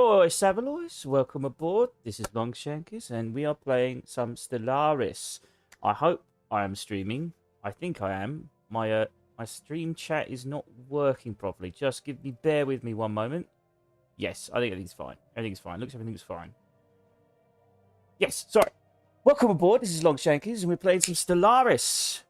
Oi, Savalois, welcome aboard. This is Longshankers, and we are playing some Stellaris. I hope I am streaming. I think I am. My stream chat is not working properly. Just bear with me one moment. Yes, I think everything's fine. Everything's fine. Looks like everything's fine. Yes, sorry. Welcome aboard. This is Longshankers, and we're playing some Stellaris.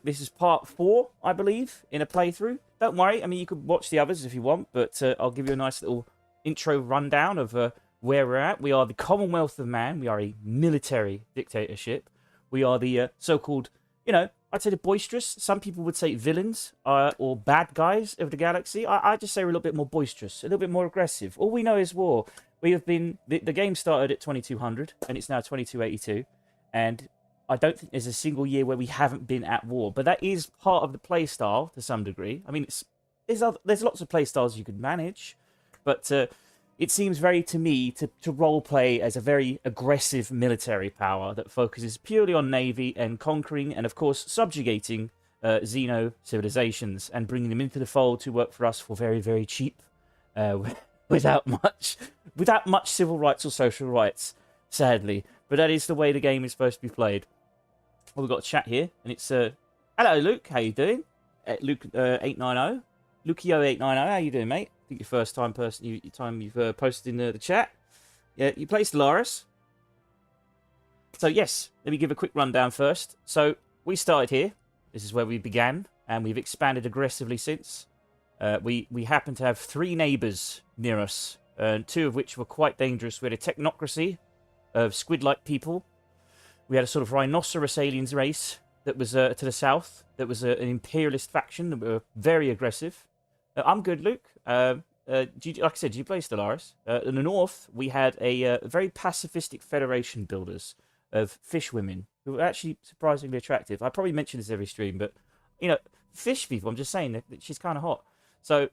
This is part 4, I believe, in a playthrough. Don't worry. I mean, you could watch the others if you want, but I'll give you a nice little intro rundown of where we're at. We are the Commonwealth of Man. We are a military dictatorship. We are the so-called, I'd say the boisterous. Some people would say villains or bad guys of the galaxy. I just say we're a little bit more boisterous, a little bit more aggressive. All we know is war. We have been... The game started at 2200, and it's now 2282. And I don't think there's a single year where we haven't been at war. But that is part of the playstyle to some degree. I mean, there's lots of playstyles you could manage. But it seems to me to roleplay as a very aggressive military power that focuses purely on navy and conquering and, of course, subjugating Xeno civilizations and bringing them into the fold to work for us for very, very cheap, without much civil rights or social rights, sadly. But that is the way the game is supposed to be played. Well, we've got a chat here, and it's hello, Luke. How you doing? Luke 890. Lukio890. How you doing, mate? I think your first time you've posted in the chat. Yeah, you play Stellaris. So yes, let me give a quick rundown first. So we started here. This is where we began, and we've expanded aggressively since. We happen to have 3 neighbours near us, and 2 of which were quite dangerous. We had a technocracy of squid-like people. We had a sort of rhinoceros aliens race that was to the south. That was an imperialist faction that were very aggressive. I'm good, Luke. Like I said, do you play Stellaris? In the north, we had a very pacifistic federation builders of fish women who were actually surprisingly attractive. I probably mention this every stream, but, fish people, I'm just saying that she's kind of hot. So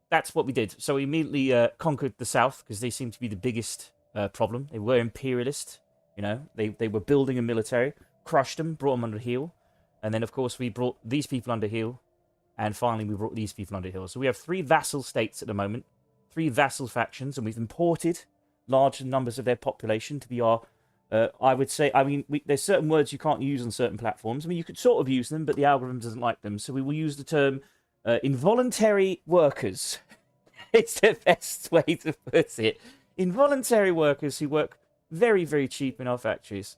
that's what we did. So we immediately conquered the south because they seemed to be the biggest problem. They were imperialist. They were building a military, crushed them, brought them under heel. And then, of course, we brought these people under heel. And finally, we brought these people under heel. So we have 3 vassal states at the moment, 3 vassal factions, and we've imported large numbers of their population to be our, I would say, there's certain words you can't use on certain platforms. I mean, you could sort of use them, but the algorithm doesn't like them. So we will use the term involuntary workers. It's the best way to put it. Involuntary workers who work very, very cheap in our factories.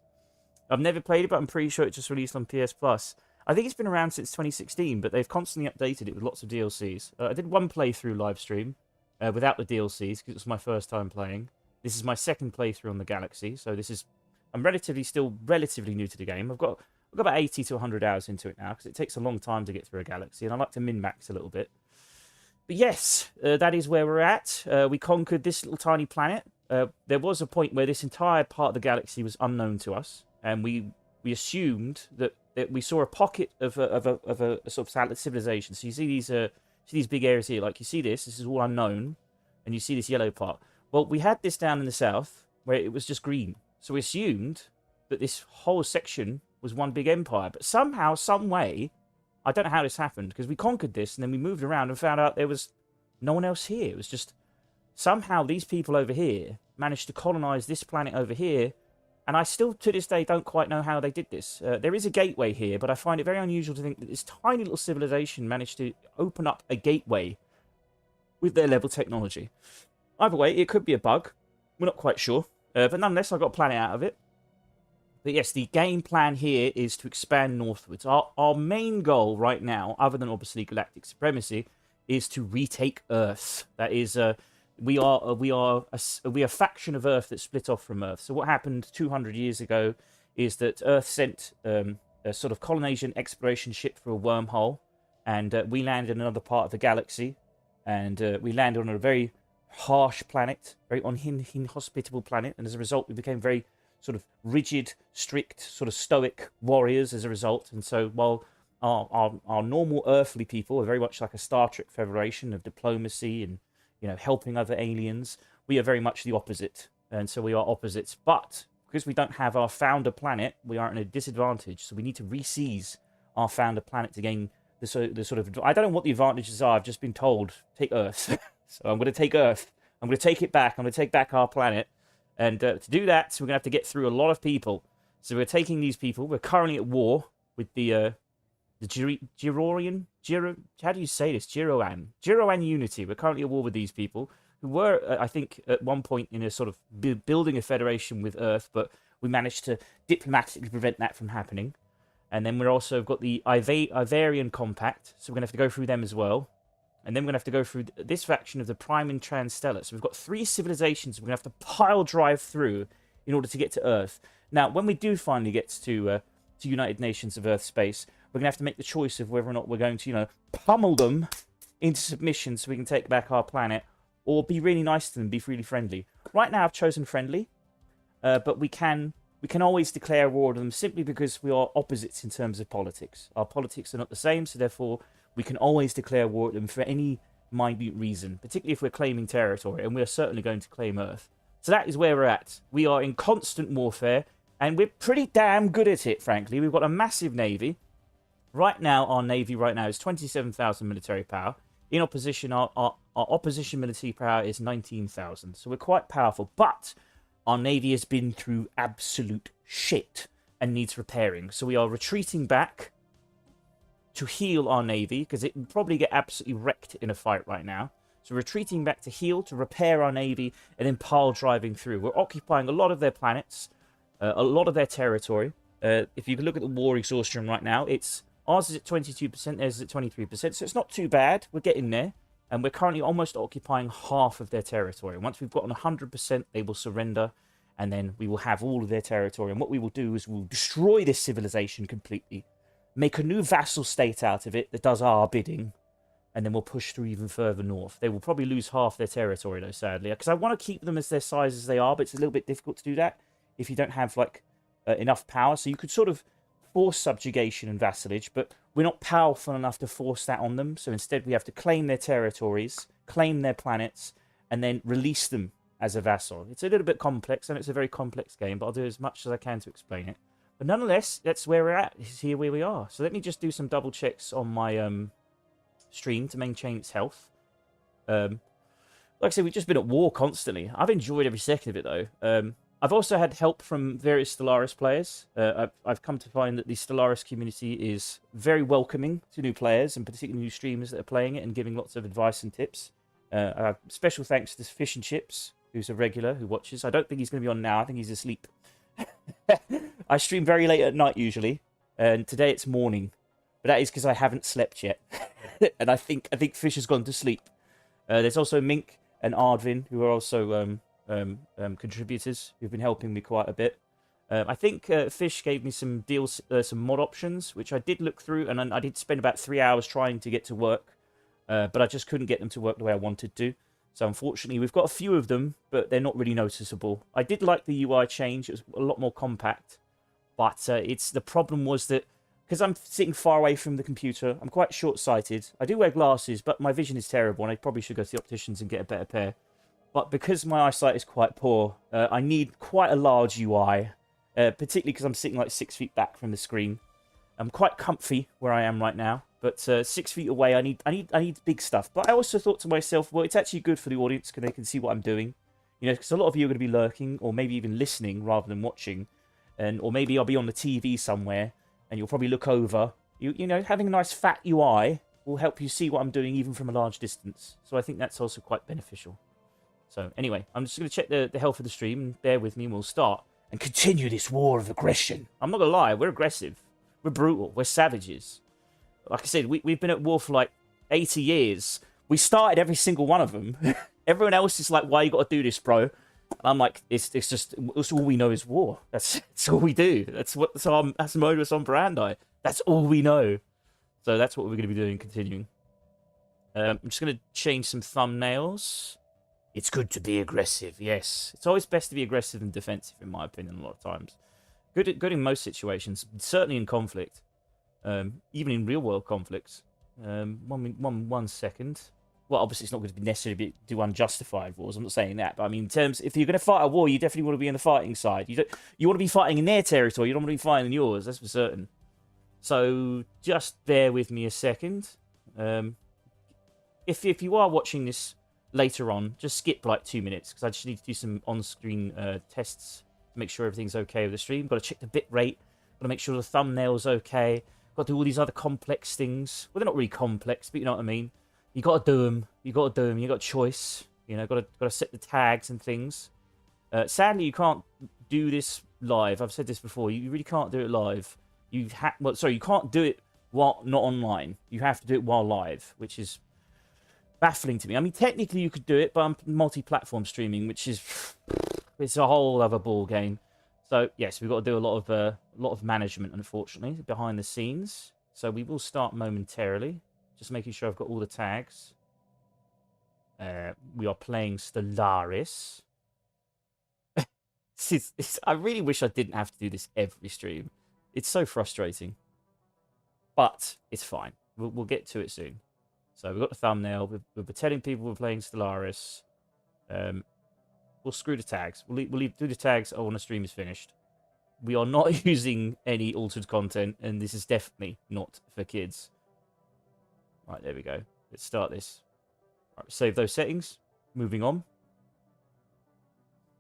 I've never played it, but I'm pretty sure it just released on PS Plus. I think it's been around since 2016, but they've constantly updated it with lots of DLCs. I did one playthrough live stream without the DLCs because it was my first time playing. This is my second playthrough on the Galaxy, so I'm still relatively new to the game. I've got about 80 to 100 hours into it now because it takes a long time to get through a Galaxy, and I like to min-max a little bit. But yes, that is where we're at. We conquered this little tiny planet. There was a point where this entire part of the Galaxy was unknown to us, and we assumed that we saw a pocket of a sort of civilization. So you see these big areas here, like you see this is all unknown, and you see this yellow part. Well, we had this down in the south where it was just green. So we assumed that this whole section was one big empire. But somehow, some way, I don't know how this happened, because we conquered this, and then we moved around and found out there was no one else here. It was just somehow these people over here managed to colonize this planet over here. And I still, to this day, don't quite know how they did this. There is a gateway here, but I find it very unusual to think that this tiny little civilization managed to open up a gateway with their level technology. Either way, it could be a bug. We're not quite sure. But nonetheless, I got a planet out of it. But yes, the game plan here is to expand northwards. Our main goal right now, other than obviously galactic supremacy, is to retake Earth. That is... We are a faction of Earth that split off from Earth. So what happened 200 years ago is that Earth sent a sort of colonizing exploration ship through a wormhole, and we landed in another part of the galaxy, and we landed on a very harsh planet, very inhospitable planet, and as a result we became very sort of rigid, strict, sort of stoic warriors as a result. And so while our normal earthly people are very much like a Star Trek Federation of diplomacy and helping other aliens, we are very much the opposite. And so we are opposites. But because we don't have our founder planet, we are at a disadvantage. So we need to re-seize our founder planet to gain the sort of... I don't know what the advantages are. I've just been told, take Earth. So I'm going to take Earth. I'm going to take it back. I'm going to take back our planet. And to do that, we're going to have to get through a lot of people. So we're taking these people. We're currently at war with the Girorian? How do you say this? Giroan Unity. We're currently at war with these people who were, I think, at one point in a sort of building a federation with Earth, but we managed to diplomatically prevent that from happening. And then we're also got the Ivarian Compact, so we're going to have to go through them as well. And then we're going to have to go through this faction of the Prime and Transstellar. So we've got 3 civilizations we're going to have to pile drive through in order to get to Earth. Now, when we do finally get to United Nations of Earth space, we're going to have to make the choice of whether or not we're going to, pummel them into submission so we can take back our planet, or be really nice to them, be really friendly. Right now, I've chosen friendly, but we can always declare war on them simply because we are opposites in terms of politics. Our politics are not the same, so therefore we can always declare war at them for any minute reason, particularly if we're claiming territory, and we're certainly going to claim Earth. So that is where we're at. We are in constant warfare, and we're pretty damn good at it, frankly. We've got a massive navy. Right now, our navy is 27,000 military power. In opposition, our opposition military power is 19,000. So we're quite powerful, but our navy has been through absolute shit and needs repairing. So we are retreating back to heal our navy, because it would probably get absolutely wrecked in a fight right now. So retreating back to heal, to repair our navy, and then pile driving through. We're occupying a lot of their planets, a lot of their territory. If you look at the war exhaustion right now, ours is at 22%, theirs is at 23%, so it's not too bad. We're getting there, and we're currently almost occupying half of their territory. Once we've gotten 100%, they will surrender, and then we will have all of their territory. And what we will do is we'll destroy this civilization completely, make a new vassal state out of it that does our bidding, and then we'll push through even further north. They will probably lose half their territory, though, sadly, because I want to keep them as their size as they are, but it's a little bit difficult to do that if you don't have enough power. So you could sort of force subjugation and vassalage, but we're not powerful enough to force that on them. So instead, we have to claim their territories, claim their planets, and then release them as a vassal. It's a little bit complex, and it's a very complex game, but I'll do as much as I can to explain it. But nonetheless, that's where we're at. It's here where we are. So let me just do some double checks on my stream to maintain its health. Like I said, we've just been at war constantly. I've enjoyed every second of it, though. I've also had help from various Stellaris players. I've come to find that the Stellaris community is very welcoming to new players, and particularly new streamers that are playing it and giving lots of advice and tips. Special thanks to Fish and Chips, who's a regular who watches. I don't think he's going to be on now. I think he's asleep. I stream very late at night usually, and today it's morning. But that is because I haven't slept yet. And I think Fish has gone to sleep. There's also Mink and Ardvin, who are also contributors who've been helping me quite a bit. I think Fish gave me some deals, some mod options, which I did look through, and I did spend about 3 hours trying to get to work, but I just couldn't get them to work the way I wanted to. So unfortunately, we've got a few of them, but they're not really noticeable. I did like the UI change; it was a lot more compact. But the problem was that because I'm sitting far away from the computer, I'm quite short-sighted. I do wear glasses, but my vision is terrible, and I probably should go to the opticians and get a better pair. But because my eyesight is quite poor, I need quite a large UI, particularly because I'm sitting like 6 feet back from the screen. I'm quite comfy where I am right now, but 6 feet away, I need big stuff. But I also thought to myself, well, it's actually good for the audience because they can see what I'm doing. Because a lot of you are going to be lurking, or maybe even listening rather than watching, or maybe I'll be on the TV somewhere, and you'll probably look over. Having a nice fat UI will help you see what I'm doing even from a large distance. So I think that's also quite beneficial. So anyway, I'm just going to check the health of the stream, and bear with me, and we'll start and continue this war of aggression. I'm not going to lie, we're aggressive. We're brutal. We're savages. Like I said, we've been at war for like 80 years. We started every single one of them. Everyone else is like, why you got to do this, bro? And I'm like, it's all we know is war. That's all we do. That's modus operandi. That's all we know. So that's what we're going to be doing, continuing. I'm just going to change some thumbnails. It's good to be aggressive, yes. It's always best to be aggressive and defensive, in my opinion, a lot of times. Good in most situations, certainly in conflict. Even in real-world conflicts. One second. Well, obviously it's not going to necessarily do unjustified wars, I'm not saying that. But I mean, in terms, if you're going to fight a war, you definitely want to be on the fighting side. You want to be fighting in their territory, you don't want to be fighting in yours, that's for certain. So, just bear with me a second. If you are watching this later on. Just skip like 2 minutes because I just need to do some on-screen tests to make sure everything's okay with the stream. Got to check the bit rate. Got to make sure the thumbnail's okay. Got to do all these other complex things. Well, they're not really complex, but you know what I mean. You got to do them. You got to do them. You got a choice. You know, got to set the tags and things. Sadly, you can't do this live. I've said this before. You really can't do it live. You can't do it while not online. You have to do it while live, which is baffling to me. I mean, technically you could do it, but I'm multi-platform streaming, which is it's a whole other ball game. So yes, we've got to do a lot of management, unfortunately, behind the scenes. So we will start momentarily, just making sure I've got all the tags. We are playing Stellaris. I really wish I didn't have to do this every stream. It's so frustrating. But it's fine. We'll get to it soon. So we've got the thumbnail. We're telling people we're playing Stellaris. We'll screw the tags. We'll do the tags when the stream is finished. We are not using any altered content, and this is definitely not for kids. Right, there we go. Let's start this. Right, save those settings. Moving on.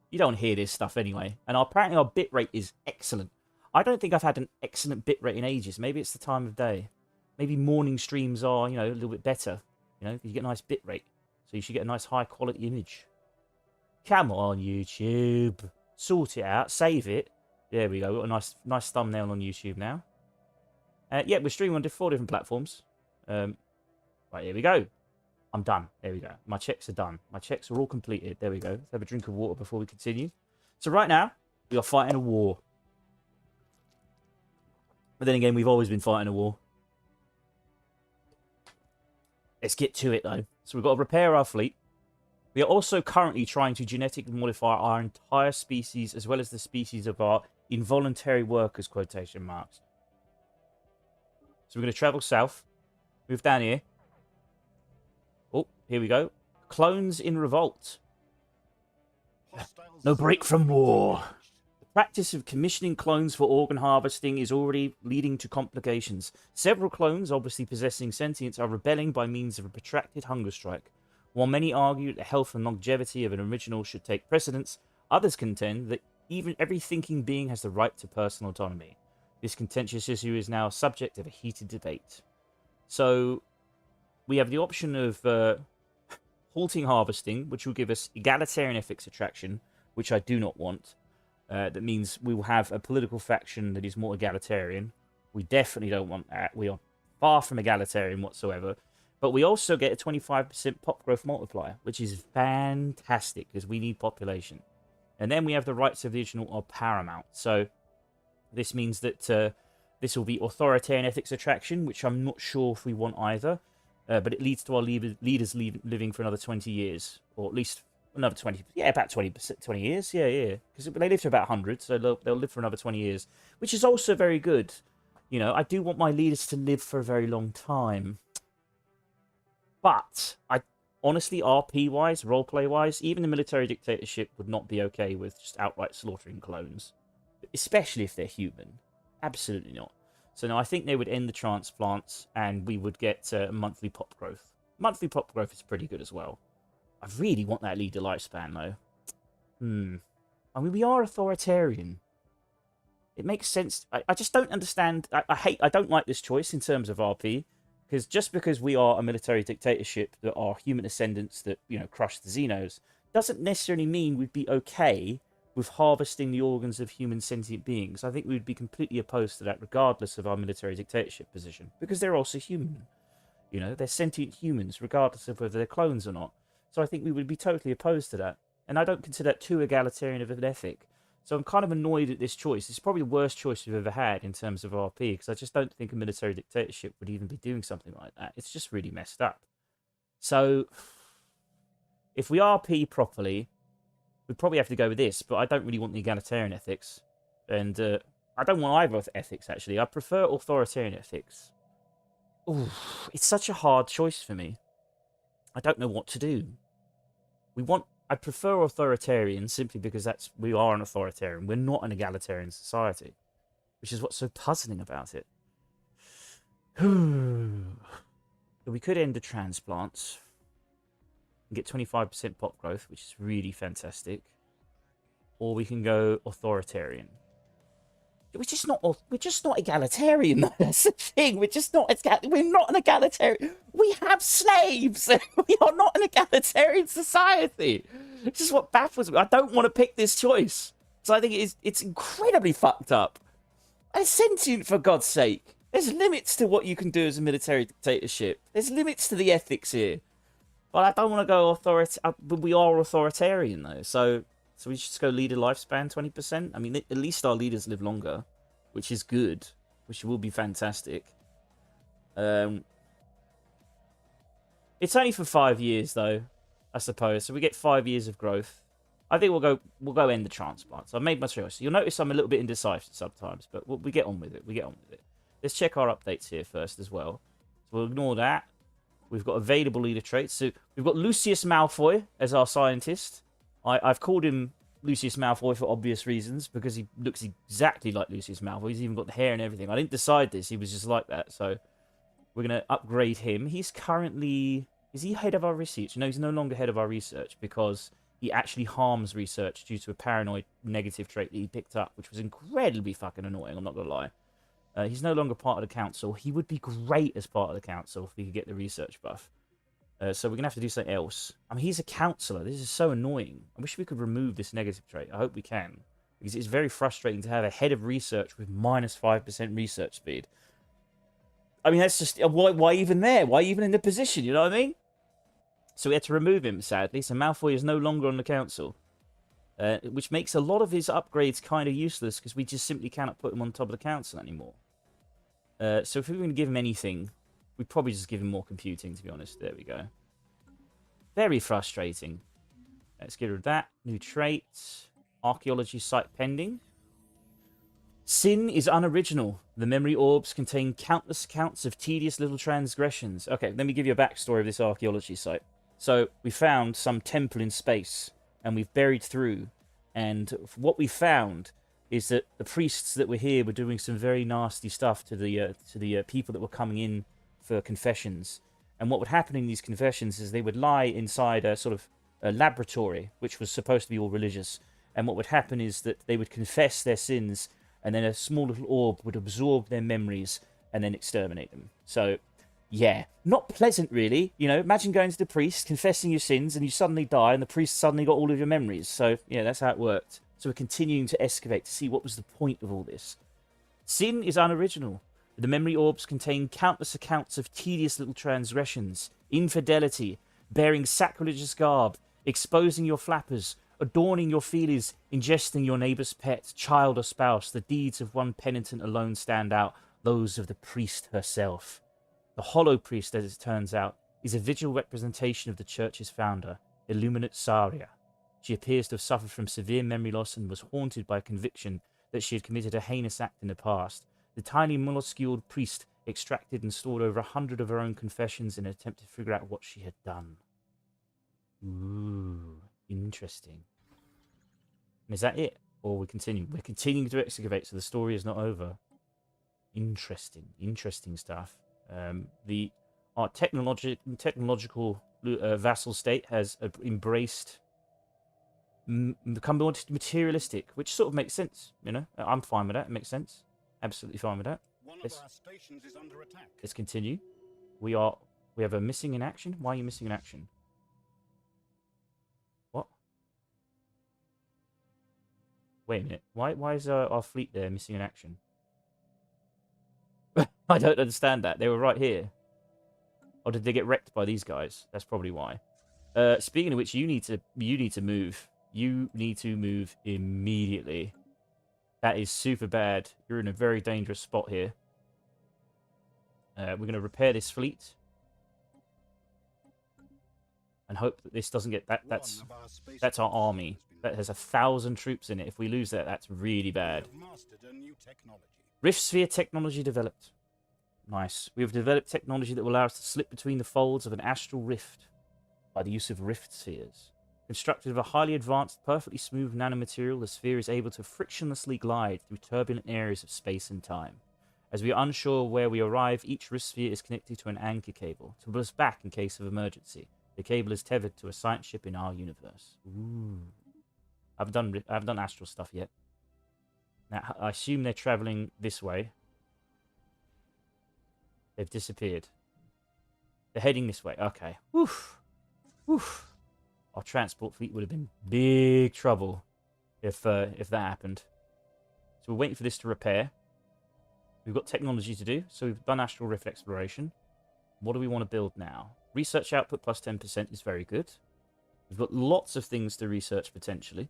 You don't hear this stuff anyway. And apparently our bitrate is excellent. I don't think I've had an excellent bitrate in ages. Maybe it's the time of day. Maybe morning streams are, you know, a little bit better. You know, you get a nice bitrate. So you should get a nice high quality image. Come on, YouTube. Sort it out. Save it. There we go. Got a nice thumbnail on YouTube now. Yeah, we're streaming on 4 different platforms. Right, here we go. I'm done. There we go. My checks are done. My checks are all completed. There we go. Let's have a drink of water before we continue. So right now, we are fighting a war. But then again, we've always been fighting a war. Let's get to it, though. So we've got to repair our fleet. We are also currently trying to genetically modify our entire species, as well as the species of our involuntary workers, quotation marks. So we're going to travel south. Move down here. Oh, here we go. Clones in revolt. No break from war. The practice of commissioning clones for organ harvesting is already leading to complications. Several clones, obviously possessing sentience, are rebelling by means of a protracted hunger strike. While many argue that the health and longevity of an original should take precedence, others contend that every thinking being has the right to personal autonomy. This contentious issue is now a subject of a heated debate. So, we have the option of halting harvesting, which will give us egalitarian ethics attraction, which I do not want. That means we will have a political faction that is more egalitarian. We definitely don't want that. We are far from egalitarian whatsoever. But we also get a 25% pop growth multiplier, which is fantastic because we need population. And then we have the rights of the original are paramount. So this means that this will be authoritarian ethics attraction, which I'm not sure if we want either. But it leads to our leaders living for another 20 years, or at least another 20. Yeah, about 20 years. Yeah. Because they live to about 100, so they'll live for another 20 years, which is also very good. You know, I do want my leaders to live for a very long time. But I honestly, RP-wise, roleplay-wise, even the military dictatorship would not be okay with just outright slaughtering clones, especially if they're human. Absolutely not. So no, I think they would end the transplants, and we would get monthly pop growth. Monthly pop growth is pretty good as well. I really want that leader lifespan, though. I mean, we are authoritarian. It makes sense. I just don't understand. I don't like this choice in terms of RP. Because just because we are a military dictatorship that are human descendants that, you know, crush the Xenos, doesn't necessarily mean we'd be okay with harvesting the organs of human sentient beings. I think we'd be completely opposed to that, regardless of our military dictatorship position. Because they're also human. You know, they're sentient humans, regardless of whether they're clones or not. So I think we would be totally opposed to that. And I don't consider that too egalitarian of an ethic. So I'm kind of annoyed at this choice. It's probably the worst choice we've ever had in terms of RP, because I just don't think a military dictatorship would even be doing something like that. It's just really messed up. So, if we RP properly, we'd probably have to go with this, but I don't really want the egalitarian ethics. And I don't want either ethics, actually. I prefer authoritarian ethics. Ooh, it's such a hard choice for me. I don't know what to do. I prefer authoritarian simply because we are an authoritarian. We're not an egalitarian society, which is what's so puzzling about it. We could end the transplants. and get 25% pop growth, which is really fantastic. Or we can go authoritarian. We're just not egalitarian, though. That's the thing. We're not an egalitarian. We have slaves. We are not an egalitarian society. This is what baffles me. I don't want to pick this choice. So I think it's incredibly fucked up. It's sentient, for God's sake. There's limits to what you can do as a military dictatorship. There's limits to the ethics here. But I don't want to go but we are authoritarian, though. So we should just go leader lifespan 20%. I mean, at least our leaders live longer, which is good, which will be fantastic. It's only for 5 years, though, I suppose. So we get 5 years of growth. I think we'll go end the transplants. I've made my choice. You'll notice I'm a little bit indecisive sometimes, but we get on with it. Let's check our updates here first as well. So we'll ignore that. We've got available leader traits. So we've got Lucius Malfoy as our scientist. I've called him Lucius Malfoy for obvious reasons, because he looks exactly like Lucius Malfoy. He's even got the hair and everything. I didn't decide this. He was just like that. So we're going to upgrade him. He's currently... Is he head of our research? No, he's no longer head of our research, because he actually harms research due to a paranoid negative trait that he picked up, which was incredibly fucking annoying, I'm not going to lie. He's no longer part of the council. He would be great as part of the council if we could get the research buff. So we're going to have to do something else. I mean, he's a councillor. This is so annoying. I wish we could remove this negative trait. I hope we can. Because it's very frustrating to have a head of research with minus 5% research speed. I mean, that's just... Why even there? Why even in the position? You know what I mean? So we had to remove him, sadly. So Malfoy is no longer on the council. Which makes a lot of his upgrades kind of useless, because we just simply cannot put him on top of the council anymore. So if we were going to give him anything, we'd probably just give him more computing, to be honest. There we go. Very frustrating. Let's get rid of that. New traits. Archaeology site pending. Sin is unoriginal. The memory orbs contain countless accounts of tedious little transgressions. Okay, let me give you a backstory of this archaeology site. So we found some temple in space, and we've buried through. And what we found is that the priests that were here were doing some very nasty stuff to the people that were coming in for confessions. And what would happen in these confessions is they would lie inside a sort of a laboratory, which was supposed to be all religious. And what would happen is that they would confess their sins, and then a small little orb would absorb their memories and then exterminate them. So, yeah, not pleasant, really. You know, imagine going to the priest, confessing your sins, and you suddenly die, and the priest suddenly got all of your memories. So, yeah, that's how it worked. So we're continuing to excavate to see what was the point of all this. Sin is unoriginal. The memory orbs contain countless accounts of tedious little transgressions, infidelity, bearing sacrilegious garb, exposing your flappers, adorning your feelers, ingesting your neighbour's pet, child or spouse. The deeds of one penitent alone stand out, those of the priest herself. The hollow priest, as it turns out, is a visual representation of the church's founder, Illuminate Saria. She appears to have suffered from severe memory loss and was haunted by a conviction that she had committed a heinous act in the past. The tiny molluscule priest extracted and stored over 100 of her own confessions in an attempt to figure out what she had done. Ooh, interesting. And is that it? Or we continue? We're continuing to excavate, so the story is not over. Interesting stuff. Our technological vassal state has embraced... become more materialistic, which sort of makes sense, you know. I'm fine with that. It makes sense. Absolutely fine with that. One of our stations is under attack. Let's continue. We have a missing in action. Why are you missing in action? What? Wait a minute. Why is our fleet there missing in action? I don't understand that. They were right here. Or did they get wrecked by these guys? That's probably why. Speaking of which, you need to move. You need to move immediately. That is super bad. You're in a very dangerous spot here. We're going to repair this fleet. And hope that this doesn't get... That's our army. That has 1,000 troops in it. If we lose that, that's really bad. Rift sphere technology developed. Nice. We have developed technology that will allow us to slip between the folds of an astral rift by the use of rift spheres. Constructed of a highly advanced, perfectly smooth nanomaterial, the sphere is able to frictionlessly glide through turbulent areas of space and time. As we are unsure where we arrive, each rift sphere is connected to an anchor cable to pull us back in case of emergency. The cable is tethered to a science ship in our universe. Ooh. I haven't done astral stuff yet. Now, I assume they're traveling this way. They've disappeared. They're heading this way. Okay. Woof. Woof. Our transport fleet would have been big trouble if that happened. So we're waiting for this to repair. We've got technology to do, so we've done astral rift exploration. What do we want to build now? Research output plus 10% is very good. We've got lots of things to research potentially.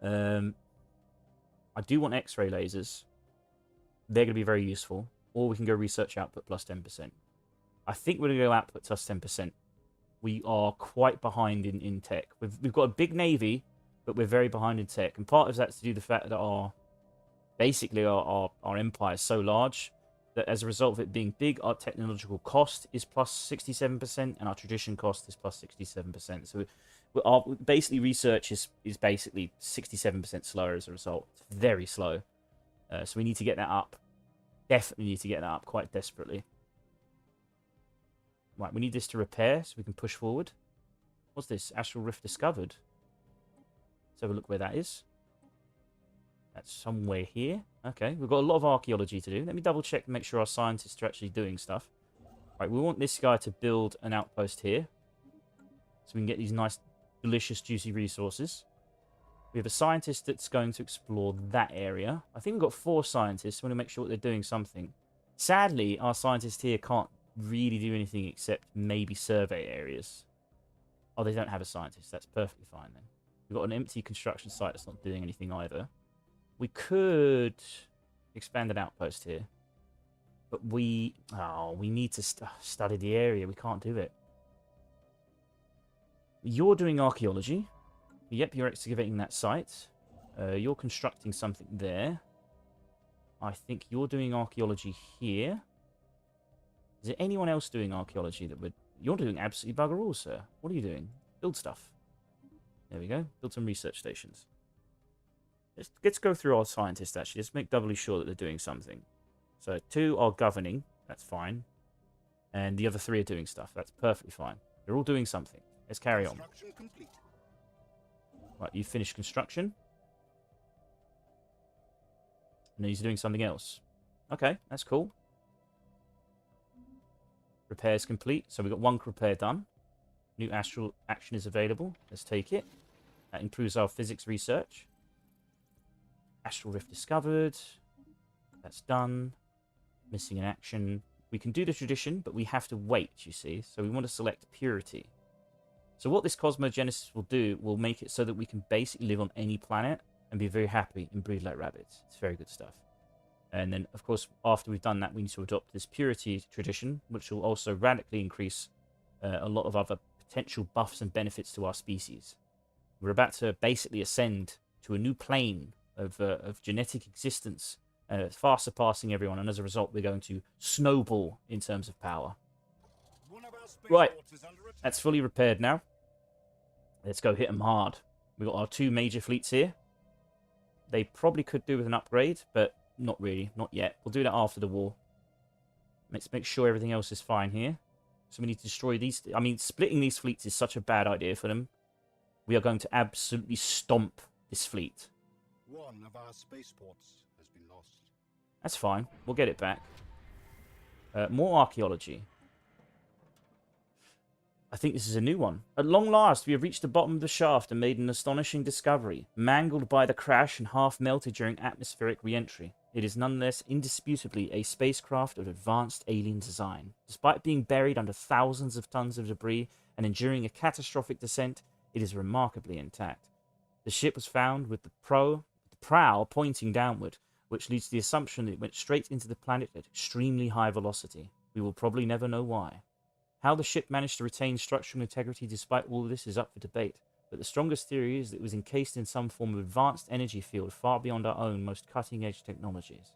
I do want X-ray lasers. They're going to be very useful. Or we can go research output plus 10%. I think we're going to go output plus 10%. We are quite behind in tech. We've got a big navy, but we're very behind in tech. And part of that's to do with the fact that our empire is so large that as a result of it being big, our technological cost is plus 67%, and our tradition cost is plus 67%. So our basically research is basically 67% slower as a result. It's very slow. So we need to get that up. Definitely need to get that up quite desperately. Right, we need this to repair so we can push forward. What's this? Astral Rift discovered. Let's have a look where that is. That's somewhere here. Okay, we've got a lot of archaeology to do. Let me double check and make sure our scientists are actually doing stuff. Right, we want this guy to build an outpost here. So we can get these nice, delicious, juicy resources. We have a scientist that's going to explore that area. I think we've got 4 scientists. We want to make sure they're doing something. Sadly, our scientists here can't really do anything except maybe survey areas. Oh, they don't have a scientist. That's perfectly fine then. We've got an empty construction site that's not doing anything either. We could expand an outpost here. But we need to study the area. We can't do it. You're doing archaeology. Yep, you're excavating that site. You're constructing something there. I think you're doing archaeology here. Is there anyone else doing archaeology that would... You're doing absolutely bugger all, sir. What are you doing? Build stuff. There we go. Build some research stations. Let's go through our scientists, actually. Let's make doubly sure that they're doing something. So 2 are governing. That's fine. And the other 3 are doing stuff. That's perfectly fine. They're all doing something. Let's carry on. Complete. Right, you finished construction. And he's doing something else. Okay, that's cool. Repairs complete. So we've got 1 repair done. New astral action is available. Let's take it. That improves our physics research. Astral rift discovered. That's done. Missing in action. We can do the tradition, but we have to wait, you see. So we want to select purity. So what this cosmogenesis will do will make it so that we can basically live on any planet and be very happy and breed like rabbits. It's very good stuff. And then, of course, after we've done that, we need to adopt this purity tradition, which will also radically increase a lot of other potential buffs and benefits to our species. We're about to basically ascend to a new plane of genetic existence, far surpassing everyone, and as a result, we're going to snowball in terms of power. Right, that's fully repaired now. Let's go hit them hard. We've got our 2 major fleets here. They probably could do with an upgrade, but not really, not yet. We'll do that after the war. Let's make sure everything else is fine here. So we need to destroy these. I mean, splitting these fleets is such a bad idea for them. We are going to absolutely stomp this fleet. One of our spaceports has been lost. That's fine. We'll get it back. More archaeology. I think this is a new one. At long last, we have reached the bottom of the shaft and made an astonishing discovery. Mangled by the crash and half melted during atmospheric re-entry, it is nonetheless indisputably a spacecraft of advanced alien design. Despite being buried under thousands of tons of debris and enduring a catastrophic descent, it is remarkably intact. The ship was found with the prow pointing downward, which leads to the assumption that it went straight into the planet at extremely high velocity. We will probably never know why. How the ship managed to retain structural integrity despite all of this is up for debate, but the strongest theory is that it was encased in some form of advanced energy field far beyond our own most cutting-edge technologies.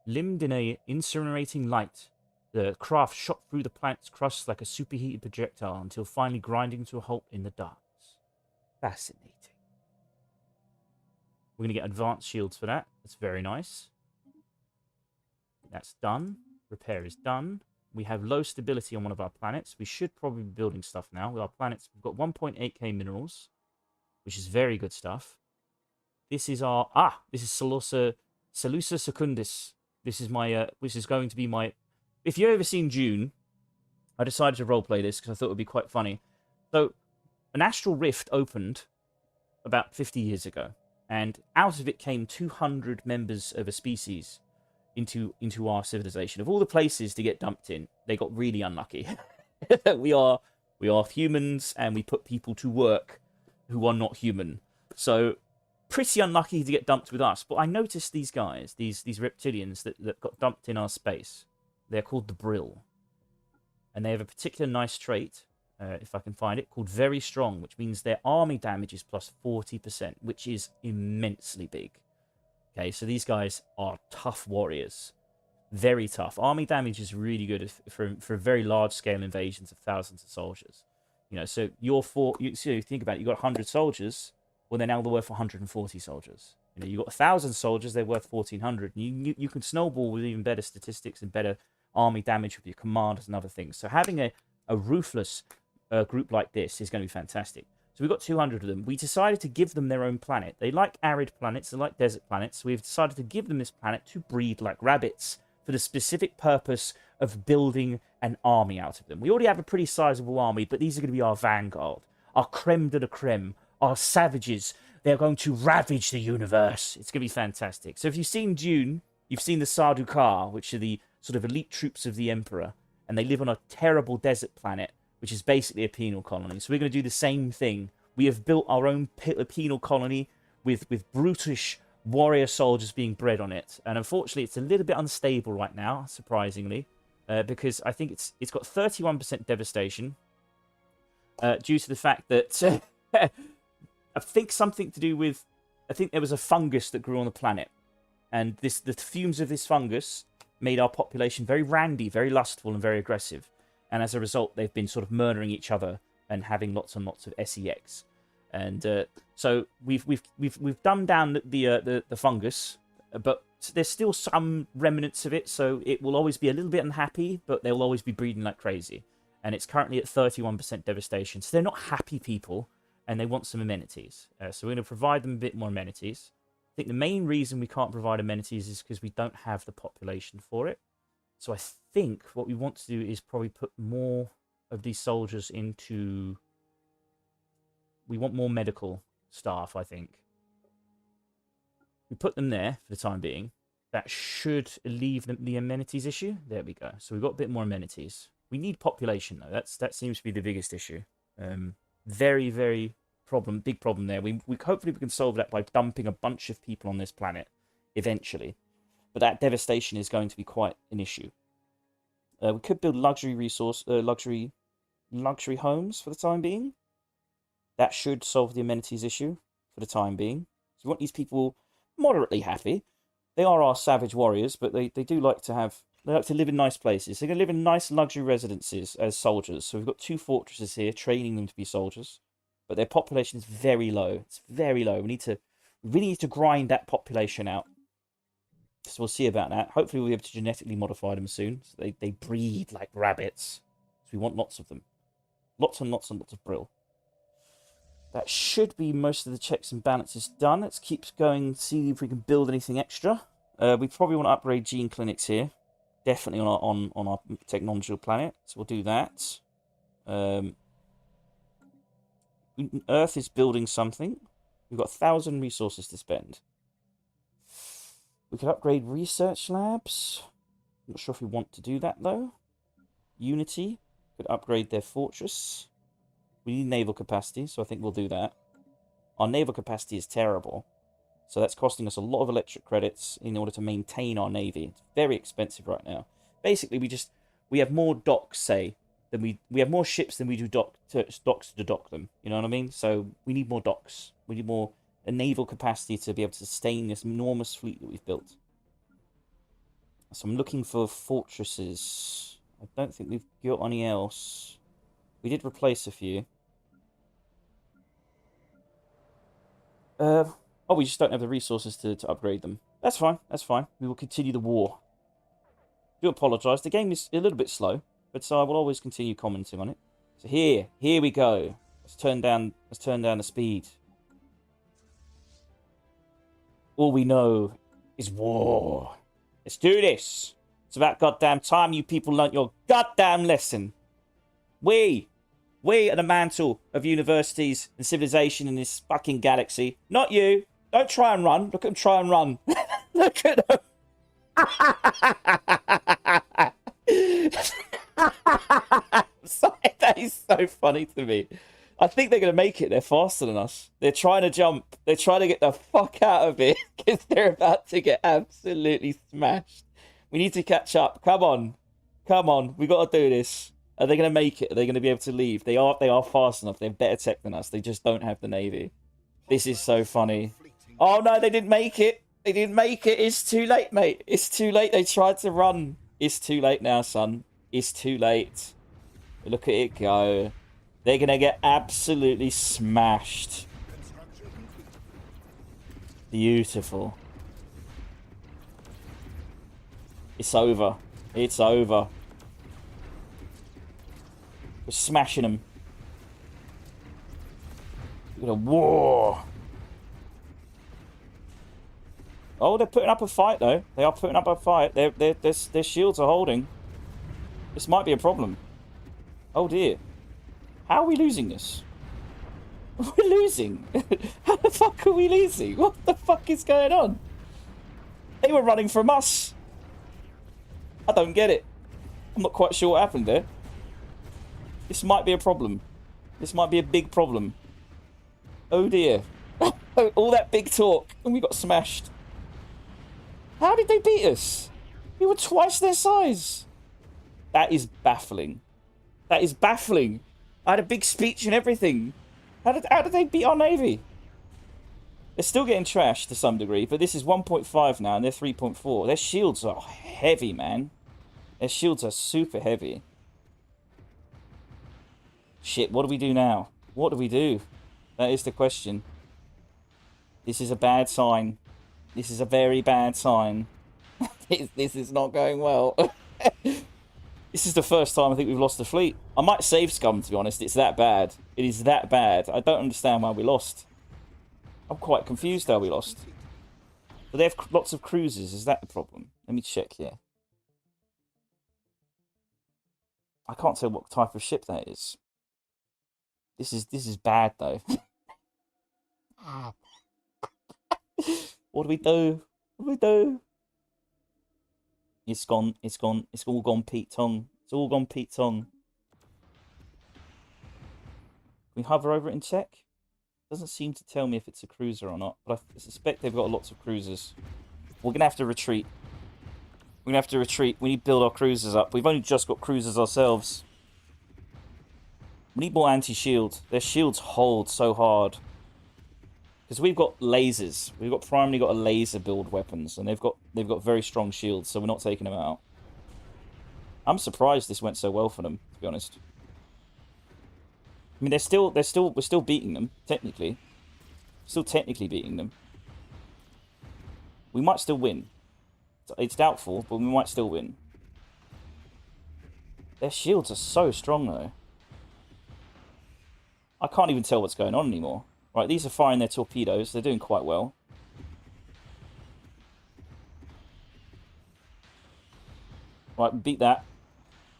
Limbed in a incinerating light, the craft shot through the planet's crust like a superheated projectile until finally grinding to a halt in the darkness. Fascinating. We're going to get advanced shields for that. That's very nice. That's done. Repair is done. We have low stability on one of our planets. We should probably be building stuff now. With our planets, we've got 1.8k minerals, which is very good stuff. This is our... this is Salusa Secundus. This is my... which is going to be my... If you've ever seen Dune, I decided to roleplay this because I thought it would be quite funny. So, an astral rift opened about 50 years ago, and out of it came 200 members of a species into our civilization. Of all the places to get dumped in, they got really unlucky. we are humans, and we put people to work who are not human. So, pretty unlucky to get dumped with us. But I noticed these guys, these reptilians that got dumped in our space. They're called the Brill. And they have a particular nice trait, if I can find it, called Very Strong, which means their army damage is plus 40%, which is immensely big. Okay, so these guys are tough warriors. Very tough. Army damage is really good for very large-scale invasions of thousands of soldiers. You know, so you think about it, you've got 100 soldiers, well, they're now worth 140 soldiers. You know, you've got 1,000 soldiers, they're worth 1,400. You can snowball with even better statistics and better army damage with your commanders and other things. So having a ruthless group like this is going to be fantastic. So we've got 200 of them. We decided to give them their own planet. They like arid planets, they like desert planets. So we've decided to give them this planet to breed like rabbits for the specific purpose of building an army out of them. We already have a pretty sizable army, but these are going to be our vanguard, our creme de la creme, our savages. They're going to ravage the universe. It's going to be fantastic. So if you've seen Dune, you've seen the Sardaukar, which are the sort of elite troops of the Emperor, and they live on a terrible desert planet, which is basically a penal colony. So we're going to do the same thing. We have built our own penal colony with brutish warrior soldiers being bred on it. And unfortunately, it's a little bit unstable right now, surprisingly, because I think it's got 31% devastation due to the fact that I think something to do with... I think there was a fungus that grew on the planet. And the fumes of this fungus made our population very randy, very lustful, and very aggressive. And as a result, they've been sort of murdering each other and having lots and lots of sex. And so we've dumbed down the fungus, but there's still some remnants of it. So it will always be a little bit unhappy, but they'll always be breeding like crazy. And it's currently at 31% devastation. So they're not happy people, and they want some amenities. So we're going to provide them a bit more amenities. I think the main reason we can't provide amenities is because we don't have the population for it. So I think what we want to do is probably put more of these soldiers into... We want more medical staff, I think. We put them there for the time being. That should alleviate the amenities issue. There we go. So we've got a bit more amenities. We need population, though. That seems to be the biggest issue. Very, very big problem there. Hopefully we can solve that by dumping a bunch of people on this planet eventually. But that devastation is going to be quite an issue. We could build luxury homes for the time being. That should solve the amenities issue for the time being. So we want these people moderately happy. They are our savage warriors, but they do like to live in nice places. They're going to live in nice luxury residences as soldiers. So we've got 2 fortresses here, training them to be soldiers. But their population is very low. It's very low. We really need to grind that population out. So we'll see about that. Hopefully we'll be able to genetically modify them soon. So they breed like rabbits. So we want lots of them. Lots and lots and lots of Brill. That should be most of the checks and balances done. Let's keep going, see if we can build anything extra. We probably want to upgrade gene clinics here. Definitely on our technological planet. So we'll do that. Earth is building something. We've got 1,000 resources to spend. We could upgrade research labs. Not sure if we want to do that, though. Unity could upgrade their fortress. We need naval capacity, so I think we'll do that. Our naval capacity is terrible. So that's costing us a lot of electric credits in order to maintain our navy. It's very expensive right now. Basically, we have more docks, say, than we have more ships than we do docks to dock them. You know what I mean? So we need more docks. We need more a naval capacity to be able to sustain this enormous fleet that we've built. So I'm looking for fortresses. I don't think we've got any else. We did replace a few. We just don't have the resources to upgrade them. That's fine. That's fine. We will continue the war. do apologise. The game is a little bit slow, but I will always continue commenting on it. So here we go. Let's turn down the speed. All we know is war. Let's do this. It's about goddamn time you people learnt your goddamn lesson. We are the mantle of universities and civilization in this fucking galaxy. Not you. Don't try and run. Look at them try and run. Look at them. Sorry, that is so funny to me. I think they're going to make it. They're faster than us. They're trying to jump. They're trying to get the fuck out of it because they're about to get absolutely smashed. We need to catch up. Come on. Come on. We got to do this. Are they going to make it? Are they going to be able to leave? They are fast enough. They have better tech than us. They just don't have the Navy. This is so funny. Oh, no, they didn't make it. They didn't make it. It's too late, mate. It's too late. They tried to run. It's too late now, son. It's too late. Look at it go. They're going to get absolutely smashed. Beautiful. It's over. It's over. We're smashing them. Look at a war. Oh, they're putting up a fight, though. They are putting up a fight. Their shields are holding. This might be a problem. Oh, dear. How are we losing this? We're losing. How the fuck are we losing? What the fuck is going on? They were running from us. I don't get it. I'm not quite sure what happened there. This might be a problem. This might be a big problem. Oh, dear. All that big talk, and we got smashed. How did they beat us? We were twice their size. That is baffling. That is baffling. I had a big speech and everything. How did they beat our Navy? They're still getting trashed to some degree, but this is 1.5 now, and they're 3.4. Their shields are heavy, man. Their shields are super heavy. Shit, what do we do now? What do we do? That is the question. This is a bad sign. This is a very bad sign. This is not going well. This is the first time I think we've lost the fleet. I might save scum, to be honest. It's that bad. It is that bad. I don't understand why we lost. I'm quite confused how we lost. But they have lots of cruises. Is that the problem? Let me check here. I can't tell what type of ship that is. This is bad, though. What do we do? What do we do? It's gone. It's gone. It's all gone Pete Tong. It's all gone Pete Tong. Can we hover over it and check? Doesn't seem to tell me if it's a cruiser or not, but I suspect they've got lots of cruisers. We're gonna have to retreat. We're gonna have to retreat. We need to build our cruisers up. We've only just got cruisers ourselves. We need more anti-shield. Their shields hold so hard. Because we've got lasers. We've got primarily got a laser build weapons, and they've got very strong shields, so we're not taking them out. I'm surprised this went so well for them, to be honest. I mean, we're still beating them, technically. Still technically beating them. We might still win. It's doubtful, but we might still win. Their shields are so strong, though. I can't even tell what's going on anymore. Right, these are firing their torpedoes. They're doing quite well. Right, beat that.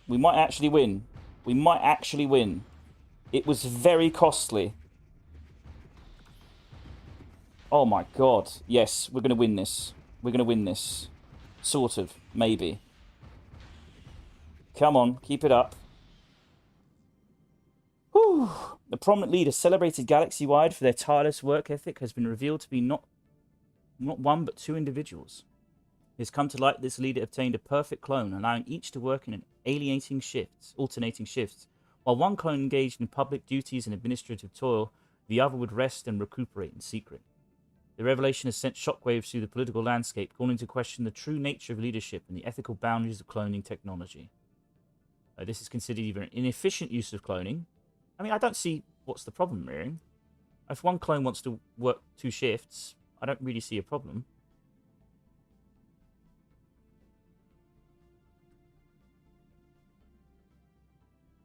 We might actually win. We might actually win. It was very costly. Oh my god. Yes, we're going to win this. We're going to win this. Sort of. Maybe. Come on, keep it up. Whew. The prominent leader celebrated galaxy-wide for their tireless work ethic has been revealed to be not one but two individuals. It has come to light that this leader obtained a perfect clone, allowing each to work in alternating shifts. While one clone engaged in public duties and administrative toil, the other would rest and recuperate in secret. The revelation has sent shockwaves through the political landscape, calling into question the true nature of leadership and the ethical boundaries of cloning technology. This is considered either an inefficient use of cloning. I mean, I don't see what's the problem, really. If one clone wants to work 2 shifts, I don't really see a problem.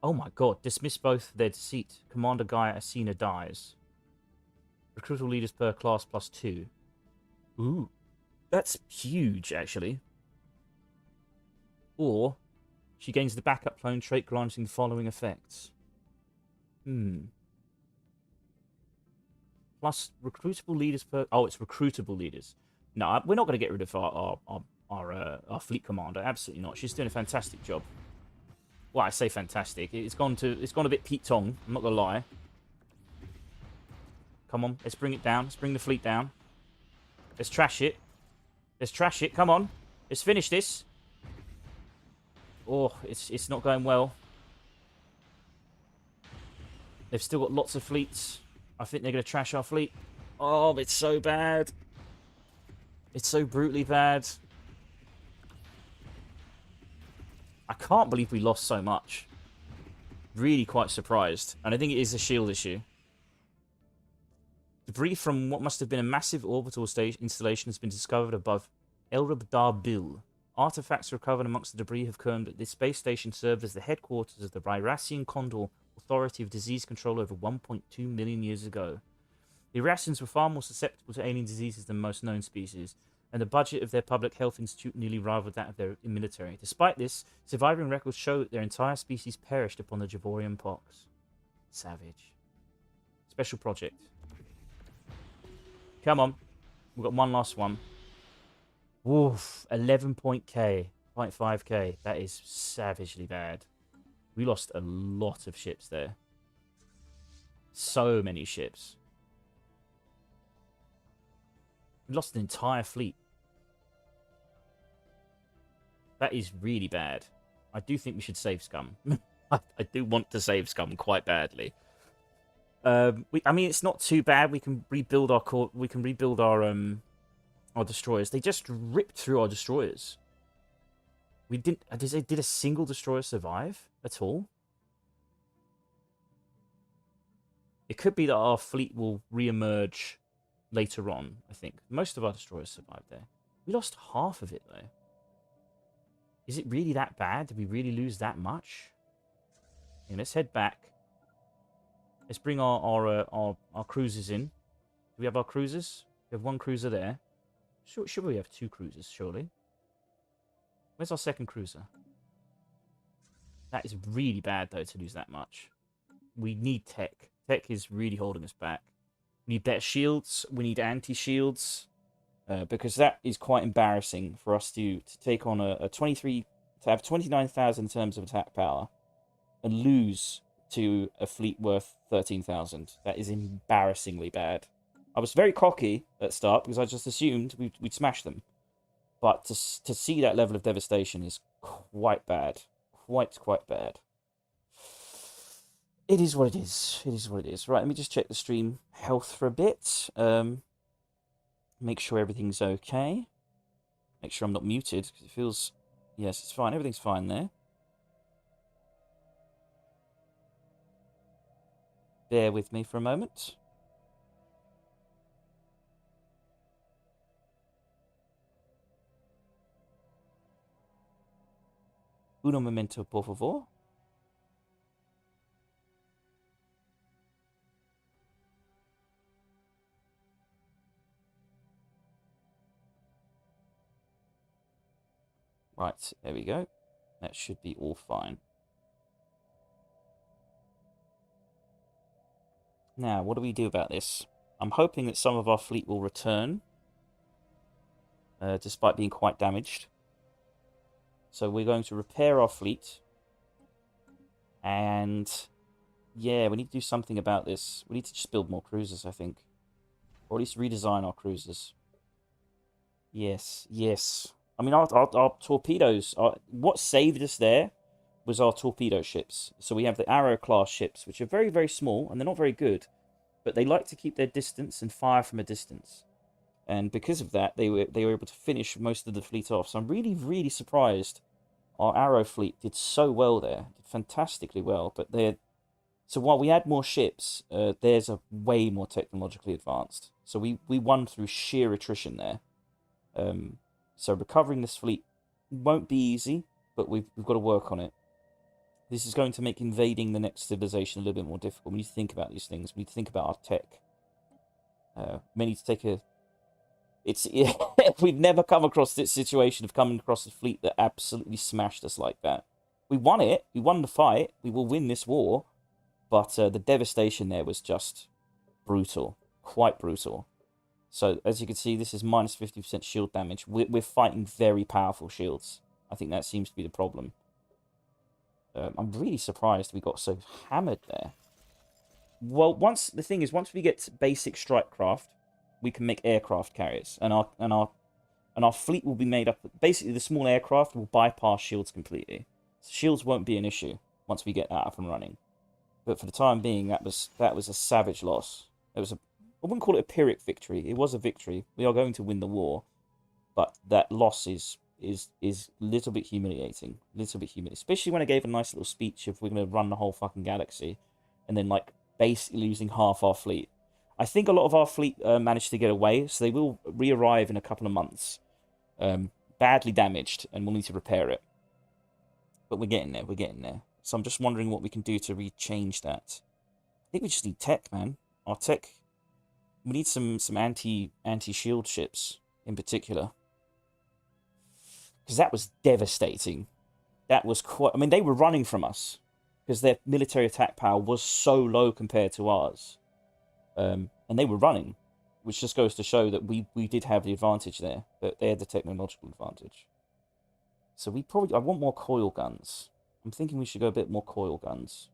Oh my god, dismiss both their deceit. Commander Guy Asina dies. Recruit all leaders per class +2. Ooh. That's huge, actually. Or, she gains the backup clone trait granting the following effects. Plus, recruitable leaders per... Oh, it's recruitable leaders. No, we're not going to get rid of our fleet commander. Absolutely not. She's doing a fantastic job. Well, I say fantastic. It's gone a bit Pete Tong. I'm not going to lie. Come on, let's bring it down. Let's bring the fleet down. Let's trash it. Let's trash it. Come on. Let's finish this. Oh, it's not going well. They've still got lots of fleets. I think they're going to trash our fleet. Oh, it's so bad. It's so brutally bad. I can't believe we lost so much. Really quite surprised. And I think it is a shield issue. Debris from what must have been a massive orbital installation has been discovered above El Bil. Artifacts recovered amongst the debris have confirmed that this space station served as the headquarters of the Irassian Condor Authority of Disease Control over 1.2 million years ago. The Irassians were far more susceptible to alien diseases than most known species, and the budget of their public health institute nearly rivaled that of their military. Despite this, surviving records show that their entire species perished upon the Jaborian pox. Savage. Special project. Come on. We've got one last one. Woof. 11.5k. That is savagely bad. We lost a lot of ships there. So many ships. We lost an entire fleet. That is really bad. I do think we should save Scum. I do want to save Scum quite badly. I mean, it's not too bad. We can rebuild our core. We can rebuild our destroyers. They just ripped through our destroyers. We didn't. Did a single destroyer survive at all? It could be that our fleet will re-emerge later on. I think most of our destroyers survived there. We lost half of it though. Is it really that bad? Did we really lose that much? Yeah, let's head back. Let's bring our cruisers in. Do we have our cruisers? We have one cruiser there. Should we have two cruisers, surely? Where's our second cruiser? That is really bad, though, to lose that much. We need tech. Tech is really holding us back. We need better shields. We need anti-shields. Because that is quite embarrassing for us to take on a 23... to have 29,000 in terms of attack power and lose to a fleet worth 13,000. That is embarrassingly bad. I was very cocky at start because I just assumed we'd smash them. But to see that level of devastation is quite bad. Quite bad. It is what it is. It is what it is. Right, let me just check the stream health for a bit. Make sure everything's okay. Make sure I'm not muted, because it feels... Yes, it's fine. Everything's fine there. Bear with me for a moment. Uno momento, por favor. Right, there we go. That should be all fine. Now, what do we do about this? I'm hoping that some of our fleet will return, despite being quite damaged. So we're going to repair our fleet. And, yeah, we need to do something about this. We need to just build more cruisers, I think. Or at least redesign our cruisers. Yes, yes. I mean, our torpedoes... what saved us there was our torpedo ships. So we have the Arrow-class ships, which are very, very small, and they're not very good. But they like to keep their distance and fire from a distance. And because of that, they were able to finish most of the fleet off. So I'm really, really surprised our Arrow fleet did so well there. Did fantastically well. But so while we had more ships, theirs are way more technologically advanced. So we won through sheer attrition there. So recovering this fleet won't be easy, but we've got to work on it. This is going to make invading the next civilization a little bit more difficult. We need to think about these things. We need to think about our tech. We need to take a... We've never come across this situation of coming across a fleet that absolutely smashed us like that. We won it. We won the fight. We will win this war. But the devastation there was just brutal. Quite brutal. So, as you can see, this is minus 50% shield damage. We're fighting very powerful shields. I think that seems to be the problem. I'm really surprised we got so hammered there. Well, the thing is, once we get basic strike craft, we can make aircraft carriers, and our fleet will be made up. Basically, the small aircraft will bypass shields completely. So shields won't be an issue once we get that up and running. But for the time being, that was a savage loss. I wouldn't call it a Pyrrhic victory. It was a victory. We are going to win the war, but that loss is a little bit humiliating. Especially when I gave a nice little speech of we're going to run the whole fucking galaxy, and then like basically losing half our fleet. I think a lot of our fleet managed to get away, so they will re-arrive in a couple of months, badly damaged, and we'll need to repair it. But we're getting there. So I'm just wondering what we can do to rechange that. I think we just need tech, man. Our tech. We need some anti-shield ships in particular. Because that was devastating. That was quite... I mean, they were running from us. Because their military attack power was so low compared to ours. And they were running. Which just goes to show that we did have the advantage there. But they had the technological advantage. So we probably... I want more coil guns. I'm thinking we should go a bit more coil guns.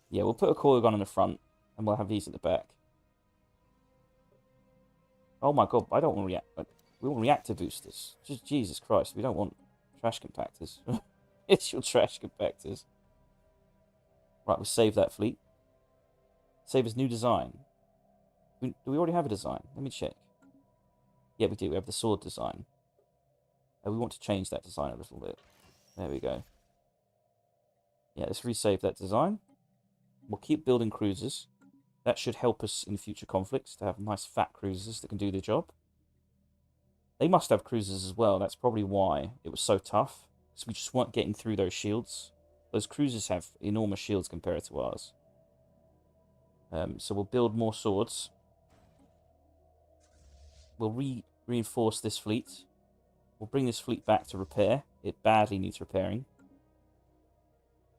Yeah, we'll put a coil gun in the front. And we'll have these at the back. Oh my god, I don't want we want reactor boosters. Just Jesus Christ, we don't want trash compactors. It's your trash compactors. Right, we'll save that fleet. Save as new design. Do we already have a design? Let me check. Yeah, we do. We have the sword design. We want to change that design a little bit. There we go. Yeah, let's resave that design. We'll keep building cruisers. That should help us in future conflicts to have nice fat cruisers that can do the job. They must have cruisers as well. That's probably why it was so tough. Because we just weren't getting through those shields. Those cruisers have enormous shields compared to ours. So we'll build more swords. We'll reinforce this fleet. We'll bring this fleet back to repair. It badly needs repairing.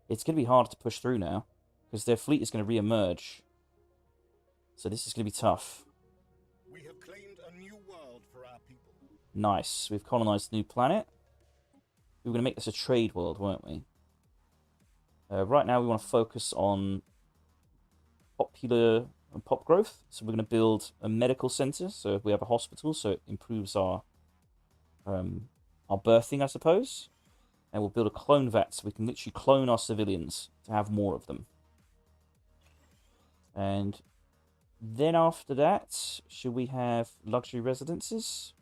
It's going to be hard to push through now. Because their fleet is going to re-emerge. So this is going to be tough. We have claimed a new world for our people. Nice. We've colonized a new planet. We were going to make this a trade world, weren't we? Right now we want to focus on pop growth. So we're going to build a medical center. So we have a hospital, so it improves our birthing, I suppose. And we'll build a clone vat so we can literally clone our civilians to have more of them. And then after that, should we have luxury residences?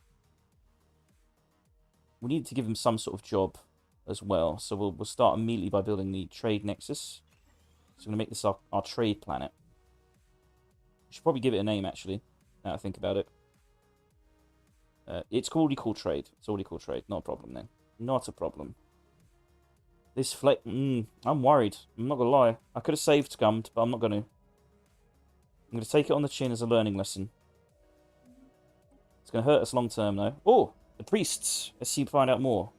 We need to give them some sort of job as well. So we'll start immediately by building the trade nexus. So we're going to make this our trade planet. We should probably give it a name, actually, now I think about it. It's already called trade. It's already called trade. Not a problem then. Not a problem. This flight... I'm worried. I'm not going to lie. I could have saved Scummed, but I'm not going to. I'm going to take it on the chin as a learning lesson. It's going to hurt us long term, though. Oh! The priests! Let's see, find out more.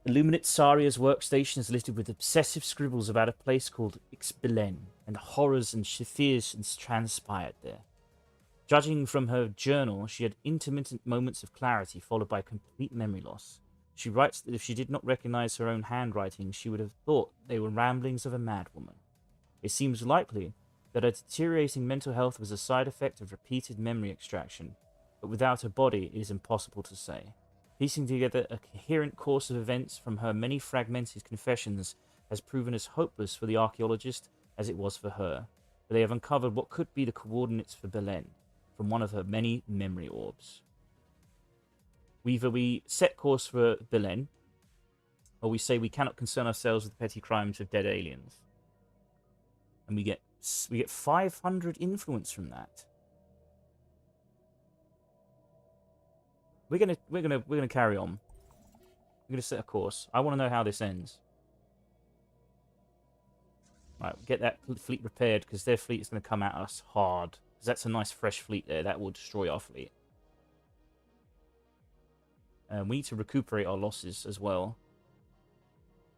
Illuminate Saria's workstation is littered with obsessive scribbles about a place called Ixbilen, and the horrors and fears transpired there. Judging from her journal, she had intermittent moments of clarity followed by complete memory loss. She writes that if she did not recognize her own handwriting, she would have thought they were ramblings of a madwoman. It seems likely that her deteriorating mental health was a side effect of repeated memory extraction, but without her body, it is impossible to say. Piecing together a coherent course of events from her many fragmented confessions has proven as hopeless for the archaeologist as it was for her, but they have uncovered what could be the coordinates for Belen from one of her many memory orbs. Either we set course for Belen, or we say we cannot concern ourselves with the petty crimes of dead aliens. And we get 500 influence from that. We're gonna carry on. We're gonna set a course. I want to know how this ends. Right, get that fleet repaired because their fleet is going to come at us hard. Because that's a nice fresh fleet there. That will destroy our fleet. We need to recuperate our losses as well.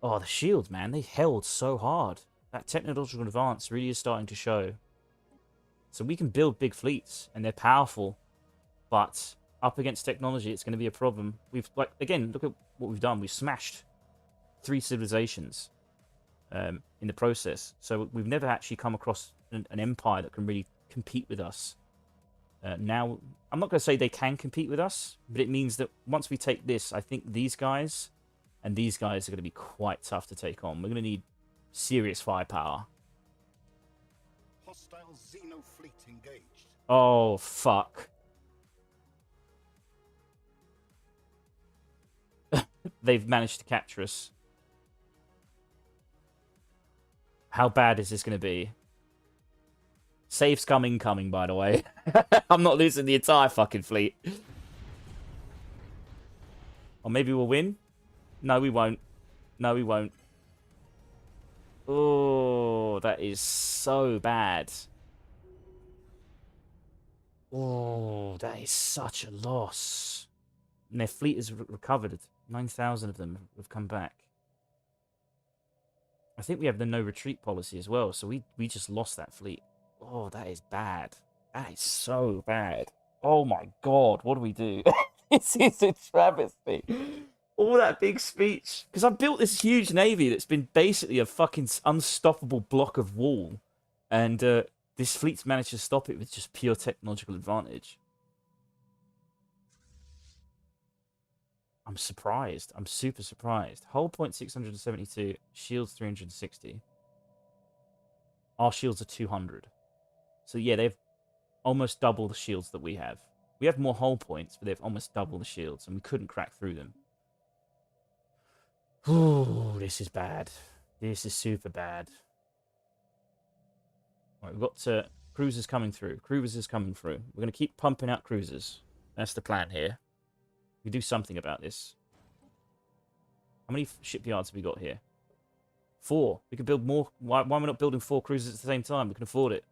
Oh, the shields, man. They held so hard. That technological advance really is starting to show. So we can build big fleets, and they're powerful. But up against technology, it's going to be a problem. We've, like, again, look at what we've done. We've smashed 3 civilizations in the process. So we've never actually come across an empire that can really compete with us. Now, I'm not going to say they can compete with us, but it means that once we take this, I think these guys and these guys are going to be quite tough to take on. We're going to need serious firepower. Hostile Xeno fleet engaged. Oh, fuck. They've managed to capture us. How bad is this going to be? Save scum incoming, by the way. I'm not losing the entire fucking fleet. Or maybe we'll win? No, we won't. No, we won't. Oh, that is so bad. Oh, that is such a loss. And their fleet has recovered. 9,000 of them have come back. I think we have the no retreat policy as well, so we just lost that fleet. Oh, that is bad. That is so bad. Oh my god, what do we do? This is a travesty. All that big speech. Because I've built this huge navy that's been basically a fucking unstoppable block of wall. And this fleet's managed to stop it with just pure technological advantage. I'm surprised. I'm super surprised. Hull point 672, shields 360. Our shields are 200. So yeah, they've almost double the shields that we have. We have more hull points, but they've almost double the shields, and we couldn't crack through them. Ooh, this is bad. This is super bad. Right, we've got cruisers coming through. Cruisers coming through. We're going to keep pumping out cruisers. That's the plan here. We do something about this. How many shipyards have we got here? 4. We can build more. Why am I not building 4 cruisers at the same time? We can afford it.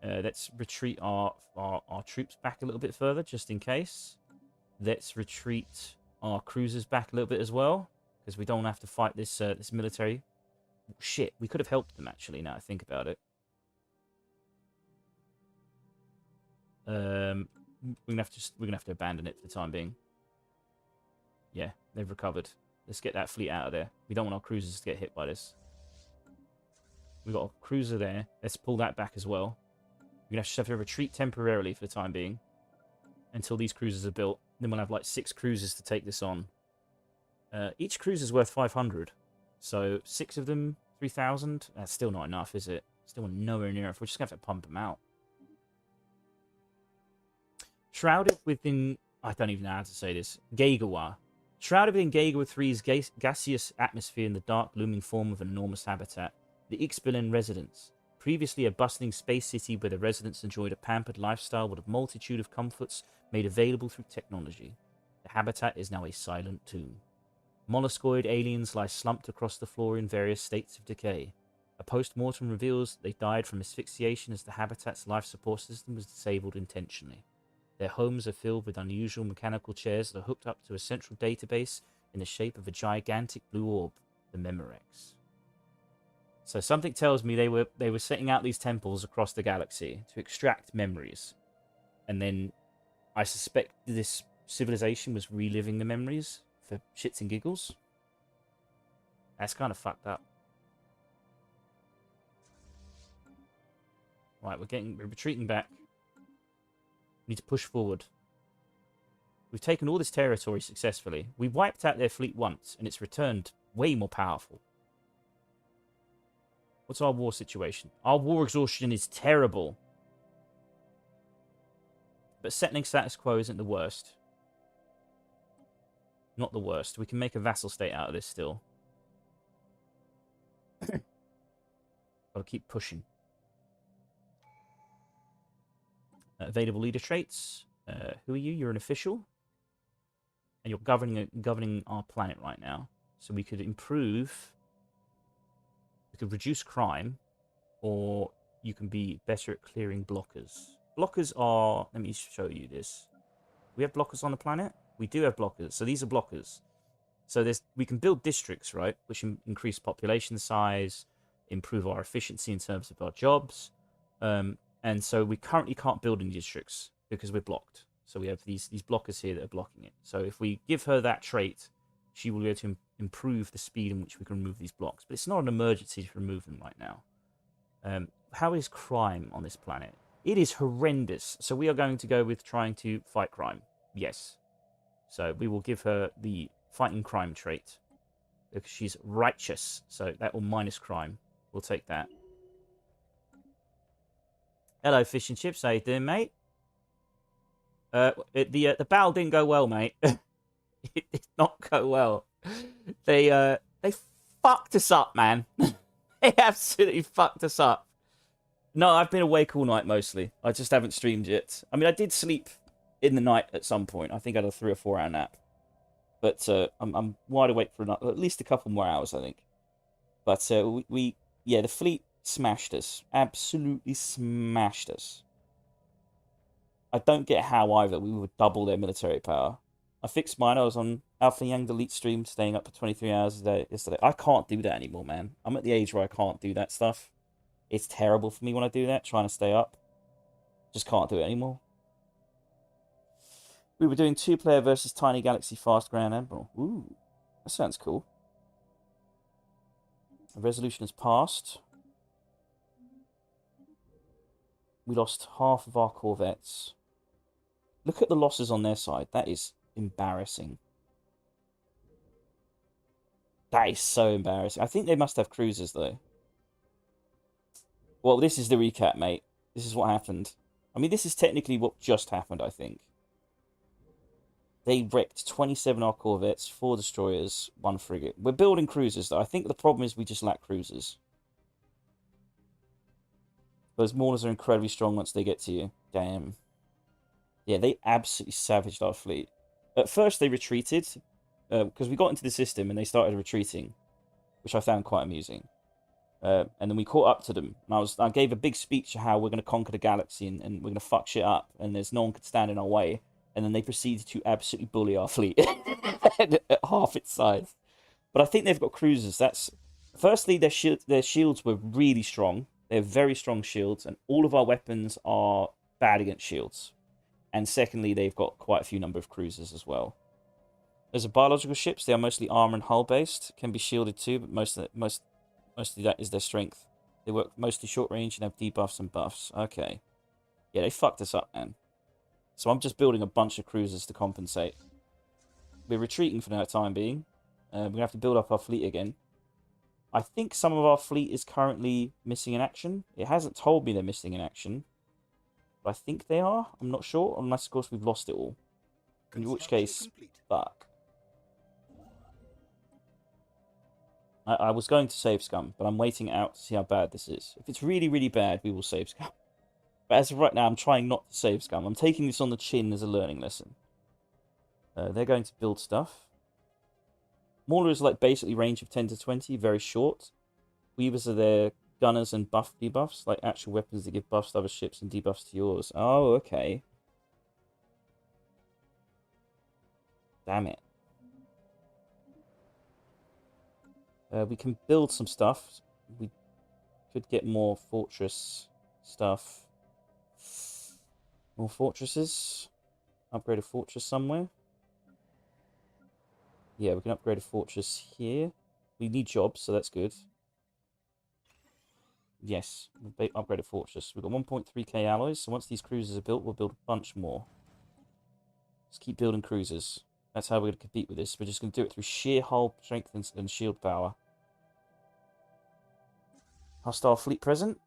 Let's retreat our troops back a little bit further, just in case. Let's retreat our cruisers back a little bit as well, because we don't have to fight this this military. Shit, we could have helped them actually. Now I think about it. We're gonna have to abandon it for the time being. Yeah, they've recovered. Let's get that fleet out of there. We don't want our cruisers to get hit by this. We've got a cruiser there. Let's pull that back as well. We're gonna have to retreat temporarily for the time being until these cruisers are built. Then we'll have like 6 cruisers to take this on. Each cruiser is worth 500, so 6 of them, 3,000. That's still not enough, is it? Still nowhere near enough. We're just gonna have to pump them out. Shrouded within, I don't even know how to say this, Geigawa. Shrouded within Geigawa 3's gaseous atmosphere in the dark, looming form of an enormous habitat, the Ixbilin residence. Previously a bustling space city where the residents enjoyed a pampered lifestyle with a multitude of comforts made available through technology. The habitat is now a silent tomb. Molluscoid aliens lie slumped across the floor in various states of decay. A post-mortem reveals they died from asphyxiation as the habitat's life support system was disabled intentionally. Their homes are filled with unusual mechanical chairs that are hooked up to a central database in the shape of a gigantic blue orb, the Memorex. So something tells me they were setting out these temples across the galaxy to extract memories. And then I suspect this civilization was reliving the memories for shits and giggles. That's kind of fucked up. Right, we're retreating back. We need to push forward. We've taken all this territory successfully. We wiped out their fleet once, and it's returned way more powerful. What's our war situation? Our war exhaustion is terrible. But settling status quo isn't the worst. Not the worst. We can make a vassal state out of this still. Gotta keep pushing. Available leader traits. Who are you? You're an official. And you're governing our planet right now. So we could improve... We could reduce crime, or you can be better at clearing blockers. Blockers are... Let me show you this. We have blockers on the planet? We do have blockers. So these are blockers. So we can build districts, right? Which increase population size, improve our efficiency in terms of our jobs. And so we currently can't build any districts because we're blocked. So we have these blockers here that are blocking it. So if we give her that trait, she will be able to improve the speed in which we can remove these blocks. But it's not an emergency to remove them right now. How is crime on this planet? It is horrendous. So we are going to go with trying to fight crime. Yes. So we will give her the fighting crime trait because she's righteous. So that will minus crime. We'll take that. Hello, fish and chips. How you doing, mate? The battle didn't go well, mate. It did not go well. They fucked us up, man. They absolutely fucked us up. No, I've been awake all night mostly. I just haven't streamed yet. I mean, I did sleep in the night at some point. I think I had a 3 or 4 hour nap. But I'm wide awake for at least a couple more hours, I think. But the fleet smashed us. Absolutely smashed us. I don't get how either we would double their military power. I fixed mine. I was on Alpha Yang Delete stream, staying up for 23 hours a day yesterday. I can't do that anymore, man. I'm at the age where I can't do that stuff. It's terrible for me when I do that, trying to stay up. Just can't do it anymore. We were doing 2-player versus Tiny Galaxy Fast Grand Admiral. Ooh, that sounds cool. The resolution has passed. We lost half of our corvettes. Look at the losses on their side. That is embarrassing. That is so embarrassing. I think they must have cruisers, though. Well, this is the recap, mate. This is what happened. I mean, this is technically what just happened, I think. They wrecked 27 our corvettes, 4 destroyers, 1 frigate. We're building cruisers, though. I think the problem is we just lack cruisers. Those Maulers are incredibly strong once they get to you. Damn. Yeah, they absolutely savaged our fleet. At first, they retreated, because we got into the system and they started retreating, which I found quite amusing. And then we caught up to them. And I gave a big speech of how we're going to conquer the galaxy and we're going to fuck shit up, and there's no one could stand in our way. And then they proceeded to absolutely bully our fleet at half its size. But I think they've got cruisers. Firstly, their shields were really strong. They're very strong shields, and all of our weapons are bad against shields. And secondly, they've got quite a few number of cruisers as well. As a biological ships, they are mostly armor and hull based. Can be shielded too, but mostly that is their strength. They work mostly short range and have debuffs and buffs. Okay. Yeah, they fucked us up, man. So I'm just building a bunch of cruisers to compensate. We're retreating for the time being. We're going to have to build up our fleet again. I think some of our fleet is currently missing in action. It hasn't told me they're missing in action. But I think they are. I'm not sure. Unless, of course, we've lost it all. In which case, fuck. I was going to save Scum, but I'm waiting it out to see how bad this is. If it's really, really bad, we will save Scum. But as of right now, I'm trying not to save Scum. I'm taking this on the chin as a learning lesson. They're going to build stuff. Mauler is like basically range of 10 to 20, very short. Weavers are their gunners and buff debuffs, like actual weapons that give buffs to other ships and debuffs to yours. Oh, okay. Damn it. We can build some stuff. We could get more fortress stuff. More fortresses. Upgrade a fortress somewhere. Yeah, we can upgrade a fortress here. We need jobs, so that's good. Yes, we'll upgrade a fortress. We've got 1.3k alloys, so once these cruisers are built, we'll build a bunch more. Let's keep building cruisers. That's how we're going to compete with this. We're just going to do it through sheer hull strength and shield power. Hostile fleet present.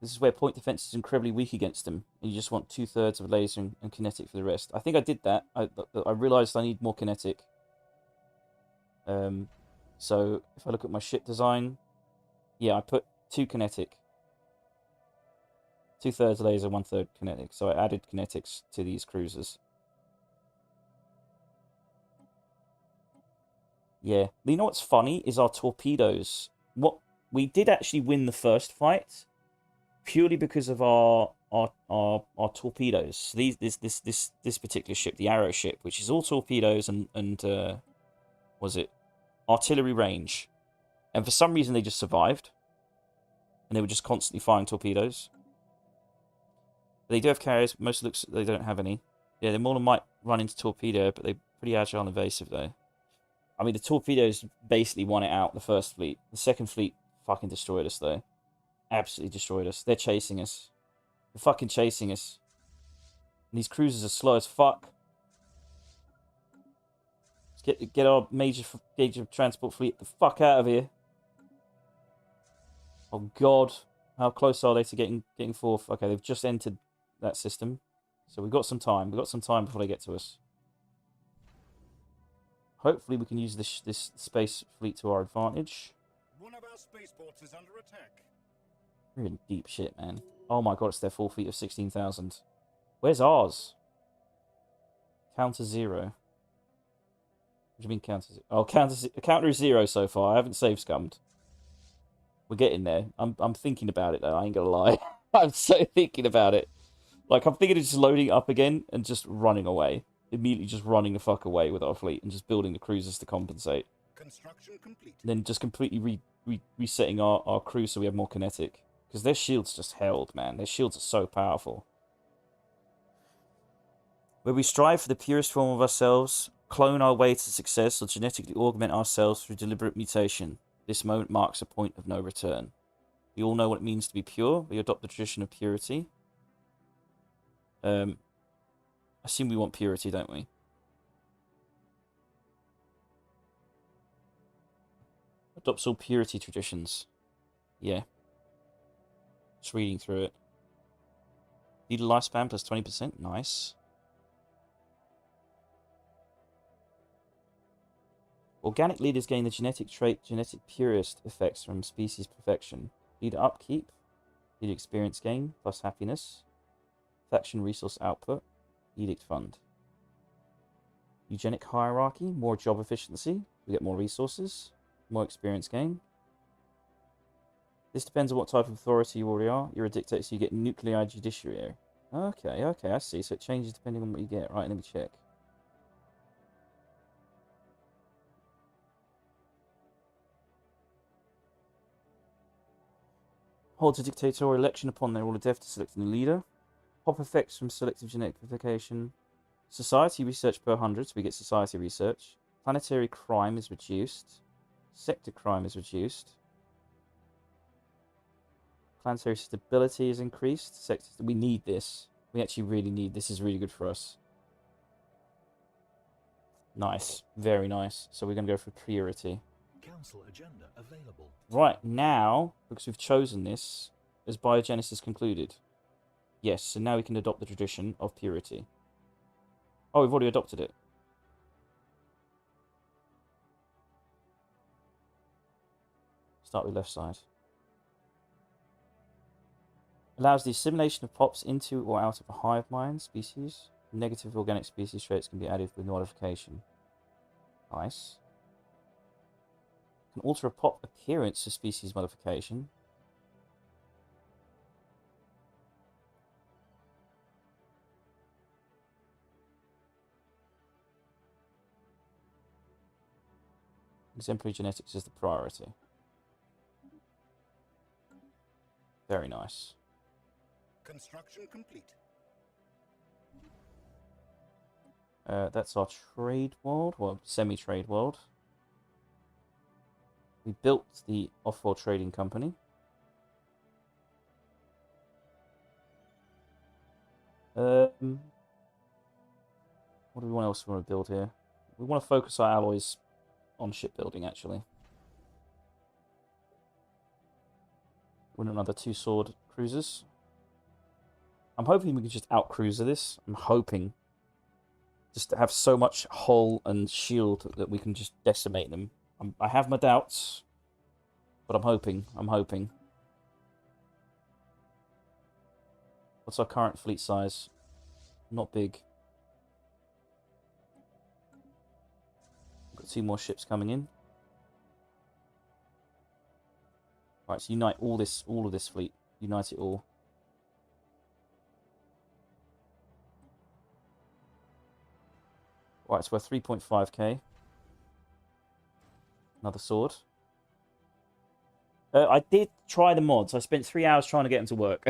This is where point defense is incredibly weak against them. And you just want 2/3 of laser and kinetic for the rest. I think I did that. I realized I need more kinetic. So if I look at my ship design, yeah, I put 2 kinetic. 2/3 laser, 1/3 kinetic. So I added kinetics to these cruisers. Yeah. You know what's funny is our torpedoes. What we did actually win the first fight purely because of our torpedoes. So this particular ship, the Arrow ship, which is all torpedoes and was it artillery range, and for some reason they just survived, and they were just constantly firing torpedoes. But they do have carriers. Most looks they don't have any. Yeah, they more than might run into torpedo, but they're pretty agile and evasive though. I mean, the torpedoes basically won it out, the first fleet. The second fleet fucking destroyed us, though. Absolutely destroyed us. They're chasing us. They're fucking chasing us. And these cruisers are slow as fuck. Let's get our major transport fleet the fuck out of here. Oh, God. How close are they to getting forth? Okay, they've just entered that system. So we've got some time. We've got some time before they get to us. Hopefully we can use this space fleet to our advantage. One of our spaceports is under attack. We're in deep shit, man. Oh my god, it's their full fleet of 16,000. Where's ours? Counter 0. What do you mean counter 0? Oh, counter is 0 so far. I haven't save scummed. We're getting there. I'm thinking about it though, I ain't gonna lie. I'm so thinking about it. Like, I'm thinking of just loading up again and just running away. Immediately just running the fuck away with our fleet and just building the cruisers to compensate. Construction complete. And then just completely resetting our crew so we have more kinetic. Because their shields just held, man. Their shields are so powerful. Where we strive for the purest form of ourselves, clone our way to success, or genetically augment ourselves through deliberate mutation, this moment marks a point of no return. We all know what it means to be pure. We adopt the tradition of purity. I assume we want purity, don't we? Adopts all purity traditions. Yeah. Just reading through it. Leader lifespan plus 20%. Nice. Organic leaders gain the genetic trait genetic purist effects from species perfection. Leader upkeep. Leader experience gain plus happiness. Faction resource output. Edict fund. Eugenic hierarchy. More job efficiency. We get more resources. More experience gain. This depends on what type of authority you already are. You're a dictator, so you get nuclear judiciary. Okay, I see. So it changes depending on what you get. Right, let me check. Holds a dictatorial election upon their order of death to select a new leader. Pop effects from selective genetic modification. Society research per 100, so we get society research. Planetary crime is reduced. Sector crime is reduced. Planetary stability is increased. Sector, we need this. We actually really need this. Is really good for us. Nice. Very nice. So we're going to go for purity. Council agenda available. Right, now, because we've chosen this, is biogenesis concluded? Yes, so now we can adopt the tradition of purity. Oh, we've already adopted it. Start with left side. Allows the assimilation of pops into or out of a hive mind species. Negative organic species traits can be added with modification. Nice. Can alter a pop appearance to species modification. Exemplary genetics is the priority. Very nice. Construction complete. That's our trade world, well, semi-trade world. We built the offshore trading company. What else we want to build here? We want to focus our alloys on shipbuilding, actually. We want another 2 sword cruisers. I'm hoping we can just out-cruiser this. I'm hoping. Just to have so much hull and shield that we can just decimate them. I have my doubts, but I'm hoping. What's our current fleet size? Not big. Got 2 more ships coming in. Right, so unite all of this fleet. Unite it all. Right, so we're 3.5k. Another sword. I did try the mods. I spent 3 hours trying to get them to work.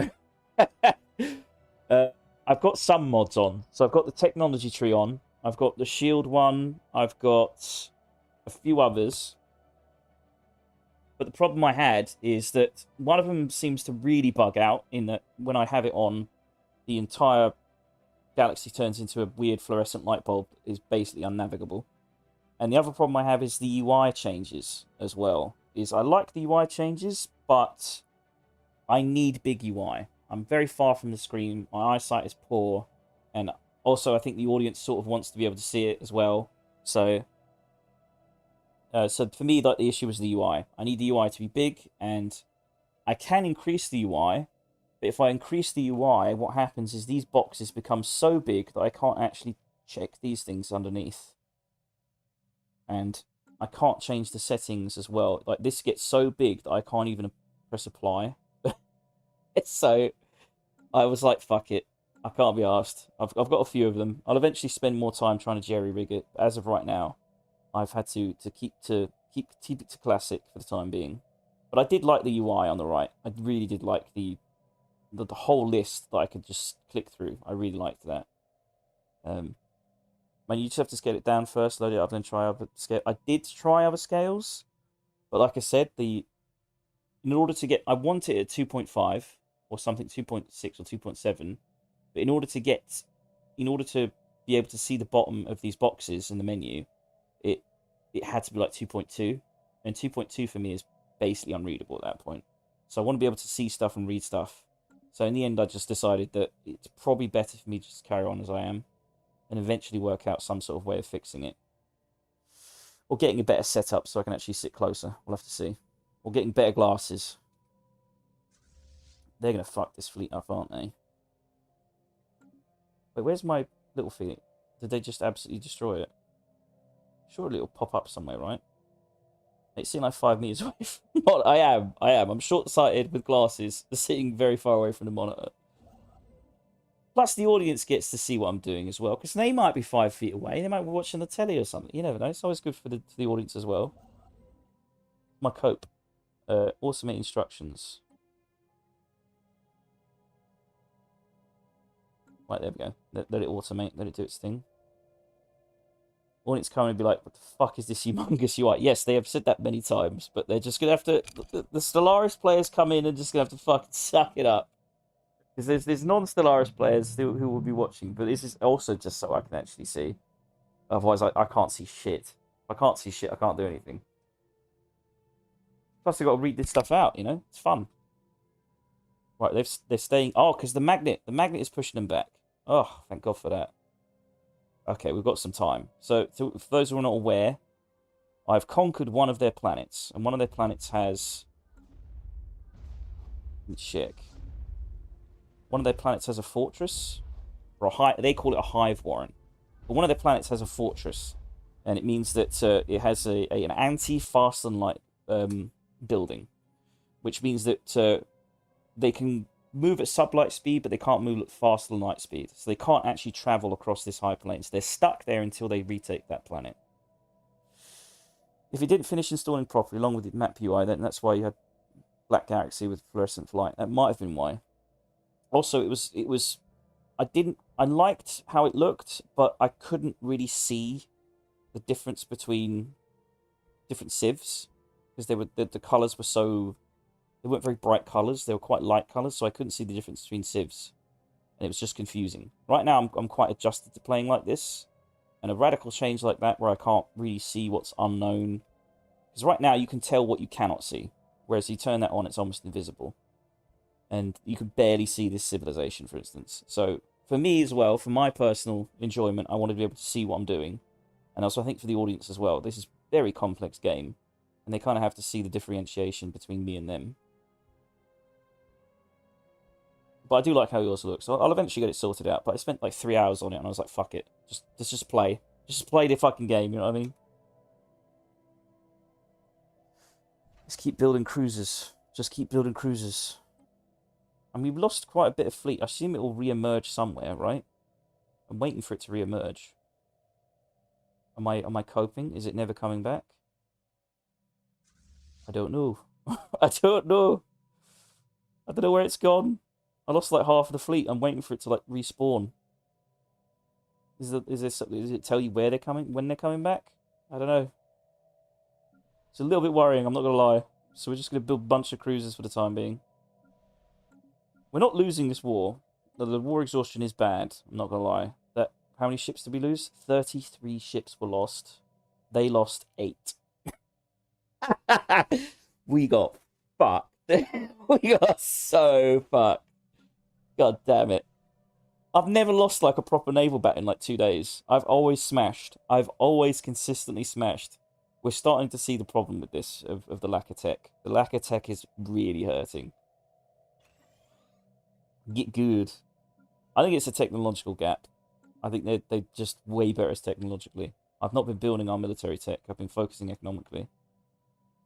I've got some mods on. So I've got the technology tree on. I've got the shield one. I've got a few others. But the problem I had is that one of them seems to really bug out in that when I have it on, the entire galaxy turns into a weird fluorescent light bulb. Is basically unnavigable. And the other problem I have is the UI changes as well. I like the UI changes, but I need big UI. I'm very far from the screen. My eyesight is poor. And also, I think the audience sort of wants to be able to see it as well. So for me, like, the issue is the UI. I need the UI to be big, and I can increase the UI. But if I increase the UI, what happens is these boxes become so big that I can't actually check these things underneath. And I can't change the settings as well. Like, this gets so big that I can't even press apply. So I was like, fuck it. I can't be arsed. I've got a few of them. I'll eventually spend more time trying to jerry-rig it. But as of right now, I've had to keep it to classic for the time being. But I did like the UI on the right. I really did like the whole list that I could just click through. I really liked that. Man, you just have to scale it down first, load it up, then try other scale. I did try other scales, but like I said, in order to get, I want it at 2.5 or something, 2.6 or 2.7. But in order to be able to see the bottom of these boxes in the menu, it had to be like 2.2, and 2.2 for me is basically unreadable at that point. So I want to be able to see stuff and read stuff. So in the end, I just decided that it's probably better for me to just carry on as I am, and eventually work out some sort of way of fixing it. Or getting a better setup so I can actually sit closer. We'll have to see. Or getting better glasses. They're going to fuck this fleet up, aren't they? Wait, where's my little fleet? Did they just absolutely destroy it? Surely it'll pop up somewhere, right? It's sitting like 5 meters away from... I am. I'm short-sighted with glasses. They're sitting very far away from the monitor. Plus, the audience gets to see what I'm doing as well, because they might be 5 feet away. They might be watching the telly or something. You never know. It's always good for the audience as well. My cope. Automate instructions. Right, there we go. Let it automate. Let it do its thing. Audience come and be like, what the fuck is this humongous UI? Yes, they have said that many times, but they're just going to have to... The Stellaris players come in and just going to have to fucking suck it up. Because there's non-Stellaris players who will be watching, but this is also just so I can actually see. Otherwise, I can't see shit. If I can't see shit, I can't do anything. Plus, I've got to read this stuff out, you know? It's fun. Right, they're staying... Oh, because the magnet is pushing them back. Oh, thank God for that. Okay, we've got some time. So for those who are not aware, I've conquered one of their planets. And one of their planets has... Let's check. One of their planets has a fortress. Or they call it a hive warren. But one of their planets has a fortress. And it means that it has an anti-fast and light building. Which means that they can move at sublight speed, but they can't move at faster than light speed. So they can't actually travel across this hyperlane. So they're stuck there until they retake that planet. If it didn't finish installing properly, along with the map UI, then that's why you had Black Galaxy with fluorescent light. That might have been why. Also, I liked how it looked, but I couldn't really see the difference between different civs, because the colours were so... They weren't very bright colours. They were quite light colours, so I couldn't see the difference between civs. And it was just confusing. Right now, I'm quite adjusted to playing like this. And a radical change like that, where I can't really see what's unknown. Because right now, you can tell what you cannot see. Whereas you turn that on, it's almost invisible. And you can barely see this civilization, for instance. So, for me as well, for my personal enjoyment, I want to be able to see what I'm doing. And also, I think for the audience as well. This is a very complex game. And they kind of have to see the differentiation between me and them. But I do like how yours looks. So I'll eventually get it sorted out. But I spent like 3 hours on it, and I was like, fuck it. Let's just play. Just play the fucking game, you know what I mean? Let's keep building cruisers. Just keep building cruisers. And we've lost quite a bit of fleet. I assume it will re-emerge somewhere, right? I'm waiting for it to re-emerge. Am I coping? Is it never coming back? I don't know. I don't know. I don't know where it's gone. I lost like half of the fleet. I'm waiting for it to like respawn. Does it tell you where they're coming, when they're coming back? I don't know. It's a little bit worrying, I'm not gonna lie. So we're just gonna build a bunch of cruisers for the time being. We're not losing this war. The war exhaustion is bad, I'm not gonna lie. How many ships did we lose? 33 ships were lost. They lost 8. We got fucked. We got so fucked. God damn it. I've never lost like a proper naval battle in like 2 days. I've always smashed. I've always consistently smashed. We're starting to see the problem with this, of the lack of tech. The lack of tech is really hurting. Get good. I think it's a technological gap. I think they're just way better as technologically. I've not been building our military tech. I've been focusing economically.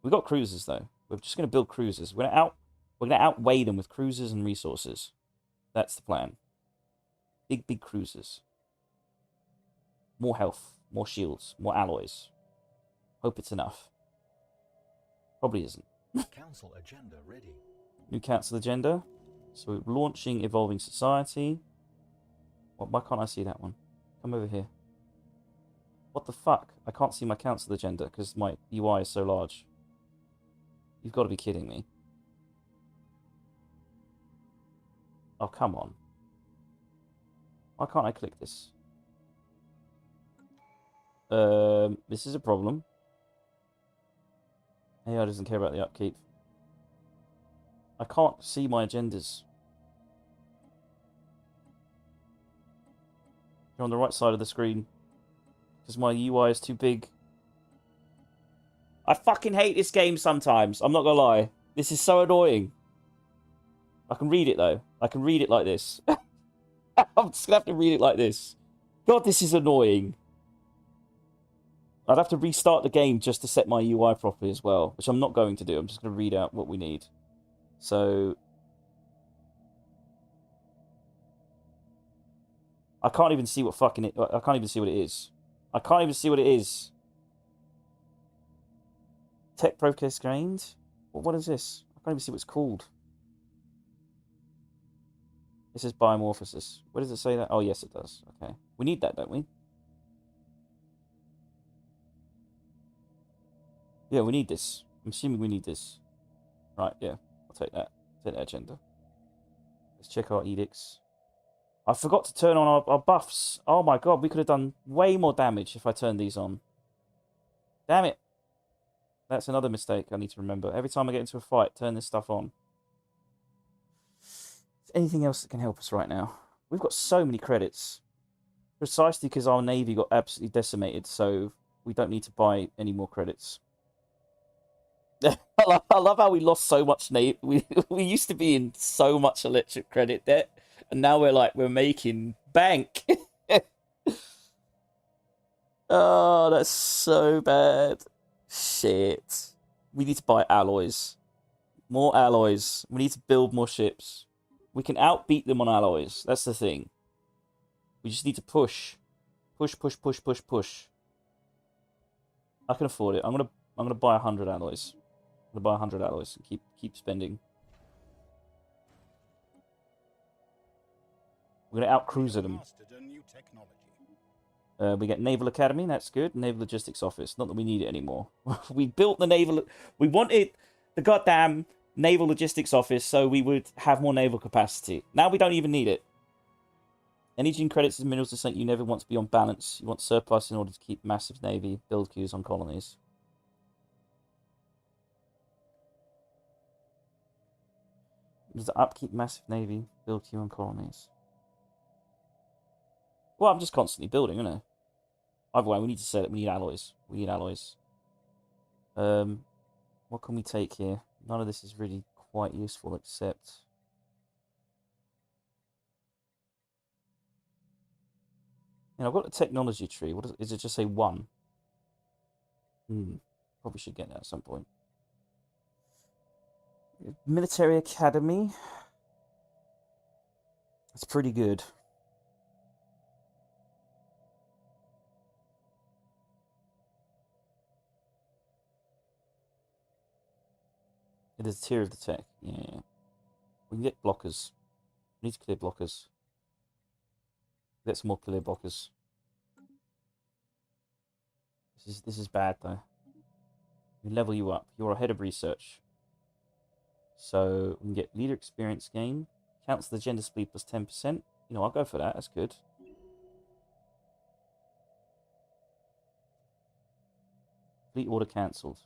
We've got cruisers though. We're just going to build cruisers. We're going to outweigh them with cruisers and resources. That's the plan. Big cruisers. More health, more shields, more alloys. Hope it's enough. Probably isn't. Council agenda ready. New council agenda. So we're launching evolving society. Why can't I see that one? Come over here. What the fuck? I can't see my council agenda because my UI is so large. You've got to be kidding me. Oh, come on. Why can't I click this? This is a problem. AI doesn't care about the upkeep. I can't see my agendas. You're on the right side of the screen. Because my UI is too big. I fucking hate this game sometimes. I'm not gonna lie. This is so annoying. I can read it though. I can read it like this. I'm just gonna have to read it like this. God, this is annoying. I'd have to restart the game just to set my UI properly as well, which I'm not going to do. I'm just going to read out what we need. So I can't even see what fucking it. I can't even see what it is. I can't even see what it is. Tech process gained. What is this? I can't even see what it's called. It says biomorphosis. Where does it say that? Oh yes, it does. Okay, we need that, don't we? Yeah, we need this. I'm assuming we need this. Right, yeah. I'll take that. Take that agenda. Let's check our edicts. I forgot to turn on our buffs. Oh my god, we could have done way more damage if I turned these on. Damn it. That's another mistake I need to remember. Every time I get into a fight, turn this stuff on. Is there anything else that can help us right now? We've got so many credits. Precisely because our navy got absolutely decimated, so we don't need to buy any more credits. I love how we lost so much navy. We used to be in so much electric credit debt, and now we're making bank. Oh, that's so bad. Shit. We need to buy alloys. More alloys. We need to build more ships. We can outbeat them on alloys. That's the thing. We just need to push. Push. I can afford it. I'm gonna buy 100 alloys. I'm gonna buy 100 alloys and keep spending. We're gonna outcruiser them. We get Naval Academy, that's good. Naval Logistics Office. Not that we need it anymore. We built the naval... We wanted the goddamn Naval Logistics Office so we would have more naval capacity. Now we don't even need it. Energy and credits and minerals are something you never want to be on balance. You want surplus in order to keep massive navy. Build queues on colonies. Does the upkeep massive navy? Build queue on colonies. Well, I'm just constantly building, isn't I? Either way, we need to set it. We need alloys. We need alloys. What can we take here? None of this is really quite useful, except You know, I've got a technology tree. What is it? Just say 1. Probably should get that at some point. Military academy. That's pretty good. It is a tier of the tech. Yeah. We can get blockers. We need to clear blockers. Get some more clear blockers. This is bad though. We level you up. You're ahead of research. So we can get leader experience gain. Counts the gender split plus 10%. You know, I'll go for that. That's good. Fleet order cancelled.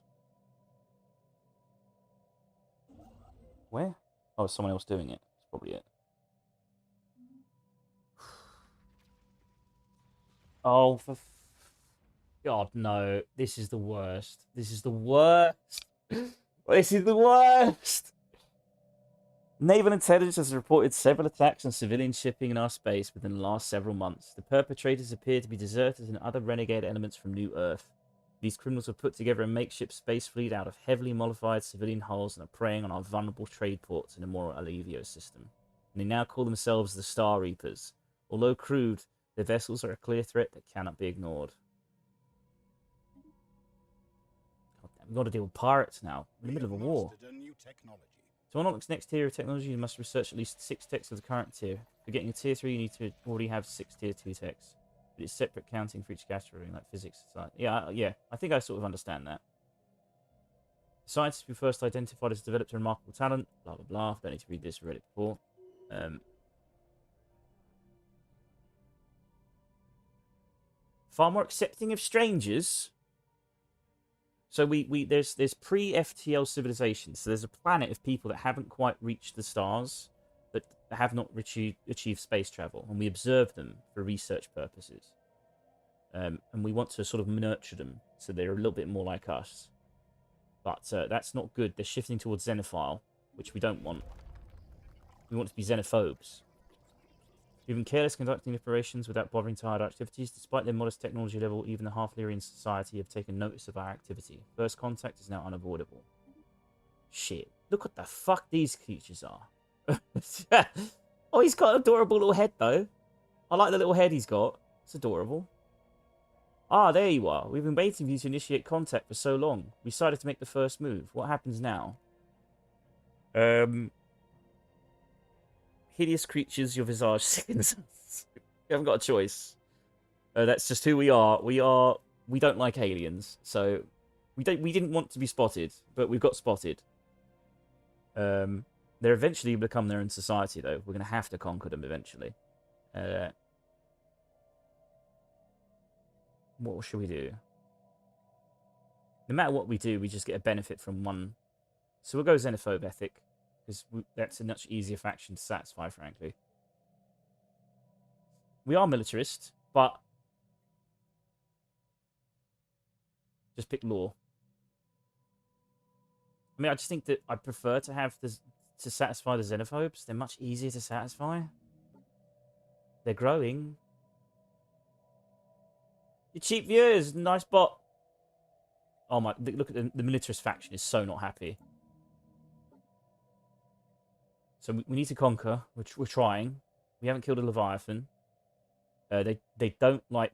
Where? Oh, someone else doing it. That's probably it. Oh, for God, no. This is the worst. This is the worst. This is the worst. Naval intelligence has reported several attacks on civilian shipping in our space within the last several months. The perpetrators appear to be deserters and other renegade elements from New Earth. These criminals have put together a makeshift space fleet out of heavily modified civilian hulls and are preying on our vulnerable trade ports in the Moro Alivio system. And they now call themselves the Star Reapers. Although crude, their vessels are a clear threat that cannot be ignored. We've got to deal with pirates now. We're in the middle of a war. To unlock the next tier of technology, you must research at least 6 techs of the current tier. For getting a tier 3, you need to already have 6 tier 2 techs. But it's separate counting for each category, like physics. Yeah, I think I sort of understand that. The scientists who first identified has developed a remarkable talent. Blah, blah, blah. Don't need to read this. Read it before. Far more accepting of strangers. So there's pre-FTL civilizations. So there's a planet of people that haven't quite reached the stars, but have not achieved space travel, and we observe them for research purposes. And we want to sort of nurture them so they're a little bit more like us. But that's not good. They're shifting towards xenophile, which we don't want. We want to be xenophobes. We've been careless conducting operations without bothering to hide our activities. Despite their modest technology level, even the Half-Lyrian society have taken notice of our activity. First contact is now unavoidable. Shit. Look what the fuck these creatures are. Oh, he's got an adorable little head, though. I like the little head he's got. It's adorable. Ah, there you are. We've been waiting for you to initiate contact for so long. We decided to make the first move. What happens now? Hideous creatures, your visage sickens us. You haven't got a choice. That's just who we are. We don't like aliens, so we didn't want to be spotted, but we've got spotted. They're eventually become their own society, though. We're gonna have to conquer them eventually. What should we do? No matter what we do, we just get a benefit from one. So we'll go xenophobe ethic. Because that's a much easier faction to satisfy, frankly. We are militarist, but just pick law. I mean, I just think that I prefer to have this to satisfy the xenophobes. They're much easier to satisfy. They're growing. You cheap viewers, nice bot. Oh my! Look at the militarist faction is so not happy. So we need to conquer. We're trying. We haven't killed a Leviathan. They don't like.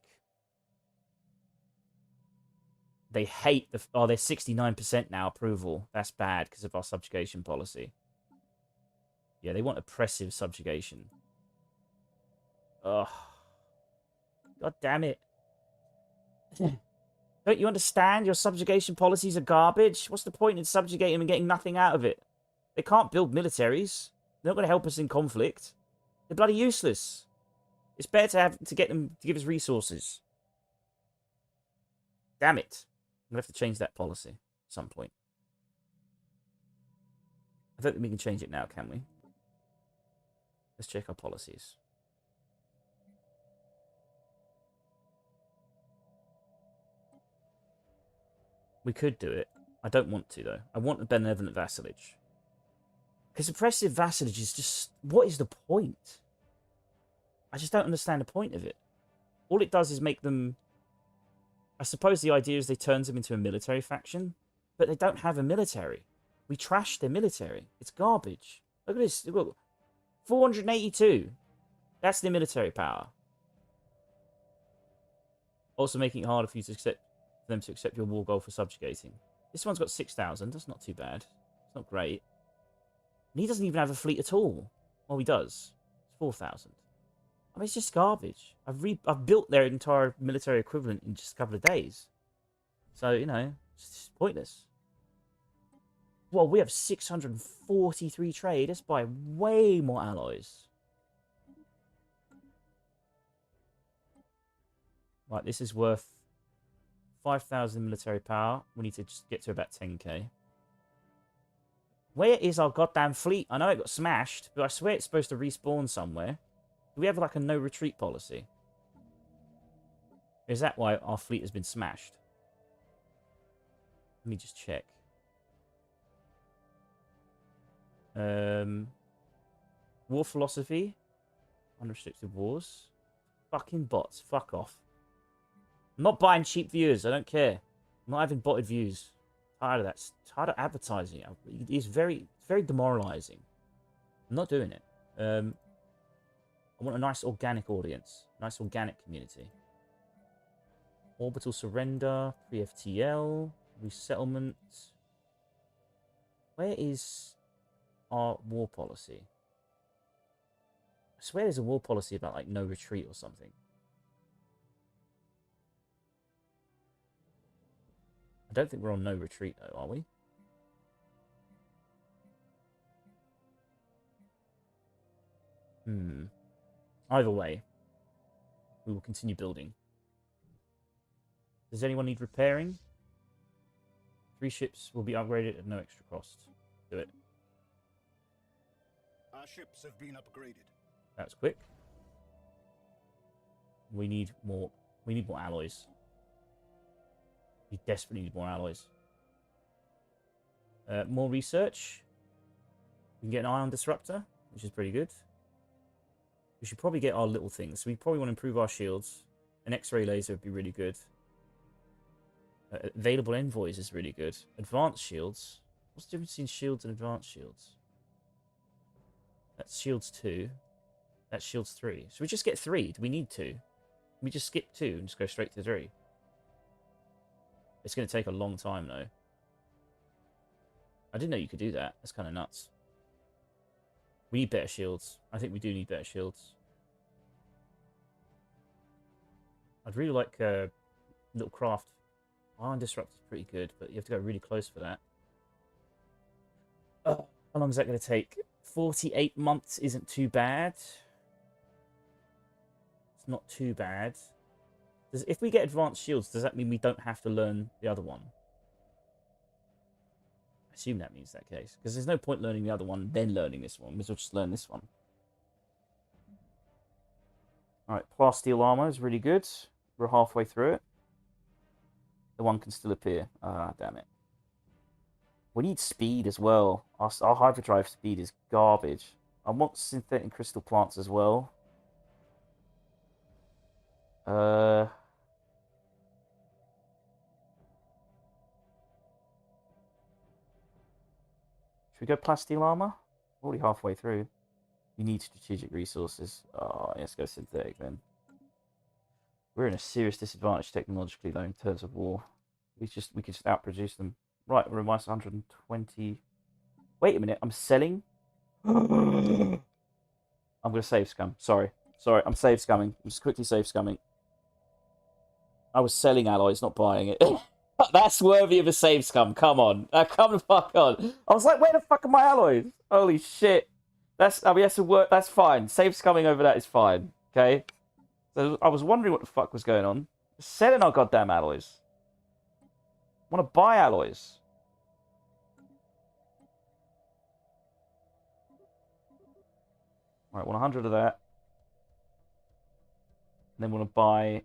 They hate the. Oh, they're 69% now approval. That's bad because of our subjugation policy. Yeah, they want oppressive subjugation. Ugh. God damn it. Don't you understand? Your subjugation policies are garbage. What's the point in subjugating them and getting nothing out of it? They can't build militaries. They're not going to help us in conflict. They're bloody useless. It's better to get them to give us resources. Damn it. I'm going to have to change that policy at some point. I don't think we can change it now, can we? Let's check our policies. We could do it. I don't want to, though. I want a benevolent vassalage. Because oppressive vassalage is just... What is the point? I just don't understand the point of it. all it does is make them... I suppose the idea is they turn them into a military faction, but they don't have a military. We trashed their military. It's garbage. Look at this. Look, 482. That's their military power. Also making it harder for you to accept, for them to accept your war goal for subjugating. This one's got 6,000. That's not too bad. It's not great. And he doesn't even have a fleet at all. Well, he does. It's 4,000. I mean, it's just garbage. I've built their entire military equivalent in just a couple of days. So, you know, it's just pointless. Well, we have 643 trade. Let's buy way more alloys. Right, this is worth 5,000 military power. We need to just get to about 10k. Where is our goddamn fleet? I know it got smashed, but I swear it's supposed to respawn somewhere. Do we have like a no retreat policy? Is that why our fleet has been smashed? Let me just check. War philosophy. Unrestricted wars. Fucking bots. Fuck off. I'm not buying cheap views. I don't care. I'm not having botted views. Tired of that. Tired of advertising. It's very demoralizing. I'm not doing it. I want a nice organic audience. Nice organic community. Orbital surrender. Pre-FTL. Resettlement. Where is our war policy? I swear there's a war policy about like no retreat or something. I don't think we're on no retreat though, are we? Either way, we will continue building. Does anyone need repairing? 3 ships will be upgraded at no extra cost. Do it. Our ships have been upgraded. That's quick. We need more. We need more alloys. We desperately need more alloys. More research. We can get an ion disruptor, which is pretty good. We should probably get our little things. We probably want to improve our shields. An X-ray laser would be really good. Available envoys is really good. Advanced shields. What's the difference between shields and advanced shields? That's shields 2. That's shields 3. So we just get 3. Do we need 2? We just skip 2 and just go straight to 3. It's going to take a long time, though. I didn't know you could do that. That's kind of nuts. We need better shields. I think we do need better shields. I'd really like a little craft. Iron Disrupt is pretty good, but you have to go really close for that. How long is that going to take? 48 months isn't too bad. It's not too bad. If we get advanced shields, does that mean we don't have to learn the other one? I assume that means that case. Because there's no point learning the other one, then learning this one. We'll just learn this one. Alright, plasteel armor is really good. We're halfway through it. The one can still appear. Ah, damn it. We need speed as well. Our hyperdrive speed is garbage. I want synthetic crystal plants as well. Should we go plasteel armor? Already halfway through. You need strategic resources. Oh, let's go synthetic then. We're in a serious disadvantage technologically though in terms of war. We can just outproduce them. Right, we're at minus 120. Wait a minute, I'm selling. I'm gonna save scum. Sorry, I'm save scumming. I'm just quickly save scumming. I was selling alloys, not buying it. That's worthy of a save scum. Come on, come the fuck on. I was like, where the fuck are my alloys? Holy shit. I mean, that's a work. That's fine. Save scumming over that is fine. Okay. So I was wondering what the fuck was going on. Selling our goddamn alloys. I want to buy alloys. Right, 100 of that. And then want to buy.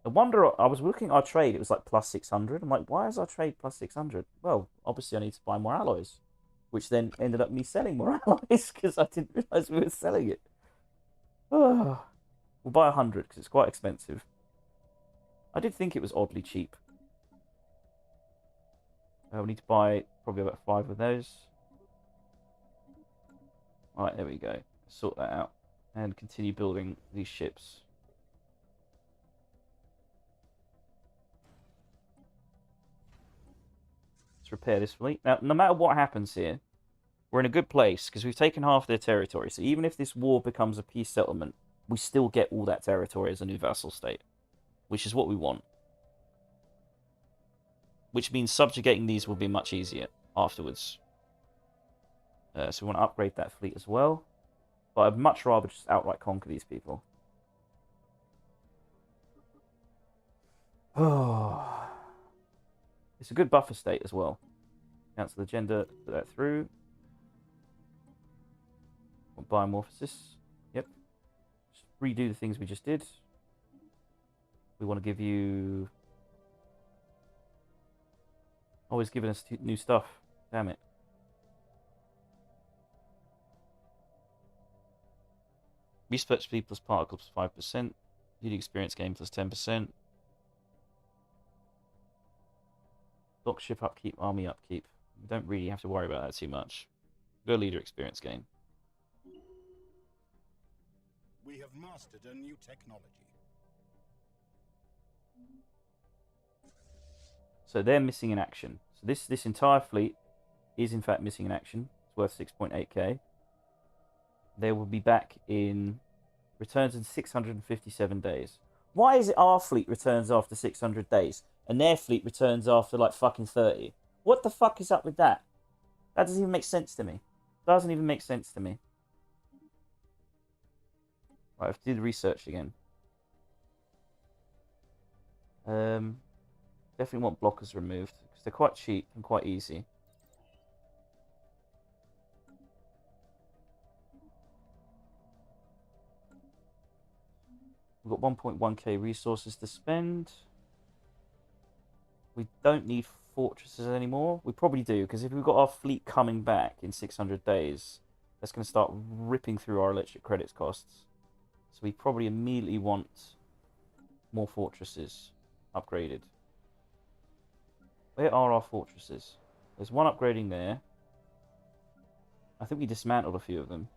I wonder. I was looking at our trade. It was like plus 600. I'm like, why is our trade plus 600? Well, obviously I need to buy more alloys, which then ended up me selling more alloys because I didn't realize we were selling it. Oh. We'll buy 100 because it's quite expensive. I did think it was oddly cheap. We need to buy probably about 5 of those. Alright, there we go. Sort that out. And continue building these ships. Let's repair this fleet. Now, no matter what happens here, we're in a good place because we've taken half their territory. So even if this war becomes a peace settlement, we still get all that territory as a new vassal state, which is what we want. Which means subjugating these will be much easier afterwards. So we want to upgrade that fleet as well. But I'd much rather just outright conquer these people. Oh. It's a good buffer state as well. Cancel agenda, put that through. Biomorphosis. Yep. Just redo the things we just did. We want to give you... Oh, he's giving us new stuff. Damn it. Research speed plus particles 5%. Leading experience gain plus 10%. Dock ship upkeep, army upkeep. We don't really have to worry about that too much. Go leader experience gain. We have mastered a new technology. So they're missing in action. So this entire fleet is in fact missing in action. It's worth 6.8k. They will be back in... Returns in 657 days. Why is it our fleet returns after 600 days and their fleet returns after like fucking 30? What the fuck is up with that? That doesn't even make sense to me. Doesn't even make sense to me. Right, I have to do the research again. Definitely want blockers removed because they're quite cheap and quite easy. We've got 1.1k resources to spend. We don't need fortresses anymore. We probably do, because if we've got our fleet coming back in 600 days, that's going to start ripping through our electric credits costs. So we probably immediately want more fortresses upgraded. Where are our fortresses? There's one upgrading there. I think we dismantled a few of them.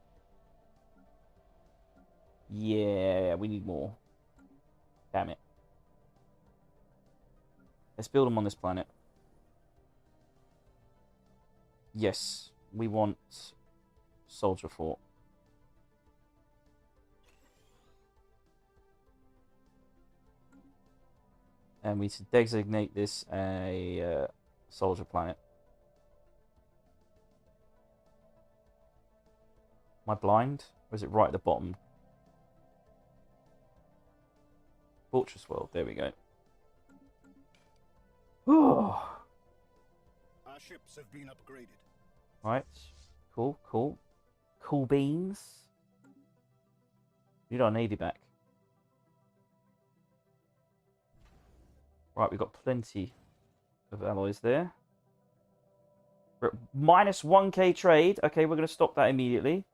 Yeah, we need more. Damn it. Let's build them on this planet. Yes, we want Soldier Fort. And we need to designate this a soldier planet. Am I blind? Or is it right at the bottom? Fortress World, there we go. Our ships have been upgraded. Right, cool, cool. Cool beans. Need our navy back. Right, we've got plenty of alloys there. We're at minus 1k trade. Okay, we're going to stop that immediately.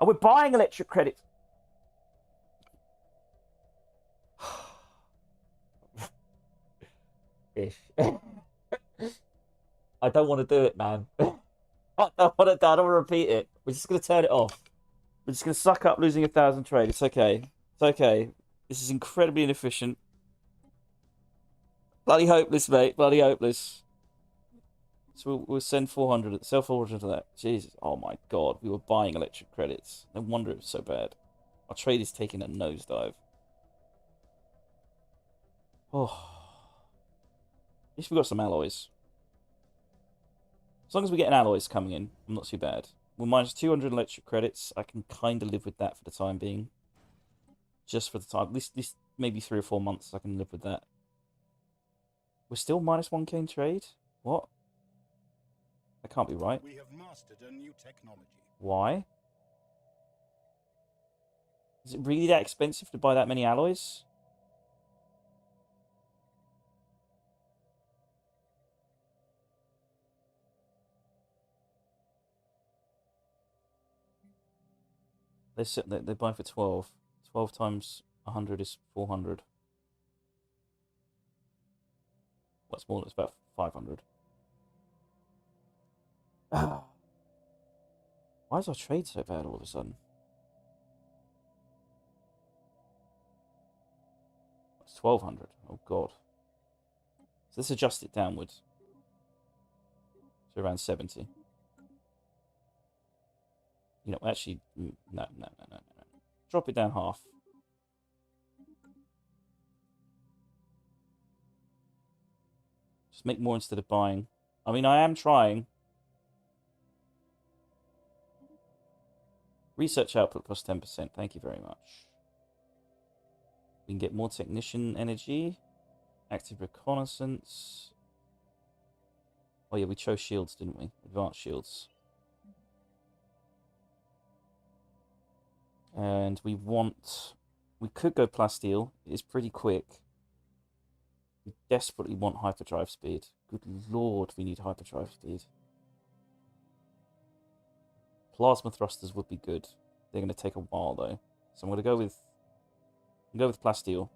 Oh, we're buying electric credits. Ish. I don't want to do it, man. I don't want to repeat it. We're just going to turn it off. We're just going to suck up losing 1,000 trade. It's okay. It's okay. This is incredibly inefficient. Bloody hopeless, mate. Bloody hopeless. So we'll send 400. Sell 400 to that. Jesus. Oh my god. We were buying electric credits. No wonder it was so bad. Our trade is taking a nosedive. Oh. At least we got some alloys. As long as we get an alloys coming in, I'm not too bad. We're minus 200 electric credits. I can kind of live with that for the time being. Just for the time. At least maybe 3 or 4 months I can live with that. We're still minus 1k in trade? What? That can't be right. We have mastered a new technology. Why? Is it really that expensive to buy that many alloys? They're buying for 12. 12 times 100 is 400. What's more? It's about 500. Why is our trade so bad all of a sudden? It's 1200. Oh god. So let's adjust it downwards. So around 70. You know, actually, no. Drop it down half. Just make more instead of buying. I mean, I am trying. Research output plus 10%. Thank you very much. We can get more technician energy. Active reconnaissance. Oh yeah, we chose shields, didn't we? Advanced shields. And we want... We could go plasteel. It's pretty quick. We desperately want hyperdrive speed. Good lord, we need hyperdrive speed. Plasma thrusters would be good. They're going to take a while though. So I'm going to go with... plasteel.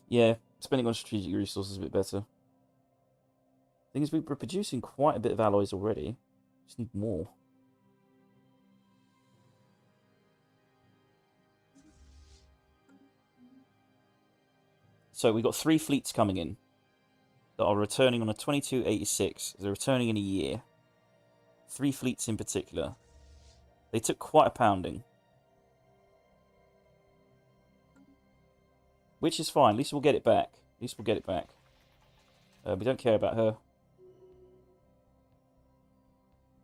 Yeah, spending on strategic resources is a bit better. Thing is, we're producing quite a bit of alloys already. Just need more. So we've got 3 fleets coming in that are returning on a 2286. They're returning in a year. 3 fleets in particular. They took quite a pounding. Which is fine. At least we'll get it back. We don't care about her.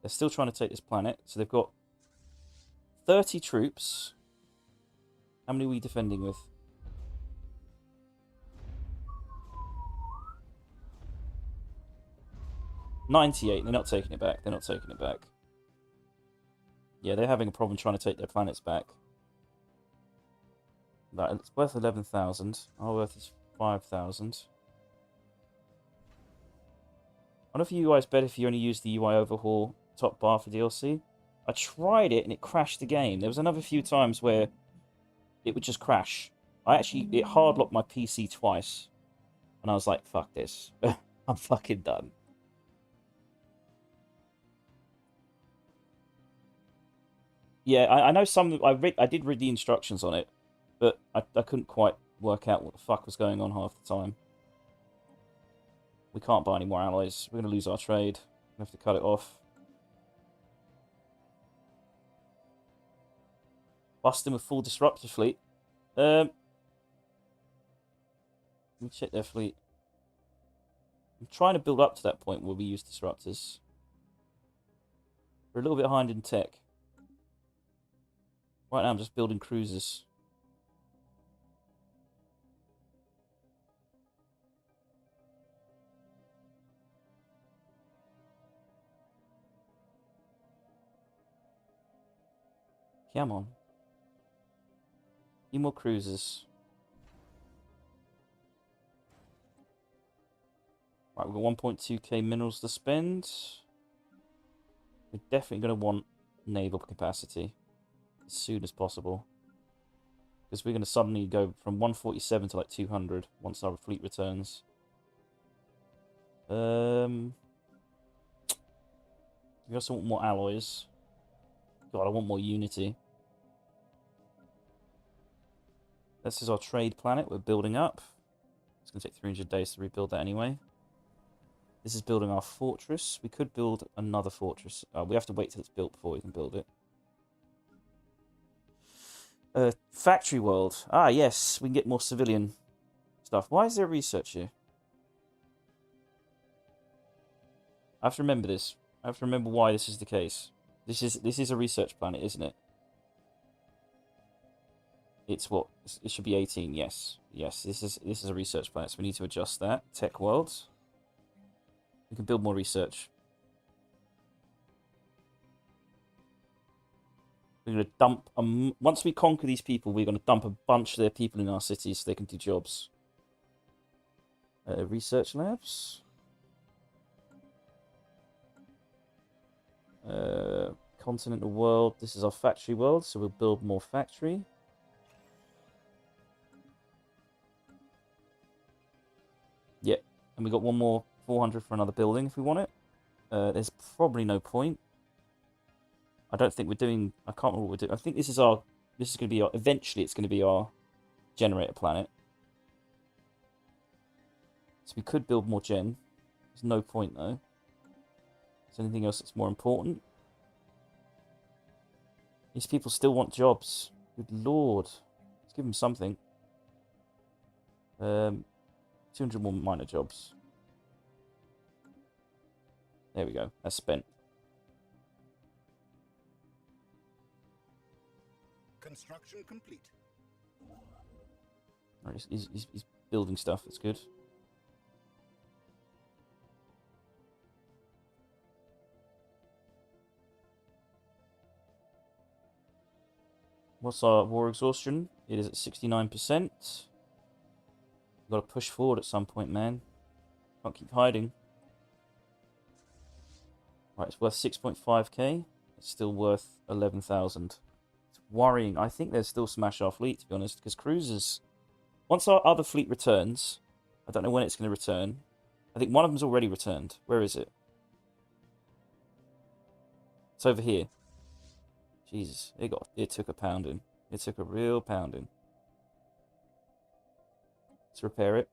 They're still trying to take this planet. So they've got 30 troops. How many are we defending with? $98. They're not taking it back. Yeah, they're having a problem trying to take their planets back. Right, it's worth 11,000. Our worth is 5,000. I don't know if you guys bet if you only use the UI overhaul top bar for DLC. I tried it and it crashed the game. There was another few times where it would just crash. It hard locked my PC twice. And I was like, fuck this. I'm fucking done. Yeah, I know some... I did read the instructions on it. But I couldn't quite work out what the fuck was going on half the time. We can't buy any more alloys. We're going to lose our trade. We have to cut it off. Bust them with full disruptor fleet. Let me check their fleet. I'm trying to build up to that point where we use disruptors. We're a little bit behind in tech. Right now I'm just building cruisers. Come on. Need more cruisers. Right, we've got 1.2k minerals to spend. We're definitely going to want naval capacity as soon as possible. Because we're going to suddenly go from 147 to like 200 once our fleet returns. We also want more alloys. God, I want more unity. This is our trade planet we're building up. It's going to take 300 days to rebuild that anyway. This is building our fortress. We could build another fortress. We have to wait till it's built before we can build it. Factory world. Ah, yes. We can get more civilian stuff. Why is there research here? I have to remember this. I have to remember why this is the case. This is a research planet, isn't it? It's what? It should be 18, yes. Yes, this is a research planet, so we need to adjust that. Tech world. We can build more research. We're going to dump... once we conquer these people, we're going to dump a bunch of their people in our cities so they can do jobs. Research labs. Continental world. This is our factory world, so we'll build more factory. Yep, and we got one more 400 for another building if we want it. There's probably no point. I don't think we're doing. I can't remember what we're doing. I think this is our. This is going to be our. Eventually, it's going to be our generator planet. So we could build more gen. There's no point though. Is there anything else that's more important? These people still want jobs. Good lord. Let's give them something. 200 more minor jobs. There we go. That's spent. Construction complete. Right, he's building stuff. That's good. What's our war exhaustion? It is at 69%. We've got to push forward at some point, man. Can't keep hiding. Right, it's worth 6.5k. It's still worth 11,000. It's worrying. I think there's still smash our fleet, to be honest, because cruisers... Once our other fleet returns, I don't know when it's going to return. I think one of them's already returned. Where is it? It's over here. Jesus, it took a pounding. It took a real pounding. Let's repair it.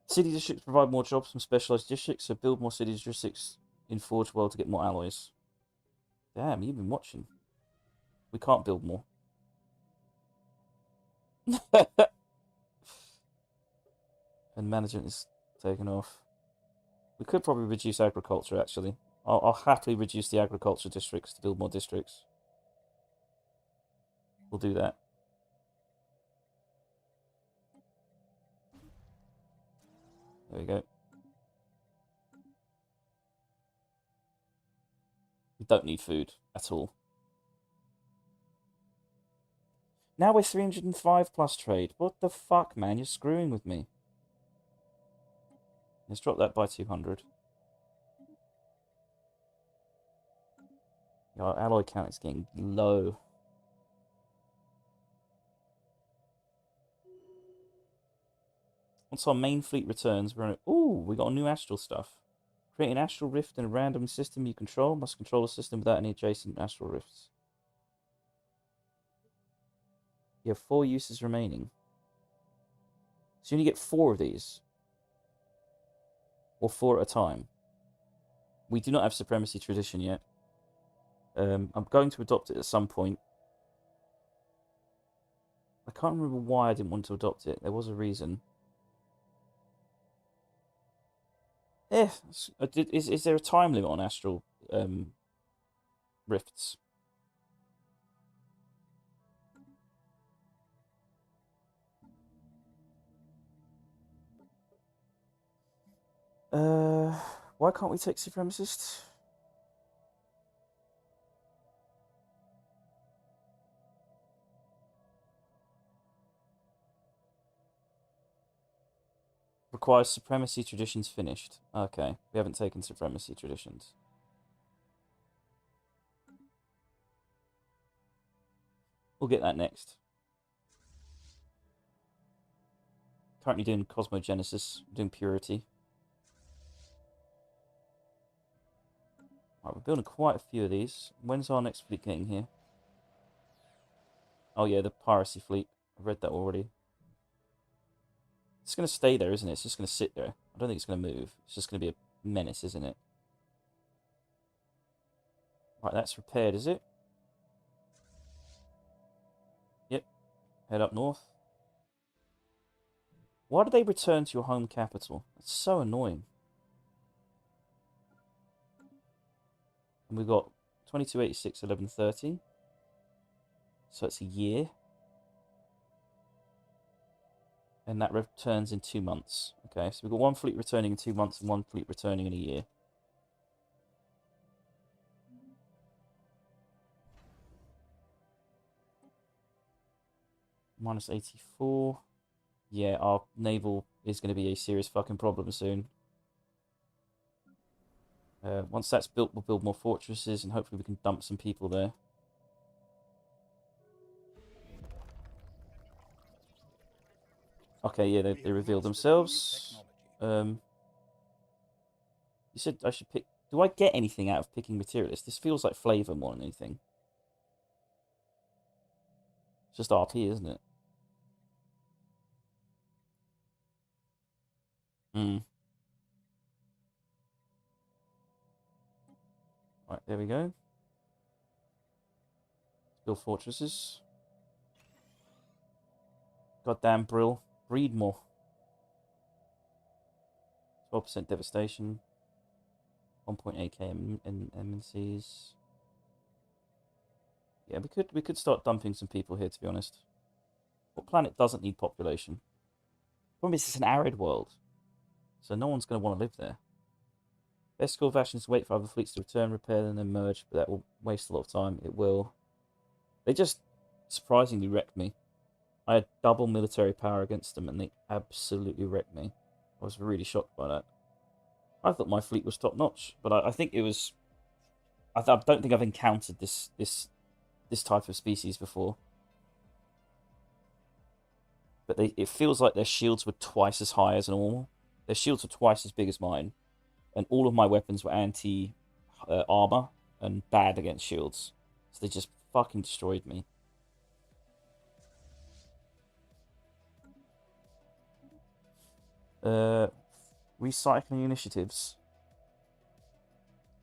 City districts provide more jobs from specialized districts, so build more city districts in Forge World to get more alloys. Damn, you've been watching. We can't build more. And management is taken off. We could probably reduce agriculture, actually. I'll happily reduce the agriculture districts to build more districts. We'll do that. There we go. We don't need food at all. Now we're 305 plus trade. What the fuck, man? You're screwing with me. Let's drop that by 200. Our alloy count is getting low. Once our main fleet returns, we're on... Ooh, we got new astral stuff. Create an astral rift in a random system you control. Must control a system without any adjacent astral rifts. You have 4 uses remaining. So you only get 4 of these. Or 4 at a time. We do not have Supremacy Tradition yet. I'm going to adopt it at some point. I can't remember why I didn't want to adopt it. There was a reason. Is there a time limit on astral rifts? Why can't we take Supremacist? Requires Supremacy Traditions finished. Okay, we haven't taken Supremacy Traditions. We'll get that next. Currently doing Cosmogenesis, doing Purity. Right, we're building quite a few of these. When's our next fleet getting here? Oh yeah, the Piracy Fleet. I've read that already. It's going to stay there, isn't it? It's just going to sit there. I don't think it's going to move. It's just going to be a menace, isn't it? Right, that's repaired, is it? Yep. Head up north. Why do they return to your home capital? It's so annoying. And we've got 2286, 1130. So it's a year. And that returns in 2 months. Okay, so we've got 1 fleet returning in 2 months and 1 fleet returning in a year. Minus 84. Yeah, our naval is going to be a serious fucking problem soon. Once that's built, we'll build more fortresses, and hopefully we can dump some people there. Okay, yeah, they revealed themselves. You said I should pick... Do I get anything out of picking materialists? This feels like flavor more than anything. It's just RP, isn't it? Hmm. Right, there we go. Let's build fortresses. Goddamn Brill. Breed more. 12% devastation. 1.8k in MNCs. Yeah, we could start dumping some people here, to be honest. What planet doesn't need population? Problem is, it's an arid world, so no one's going to want to live there. Best course of action is to wait for other fleets to return, repair, and then merge, but that will waste a lot of time. It will. They just surprisingly wrecked me. I had double military power against them, and they absolutely wrecked me. I was really shocked by that. I thought my fleet was top notch, but I think it was. I don't think I've encountered this type of species before. But it feels like their shields were twice as high as normal. Their shields were twice as big as mine, and all of my weapons were anti armor and bad against shields. So they just fucking destroyed me. Recycling initiatives.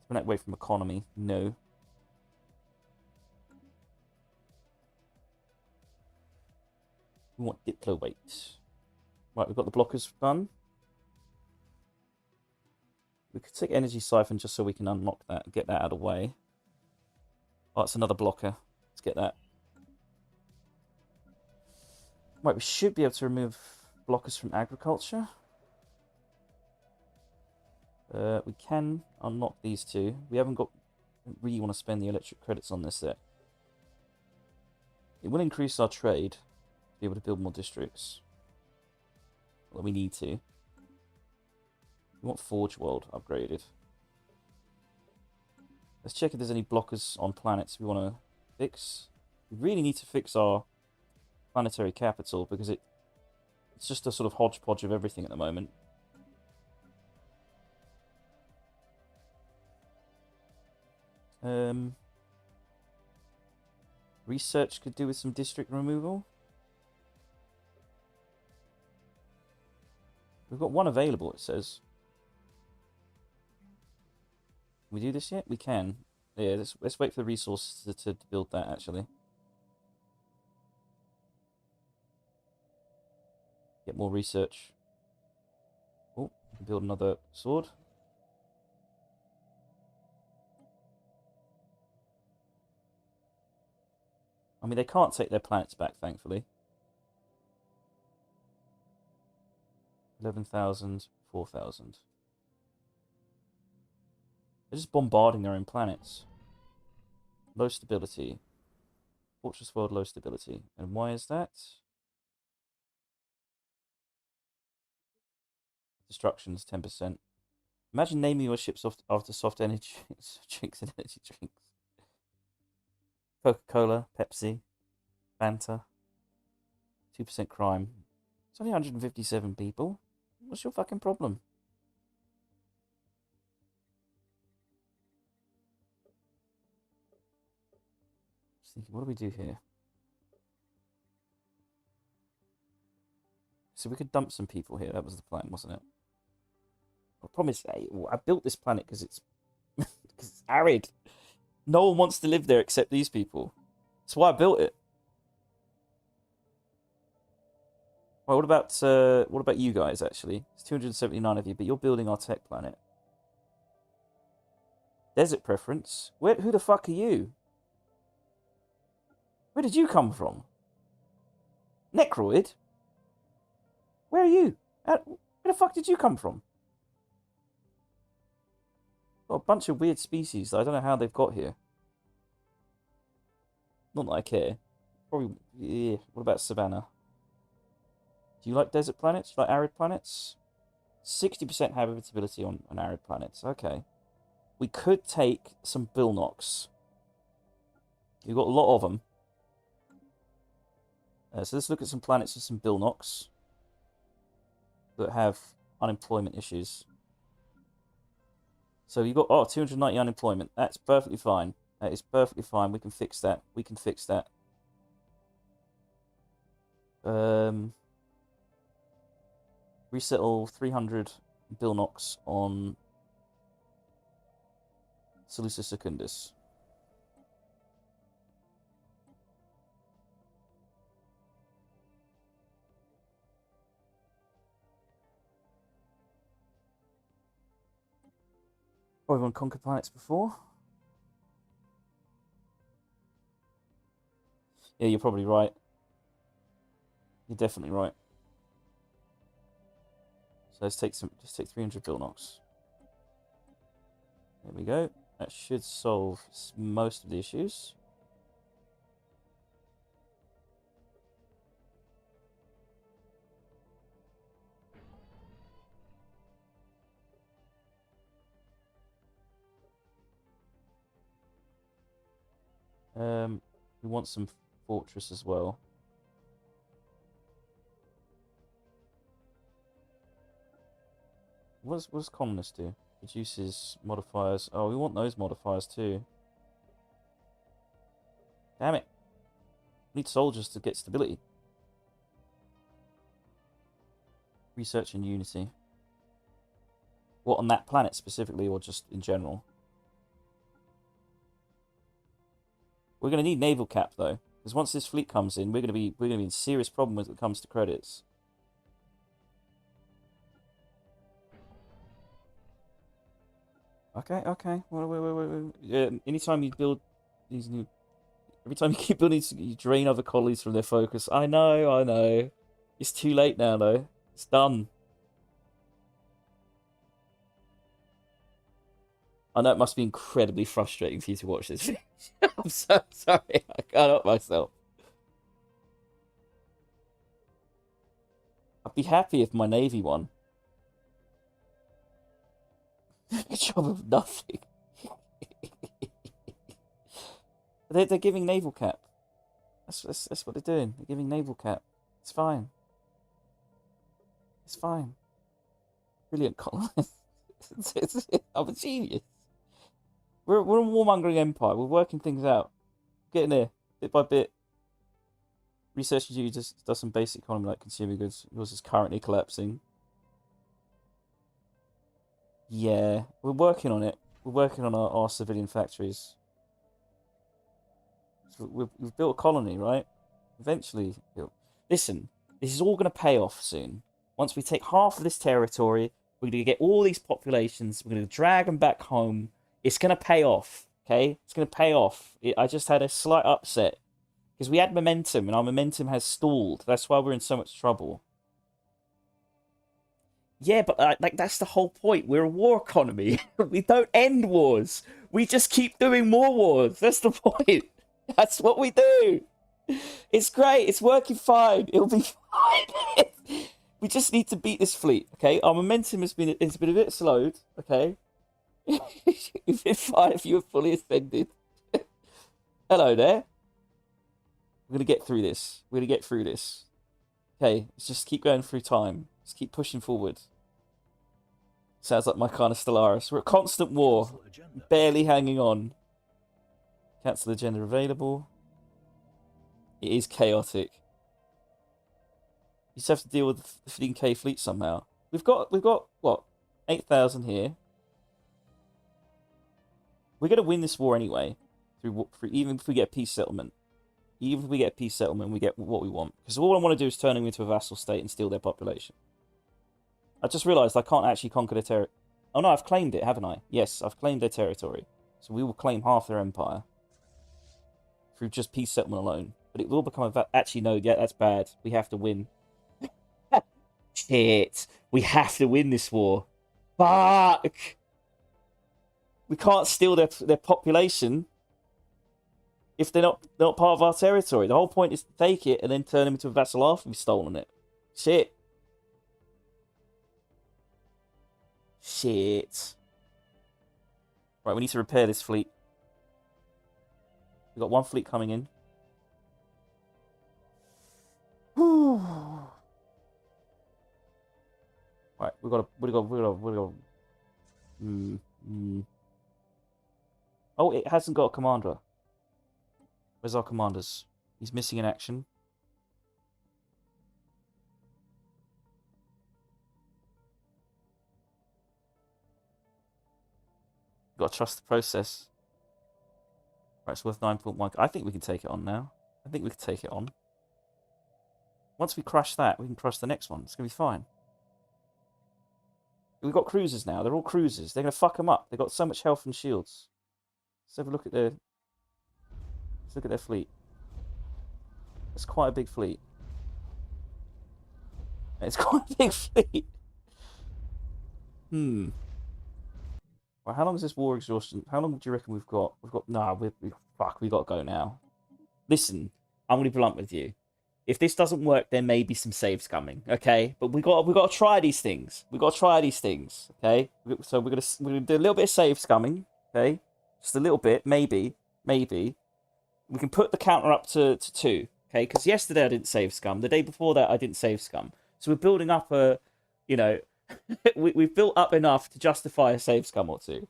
Disconnect away from economy. No. We want Diplo weight. Right, we've got the blockers done. We could take energy siphon just so we can unlock that and get that out of the way. Oh, it's another blocker. Let's get that. Right, we should be able to remove blockers from agriculture. We can unlock these two. We haven't got... really want to spend the electric credits on this yet. It will increase our trade to be able to build more districts. Well, we need to. We want Forge World upgraded. Let's check if there's any blockers on planets we want to fix. We really need to fix our planetary capital because it's just a sort of hodgepodge of everything at the moment. Research could do with some district removal. We've got one available, it says. Can we do this yet? We can. Yeah, let's wait for the resources to build that, actually. Get more research. Oh, build another sword. I mean, they can't take their planets back, thankfully. 11,000, 4,000. They're just bombarding their own planets. Low stability. Fortress world, low stability. And why is that? Destructions, 10%. Imagine naming your ships after soft energy drinks and energy drinks. Coca-Cola, Pepsi, Fanta. 2% crime. It's only 157 people. What's your fucking problem? Just thinking, what do we do here? So we could dump some people here. That was the plan, wasn't it? The problem is, I built this planet because it's arid. No one wants to live there except these people. That's why I built it. Right, what about you guys? Actually, it's 279 of you, but you're building our tech planet. Desert preference. Who the fuck are you? Where did you come from? Necroid. Where are you? Where the fuck did you come from? Got a bunch of weird species that I don't know how they've got here. Not that I care. Probably. Yeah. What about Savannah? Do you like desert planets? Do you like arid planets? 60% habitability on arid planets. Okay. We could take some Bilnox. We've got a lot of them. So let's look at some planets with some Bilnox that have unemployment issues. So you've got 290 unemployment. That's perfectly fine. That is perfectly fine. We can fix that. We can fix that. Resettle 300 Bilnox on Solusa Secundus. Oh, everyone conquered planets before? Yeah, you're probably right. You're definitely right. So let's take 300 Bilnox. There we go. That should solve most of the issues. We want some fortress as well. What does colonist do? Reduces modifiers. Oh, we want those modifiers too. Damn it. We need soldiers to get stability. Research and unity. What, on that planet specifically, or just in general? We're going to need naval cap though, because once this fleet comes in, we're going to be in serious problem when it comes to credits. Okay. Wait. Anytime you build these new, every time you keep building, you drain other colonies from their focus. I know. It's too late now though. It's done. I know it must be incredibly frustrating for you to watch this. I'm so sorry. I can't help myself. I'd be happy if my navy won. Good job of nothing. They're giving naval cap. That's what they're doing. They're giving naval cap. It's fine. It's fine. Brilliant colonist. I'm a genius. We're a warmongering empire. We're working things out. Getting there, bit by bit. Research you does some basic economy like consumer goods. Yours is currently collapsing. Yeah, we're working on it. We're working on our civilian factories. So we've built a colony, right? Eventually. Listen, this is all going to pay off soon. Once we take half of this territory, we're going to get all these populations. We're going to drag them back home. It's going to pay off, okay? It's going to pay off. I just had a slight upset. Because we had momentum, and our momentum has stalled. That's why we're in so much trouble. Yeah, but like that's the whole point. We're a war economy. We don't end wars. We just keep doing more wars. That's the point. That's what we do. It's great. It's working fine. It'll be fine. We just need to beat this fleet, okay? Our momentum has been a bit slowed, okay? You've been fine if you were fully offended. Hello there. We're gonna get through this. We're gonna get through this. Okay, let's just keep going through time. Just keep pushing forward. Sounds like my kind of Stellaris. We're at constant war. Barely hanging on. Cancel agenda available. It is chaotic. You just have to deal with the 15k fleet somehow. We've got what? 8,000 here. We're gonna win this war anyway. Through even if we get a peace settlement. Even if we get a peace settlement, we get what we want. Because all I want to do is turn them into a vassal state and steal their population. I just realised I can't actually conquer their territory. Oh no, I've claimed it, haven't I? Yes, I've claimed their territory. So we will claim half their empire. Through just peace settlement alone. But it will become a... Actually, no, yeah, that's bad. We have to win. Shit. We have to win this war. Fuck! We can't steal their population if they're not part of our territory. The whole point is to take it and then turn them into a vassal after we've stolen it. Shit. Shit. Right, we need to repair this fleet. We've got one fleet coming in. Whew. Right, we got. Oh, it hasn't got a commander. Where's our commanders? He's missing in action. Got to trust the process. Right, it's worth 9.1. I think we can take it on now. I think we can take it on. Once we crush that, we can crush the next one. It's going to be fine. We've got cruisers now. They're all cruisers. They're going to fuck them up. They've got so much health and shields. Let's have a look at their... Let's look at their fleet. It's quite a big fleet. It's quite a big fleet. Well, how long is this war exhaustion? How long do you reckon we've got? Nah, we got to go now. Listen, I'm going to be blunt with you. If this doesn't work, there may be some saves coming, okay? But we got to try these things. We got to try these things, okay? So we're gonna do a little bit of saves coming, okay? Just a little bit, maybe. We can put the counter up to 2, okay? Because yesterday I didn't save scum. The day before that I didn't save scum. So we're building up a, you know, we've built up enough to justify a save scum or 2.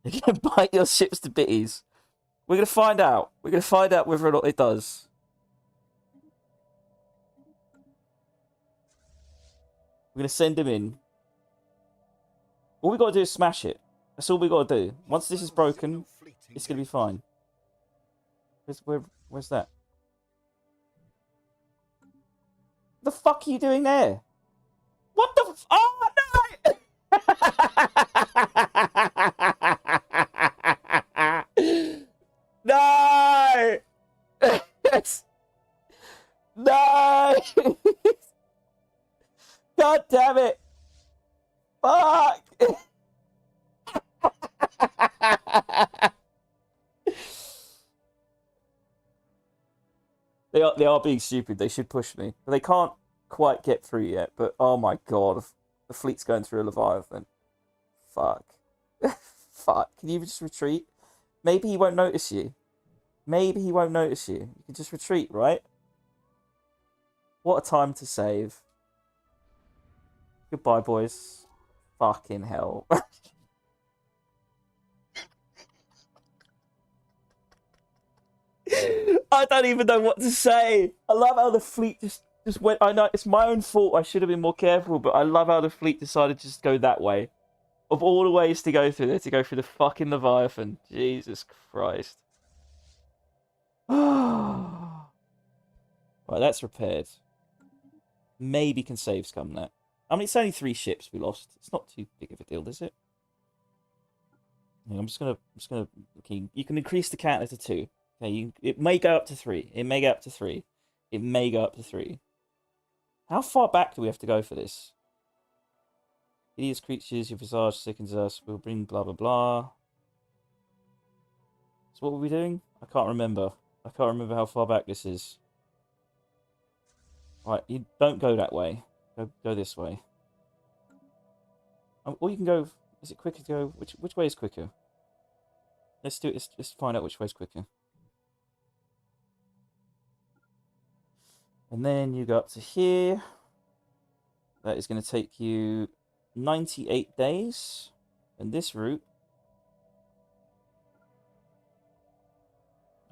You can bite your ships to bitties. We're going to find out. We're going to find out whether or not it does. We're going to send him in. All we got to do is smash it. That's all we got to do. Once this is broken, it's going to be fine. Where's that? The fuck are you doing there? What the oh, no! No! No! God damn it! Fuck! They are being stupid. They should push me, but they can't quite get through yet. But oh my god, the fleet's going through a Leviathan. Fuck. Fuck. Can you just retreat? Maybe he won't notice you. Maybe he won't notice you. You can just retreat, right? What a time to save. Goodbye, boys. Fucking hell. I don't even know what to say. I love how the fleet just went. I know it's my own fault. I should have been more careful, but I love how the fleet decided to just go that way. Of all the ways to go through there, to go through the fucking Leviathan. Jesus Christ. Right, that's repaired. Maybe can save scum that. I mean, it's only 3 ships we lost. It's not too big of a deal, is it? I'm just gonna. Okay, you can increase the counter to 2. Okay, it may go up to 3. It may go up to 3. It may go up to 3. How far back do we have to go for this? Hideous creatures, your visage sickens us. We'll bring blah blah blah. So what were we doing? I can't remember. I can't remember how far back this is. Right, you don't go that way. Go this way. Or you can go. Is it quicker to go? Which way is quicker? Let's do it. Let's find out which way is quicker. And then you go up to here. That is going to take you 98 days. And this route.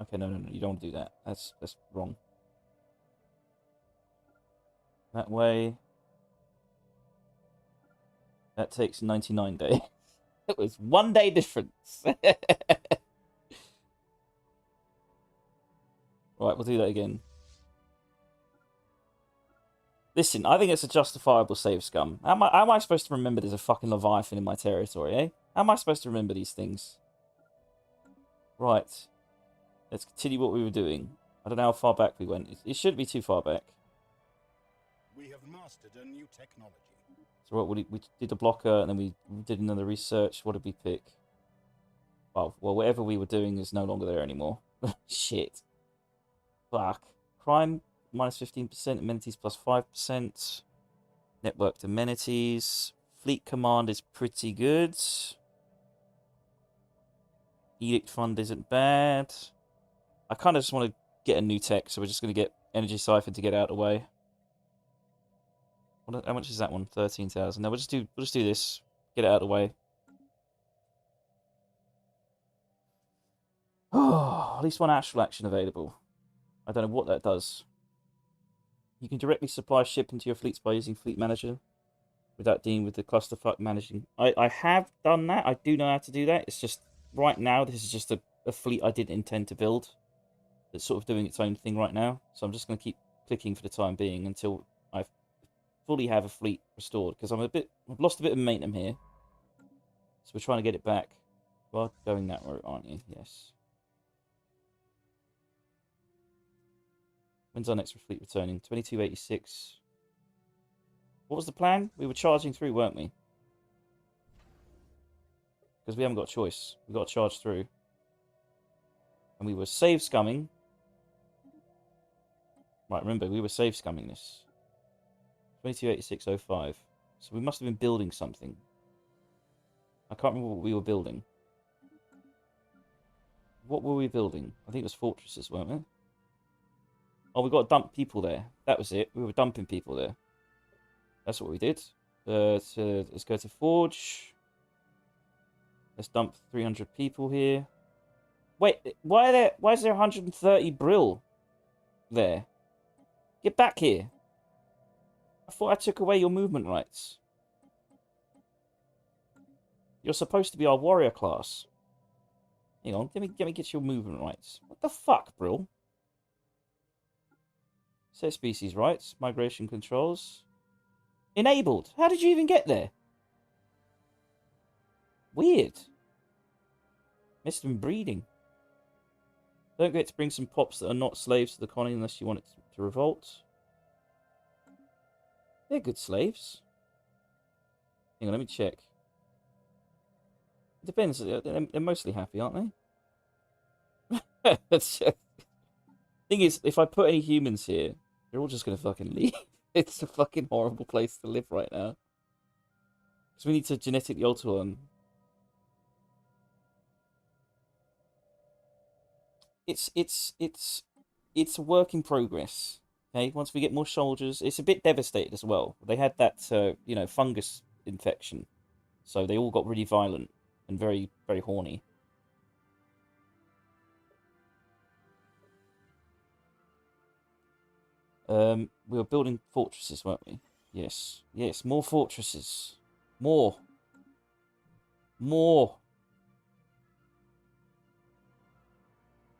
Okay, no, you don't want to do that. That's wrong. That way. That takes 99 days. It was 1 day difference. Right, we'll do that again. Listen, I think it's a justifiable save scum. How am I supposed to remember there's a fucking Leviathan in my territory, eh? How am I supposed to remember these things? Right. Let's continue what we were doing. I don't know how far back we went. It shouldn't be too far back. We have mastered a new technology. So what we did the blocker, and then we did another research. What did we pick? Oh, well, whatever we were doing is no longer there anymore. Shit. Fuck. Crime minus 15%, amenities plus 5%, networked amenities, fleet command is pretty good. Edict fund isn't bad. I kind of just want to get a new tech, so we're just going to get energy siphon to get out of the way. How much is that one? 13,000. No, we'll just do this. Get it out of the way. Oh, at least one astral action available. I don't know what that does. You can directly supply ship into your fleets by using Fleet Manager without dealing with the clusterfuck managing. I have done that. I do know how to do that. It's just right now this is just a fleet I didn't intend to build. That's sort of doing its own thing right now. So I'm just going to keep clicking for the time being until I fully have a fleet restored, because I've lost a bit of momentum here. So we're trying to get it back. You are going that route, aren't you? Yes. When's our next fleet returning? 2286. What was the plan? We were charging through, weren't we? Because we haven't got a choice. We've got to charge through. And we were save scumming. Right, remember, we were save scumming this. 228605. So we must have been building something. I can't remember what we were building. What were we building? I think it was fortresses, weren't we? Oh, we got to dump people there. That was it. We were dumping people there. That's what we did. Let's go to Forge. Let's dump 300 people here. Wait, why is there 130 Brill there? Get back here. I thought I took away your movement rights. You're supposed to be our warrior class. Hang on, let me get your movement rights. What the fuck, Brill? Set species rights, migration controls. Enabled. How did you even get there? Weird. Missed them breeding. Don't get to bring some pops that are not slaves to the colony unless you want it to revolt. They're good slaves. Hang on, let me check. It depends. They're mostly happy, aren't they? Thing is, if I put any humans here, they're all just going to fucking leave. It's a fucking horrible place to live right now. Because we need to genetically alter them. It's a work in progress. Okay, once we get more soldiers, it's a bit devastated as well. They had that fungus infection, so they all got really violent and very, very horny. We were building fortresses, weren't we? Yes, yes, more fortresses, more.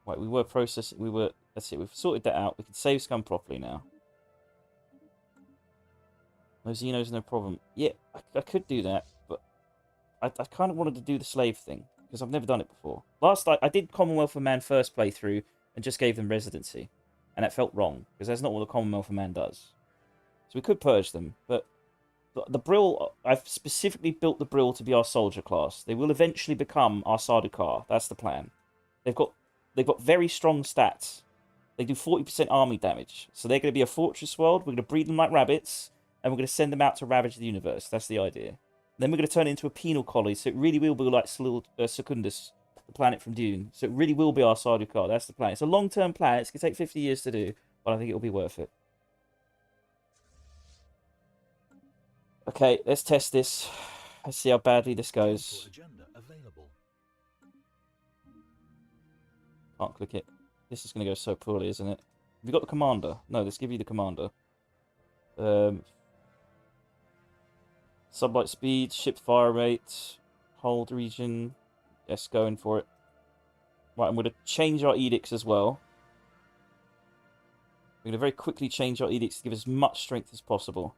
Right, we were processing. That's it. We've sorted that out. We can save scum properly now. No Xenos, no problem. Yeah, I could do that, but I kind of wanted to do the slave thing because I've never done it before. I did Commonwealth of Man first playthrough and just gave them residency, and that felt wrong because that's not what the Commonwealth of Man does. So we could purge them, but the Brill, I've specifically built the Brill to be our soldier class. They will eventually become our Sardaukar. That's the plan. They've got very strong stats. They do 40% army damage. So they're going to be a fortress world. We're going to breed them like rabbits. And we're going to send them out to ravage the universe. That's the idea. Then we're going to turn it into a penal colony. So it really will be like Secundus, the planet from Dune. So it really will be our Sardaukar. That's the plan. It's a long-term plan. It's going to take 50 years to do. But I think it'll be worth it. Okay, let's test this. Let's see how badly this goes. Agenda available. Can't click it. This is going to go so poorly, isn't it? Have you got the commander? No, let's give you the commander. Sublight speed, ship fire rate, hold region. Yes, going for it. Right, I'm going to change our edicts as well. We're going to very quickly change our edicts to give us as much strength as possible.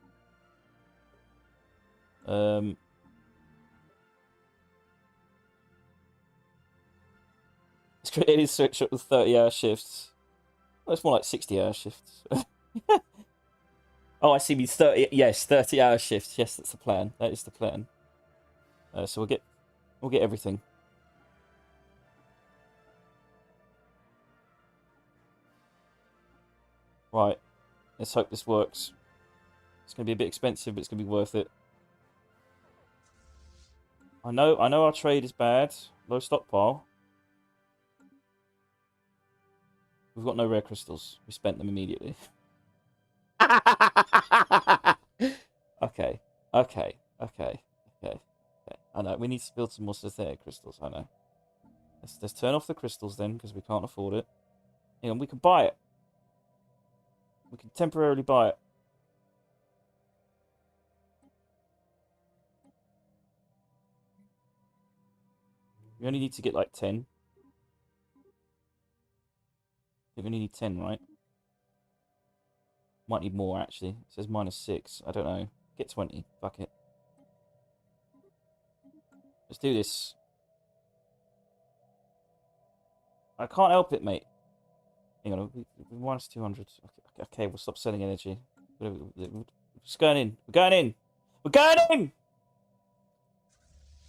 It is switch up with 30-hour shifts. Well, it's more like 60-hour shifts. Oh, I see. Means 30. Yes, 30-hour shifts. Yes, that's the plan. That is the plan. So we'll get everything. Right. Let's hope this works. It's going to be a bit expensive, but it's going to be worth it. I know our trade is bad. Low stockpile. We've got no rare crystals. We spent them immediately. Okay. I know, we need to build some more synthetic crystals, I know. Let's turn off the crystals then, because we can't afford it. Hang on, we can buy it. We can temporarily buy it. We only need to get like 10. I think we only need 10, right? Might need more, actually. It says -6. I don't know. Get 20. Fuck it. Let's do this. I can't help it, mate. Hang on. We -200. Okay, we'll stop selling energy. We're just going in. We're going in. We're going in!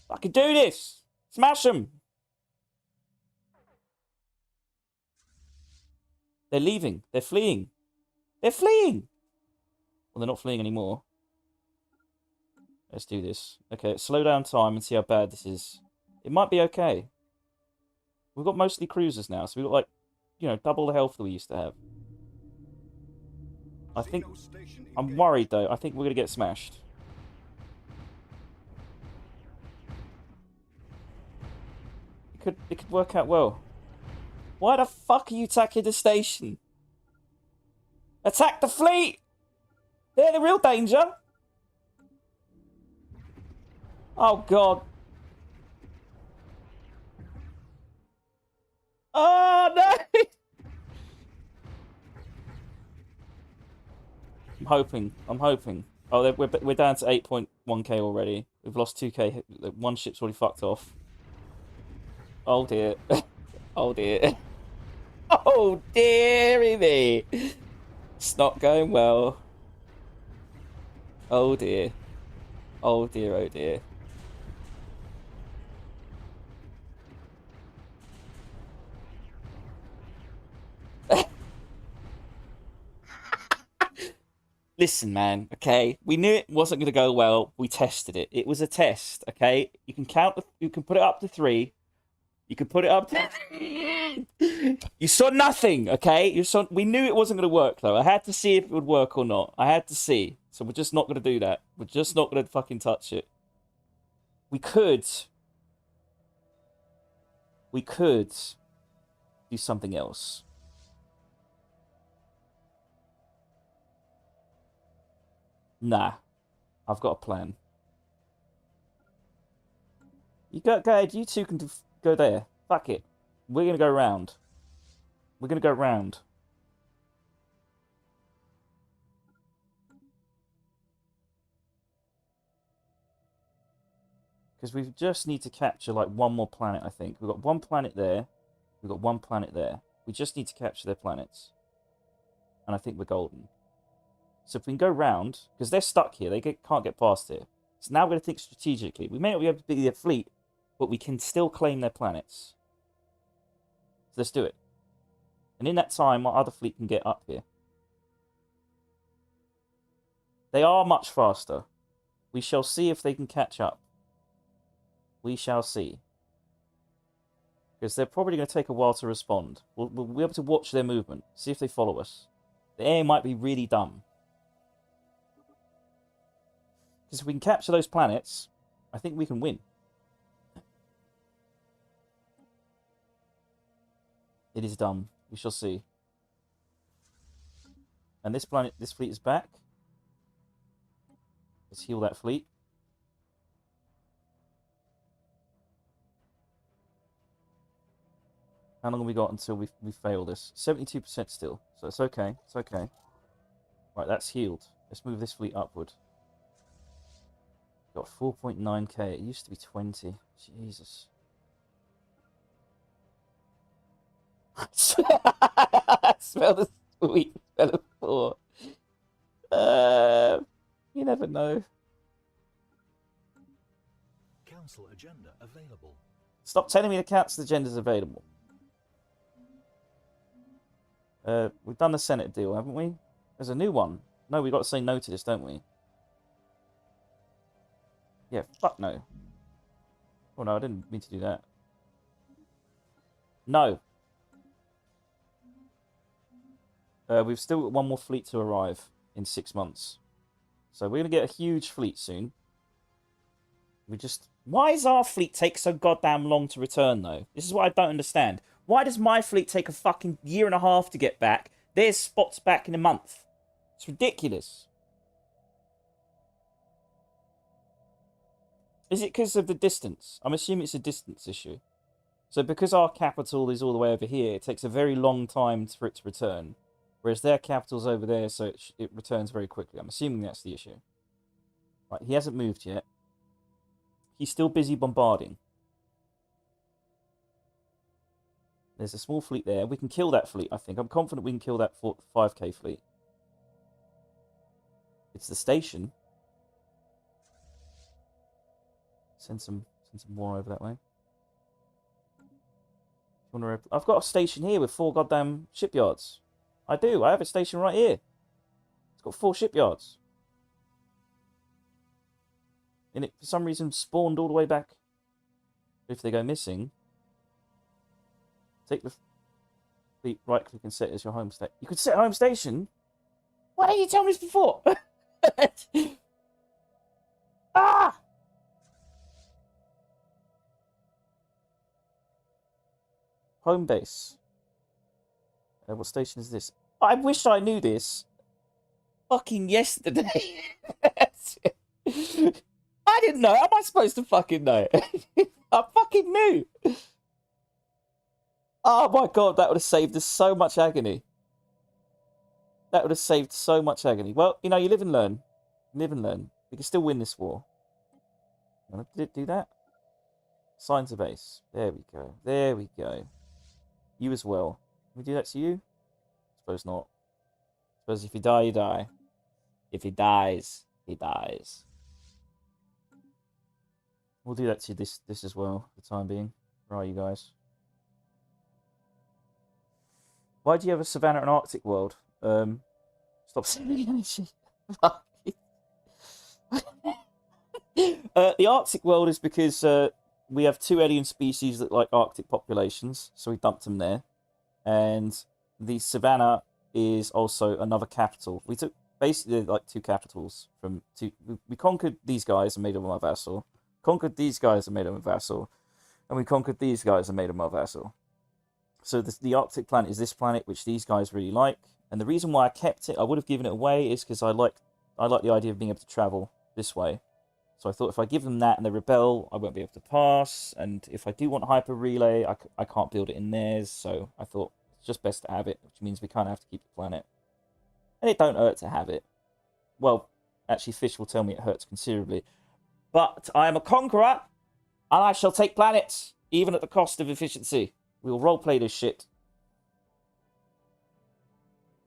I can do this! Smash them! They're leaving. They're fleeing. They're fleeing! Well, they're not fleeing anymore. Let's do this. Okay, slow down time and see how bad this is. It might be okay. We've got mostly cruisers now, so we've got, like, you know, double the health that we used to have. I think... I'm worried, though. I think we're going to get smashed. It could work out well. Why the fuck are you attacking the station? Attack the fleet! They're the real danger! Oh, God. Oh, no! I'm hoping. Oh, we're down to 8.1k already. We've lost 2k. One ship's already fucked off. Oh, dear. Oh, dear. Oh, dearie me. It's not going well. Oh, dear. Oh, dear, oh, dear. Listen, man, okay? We knew it wasn't going to go well. We tested it. It was a test, okay? You can you can put it up to 3. You can put it up to... You saw nothing, okay? We knew it wasn't going to work, though. I had to see if it would work or not. I had to see. So we're just not going to do that. We're just not going to fucking touch it. We could do something else. Nah. I've got a plan. You go ahead. You two can go there. Fuck it. We're going to go round. We're going to go round. Because we just need to capture, like, one more planet, I think. We've got one planet there. We've got one planet there. We just need to capture their planets. And I think we're golden. So if we can go round, because they're stuck here. They can't get past here. So now we're going to think strategically. We may not be able to be their fleet, but we can still claim their planets. So let's do it. And in that time, our other fleet can get up here. They are much faster. We shall see if they can catch up. We shall see. Because they're probably going to take a while to respond. We'll be able to watch their movement. See if they follow us. The air might be really dumb. Because if we can capture those planets, I think we can win. It is dumb. We shall see. And this fleet is back. Let's heal that fleet. How long have we got until we fail this? 72% still. So it's okay. It's okay. Right, that's healed. Let's move this fleet upward. Got 4.9k. It used to be 20. Jesus. Smell the sweet smell of 4. You never know. Council agenda available. Stop telling me the council agenda is available. We've done the Senate deal, haven't we? There's a new one. No, we got to say no to this, don't we? Yeah, fuck no. Oh no, I didn't mean to do that. No. We've still got one more fleet to arrive in 6 months. So we're going to get a huge fleet soon. Why does our fleet take so goddamn long to return, though? This is what I don't understand. Why does my fleet take a fucking year and a half to get back? There's Spot's back in a month. It's ridiculous. Is it because of the distance? I'm assuming it's a distance issue. So because our capital is all the way over here, it takes a very long time for it to return. Whereas their capital's over there, so it returns very quickly. I'm assuming that's the issue. Right, he hasn't moved yet. He's still busy bombarding. There's a small fleet there. We can kill that fleet, I think. I'm confident we can kill that 5k fleet. It's the station. Send some more over that way. I've got a station here with 4 goddamn shipyards. I do. I have a station right here. It's got 4 shipyards. And it, for some reason, spawned all the way back. If they go missing, take the fleet, right-click and set as your home station. You could set home station? Why didn't you tell me this before? Ah! Home base. What station is this? I wish I knew this fucking yesterday. I didn't know. How am I supposed to fucking know? I fucking knew. Oh my god, that would have saved us so much agony. That would have saved so much agony. Well, you know, you live and learn. Live and learn. We can still win this war. Did it do that? Signs of base. There we go. There we go. You as well. Can we do that to you? Suppose not. Suppose if you die, you die. If he dies, he dies. We'll do that to this as well, for the time being. Where are you guys? Why do you have a Savannah and Arctic world? Stop saying energy. The Arctic world is because we have 2 alien species that like Arctic populations, so we dumped them there. And the Savannah is also another capital. We took basically like 2 capitals from 2. We conquered these guys and made them our vassal. Conquered these guys and made them a vassal. And we conquered these guys and made them our vassal. So the Arctic planet is this planet, which these guys really like. And the reason why I kept it, I would have given it away, is because I like the idea of being able to travel this way. So I thought if I give them that and they rebel, I won't be able to pass. And if I do want hyper relay, I can't build it in theirs. So I thought it's just best to have it, which means we kind of have to keep the planet. And it don't hurt to have it. Well, actually, Fish will tell me it hurts considerably. But I am a conqueror, and I shall take planets, even at the cost of efficiency. We will roleplay this shit.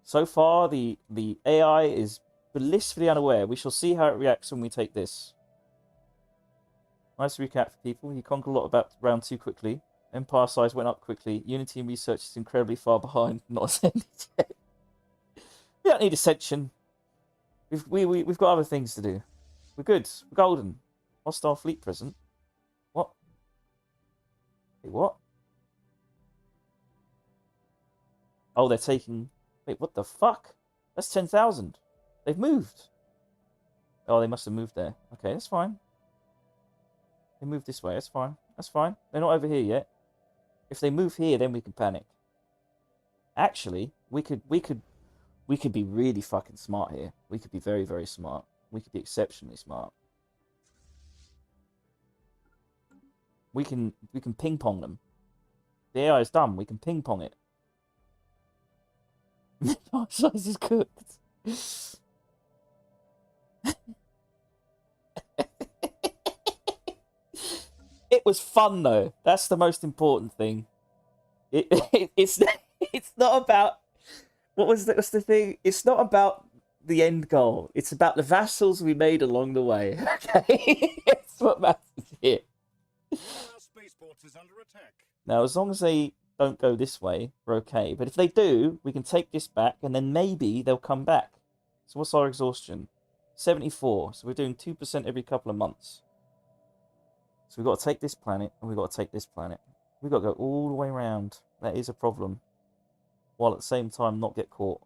So far, the AI is blissfully unaware. We shall see how it reacts when we take this. Nice recap for people. You conquered a lot about round 2 quickly. Empire size went up quickly. Unity and research is incredibly far behind. Not ascended yet. We don't need ascension. We've got other things to do. We're good. We're golden. Hostile fleet present. What? Wait, what? Oh, they're taking... Wait, what the fuck? That's 10,000. They've moved. Oh, they must have moved there. Okay, that's fine. They moved this way. That's fine. That's fine. They're not over here yet. If they move here, then we can panic. Actually, we could be really fucking smart here. We could be very, very smart. We could be exceptionally smart. We can ping pong them. The AI is dumb. We can ping pong it. Our size is cooked. It was fun though. That's the most important thing. It's not about what's the thing. It's not about the end goal. It's about the vassals we made along the way. Okay, it's what matters here. Our spaceport is under attack. Now, as long as they don't go this way, we're okay. But if they do, we can take this back, and then maybe they'll come back. So what's our exhaustion? 74. So we're doing 2% every couple of months. So we've got to take this planet, and we've got to take this planet. We've got to go all the way around. That is a problem. While at the same time not get caught.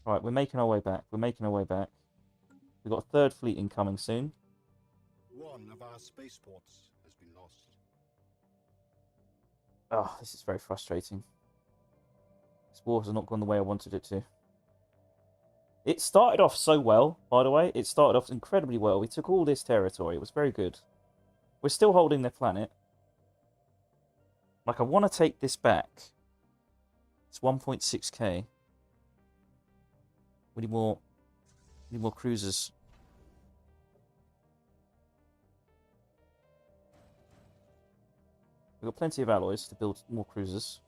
Right, we're making our way back. We're making our way back. We've got a third fleet incoming soon. One of our spaceports has been lost. Oh, this is very frustrating. This war has not gone the way I wanted it to. It started off so well, by the way. It started off incredibly well. We took all this territory. It was very good. We're still holding their planet. Like, I want to take this back. It's 1.6k. We need more cruisers. We've got plenty of alloys to build more cruisers.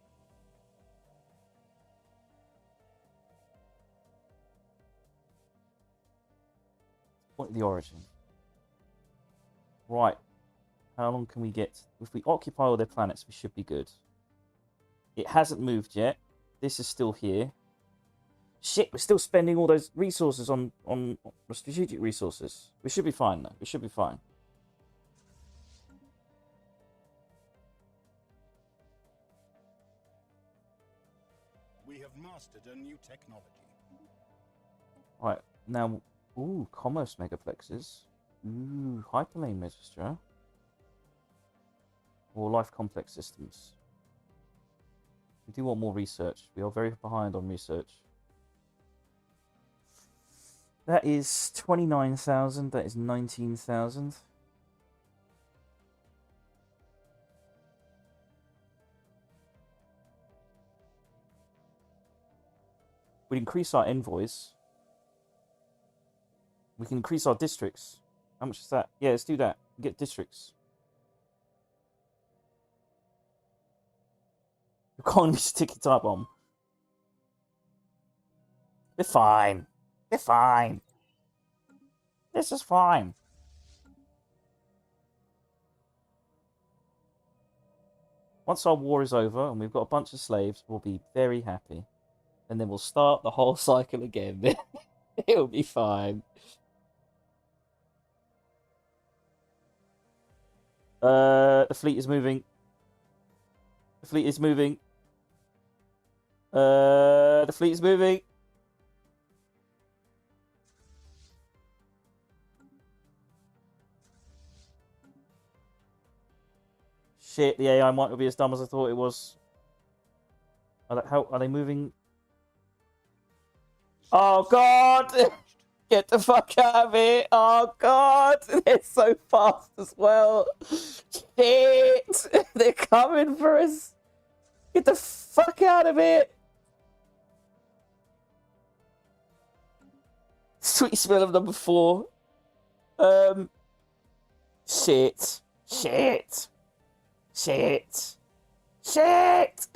Point of the origin. Right. How long can we get? If we occupy all their planets, we should be good. It hasn't moved yet. This is still here. Shit, we're still spending all those resources on the strategic resources. We should be fine, though. We should be fine. We have mastered a new technology. Right, now... Ooh, commerce megaplexes. Ooh, hyperlane register. Or life complex systems. We do want more research. We are very behind on research. That is 29,000. That is 19,000. We increase our envoys. We can increase our districts. How much is that? Yeah, let's do that. Get districts. Economy's a ticky time bomb. They're fine. They're fine. This is fine. Once our war is over and we've got a bunch of slaves, we'll be very happy. And then we'll start the whole cycle again. It'll be fine. The fleet is moving. The fleet is moving. The fleet is moving. Shit, the AI might not be as dumb as I thought it was. Are they moving? Oh god! Get the fuck out of here! Oh god! They're so fast as well! Shit! They're coming for us! Get the fuck out of here! Sweet smell of number 4. Shit. Shit. Shit. Shit!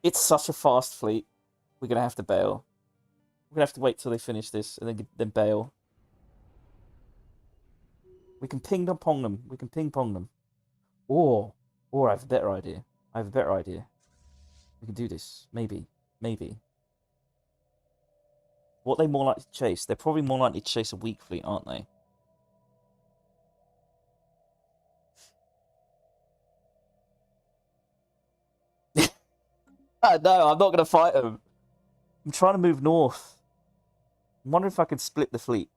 It's such a fast fleet. We're gonna have to bail. We're gonna have to wait till they finish this and then bail. We can ping pong them. We can ping pong them. Or I have a better idea. I have a better idea. We can do this. Maybe. Maybe. What are they more likely to chase? They're probably more likely to chase a weak fleet, aren't they? No, I'm not going to fight them. I'm trying to move north. I'm wondering if I can split the fleet.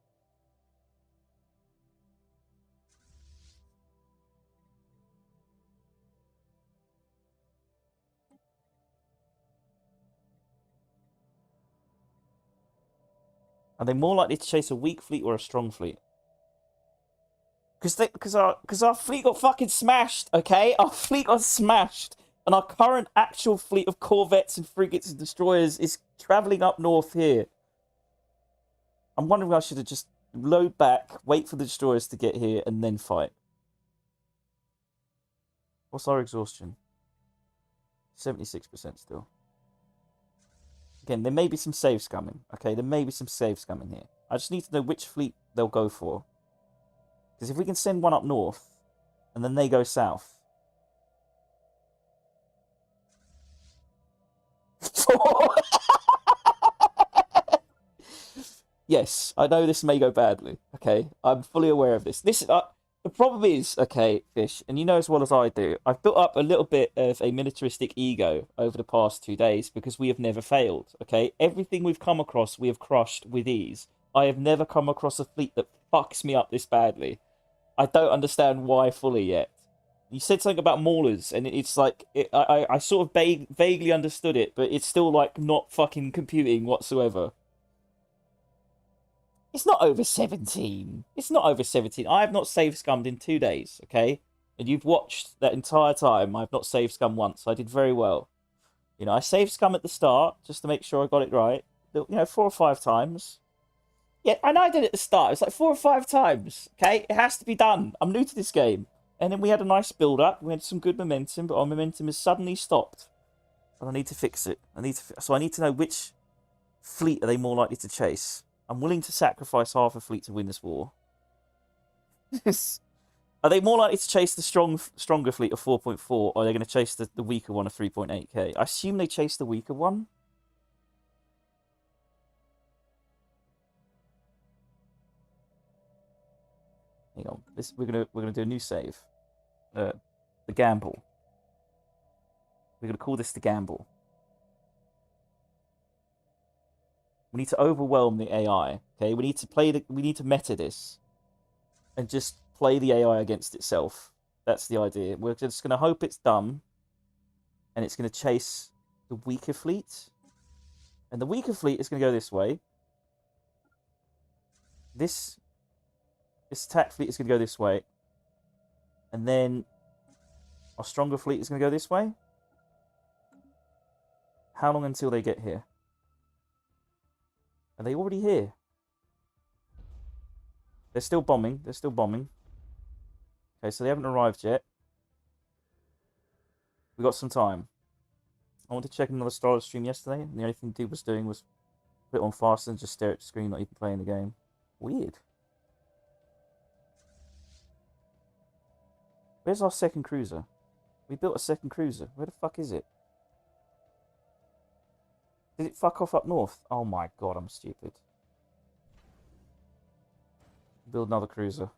Are they more likely to chase a weak fleet or a strong fleet? Because our fleet got fucking smashed, okay? Our fleet got smashed. And our current actual fleet of corvettes and frigates and destroyers is travelling up north here. I'm wondering if I should have just load back, wait for the destroyers to get here, and then fight. What's our exhaustion? 76% still. Again, there may be some saves coming. Okay, there may be some saves coming here. I just need to know which fleet they'll go for. Because if we can send one up north, and then they go south, Yes, I know this may go badly. Okay, I'm fully aware of this. The problem is, okay, Fish, and you know as well as I do, I've built up a little bit of a militaristic ego over the past 2 days because we have never failed. Okay, everything we've come across, we have crushed with ease. I have never come across a fleet that fucks me up this badly. I don't understand why fully yet. You said something about maulers, and it's like I sort of vaguely understood it, but it's still like not fucking computing whatsoever. It's not over 17. It's not over 17. I have not save scummed in 2 days, okay? And you've watched that entire time. I have not save scummed once. I did very well. You know, I save scum at the start just to make sure I got it right. You know, 4 or 5 times. Yeah, I know I did it at the start. It's like 4 or 5 times, okay? It has to be done. I'm new to this game. And then we had a nice build-up. We had some good momentum, but our momentum has suddenly stopped. And I need to fix it. So I need to know which fleet are they more likely to chase. I'm willing to sacrifice half a fleet to win this war. Are they more likely to chase the stronger fleet of 4.4, or are they going to chase the weaker one of 3.8k? I assume they chase the weaker one. Hang on, we're gonna do a new save. The gamble. We're gonna call this the gamble. We need to overwhelm the AI. Okay, we need to meta this, and just play the AI against itself. That's the idea. We're just gonna hope it's dumb, and it's gonna chase the weaker fleet, and the weaker fleet is gonna go this way. This attack fleet is gonna go this way, and then our stronger fleet is gonna go this way. How long until they get here? Are they already here? They're still bombing. They're still bombing. Okay, so they haven't arrived yet. We got some time. I wanted to check another Stellaris stream yesterday, and the only thing dude was doing was put it on faster and just stare at the screen, not even playing the game. Weird. Where's our second cruiser? We built a second cruiser. Where the fuck is it? Did it fuck off up north? Oh my god, I'm stupid. Build another cruiser.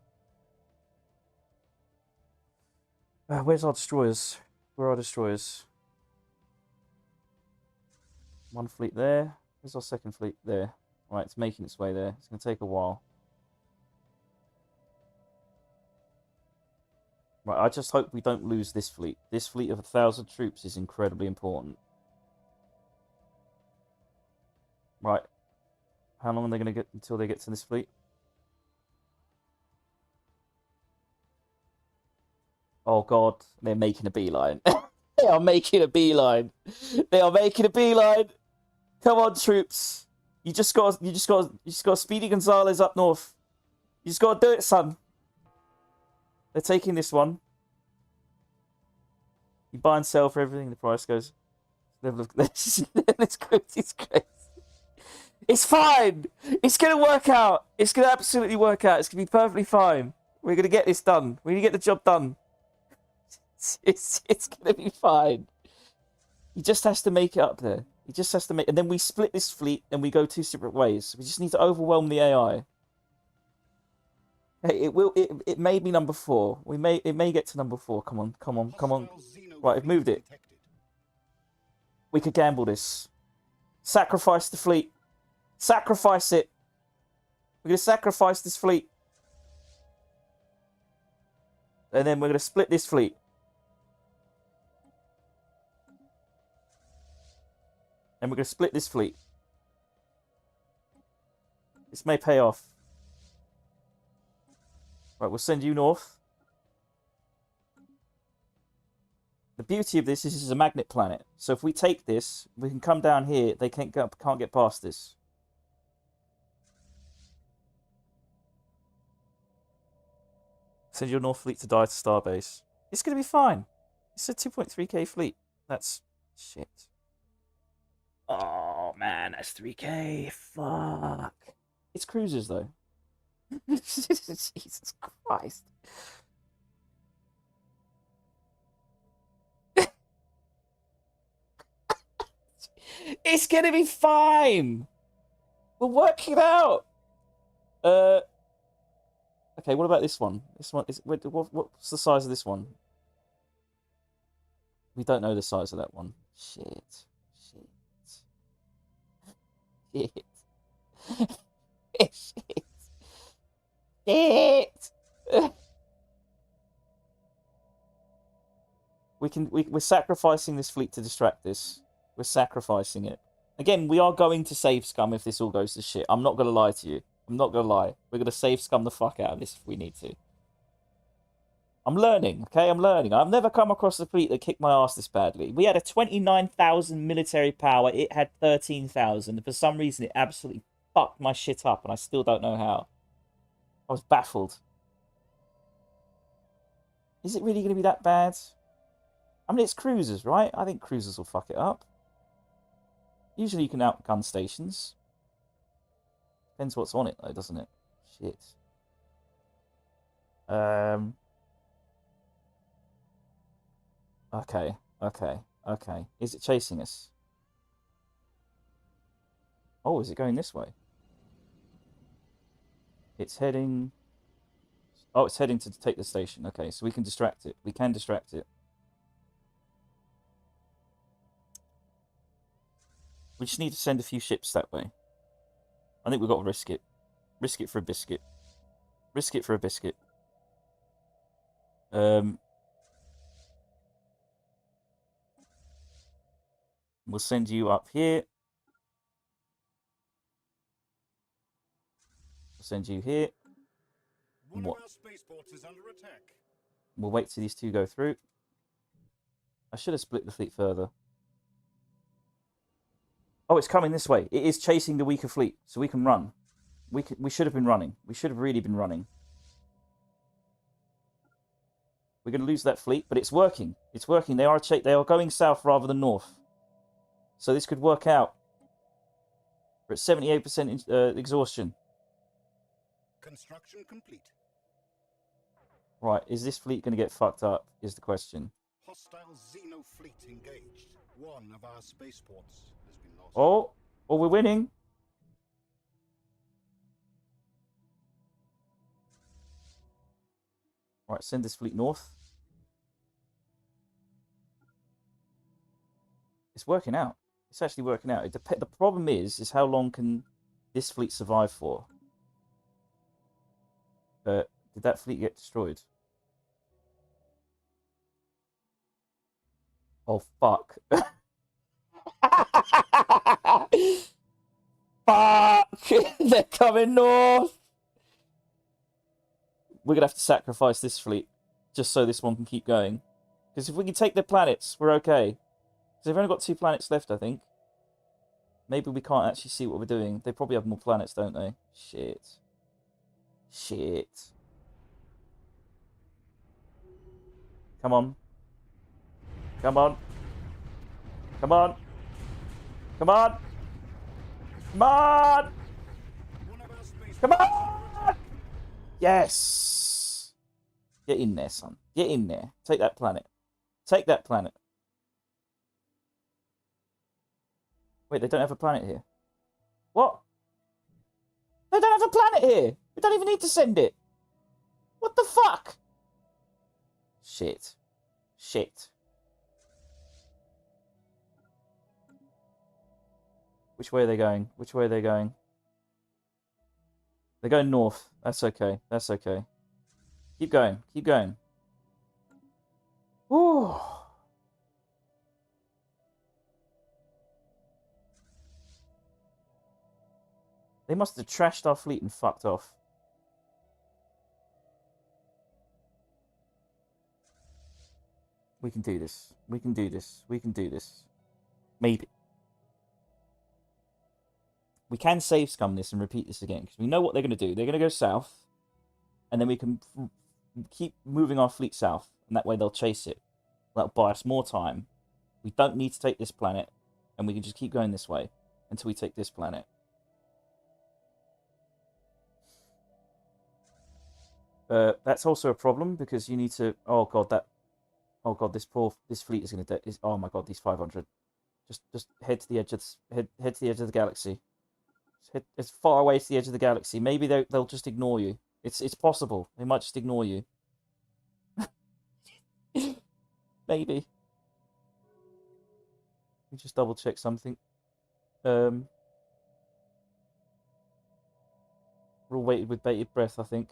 Where's our destroyers? Where are our destroyers? One fleet there. Where's our second fleet? There. Right, it's making its way there. It's going to take a while. Right, I just hope we don't lose this fleet. This fleet of 1,000 troops is incredibly important. Right. How long are they going to get until they get to this fleet? Oh god, they're making a beeline. They are making a beeline. They are making a beeline. Come on, troops. You just got Speedy Gonzalez up north. You just got to do it, son. They're taking this one. You buy and sell for everything. The price goes. Level of it's crazy. It's fine. It's gonna work out. It's gonna absolutely work out. It's gonna be perfectly fine. We're gonna get this done. We're gonna get the job done. It's gonna be fine. He just has to make it up there. He just has to make, and then we split this fleet and we go 2 separate ways. We just need to overwhelm the AI. Hey, it may be number 4. It may get to number 4. Come on. Right, I've moved it. We could gamble this. Sacrifice the fleet. Sacrifice it. We're gonna sacrifice this fleet. And then we're gonna split this fleet. And we're going to split this fleet. This may pay off. Right, we'll send you north. The beauty of this is this is a magnet planet. So if we take this, we can come down here. They can't get past this. Send your north fleet to die to Starbase. It's going to be fine. It's a 2.3k fleet. That's shit. Oh, man, that's 3k. Fuck. It's cruisers, though. Jesus Christ. It's gonna be fine. We'll work it out. Uh, okay, what about this one? This one is what's the size of this one? We don't know the size of that one. Shit. Shit. Shit. Shit. We're sacrificing this fleet to distract this. We're sacrificing it. Again, we are going to save scum if this all goes to shit. I'm not gonna lie to you. I'm not gonna lie. We're gonna save scum the fuck out of this if we need to. I'm learning, okay? I'm learning. I've never come across a fleet that kicked my ass this badly. We had a 29,000 military power. It had 13,000. For some reason, it absolutely fucked my shit up, and I still don't know how. I was baffled. Is it really going to be that bad? I mean, it's cruisers, right? I think cruisers will fuck it up. Usually you can outgun stations. Depends what's on it, though, doesn't it? Shit. Okay. Is it chasing us? Oh, is it going this way? It's heading... Oh, it's heading to take the station. Okay, so we can distract it. We can distract it. We just need to send a few ships that way. I think we've got to risk it. Risk it for a biscuit. Risk it for a biscuit. We'll send you up here. We'll send you here. One of our spaceports is under attack. We'll wait till these two go through. I should have split the fleet further. Oh, it's coming this way. It is chasing the weaker fleet, so we can run. We should have been running. We should have really been running. We're going to lose that fleet, but it's working. It's working. They are going south rather than north. So this could work out. We're at 78% exhaustion. Construction complete. Right, is this fleet going to get fucked up, is the question. Hostile Xeno fleet engaged. One of our spaceports has been lost. Oh, we're winning. Right, send this fleet north. It's working out. It's actually working out. The problem is how long can this fleet survive for? Did that fleet get destroyed? Oh, fuck. Fuck! They're coming north! We're going to have to sacrifice this fleet just so this one can keep going. Because if we can take their planets, we're okay. Because they've only got 2 planets left, I think. Maybe we can't actually see what we're doing. They probably have more planets, don't they? Shit. Come on. Come on. Come on. Come on. Come on. Come on. Yes. Get in there, son. Get in there. Take that planet. Take that planet. Wait, they don't have a planet here. What? They don't have a planet here. We don't even need to send it. What the fuck? Shit. Which way are they going? They're going north. That's okay. Keep going. Ooh. They must have trashed our fleet and fucked off. We can do this. Maybe. We can save scum this and repeat this again, because we know what they're going to do. They're going to go south, and then we can keep moving our fleet south, and that way they'll chase it. That'll buy us more time. We don't need to take this planet, and we can just keep going this way until we take this planet. That's also a problem, because you need to... Oh god, this fleet is going to... Oh my god, these 500. Just head to the edge of the galaxy. Just head as far away to the edge of the galaxy. Maybe they'll just ignore you. It's possible. They might just ignore you. Maybe. Let me just double check something. We're all waited with bated breath, I think.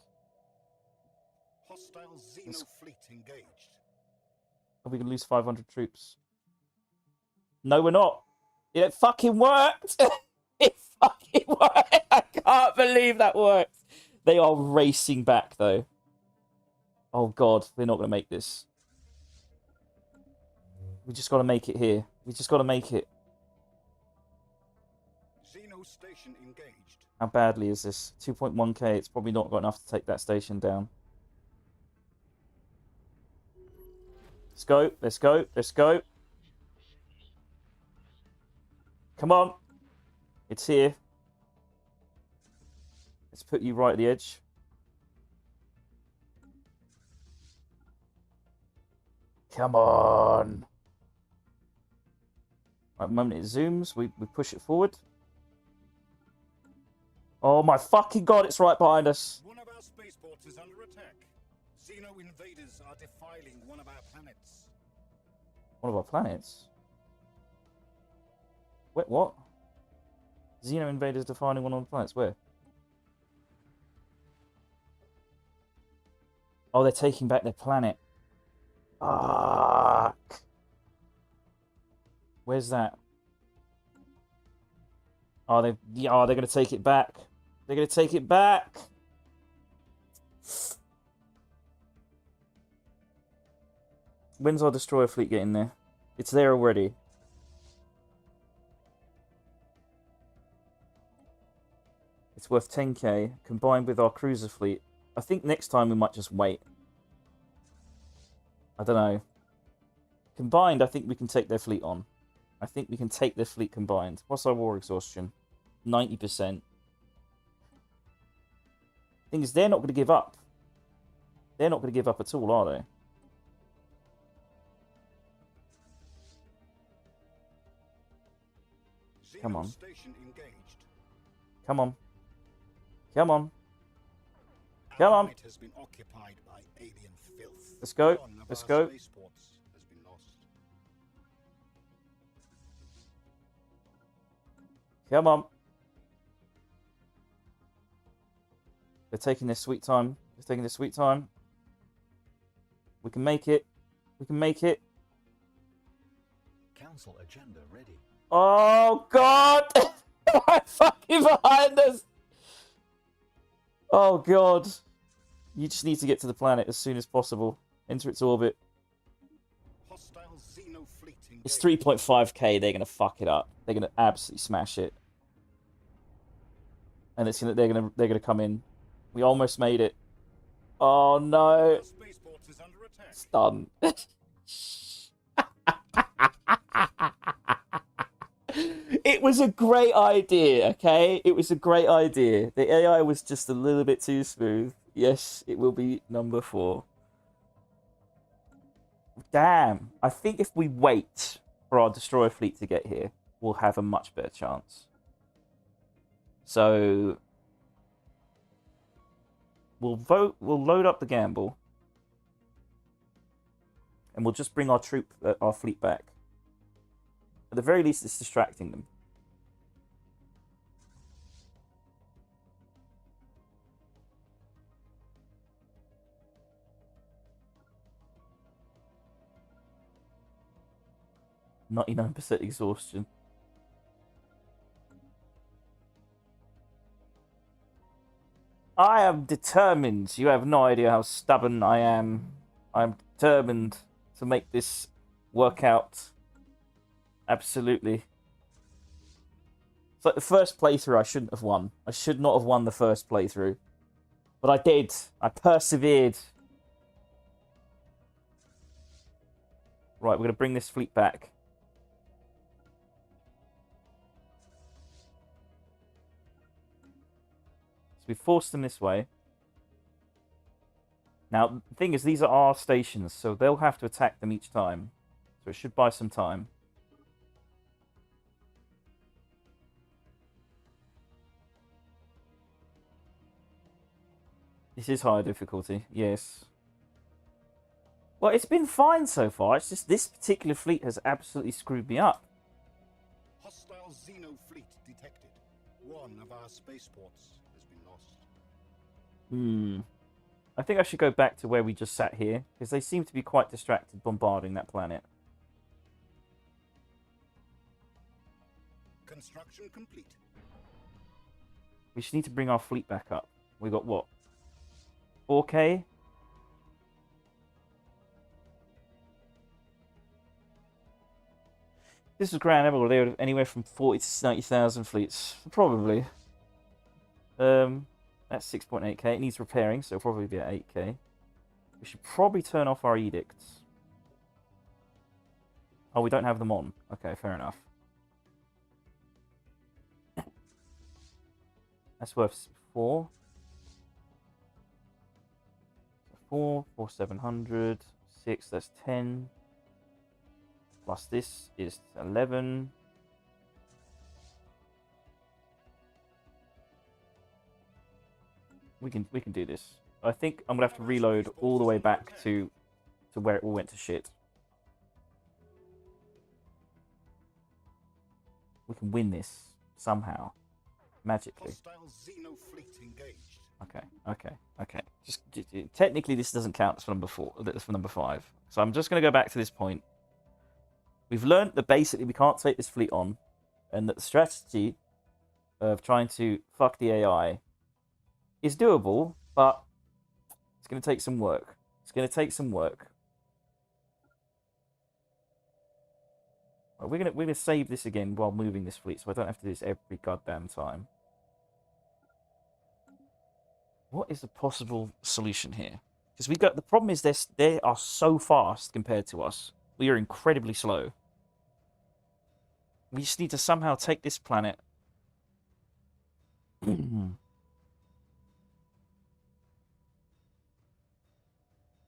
Hostile Xeno fleet engaged. Are we going to lose 500 troops? No, we're not. It fucking worked! It fucking worked! I can't believe that worked! They are racing back, though. Oh, God. They're not going to make this. We just got to make it here. We just got to make it. Xeno station engaged. How badly is this? 2.1k. It's probably not got enough to take that station down. Let's go. Let's go. Let's go. Come on. It's here. Let's put you right at the edge. Come on. Right, the moment it zooms, we push it forward. Oh my fucking god, it's right behind us. One of our spaceports is under attack. Xeno invaders are defiling one of our planets. One of our planets? Wait, what? Xeno invaders defining one of the planets? Where? Oh, they're taking back their planet. Fuck. Where's that? Oh, they're going to take it back. They're going to take it back. When's our destroyer fleet getting there? It's there already. It's worth 10k combined with our cruiser fleet. I think next time we might just wait. I don't know. Combined, I think we can take their fleet on. I think we can take their fleet combined. What's our war exhaustion? 90%. Thing is, they're not going to give up. They're not going to give up at all, are they? Come on. Come on. Come on. Come on. Has been occupied by alien filth. Let's go. Let's go. Come on. They're taking their sweet time. They're taking their sweet time. We can make it. We can make it. Council agenda ready. Oh, God! Right fucking behind us! Oh, God. You just need to get to the planet as soon as possible. Enter its orbit. It's 3.5k. They're going to fuck it up. They're going to absolutely smash it. And it's gonna, they're going to come in. We almost made it. Oh, no. It's done. It was a great idea, okay? It was a great idea. The AI was just a little bit too smooth. Yes, it will be number 4. Damn. I think if we wait for our destroyer fleet to get here, we'll have a much better chance. So we'll load up the gamble. And we'll just bring our fleet back. At the very least, it's distracting them. %99% exhaustion. I am determined. You have no idea how stubborn I am. I'm determined to make this work out. Absolutely. It's like the first playthrough I shouldn't have won. I should not have won the first playthrough. But I did. I persevered. Right, we're going to bring this fleet back. So we forced them this way. Now, the thing is, these are our stations, so they'll have to attack them each time. So it should buy some time. This is higher difficulty, yes. Well, it's been fine so far. It's just this particular fleet has absolutely screwed me up. Hostile Xeno fleet detected. One of our spaceports has been lost. I think I should go back to where we just sat here, because they seem to be quite distracted bombarding that planet. Construction complete. We just need to bring our fleet back up. We got what? 4K? This was Grand Emerald. They would have anywhere from 40 to 90,000 fleets. Probably. That's 6.8k. It needs repairing, so it'll probably be at 8k. We should probably turn off our edicts. Oh, we don't have them on. Okay, fair enough. That's worth 4. 4, 700. 6, that's 10. Plus this is 11. We can do this. I think I'm gonna have to reload all the way back to where it all went to shit. We can win this somehow, magically. Hostile Xeno fleet engaged. Okay. Just technically, this doesn't count as for number 4. That's for number 5. So I'm just gonna go back to this point. We've learned that basically we can't take this fleet on, and that the strategy of trying to fuck the AI is doable, but it's going to take some work. Right, we're gonna save this again while moving this fleet, so I don't have to do this every goddamn time. What is the possible solution here? Because the problem is they are so fast compared to us. We are incredibly slow. We just need to somehow take this planet.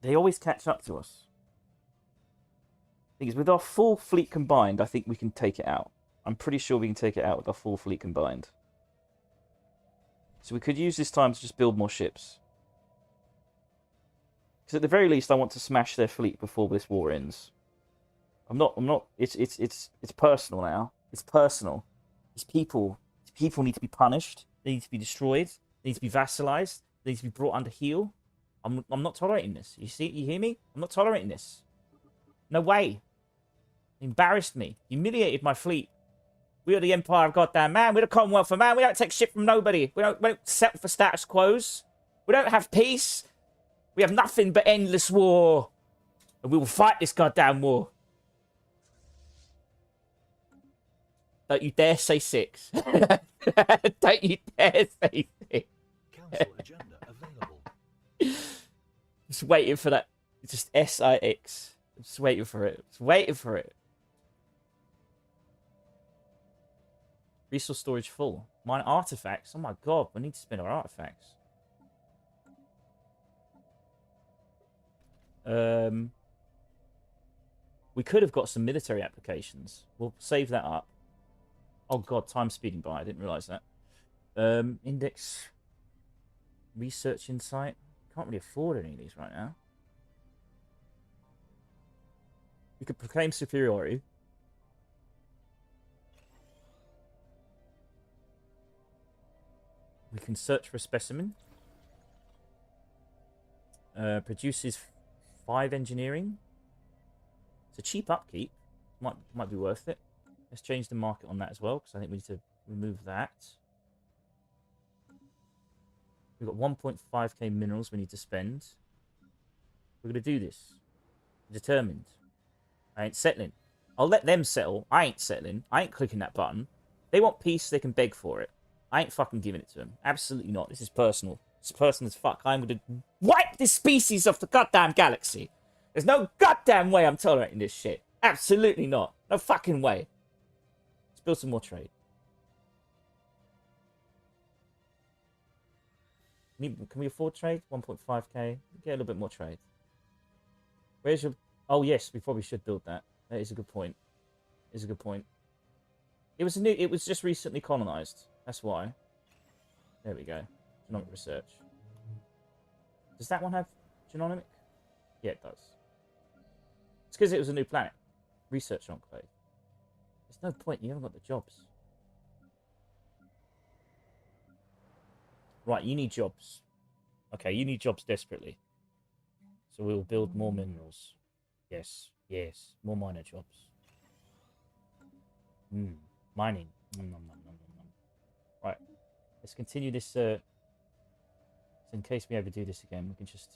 They always catch up to us. Thing is, with our full fleet combined, I think we can take it out. I'm pretty sure we can take it out with our full fleet combined. So we could use this time to just build more ships. Because at the very least, I want to smash their fleet before this war ends. I'm not. It's personal now. It's personal. These people need to be punished. They need to be destroyed. They need to be vassalized. They need to be brought under heel. I'm not tolerating this. You hear me? I'm not tolerating this. No way. Embarrassed me. Humiliated my fleet. We are the Empire of Goddamn Man. We're the Commonwealth of Man. We don't take shit from nobody. We don't settle for status quos. We don't have peace. We have nothing but endless war. And we will fight this goddamn war. Don't you dare say 6. Don't you dare say 6. Council agenda available. Just waiting for that. It's just SIX. Just waiting for it. Just waiting for it. Resource storage full. Mine artifacts. Oh my god, we need to spend our artifacts. We could have got some military applications. We'll save that up. Oh god, time's speeding by. I didn't realise that. Index. Research insight. Can't really afford any of these right now. We could proclaim superiority. We can search for a specimen. Produces 5 engineering. It's a cheap upkeep. Might be worth it. Let's change the market on that as well, because I think we need to remove that. We've got 1.5k minerals we need to spend. We're going to do this. Determined. I ain't settling. I'll let them settle. I ain't settling. I ain't clicking that button. They want peace, they can beg for it. I ain't fucking giving it to them. Absolutely not. This is personal. It's personal as fuck. I'm going to wipe this species off the goddamn galaxy. There's no goddamn way I'm tolerating this shit. Absolutely not. No fucking way. Let's build some more trade. Can we afford trade? 1.5k. Get a little bit more trade. Where's your... Oh, yes. We probably should build that. That is a good point. Is a good point. It was just recently colonized. That's why. There we go. Economic research. Does that one have genomic? Yeah, it does. It's because it was a new planet. Research enclave. There's no point. You haven't got the jobs. Right, you need jobs. Okay, you need jobs desperately. So we will build more minerals. Yes, yes. More miner jobs. Mining. Nom, nom, nom, nom, nom, nom. Right. Let's continue this. So in case we ever do this again, we can just...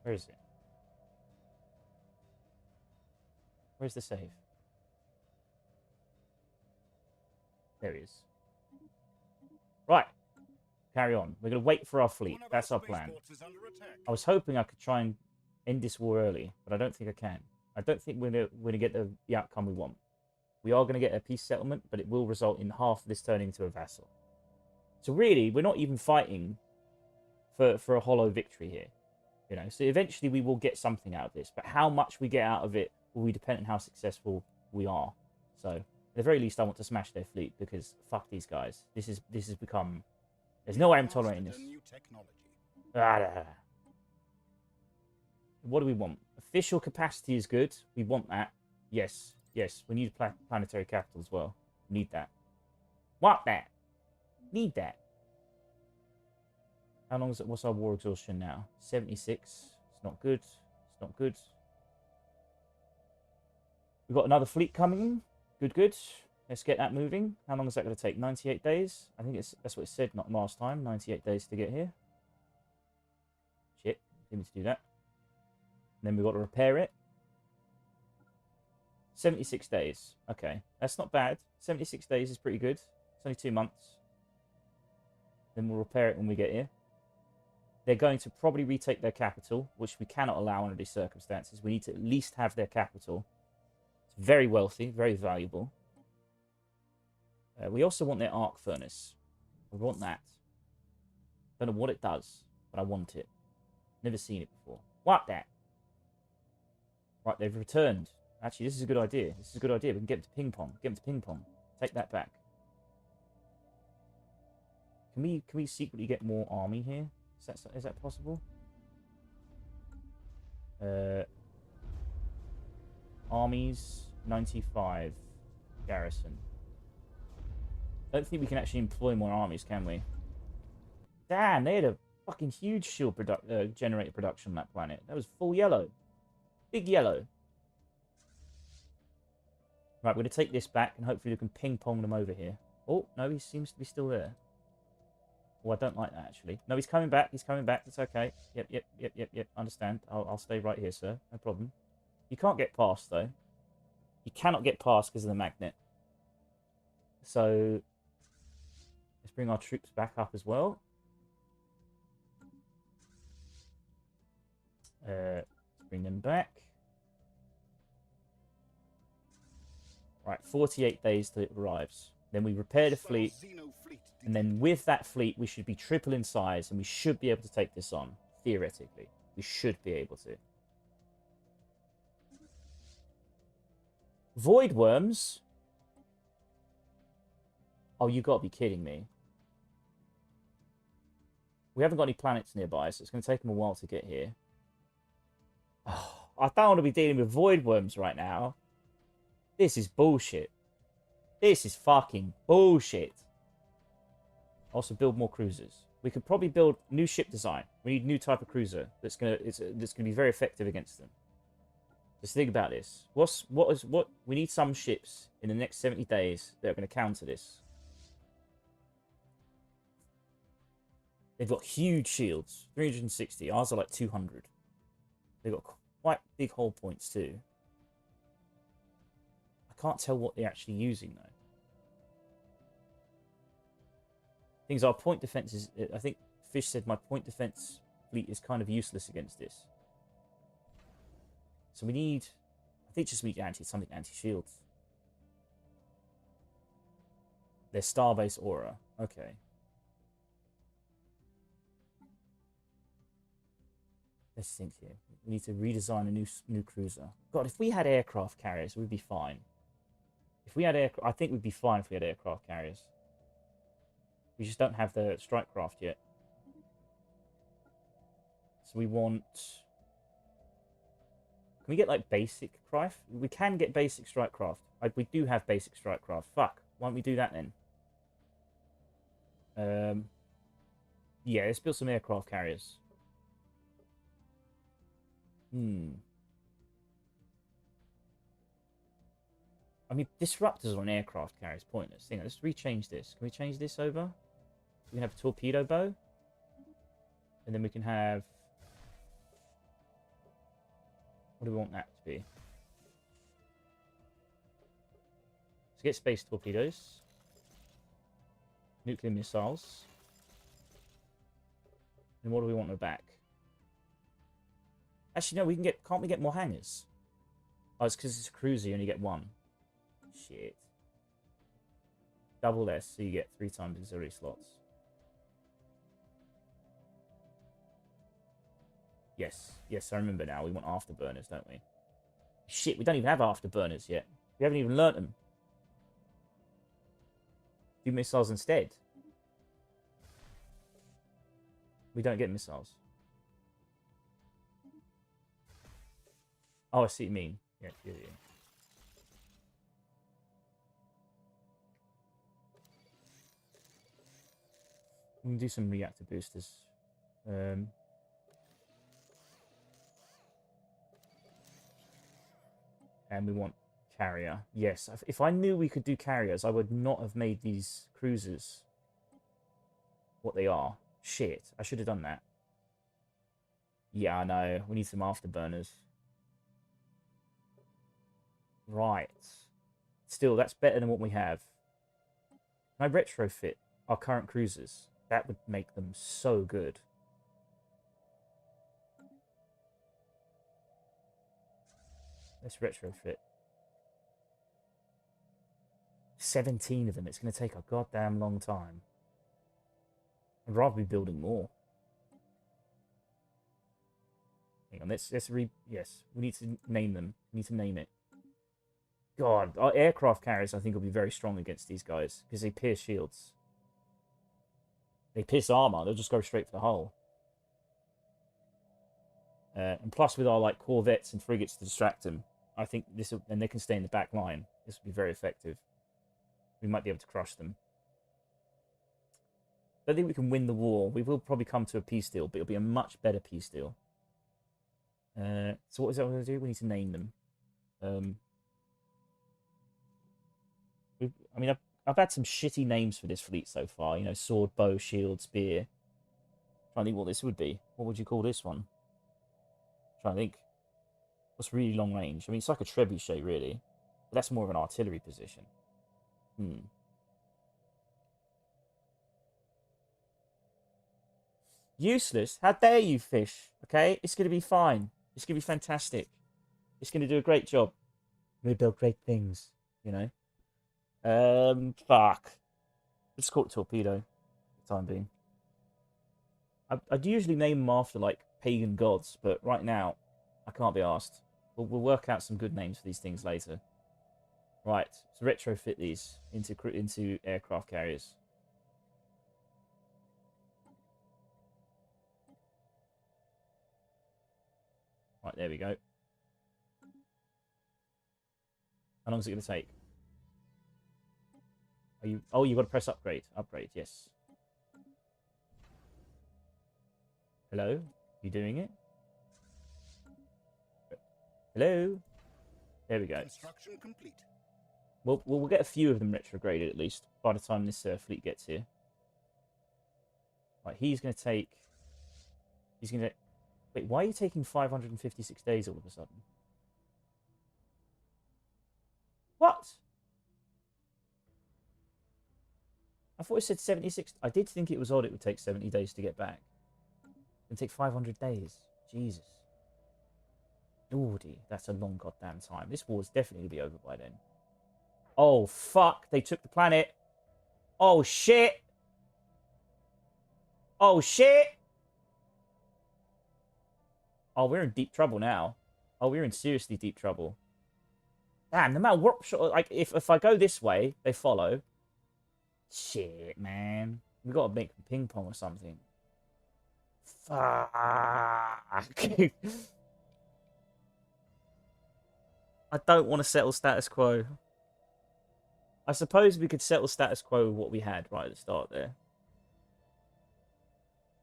Where is it? Where's the save? There he is. Right. Carry on. We're going to wait for our fleet. That's our plan. I was hoping I could try and end this war early, but I don't think I can. I don't think we're going to get the outcome we want. We are going to get a peace settlement, but it will result in half of this turning into a vassal. So really, we're not even fighting for a hollow victory here. You know, so eventually we will get something out of this, but how much we get out of it will be dependent on how successful we are. So, at the very least, I want to smash their fleet because fuck these guys. This has become... There's no way I'm tolerating this. What do we want? Official capacity is good. We want that. Yes. Yes. We need a planetary capital as well. We need that. Want that. Need that. How long is it? What's our war exhaustion now? 76. It's not good. It's not good. We've got another fleet coming in. Good, good. Let's get that moving. How long is that going to take? 98 days? I think that's what it said not last time. 98 days to get here. Shit. Didn't need to do that. And then we've got to repair it. 76 days. Okay. That's not bad. 76 days is pretty good. It's only 2 months. Then we'll repair it when we get here. They're going to probably retake their capital, which we cannot allow under these circumstances. We need to at least have their capital. It's very wealthy, very valuable. We also want their arc furnace. We want that. Don't know what it does, but I want it. Never seen it before. Want that. Right, they've returned. Actually, this is a good idea. This is a good idea. We can get them to ping pong. Get them to ping pong. Take that back. Can we secretly get more army here? Is that possible? Armies 95 garrison. Don't think we can actually employ more armies, can we? Damn, they had a fucking huge shield generator production on that planet. That was full yellow. Big yellow. Right, we're going to take this back and hopefully we can ping-pong them over here. Oh, no, he seems to be still there. Oh, I don't like that, actually. No, he's coming back. He's coming back. It's okay. Yep. Understand. I'll stay right here, sir. No problem. You can't get past, though. You cannot get past because of the magnet. So, let's bring our troops back up as well. Let's bring them back. Right, 48 days till it arrives. Then we repair the fleet. And then with that fleet, we should be triple in size. And we should be able to take this on. Theoretically. We should be able to. Void worms? Oh, you got to be kidding me. We haven't got any planets nearby, so it's going to take them a while to get here. Oh, I don't want to be dealing with void worms right now. This is bullshit. This is fucking bullshit. Also, build more cruisers. We could probably build new ship design. We need a new type of cruiser that's gonna be very effective against them. Just think about this. What we need some ships in the next 70 days that are going to counter this. They've got huge shields, 360. Ours are like 200. They've got quite big hull points too. I can't tell what they're actually using though. Things our point defense is. I think Fish said my point defense fleet is kind of useless against this. So we need. I think just we need something anti-shields. Their starbase aura. Okay. Let's think here. We need to redesign a new cruiser. God, if we had aircraft carriers, we'd be fine. If we had I think we'd be fine if we had aircraft carriers. We just don't have the strike craft yet. So we want... Can we get, like, basic craft? We can get basic strike craft. Like, we do have basic strike craft. Fuck. Why don't we do that, then? Yeah, let's build some aircraft carriers. I mean, disruptors on aircraft carrier is pointless. Hang on, let's rechange this. Can we change this over? We can have a torpedo bow. And then we can have... What do we want that to be? Let's get space torpedoes. Nuclear missiles. And what do we want on the back? Actually, no, we can get... Can't we get more hangars? Oh, it's because it's a cruiser, you only get one. Shit. Double S, so you get 3 times auxiliary slots. Yes. Yes, I remember now. We want afterburners, don't we? Shit, we don't even have afterburners yet. We haven't even learnt them. Do missiles instead. We don't get missiles. Oh, I see what you mean. Yeah, yeah, yeah. We can do some reactor boosters. And we want carrier. Yes, if I knew we could do carriers, I would not have made these cruisers what they are. Shit, I should have done that. Yeah, I know. We need some afterburners. Right. Still, that's better than what we have. Can I retrofit our current cruisers? That would make them so good. Let's retrofit. 17 of them. It's going to take a goddamn long time. I'd rather be building more. Hang on, let's yes, we need to name them. We need to name it. God, our aircraft carriers, I think, will be very strong against these guys because they pierce shields. They pierce armor. They'll just go straight for the hull. And plus, with our like corvettes and frigates to distract them, I think this will, and they can stay in the back line. This will be very effective. We might be able to crush them. I don't think we can win the war. We will probably come to a peace deal, but it'll be a much better peace deal. So what is that we're going to do? We need to name them. I mean, I've had some shitty names for this fleet so far. You know, sword, bow, shield, spear. I'm trying to think what this would be. What would you call this one? I'm trying to think. What's really long range? I mean, it's like a trebuchet, really. But that's more of an artillery position. Useless? How dare you, fish? Okay? It's going to be fine. It's going to be fantastic. It's going to do a great job. We're going to build great things, you know? Fuck. Let's call it torpedo for the time being. I'd usually name them after, like, pagan gods, but right now, I can't be asked. We'll work out some good names for these things later. Right, so retrofit these into aircraft carriers. Right, there we go. How long is it going to take? Are you? Oh, you've got to press upgrade. Upgrade, yes. Hello? You doing it? Hello? There we go. Construction complete. We'll get a few of them retrograded at least by the time this fleet gets here. Right, he's going to take... He's going to... Wait, why are you taking 556 days all of a sudden? What? I thought it said 76... I did think it was odd it would take 70 days to get back. It would take 500 days. Jesus. Lordy, that's a long goddamn time. This war's definitely going to be over by then. Oh, fuck. They took the planet. Oh, shit. Oh, shit. Oh, we're in deep trouble now. Oh, we're in seriously deep trouble. Damn, no matter what... Like, if I go this way, they follow. Shit, man. We've got to make ping pong or something. Fuck. I don't want to settle status quo. I suppose we could settle status quo with what we had right at the start there.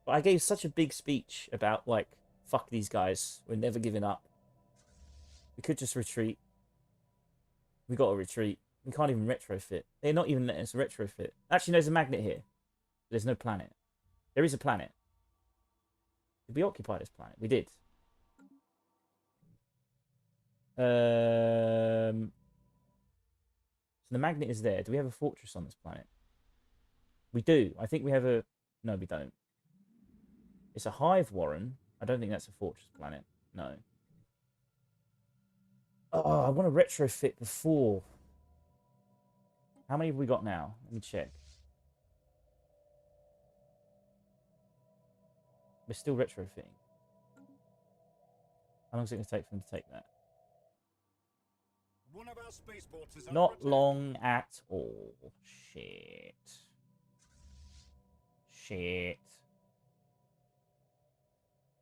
But I gave such a big speech about, like, fuck these guys. We're never giving up. We could just retreat. We got to retreat. We can't even retrofit. They're not even letting us retrofit. Actually, there's a magnet here. There's no planet. There is a planet. Did we occupy this planet? We did. So the magnet is there. Do we have a fortress on this planet? We do. I think we have a... No, we don't. It's a hive warren. I don't think that's a fortress planet. No. Oh, I want to retrofit before. How many have we got now? Let me check. We're still retrofitting. How long is it going to take for them to take that? One of our spaceports is under Not attack. long at all. Shit. Shit.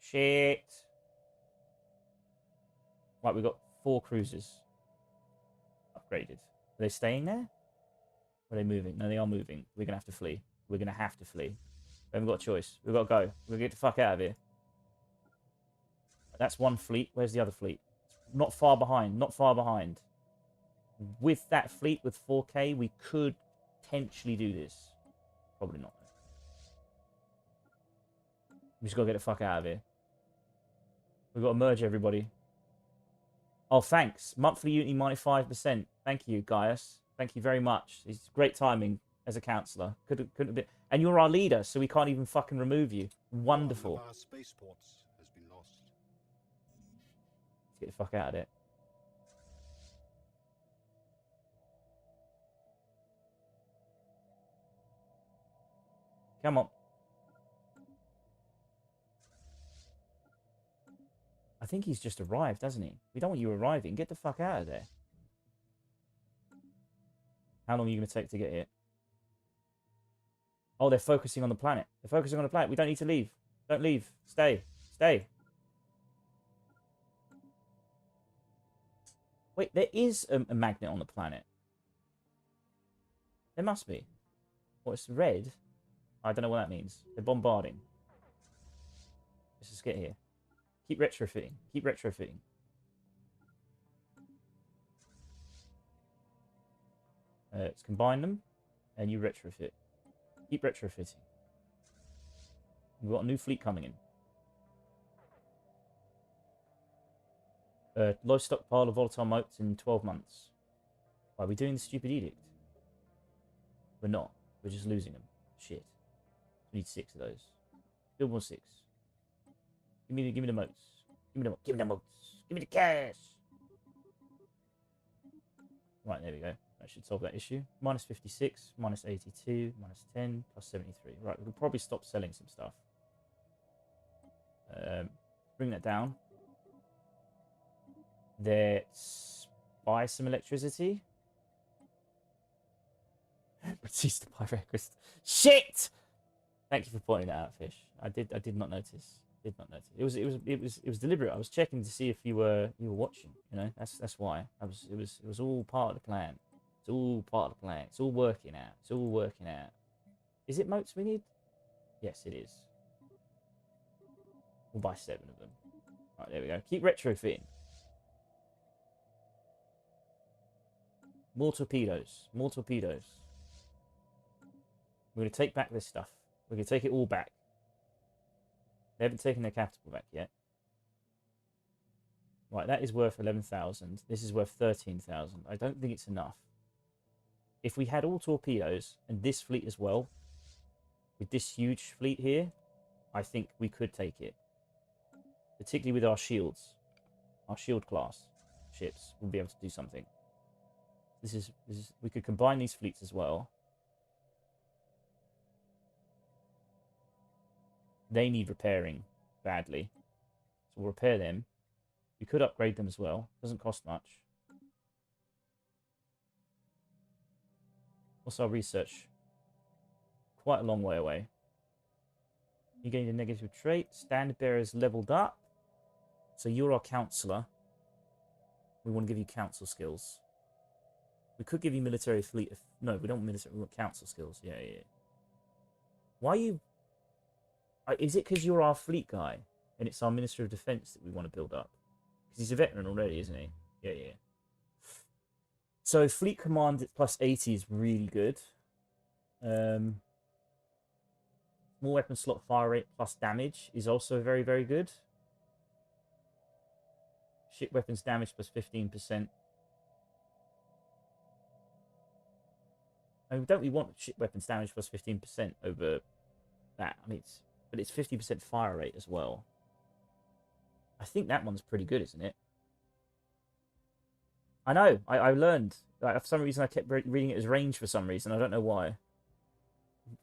Shit. Right, we've got 4 cruisers. Upgraded. Are they staying there? Or are they moving? No, they are moving. We're going to have to flee. We're going to have to flee. We haven't got a choice. We've got to go. We're going to get the fuck out of here. That's one fleet. Where's the other fleet? Not far behind. Not far behind. With that fleet, with 4K, we could potentially do this. Probably not. We just got to get the fuck out of here. We've got to merge everybody. Oh, thanks. Monthly Unity minus 5%. Thank you, Gaius. Thank you very much. It's great timing as a counsellor. Couldn't have been... And you're our leader, so we can't even fucking remove you. Wonderful. One of our spaceports has been lost. Let's get the fuck out of it. Come on. I think he's just arrived, hasn't he? We don't want you arriving. Get the fuck out of there. How long are you going to take to get here? Oh, they're focusing on the planet. They're focusing on the planet. We don't need to leave. Don't leave. Stay. Stay. Wait, there is a magnet on the planet. There must be. Well, it's red. I don't know what that means. They're bombarding. Let's just get here. Keep retrofitting. Keep retrofitting. Let's combine them. And you retrofit. Keep retrofitting. We've got a new fleet coming in. Low stockpile of volatile motes in 12 months. Why are we doing the stupid edict? We're not. We're just losing them. Shit. We need 6 of those. Build more 6. Give me the motes. Give me the motes. Give me the cash. Right, there we go. That should solve that issue. Minus 56, minus 82, minus 10, plus 73. Right, we could probably stop selling some stuff. Bring that down. Let's buy some electricity. Cease to buy request. Shit! Thank you for pointing that out, Fish. I did not notice. Did not notice. It was deliberate. I was checking to see if you were watching. You know, that's why. It was all part of the plan. It's all part of the plan. It's all working out. It's all working out. Is it motes we need? Yes, it is. We'll buy 7 of them. Right, there we go. Keep retrofitting. More torpedoes. More torpedoes. We're going to take back this stuff. We're going to take it all back. They haven't taken their capital back yet. Right, that is worth 11,000. This is worth 13,000. I don't think it's enough. If we had all torpedoes and this fleet as well, with this huge fleet here, I think we could take it. Particularly with our shields. Our shield class ships will be able to do something. This is we could combine these fleets as well. They need repairing badly. So we'll repair them. We could upgrade them as well. Doesn't cost much. What's our research? Quite a long way away. You gained a negative trait. Standard bearer's leveled up. So you're our counselor. We want to give you council skills. We could give you military fleet. No, we don't want military. We want council skills. Yeah, yeah. Why are you... Is it because you're our fleet guy? And it's our Minister of Defense that we want to build up? Because he's a veteran already, isn't he? Yeah, yeah. So fleet command at plus 80 is really good. More weapon slot fire rate plus damage is also very, very good. Ship weapons damage plus 15%. I mean, don't we want ship weapons damage plus 15% over that? I mean, but it's 50% fire rate as well. I think that one's pretty good, isn't it? I know. I learned. Like, for some reason, I kept reading it as range for some reason. I don't know why.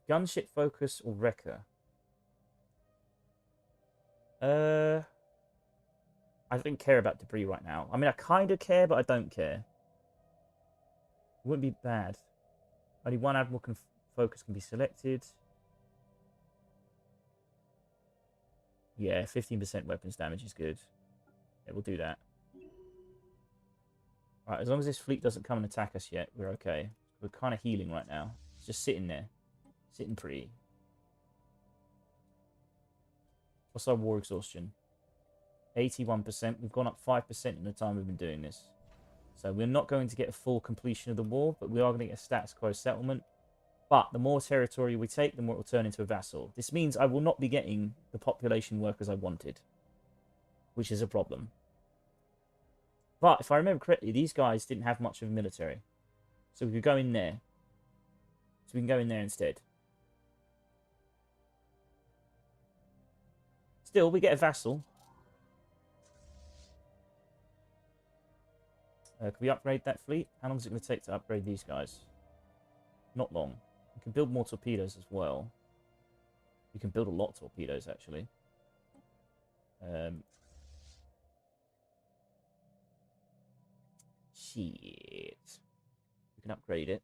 Gunship focus or wrecker? I don't care about debris right now. I mean, I kind of care, but I don't care. It wouldn't be bad. Only one admiral focus can be selected. Yeah, 15% weapons damage is good. Yeah, we'll do that. Right, as long as this fleet doesn't come and attack us yet, we're okay. We're kind of healing right now. It's just sitting there. Sitting pretty. What's our war exhaustion? 81%. We've gone up 5% in the time we've been doing this. So we're not going to get a full completion of the war, but we are going to get a status quo settlement. But the more territory we take, the more it will turn into a vassal. This means I will not be getting the population workers I wanted, which is a problem. But if I remember correctly, these guys didn't have much of a military. So we could go in there. So we can go in there instead. Still, we get a vassal. Can we upgrade that fleet? How long is it going to take to upgrade these guys? Not long. We can build more torpedoes as well. We can build a lot of torpedoes, actually. Shit. We can upgrade it.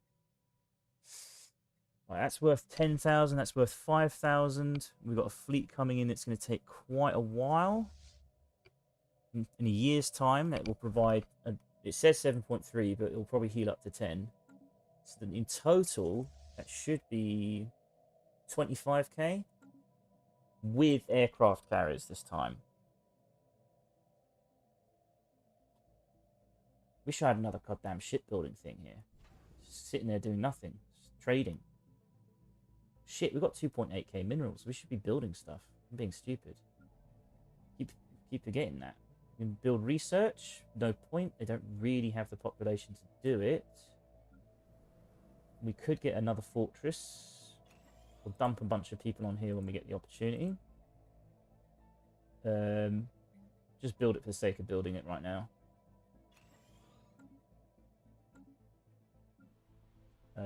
Right, that's worth 10,000. That's worth 5,000. We've got a fleet coming in that's going to take quite a while. In a year's time, that will provide... It says 7.3, but it will probably heal up to 10. So then in total, that should be 25k with aircraft carriers this time. Wish I had another goddamn shipbuilding thing here. Just sitting there doing nothing. Just trading. Shit, we've got 2.8k minerals. We should be building stuff. I'm being stupid. Keep forgetting that. We can build research. No point. They don't really have the population to do it. We could get another fortress. We'll dump a bunch of people on here when we get the opportunity. Just build it for the sake of building it right now.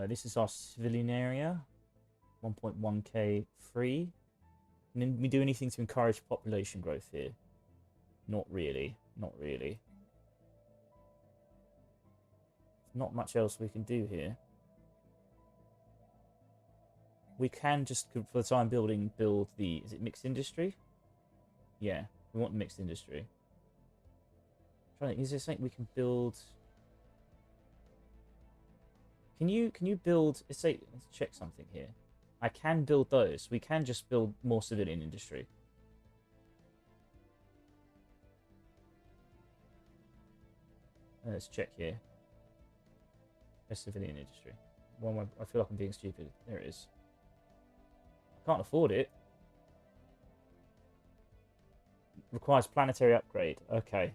This is our civilian area. 1.1k free. And then we do anything to encourage population growth here? Not really. Not really. Not much else we can do here. We can just, for the time building, build the... Is it mixed industry? Yeah, we want mixed industry. I'm trying to think, is there something we can build... Can you build... Let's check something here. I can build those. We can just build more civilian industry. Let's check here. There's civilian industry. Well, I feel like I'm being stupid. There it is. I can't afford it. Requires planetary upgrade. Okay.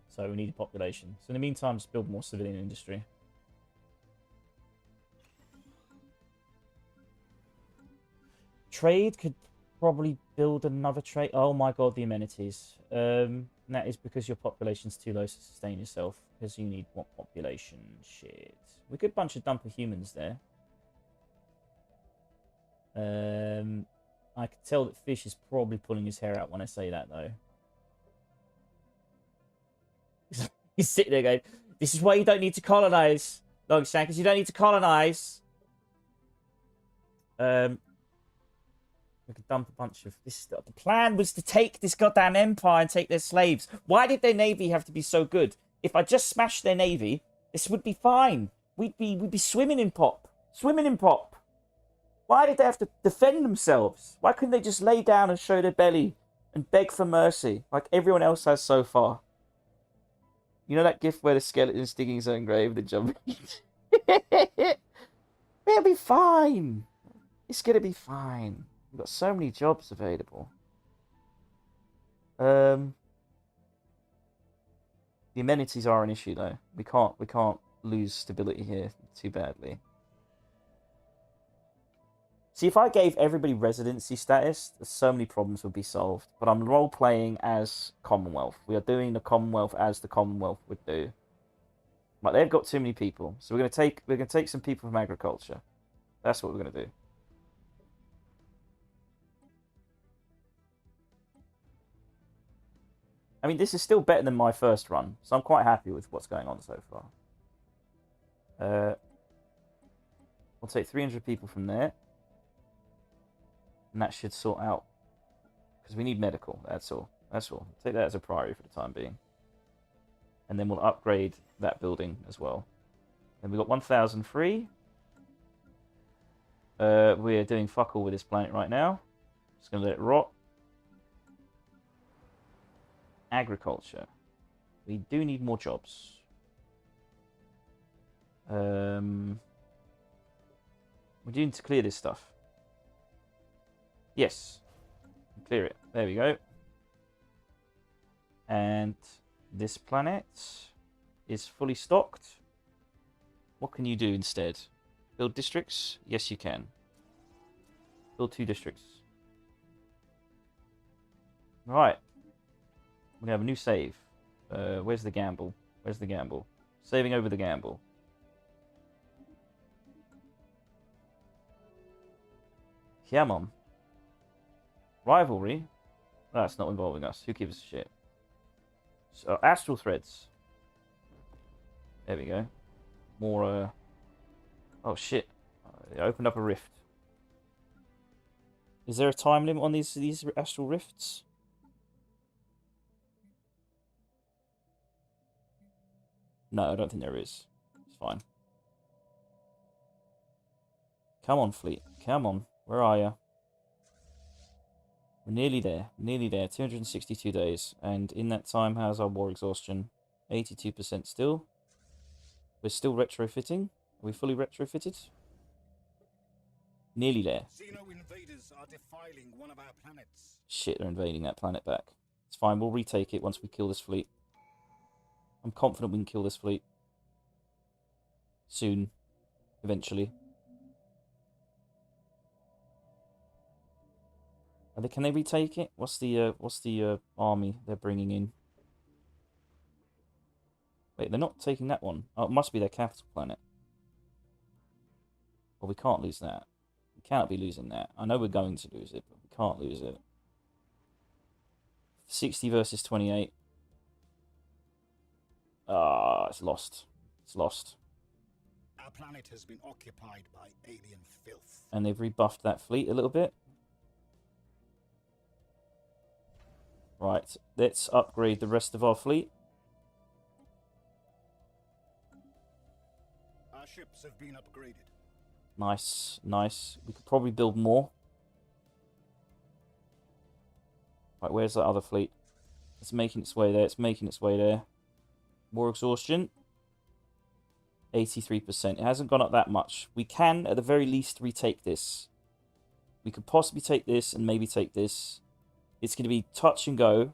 So we need a population. So in the meantime, just build more civilian industry. Trade could probably build another trade. Oh my god, the amenities. That is because your population's too low to sustain yourself. Because you need what population? Shit. We could bunch a dump of humans there. I can tell that Fish is probably pulling his hair out when I say that, though. He's sitting there going, this is why you don't need to colonize, Longshankers. You don't need to colonize. We could dump a bunch of this stuff. The plan was to take this goddamn empire and take their slaves. Why did their navy have to be so good? If I just smashed their navy, this would be fine. We'd be swimming in pop. Swimming in pop. Why did they have to defend themselves? Why couldn't they just lay down and show their belly and beg for mercy like everyone else has so far? You know that gif where the skeleton is digging his own grave and jumping? It'll be fine. It's gonna be fine. We've got so many jobs available. The amenities are an issue though. We can't lose stability here too badly. See, if I gave everybody residency status, so many problems would be solved. But I'm role playing as Commonwealth. We are doing the Commonwealth as the Commonwealth would do. But they've got too many people, so we're gonna take some people from agriculture. That's what we're gonna do. I mean, this is still better than my first run, so I'm quite happy with what's going on so far. We'll take 300 people from there. And that should sort out... Because we need medical, that's all. That's all. Take that as a priority for the time being. And then we'll upgrade that building as well. Then we've got 1,000 free. We're doing fuck all with this planet right now. Just going to let it rot. Agriculture. We do need more jobs. We do need to clear this stuff. Yes. Clear it. There we go. And this planet is fully stocked. What can you do instead? Build districts? Yes, you can. Build 2 districts. Right. We're going to have a new save. Where's the gamble? Where's the gamble? Saving over the gamble. Come on. Rivalry? That's not involving us. Who gives a shit? So, astral threads. There we go. More, Oh, shit. They opened up a rift. Is there a time limit on these astral rifts? No, I don't think there is. It's fine. Come on, fleet. Come on. Where are you? We're nearly there. Nearly there. 262 days. And in that time, how's our war exhaustion? 82% still. We're still retrofitting. Are we fully retrofitted? Nearly there. Xeno invaders are defiling one of our planets. Shit, they're invading that planet back. It's fine. We'll retake it once we kill this fleet. I'm confident we can kill this fleet. Soon. Eventually. Can they retake it? What's the army they're bringing in? Wait, they're not taking that one. Oh, it must be their capital planet. Well, we can't lose that. We cannot be losing that. I know we're going to lose it, but we can't lose it. 60 versus 28. Ah, it's lost. It's lost. Our planet has been occupied by alien filth. And they've rebuffed that fleet a little bit. Right, let's upgrade the rest of our fleet. Our ships have been upgraded. Nice, nice. We could probably build more. Right, where's that other fleet? It's making its way there. It's making its way there. War exhaustion. 83%. It hasn't gone up that much. We can, at the very least, retake this. We could possibly take this and maybe take this. It's going to be touch and go.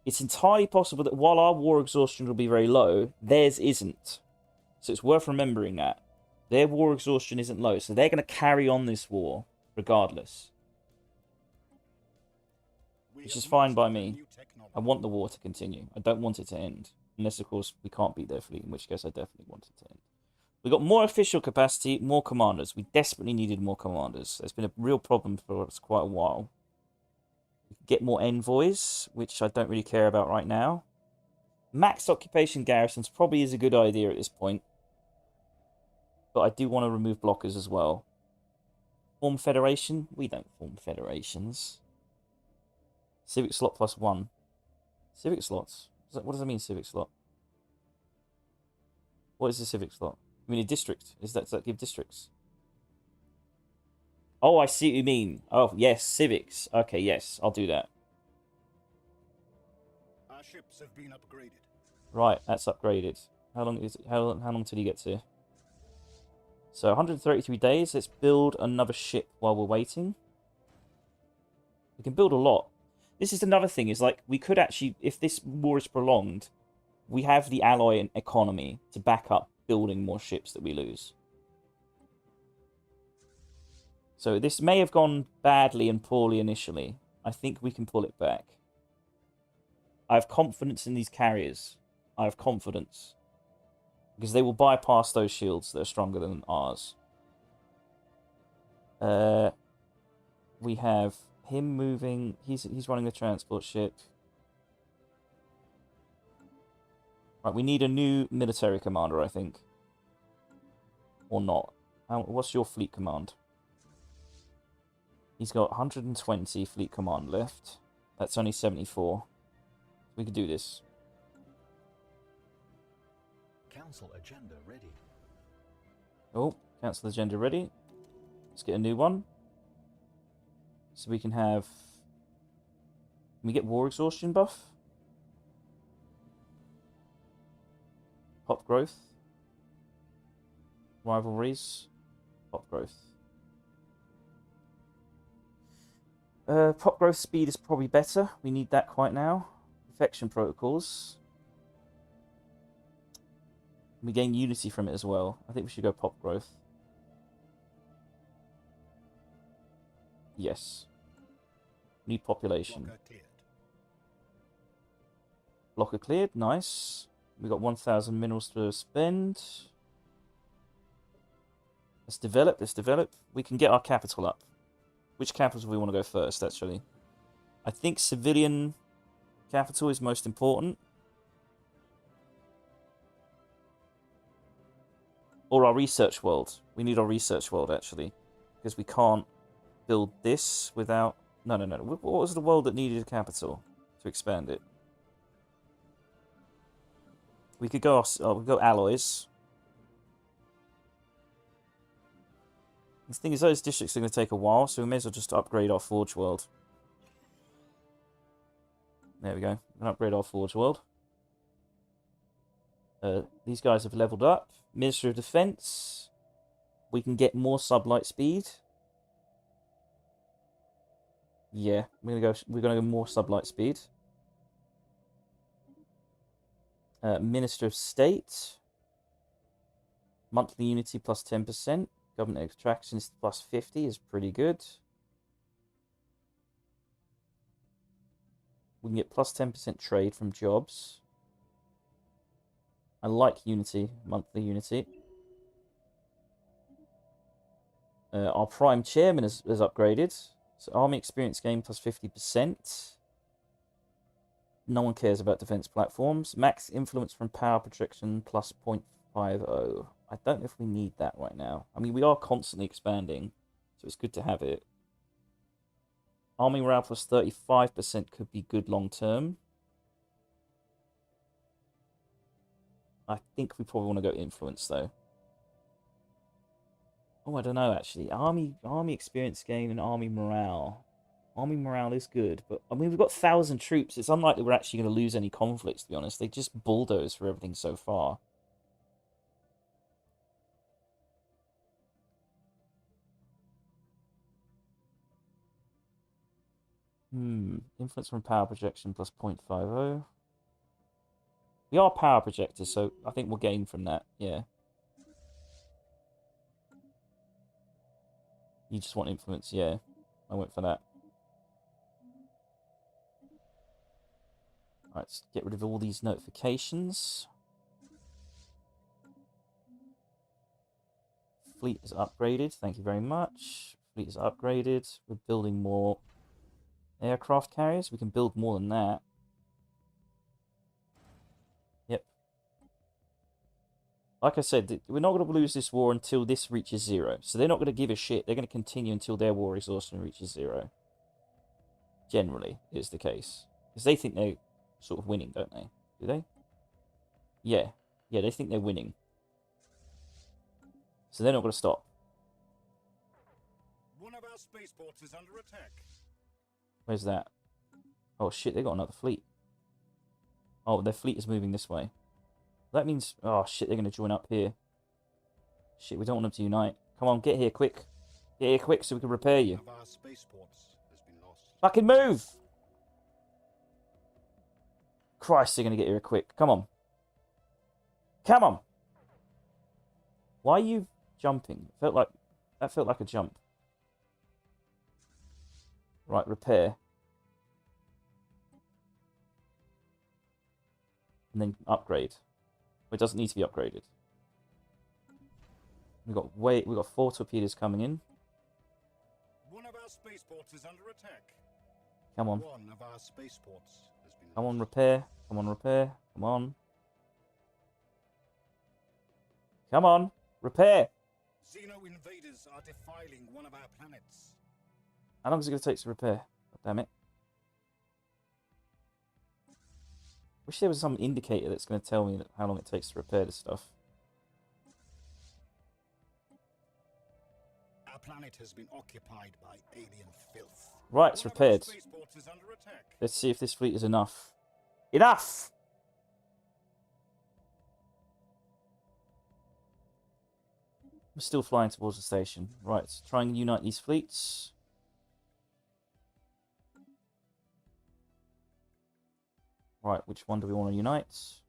It's entirely possible that while our war exhaustion will be very low, theirs isn't. So it's worth remembering that. Their war exhaustion isn't low, so they're going to carry on this war regardless. Which is fine by me. I want the war to continue. I don't want it to end. Unless, of course, we can't beat their fleet, in which case I definitely want it to end. We got more official capacity, more commanders. We desperately needed more commanders. It's been a real problem for us quite a while. We could get more envoys, which I don't really care about right now. Max occupation garrisons probably is a good idea at this point. But I do want to remove blockers as well. Form federation? We don't form federations. Civic slot +1. Civic slots? What does that mean, civic slot? What is a civic slot? You mean a district? Does that give districts? Oh, I see what you mean. Oh, yes, civics. Okay, yes, I'll do that. Our ships have been upgraded. Right, that's upgraded. How long is it? How long till you get to? So 133 days. Let's build another ship while we're waiting. We can build a lot. This is another thing. Is like we could actually, if this war is prolonged, we have the alloy economy to back up building more ships that we lose. So this may have gone badly and poorly initially. I think we can pull it back. I have confidence in these carriers. I have confidence. Because they will bypass those shields that are stronger than ours. We have him moving. He's running the transport ship. Right, we need a new military commander, I think. Or not. What's your fleet command? He's got 120 fleet command left. That's only 74. We could do this. Council agenda ready. Oh, cancel agenda ready. Let's get a new one. So we can have... Can we get war exhaustion buff? Pop growth. Rivalries. Pop growth. Pop growth speed is probably better. We need that quite now. Infection protocols. We gain unity from it as well. I think we should go pop growth. Yes. Need population. Blocker cleared. Blocker cleared. Nice. We got 1,000 minerals to spend. Let's develop. Let's develop. We can get our capital up. Which capital do we want to go first, actually? I think civilian capital is most important. Or our research world. We need our research world, actually. Because we can't build this without... No. What was the world that needed a capital to expand it? We could go... we'll go alloys. The thing is, those districts are going to take a while, so we may as well just upgrade our Forge World. There we go. We're going to upgrade our Forge World. These guys have leveled up. Ministry of Defense. We can get more sublight speed. Yeah, we're gonna go more sublight speed. Minister of State. Monthly unity plus 10%. Government extractions plus 50 is pretty good. We can get plus 10% trade from jobs. I like unity, monthly unity. Our prime chairman is upgraded. So army experience gain plus 50%. No one cares about defense platforms. Max influence from power projection plus 0.50. I don't know if we need that right now. I mean, we are constantly expanding, so it's good to have it. Army morale plus 35% could be good long term. I think we probably want to go influence, though. Oh, I don't know, actually. Army experience gain and army morale. Army morale is good, but, I mean, we've got 1,000 troops. It's unlikely we're actually going to lose any conflicts, to be honest. They just bulldoze for everything so far. Influence from power projection plus 0.50. We are power projectors, so I think we'll gain from that, yeah. You just want influence, yeah. I went for that. Alright, let's get rid of all these notifications. Fleet is upgraded, thank you very much. Fleet is upgraded. We're building more aircraft carriers. We can build more than that. Yep. Like I said, we're not going to lose this war until this reaches 0. So they're not going to give a shit. They're going to continue until their war exhaustion reaches 0. Generally, is the case. Because they think they're sort of winning, don't they? Do they? Yeah. Yeah, they think they're winning. So they're not going to stop. One of our spaceports is under attack. Where's that? Oh shit, they got another fleet. Oh, their fleet is moving this way. That means... Oh shit, they're going to join up here. Shit, we don't want them to unite. Come on, get here quick. Get here quick so we can repair you. One of our spaceports has been lost. Fucking move! Christ, they're going to get here quick. Come on. Come on! Why are you jumping? That felt like a jump. Right, repair. And then upgrade. It doesn't need to be upgraded. We've got 4 torpedoes coming in. One of our spaceports is under attack. Come on. One of our spaceports has been Come on, lost. repair. Come on, repair. Come on. Come on, repair. Xeno invaders are defiling one of our planets. How long is it going to take to repair? God damn it. Wish there was some indicator that's going to tell me how long it takes to repair this stuff. Our planet has been occupied by alien filth. Right, it's One of our repaired. spaceports is under attack. Let's see if this fleet is enough. Enough! We're still flying towards the station. Right, try and unite these fleets. Right, which one do we want to unite? So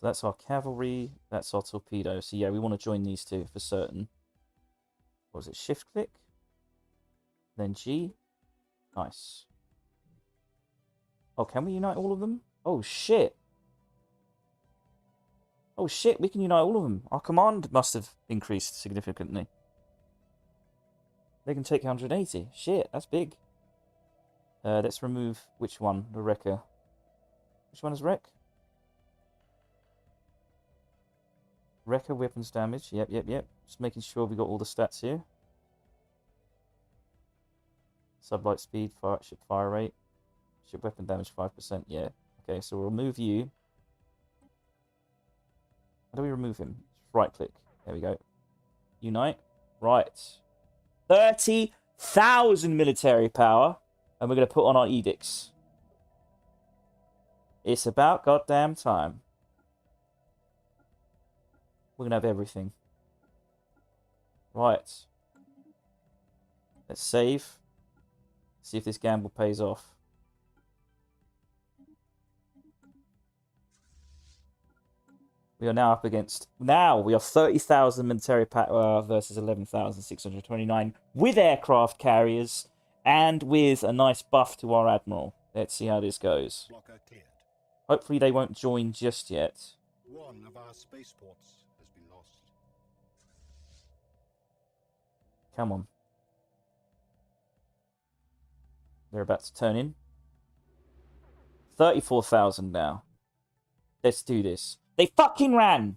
that's our cavalry, that's our torpedo. So yeah, we want to join these two for certain. What was it? Shift click? Then G. Nice. Oh, can we unite all of them? Oh shit. Oh shit, we can unite all of them. Our command must have increased significantly. They can take 180. Shit, that's big. Let's remove which one? The wrecker. Which one is wreck? Wrecker weapons damage. Yep. Just making sure we got all the stats here. Sublight speed, ship fire rate. Ship weapon damage 5%. Yeah. Okay, so we'll remove you. How do we remove him? Right click. There we go. Unite. Right. 30,000 military power. And we're going to put on our edicts. It's about goddamn time. We're going to have everything. Right. Let's save. See if this gamble pays off. We are now up against... Now we are 30,000 military power versus 11,629 with aircraft carriers. And with a nice buff to our admiral. Let's see how this goes. Blocker cleared. Hopefully they won't join just yet. One of our spaceports has been lost. Come on. They're about to turn in. 34,000 now. Let's do this. They fucking ran!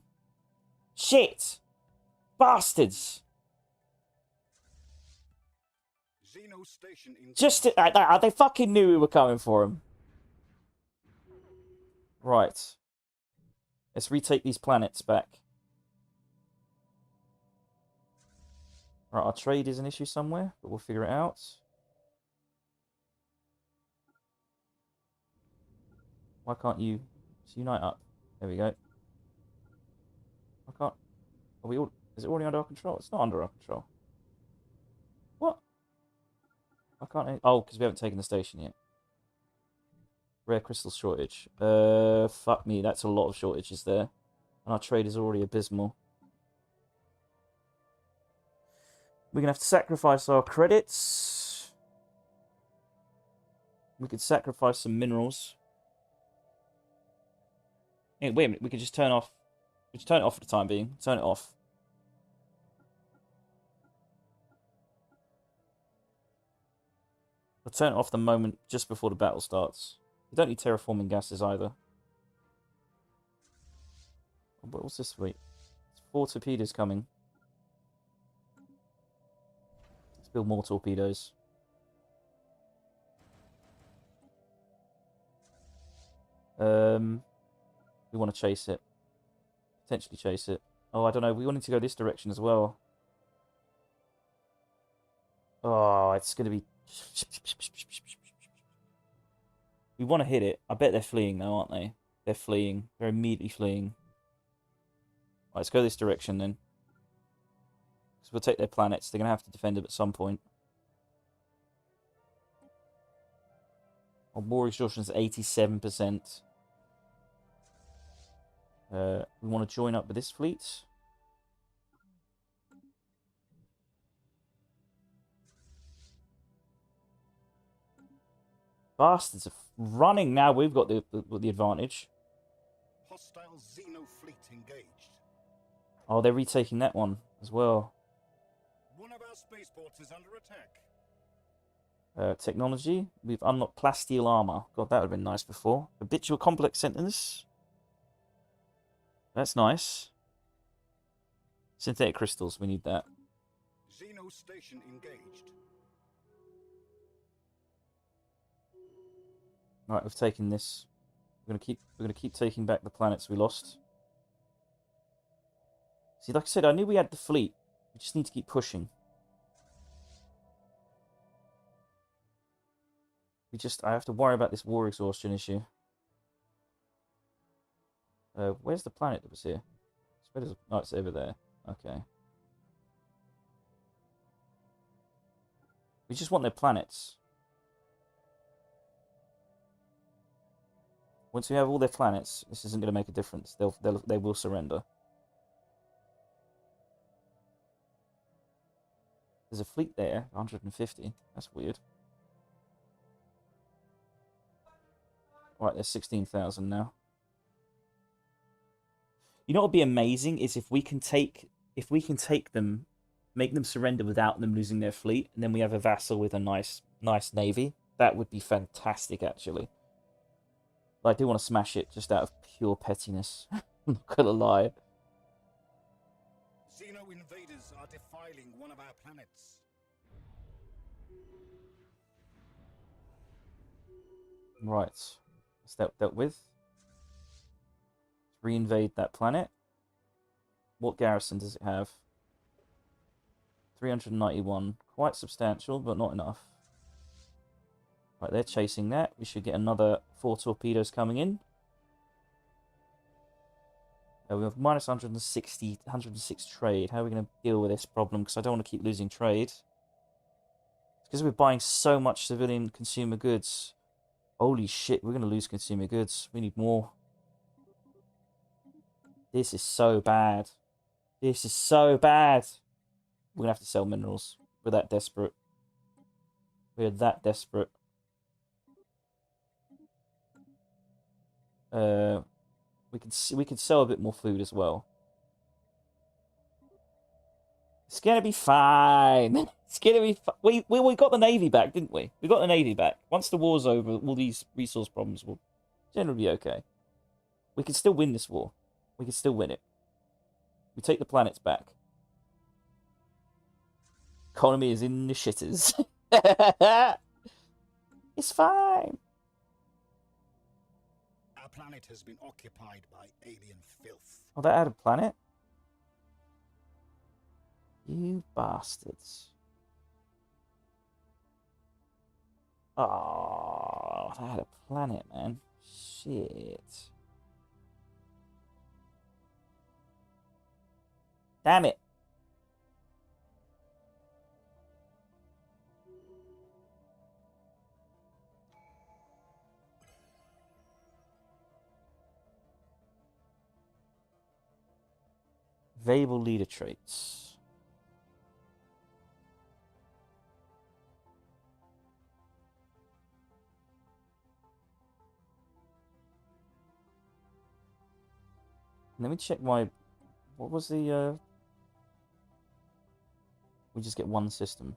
Shit! Bastards! Xeno station in... Just they fucking knew we were coming for them. Right. Let's retake these planets back. Right, our trade is an issue somewhere, but we'll figure it out. Why can't you unite up? There we go. I can't... Are we all... Is it already under our control? It's not under our control. What? I can't... Oh, because we haven't taken the station yet. Rare crystal shortage. Fuck me. That's a lot of shortages there. And our trade is already abysmal. We're going to have to sacrifice our credits. We could sacrifice some minerals. Hey, wait a minute. We could just turn off... We just turn it off for the time being. Turn it off. I'll turn it off the moment just before the battle starts. We don't need terraforming gases either. What's this fleet? It's 4 torpedoes coming. Let's build more torpedoes. We want to chase it. Potentially chase it. Oh, I don't know. We wanted to go this direction as well. Oh, it's going to be... We want to hit it. I bet they're fleeing now, aren't they? They're fleeing. They're immediately fleeing. Right, let's go this direction then. Because we'll take their planets. They're going to have to defend them at some point. Our war exhaustion is 87%. We want to join up with this fleet. Bastards are running now. We've got the advantage. Hostile Xeno fleet engaged. Oh, they're retaking that one as well. One of our spaceports is under attack. Technology. We've unlocked plasteel armor. God, that would have been nice before. Habitual complex sentence. That's nice. Synthetic crystals. We need that. Xeno station engaged. Right, we've taken this. We're gonna keep taking back the planets we lost. See, like I said, I knew we had the fleet. We just need to keep pushing. I have to worry about this war exhaustion issue. Where's the planet that was here? Oh, it's over there. Okay. We just want their planets. Once we have all their planets, this isn't going to make a difference. They will surrender. There's a fleet there, 150. That's weird. Right, there's 16,000 now. You know what would be amazing is if we can take them, make them surrender without them losing their fleet, and then we have a vassal with a nice navy. That would be fantastic, actually. But I do want to smash it just out of pure pettiness. I'm not gonna lie. Xeno invaders are defiling one of our planets. Right. That's dealt with. Let's reinvade that planet. What garrison does it have? 391. Quite substantial, but not enough. Right, they're chasing that. We should get another 4 torpedoes coming in. We have minus 106 trade. How are we going to deal with this problem? Because I don't want to keep losing trade. It's because we're buying so much civilian consumer goods. Holy shit, we're going to lose consumer goods. We need more. This is so bad. This is so bad. We're going to have to sell minerals. We're that desperate. We're that desperate. We could sell a bit more food as well. It's gonna be fine. It's gonna be. We got the navy back, didn't we? We got the navy back. Once the war's over, all these resource problems will generally be okay. We can still win this war. We can still win it. We take the planets back. Economy is in the shitters. It's fine. Our planet has been occupied by alien filth. Oh, that had a planet? You bastards. Oh, that had a planet, man. Shit. Damn it. Available leader traits. Let me check my... What was the... We just get one system.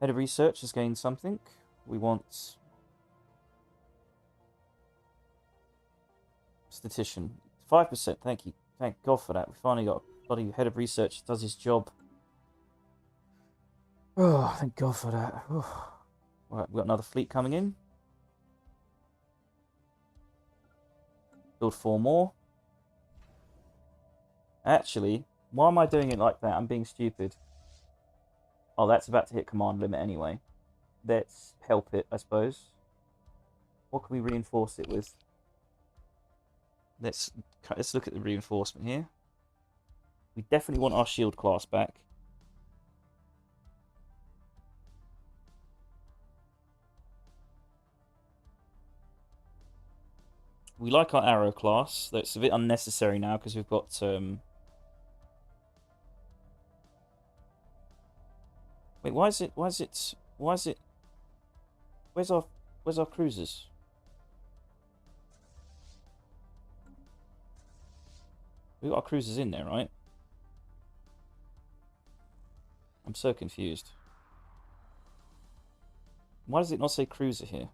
Head of research has gained something. We want statistician. 5%, thank you. Thank God for that. We finally got a bloody head of research that does his job. Oh, thank God for that. Oh. Right, we've got another fleet coming in. Build 4 more. Actually, why am I doing it like that? I'm being stupid. Oh, that's about to hit command limit anyway. Let's help it, I suppose. What can we reinforce it with? Let's look at the reinforcement here. We definitely want our shield class back. We like our arrow class. That's a bit unnecessary now because we've got wait, why is it where's our cruisers? We got our cruisers in there, right? I'm so confused. Why does it not say cruiser here?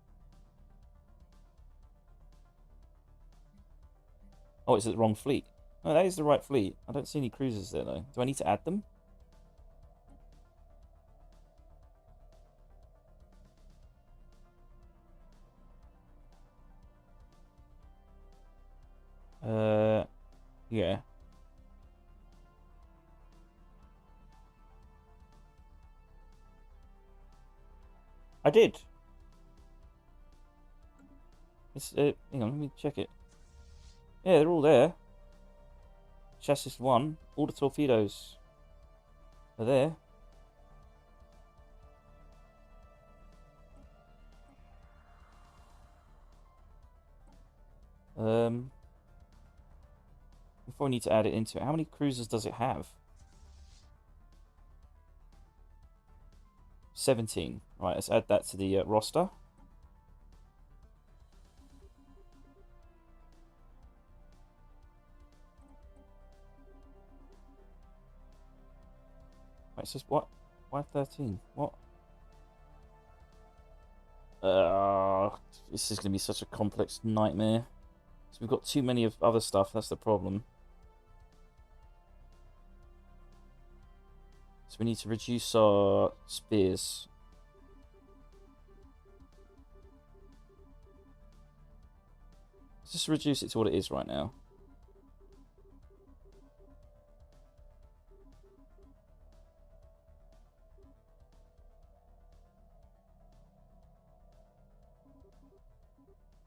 Oh, it's the wrong fleet. No, that is the right fleet. I don't see any cruisers there, though. Do I need to add them? Yeah. I did. It's, hang on, let me check it. Yeah, they're all there. Chassis 1. All the torpedoes are there. Before we need to add it into it. How many cruisers does it have? 17. Right, let's add that to the roster. Right, it says what? Why 13? What? This is going to be such a complex nightmare. So we've got too many of other stuff, that's the problem. So we need to reduce our spears. Let's just reduce it to what it is right now.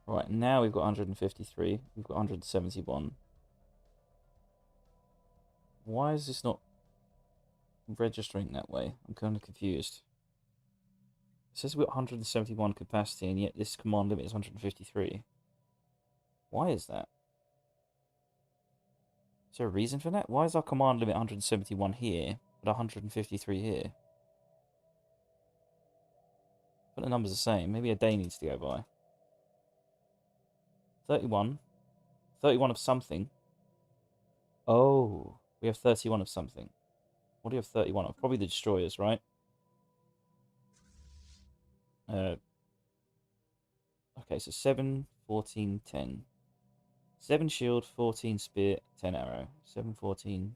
Right, now we've got 153. We've got 171. Why is this not registering that way? I'm kind of confused. It says we've got 171 capacity, and yet this command limit is 153. Why is that? Is there a reason for that? Why is our command limit 171 here, but 153 here? But the numbers are the same. Maybe a day needs to go by. 31. 31 of something. Oh, we have 31 of something. What do you have 31 of? Probably the destroyers, right? Okay, so 7, 14, 10. 7 shield, 14 spear, 10 arrow. 7, 14,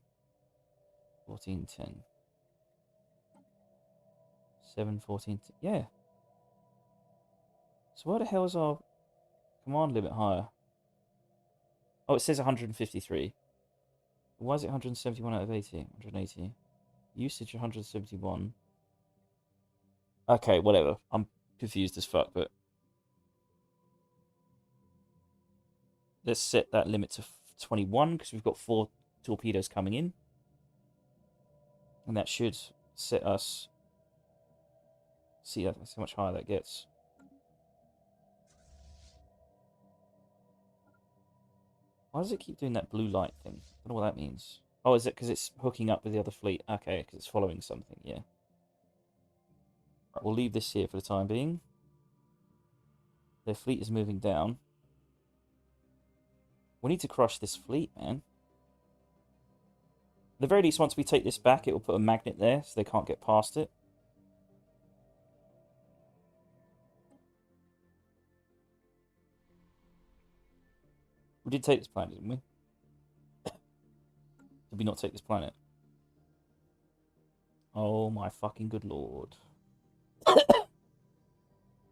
14, 10. 7, 14, yeah. So why the hell is our command limit higher? Oh, it says 153. Why is it 171 out of 80? 180. Usage 171. Okay, whatever. I'm confused as fuck, but let's set that limit to 21 because we've got 4 torpedoes coming in. And that should set us... See how much higher that gets. Why does it keep doing that blue light thing? I don't know what that means. Oh, is it because it's hooking up with the other fleet? Okay, because it's following something, yeah. Right, we'll leave this here for the time being. Their fleet is moving down. We need to crush this fleet, man. At the very least, once we take this back, it will put a magnet there so they can't get past it. We did take this planet, didn't we? Did we not take this planet? Oh my fucking good lord.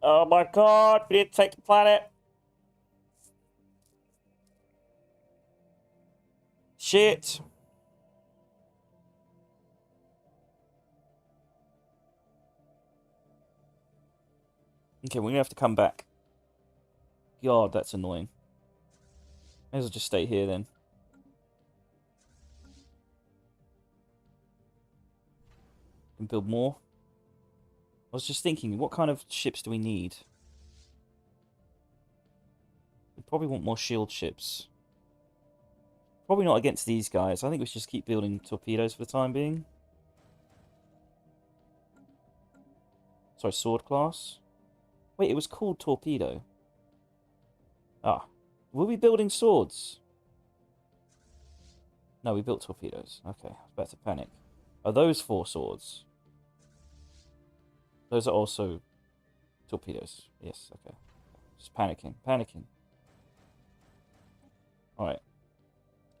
Oh my god, we didn't take the planet. Shit. Okay, we're gonna have to come back. God, that's annoying. May as well just stay here then. And build more. I was just thinking, what kind of ships do we need? We probably want more shield ships. Probably not against these guys. I think we should just keep building torpedoes for the time being. Sorry, sword class. Wait, it was called torpedo. Ah. Were we building swords? No, we built torpedoes. Okay, I was about to panic. Are those 4 swords? Those are also torpedoes. Yes, okay. Just panicking. Alright.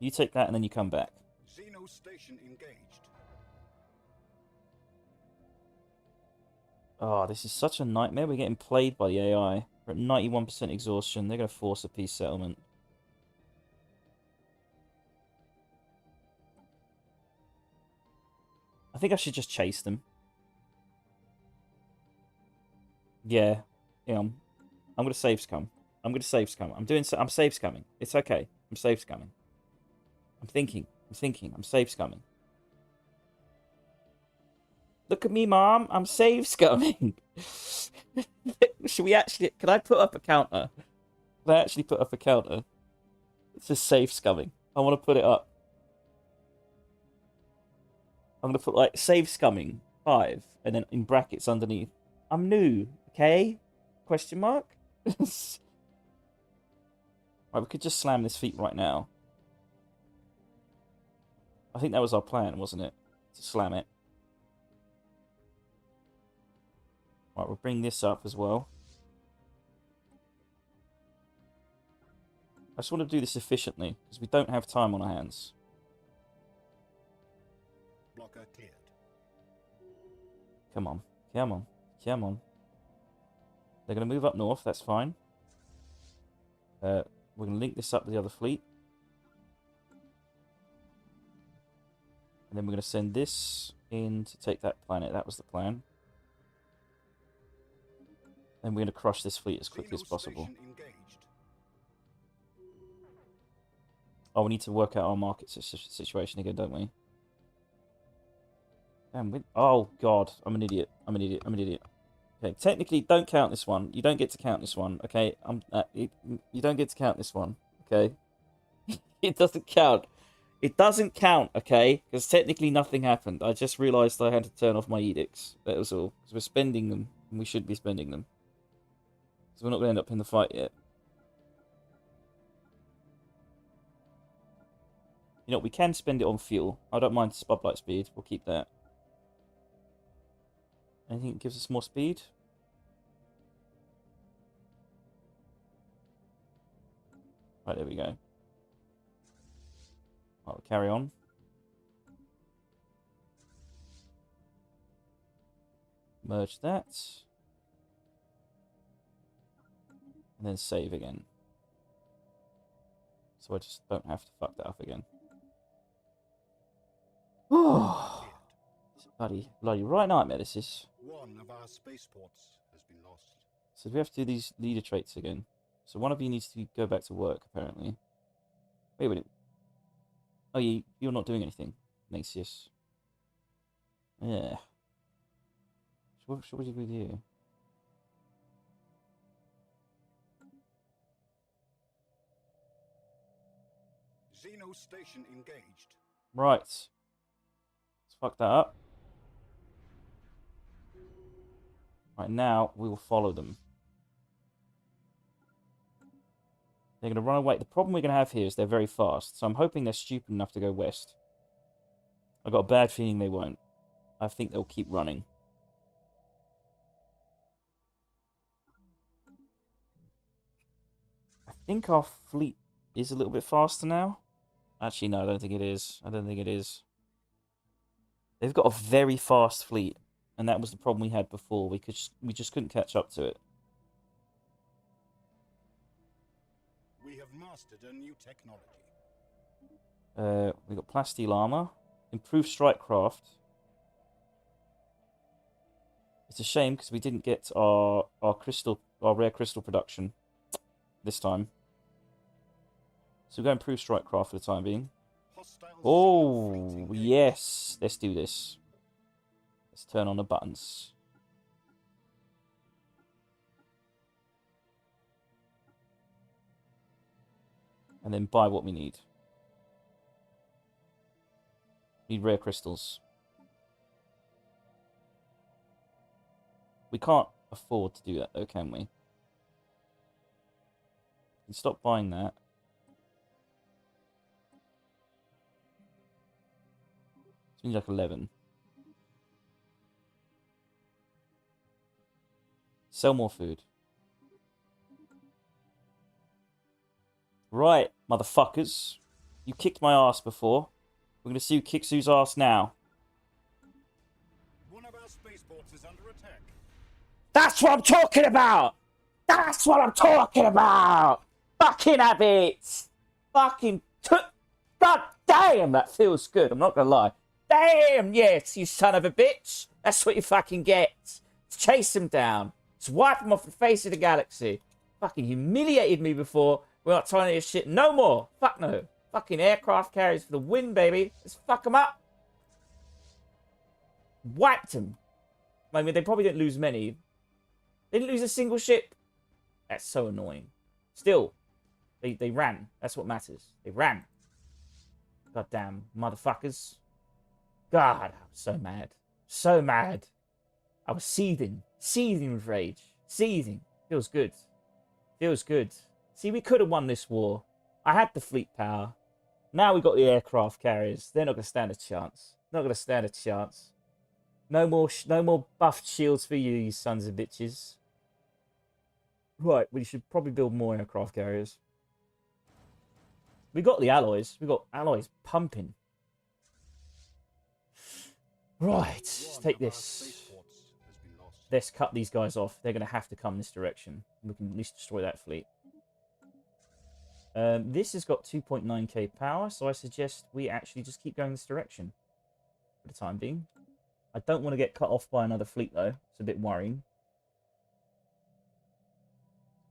You take that and then you come back. Xeno station engaged. Oh, this is such a nightmare. We're getting played by the AI. We're at 91% exhaustion. They're going to force a peace settlement. I think I should just chase them. Yeah. I'm going to save scum. I'm safe scumming. It's okay. I'm safe scumming. I'm thinking. I'm safe scumming. Look at me, Mom. I'm safe scumming. Should we actually... Can I put up a counter? Can I actually put up a counter? It says safe scumming. I want to put it up. I'm going to put, like, safe scumming 5. And then in brackets underneath. I'm new. Okay? Question mark? Right, we could just slam this feat right now. I think that was our plan, wasn't it? To slam it. Right, we'll bring this up as well. I just want to do this efficiently, because we don't have time on our hands. Blocker cleared. Come on. They're going to move up north, that's fine. We're going to link this up with the other fleet. And then we're going to send this in to take that planet. That was the plan. Then we're going to crush this fleet as quickly as possible. Oh, we need to work out our market situation again, don't we? Damn, oh, God. I'm an idiot. Okay, technically, don't count this one. You don't get to count this one, okay? You don't get to count this one, okay? It doesn't count. It doesn't count, okay? Because technically nothing happened. I just realised I had to turn off my edicts. That was all. Because we're spending them, and we should be spending them. So we're not going to end up in the fight yet. You know, we can spend it on fuel. I don't mind spud light speed. We'll keep that. Anything that gives us more speed? Right, there we go. Right, we'll carry on. Merge that. And then save again. So I just don't have to fuck that up again. Oh, bloody right nightmare this is. One of our spaceports has been lost. So we have to do these leader traits again. So one of you needs to go back to work, apparently. Wait a minute. Oh, you're not doing anything, Nacius. Yeah. What should we do with you? Xeno station engaged. Right. Let's fuck that up. Right, now we will follow them. They're going to run away. The problem we're going to have here is they're very fast. So I'm hoping they're stupid enough to go west. I've got a bad feeling they won't. I think they'll keep running. I think our fleet is a little bit faster now. Actually, no, I don't think it is. I don't think it is. They've got a very fast fleet, and that was the problem we had before. We just couldn't catch up to it. We have mastered a new technology. We got plasteel armor, improved strike craft. It's a shame because we didn't get our rare crystal production this time. So we're going to improve strike craft for the time being. Oh, yes. Let's do this. Let's turn on the buttons. And then buy what we need. Need rare crystals. We can't afford to do that though, can we? We can stop buying that. Seems like 11. Sell more food. Right, motherfuckers. You kicked my ass before. We're gonna see who kicks whose ass now. One of our spaceports is under attack. That's what I'm talking about! That's what I'm talking about! Fucking habits! Fucking God damn, that feels good. I'm not gonna lie. Damn, yes, you son of a bitch. That's what you fucking get. Chase him down. Just wipe him off the face of the galaxy. Fucking humiliated me before. We're not trying this shit no more. Fuck no. Fucking aircraft carriers for the win, baby. Let's fuck them up. Wiped him. I mean, they probably didn't lose many. They didn't lose a single ship. That's so annoying. Still, they ran. That's what matters. They ran. Goddamn motherfuckers. God, I was so mad. So mad. I was seething. Seething with rage. Seething. Feels good. Feels good. See, we could have won this war. I had the fleet power. Now we got the aircraft carriers. They're not going to stand a chance. Not going to stand a chance. No more buffed shields for you, you sons of bitches. Right, we should probably build more aircraft carriers. We got the alloys. We got alloys pumping. Right, let's take this. Let's cut these guys off. They're going to have to come this direction. We can at least destroy that fleet. This has got 2.9k power, so I suggest we actually just keep going this direction for the time being. I don't want to get cut off by another fleet, though. It's a bit worrying.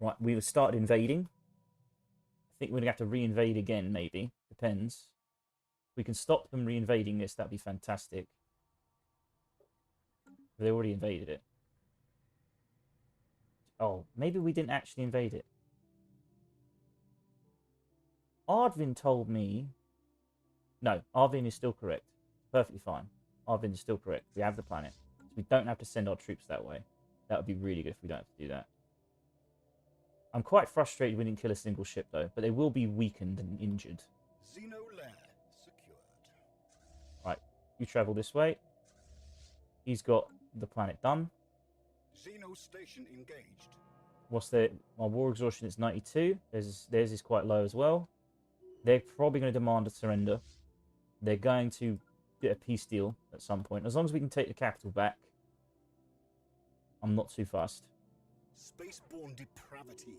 Right, we have started invading. I think we're going to have to re-invade again, maybe. Depends. If we can stop them re-invading this, that'd be fantastic. They already invaded it. Oh, maybe we didn't actually invade it. Ardvin told me... No, Ardvin is still correct. Perfectly fine. Ardvin is still correct. We have the planet. So we don't have to send our troops that way. That would be really good if we don't have to do that. I'm quite frustrated we didn't kill a single ship, though. But they will be weakened and injured. Xeno lair secured. Right, you travel this way. He's got the planet done. Xeno station engaged. What's their... My war exhaustion is 92. Theirs is quite low as well. They're probably going to demand a surrender. They're going to get a peace deal at some point. As long as we can take the capital back, I'm not too fussed. Spaceborne depravity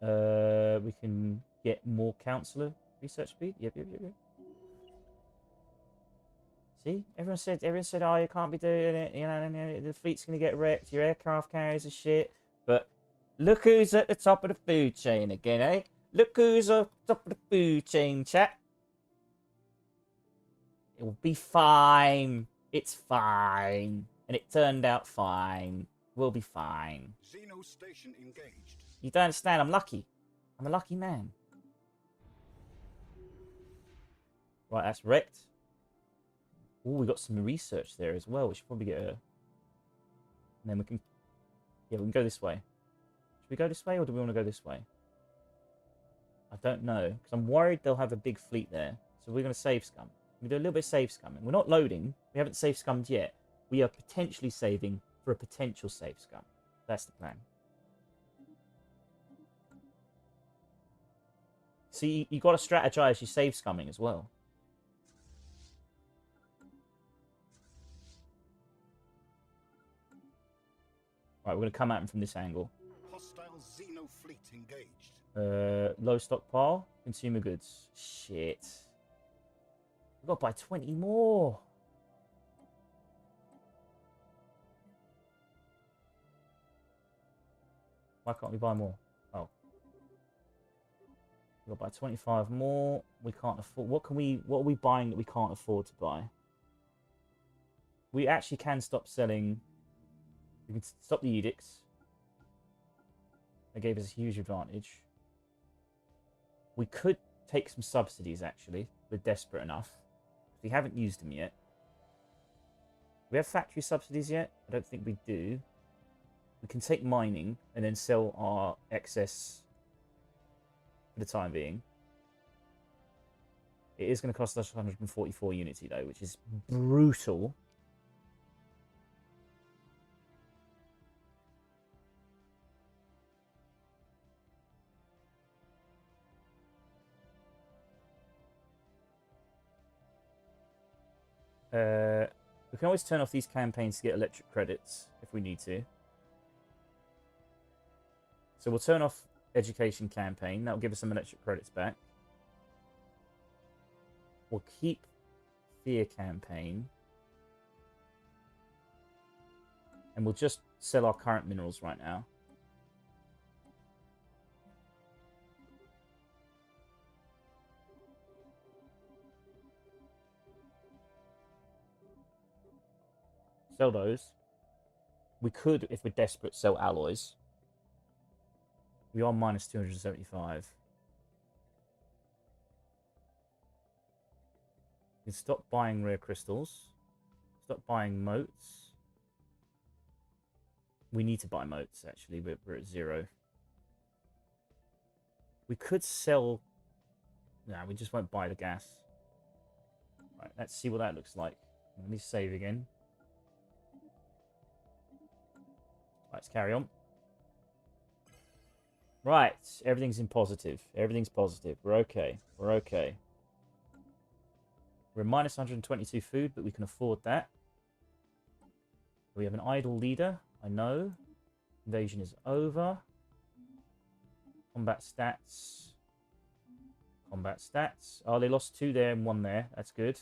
encountered. We can get more counselor research speed. Yep. See, everyone said, oh, you can't be doing it. You know, the fleet's going to get wrecked. Your aircraft carriers are shit. But look who's at the top of the food chain again, eh? Look who's at the top of the food chain, chat. It will be fine. It's fine. And it turned out fine. We'll be fine. Xeno station engaged. You don't understand. I'm lucky. I'm a lucky man. Right, that's wrecked. Oh, we got some research there as well. We should probably get a... And then we can... Yeah, we can go this way. Should we go this way, or do we want to go this way? I don't know. Because I'm worried they'll have a big fleet there. So we're going to save scum. We do a little bit of save scumming. We're not loading. We haven't save scummed yet. We are potentially saving for a potential save scum. That's the plan. See, you got to strategize your saves coming as well. Right, we're going to come at him from this angle. Hostile Xeno fleet engaged. Low stockpile. Consumer goods. Shit. We've got to buy 20 more. Why can't we buy more? Oh. We've got to buy 25 more. We can't afford... What are we buying that we can't afford to buy? We actually can stop selling... We can stop the edicts. That gave us a huge advantage. We could take some subsidies, actually. We're desperate enough. We haven't used them yet. Do we have factory subsidies yet? I don't think we do. We can take mining and then sell our excess for the time being. It is going to cost us 144 unity, though, which is brutal. We can always turn off these campaigns to get electric credits if we need to. So we'll turn off education campaign. That'll give us some electric credits back. We'll keep fear campaign. And we'll just sell our current minerals right now. Sell those. We could, if we're desperate, sell alloys. We are minus 275. We can stop buying rare crystals. Stop buying motes. We need to buy motes, actually. We're at 0. We could sell... No, we just won't buy the gas. Right, let's see what that looks like. Let me save again. Let's carry on. Right, everything's in positive. Everything's positive. We're okay. We're okay. We're minus 122 food, but we can afford that. We have an idle leader. I know. Invasion is over. Combat stats. Combat stats. Oh, they lost 2 there and 1 there. That's good.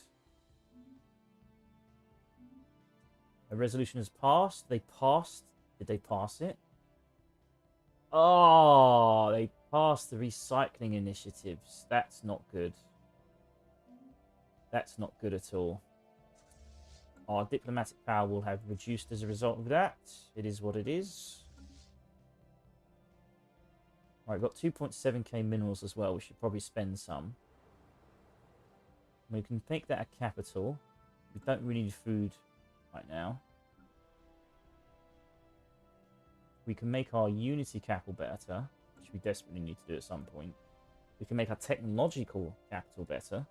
A resolution has passed. They passed. Did they pass it? Oh, they passed the recycling initiatives. That's not good. That's not good at all. Our diplomatic power will have reduced as a result of that. It is what it is. Alright, got 2.7k minerals as well. We should probably spend some. We can make that a capital. We don't really need food right now. We can make our unity capital better, which we desperately need to do at some point. We can make our technological capital better.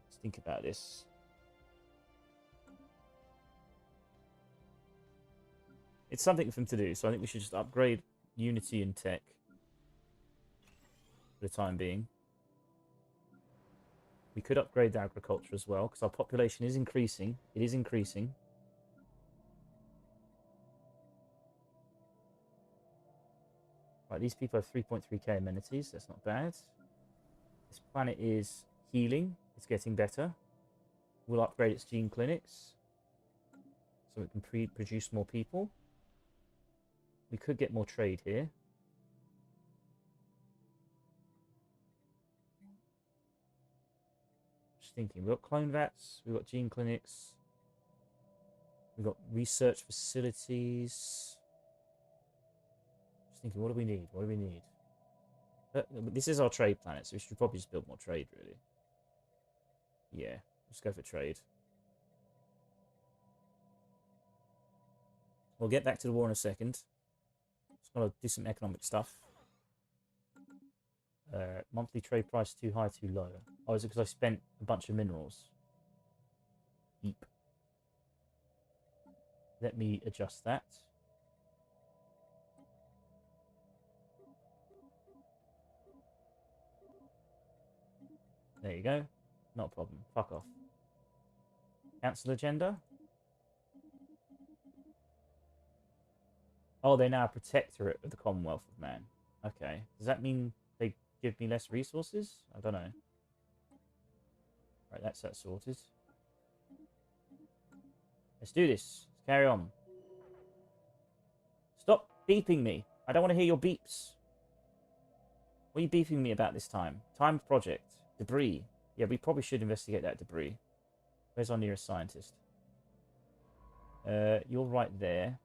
Let's think about this. It's something for them to do, so I think we should just upgrade unity and tech for the time being. We could upgrade agriculture as well, because our population is increasing. It is increasing. Right, these people have 3.3k amenities. That's not bad. This planet is healing. It's getting better. We'll upgrade its gene clinics, so it can produce more people. We could get more trade here. Thinking, we've got clone vats, we've got gene clinics, we've got research facilities. Just thinking, what do we need? What do we need? This is our trade planet, so we should probably just build more trade, really. Yeah, let's go for trade. We'll get back to the war in a second. Just gotta do some economic stuff. Monthly trade price too high, too low. Oh, is it because I spent a bunch of minerals? Eep. Let me adjust that. There you go. Not a problem. Fuck off. Cancel agenda. Oh, they're now a protectorate of the Commonwealth of Man. Okay. Does that mean they give me less resources? I don't know. Right, that's that sorted. Let's do this. Let's carry on. Stop beeping me. I don't want to hear your beeps. What are you beeping me about this time? Timed project. Debris. Yeah, we probably should investigate that debris. Where's our nearest scientist? You're right there.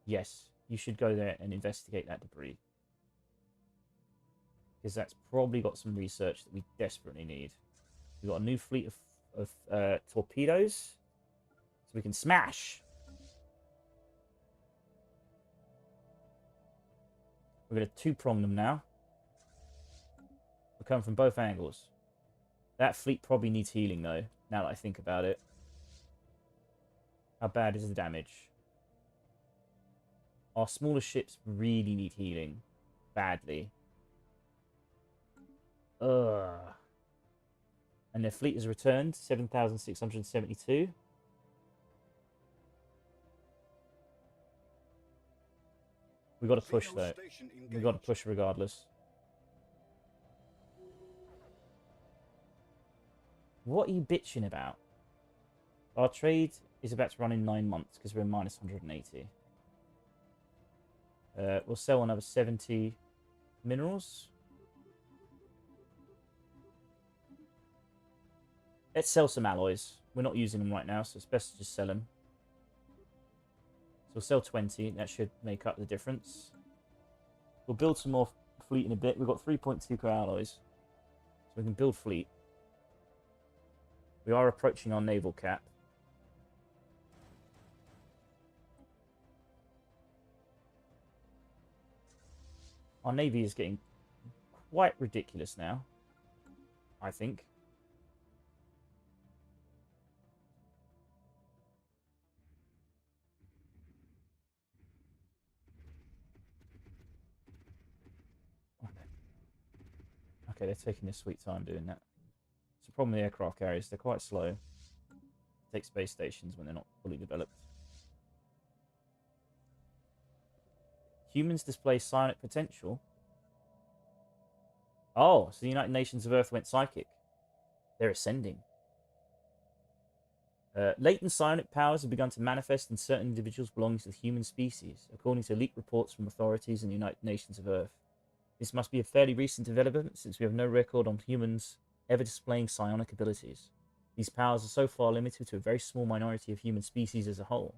Yes, you should go there and investigate that debris. Because that's probably got some research that we desperately need. We've got a new fleet of torpedoes. So we can smash. We're going to two-prong them now. We're coming from both angles. That fleet probably needs healing, though, now that I think about it. How bad is the damage? Our smaller ships really need healing. Badly. Ugh. And their fleet has returned. 7,672. We got to push, though. We got to push regardless. What are you bitching about? Our trade is about to run in 9 months because we're minus 180. We'll sell another 70 minerals. Let's sell some alloys. We're not using them right now, so it's best to just sell them. So we'll sell 20. That should make up the difference. We'll build some more fleet in a bit. We've got 3.2 core alloys. So we can build fleet. We are approaching our naval cap. Our navy is getting quite ridiculous now, I think. Okay, they're taking their sweet time doing that. It's a problem with the aircraft carriers. They're quite slow. Take space stations when they're not fully developed. Humans display psionic potential. Oh, so the United Nations of Earth went psychic. They're ascending. Latent psionic powers have begun to manifest in certain individuals belonging to the human species, according to leaked reports from authorities in the United Nations of Earth. This must be a fairly recent development, since we have no record on humans ever displaying psionic abilities. These powers are so far limited to a very small minority of human species as a whole.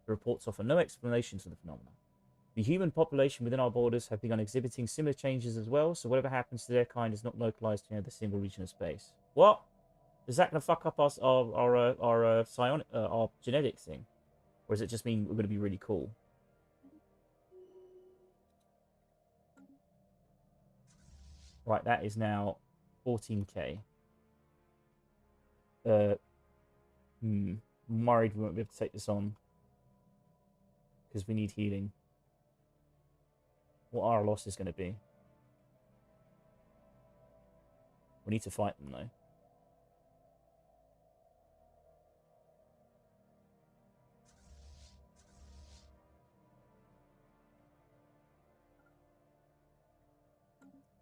The reports offer no explanation for the phenomenon. The human population within our borders have begun exhibiting similar changes as well, so whatever happens to their kind is not localized to a single region of space. What? Is that going to fuck up our genetic thing? Or does it just mean we're going to be really cool? Right, that is now 14k. I'm worried we won't be able to take this on. Because we need healing. What are our losses going to be? We need to fight them, though.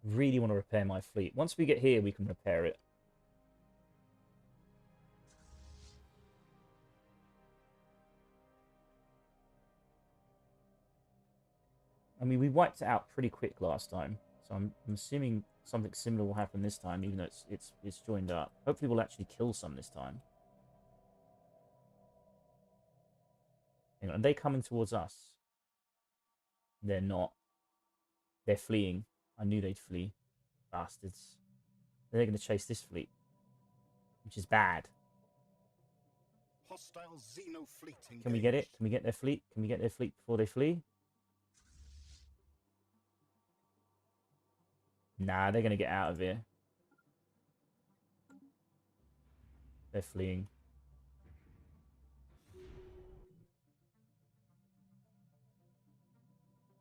Really want to repair my fleet. Once we get here, we can repair it. I mean, we wiped it out pretty quick last time, so I'm assuming something similar will happen this time, even though it's joined up. Hopefully, we'll actually kill some this time. Hang on, are they coming towards us? They're not. They're fleeing. I knew they'd flee. Bastards. They're going to chase this fleet, which is bad. Hostile Xeno fleet engaged. Can we get it? Can we get their fleet? Can we get their fleet before they flee? Nah, they're going to get out of here. They're fleeing.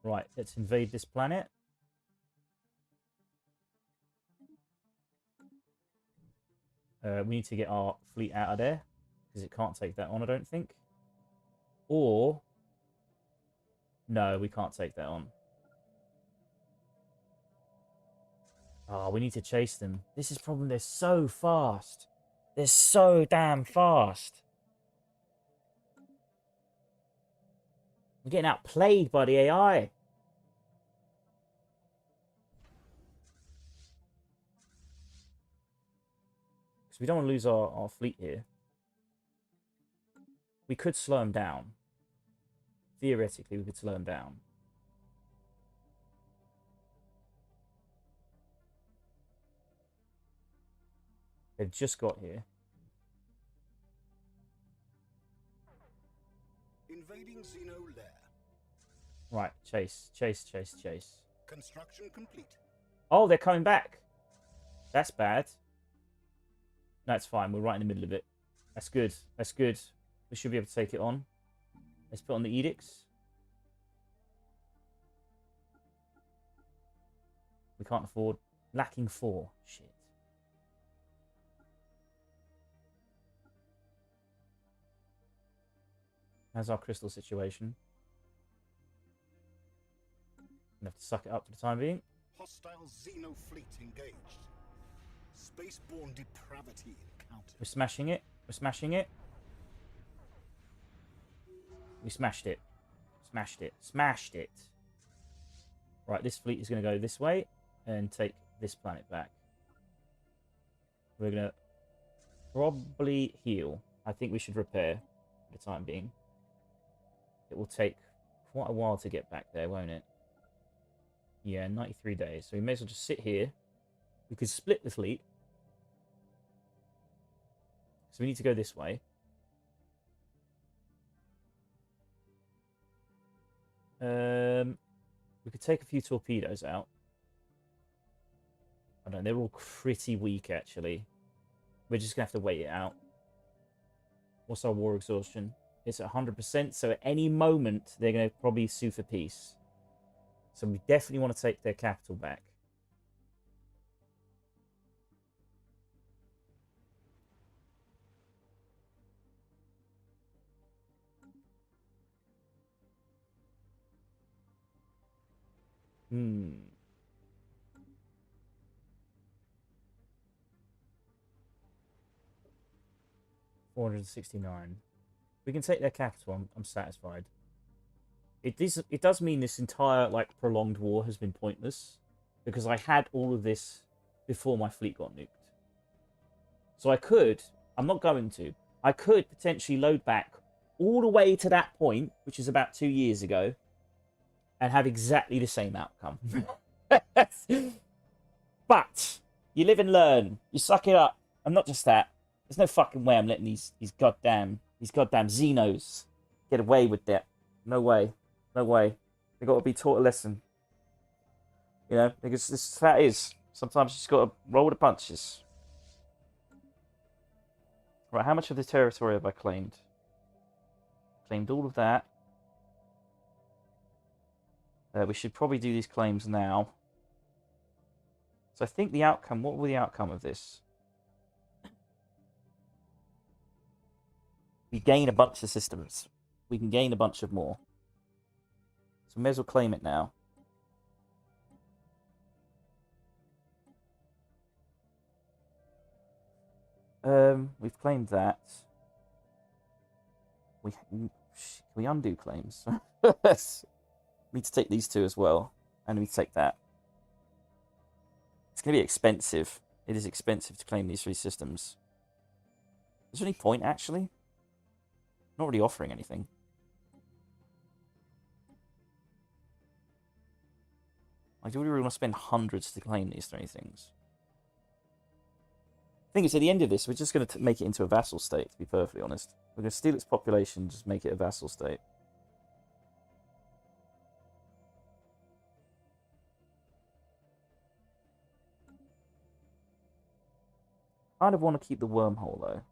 Right, let's invade this planet. We need to get our fleet out of there, because it can't take that on, I don't think. Or... no, we can't take that on. Oh, we need to chase them. This is the problem, they're so fast. They're so damn fast. We're getting outplayed by the AI. Because we don't want to lose our fleet here. We could slow them down. Theoretically, we could slow them down. They've just got here. Invading Xeno lair. Right, chase, chase, chase, chase. Construction complete. Oh, they're coming back. That's bad. No, it's fine. We're right in the middle of it. That's good. That's good. We should be able to take it on. Let's put on the edicts. We can't afford. Lacking 4. Shit. How's our crystal situation? Gonna have to suck it up for the time being. Hostile Xeno fleet engaged. Spaceborne depravity encountered. We're smashing it. We're smashing it. We smashed it. Smashed it. Smashed it. Right, this fleet is going to go this way and take this planet back. We're going to probably heal. I think we should repair for the time being. It will take quite a while to get back there, won't it? Yeah, 93 days. So we may as well just sit here. We could split the fleet. So we need to go this way. We could take a few torpedoes out. I don't know, they're all pretty weak, actually. We're just going to have to wait it out. What's our war exhaustion? It's at 100%, so at any moment, they're going to probably sue for peace. So we definitely want to take their capital back. Hmm. $469. We can take their capital. I'm satisfied. It does mean this entire prolonged war has been pointless, because I had all of this before my fleet got nuked. So I could. I'm not going to. I could potentially load back all the way to that point, which is about 2 years ago, and have exactly the same outcome. But you live and learn. You suck it up. And not just that. There's no fucking way I'm letting these goddamn Xenos get away with that. No way. No way. They got to be taught a lesson. You know, because this is how it is. Sometimes you just got to roll with the punches. Right, how much of the territory have I claimed? Claimed all of that. We should probably do these claims now. So I think the outcome, what will the outcome of this? We gain a bunch of systems. We can gain a bunch of more. So we may as well claim it now. We've claimed that. Can we undo claims? We need to take these two as well. And we take that. It's going to be expensive. It is expensive to claim these 3 systems. Is there any point, actually? Not really offering anything. Do we really want to spend hundreds to claim these 3 things? The thing is, at the end of this, we're just going to make it into a vassal state, to be perfectly honest. We're going to steal its population and just make it a vassal state. I kind of want to keep the wormhole, though.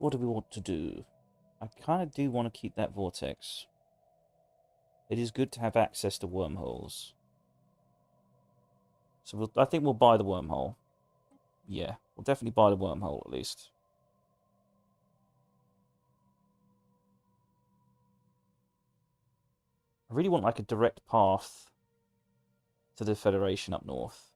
what do we want to do? I kind of do want to keep that vortex. It is good to have access to wormholes. So I think we'll buy the wormhole. Yeah, we'll definitely buy the wormhole at least. I really want like a direct path to the Federation up north.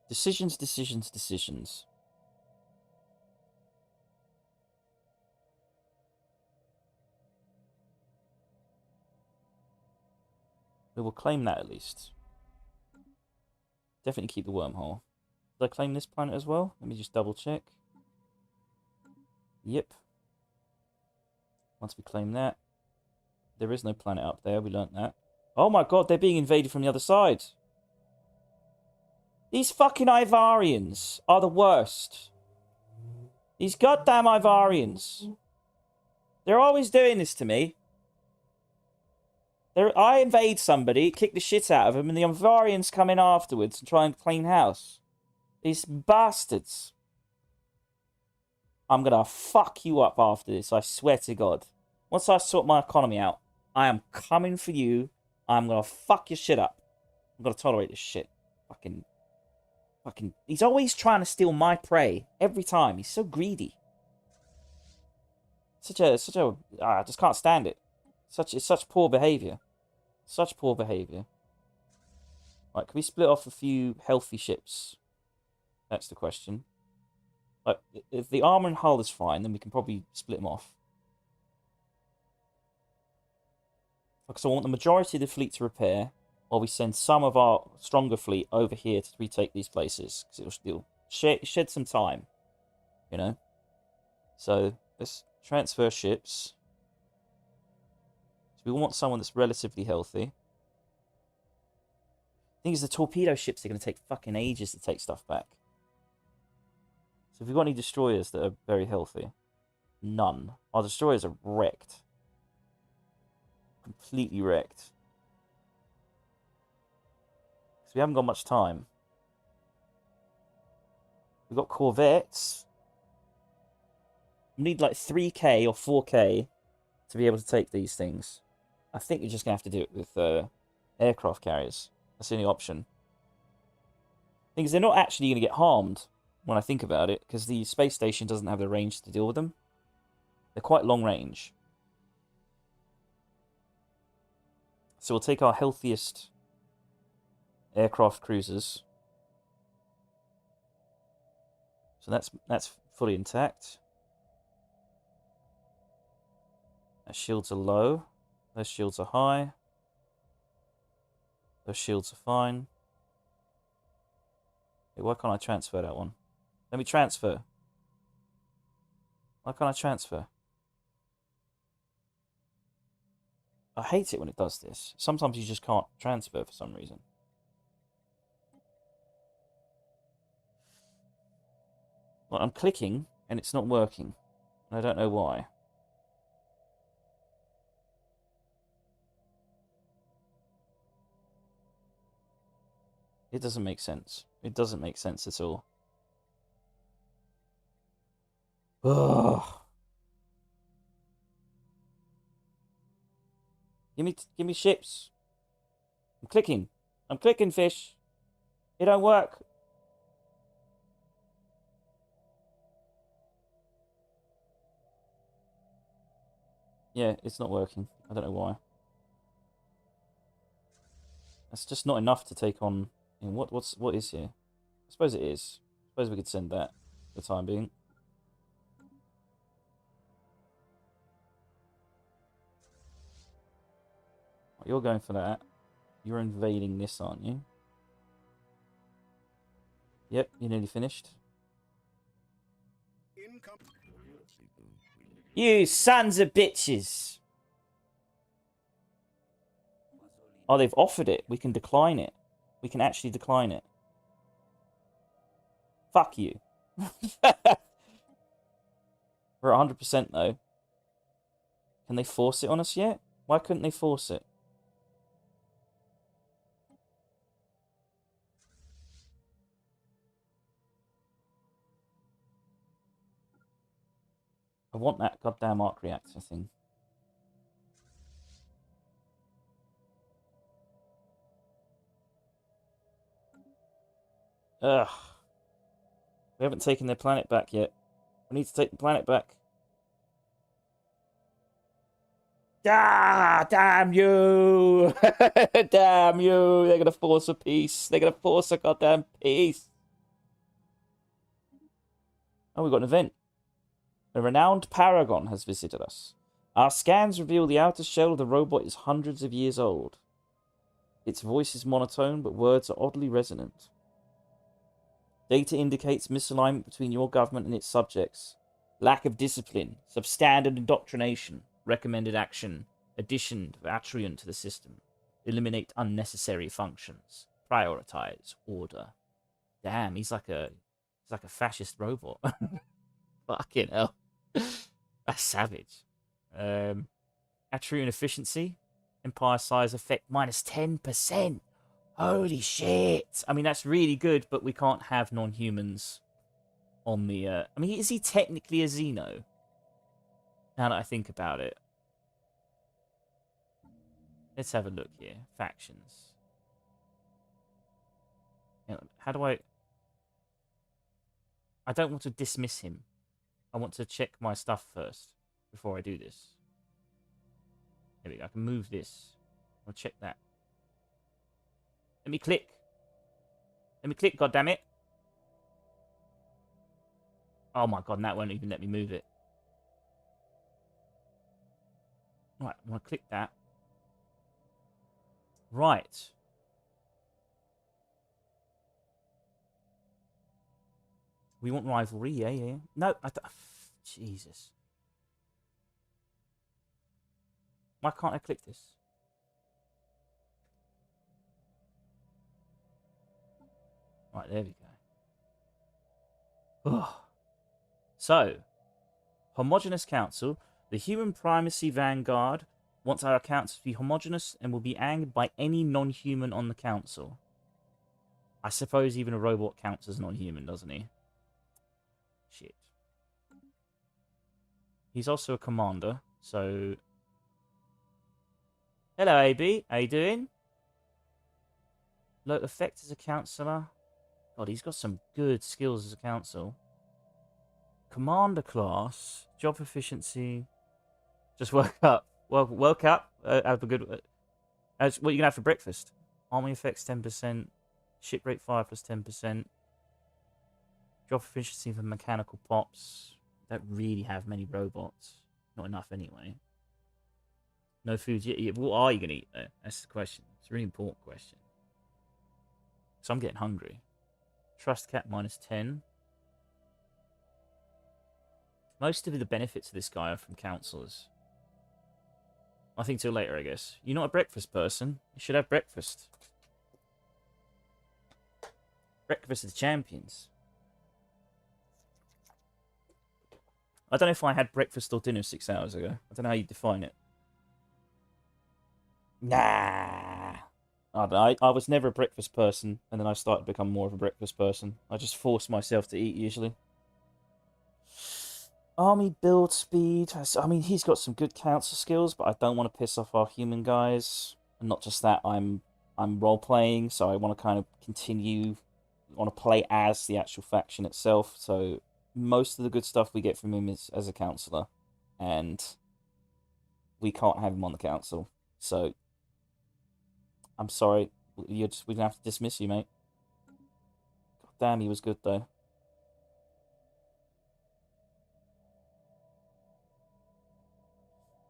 Decisions, decisions, decisions. We will claim that at least. Definitely keep the wormhole. Did I claim this planet as well? Let me just double check. Yep. Once we claim that. There is no planet up there, we learnt that. Oh my god, they're being invaded from the other side. These fucking Ivarians are the worst. These goddamn Ivarians. They're always doing this to me. I invade somebody, kick the shit out of them, and the Ivarians come in afterwards and try and clean house. These bastards. I'm gonna fuck you up after this, I swear to God. Once I sort my economy out, I am coming for you. I'm gonna fuck your shit up. I'm gonna tolerate this shit. Fucking. He's always trying to steal my prey. Every time. He's so greedy. I just can't stand it. It's such poor behavior. Such poor behavior. Right, can we split off a few healthy ships? That's the question. Like, if the armor and hull is fine, then we can probably split them off. Because I want the majority of the fleet to repair, while we send some of our stronger fleet over here to retake these places. Because it'll shed some time, you know? So, let's transfer ships. So we want someone that's relatively healthy. The thing is, the torpedo ships are going to take fucking ages to take stuff back. So if we've got any destroyers that are very healthy? None. Our destroyers are wrecked. Completely wrecked. So we haven't got much time. We've got corvettes. We need like 3k or 4k to be able to take these things. I think you're just going to have to do it with aircraft carriers. That's the only option. Thing is, they're not actually going to get harmed when I think about it, because the space station doesn't have the range to deal with them. They're quite long range. So we'll take our healthiest aircraft cruisers. So that's fully intact. Our shields are low. Those shields are high. Those shields are fine. Wait, why can't I transfer that one? Let me transfer. Why can't I transfer? I hate it when it does this. Sometimes you just can't transfer for some reason. Well, I'm clicking and it's not working. And I don't know why. It doesn't make sense. It doesn't make sense at all. Ugh. Give me ships. I'm clicking. I'm clicking, fish. It don't work. Yeah, it's not working. I don't know why. That's just not enough to take on. I mean, what is here? I suppose it is. I suppose we could send that for the time being. You're going for that. You're invading this, aren't you? Yep, you're nearly finished. You sons of bitches! Oh, they've offered it. We can decline it. We can actually decline it. Fuck you. We're at 100% though. Can they force it on us yet? Why couldn't they force it? I want that goddamn arc reactor thing. Ugh. We haven't taken their planet back yet. We need to take the planet back. Ah, damn you! Damn you! They're gonna force a peace. They're gonna force a goddamn peace. Oh, we've got an event. A renowned paragon has visited us. Our scans reveal the outer shell of the robot is hundreds of years old. Its voice is monotone, but words are oddly resonant. Data indicates misalignment between your government and its subjects. Lack of discipline, substandard indoctrination, recommended action, addition of Atrium to the system. Eliminate unnecessary functions. Prioritize order. Damn, he's like a fascist robot. Fucking hell. That's savage. Atrium efficiency. Empire size effect minus 10%. Holy shit. I mean, that's really good, but we can't have non-humans on the... I mean, is he technically a Xeno? Now that I think about it. Let's have a look here. Factions. How do I... I don't want to dismiss him. I want to check my stuff first before I do this. There we go. I can move this. I'll check that. Let me click. Let me click, goddammit. Oh my god, and that won't even let me move it. Right, I'm going to click that. Right. We want rivalry, yeah. No, Jesus. Why can't I click this? Right, there we go. Ugh. So, homogeneous council. The human primacy vanguard wants our council to be homogeneous and will be angered by any non-human on the council. I suppose even a robot counts as non-human, doesn't he? Shit. He's also a commander, so... Hello, AB. How you doing? Low effect as a councillor. God, he's got some good skills as a council. Commander class. Job efficiency. Just woke up. Woke up. Have a good... what are you going to have for breakfast? Army effects 10%. Ship rate 5 plus 10%. Job efficiency for mechanical pops. Don't really have many robots. Not enough anyway. No food. Yeah, what are you going to eat though? That's the question. It's a really important question. So I'm getting hungry. Trust cap minus 10. Most of the benefits of this guy are from councillors. I think till later, I guess. You're not a breakfast person. You should have breakfast. Breakfast of the champions. I don't know if I had breakfast or dinner 6 hours ago. I don't know how you define it. Nah. I was never a breakfast person, and then I started to become more of a breakfast person. I just force myself to eat, usually. Army build speed. I mean, he's got some good council skills, but I don't want to piss off our human guys. And not just that, I'm role-playing, so I want to kind of continue... I want to play as the actual faction itself, so... Most of the good stuff we get from him is as a councillor, and we can't have him on the council. So, I'm sorry, we're gonna have to dismiss you, mate. God damn, he was good though.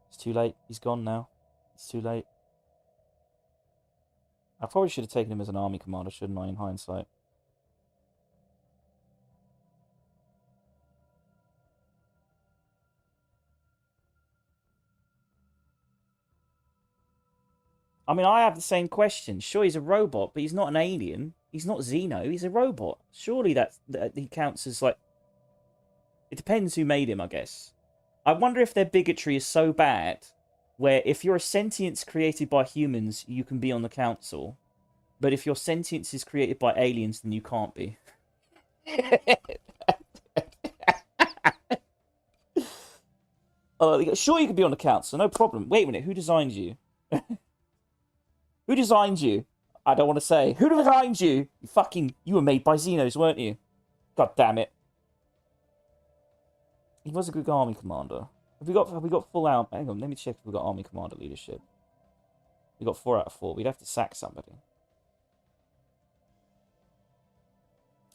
It's too late. He's gone now. It's too late. I probably should have taken him as an army commander, shouldn't I, in hindsight? I mean, I have the same question. Sure, he's a robot, but he's not an alien. He's not Xeno. He's a robot. Surely that he counts as, like... It depends who made him, I guess. I wonder if their bigotry is so bad, where if you're a sentience created by humans, you can be on the council. But if your sentience is created by aliens, then you can't be. Sure, you could be on the council, no problem. Wait a minute, who designed you? Who designed you? I don't want to say. Who designed you? You were made by Xenos, weren't you? God damn it. He was a good army commander. Have we got full out? Hang on, let me check if we got army commander leadership. We got 4 out of 4. We'd have to sack somebody.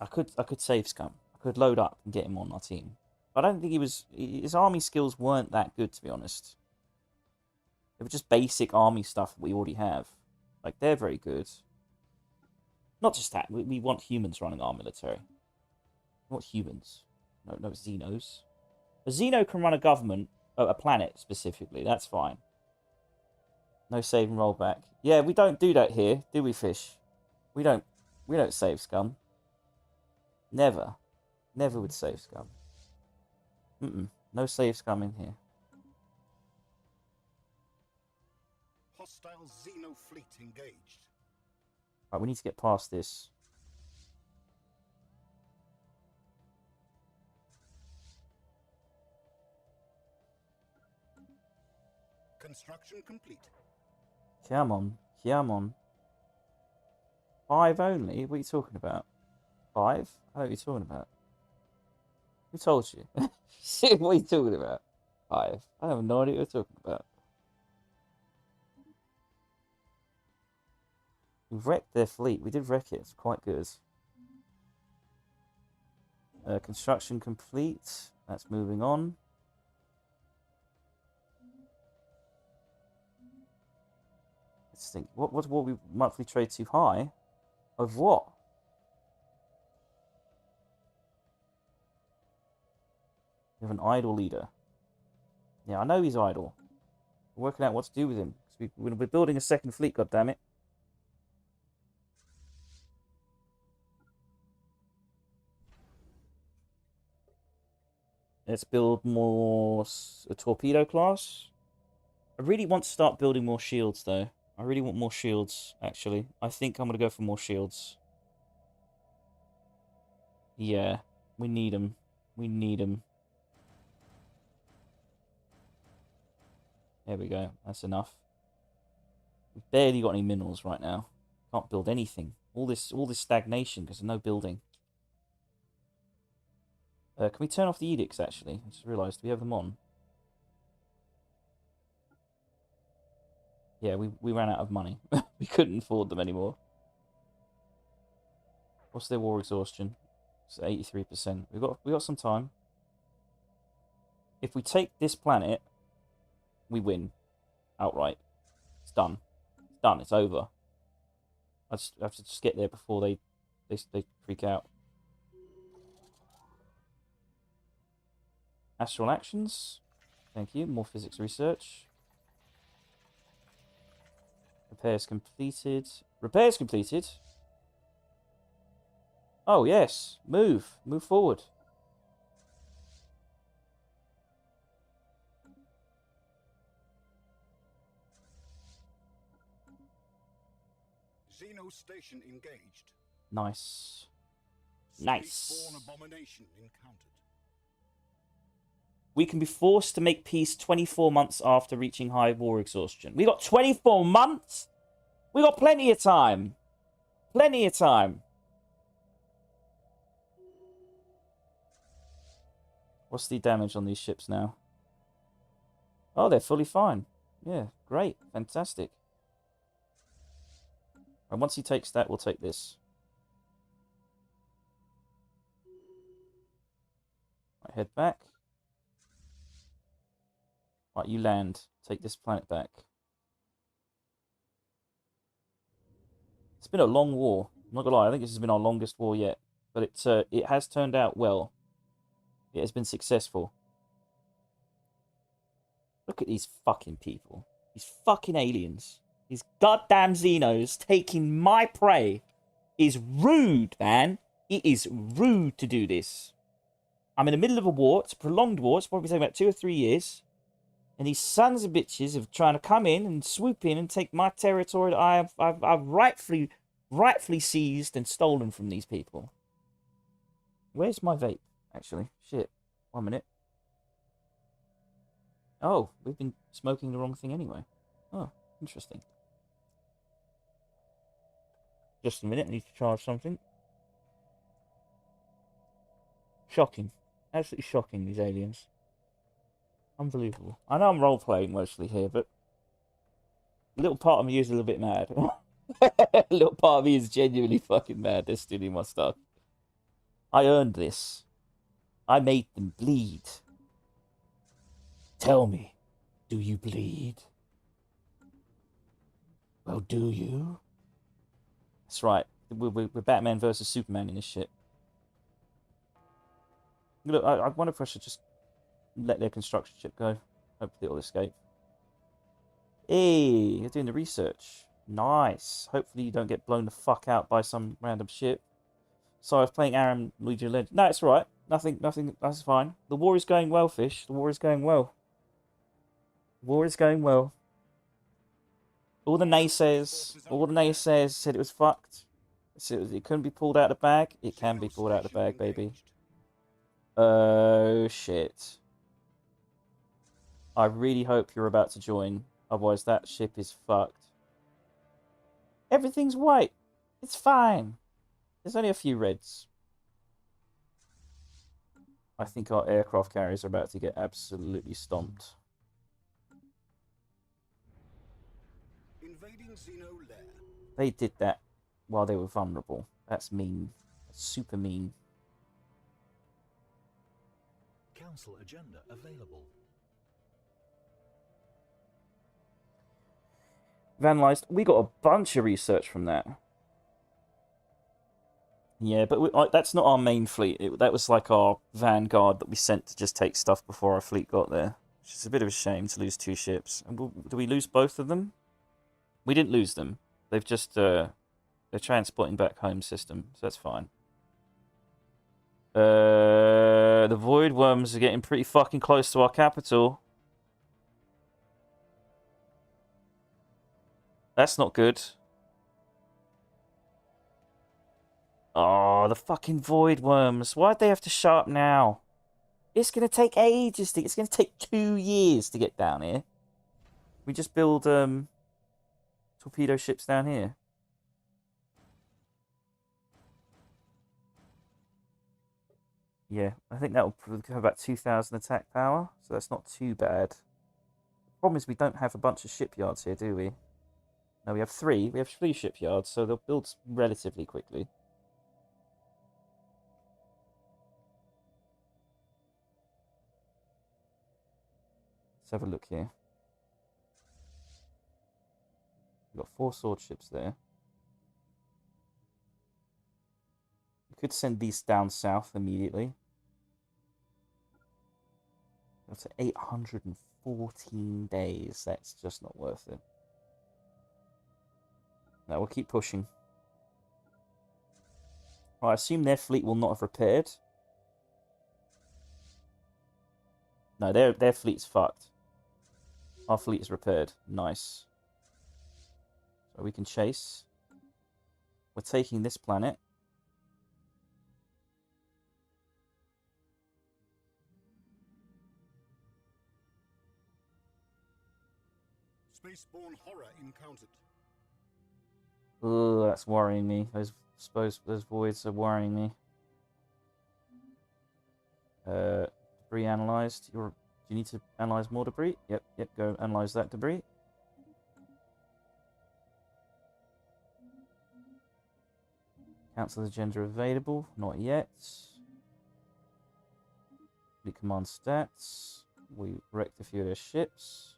I could save Scum. I could load up and get him on our team. I don't think his army skills weren't that good, to be honest. They were just basic army stuff that we already have. Like, they're very good. Not just that. We want humans running our military. We want humans. No Xenos. A Xeno can run a government, a planet specifically. That's fine. No save and rollback. Yeah, we don't do that here, do we, Fish? We don't save Scum. Never. Never would save Scum. No save Scum in here. Hostile Xeno fleet engaged. Right, we need to get past this. Construction complete. Come on. Come on. 5 only? What are you talking about? 5? I don't know what you're talking about. Who told you? Shit, what are you talking about? 5. I have no idea what you're talking about. We wrecked their fleet. We did wreck it. It's quite good. Construction complete. That's moving on. Let's think. What we monthly trade too high? Of what? We have an idle leader. Yeah, I know he's idle. We're working out what to do with him. We're building a second fleet, goddammit. Let's build more a torpedo class. I really want to start building more shields, though. I really want more shields, actually. I think I'm going to go for more shields. Yeah, we need them. We need them. There we go. That's enough. We've barely got any minerals right now. Can't build anything. All this stagnation because of no building. Can we turn off the edicts, actually? I just realised we have them on. Yeah, we ran out of money. We couldn't afford them anymore. What's their war exhaustion? It's 83%. We got some time. If we take this planet, we win outright. It's done. It's done. It's over. I have to just get there before they freak out. Astral actions. Thank you. More physics research. Repairs completed. Repairs completed? Oh, yes. Move. Move forward. Xeno station engaged. Nice. Nice. Spaceborne abomination encountered. We can be forced to make peace 24 months after reaching high war exhaustion. We got 24 months? We got plenty of time. Plenty of time. What's the damage on these ships now? Oh, they're fully fine. Yeah, great. Fantastic. And once he takes that, we'll take this. Right, head back. Right, you land. Take this planet back. It's been a long war. I'm not gonna lie, I think this has been our longest war yet. But it has turned out well. It has been successful. Look at these fucking people. These fucking aliens. These goddamn Xenos taking my prey is rude, man. It is rude to do this. I'm in the middle of a war. It's a prolonged war. It's probably taking about 2 or 3 years. And these sons of bitches are trying to come in and swoop in and take my territory that I've rightfully seized and stolen from these people. Where's my vape, actually? Shit. 1 minute. Oh, we've been smoking the wrong thing anyway. Oh, interesting. Just a minute, I need to charge something. Shocking. Absolutely shocking, these aliens. Unbelievable. I know I'm role-playing mostly here, but a little part of me is a little bit mad. A little part of me is genuinely fucking mad. They're stealing my stuff. I earned this. I made them bleed. Tell me, do you bleed? Well, do you? That's right. We're Batman versus Superman in this shit. Look, I wonder if I should just let their construction ship go. Hopefully it'll escape. Hey, you're doing the research. Nice. Hopefully you don't get blown the fuck out by some random ship. So I was playing Aram Luigi Legend. No, it's alright. Nothing, that's fine. The war is going well, Fish. The war is going well. War is going well. All the naysayers said it was fucked. Said it couldn't be pulled out of the bag. It can be pulled out of the bag, baby. Oh, shit. I really hope you're about to join. Otherwise, that ship is fucked. Everything's white. It's fine. There's only a few reds. I think our aircraft carriers are about to get absolutely stomped. Invading Xeno lair. They did that while they were vulnerable. That's mean. That's super mean. Council agenda available. Vandalized. We got a bunch of research from that. Yeah, but that's not our main fleet. That was like our vanguard that we sent to just take stuff before our fleet got there. Which is a bit of a shame to lose 2 ships. And do we lose both of them? We didn't lose them. They've just, they're transporting back home system, so that's fine. The void worms are getting pretty fucking close to our capital. That's not good. Oh, the fucking void worms. Why'd they have to show up now? It's going to take ages. It's going to take 2 years to get down here. We just build torpedo ships down here. Yeah, I think that will have about 2,000 attack power, so that's not too bad. The problem is we don't have a bunch of shipyards here, do we? No, we have 3. We have 3 shipyards, so they'll build relatively quickly. Let's have a look here. We've got 4 sword ships there. We could send these down south immediately. That's 814 days. That's just not worth it. No, we'll keep pushing. I assume their fleet will not have repaired. No, their fleet's fucked. Our fleet is repaired. Nice. So we can chase. We're taking this planet. Spaceborne horror encountered. Ugh, that's worrying me. Those voids are worrying me. Debris analysed. Do you need to analyse more debris? Yep, go analyse that debris. Council agenda available. Not yet. Fleet command stats. We wrecked a few of their ships.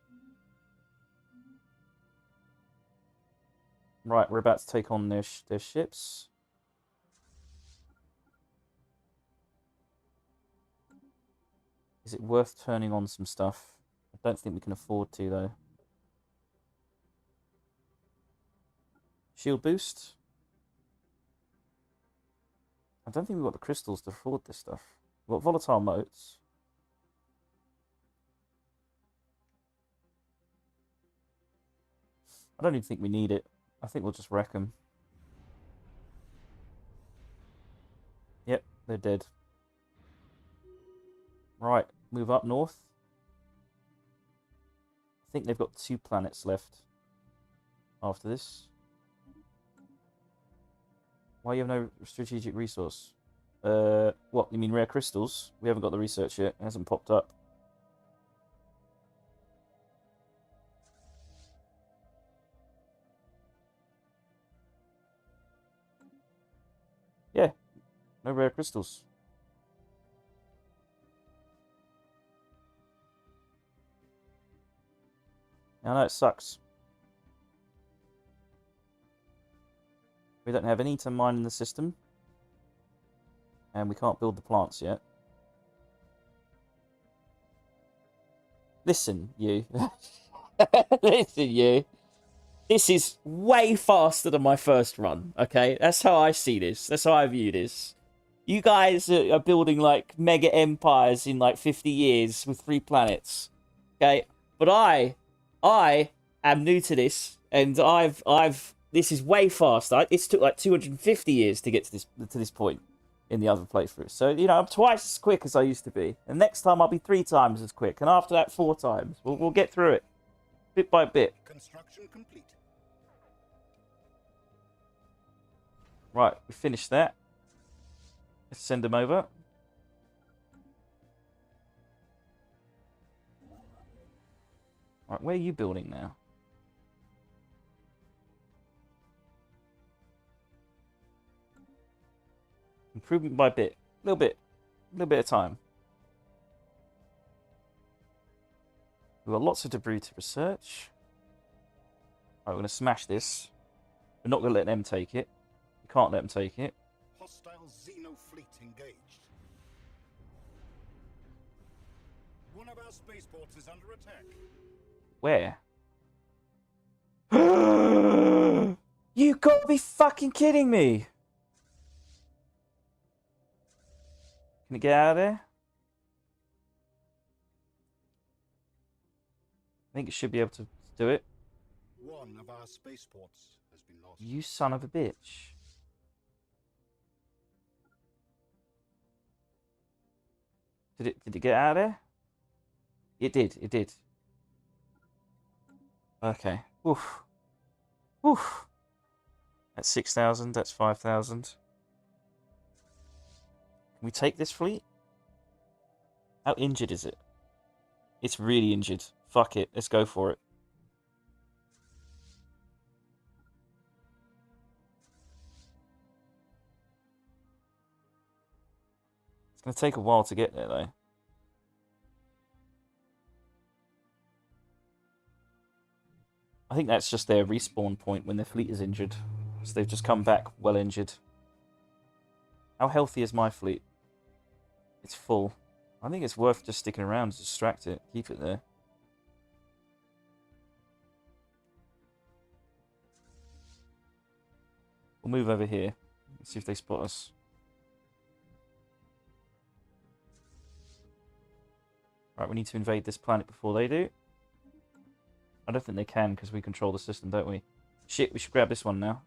Right, we're about to take on their ships. Is it worth turning on some stuff? I don't think we can afford to, though. Shield boost. I don't think we've got the crystals to afford this stuff. We've got volatile motes. I don't even think we need it. I think we'll just wreck them. Yep, they're dead. Right, move up north. think they've got 2 planets left after this. Why you have no strategic resource? What, you mean rare crystals? We haven't got the research yet. It hasn't popped up. Yeah, no rare crystals. I know it sucks. We don't have any to mine in the system. And we can't build the plants yet. Listen, you. Listen, you. This is way faster than my first run, okay? That's how I see this. That's how I view this. You guys are building, like, mega empires in, like, 50 years with 3 planets. Okay? But I am new to this, and this is way faster. It's took, like, 250 years to get to this point in the other playthrough. So, you know, I'm twice as quick as I used to be. And next time I'll be 3 times as quick. And after that, 4 times. We'll get through it. Bit by bit. Construction complete. Right, we finished that. Let's send them over. Right, where are you building now? Improvement by bit. A little bit of time. We've got lots of debris to research. Right, we're going to smash this. We're not going to let them take it. We can't let them take it. Hostile Xeno fleet engaged. One of our spaceports is under attack. Where? You gotta be fucking kidding me! Can it get out of there? I think it should be able to do it. One of our spaceports has been lost. You son of a bitch. Did it get out of there? It did. Okay. Oof. Oof. That's 6,000, that's 5,000. Can we take this fleet? How injured is it? It's really injured. Fuck it, let's go for it. It's going to take a while to get there, though. I think that's just their respawn point when their fleet is injured. So they've just come back well injured. How healthy is my fleet? It's full. I think it's worth just sticking around to distract it. Keep it there. We'll move over here. Let's see if they spot us. Right, we need to invade this planet before they do. I don't think they can because we control the system, don't we? Shit, we should grab this one now.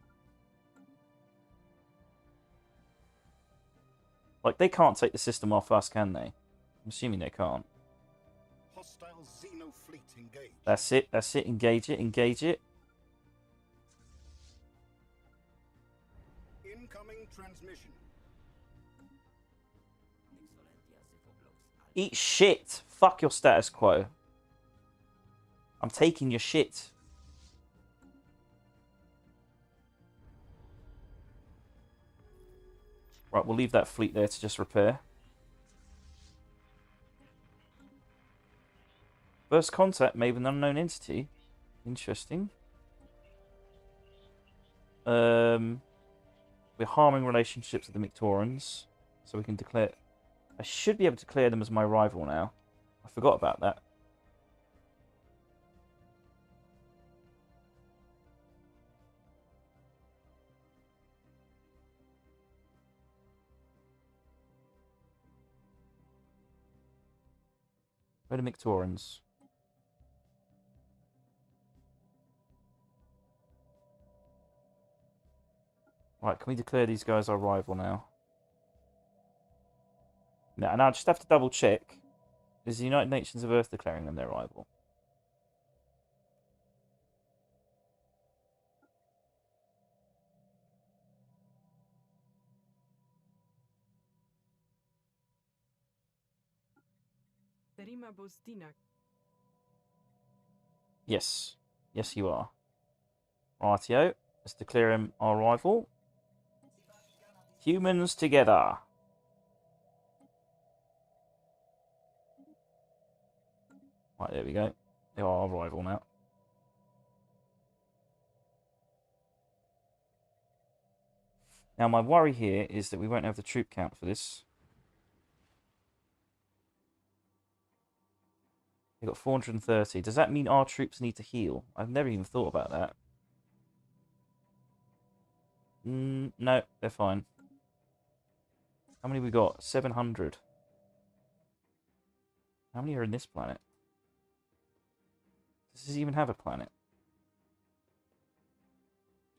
Like, they can't take the system off us, can they? I'm assuming they can't. Hostile Xeno fleet engaged. That's it, engage it, engage it. Incoming transmission. Eat shit! Fuck your status quo. I'm taking your shit. Right, we'll leave that fleet there to just repair. First contact made with an unknown entity. Interesting. We're harming relationships with the Mictorans. So we can declare... I should be able to declare them as my rival now. I forgot about that. Where are the Mictorans? Right, can we declare these guys our rival now? No, and I just have to double check. Is the United Nations of Earth declaring them their rival? Rima Bostina. Yes. Yes, you are. Rightio. Let's declare him our rival. Humans together. Right, there we go. They are our rival now. Now, my worry here is that we won't have the troop count for this. We've got 430. Does that mean our troops need to heal? I've never even thought about that. No, they're fine. How many we got? 700. How many are in this planet? Does this even have a planet?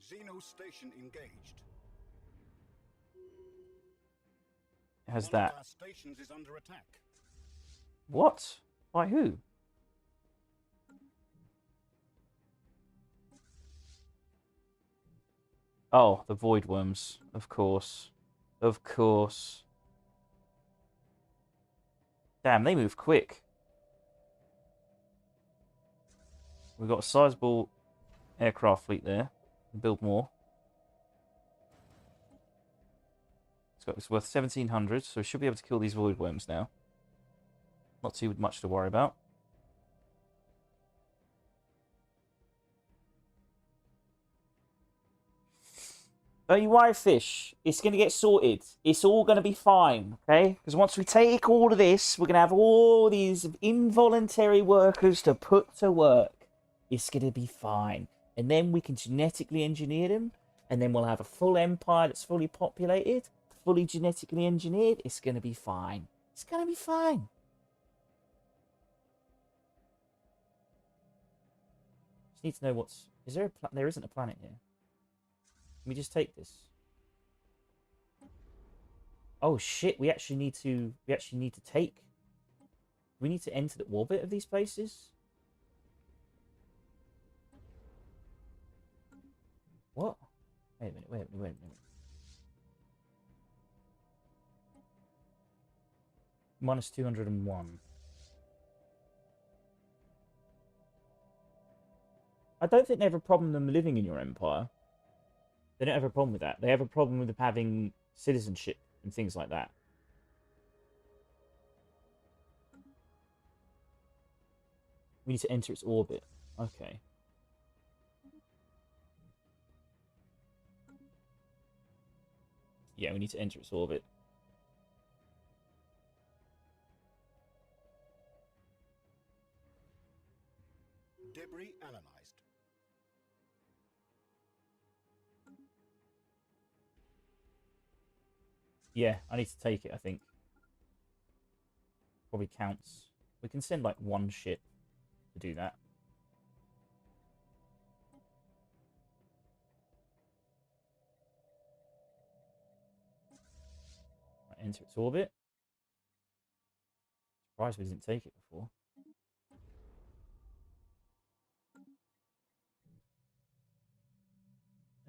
Xeno station engaged. It has One that. of our stations is under attack. What? By who? Oh, the void worms. Of course. Of course. Damn, they move quick. We've got a sizable aircraft fleet there. Build more. It's worth 1,700, so we should be able to kill these void worms now. Not too much to worry about. Don't you worry, fish. It's going to get sorted. It's all going to be fine, okay? Because once we take all of this, we're going to have all these involuntary workers to put to work. It's going to be fine. And then we can genetically engineer them. And then we'll have a full empire that's fully populated, fully genetically engineered. It's going to be fine. It's going to be fine. Just need to know what's... Is there a there isn't a planet here. Can we just take this? Oh shit, we actually need to take... We need to enter the orbit of these places? What? Wait a minute, wait a minute. Minus 201. I don't think they have a problem them living in your empire. They don't have a problem with that. They have a problem with having citizenship and things like that. We need to enter its orbit. Okay. Yeah, we need to enter its orbit. Debris analyzed. Yeah, I need to take it, I think. Probably counts. We can send, like, one ship to do that. Right, enter its orbit. Surprised we didn't take it before.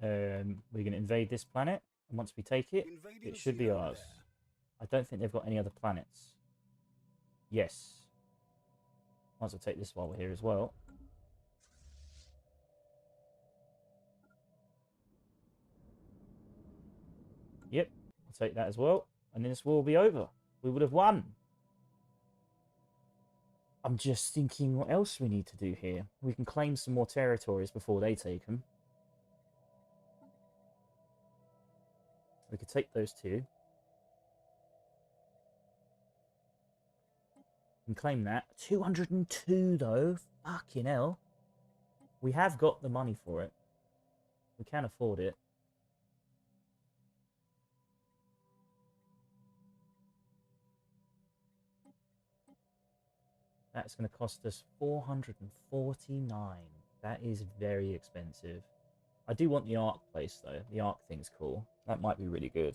We're going to invade this planet, and once we take it, it should be ours. I don't think they've got any other planets. Yes. Might as well take this while we're here as well. Yep, I'll take that as well. And then this war will be over. We would have won. I'm just thinking what else we need to do here. We can claim some more territories before they take them. We could take those two. And claim that. 202 though. Fucking hell. We have got the money for it. We can afford it. That's going to cost us 449. That is very expensive. I do want the Arc place, though. The Arc thing's cool. That might be really good.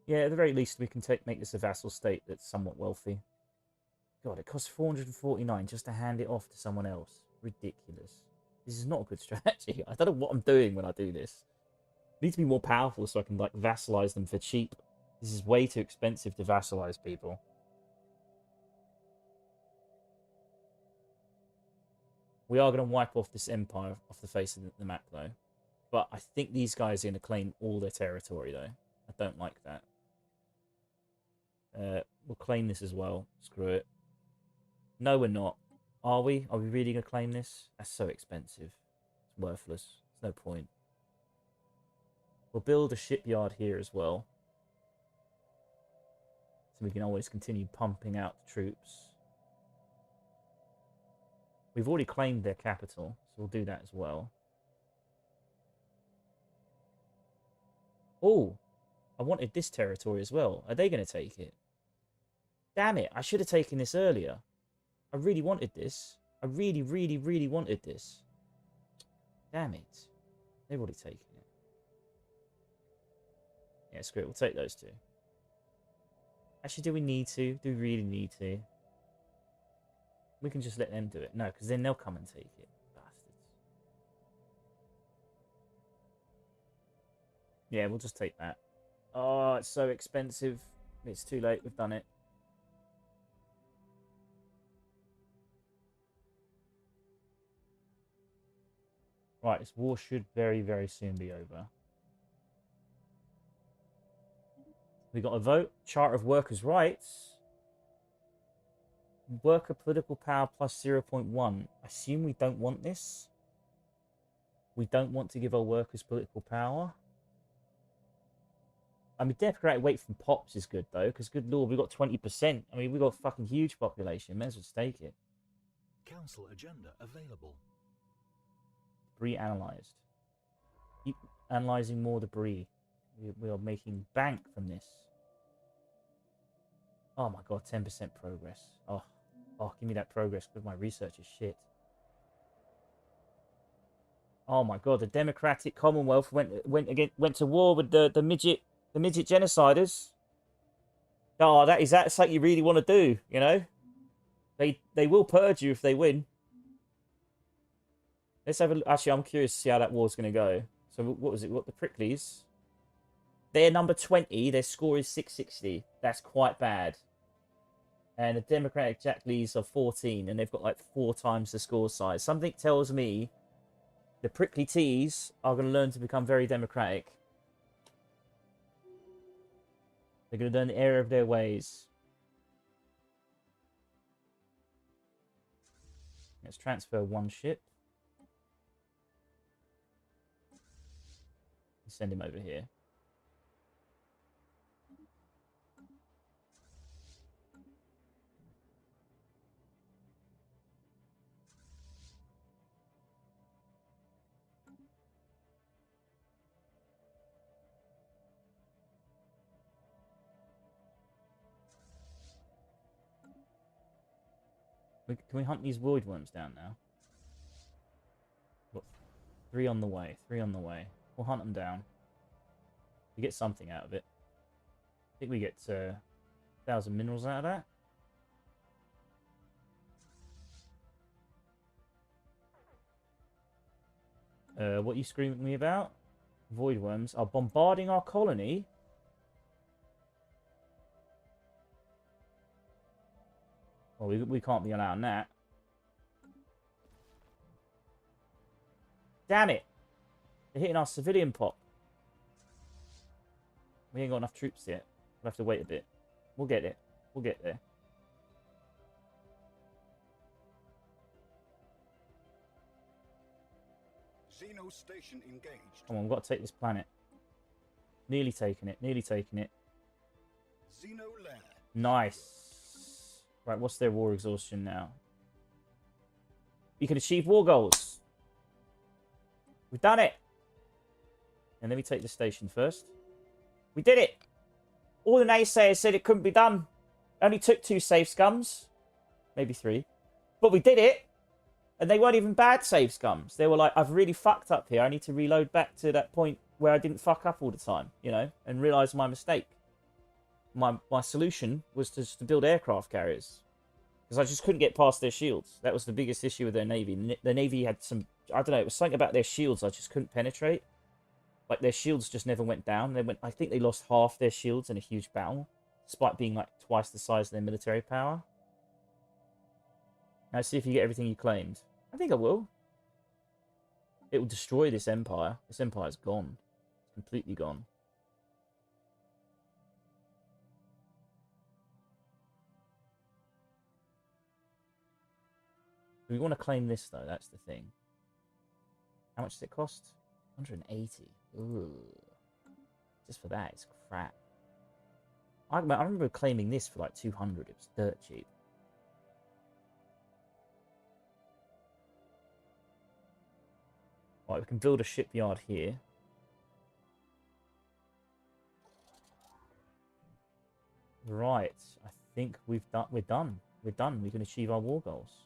Yeah, at the very least, we can make this a vassal state that's somewhat wealthy. God, it costs 449 just to hand it off to someone else. Ridiculous. This is not a good strategy. I don't know what I'm doing when I do this. I need to be more powerful so I can, like, vassalize them for cheap. This is way too expensive to vassalize people. We are going to wipe off this empire off the face of the map, though. But I think these guys are going to claim all their territory, though. I don't like that. We'll claim this as well. Screw it. No, we're not. Are we? Are we really going to claim this? That's so expensive. It's worthless. There's no point. We'll build a shipyard here as well. So we can always continue pumping out troops. We've already claimed their capital, so we'll do that as well. Oh, I wanted this territory as well. Are they going to take it? Damn it, I should have taken this earlier. I really wanted this. I really, really, really wanted this. Damn it. They've already taken it. Yeah, screw it. We'll take those two. Actually, do we need to? Do we really need to? We can just let them do it. No, because then they'll come and take it. Bastards. Yeah, we'll just take that. Oh, it's so expensive. It's too late. We've done it. Right, this war should very, very soon be over. We got a vote. Charter of Workers' Rights. Worker political power plus 0.1. I assume we don't want this. We don't want to give our workers political power. I mean, democratic weight from Pops is good, though, because good lord, we got 20%. I mean, we got a fucking huge population. May as well take it. Council agenda available. Debris analysed. Keep analysing more debris. We are making bank from this. Oh my god, 10% progress. Oh, give me that progress because my research is shit. Oh my god, the Democratic Commonwealth went to war with the midget genociders. Oh, that's like you really want to do, you know? They will purge you if they win. Let's have a... Actually, I'm curious to see how that war's going to go. So, what was it? What, the Pricklies? They're number 20. Their score is 660. That's quite bad. And the Democratic Jack Lees are 14. And they've got, like, 4 times the score size. Something tells me the Prickly Tees are going to learn to become very democratic. They're going to learn the error of their ways. Let's transfer 1 ship. Send him over here. Can we hunt these void worms down now? What? 3 on the way. 3 on the way. We'll hunt them down. We get something out of it. I think we get 1,000 minerals out of that. What are you screaming at me about? Void worms are bombarding our colony. Well, we can't be allowing that. Damn it! They're hitting our civilian pop. We ain't got enough troops yet. We'll have to wait a bit. We'll get it. We'll get there. Xeno station engaged. Come on, we've got to take this planet. Nearly taking it. Nearly taking it. Xeno lair. Nice. Right, what's their war exhaustion now? You can achieve war goals. We've done it. And let me take the station first. We did it. All the naysayers said it couldn't be done. Only took 2 save scums. Maybe 3. But we did it. And they weren't even bad save scums. They were like, I've really fucked up here. I need to reload back to that point where I didn't fuck up all the time, you know, and realise my mistake. My solution was to build aircraft carriers. Because I just couldn't get past their shields. That was the biggest issue with their navy. Their navy had some, I don't know, it was something about their shields I just couldn't penetrate. Like, their shields just never went down. I think they lost half their shields in a huge battle, despite being like twice the size of their military power. Now see if you get everything you claimed. I think I will. It will destroy this empire. This empire's gone. It's completely gone. We want to claim this, though. That's the thing. How much does it cost? 180. Ooh. Just for that, it's crap. I remember claiming this for like 200. It was dirt cheap. Right, we can build a shipyard here. Right, I think we're done. We can achieve our war goals.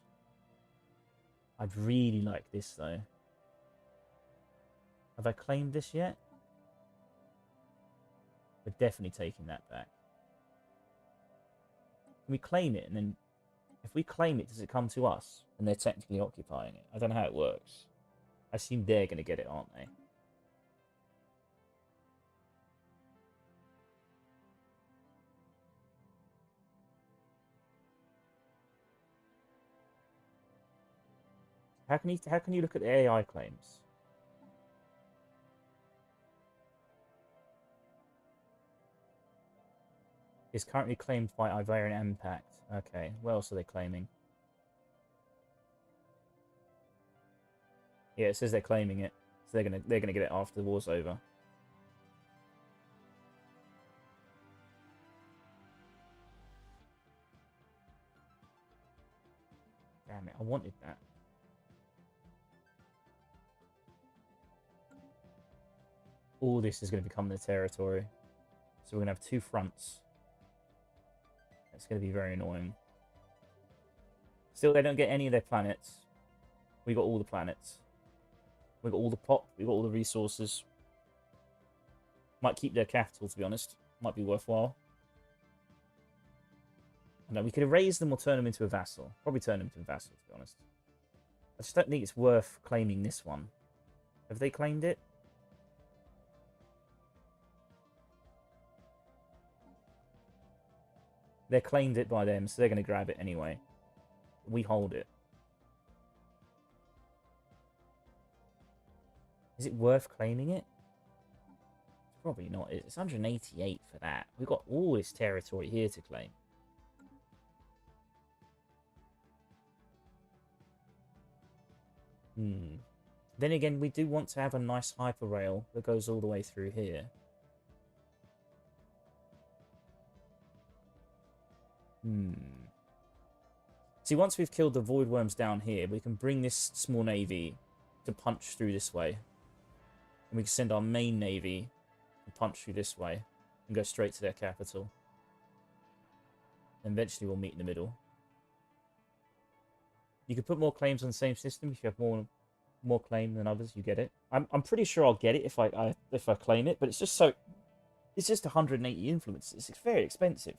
I'd really like this, though. Have I claimed this yet? We're definitely taking that back. Can we claim it, and then if we claim it, does it come to us? And they're technically occupying it. I don't know how it works. I assume they're going to get it, aren't they? How can you look at the AI claims? Is currently claimed by Ivarian Impact. Okay, what else are they claiming? Yeah, it says they're claiming it, so they're gonna get it after the war's over. Damn it! I wanted that. All this is going to become the territory, so we're gonna have two fronts. It's going to be very annoying. Still, they don't get any of their planets. We got all the planets. We got all the pop. We got all the resources. Might keep their capital, to be honest. Might be worthwhile. I know we could erase them or turn them into a vassal. Probably turn them into a vassal, to be honest. I just don't think it's worth claiming this one. Have they claimed it? They're claimed it by them, so they're going to grab it anyway. We hold it. Is it worth claiming it? Probably not. It's 188 for that. We've got all this territory here to claim. Then again, we do want to have a nice hyperrail that goes all the way through here. See, once we've killed the void worms down here, we can bring this small navy to punch through this way. And we can send our main navy to punch through this way and go straight to their capital. And eventually we'll meet in the middle. You can put more claims on the same system. If you have more claim than others, you get it. I'm pretty sure I'll get it if I claim it, but it's just 180 influence. It's very expensive.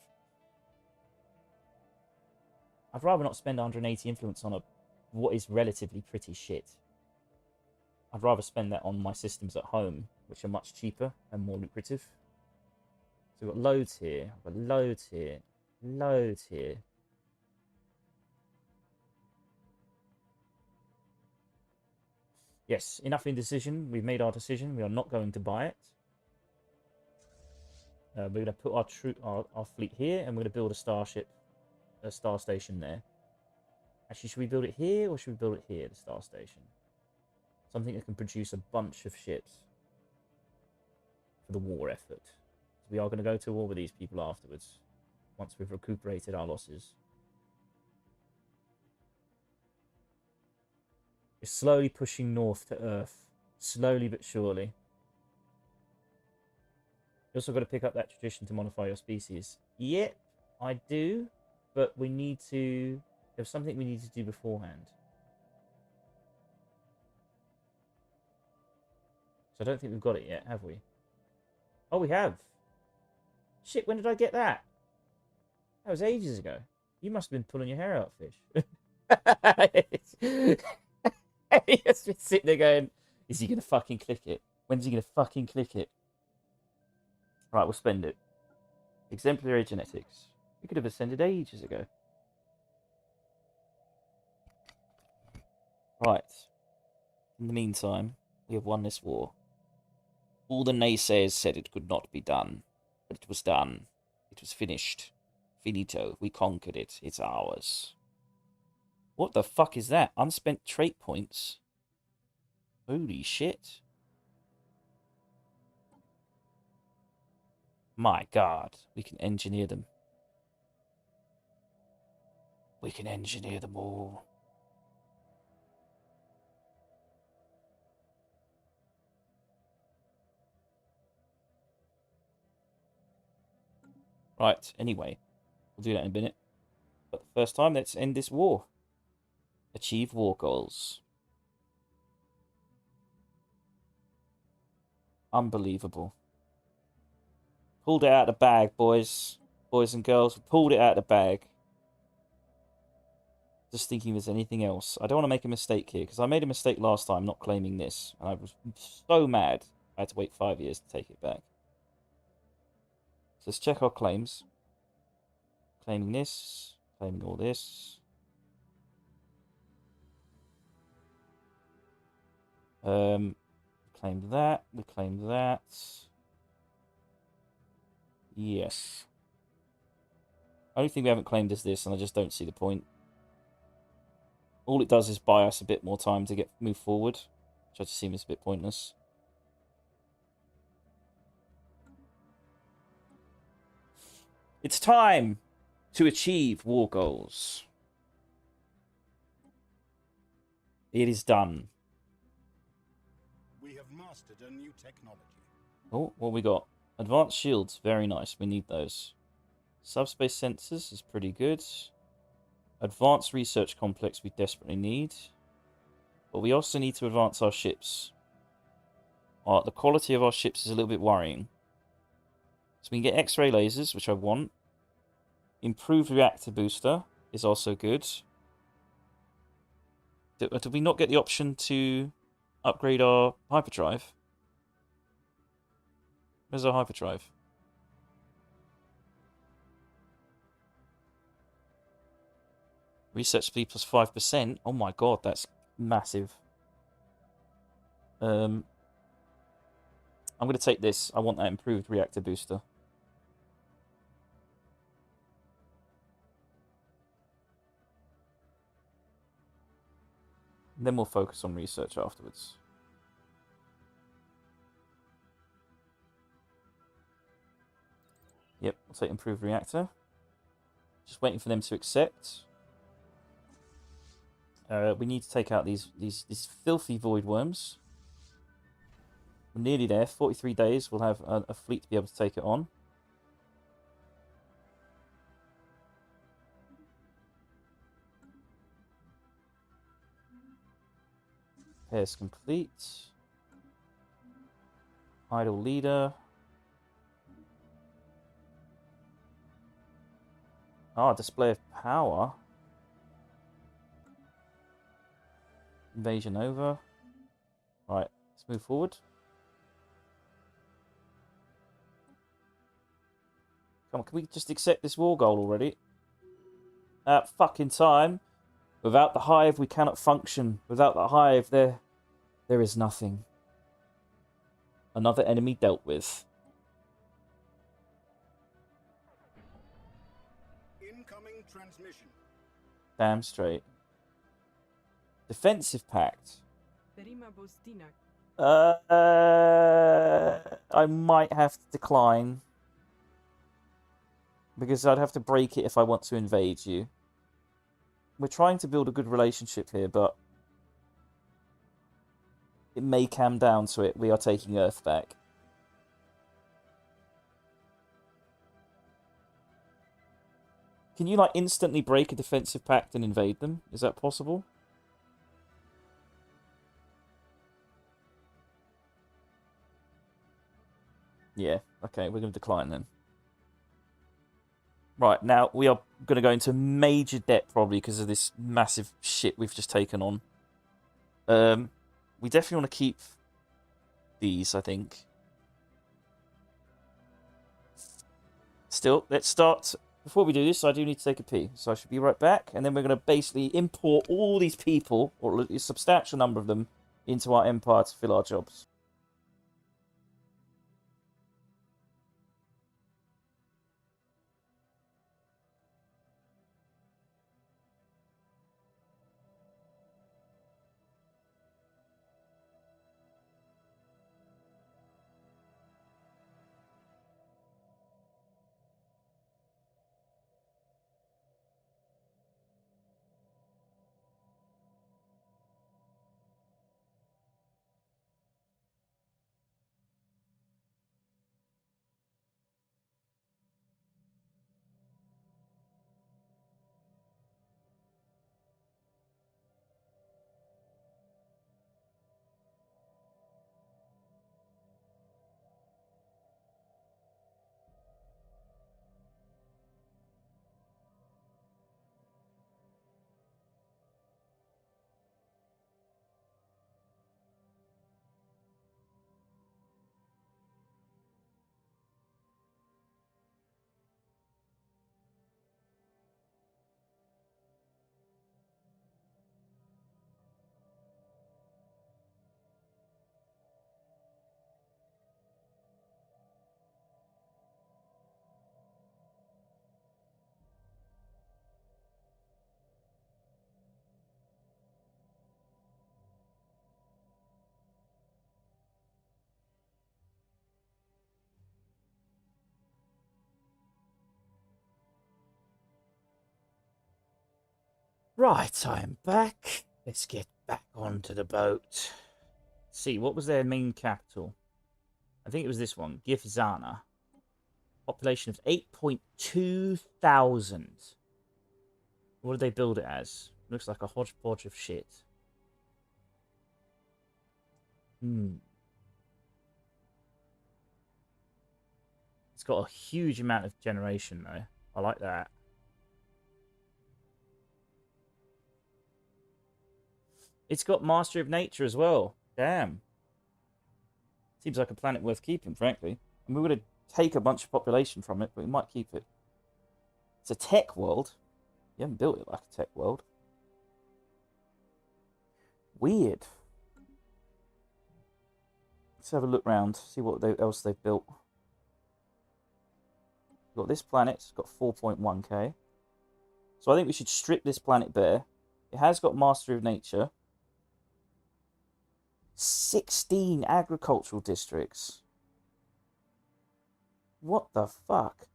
I'd rather not spend 180 influence on what is relatively pretty shit. I'd rather spend that on my systems at home, which are much cheaper and more lucrative. So we've got loads here, we've got loads here, loads here. Yes, enough indecision. We've made our decision. We are not going to buy it. We're going to put our fleet here, and we're going to build a starship. A star station there. Actually, should we build it here or should we build it here, the star station? Something that can produce a bunch of ships for the war effort. So we are going to go to war with these people afterwards, once we've recuperated our losses. We're slowly pushing north to Earth, slowly but surely. You also got to pick up that tradition to modify your species. Yep, I do. But we need to... There's something we need to do beforehand. So I don't think we've got it yet, have we? Oh, we have. Shit, when did I get that? That was ages ago. You must have been pulling your hair out, Fish. He has been sitting there going, is he going to fucking click it? When's he going to fucking click it? Right, we'll spend it. Exemplary genetics. We could have ascended ages ago. Right. In the meantime, we have won this war. All the naysayers said it could not be done, but it was done. It was finished. Finito. We conquered it. It's ours. What the fuck is that? Unspent trait points? Holy shit. My god. We can engineer them. We can engineer them all. Right, anyway. We'll do that in a minute. But the first time, let's end this war. Achieve war goals. Unbelievable. Pulled it out of the bag, boys. Boys and girls, we pulled it out of the bag. Just thinking if there's anything else. I don't want to make a mistake here, because I made a mistake last time not claiming this. And I was so mad, I had to wait 5 years to take it back. So let's check our claims. Claiming this. Claiming all this. Claim that. We claim that. Yes. Only thing we haven't claimed is this, and I just don't see the point. All it does is buy us a bit more time to move forward, which I just seems a bit pointless. It's time to achieve war goals. It is done. We have mastered a new technology. Oh, what we got? Advanced shields, very nice. We need those. Subspace sensors is pretty good. Advanced research complex we desperately need. But we also need to advance our ships. The quality of our ships is a little bit worrying. So we can get X-ray lasers, which I want. Improved reactor booster is also good. Did we not get the option to upgrade our hyperdrive? Where's our hyperdrive? Research speed plus 5%. Oh my god, that's massive. I'm going to take this. I want that improved reactor booster. And then we'll focus on research afterwards. Yep, we'll take improved reactor. Just waiting for them to accept. We need to take out these filthy void worms. We're nearly there. 43 days. We'll have a fleet to be able to take it on. Repairs complete. Idle leader. Display of power. Invasion over. Right, let's move forward. Come on, can we just accept this war goal already? Fucking time. Without the hive, we cannot function. Without the hive, there is nothing. Another enemy dealt with. Incoming transmission. Damn straight. Defensive pact. I might have to decline. Because I'd have to break it if I want to invade you. We're trying to build a good relationship here, but it may come down to it. We are taking Earth back. Can you, like, instantly break a defensive pact and invade them? Is that possible? Yeah, okay, we're going to decline then. Right, now we are going to go into major debt probably because of this massive shit we've just taken on. We definitely want to keep these, I think. Still, let's start. Before we do this, I do need to take a pee, so I should be right back. And then we're going to basically import all these people, or a substantial number of them, into our empire to fill our jobs. Right, I'm back. Let's get back onto the boat. See, what was their main capital? I think it was this one, Gifzana. Population of 8.2 thousand. What did they build it as? Looks like a hodgepodge of shit. It's got a huge amount of generation, though. I like that. It's got Mastery of Nature as well. Damn. Seems like a planet worth keeping, frankly. And we're going to take a bunch of population from it, but we might keep it. It's a tech world. You haven't built it like a tech world. Weird. Let's have a look round, see what else they've built. We've got this planet, it's got 4.1k. So I think we should strip this planet bare. It has got Mastery of Nature. 16 agricultural districts. What the fuck?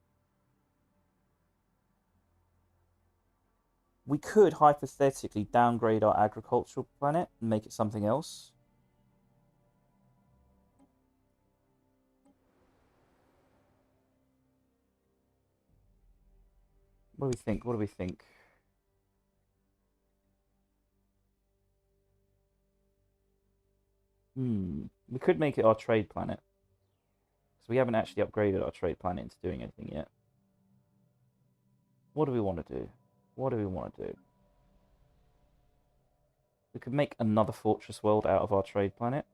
We could hypothetically downgrade our agricultural planet and make it something else. What do we think? What do we think? We could make it our trade planet. So we haven't actually upgraded our trade planet into doing anything yet. What do we want to do? What do we want to do? We could make another fortress world out of our trade planet.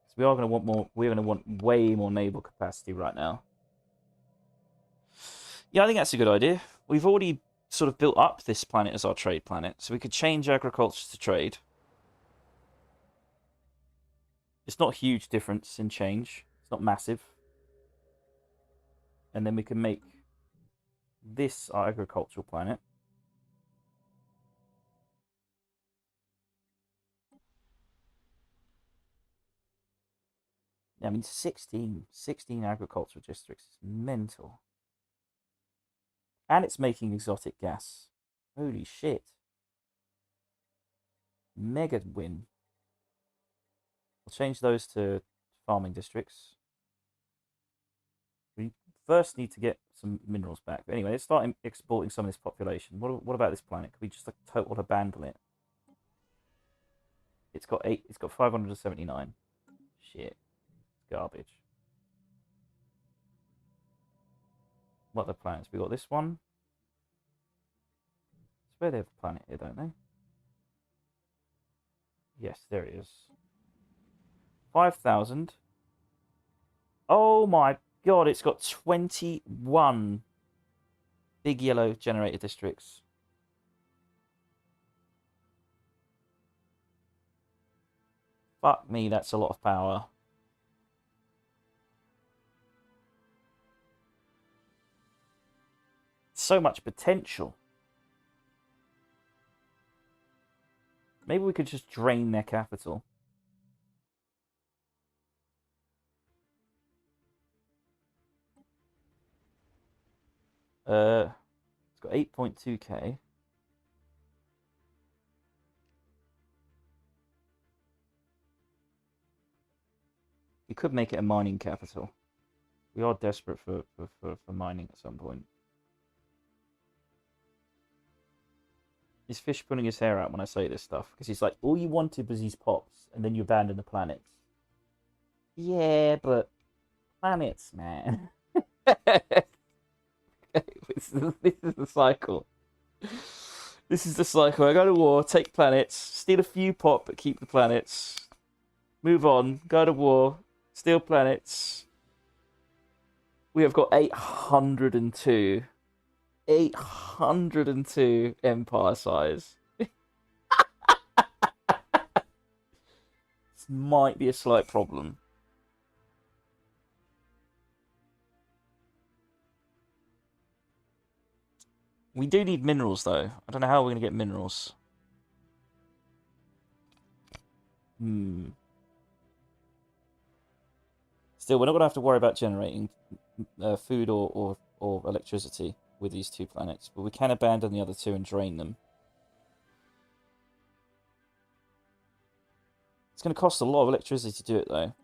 So we are going to want more. We're going to want way more naval capacity right now. Yeah, I think that's a good idea. We've already sort of built up this planet as our trade planet, so we could change agriculture to trade. It's not a huge difference in change. It's not massive. And then we can make this our agricultural planet. Yeah, I mean, 16 agricultural districts is mental. And it's making exotic gas. Holy shit. Mega win. We'll change those to farming districts. We first need to get some minerals back. But anyway, let's start exporting some of this population. What about this planet? Could we just like total abandon it? It's got 579. Shit. Garbage. What other planets? We got this one. I swear they have a planet here, don't they? Yes, there it is. 5,000. Oh my god, it's got 21 big yellow generator districts. Fuck me, that's a lot of power. So much potential. Maybe we could just drain their capital. It's got 8.2k. We could make it a mining capital. We are desperate for mining at some point. Is Fish pulling his hair out when I say this stuff? Because he's like, all you wanted was these pops, and then you abandoned the planets. Yeah, but planets, man. This is the cycle. This is the cycle. I go to war, take planets, steal a few pop, but keep the planets. Move on, go to war, steal planets. We have got 802. 802 empire size. This might be a slight problem. We do need minerals, though. I don't know how we're going to get minerals. Still, we're not going to have to worry about generating food or electricity with these two planets, but we can abandon the other two and drain them. It's going to cost a lot of electricity to do it, though.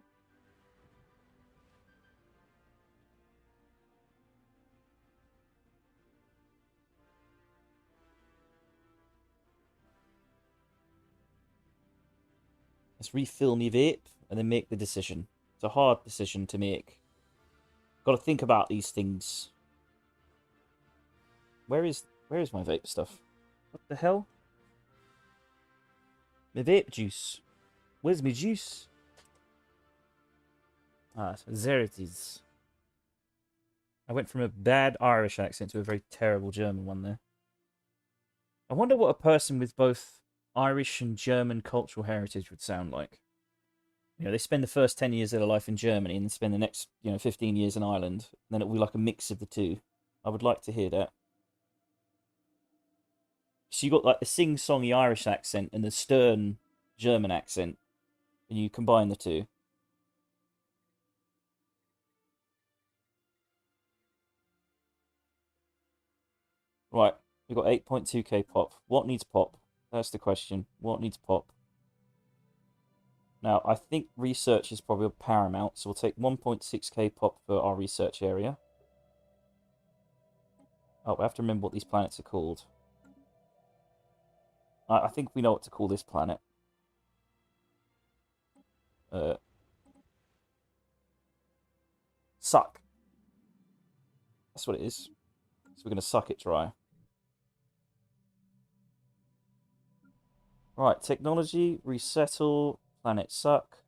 Let's refill me vape and then make the decision. It's a hard decision to make. Got to think about these things. Where is my vape stuff? What the hell? My vape juice. Where's my juice? Ah, so there it is. I went from a bad Irish accent to a very terrible German one there. I wonder what a person with both Irish and German cultural heritage would sound like. You know, they spend the first 10 years of their life in Germany and then spend the next, 15 years in Ireland. And then it'll be like a mix of the two. I would like to hear that. So you got like the sing-songy Irish accent and the stern German accent. And you combine the two. Right, we've got 8.2k pop. What needs pop? That's the question. What needs pop? Now, I think research is probably paramount, so we'll take 1.6k pop for our research area. Oh, we have to remember what these planets are called. I think we know what to call this planet. Suck. That's what it is. So we're going to suck it dry. Right, technology, resettle, planet suck.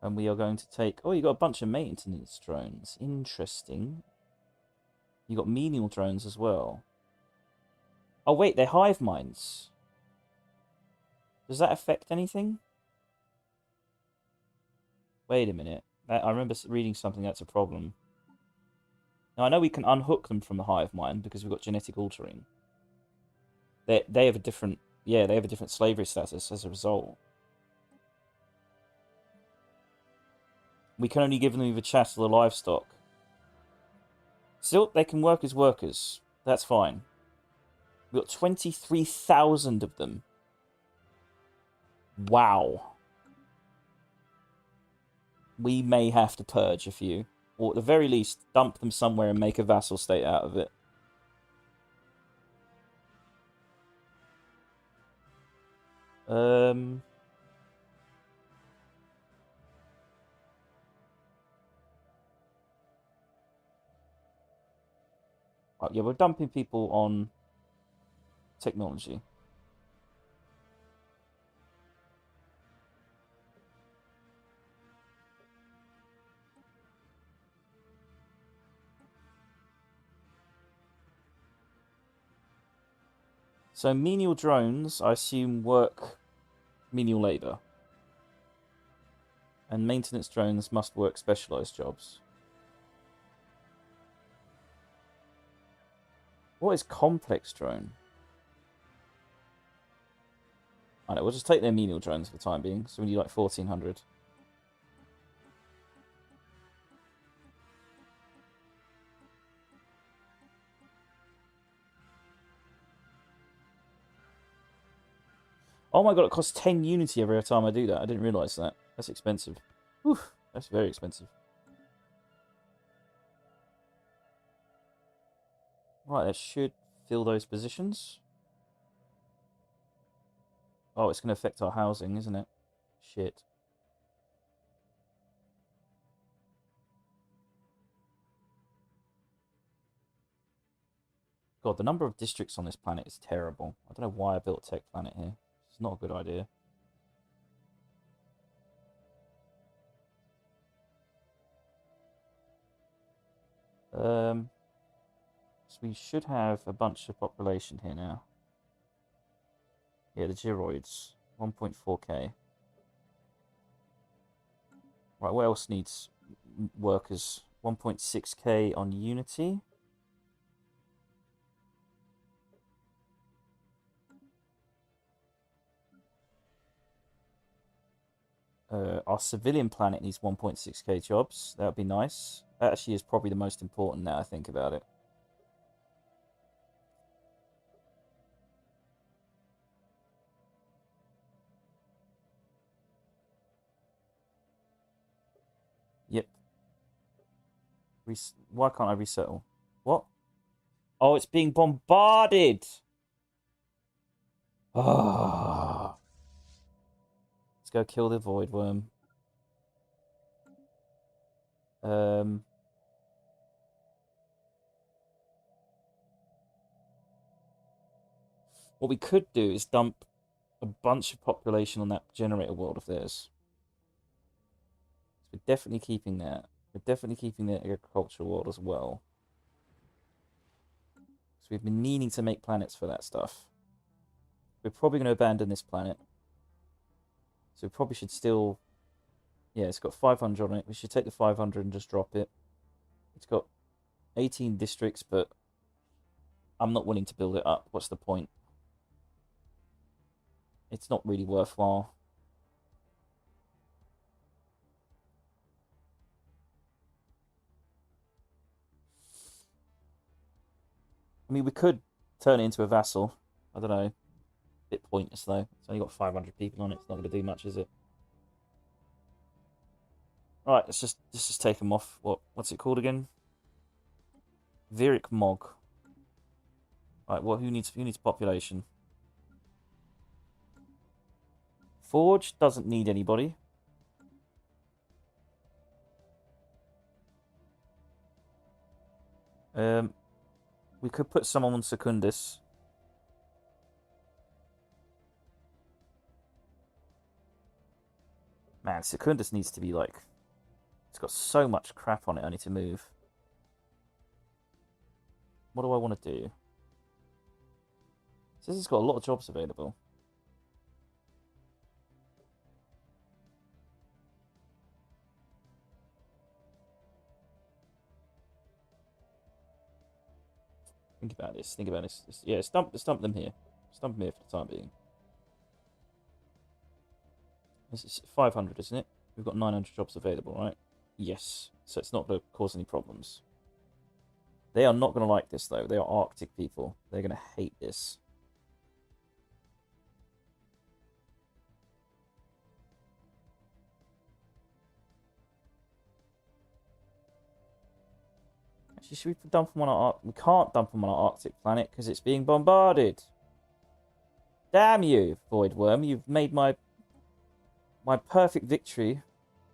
And we are going to take... Oh, you got a bunch of maintenance drones. Interesting. You got menial drones as well. Oh, wait, they're hive minds. Does that affect anything? Wait a minute. I remember reading something that's a problem. Now, I know we can unhook them from the hive mind because we've got genetic altering. They have a different... Yeah, they have a different slavery status as a result. We can only give them the chattel or the livestock. Still, they can work as workers. That's fine. We've got 23,000 of them. Wow. We may have to purge a few. Or at the very least, dump them somewhere and make a vassal state out of it. Um, right, yeah, we're dumping people on technology. So menial drones, I assume, work menial labour. And maintenance drones must work specialised jobs. What is complex drone? I know, we'll just take their menial drones for the time being. So we need like 1400. Oh my god, it costs 10 unity every time I do that. I didn't realise that. That's expensive. Oof, that's very expensive. Right, that should fill those positions. Oh, it's going to affect our housing, isn't it? Shit. God, the number of districts on this planet is terrible. I don't know why I built a tech planet here. It's not a good idea. So we should have a bunch of population here now. Yeah, the gyroids. 1.4k. Right, what else needs workers? 1.6k on Unity. Our civilian planet needs 1.6k jobs. That would be nice. That actually is probably the most important now I think about it. Yep. Why can't I resettle? What? Oh, it's being bombarded! Ah. Let's go kill the void worm. What we could do is dump a bunch of population on that generator world of theirs. So we're definitely keeping that. We're definitely keeping the agricultural world as well. So we've been needing to make planets for that stuff. We're probably going to abandon this planet. So we probably should still... Yeah, it's got 500 on it. We should take the 500 and just drop it. It's got 18 districts, but I'm not willing to build it up. What's the point? It's not really worthwhile. I mean, we could turn it into a vassal. I don't know. Bit pointless, though. It's only got 500 people on it. It's not going to do much, is it? Alright, let's just take them off. What's it called again? Virik Mog. Alright, well, who needs population? Forge doesn't need anybody. We could put someone on Secundus. Man, Secundus needs to be like... It's got so much crap on it I need to move. What do I want to do? It says it's got a lot of jobs available. Think about this. Think about this. Yeah, stump them here. Stump them here for the time being. This is 500, isn't it? We've got 900 jobs available, right? Yes. So it's not going to cause any problems. They are not going to like this, though. They are Arctic people. They're going to hate this. Actually, should we dump them on our... We can't dump them on our Arctic planet because it's being bombarded. Damn you, Void Worm. You've made my perfect victory.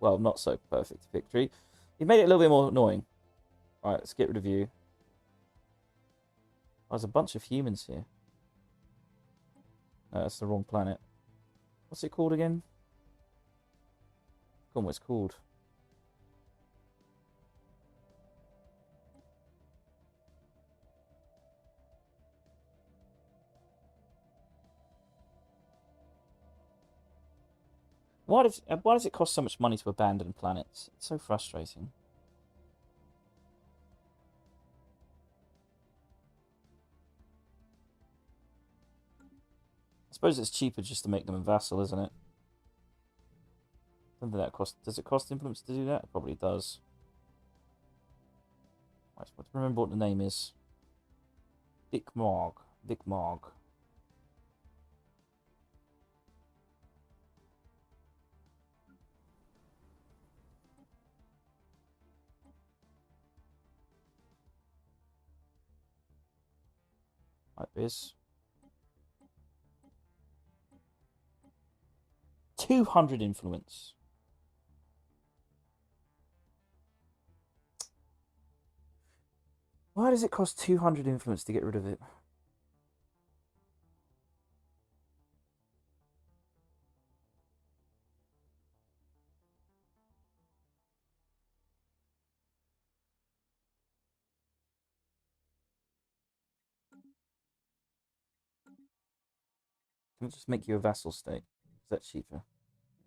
Well, not so perfect victory. You've made it a little bit more annoying. Alright, let's get rid of you. Oh, there's a bunch of humans here. No, that's the wrong planet. What's it called again? I forgot what it's called. Why does it cost so much money to abandon planets? It's so frustrating. I suppose it's cheaper just to make them a vassal, isn't it? I don't think that cost. Does it cost influence to do that? It probably does. Right, let's remember what the name is. Vic Morg. Vic Morg. Like this. 200 influence. Why does it cost 200 influence to get rid of it? Can we just make you a vassal state? Is that cheaper?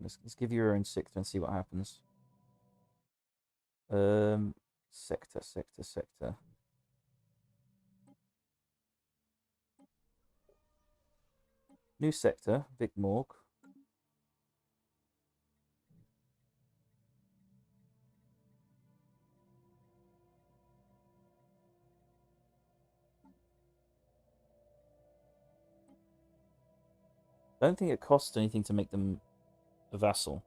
Let's give you your own sector and see what happens. Sector. New sector, Vic Morg. I don't think it costs anything to make them a vassal.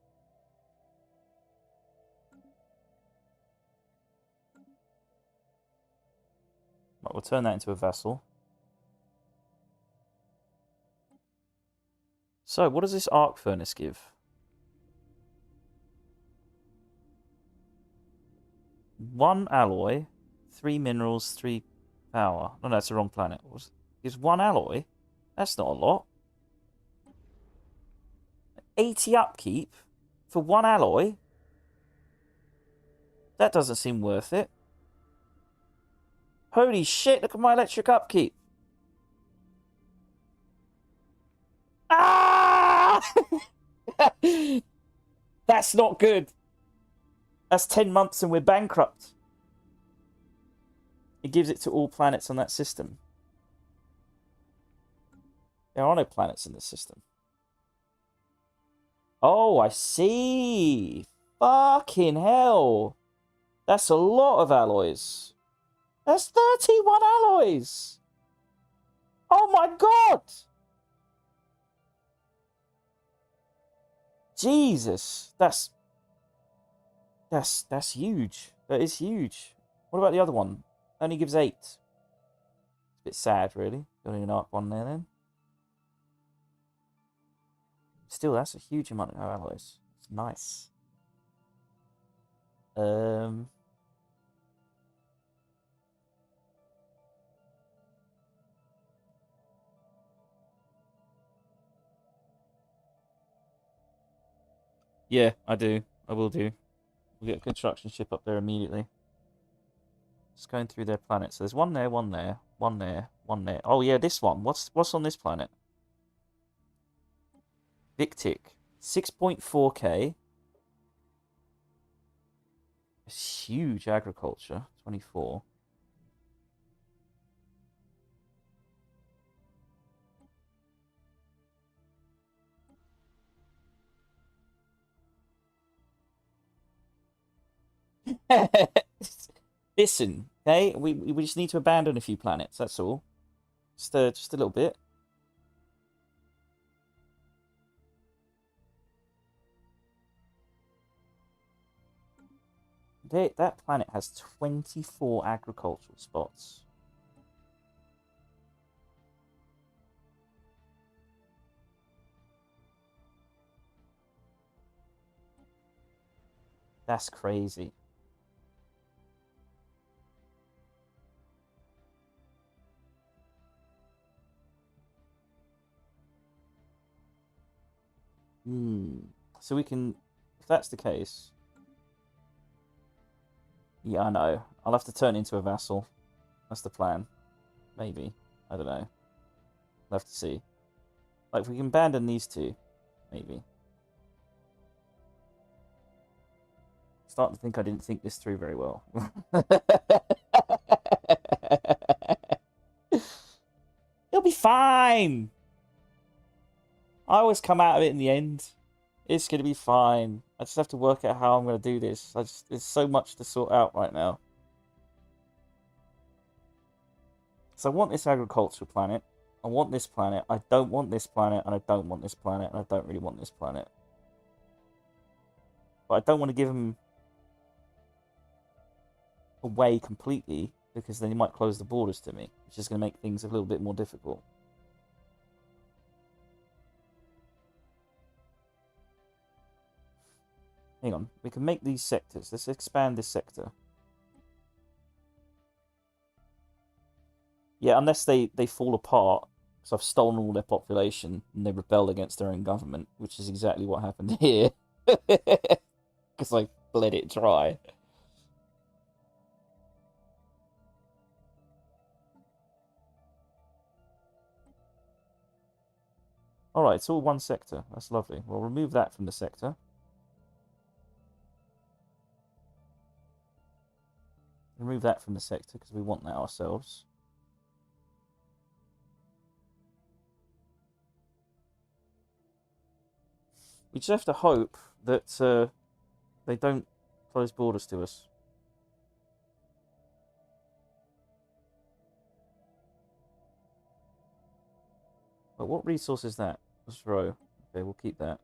Right, we'll turn that into a vassal. So, what does this arc furnace give? 1 alloy, 3 minerals, 3 power. No, that's the wrong planet. Gives 1 alloy? That's not a lot. 80 upkeep for 1 alloy? That doesn't seem worth it. Holy shit, look at my electric upkeep. Ah! That's not good. That's 10 months and we're bankrupt. It gives it to all planets on that system. There are no planets in this system. Oh, I see. Fucking hell. That's a lot of alloys. That's 31 alloys. Oh my god. Jesus. That's huge. That is huge. What about the other one? Only gives 8. It's a bit sad, really. Building an arc one there, then. Still, that's a huge amount of alloys. It's nice. Yeah, I do. I will do. We'll get a construction ship up there immediately. Just going through their planets. So there's one there, one there, one there, one there. Oh yeah, this one. What's on this planet? Victic. 6.4k. It's huge agriculture. 24. Listen, okay? We just need to abandon a few planets, that's all. Just a little bit. That planet has 24 agricultural spots. That's crazy. So we can, if that's the case, yeah, I know. I'll have to turn into a vassal. That's the plan. Maybe. I don't know. We'll have to see. Like, if we can abandon these two, maybe. Starting to think I didn't think this through very well. It'll be fine. I always come out of it in the end. It's going to be fine. I just have to work out how I'm going to do this. There's so much to sort out right now. So I want this agricultural planet. I want this planet. I don't want this planet. And I don't want this planet. And I don't really want this planet. But I don't want to give them away completely, because then you might close the borders to me, which is going to make things a little bit more difficult. Hang on, we can make these sectors. Let's expand this sector. Yeah, unless they fall apart, because I've stolen all their population and they rebel against their own government, which is exactly what happened here. Because I bled it dry. Alright, it's all one sector. That's lovely. We'll remove that from the sector. Remove that from the sector, because we want that ourselves. We just have to hope that they don't close borders to us. But what resource is that? Let's row. Okay, we'll keep that.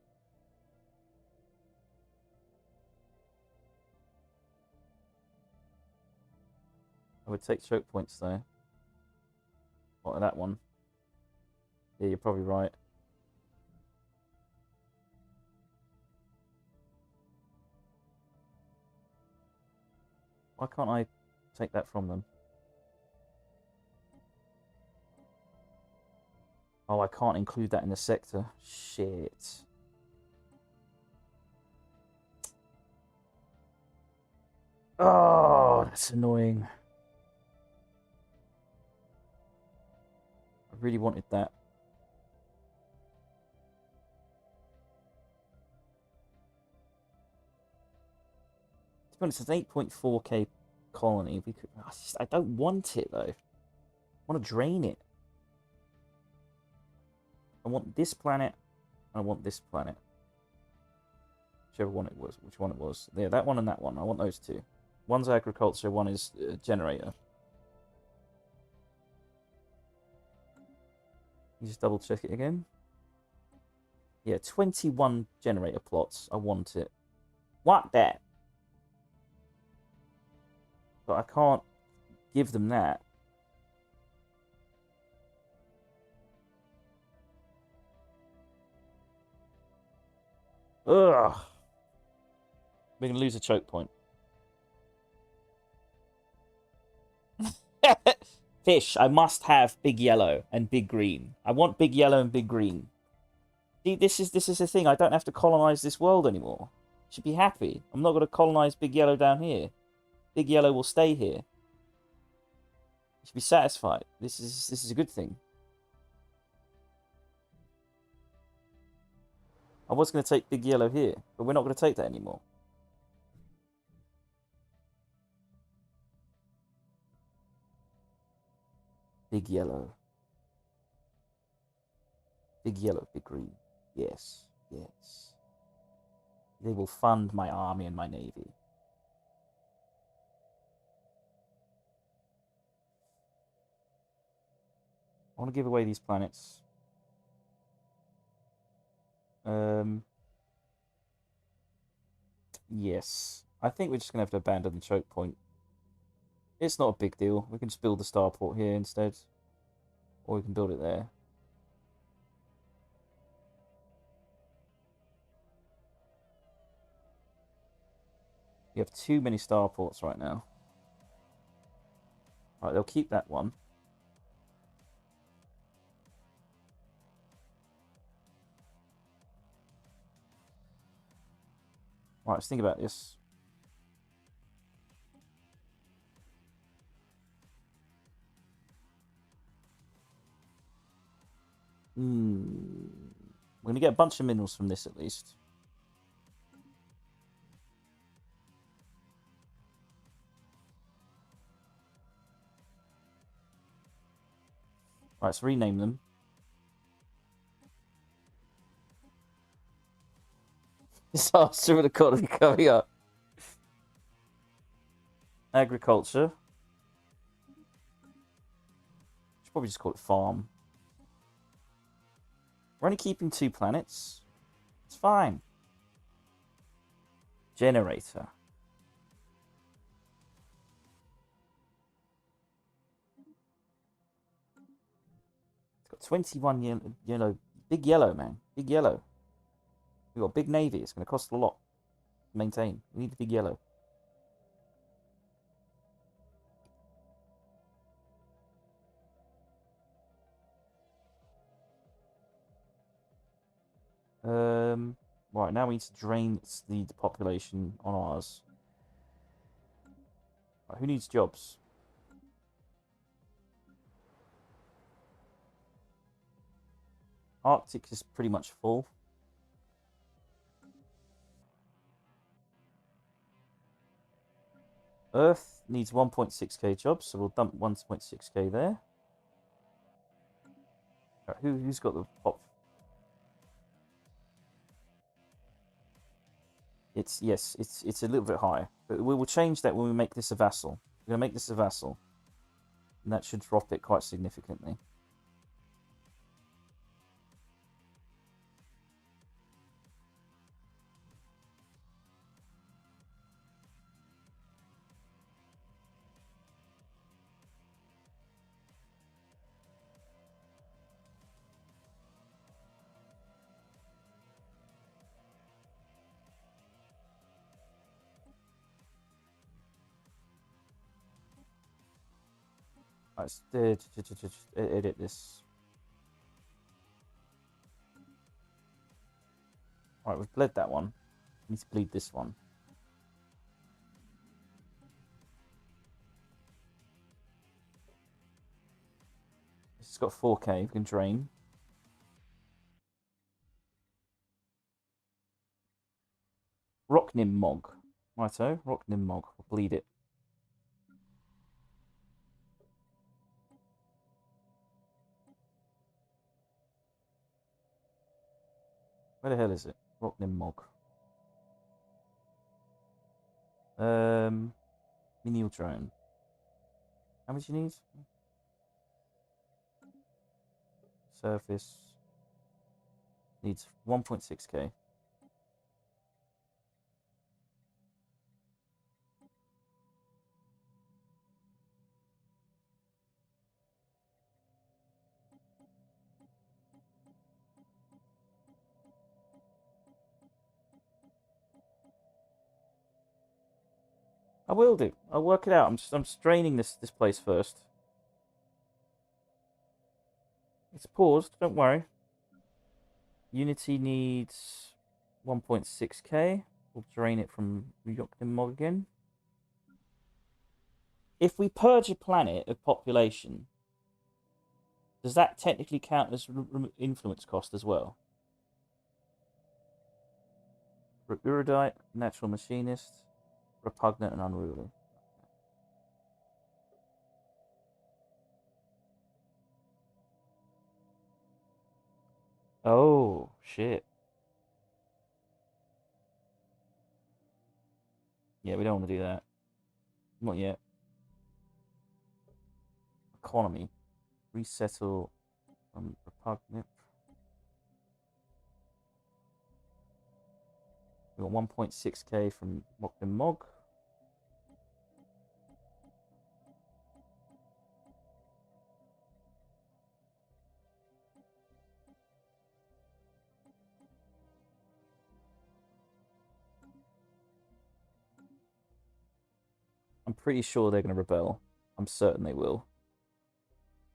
I would take choke points though. What, that one? Yeah, you're probably right. Why can't I take that from them? Oh, I can't include that in the sector. Shit. Oh, that's annoying. I really wanted that. To be honest, it's an 8.4k colony. We could, I don't want it though. I want to drain it. I want this planet. I want this planet. Whichever one it was. Which one it was. Yeah, that one and that one. I want those two. One's agriculture, one is generator. You just double check it again. Yeah, 21 generator plots. I want it. Want that. But I can't give them that. Ugh. We're going to lose a choke point. Fish, I must have big yellow and big green. I want big yellow and big green. See, this is the thing. I don't have to colonize this world anymore. Should be happy. I'm not going to colonize big yellow down here. Big yellow will stay here. Should be satisfied. This is a good thing. I was going to take big yellow here, but we're not going to take that anymore. Big yellow. Big yellow, big green. Yes, yes. They will fund my army and my navy. I want to give away these planets. Yes. I think we're just going to have to abandon the choke point. It's not a big deal. We can just build the starport here instead. Or we can build it there. You have too many starports right now. Right, they'll keep that one. Right, let's think about this. We're going to get a bunch of minerals from this at least. Right, let's rename them. Disaster of the economy coming up. Agriculture. Should probably just call it farm. We're only keeping 2 planets. It's fine. Generator. It's got 21 yellow. Big yellow, man. Big yellow. We've got a big navy. It's going to cost a lot to maintain. We need the big yellow. Right, now we need to drain the population on ours. Right, who needs jobs? Arctic is pretty much full. Earth needs 1.6k jobs, so we'll dump 1.6k there. Right, who's got the pop? It's a little bit high, but we will change that when we make this a vassal. We're gonna make this a vassal, and that should drop it quite significantly. Let's edit this. Alright, we've bled that one. We need to bleed this one. This has got 4k, we can drain. Rocknim Mog. Righto, Rocknim Mog. We'll bleed it. Where the hell is it? Rocknim Mog. Menial drone. How much you need? Surface. Needs 1.6k. I will do. I'll work it out. I'm straining this place first. It's paused. Don't worry. Unity needs 1.6k. We'll drain it from Rocknim again. If we purge a planet of population, does that technically count as influence cost as well? Erudite, natural machinist, repugnant and unruly. Oh, shit. Yeah, we don't want to do that. Not yet. Economy. Resettle. Repugnant. We got 1.6k from Rocknim Mog. I'm pretty sure they're going to rebel. I'm certain they will.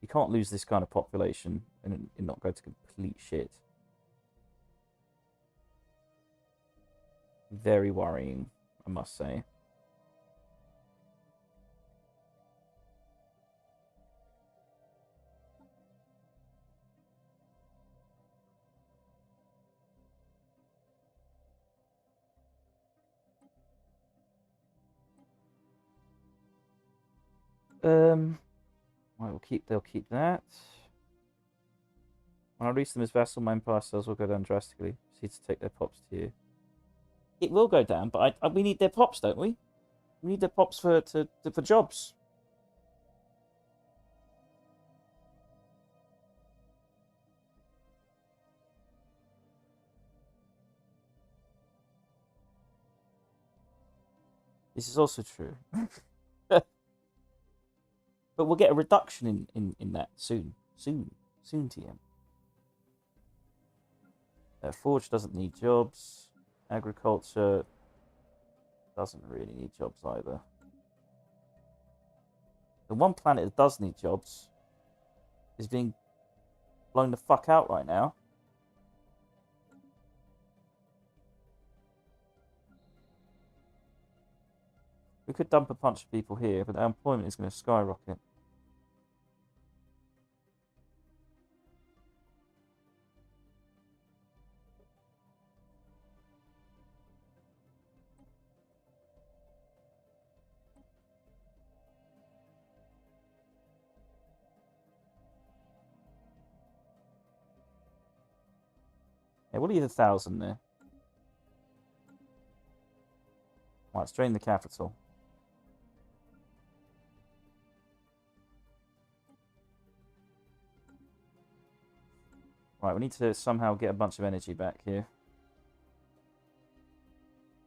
You can't lose this kind of population and not go to complete shit. Very worrying, I must say. Right, they'll keep that. When I release them as vassal, my empire sales will go down drastically. Proceed to take their pops to you. It will go down, but we need their pops, don't we? We need their pops for jobs. This is also true. But we'll get a reduction in that soon. Soon, TM. Forge doesn't need jobs. Agriculture doesn't really need jobs either. The one planet that does need jobs is being blown the fuck out right now. We could dump a bunch of people here, but our employment is going to skyrocket. Yeah, we'll leave 1,000 there. Right, let's drain the capital. Right, we need to somehow get a bunch of energy back here.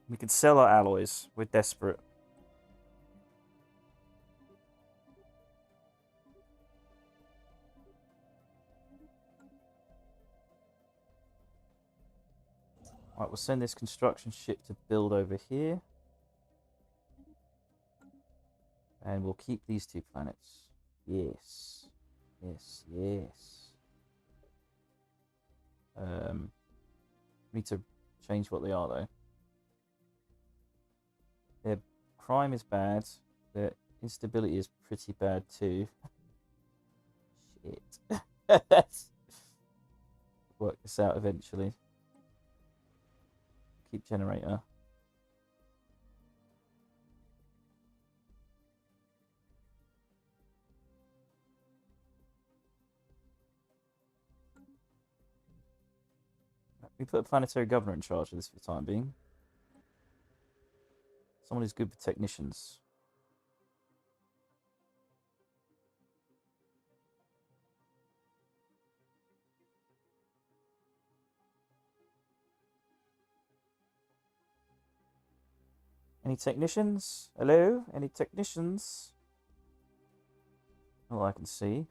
We can sell our alloys. We're desperate. Right, we'll send this construction ship to build over here. And we'll keep these 2 planets. Yes. Yes, yes. Need to change what they are, though. Their crime is bad. Their instability is pretty bad, too. Shit. Work this out eventually. Keep generator. We put a planetary governor in charge of this for the time being. Someone who's good with technicians. Any technicians? Hello? Any technicians? All I can see.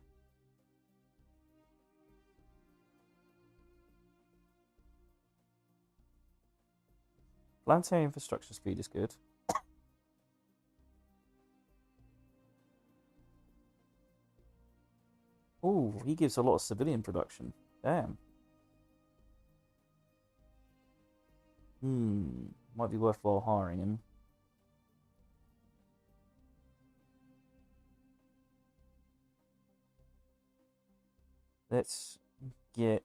Planetary infrastructure speed is good. Oh, he gives a lot of civilian production. Damn. Might be worthwhile hiring him. Let's get...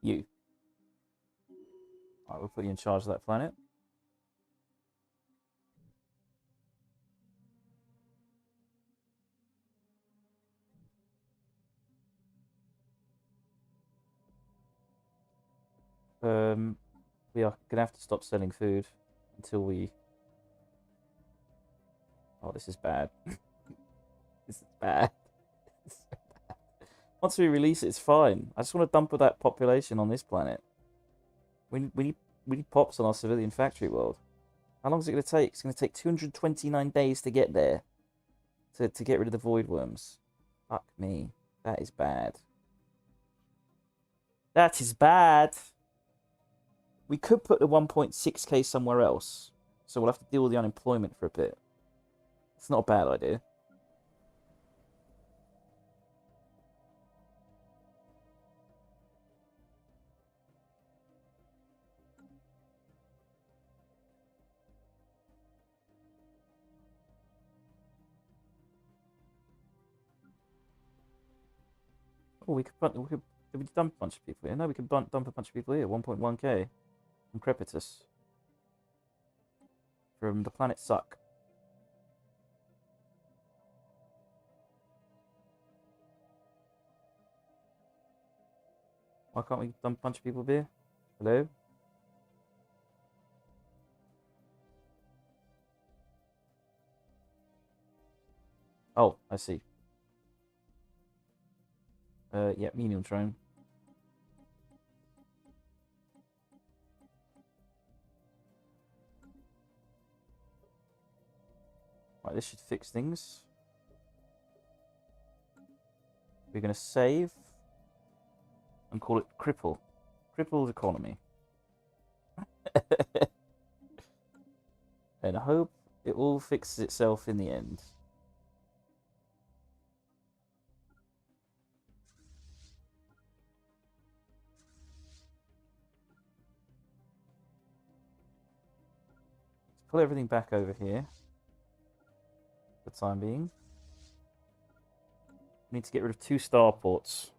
you. Alright, we'll put you in charge of that planet. We are gonna have to stop selling food until we... Oh, this is bad. This is bad. Once we release it, it's fine. I just want to dump that population on this planet. We need pops on our civilian factory world. How long is it going to take? It's going to take 229 days to get there. To get rid of the void worms. Fuck me. That is bad. That is bad. We could put the 1.6k somewhere else. So we'll have to deal with the unemployment for a bit. It's not a bad idea. Oh, we could did we dump a bunch of people here? No, we could dump a bunch of people here. 1.1k from Crepitus. From the planet Suck. Why can't we dump a bunch of people here? Hello? Oh, I see. Yeah, menial drone. Right, this should fix things. We're going to save and call it Cripple. Crippled economy. And I hope it all fixes itself in the end. Let's pull everything back over here. For the time being. We need to get rid of 2 starports.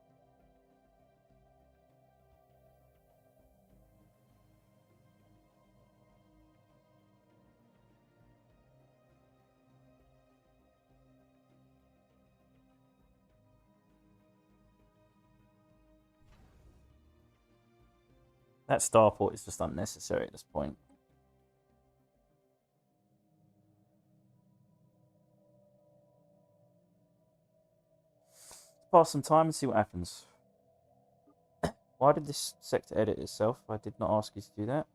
That starport is just unnecessary at this point. Pass some time and see what happens. Why did this sector edit itself? I did not ask you to do that.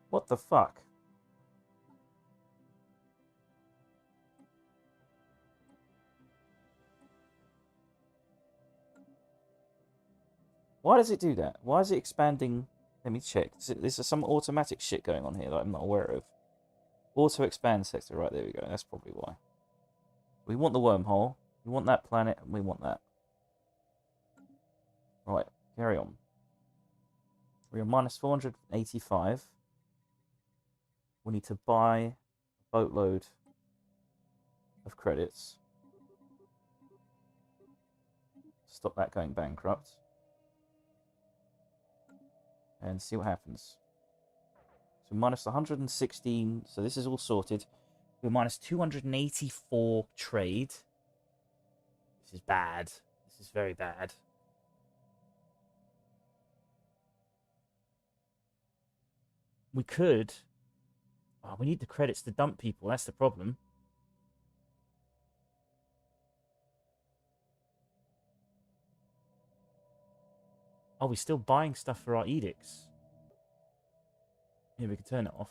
What the fuck? Why does it do that? Why is it expanding? Let me check. Is there some automatic shit going on here that I'm not aware of? Auto expand sector. Right, there we go. That's probably why. We want the wormhole. We want that planet, and we want that. Right, carry on. We're minus 485. We need to buy a boatload of credits. Stop that going bankrupt. And see what happens. So minus 116. So this is all sorted. We're minus 284 trade. This is bad. This is very bad. We could... Oh, we need the credits to dump people. That's the problem. Oh, we're still buying stuff for our edicts. Yeah, we can turn it off.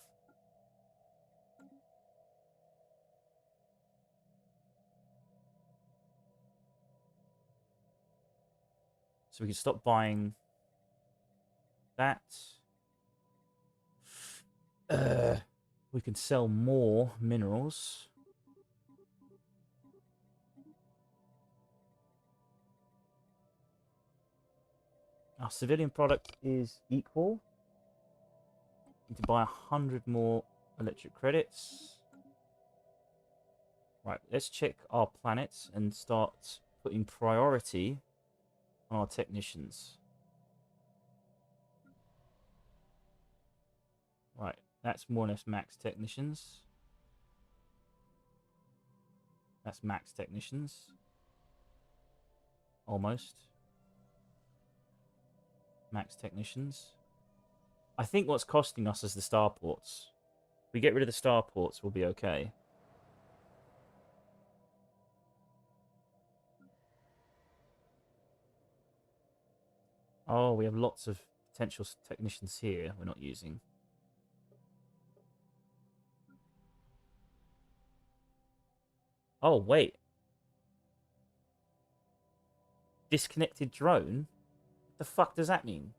So we can stop buying that. We can sell more minerals. Our civilian product is equal. Need to buy 100 more electric credits. Right, let's check our planets and start putting priority on our technicians. Right, that's more or less max technicians. That's max technicians. Almost. Max technicians. I think what's costing us is the starports. If we get rid of the starports, we'll be okay. Oh, we have lots of potential technicians here we're not using. Oh, wait. Disconnected drone? What the fuck does that mean?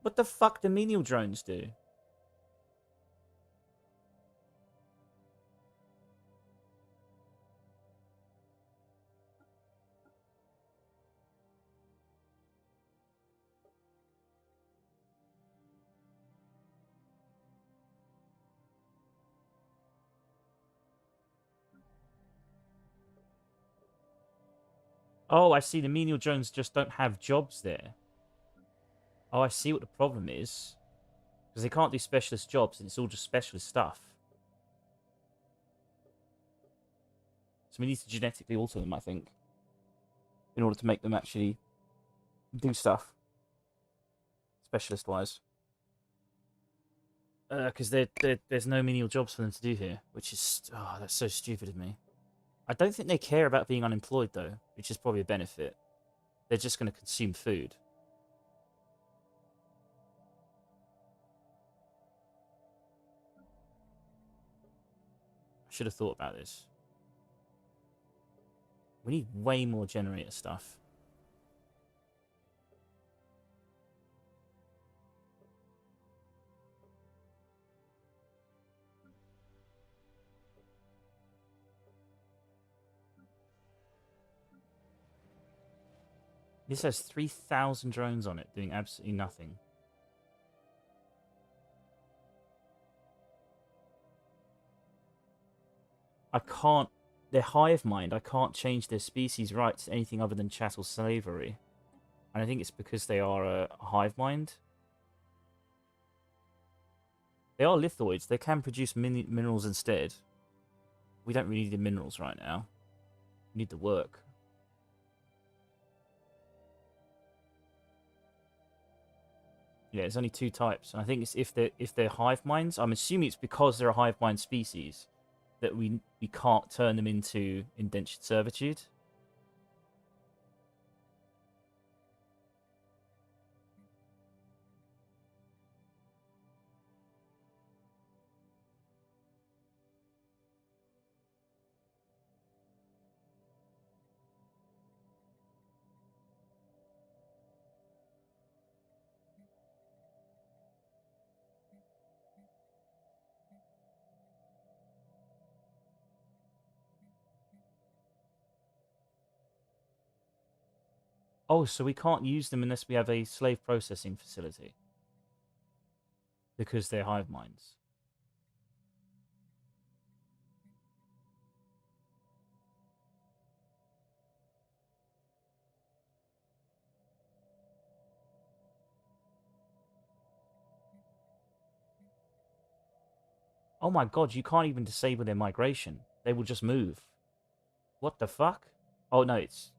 What the fuck do menial drones do? Oh, I see. The menial drones just don't have jobs there. Oh, I see what the problem is. Because they can't do specialist jobs, and it's all just specialist stuff. So we need to genetically alter them, I think, in order to make them actually do stuff, specialist-wise. Because there's no menial jobs for them to do here, which is... Oh, that's so stupid of me. I don't think they care about being unemployed, though, which is probably a benefit. They're just going to consume food. I should have thought about this. We need way more generator stuff. This has 3,000 drones on it doing absolutely nothing. I can't... They're hive mind. I can't change their species rights to anything other than chattel slavery. And I think it's because they are a hive mind. They are lithoids. They can produce minerals instead. We don't really need the minerals right now. We need the work. Yeah, there's only two types. And I think it's if they're hive minds. I'm assuming it's because they're a hive mind species that we can't turn them into indentured servitude. Oh, so we can't use them unless we have a slave processing facility. Because they're hive minds. Oh my god, you can't even disable their migration. They will just move. What the fuck? Oh no, it's...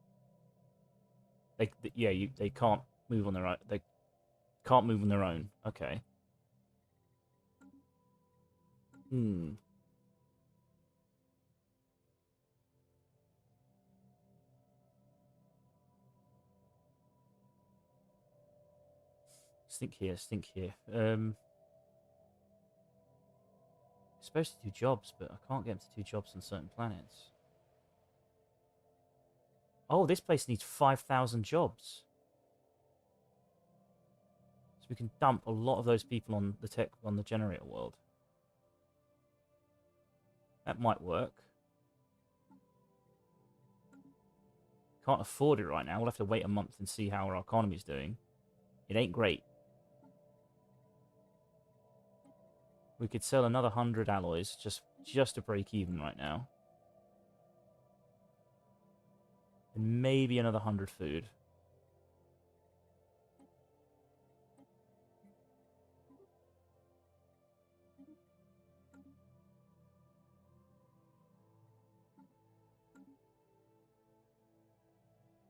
they can't move on their own. They can't move on their own. Okay. Hmm. Let's think here, let's think here. Supposed to do jobs, but I can't get them to do jobs on certain planets. Oh, this place needs 5,000 jobs. So we can dump a lot of those people on the generator world. That might work. Can't afford it right now. We'll have to wait a month and see how our economy's doing. It ain't great. We could sell another 100 alloys just to break even right now. And maybe another 100 food.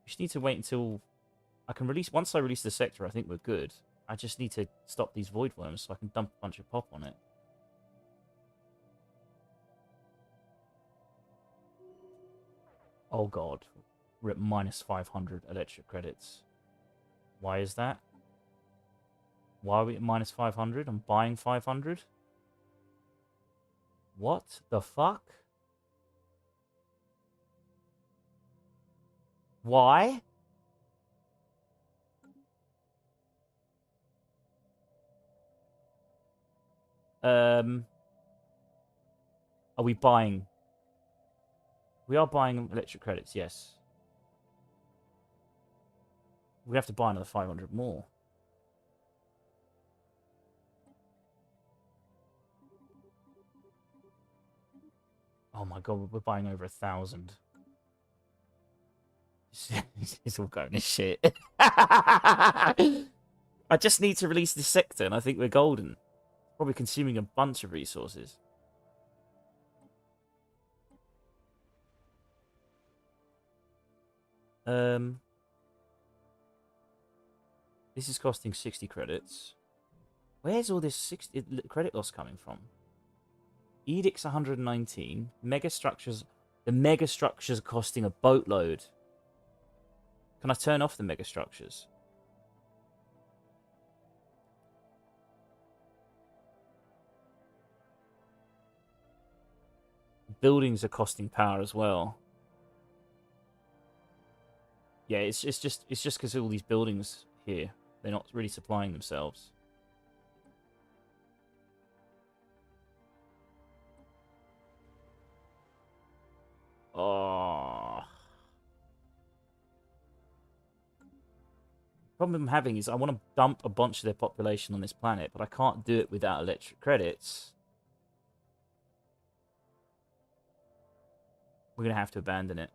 We just need to wait until I can release... Once I release the sector, I think we're good. I just need to stop these void worms so I can dump a bunch of pop on it. Oh god. We're at minus 500 electric credits. Why is that? Why are we at minus 500? I'm buying 500? What the fuck? Why? Are we buying? We are buying electric credits, yes. We have to buy another 500 more. Oh my god, we're buying over 1,000. It's all going to shit. I just need to release this sector and I think we're golden. Probably consuming a bunch of resources. This is costing 60 credits. Where's all this 60 credit loss coming from? Edict's 119. Megastructures. The megastructures are costing a boatload. Can I turn off the megastructures? Buildings are costing power as well. Yeah, it's just because all these buildings here, they're not really supplying themselves. Oh. Problem I'm having is I want to dump a bunch of their population on this planet, but I can't do it without electric credits. We're going to have to abandon it.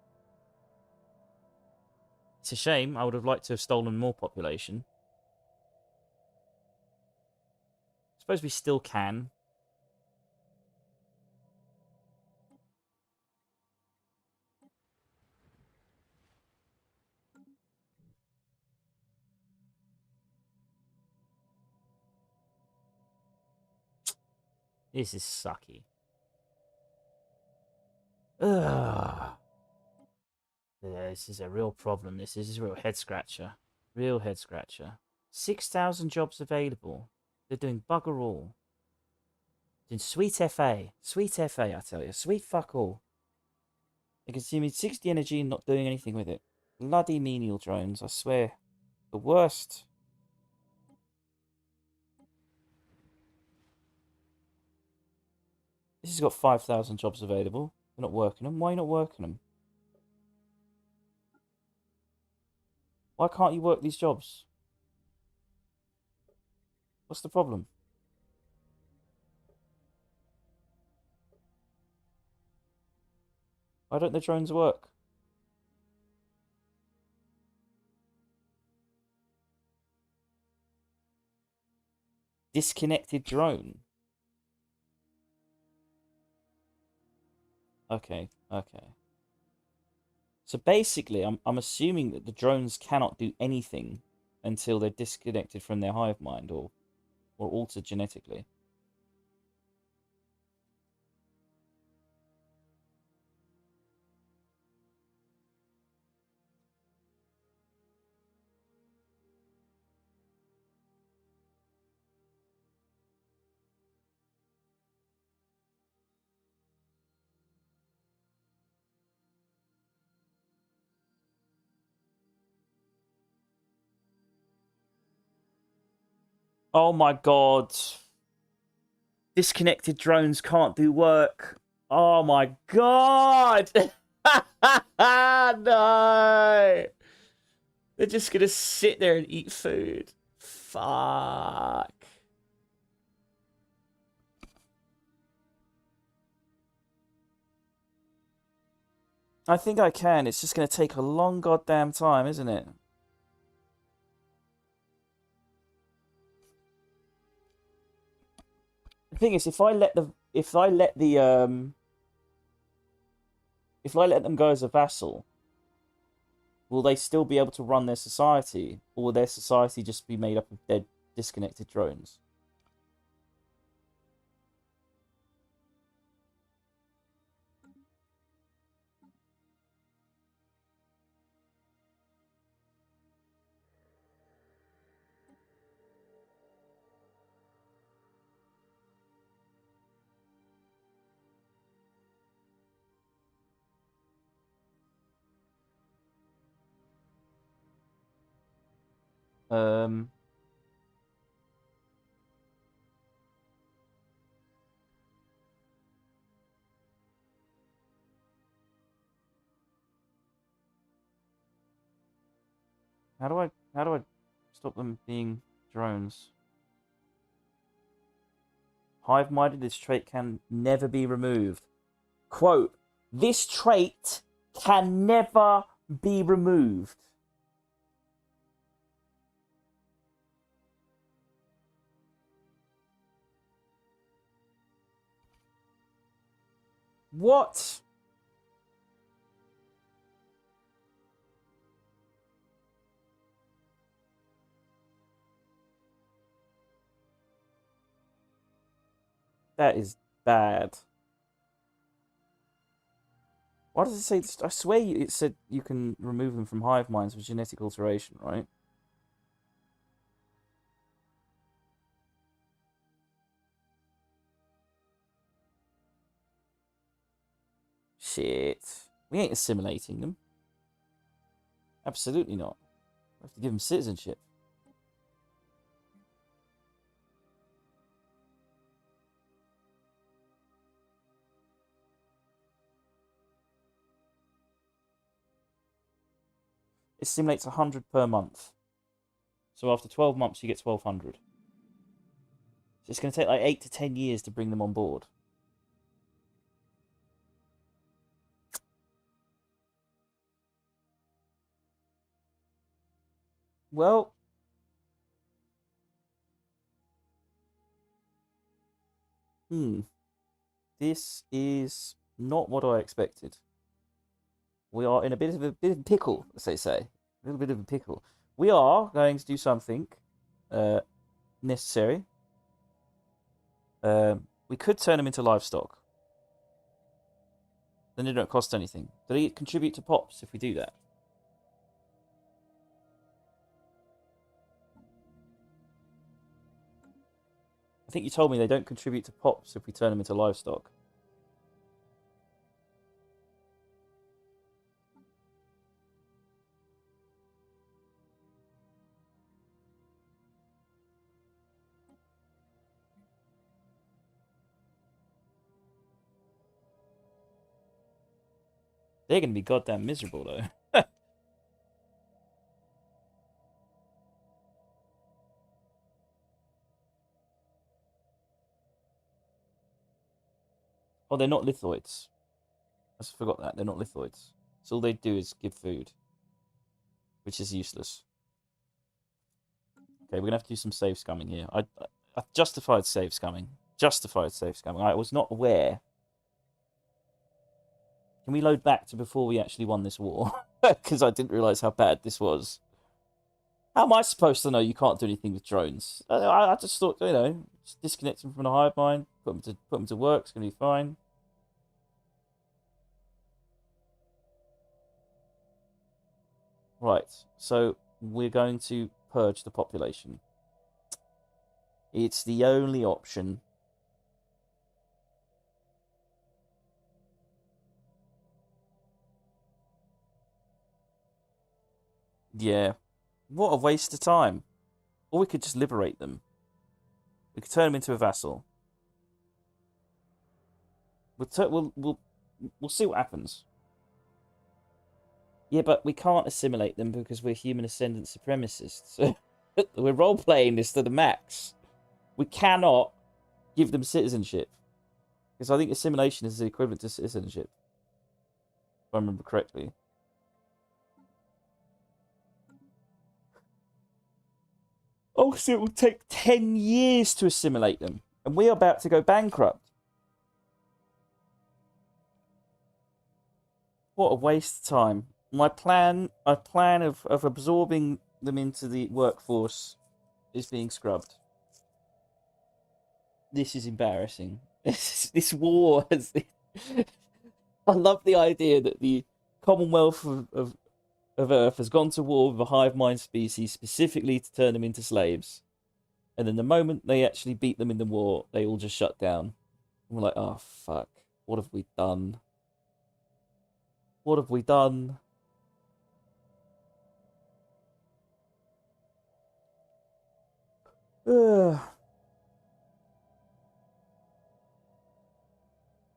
It's a shame. I would have liked to have stolen more population. I suppose we still can. This is sucky. Ugh. Yeah, this is a real problem. This is a real head scratcher. Real head scratcher. 6,000 jobs available. They're doing bugger all. Doing sweet FA. Sweet FA, I tell you. Sweet fuck all. They're consuming 60 energy and not doing anything with it. Bloody menial drones, I swear. The worst. This has got 5,000 jobs available. They're not working them. Why are you not working them? Why can't you work these jobs? What's the problem? Why don't the drones work? Disconnected drone. Okay, okay. So basically, I'm assuming that the drones cannot do anything until they're disconnected from their hive mind or altered genetically. Oh my god. Disconnected drones can't do work. Oh my god. No. They're just gonna sit there and eat food. Fuck. I think I can. It's just gonna take a long goddamn time, isn't it? The thing is, if I let them go as a vassal, will they still be able to run their society, or will their society just be made up of dead, disconnected drones? Um, how do I stop them being drones? Hive-minded, this trait can never be removed. Quote, this trait can never be removed. What? That is bad. Why does it say this? I swear it said you can remove them from hive minds with genetic alteration, right? Shit. We ain't assimilating them. Absolutely not. We have to give them citizenship. It simulates 100 per month. So after 12 months, you get 1,200. So it's going to take like 8 to 10 years to bring them on board. Well, this is not what I expected. We are in a bit of a pickle, as they say. A little bit of a pickle. We are going to do something necessary. We could turn them into livestock. Then they don't cost anything. Do they contribute to pops if we do that? I think you told me they don't contribute to pops if we turn them into livestock. They're going to be goddamn miserable, though. Oh, they're not lithoids. I just forgot that. They're not lithoids. So all they do is give food, which is useless. Okay, we're going to have to do some save scumming here. I justified save scumming. Justified save scumming. I was not aware. Can we load back to before we actually won this war? Because I didn't realise how bad this was. How am I supposed to know you can't do anything with drones? I just thought, just disconnect them from the hive mind, put them to work, it's going to be fine. Right, so we're going to purge the population. It's the only option. Yeah. What a waste of time. Or we could just liberate them. We could turn them into a vassal. We'll see what happens. Yeah, but we can't assimilate them because we're human ascendant supremacists. We're role-playing this to the max. We cannot give them citizenship. Because I think assimilation is the equivalent to citizenship. If I remember correctly. Oh, so it will take 10 years to assimilate them. And we're about to go bankrupt. What a waste of time. My plan of absorbing them into the workforce is being scrubbed. This is embarrassing. This war has... I love the idea that the Commonwealth of Earth has gone to war with a hive mind species specifically to turn them into slaves. And then the moment they actually beat them in the war, they all just shut down. And we're like, oh, fuck. What have we done? What have we done? Ugh.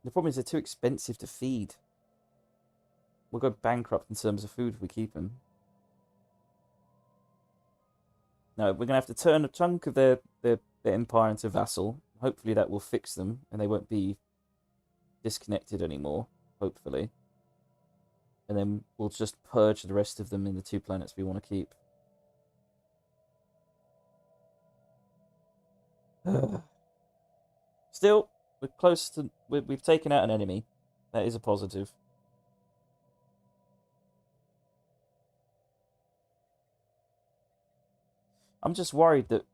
The problem is they're too expensive to feed. We'll go bankrupt in terms of food if we keep them. No, we're going to have to turn a chunk of their empire into vassal. Hopefully that will fix them and they won't be disconnected anymore, hopefully. And then we'll just purge the rest of them in the 2 planets we want to keep. Still, we're close to... We've taken out an enemy. That is a positive. I'm just worried that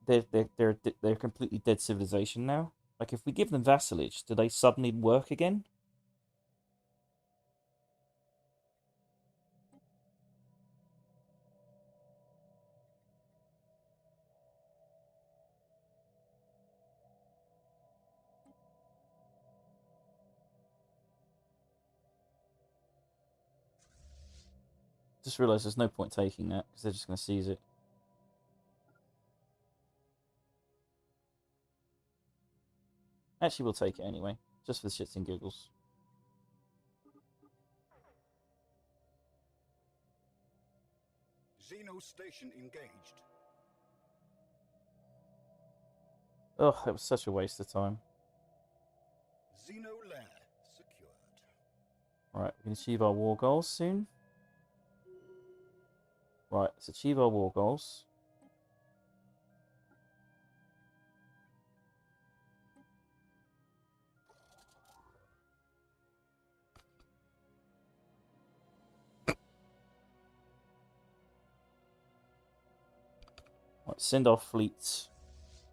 they're a completely dead civilization now. Like, if we give them vassalage, do they suddenly work again? Just realised there's no point taking that, because they're just going to seize it. Actually, we'll take it anyway, just for the shits and giggles. Xeno station engaged. Ugh, that was such a waste of time. Xeno lair secured. Right, we can achieve our war goals soon. Right, let's achieve our war goals. Right, send our fleets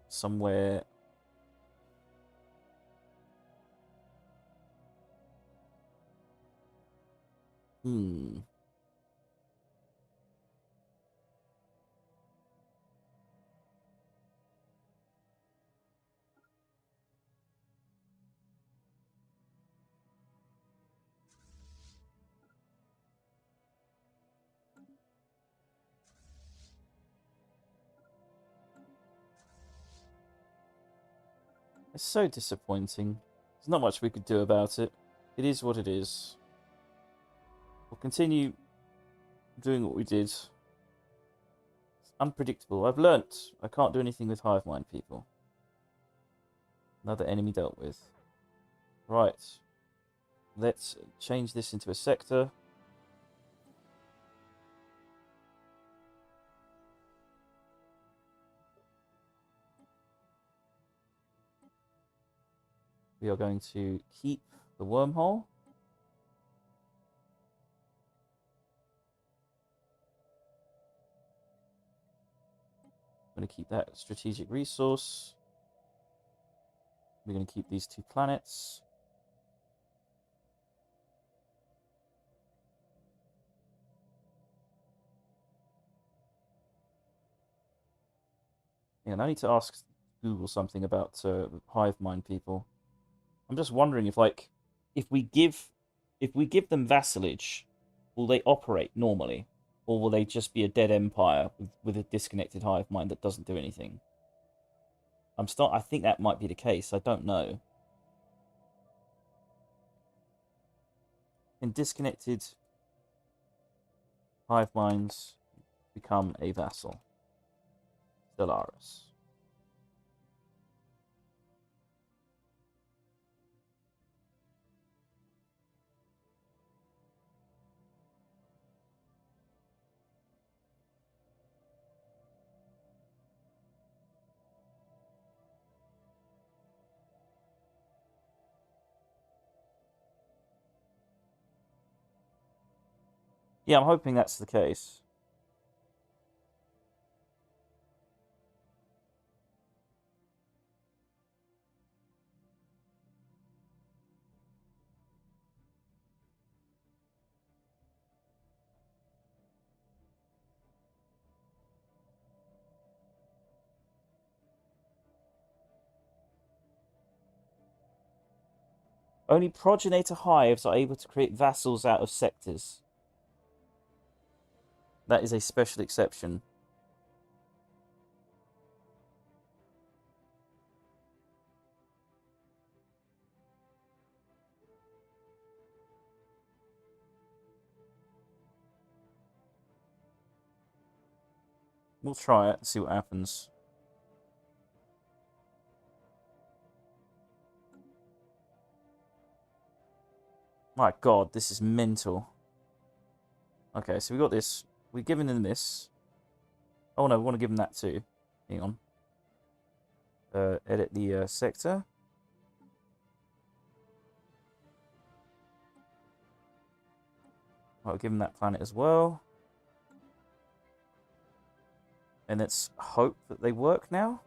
somewhere. It's so disappointing. There's not much we could do about it. It is what it is. We'll continue doing what we did. It's unpredictable. I've learnt I can't do anything with hive mind people. Another enemy dealt with. Right. Let's change this into a sector. We are going to keep the wormhole. I'm going to keep that strategic resource. We're going to keep these 2 planets. Yeah, and I need to ask Google something about hive mind people. I'm just wondering if, like, if we give them vassalage, will they operate normally, or will they just be a dead empire with a disconnected hive mind that doesn't do anything? I think that might be the case. I don't know. Can disconnected hive minds become a vassal? Stellaris. Yeah, I'm hoping that's the case. Only progenitor hives are able to create vassals out of sectors. That is a special exception. We'll try it and see what happens. My God, this is mental. Okay, so we got this. We're giving them this. Oh no, we want to give them that too. Hang on. Edit the sector. I'll give them that planet as well. And let's hope that they work now.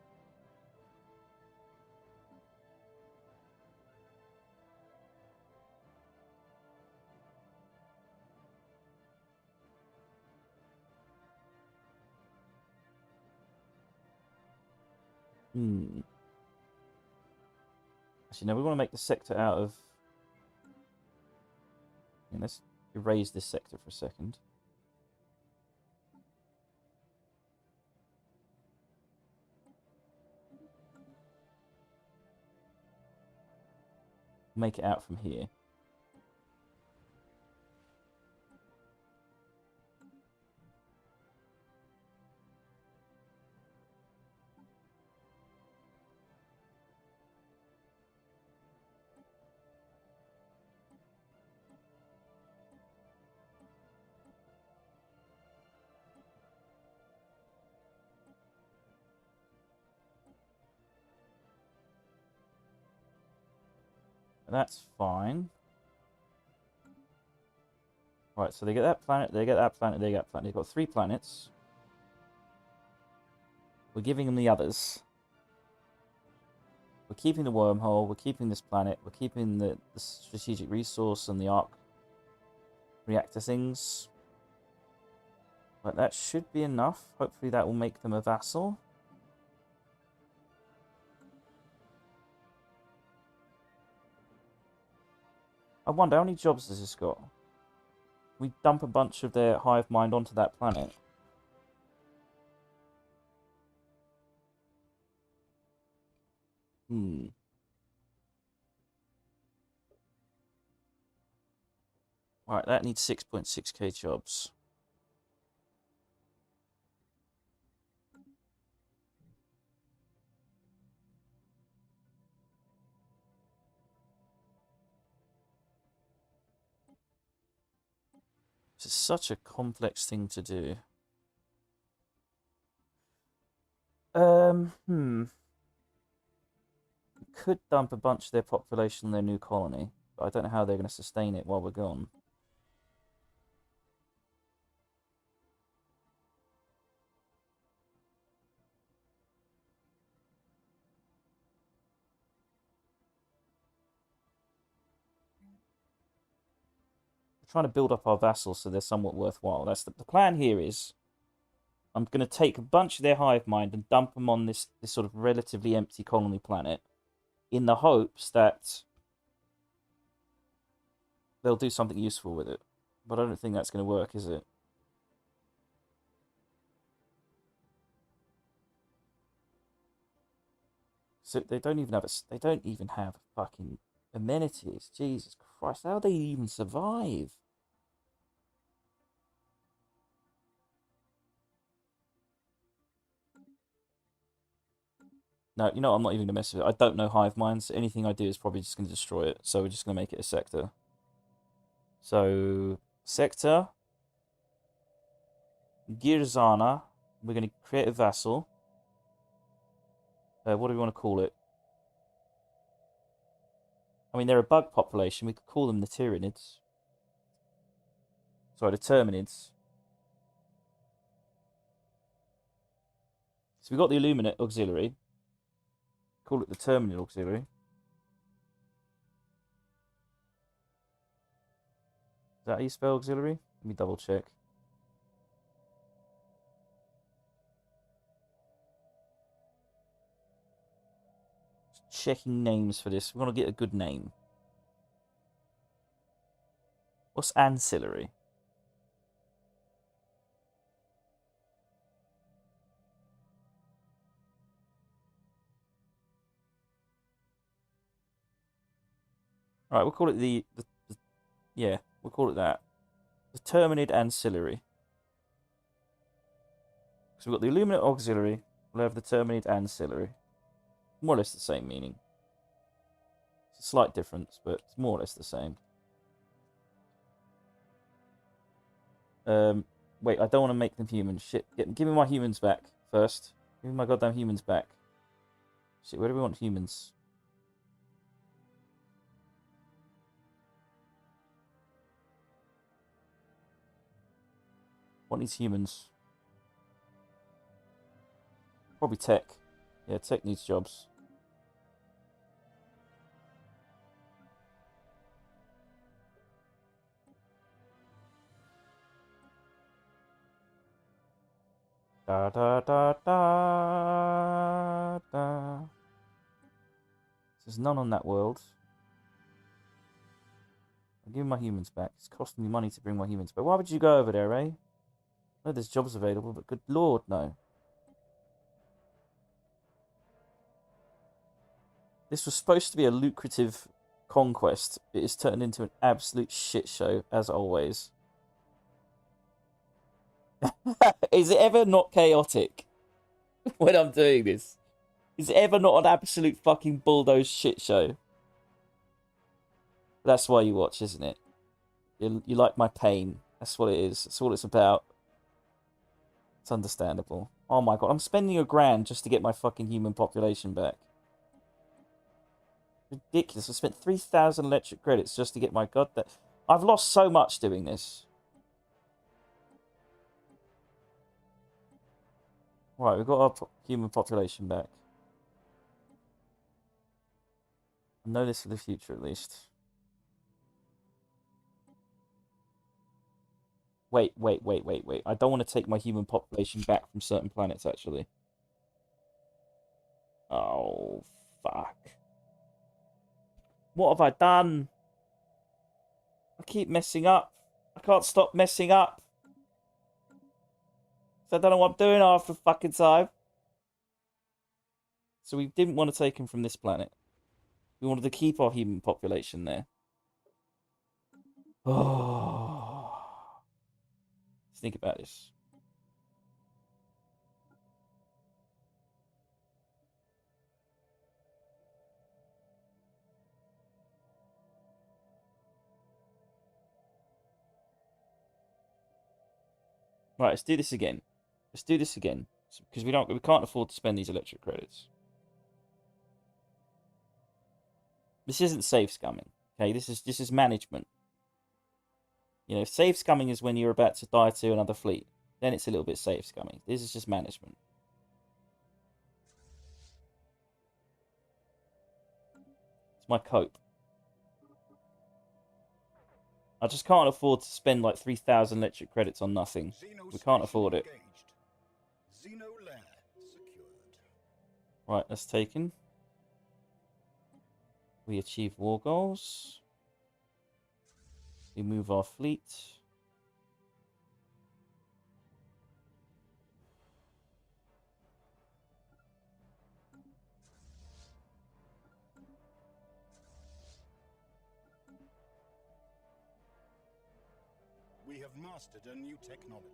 Actually, no, we want to make the sector out of... let's erase this sector for a second. Make it out from here. That's fine. Right, so they get that planet, they get that planet, they get that planet. They've got 3 planets. We're giving them the others. We're keeping the wormhole, we're keeping this planet, we're keeping the strategic resource and the arc reactor things. But that should be enough. Hopefully that will make them a vassal. I wonder, how many jobs has this got? We dump a bunch of their hive mind onto that planet. Right, that needs 6.6k jobs. This is such a complex thing to do. Could dump a bunch of their population in their new colony, but I don't know how they're going to sustain it while we're gone. We're trying to build up our vassals so they're somewhat worthwhile. That's the plan here is I'm going to take a bunch of their hive mind and dump them on this sort of relatively empty colony planet in the hopes that they'll do something useful with it. But I don't think that's going to work, is it? So they don't even have fucking amenities. Jesus Christ, how do they even survive? No, you know, I'm not even going to mess with it. I don't know hive minds. Anything I do is probably just going to destroy it. So we're just going to make it a sector. So, sector. Girzana. We're going to create a vassal. What do we want to call it? I mean, they're a bug population. We could call them the Tyranids. Sorry, the Terminids. So we got the Illuminate Auxiliary. Call it the Terminal Auxiliary. Is that how you spell auxiliary? Let me double check. Just checking names for this. We want to get a good name. What's ancillary? Alright, we'll call it yeah, we'll call it that. The Terminid Ancillary. So we've got the Illuminate Auxiliary, we'll have the Terminid Ancillary. More or less the same meaning. It's a slight difference, but it's more or less the same. Wait, I don't want to make them humans. Shit, give me my humans back first. Give me my goddamn humans back. Shit, where do we want humans? What needs humans? Probably tech. Yeah, tech needs jobs. Da da da da da. There's none on that world. I'll give my humans back. It's costing me money to bring my humans back. Why would you go over there, Ray? I know there's jobs available, but good lord, no. This was supposed to be a lucrative conquest. It has turned into an absolute shit show, as always. Is it ever not chaotic when I'm doing this? Is it ever not an absolute fucking bulldoze shit show? That's why you watch, isn't it? You like my pain. That's what it is. That's all it's about. It's understandable. Oh my god, I'm spending $1,000 just to get my fucking human population back. Ridiculous. I spent 3,000 electric credits just to get my goddamn... I've lost so much doing this. Right, we've got our human population back. I know this for the future, at least. Wait. I don't want to take my human population back from certain planets, actually. Oh, fuck. What have I done? I keep messing up. I can't stop messing up. So I don't know what I'm doing half the fucking time. So we didn't want to take him from this planet. We wanted to keep our human population there. Oh. Let's think about this. Right, let's do this again. Let's do this again. Because we can't afford to spend these electric credits. This isn't safe scumming. Okay, this is management. You know, safe scumming is when you're about to die to another fleet. Then it's a little bit safe scumming. This is just management. It's my cope. I just can't afford to spend like 3,000 electric credits on nothing. We can't afford it. Right, that's taken. We achieve war goals. We move our fleet. We have mastered a new technology.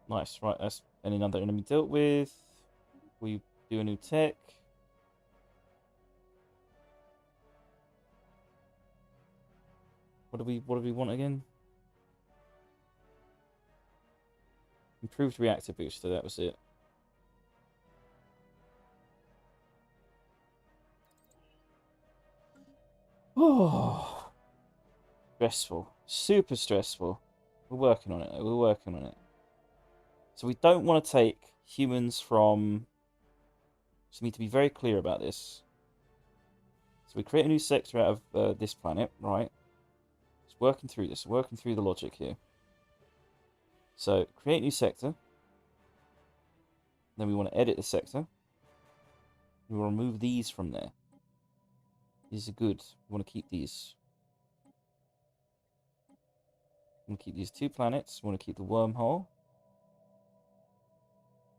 Nice, right, that's another enemy dealt with. We do a new tech. What do we want again? Improved reactor booster, that was it. Oh, stressful. Super stressful. We're working on it, though. We're working on it. So we don't want to take humans from... So we need to be very clear about this. So we create a new sector out of this planet, right? Just working through this, working through the logic here. So create new sector. Then we want to edit the sector. We will remove these from there. These are good. We want to keep these. We want to keep these 2 planets. We want to keep the wormhole.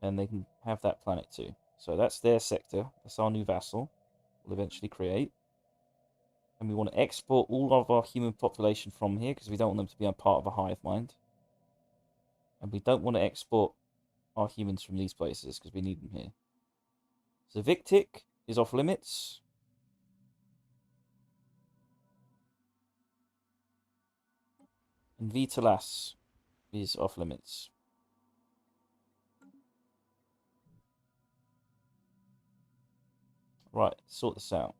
And they can have that planet too. So that's their sector. That's our new vassal. We'll eventually create. And we want to export all of our human population from here because we don't want them to be a part of a hive mind. And we don't want to export our humans from these places because we need them here. So Victic is off limits. And Vitalas is off limits. Right, sort this out.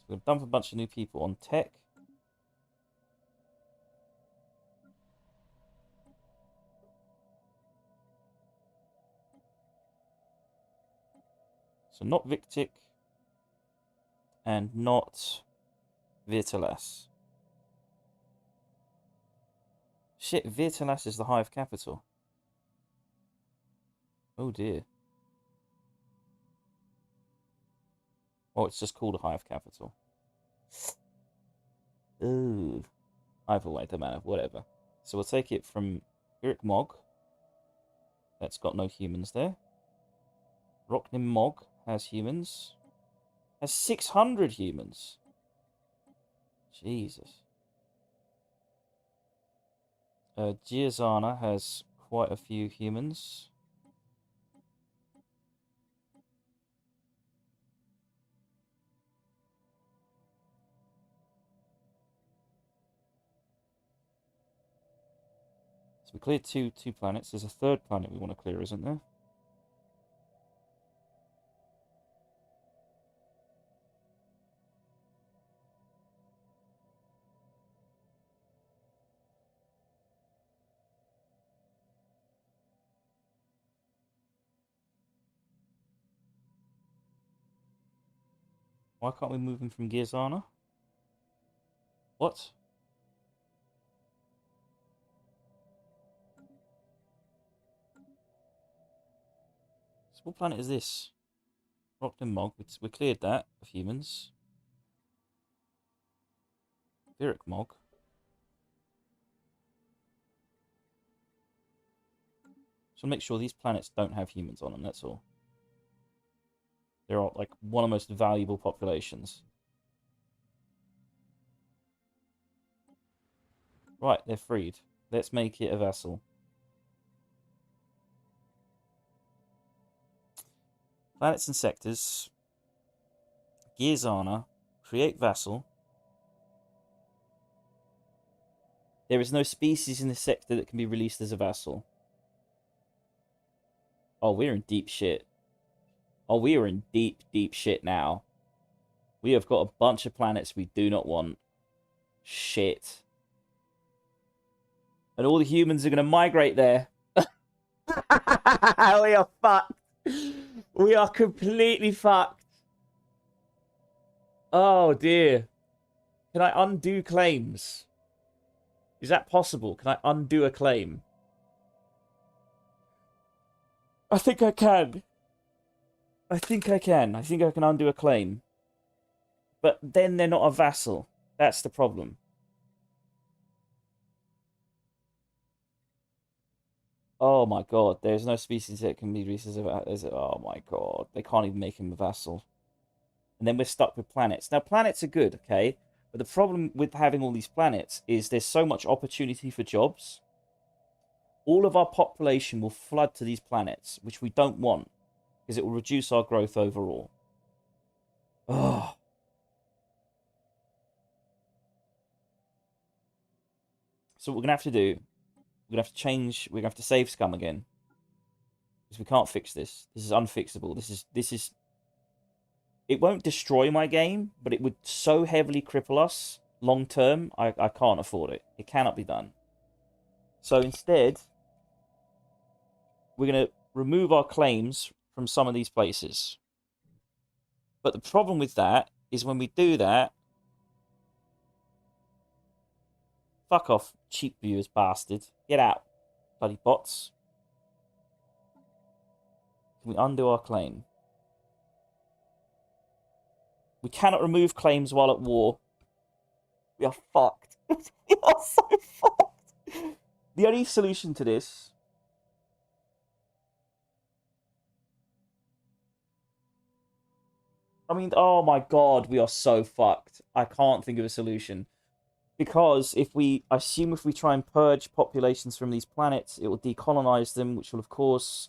So we've dumped a bunch of new people on tech. So not Victic and not Vitalas. Shit, Vitalas is the hive capital. Oh dear. Oh, it's just called a hive capital. Ooh. Either way, doesn't matter, whatever. So we'll take it from Eric Mog. That's got no humans there. Rocknim Mog has humans. Has 600 humans. Jesus. Giazana has quite a few humans. So we cleared two planets. There's a third planet we want to clear, isn't there? Why can't we move him from Giazana? What? So what planet is this? Rockton Mog. We cleared that of humans. Viric Mog. So make sure these planets don't have humans on them, that's all. They're all, like one of the most valuable populations. Right, they're freed. Let's make it a vassal. Planets and sectors. Giazana. Create vassal. There is no species in the sector that can be released as a vassal. Oh, we're in deep shit. Oh, we are in deep, deep shit now. We have got a bunch of planets we do not want. Shit. And all the humans are going to migrate there. We are fucked. We are completely fucked. Oh, dear. Can I undo claims? Is that possible? Can I undo a claim? I think I can. I think I can. I think I can undo a claim. But then they're not a vassal. That's the problem. Oh my god, there's no species that can be released as a vassal. Oh my god, they can't even make him a vassal. And then we're stuck with planets. Now, planets are good, okay? But the problem with having all these planets is there's so much opportunity for jobs. All of our population will flood to these planets, which we don't want, because it will reduce our growth overall. Oh. So what we're going to have to do, we're going to have to change, we're going to have to save scum again. Because we can't fix this. This is unfixable. This is... It won't destroy my game, but it would so heavily cripple us long term, I can't afford it. It cannot be done. So instead, we're going to remove our claims from some of these places. But the problem with that is when we do that... Fuck off, cheap viewers, bastard. Get out, bloody bots. Can we undo our claim? We cannot remove claims while at war. We are fucked. We are so fucked. The only solution to this... I mean, oh my god, we are so fucked. I can't think of a solution. Because if we try and purge populations from these planets, it will decolonize them, which will of course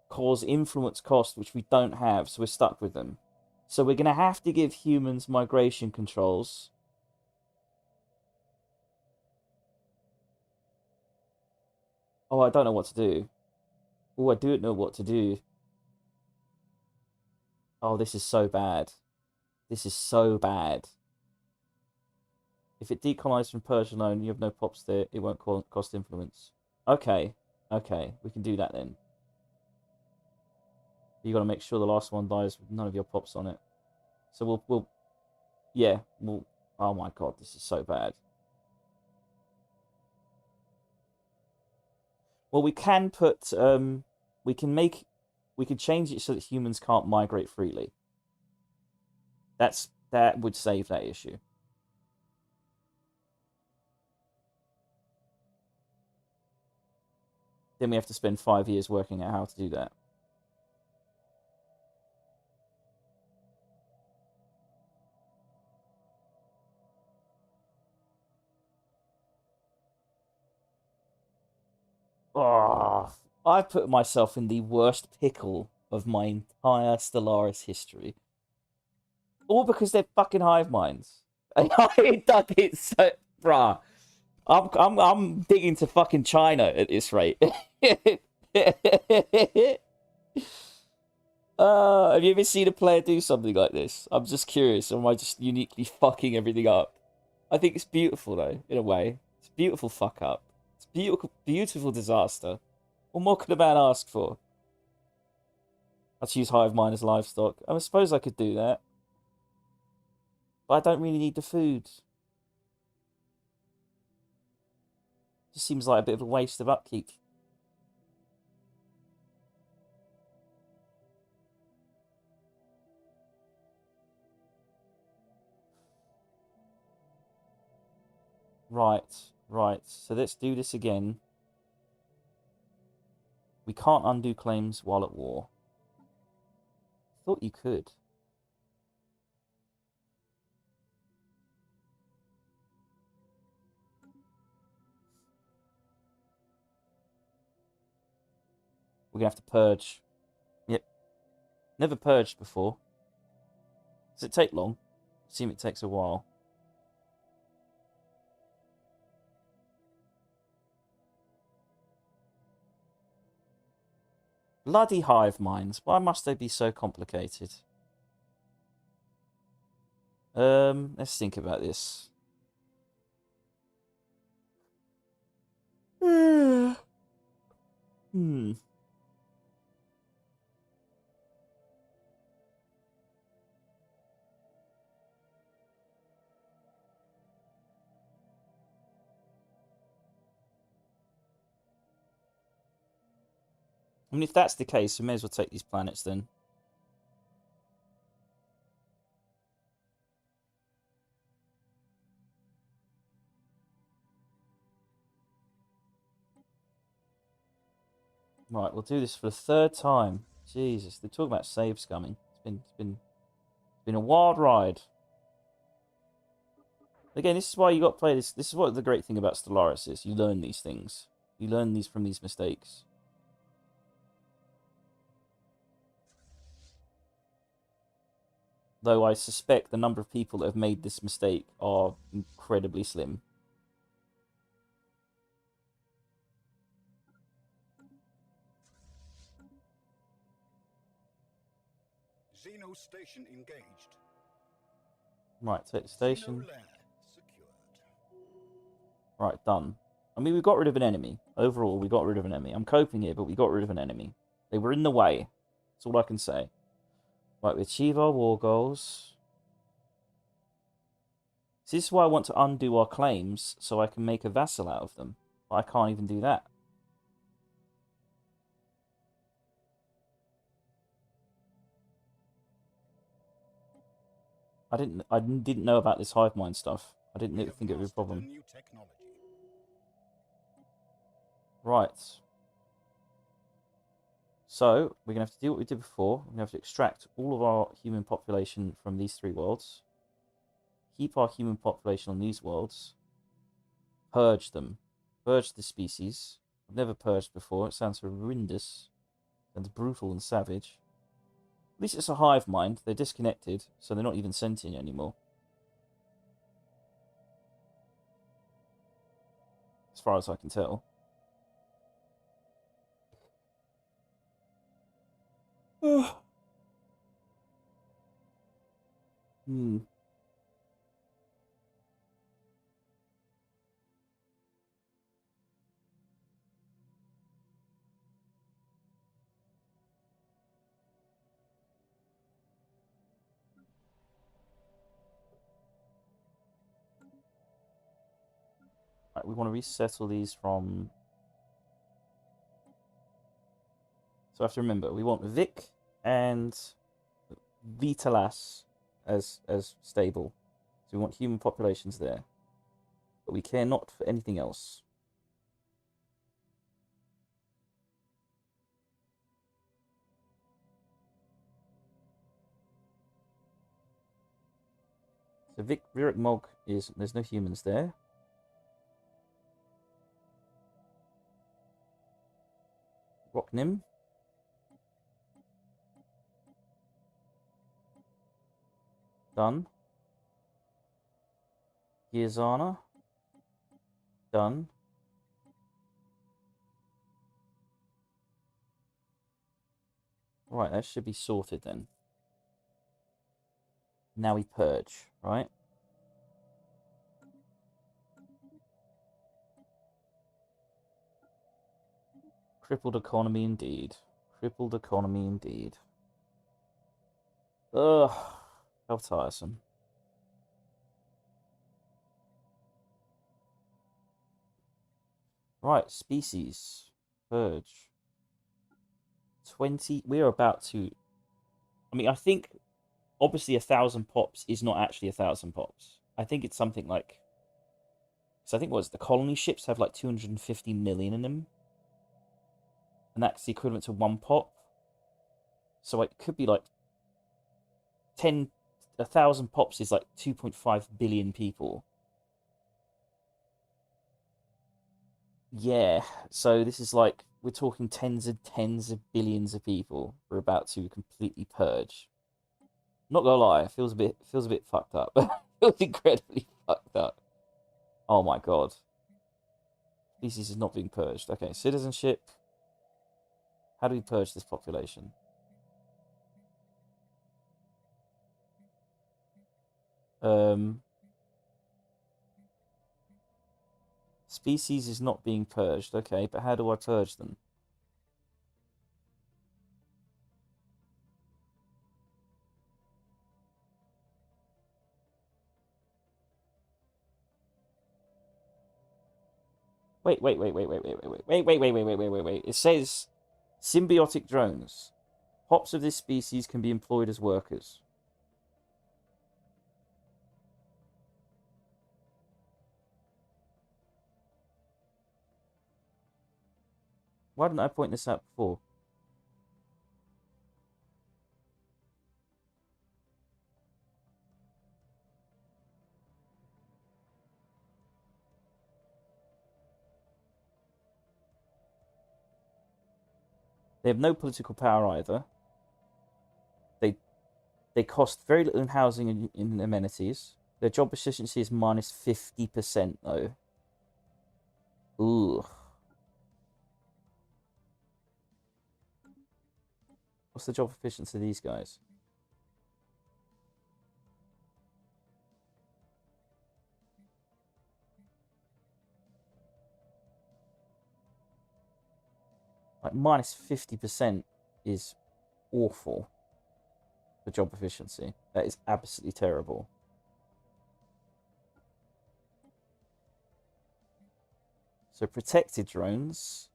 cause influence cost, which we don't have, so we're stuck with them. So we're going to have to give humans migration controls. Oh, I don't know what to do. Oh, I do know what to do. Oh, this is so bad. This is so bad. If it decolonizes from Persia alone, you have no pops there, it won't cost influence. Okay, okay, we can do that then. You got to make sure the last one dies with none of your pops on it. So we'll. Oh my god, this is so bad. Well, we can put we can change it so that humans can't migrate freely. That would save that issue. Then we have to spend 5 years working out how to do that. Oh, I put myself in the worst pickle of my entire Stellaris history. All because they're fucking hive minds. I done it so, bruh. I'm digging to fucking China at this rate. Have you ever seen a player do something like this? I'm just curious, or am I just uniquely fucking everything up? I think it's beautiful though, in a way. It's a beautiful fuck up. It's a beautiful disaster. What more could a man ask for? I'd use hive mind as livestock. I suppose I could do that. But I don't really need the food. Just seems like a bit of a waste of upkeep. Right. So let's do this again. We can't undo claims while at war. Thought you could. We're gonna have to purge. Yep. Never purged before. Does it take long? I assume it takes a while. Bloody hive minds. Why must they be so complicated? Let's think about this. Hmm. I mean, if that's the case, we may as well take these planets then. Right, we'll do this for the third time. Jesus, they're talking about saves coming. It's been a wild ride. Again, this is why you got to play this. This is what the great thing about Stellaris is. You learn these things. You learn these from these mistakes. Though I suspect the number of people that have made this mistake are incredibly slim. Xeno station engaged. Right, take the station. Xeno lair secured. Right, done. I mean, we got rid of an enemy. Overall, we got rid of an enemy. I'm coping here, but we got rid of an enemy. They were in the way. That's all I can say. Right, we achieve our war goals. So this is why I want to undo our claims, so I can make a vassal out of them. But I can't even do that. I didn't know about this hive mind stuff. I didn't think it would be a problem. Right. So, we're going to have to do what we did before. We're going to have to extract all of our human population from these 3 worlds. Keep our human population on these worlds. Purge them. Purge the species. I've never purged before. It sounds horrendous. Sounds brutal and savage. At least it's a hive mind. They're disconnected, so they're not even sentient anymore. As far as I can tell. Hmm. Right, we want to resettle these from... So I have to remember, we want Vic and Vitalas as stable. So we want human populations there. But we care not for anything else. So Virik Mog is... There's no humans there. Rocknim. Done. Gizana. Done. Right, that should be sorted then. Now we purge, right? Crippled economy indeed. Crippled economy indeed. Ugh, how tiresome. Right, species. Purge. 20. We're about to... I mean, I think... Obviously, 1,000 pops is not actually 1,000 pops. I think it's something like... So I think the colony ships have like 250 million in them. And that's the equivalent to 1 pop. So it could be like 1,000 pops is like 2.5 billion people. Yeah, so this is like, we're talking tens of billions of people we're about to completely purge. Not gonna lie, it feels a bit fucked up. It feels incredibly fucked up. Oh my god. Species is not being purged. Okay, citizenship. How do we purge this population? Species is not being purged. Okay, but how do I purge them? Wait. It says symbiotic drones. Pops of this species can be employed as workers. Why didn't I point this out before? They have no political power either. They cost very little in housing and in amenities. Their job efficiency is minus 50% though. Ooh. What's the job efficiency of these guys? Like minus 50% is awful for job efficiency. That is absolutely terrible. So protected drones.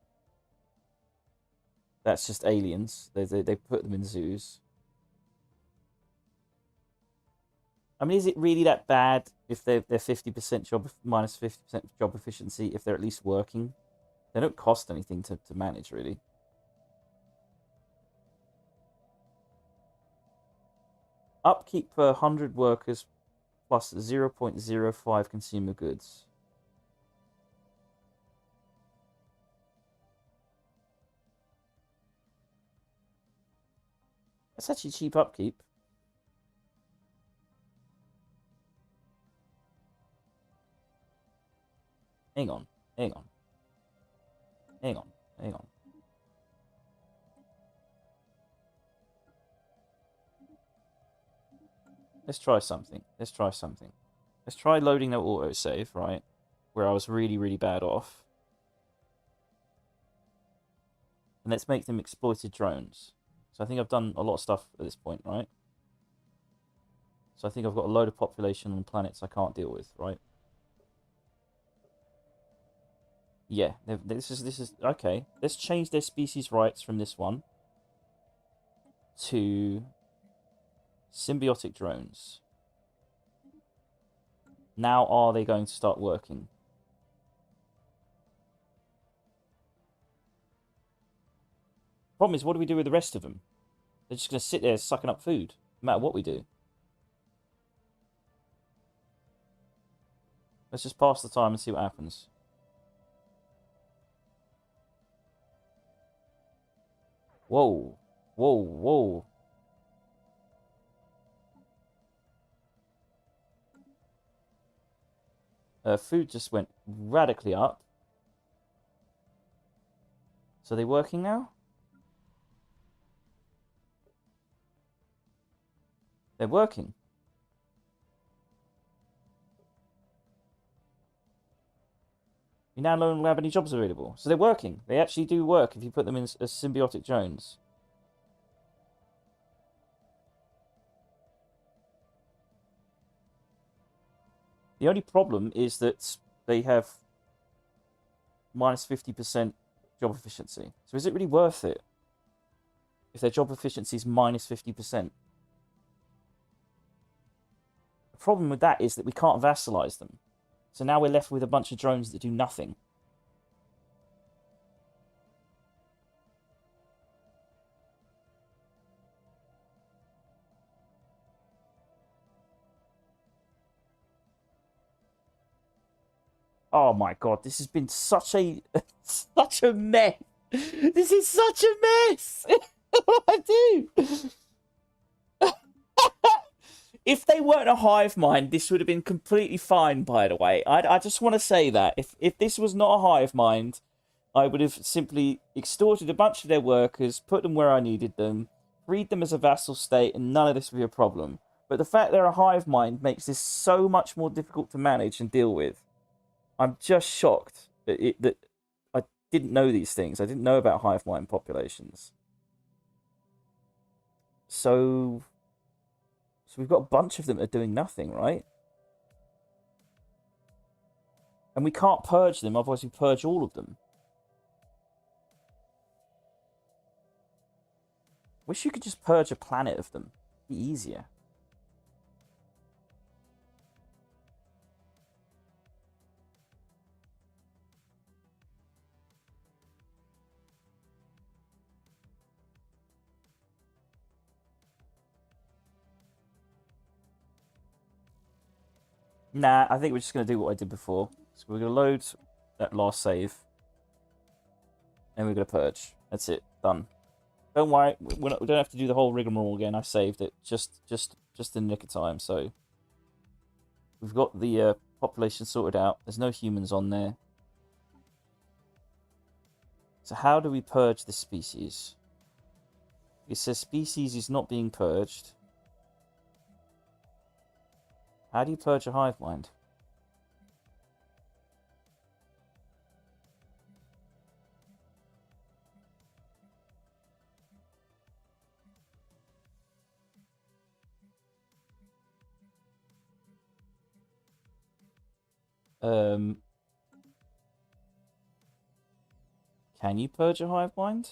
That's just aliens. They put them in zoos. I mean, is it really that bad if they're 50% job minus 50% job efficiency if they're at least working? They don't cost anything to manage really. Upkeep per 100 workers plus 0.05 consumer goods. That's actually cheap upkeep. Hang on. Hang on. Hang on. Hang on. Let's try something. Let's try something. Let's try loading no autosave, right? Where I was really, really bad off. And let's make them exploited drones. So I think I've done a lot of stuff at this point, right? So I think I've got a load of population on planets I can't deal with, right? Yeah, this is okay. Let's change their species rights from this one to symbiotic drones. Now are they going to start working? Problem is, what do we do with the rest of them? They're just going to sit there sucking up food, no matter what we do. Let's just pass the time and see what happens. Whoa. Whoa, whoa. Food just went radically up. So are they working now? They're working. You now no longer have any jobs available. So they're working. They actually do work if you put them in as symbiotic drones. The only problem is that they have minus 50% job efficiency. So is it really worth it if their job efficiency is minus 50%? The problem with that is that we can't vassalize them. So now we're left with a bunch of drones that do nothing. Oh my god, this has been such a such a mess. This is such a mess. What do I do? If they weren't a hive mind, this would have been completely fine, by the way. I just want to say that. If this was not a hive mind, I would have simply extorted a bunch of their workers, put them where I needed them, freed them as a vassal state, and none of this would be a problem. But the fact they're a hive mind makes this so much more difficult to manage and deal with. I'm just shocked that I didn't know these things. I didn't know about hive mind populations. So we've got a bunch of them that are doing nothing, right? And we can't purge them, otherwise we purge all of them. Wish you could just purge a planet of them. It'd be easier. Nah, I think we're just going to do what I did before. So we're going to load that last save. And we're going to purge. That's it. Done. Don't worry. We don't have to do the whole rigmarole again. I saved it just in the nick of time. So we've got the population sorted out. There's no humans on there. So how do we purge this species? It says species is not being purged. How do you purge a hive mind? Can you purge a hive mind?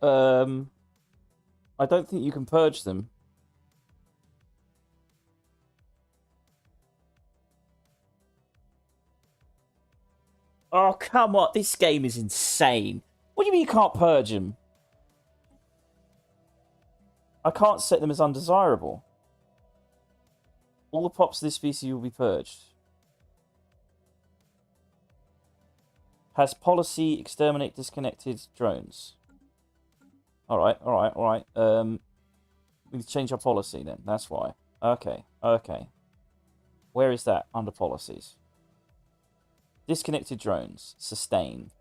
I don't think you can purge them. Oh, come on. This game is insane. What do you mean you can't purge them? I can't set them as undesirable. All the pops of this species will be purged. Has policy exterminate disconnected drones. Alright. We need to change our policy then. That's why. Okay. Where is that under policies? Disconnected drones. Sustain.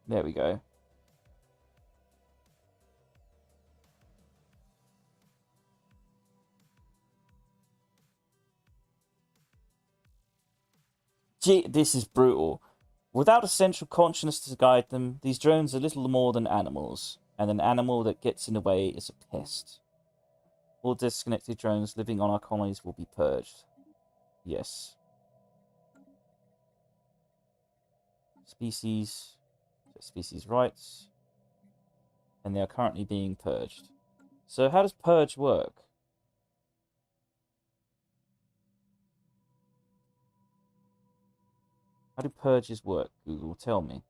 There we go. Gee, this is brutal. Without a central consciousness to guide them, these drones are little more than animals, and an animal that gets in the way is a pest. All disconnected drones living on our colonies will be purged. Yes. Species rights. And they are currently being purged. So how does purge work? How do purges work, Google? Tell me.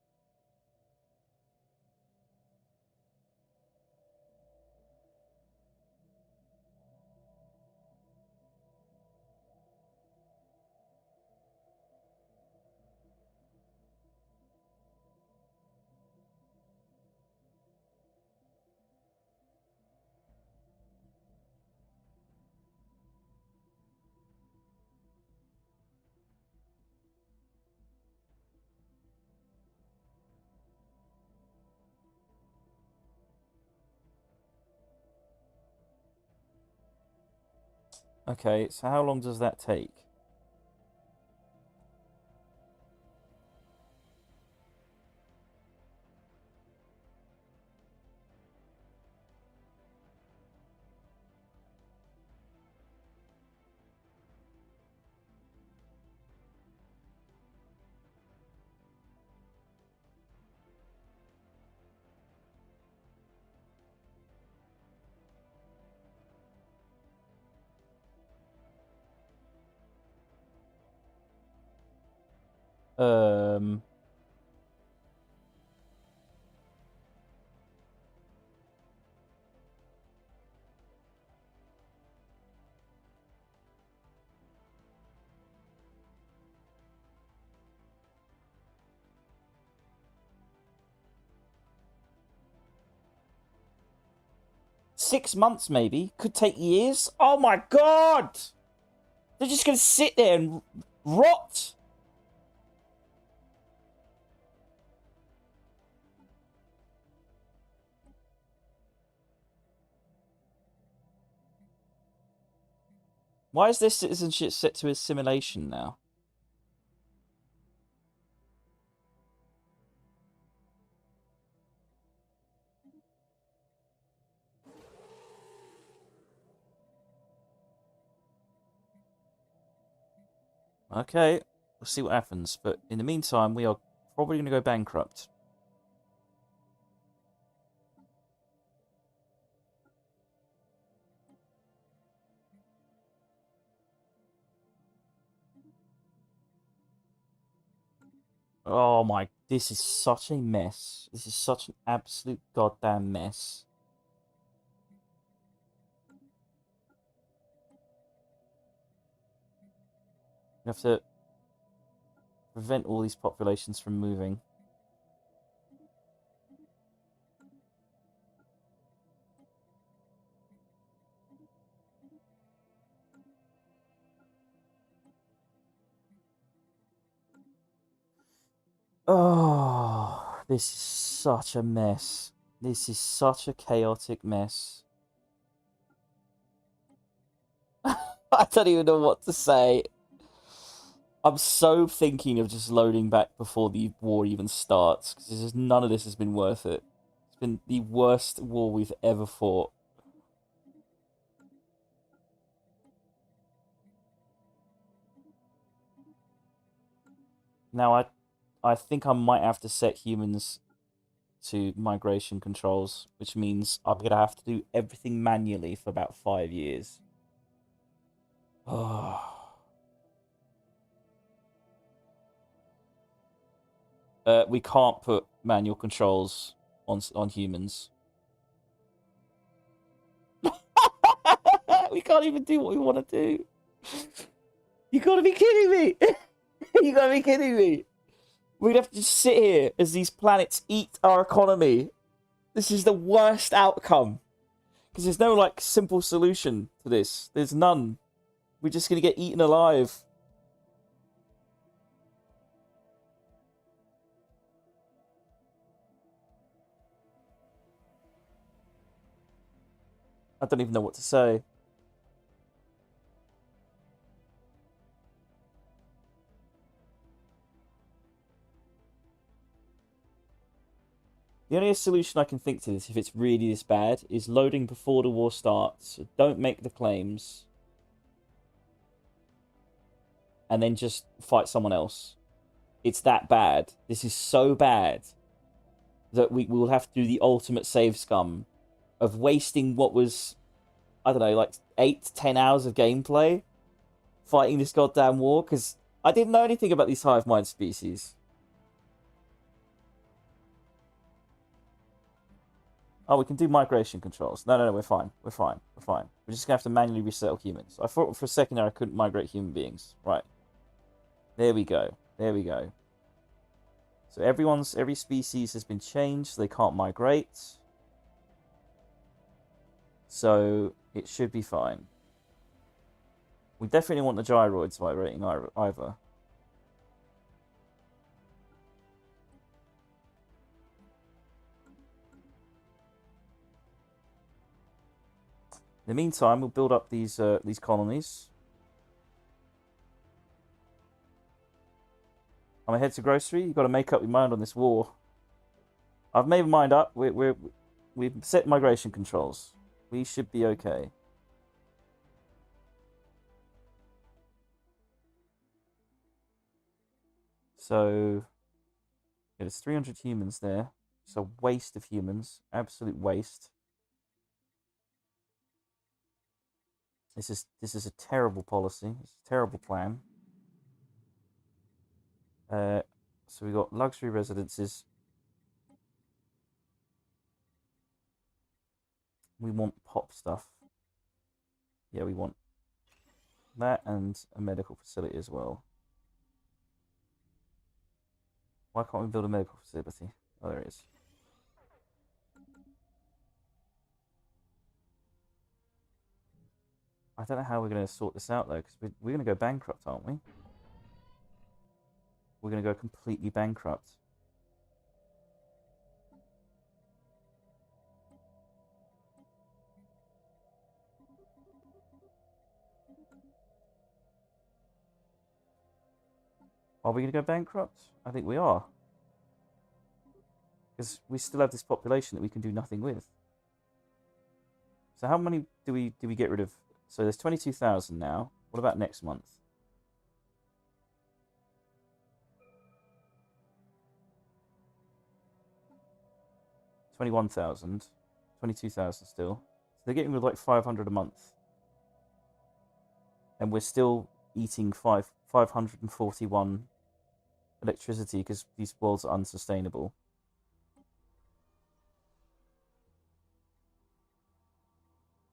Okay, so how long does that take? Um... 6 months, maybe. Could take years. Oh my god! They're just gonna sit there and rot. Why is their citizenship set to assimilation now? Okay, we'll see what happens. But in the meantime, we are probably going to go bankrupt. Oh my, this is such a mess. This is such an absolute goddamn mess. We have to prevent all these populations from moving. Oh, this is such a mess. This is such a chaotic mess. I don't even know what to say. I'm so thinking of just loading back before the war even starts, because none of this has been worth it. It's been the worst war we've ever fought. Now, I think I might have to set humans to migration controls, which means I'm going to have to do everything manually for about 5 years. We can't put manual controls on humans. We can't even do what we want to do. You gotta be kidding me! You gotta be kidding me! We'd have to just sit here as these planets eat our economy. This is the worst outcome. Because there's no, like, simple solution to this. There's none. We're just gonna get eaten alive. I don't even know what to say. The only solution I can think to this, if it's really this bad, is loading before the war starts. Don't make the claims. And then just fight someone else. It's that bad. This is so bad that we will have to do the ultimate save scum of wasting what was, I don't know, like 8 to 10 hours of gameplay fighting this goddamn war, because I didn't know anything about these hive mind species. Oh, we can do migration controls. No, we're fine. We're fine. We're fine. We're just going to have to manually resettle humans. I thought for a second there I couldn't migrate human beings. Right. There we go. There we go. So every species has been changed, so they can't migrate. So it should be fine. We definitely want the gyroids migrating either. In the meantime, we'll build up these colonies. I'm gonna head to grocery. You've got to make up your mind on this war. I've made my mind up. We've set migration controls. We should be okay. So, yeah, there's 300 humans there. It's a waste of humans. Absolute waste. This is a terrible policy. It's a terrible plan. So we got luxury residences. We want pop stuff. Yeah, we want that and a medical facility as well. Why can't we build a medical facility? Oh, there it is. I don't know how we're going to sort this out, though, because we're going to go bankrupt, aren't we? We're going to go completely bankrupt. Are we going to go bankrupt? I think we are. Because we still have this population that we can do nothing with. So how many do we get rid of? So there's 22,000 now. What about next month? 21,000. 22,000 still. So they're getting rid of like 500 a month. And we're still eating 541 electricity because these worlds are unsustainable.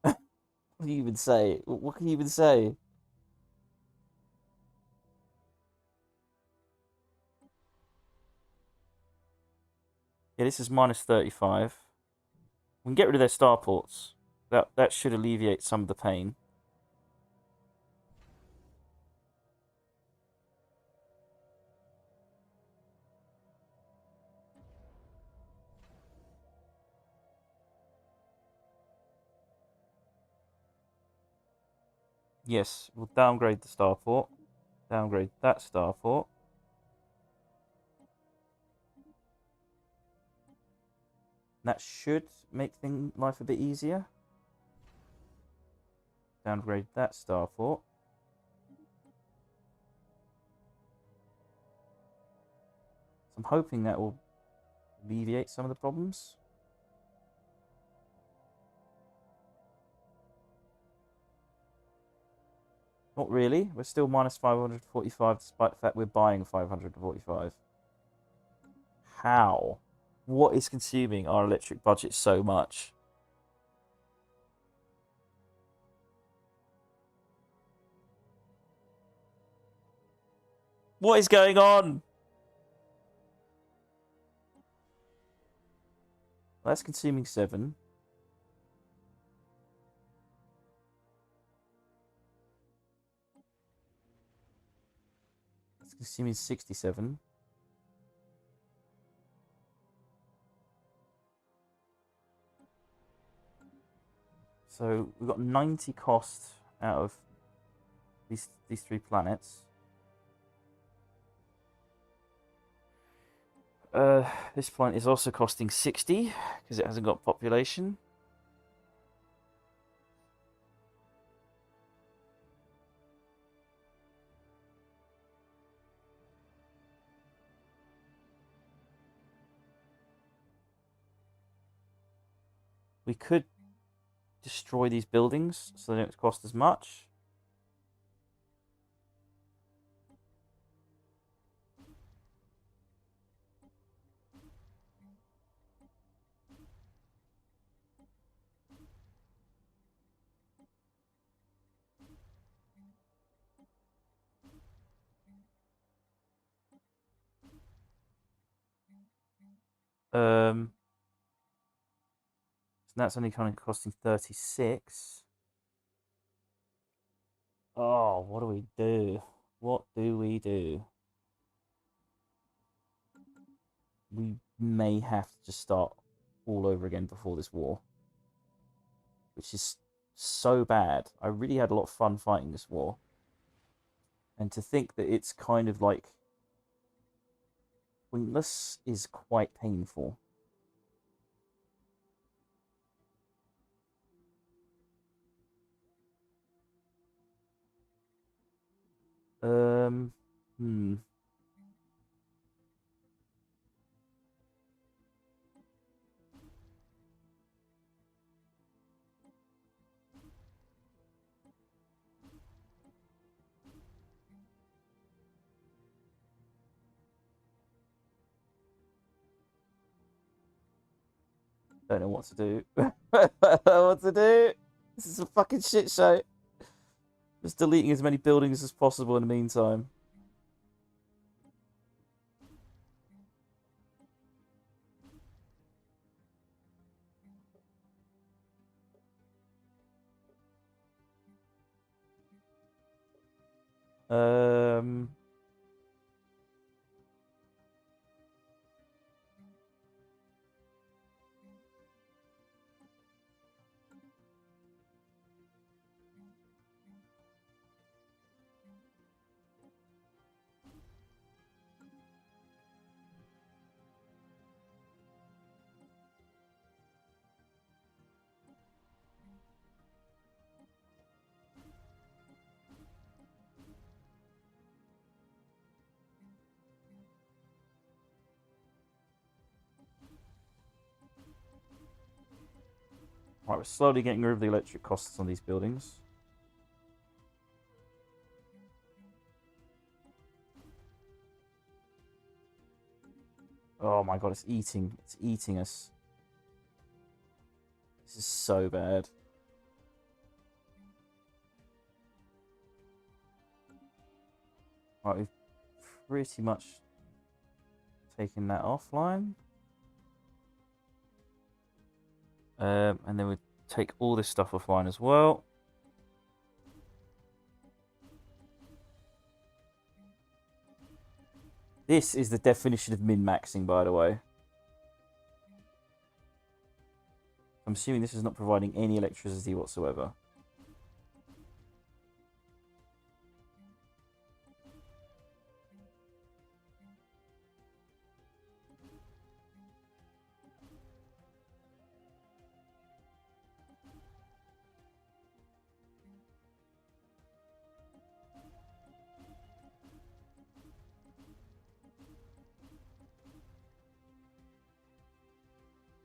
What can you even say? What can you even say? Yeah, this is minus 35. We can get rid of their starports. That should alleviate some of the pain. Yes, we'll downgrade the starport. Downgrade that starport. That should make life a bit easier. Downgrade that starport. I'm hoping that will alleviate some of the problems. Not really. We're still minus 545 despite the fact we're buying 545. How? What is consuming our electric budget so much? What is going on? That's consuming 7. That's consuming 67. So we've got 90 cost out of these 3 planets. This planet is also costing 60 because it hasn't got population. We could destroy these buildings so they don't cost as much. So that's only kind of costing 36. Oh, what do we do? What do we do? We may have to just start all over again before this war, which is so bad. I really had a lot of fun fighting this war, and to think that it's kind of like pointless is quite painful. Hmm. Don't know what to do. Don't know what to do. This is a fucking shit show. Just deleting as many buildings as possible in the meantime. Um. Right, we're slowly getting rid of the electric costs on these buildings. Oh my god, it's eating. It's eating us. This is so bad. Right, we've pretty much taken that offline. And then we take all this stuff offline as well. This is the definition of min-maxing, by the way. I'm assuming this is not providing any electricity whatsoever.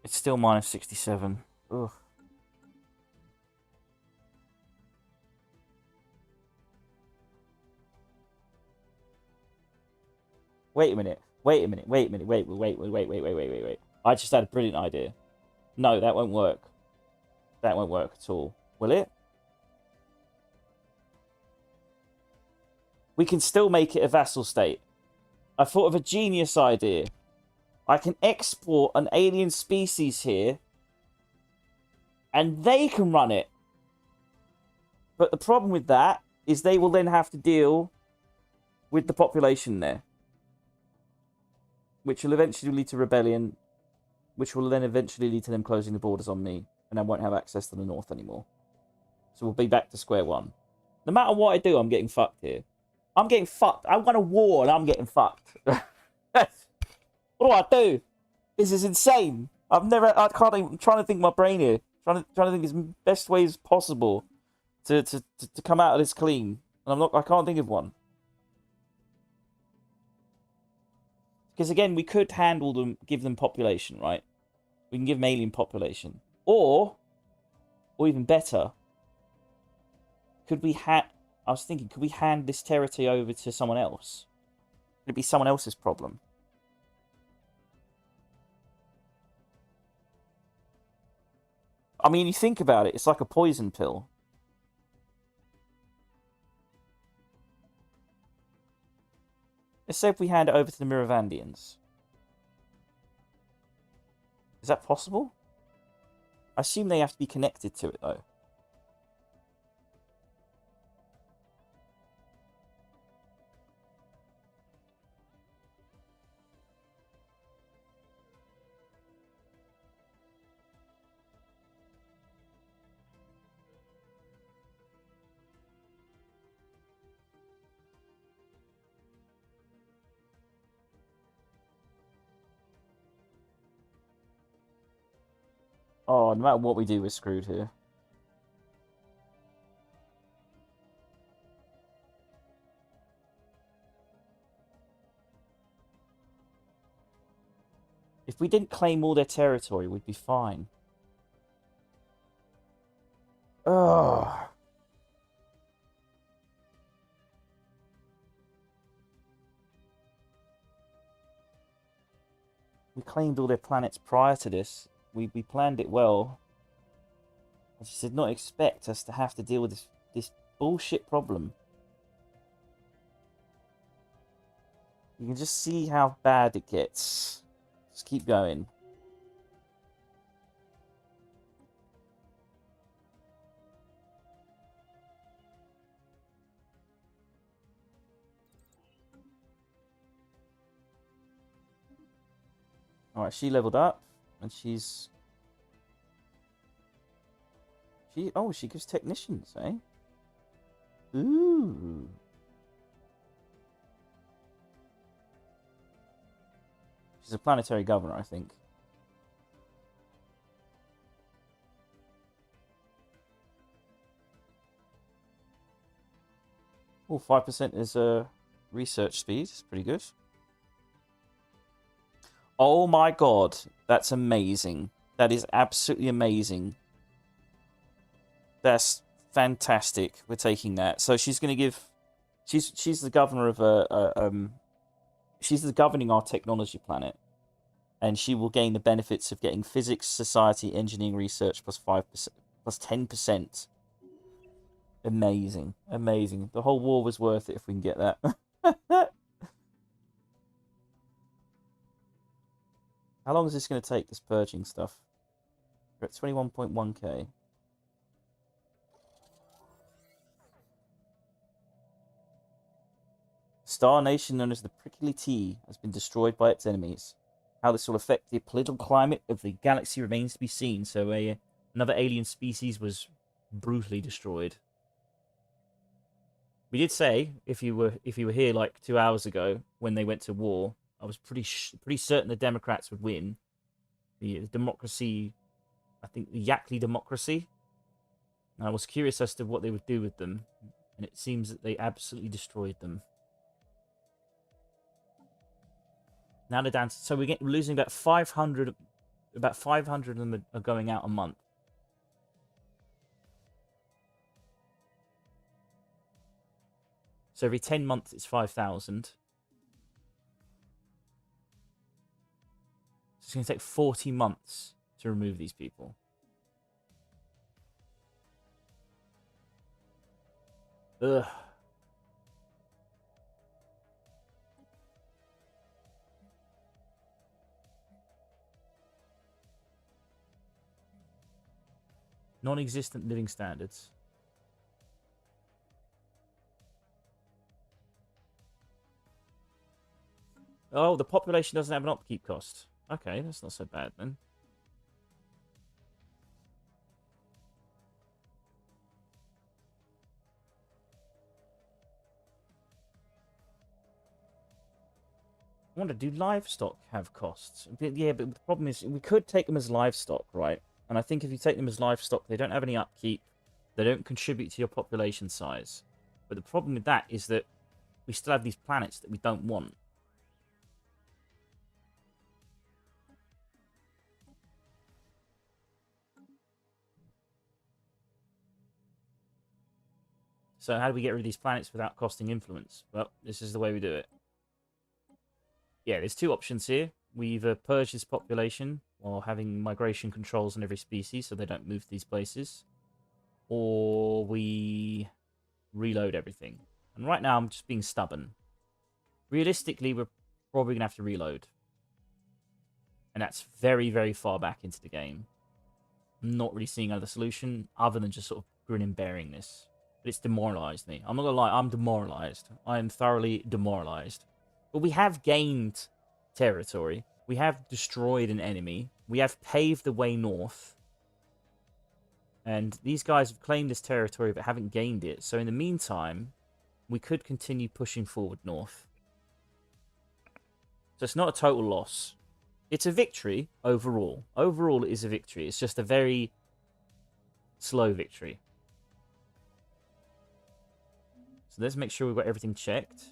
It's still minus 67. Ugh. Wait a minute. Wait a minute. Wait a minute. Wait. I just had a brilliant idea. No, that won't work. That won't work at all. Will it? We can still make it a vassal state. I thought of a genius idea. I can export an alien species here, and they can run it. But the problem with that is they will then have to deal with the population there, which will eventually lead to rebellion, which will then eventually lead to them closing the borders on me, and I won't have access to the north anymore. So we'll be back to square one. No matter what I do, I'm getting fucked here. I'm getting fucked. I won a war and I'm getting fucked. What do I do? This is insane. I can't even, I'm trying to think my brain here. Trying to think the best ways possible to come out of this clean. And I can't think of one. Because again, we could handle them, give them population, right? We can give them alien population. Or even better, could we I was thinking, could we hand this territory over to someone else? Could it be someone else's problem? I mean, you think about it, it's like a poison pill. Let's say if we hand it over to the Miravandians. Is that possible? I assume they have to be connected to it, though. Oh, no matter what we do, we're screwed here. If we didn't claim all their territory, we'd be fine. Ugh. We claimed all their planets prior to this. We planned it well. I just did not expect us to have to deal with this bullshit problem. You can just see how bad it gets. Just keep going. Alright, she leveled up. And she's... Oh, she gives technicians, eh? Ooh. She's a planetary governor, I think. Oh, 5% is research speed. It's pretty good. Oh my god. That's amazing. That is absolutely amazing. That's fantastic. We're taking that. So she's going to give... She's the governor of she's the governing our technology planet. And she will gain the benefits of getting physics, society, engineering, research plus 5%, plus 10%. Amazing. Amazing. The whole war was worth it if we can get that. How long is this going to take, this purging stuff? We're at 21.1k. Star nation known as the Prickly Tea has been destroyed by its enemies. How this will affect the political climate of the galaxy remains to be seen. So another alien species was brutally destroyed. We did say, if you were here like 2 hours ago when they went to war, I was pretty certain the Democrats would win. The democracy, I think the Yakli democracy. And I was curious as to what they would do with them, and it seems that they absolutely destroyed them. Now they're down to, so we're losing about 500 about 500 of them are going out a month. So every 10 months, it's 5,000. So it's going to take 40 months to remove these people. Ugh. Non-existent living standards. Oh, the population doesn't have an upkeep cost. Okay, that's not so bad then. I wonder, do livestock have costs? Yeah, but the problem is we could take them as livestock, right? And I think if you take them as livestock, they don't have any upkeep. They don't contribute to your population size. But the problem with that is that we still have these planets that we don't want. So how do we get rid of these planets without costing influence? Well, this is the way we do it. Yeah, there's two options here. We either purge this population while having migration controls on every species so they don't move to these places, or we reload everything. And right now I'm just being stubborn. Realistically, we're probably going to have to reload. And that's very, very far back into the game. I'm not really seeing another solution other than just sort of grin and bearing this. But it's demoralized me. I'm not going to lie, I'm demoralized. I am thoroughly demoralized. But we have gained territory. We have destroyed an enemy. We have paved the way north. And these guys have claimed this territory but haven't gained it. So in the meantime, we could continue pushing forward north. So it's not a total loss. It's a victory overall. Overall, it is a victory. It's just a very slow victory. So let's make sure we've got everything checked.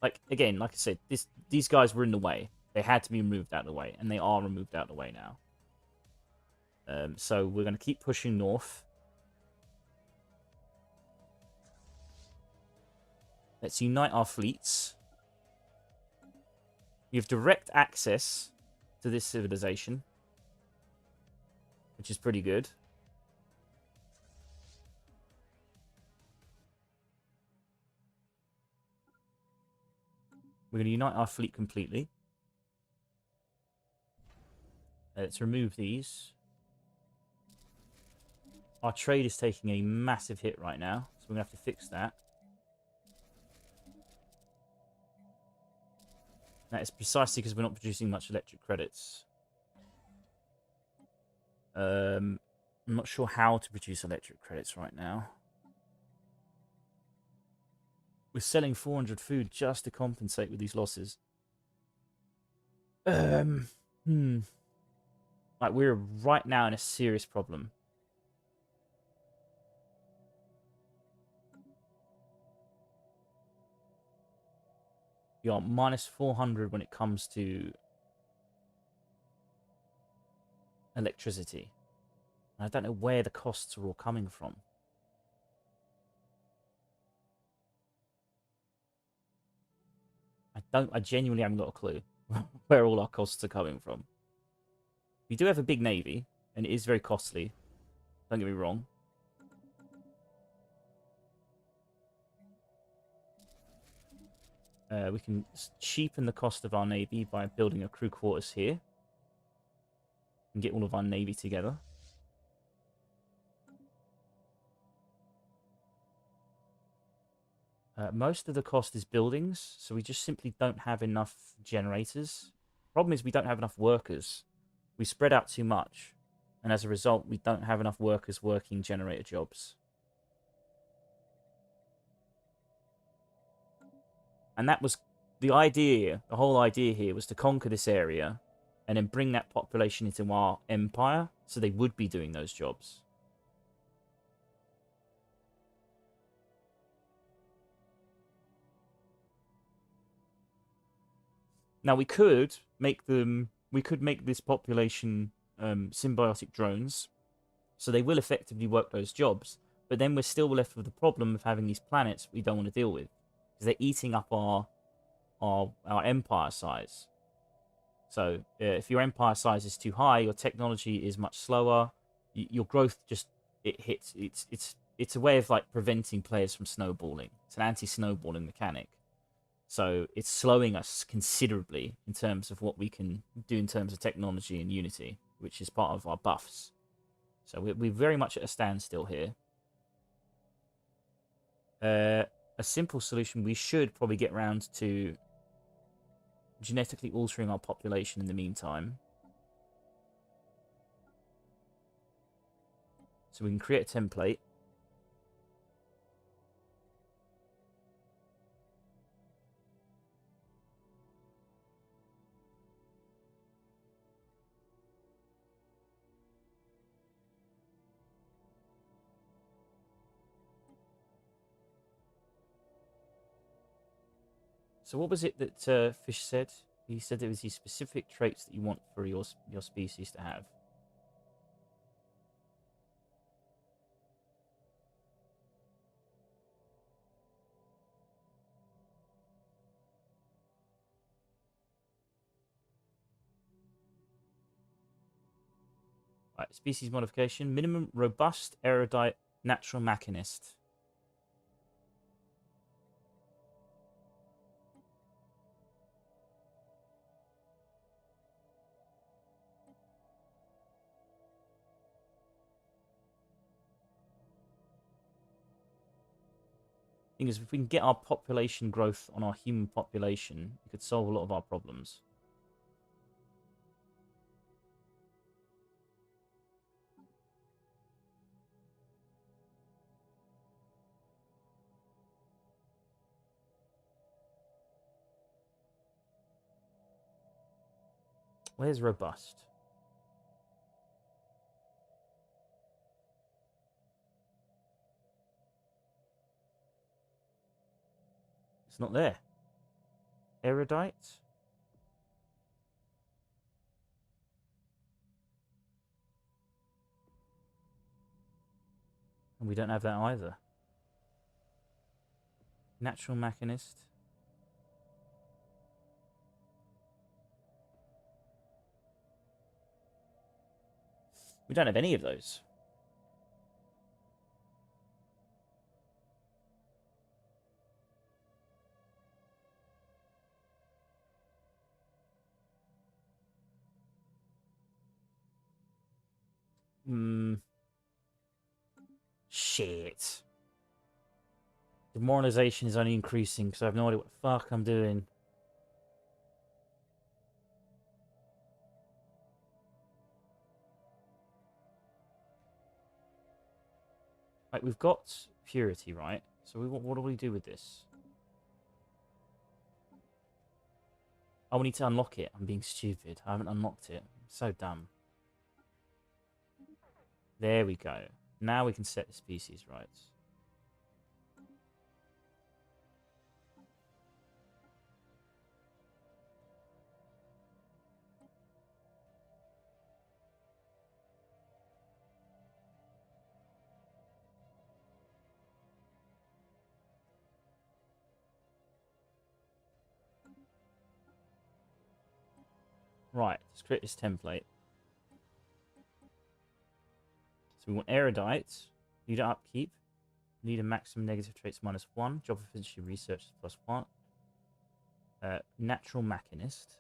Like, again, like I said, these guys were in the way. They had to be removed out of the way, and they are removed out of the way now. So we're going to keep pushing north. Let's unite our fleets. We have direct access to this civilization, which is pretty good. We're going to unite our fleet completely. Let's remove these. Our trade is taking a massive hit right now, so we're going to have to fix that. That is precisely because we're not producing much electric credits. I'm not sure how to produce electric credits right now. We're selling 400 food just to compensate with these losses. Like, we're right now in a serious problem. You are minus 400 when it comes to electricity. And I don't know where the costs are all coming from. I genuinely haven't got a clue where all our costs are coming from. We do have a big navy, and it is very costly. Don't get me wrong. We can cheapen the cost of our navy by building a crew quarters here. And get all of our navy together. Most of the cost is buildings, so we just simply don't have enough generators. Problem is we don't have enough workers. We spread out too much, and as a result, we don't have enough workers working generator jobs. And that was the idea, the whole idea here was to conquer this area and then bring that population into our empire so they would be doing those jobs. Now we could make them. We could make this population symbiotic drones, so they will effectively work those jobs. But then we're still left with the problem of having these planets we don't want to deal with, because they're eating up our empire size. So if your empire size is too high, your technology is much slower. Your growth just it hits. It's a way of like preventing players from snowballing. It's an anti-snowballing mechanic. So it's slowing us considerably in terms of what we can do in terms of technology and Unity, which is part of our buffs. So we're very much at a standstill here. A simple solution, we should probably get around to genetically altering our population in the meantime. So we can create a template. So what was it that Fish said? He said there was these specific traits that you want for your species to have. Right, species modification. Minimum robust, erudite, natural machinist. Thing is, if we can get our population growth on our human population, it could solve a lot of our problems. Where's robust? It's not there. Erudite? And we don't have that either. Natural machinist. We don't have any of those. Shit. Demoralization is only increasing because I have no idea what the fuck I'm doing. Right, we've got purity, right? So what do we do with this? Oh, we need to unlock it. I'm being stupid. I haven't unlocked it. I'm so dumb. There we go. Now we can set the species rights. Right, let's create this template. So we want erudite, leader upkeep, leader maximum negative traits -1, job efficiency research +1, natural machinist.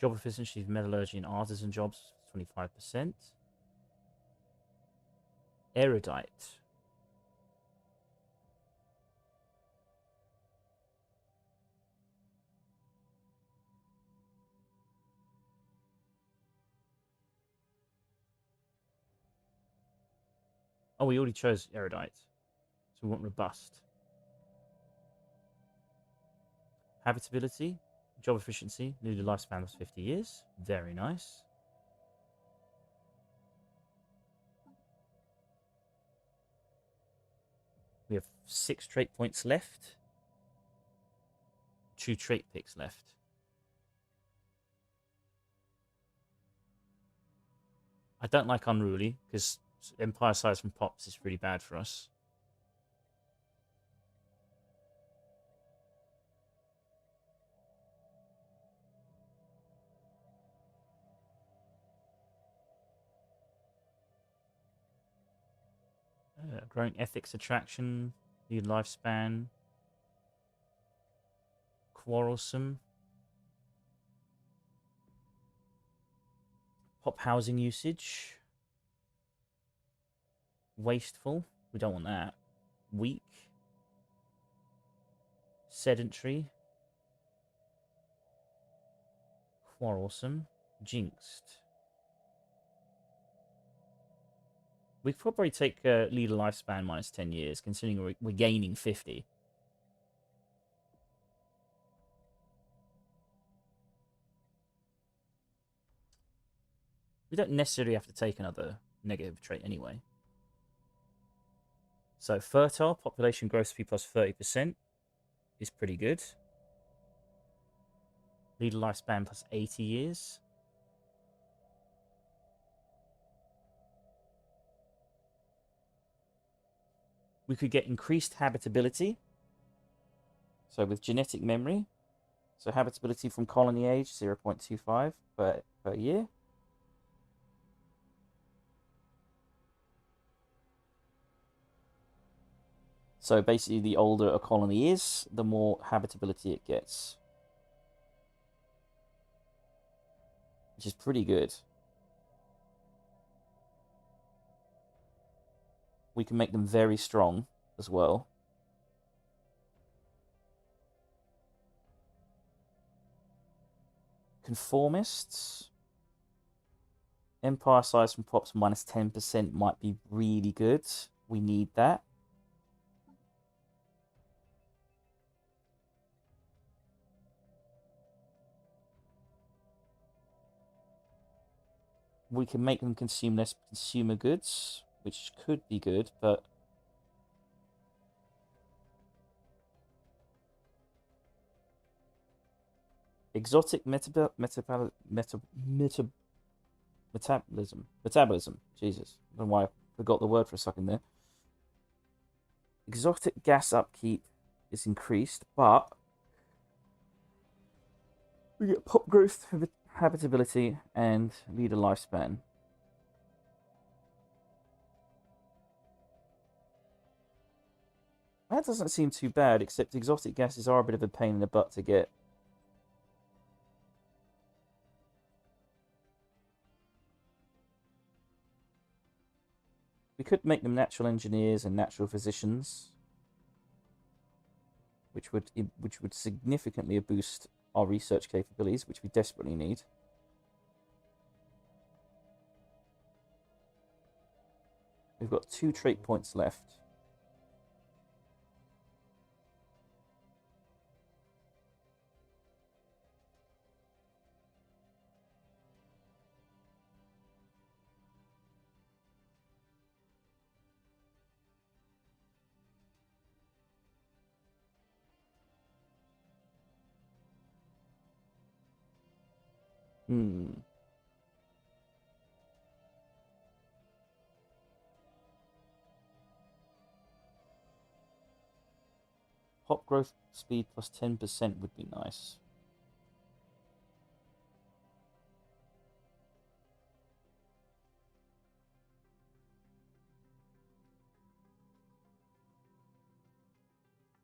Job efficiency of metallurgy and artisan jobs 25%. Erudite. Oh, we already chose erudite. So we want robust. Habitability, job efficiency, needed lifespan was 50 years. Very nice. We have 6 trait points left. 2 trait picks left. I don't like Unruly, because Empire size from Pops is really bad for us. Growing ethics attraction, new lifespan, quarrelsome, pop housing usage, wasteful, we don't want that, weak, sedentary, quarrelsome, jinxed. We could probably take leader lifespan minus 10 years, considering we're gaining 50. We don't necessarily have to take another negative trait anyway. So fertile, population growth speed plus 30% is pretty good. Leader lifespan plus 80 years. We could get increased habitability. So with genetic memory. So habitability from colony age, 0.25 per year. So basically, the older a colony is, the more habitability it gets. Which is pretty good. We can make them very strong as well. Conformists. Empire size from Pops minus 10% might be really good. We need that. We can make them consume less consumer goods, which could be good, but exotic metabolism. Jesus, I don't know why I forgot the word for a second there. Exotic gas upkeep is increased, but we get pop growth, habitability, and leader lifespan. That doesn't seem too bad, except exotic gases are a bit of a pain in the butt to get. We could make them natural engineers and natural physicians, which would significantly boost our research capabilities, which we desperately need. We've got 2 trait points left. Pop growth speed plus 10% would be nice.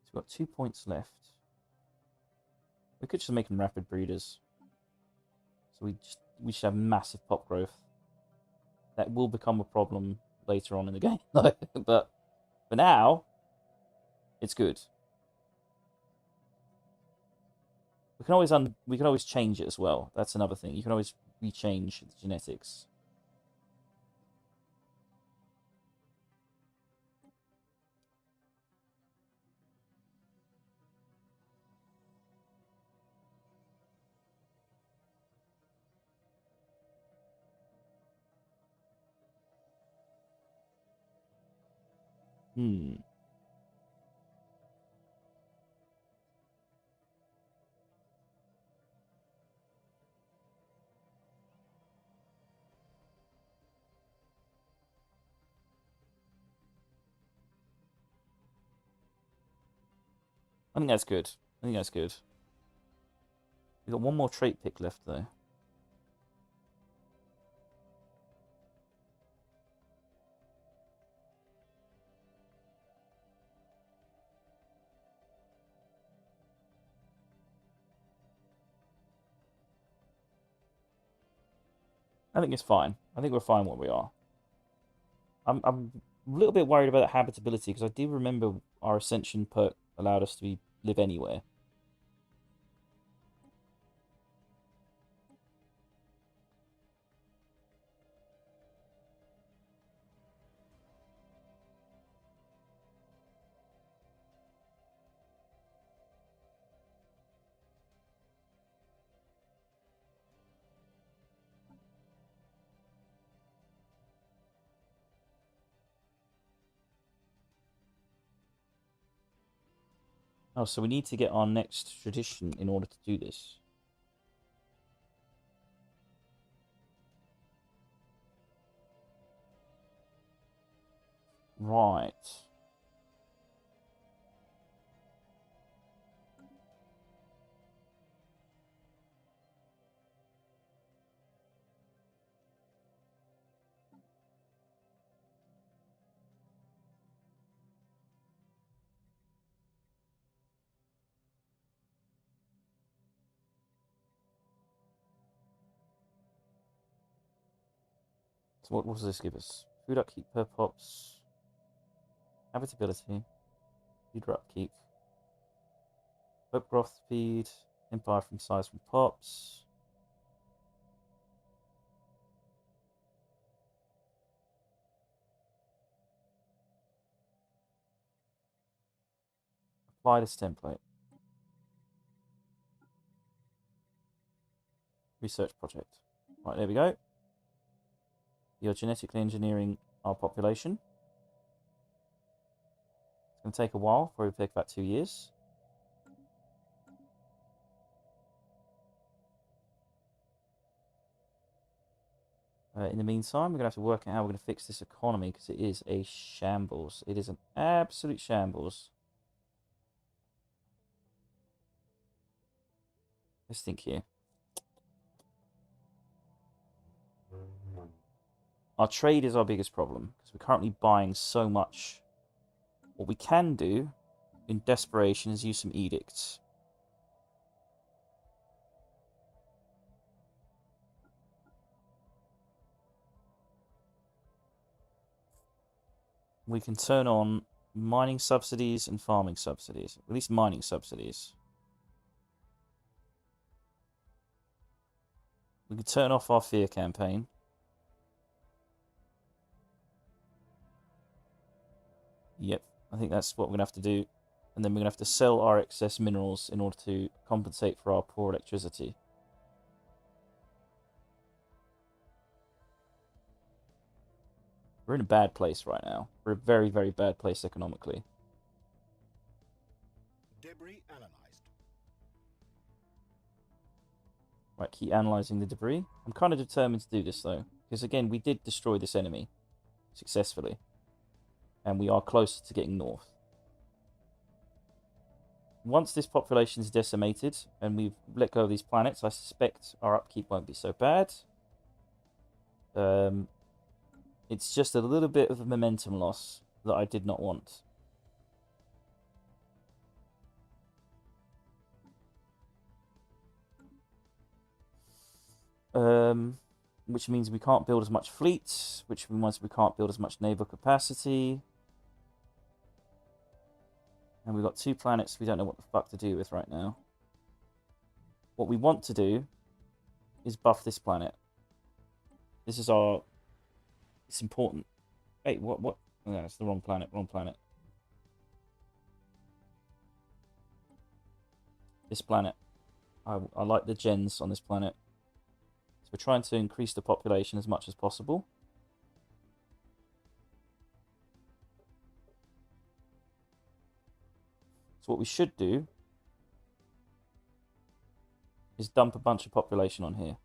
So we've got 2 points left. We could just make them rapid breeders. So we should have massive pop growth. That will become a problem later on in the game, but for now, it's good. We can always change it as well. That's another thing. You can always rechange the genetics. I think that's good. I think that's good. We've got one more trait pick left, though. I think it's fine. I think we're fine where we are. I'm a little bit worried about habitability because I do remember our ascension perk allowed us to live anywhere. Oh, so we need to get our next tradition in order to do this. Right. So what does this give us? Food upkeep per pops. Habitability. Food upkeep. Oak broth feed. Empire from size from pops. Apply this template. Research project. Right, there we go. You're genetically engineering our population. It's going to take a while, probably take about 2 years. In the meantime, we're going to have to work out how we're going to fix this economy because it is a shambles. It is an absolute shambles. Let's think here. Our trade is our biggest problem because we're currently buying so much. What we can do in desperation is use some edicts. We can turn on mining subsidies and farming subsidies, at least mining subsidies. We can turn off our fear campaign. Yep, I think that's what we're going to have to do. And then we're going to have to sell our excess minerals in order to compensate for our poor electricity. We're in a bad place right now. We're a very, very bad place economically. Debris analyzed. Right, keep analysing the debris. I'm kind of determined to do this, though. Because, again, we did destroy this enemy successfully. And we are closer to getting north. Once this population is decimated and we've let go of these planets, I suspect our upkeep won't be so bad. It's just a little bit of a momentum loss that I did not want. Which means we can't build as much fleet, which means we can't build as much naval capacity. And we've got 2 planets we don't know what the fuck to do with right now. What we want to do is buff this planet. This is our... It's important. Hey, what? Oh, no, it's the wrong planet, This planet. I like the gens on this planet. So we're trying to increase the population as much as possible. So what we should do is dump a bunch of population on here.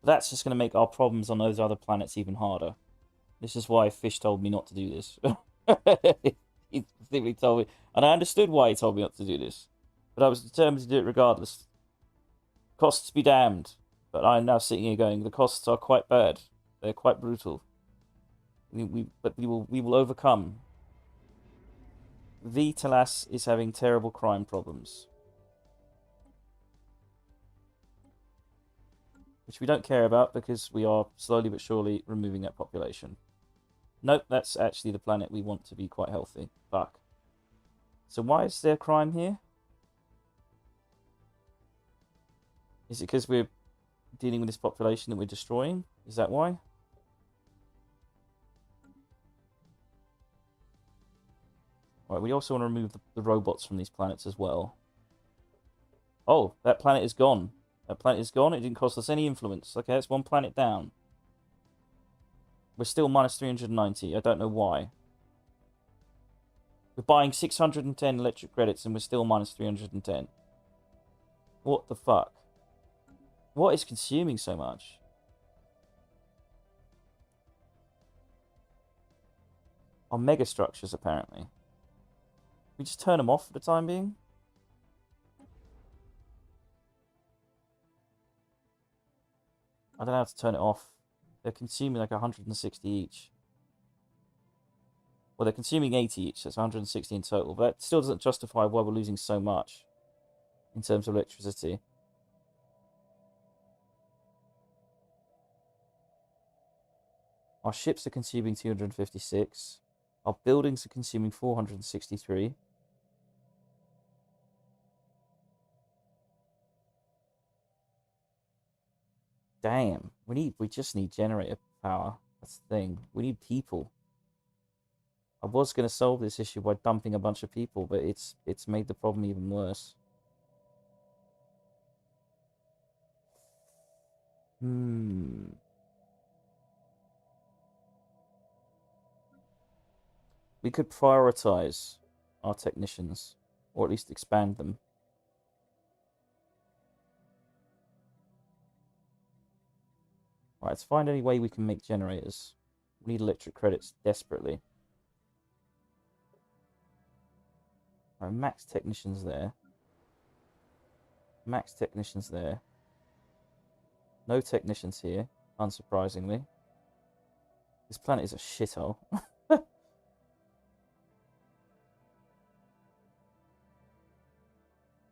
That's just going to make our problems on those other planets even harder. This is why Fish told me not to do this. He specifically told me, and I understood why he told me not to do this, but I was determined to do it regardless. Costs be damned. But I'm now sitting here going, the costs are quite bad. They're quite brutal. But we will overcome. Vitalas is having terrible crime problems, which we don't care about because we are slowly but surely removing that population. Nope, that's actually the planet we want to be quite healthy. Fuck. So why is there crime here? Is it because we're dealing with this population that we're destroying? Is that why? Right, we also want to remove the robots from these planets as well. Oh, that planet is gone. That planet is gone. It didn't cost us any influence. Okay, that's one planet down. We're still minus 390. I don't know why. We're buying 610 electric credits and we're still minus 310. What the fuck? What is consuming so much? Our megastructures, apparently. We just turn them off for the time being? I don't know how to turn it off. They're consuming like 160 each. Well, they're consuming 80 each, so that's 160 in total. But that still doesn't justify why we're losing so much in terms of electricity. Our ships are consuming 256. Our buildings are consuming 463. Damn, we just need generator power. That's the thing. We need people. I was going to solve this issue by dumping a bunch of people, but it's made the problem even worse. We could prioritize our technicians, or at least expand them. Right, let's find any way we can make generators. We need electric credits desperately. Alright, max technicians there. Max technicians there. No technicians here, unsurprisingly. This planet is a shithole.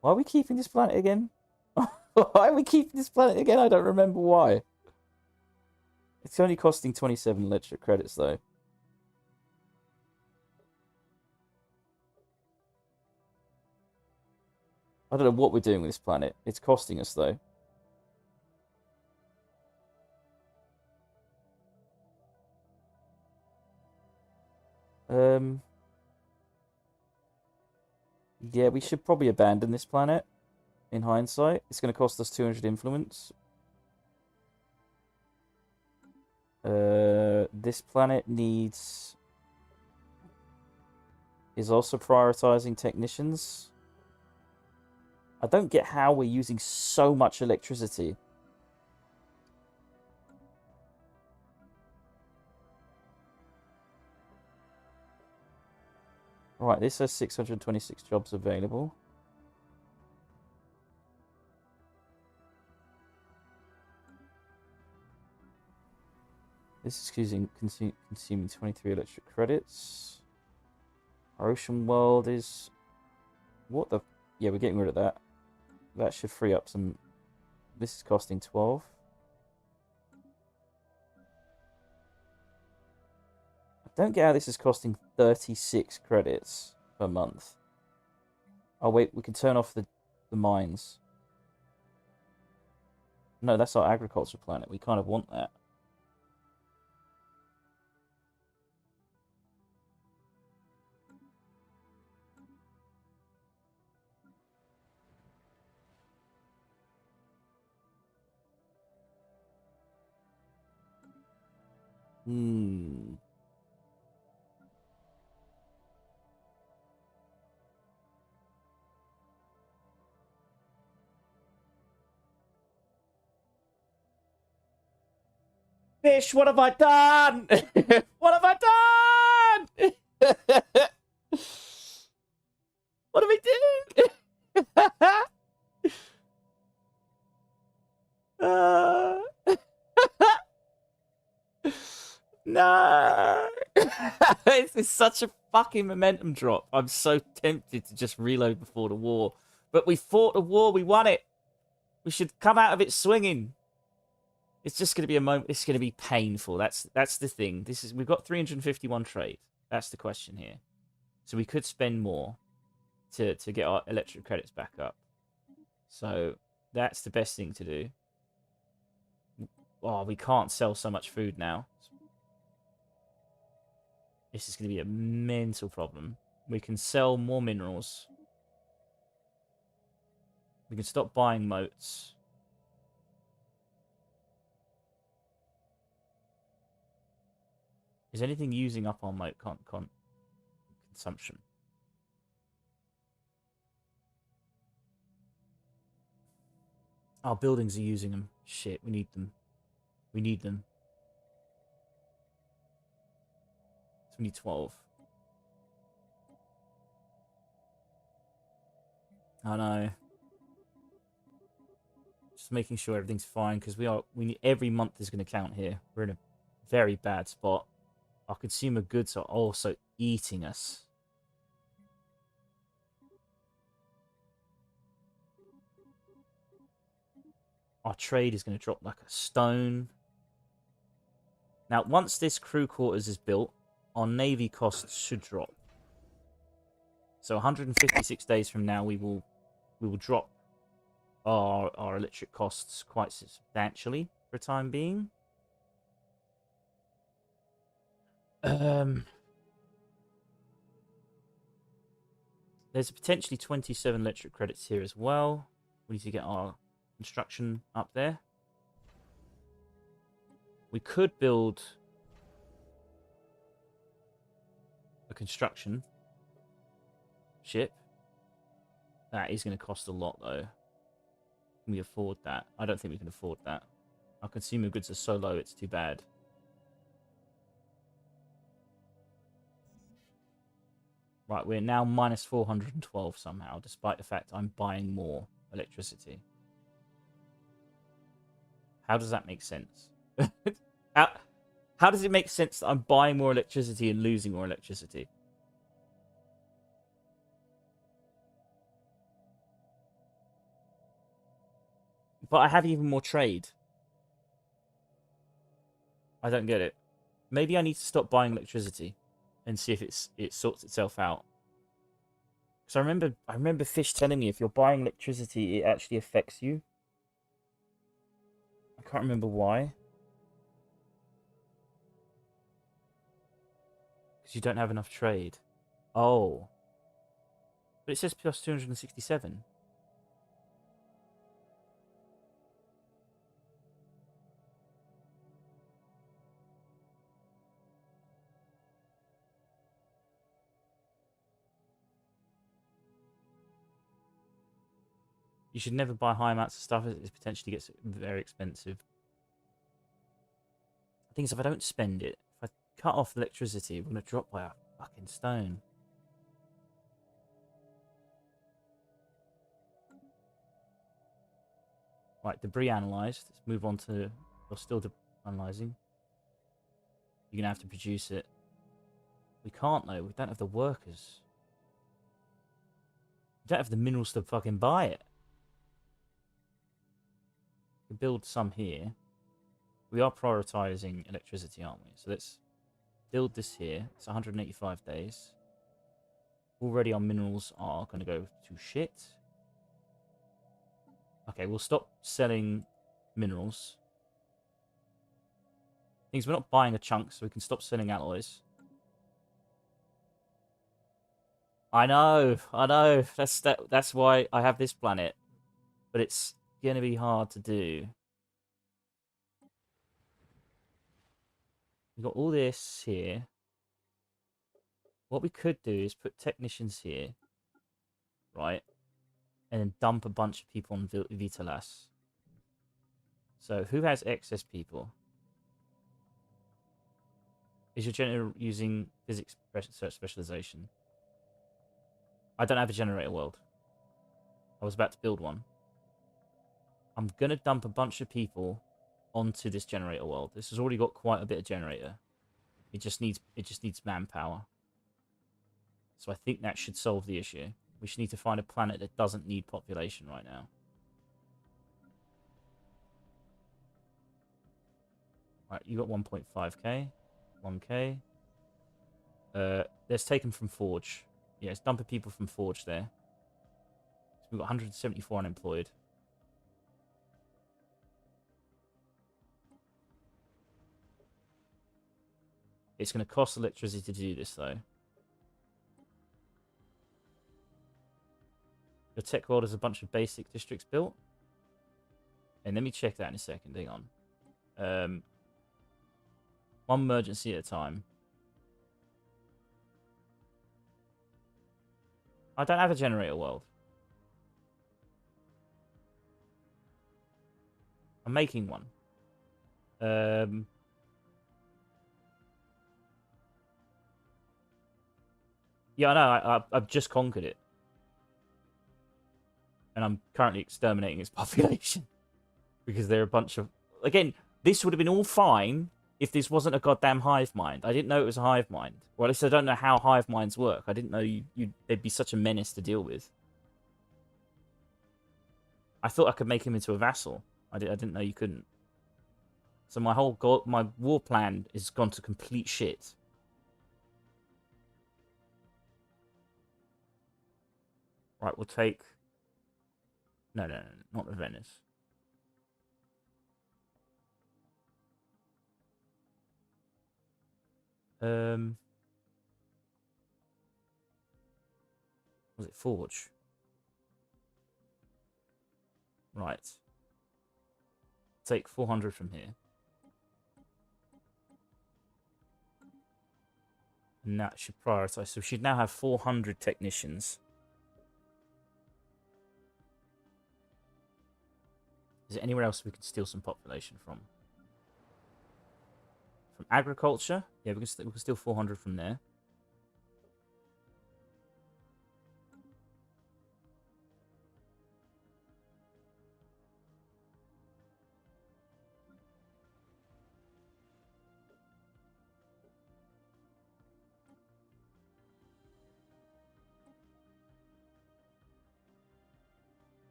Why are we keeping this planet again? Why are we keeping this planet again? I don't remember why. It's only costing 27 electric credits, though. I don't know what we're doing with this planet. It's costing us, though. Yeah, we should probably abandon this planet. In hindsight, it's going to cost us 200 influence. This planet is also prioritizing technicians. I don't get how we're using so much electricity. Right, this has 626 jobs available. This is consuming 23 electric credits. Our ocean world is... What the... Yeah, we're getting rid of that. That should free up some... This is costing 12. I don't get how this is costing 36 credits per month. Oh, wait, we can turn off the mines. No, that's our agriculture planet. We kind of want that. Fish, what have I done? What have I done? What do we do? No. This is such a fucking momentum drop. I'm so tempted to just reload before the war. But we fought the war. We won it. We should come out of it swinging. It's just going to be a moment. It's going to be painful. That's the thing. We've got 351 trade. That's the question here. So we could spend more to get our electric credits back up. So that's the best thing to do. Oh, we can't sell so much food now. This is going to be a mental problem. We can sell more minerals. We can stop buying motes. Is anything using up our mote consumption? Our buildings are using them. Shit, we need them. We need them. So we need 12. I know. Just making sure everything's fine because every month is going to count here. We're in a very bad spot. Our consumer goods are also eating us. Our trade is going to drop like a stone. Now, once this crew quarters is built, our navy costs should drop. So 156 days from now, we will drop our electric costs quite substantially for the time being. There's potentially 27 electric credits here as well. We need to get our construction up there. We could build a construction ship. That is going to cost a lot, though. Can we afford that? I don't think we can afford that. Our consumer goods are so low, it's too bad. Right, we're now minus 412 somehow, despite the fact I'm buying more electricity. How does that make sense? How does it make sense that I'm buying more electricity and losing more electricity? But I have even more trade. I don't get it. Maybe I need to stop buying electricity and see if it sorts itself out. Because I remember Fish telling me if you're buying electricity, it actually affects you. I can't remember why. Because you don't have enough trade. Oh. But it says plus 267. You should never buy high amounts of stuff as it potentially gets very expensive. The thing is, if I don't spend it, if I cut off electricity, we're going to drop by a fucking stone. Right, debris analysed. Let's move on to... We're still analysing. You're going to have to produce it. We can't, though. We don't have the workers. We don't have the minerals to fucking buy it. We can build some here. We are prioritising electricity, aren't we? So let's build this here. It's 185 days. Already our minerals are going to go to shit. Okay, we'll stop selling minerals. Things we're not buying a chunk, so we can stop selling alloys. I know. That's why I have this planet. But it's going to be hard to do. We've got all this here. What we could do is put technicians here. Right? And then dump a bunch of people on Vitalas. So, who has excess people? Is your generator using physics search specialization? I don't have a generator world. I was about to build one. I'm going to dump a bunch of people onto this generator world. This has already got quite a bit of generator. It just needs manpower. So I think that should solve the issue. We should need to find a planet that doesn't need population right now. Right, you got 1.5k, 1k. Let's take them from Forge. Yeah, it's dumping people from Forge there. So we've got 174 unemployed. It's going to cost electricity to do this, though. Your tech world has a bunch of basic districts built. And let me check that in a second. Hang on. One emergency at a time. I don't have a generator world. I'm making one. Yeah, I know. I've just conquered it. And I'm currently exterminating its population. Because they're a bunch of... Again, this would have been all fine if this wasn't a goddamn hive mind. I didn't know it was a hive mind. Or at least I don't know how hive minds work. I didn't know they'd be such a menace to deal with. I thought I could make him into a vassal. I didn't know you couldn't. So my war plan has gone to complete shit. Right, we'll take... No, not the Venice. Was it Forge? Right. Take 400 from here. And that should prioritize. So we should now have 400 technicians. Is there anywhere else we can steal some population from? From agriculture? Yeah, we can steal 400 from there.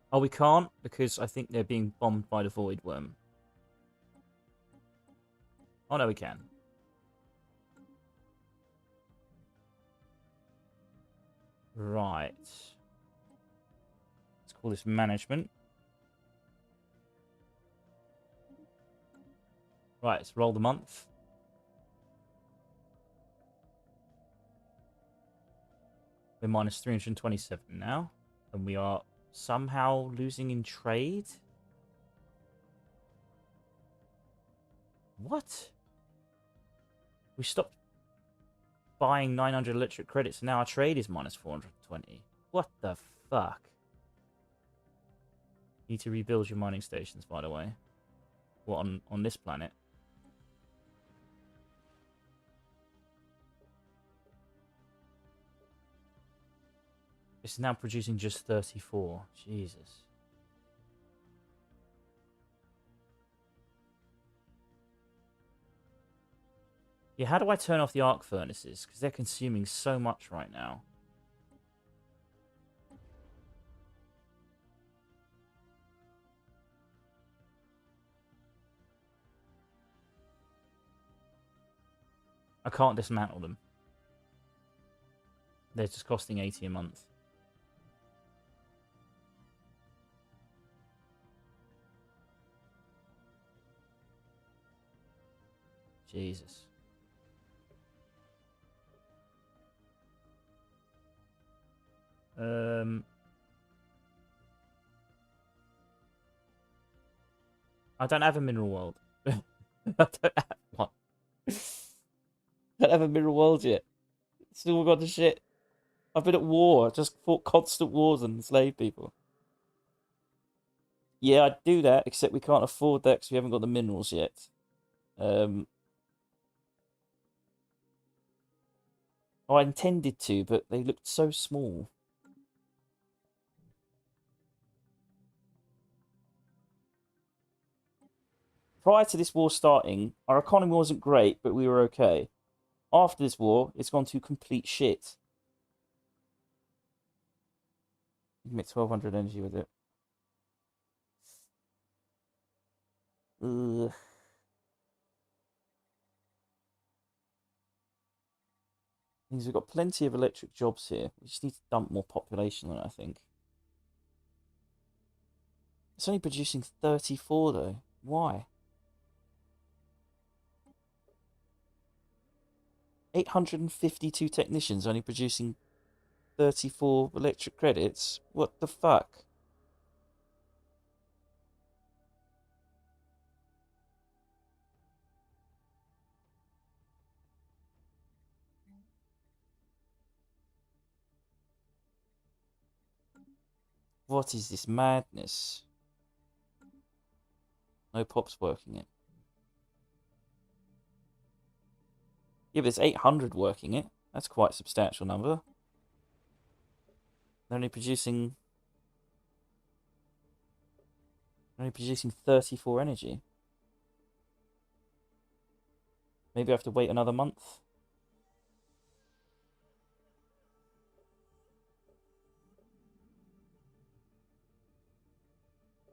Oh, we can't because I think they're being bombed by the Void Worm. Oh, no, we can. Right. Let's call this management. Right, let's roll the month. We're minus 327 now. And we are somehow losing in trade? What? We stopped buying 900 electric credits, and now our trade is minus 420. What the fuck? You need to rebuild your mining stations, by the way. What, on this planet? It's now producing just 34. Jesus. Yeah, how do I turn off the arc furnaces? Because they're consuming so much right now. I can't dismantle them. They're just costing 80 a month. Jesus. I don't have a mineral world. I don't have one. I don't have a mineral world yet. Still got the shit. I've been at war. I just fought constant wars and enslaved people. Yeah, I'd do that, except we can't afford that because we haven't got the minerals yet. I intended to, but they looked so small. Prior to this war starting, our economy wasn't great, but we were okay. After this war, it's gone to complete shit. You can make 1200 energy with it. Ugh. Means we've got plenty of electric jobs here. We just need to dump more population on it, I think. It's only producing 34 though. Why? 852 technicians only producing 34 electric credits? What the fuck? What is this madness? No pops working it. Yeah, but there's 800 working it. That's quite a substantial number. They're only producing 34 energy. Maybe I have to wait another month.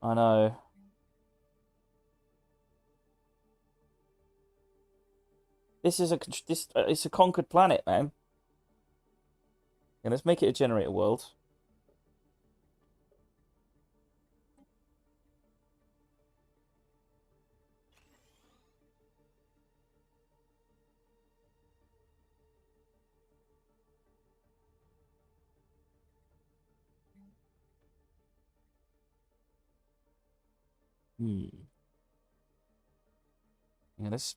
I know. It's a conquered planet, man. Yeah, let's make it a generator world. Hmm. Yeah, let's.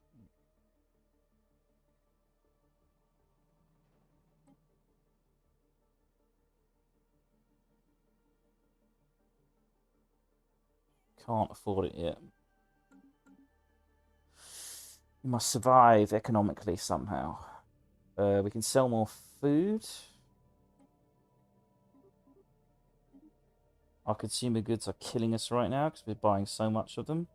Can't afford it yet. We must survive economically somehow. We can sell more food. Our consumer goods are killing us right now because we're buying so much of them.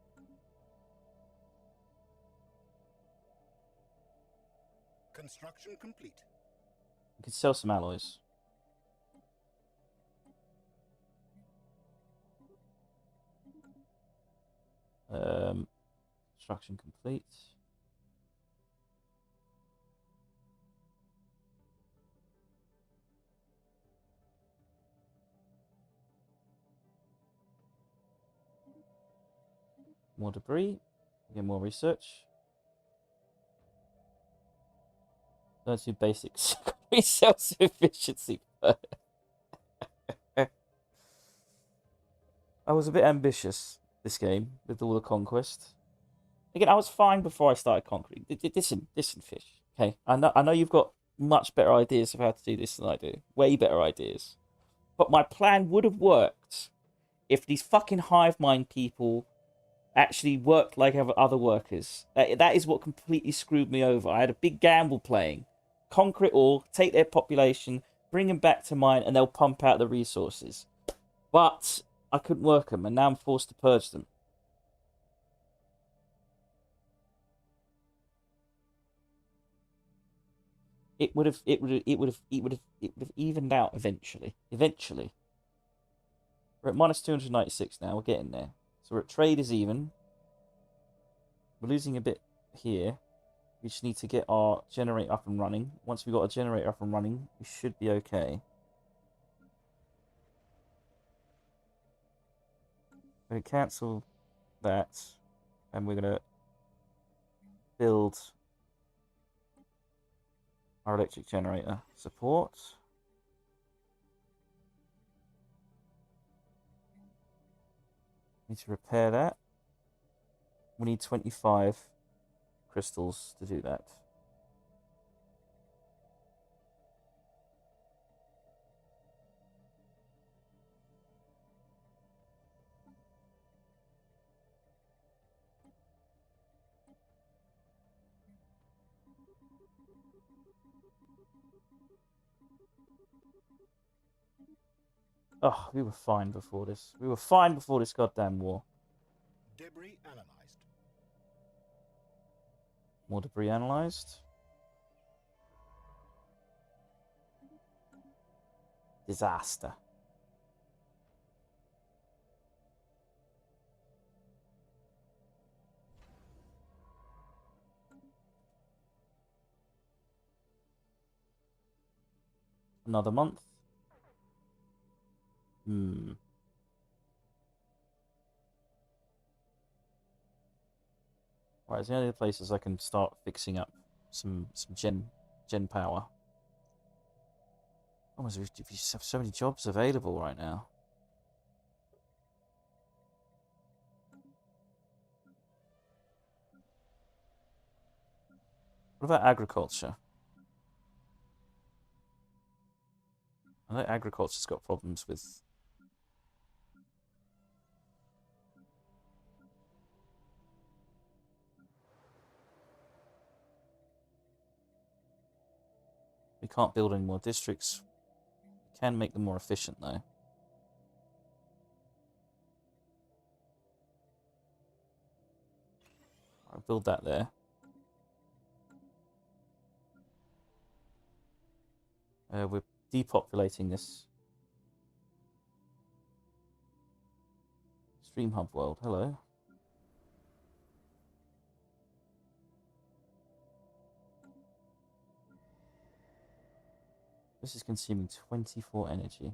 Construction complete. We can sell some alloys. Construction complete. More debris. Get more research. Let's do basics. Self-sufficiency. I was a bit ambitious this game with all the conquest. Again, I was fine before I started conquering. Listen, fish. Okay, I know you've got much better ideas of how to do this than I do. Way better ideas. But my plan would have worked if these fucking hive mind people actually worked like other workers. That is what completely screwed me over. I had a big gamble playing. Conquer it all, take their population, bring them back to mine, and they'll pump out the resources. But I couldn't work them, and now I'm forced to purge them. It would have evened out eventually. Eventually. We're at minus 296 now. We're getting there. So we're at trade is even. We're losing a bit here. We just need to get our generator up and running. Once we've got a generator up and running, we should be okay. We're going to cancel that. And we're going to build our electric generator support. Need to repair that. We need 25 crystals to do that. Oh, we were fine before this. We were fine before this goddamn war. Debris analyzed. More debris analysed. Disaster. Another month. Hmm. Right, it's the only places I can start fixing up some gen power. Oh, we just have so many jobs available right now. What about agriculture? I know agriculture's got problems with. We can't build any more districts. We can make them more efficient though. I'll build that there. We're depopulating this Stream Hub world. Hello. This is consuming 24 energy.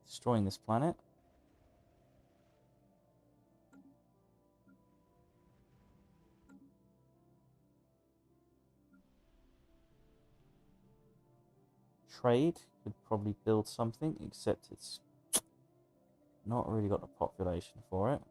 Destroying this planet. Trade could probably build something, except it's not really got the population for it.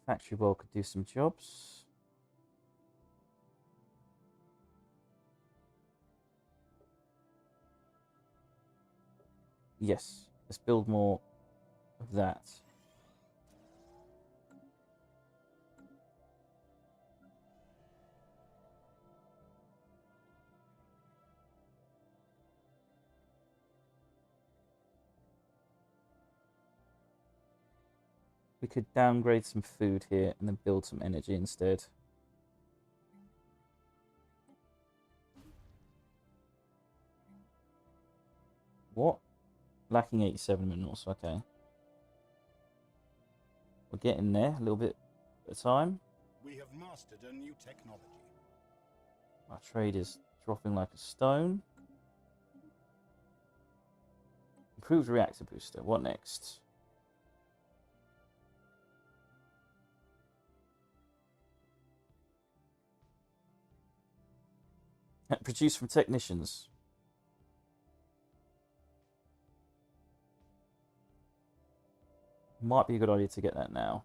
Factory world could do some jobs. Yes, let's build more of that. We could downgrade some food here and then build some energy instead. What? Lacking 87 minerals, okay. We're getting there, a little bit at a time. We have mastered a new technology. Our trade is dropping like a stone. Improved reactor booster, what next? Produced from technicians. Might be a good idea to get that now.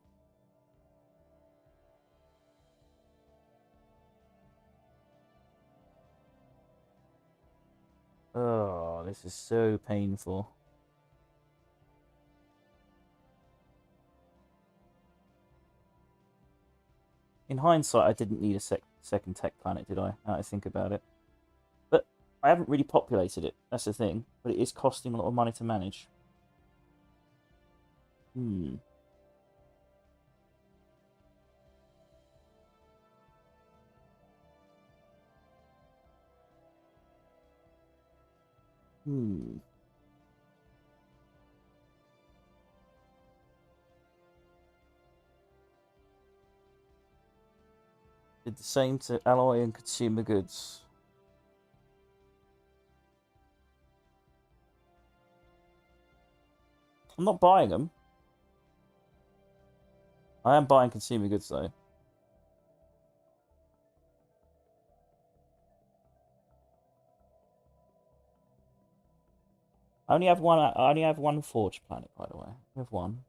Oh, this is so painful. In hindsight, I didn't need a second tech planet, did I? Now I think about it. But I haven't really populated it, that's the thing. But it is costing a lot of money to manage. Hmm. Hmm. Did the same to alloy and consumer goods. I'm not buying them. I am buying consumer goods though. I only have one. I only have one forge planet, by the way. I have one.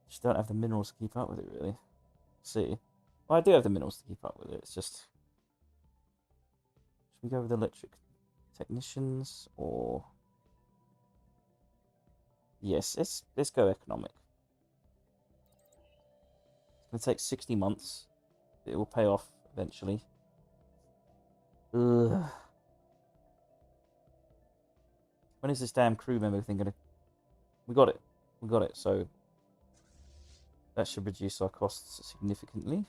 Just don't have the minerals to keep up with it, really. See. Well, I do have the minerals to keep up with it. It's just... Should we go with electric technicians or... Yes, let's go economic. It's going to take 60 months. It will pay off eventually. Ugh. When is this damn crew member thing gonna... We got it. We got it, so... That should reduce our costs significantly.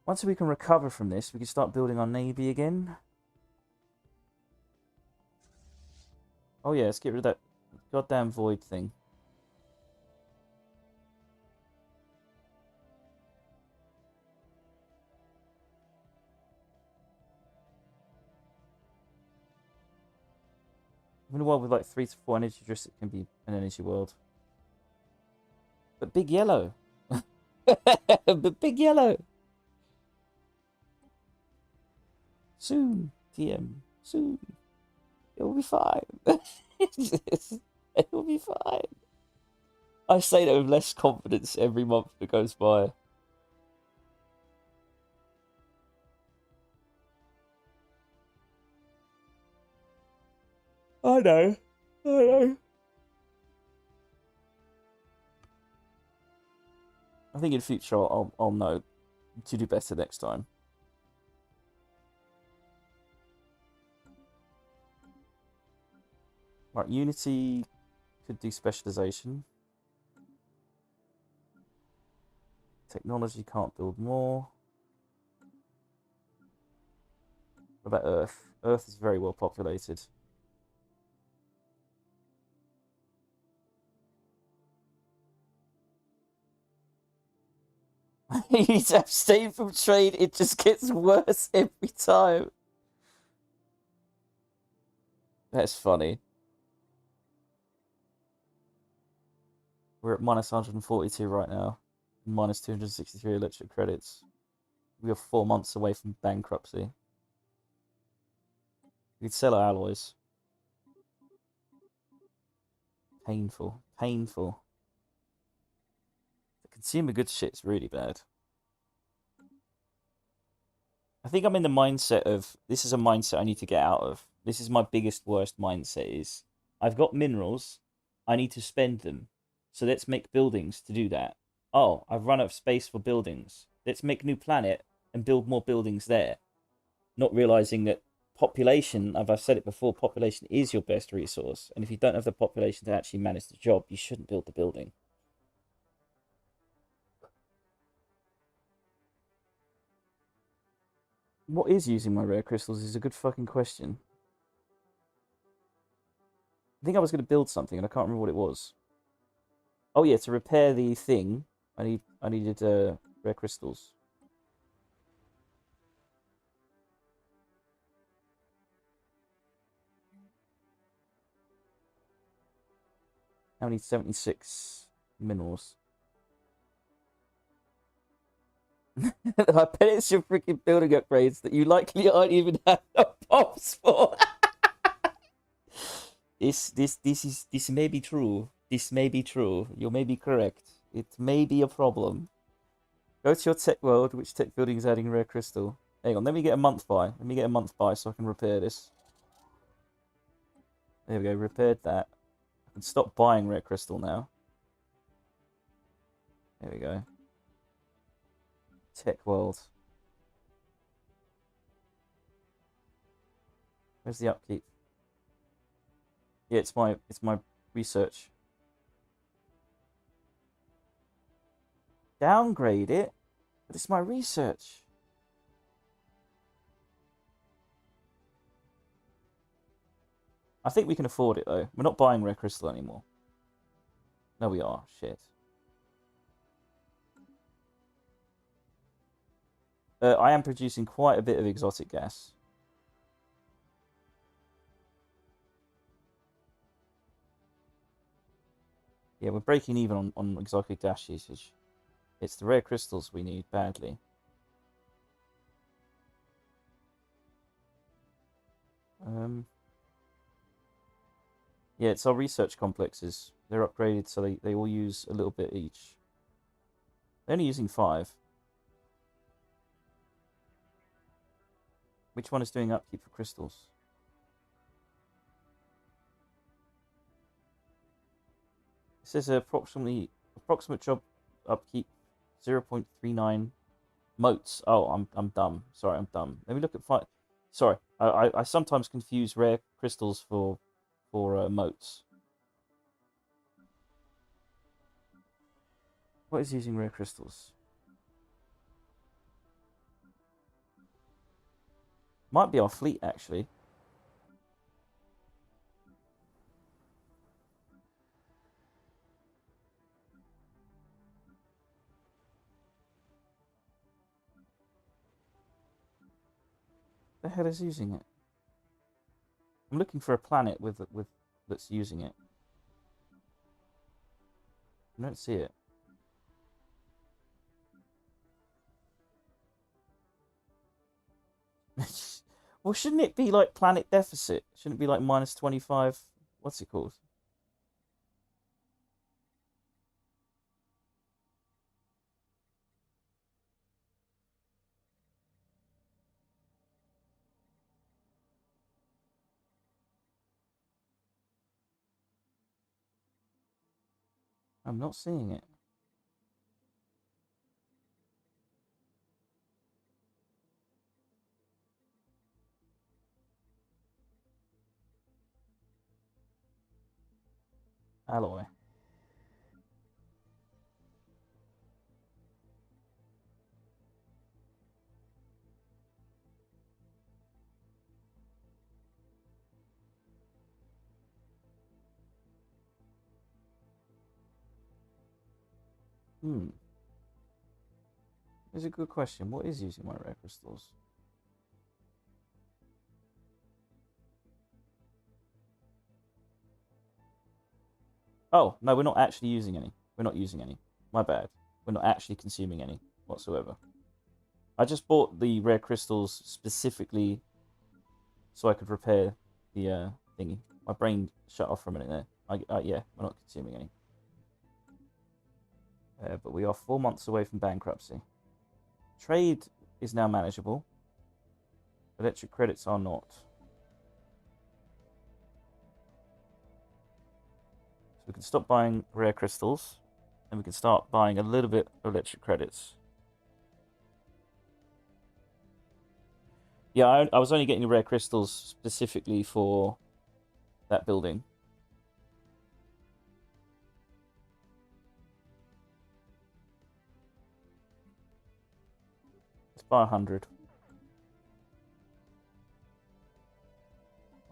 Once we can recover from this, we can start building our navy again. Oh yeah, let's get rid of that goddamn void thing. In a world with like 3 to 4 energy drifts, it can be an energy world. But big yellow. But big yellow. Soon, TM. Soon. It will be fine. It will be fine. I say that with less confidence every month that goes by. I know. I know. I think in future I'll know to do better next time. Right, Unity could do specialization. Technology can't build more. What about Earth? Earth is very well populated. You need to abstain from trade. It just gets worse every time. That's funny. We're at minus 142 right now. Minus 263 electric credits. We are 4 months away from bankruptcy. We could sell our alloys. Painful. Painful. The consumer goods shit's really bad. I think I'm in the mindset of... This is a mindset I need to get out of. This is my biggest, worst mindset is... I've got minerals. I need to spend them. So let's make buildings to do that. Oh, I've run out of space for buildings. Let's make a new planet and build more buildings there. Not realizing that population, as I've said it before, population is your best resource. And if you don't have the population to actually manage the job, you shouldn't build the building. What is using my rare crystals is a good fucking question. I think I was going to build something and I can't remember what it was. Oh yeah, to repair the thing, I needed rare crystals. I need 76 minerals. I bet it's your freaking building upgrades that you likely aren't even have no pops for. This may be true. This may be true. You may be correct. It may be a problem. Go to your tech world. Which tech building is adding rare crystal? Hang on, let me get a month by. Let me get a month by so I can repair this. There we go, repaired that. I can stop buying rare crystal now. There we go. Tech world. Where's the upkeep? Yeah, it's my research. Downgrade it? But it's my research. I think we can afford it though. We're not buying rare crystal anymore. No, we are. Shit. I am producing quite a bit of exotic gas. Yeah, we're breaking even on exotic gas usage. It's the rare crystals we need badly. Yeah, it's our research complexes. They're upgraded, so they all use a little bit each. They're only using 5. Which one is doing upkeep for crystals? It says approximate job upkeep 0.39 motes. Oh, I'm dumb. Sorry, I'm dumb. Let me look at 5. Sorry, I sometimes confuse rare crystals for motes. What is using rare crystals? Might be our fleet, actually. The hell is using it? I'm looking for a planet with that's using it. I don't see it. Well, shouldn't it be like planet deficit? Shouldn't it be like minus 25? What's it called? I'm not seeing it. Alloy. Hmm. It's a good question. What is using my rare crystals? Oh, no, we're not actually using any. We're not using any. My bad. We're not actually consuming any whatsoever. I just bought the rare crystals specifically so I could repair the thingy. My brain shut off for a minute there. Yeah, we're not consuming any. But we are 4 months away from bankruptcy. Trade is now manageable. Electric credits are not. So we can stop buying rare crystals, and we can start buying a little bit of electric credits. Yeah, I was only getting rare crystals specifically for that building. Let's buy 100.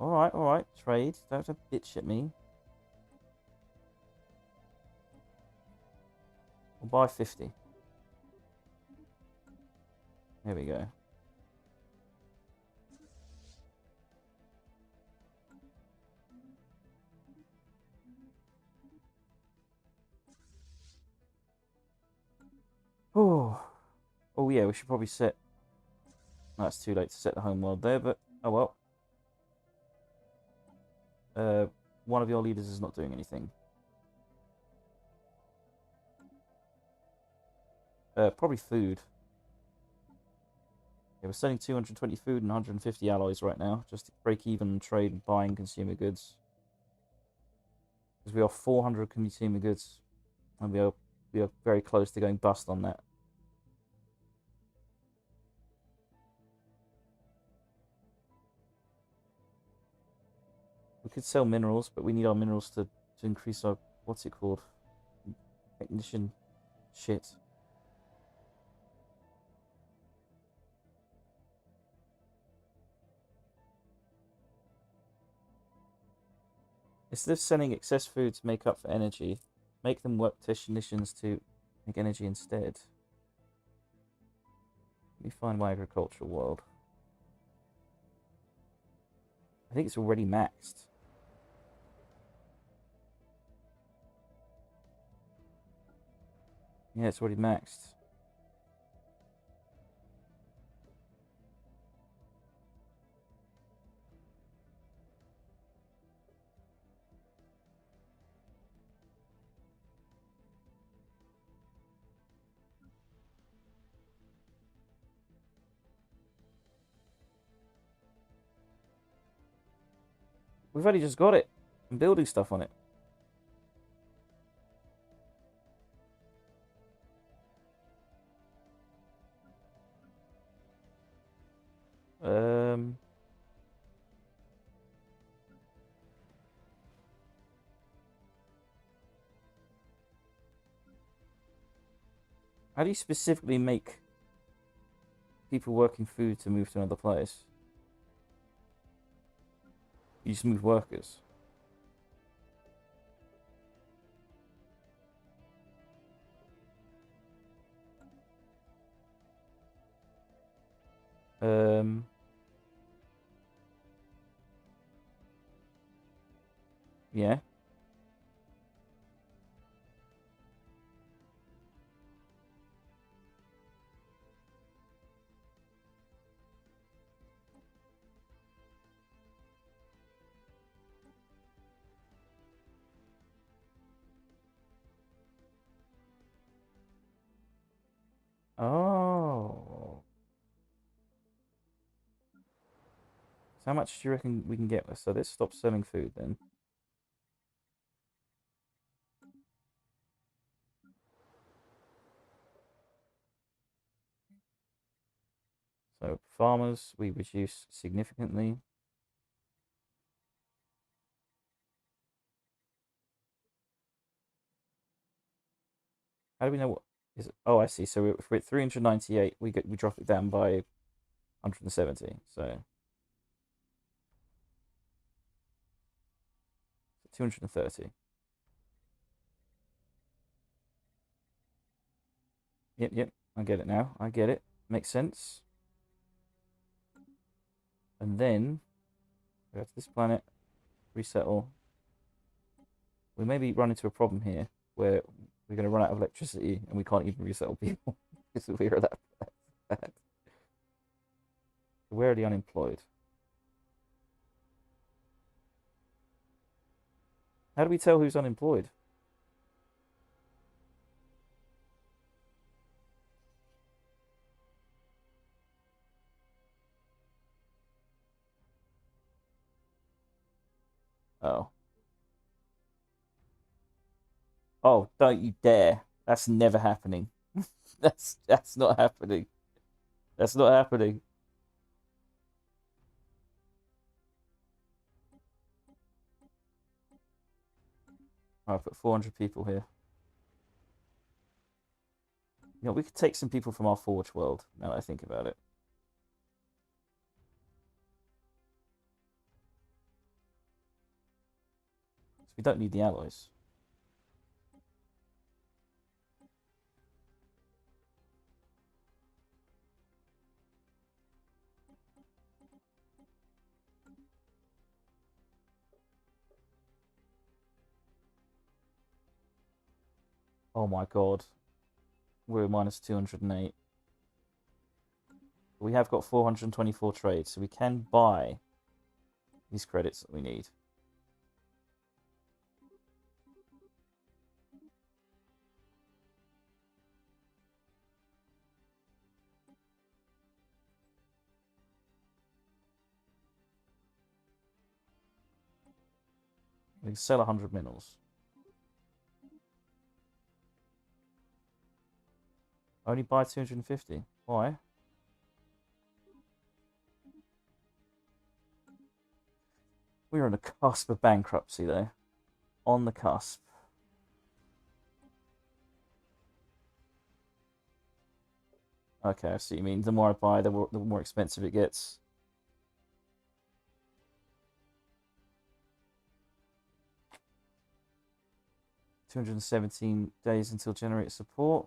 Alright. Trade. Don't have to bitch at me. We'll buy 50. There we go. Oh yeah, we should probably set... No, it's too late to set the home world there, but oh well. One of your leaders is not doing anything. Probably food. Yeah, we're selling 220 food and 150 alloys right now, just to break even and trade and buying consumer goods. Because we are 400 consumer goods, and we are very close to going bust on that. We could sell minerals, but we need our minerals to increase our, what's it called? Technician shit. Instead of selling excess food to make up for energy, make them work technicians to make energy instead. Let me find my agricultural world. I think it's already maxed. Yeah, it's already maxed. We've only just got it. I'm building stuff on it. Um... How do you specifically make people working food to move to another place? You just move workers. Um, yeah. Oh. So how much do you reckon we can get? So let's stop selling food then. So farmers, we reduce significantly. How do we know what is it? Oh, I see. So if we're at 398, we drop it down by 170. So 230. Yep, yep. I get it now. I get it. Makes sense. And then we go to this planet, resettle. We maybe run into a problem here where we're going to run out of electricity and we can't even resettle people because we're that bad. Where are the unemployed? How do we tell who's unemployed? Oh. Oh, don't you dare. That's never happening. That's not happening. That's not happening. I'll put 400 people here. You know, we could take some people from our Forge world, now that I think about it. So we don't need the alloys. Oh my god. We're at minus 208. We have got 424 trades, so we can buy these credits that we need. We can sell 100 minerals. Only buy 250. Why? We're on the cusp of bankruptcy, though. On the cusp. Okay, I see what you mean. The more I buy, the more expensive it gets. $217 until generate support.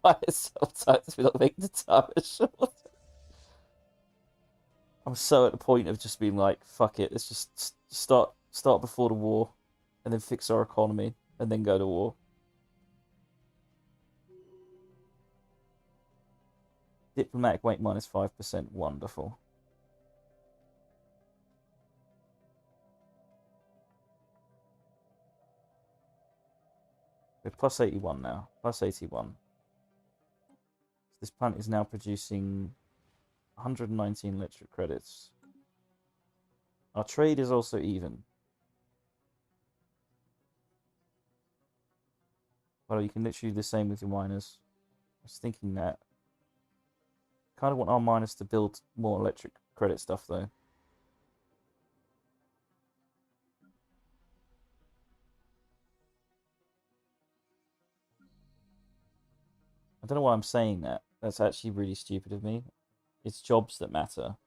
Buy a cell types without making the time short. I'm so at the point of just being like, fuck it, let's just start before the war, and then fix our economy, and then go to war. Diplomatic weight minus 5%. Wonderful. We're plus 81 now. Plus 81. This plant is now producing 119 electric credits. Our trade is also even. Well, you can literally do the same with your miners. I was thinking that. Kind of want our miners to build more electric credit stuff, though. I don't know why I'm saying that. That's actually really stupid of me. It's jobs that matter.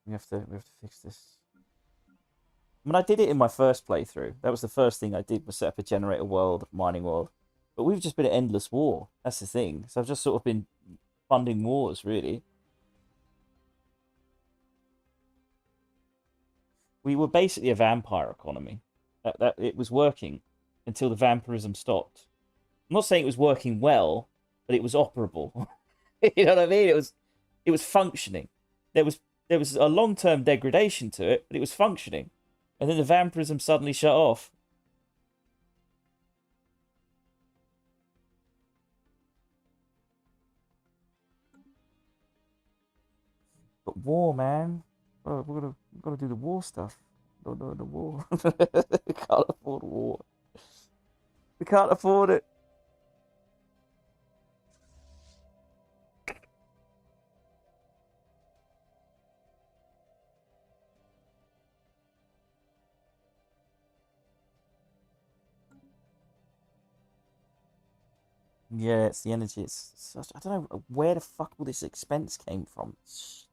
We have to fix this. I mean, I did it in my first playthrough. That was the first thing I did, was set up a generator world, mining world. But we've just been at endless war. That's the thing. So I've just sort of been funding wars, really. We were basically a vampire economy. That it was working until the vampirism stopped. I'm not saying it was working well, but it was operable. You know what I mean? It was functioning. There was a long-term degradation to it, but it was functioning. And then the vampirism suddenly shut off. But war, man. Oh, we're gonna do the war stuff. No, the war. We can't afford war. We can't afford it. Yeah, it's the energy. It's such, I don't know where the fuck all this expense came from. It's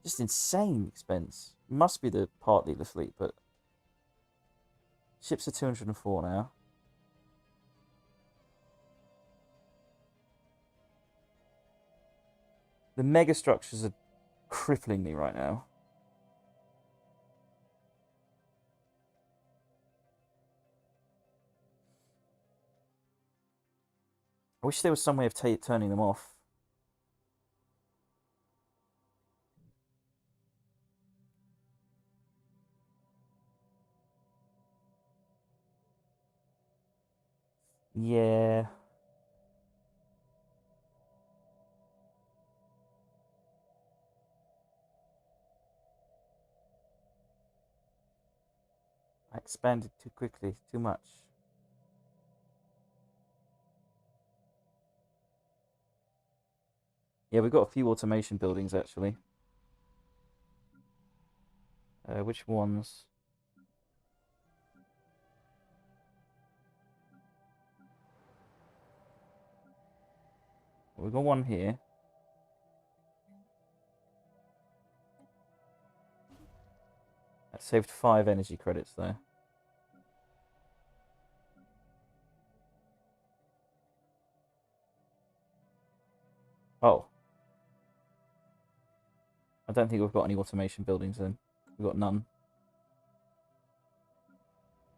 just insane expense. It must be partly the fleet, but ships are 204 now. The mega structures are crippling me right now. I wish there was some way of turning them off. Yeah. I expanded too quickly, too much. Yeah, we've got a few automation buildings, actually. Which ones? We've got one here. That saved 5 energy credits, though. Oh. I don't think we've got any automation buildings then. We've got none.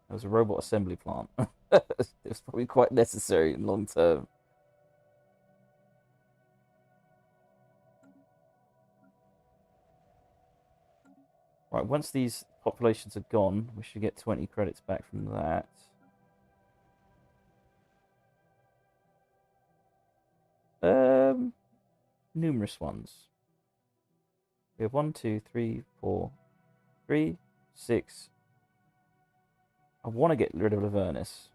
There was a robot assembly plant. It's probably quite necessary in long term. Right, once these populations are gone, we should get 20 credits back from that. Numerous ones. We have 1, 2, 3, 4, 3, 6. I want to get rid of Lavernus. It's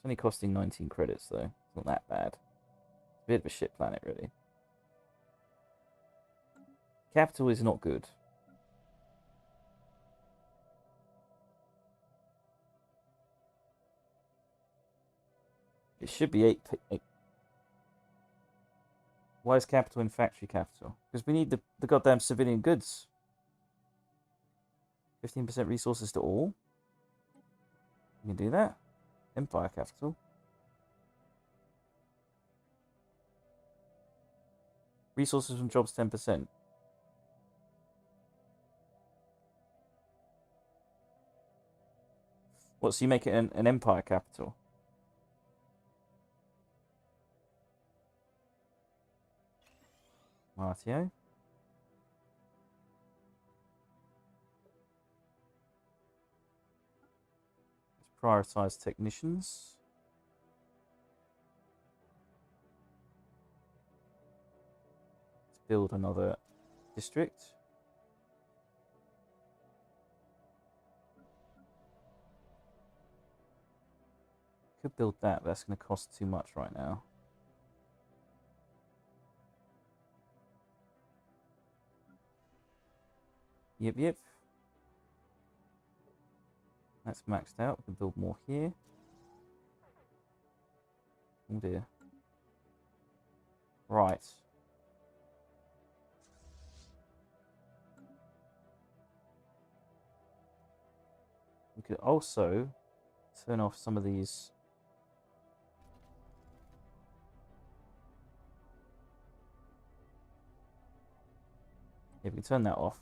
only costing 19 credits, though. It's not that bad. It's a bit of a shit planet, really. Capital is not good. It should be 8. Why is capital in factory capital? Because we need the goddamn civilian goods. 15% resources to all. You can do that. Empire capital. Resources from jobs 10%. What, so you make it an empire capital? Martio. prioritize technicians. Let's build another district. Could build that, but that's going to cost too much right now. Yep. That's maxed out. We can build more here. Oh dear. Right. We could also turn off some of these. Yeah, we can turn that off.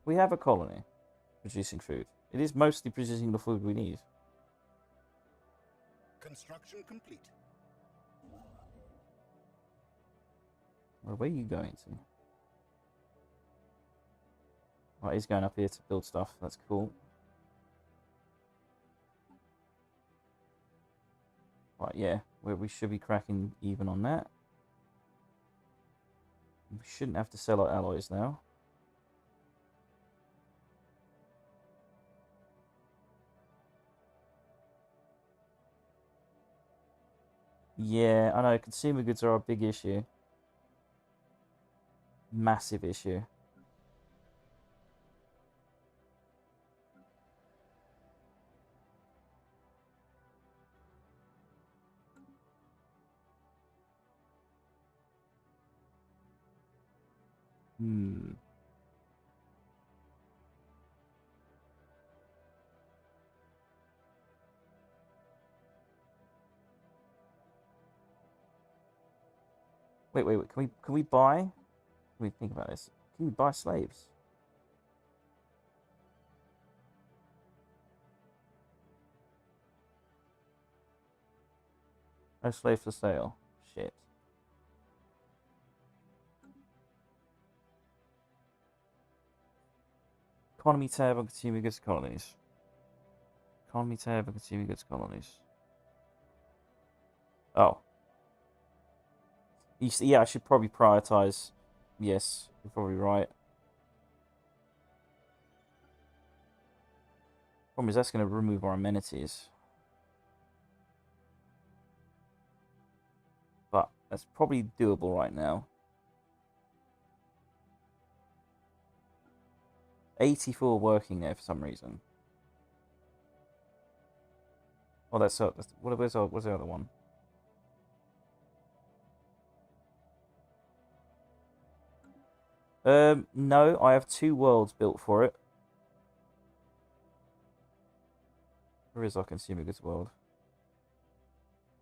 We have a colony producing food. It is mostly producing the food we need. Construction complete. Where are you going to? Right, he's going up here to build stuff. That's cool. Right, yeah, we should be cracking even on that. We shouldn't have to sell our alloys now. Yeah, I know, consumer goods are a big issue. Massive issue. Hmm. Wait. Can we buy? Can we think about this? Can we buy slaves? No slaves for sale. Shit. Economy tab on consumer goods colonies. Economy tab on consumer goods colonies. Oh. Yeah, I should probably prioritize. Yes, you're probably right. Problem is, that's going to remove our amenities. But that's probably doable right now. 84 working there for some reason. Oh, what's the other one? No, I have 2 worlds built for it. Where is our consumer goods world?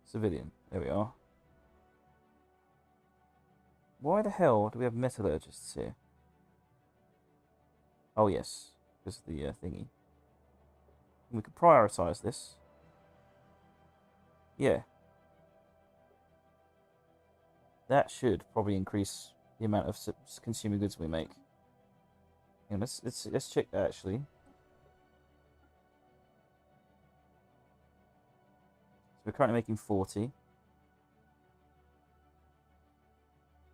Civilian. There we are. Why the hell do we have metallurgists here? Oh, yes. Because of the thingy. We could prioritize this. Yeah. That should probably increase the amount of consumer goods we make. Yeah, let's check that actually. So we're currently making 40.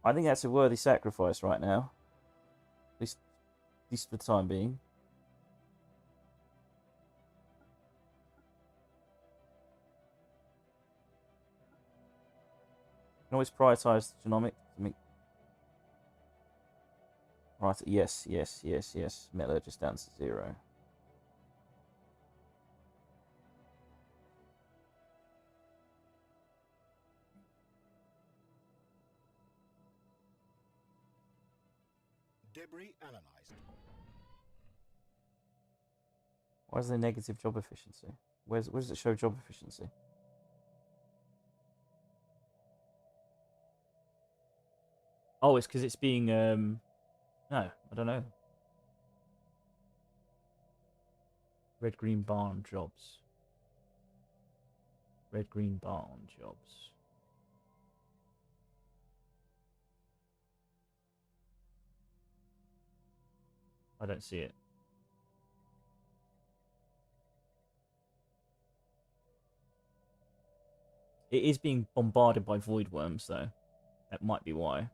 I think that's a worthy sacrifice right now. At least for the time being. You can always prioritize genomic. Right, yes. Metallurgist down to 0. Debris analyzed. Why is there negative job efficiency? Where does it show job efficiency? Oh, it's because it's being no, I don't know. Red green barn jobs. Red green barn jobs. I don't see it. It is being bombarded by void worms, though. That might be why.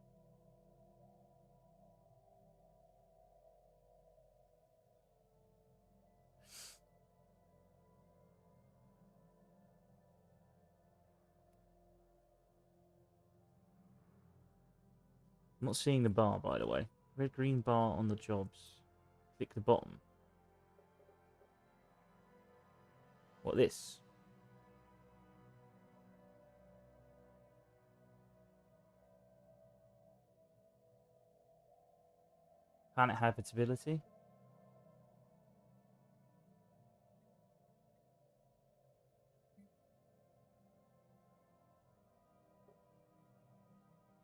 I'm not seeing the bar, by the way. Red green bar on the jobs. Click the bottom. What, this? Planet habitability?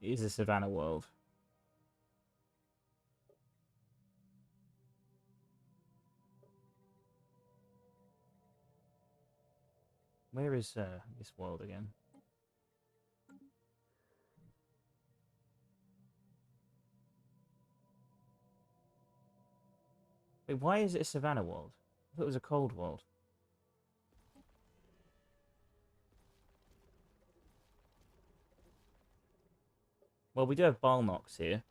It is a savannah world. Where is this world again? Wait, why is it a savannah world? I thought it was a cold world. Well, we do have Balnox here.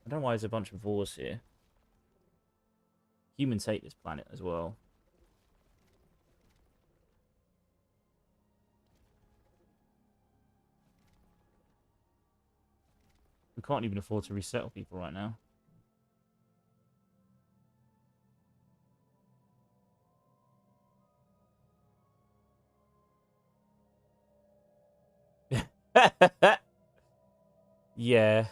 I don't know why there's a bunch of Vors here. Humans hate this planet as well. We can't even afford to resettle people right now. Yeah.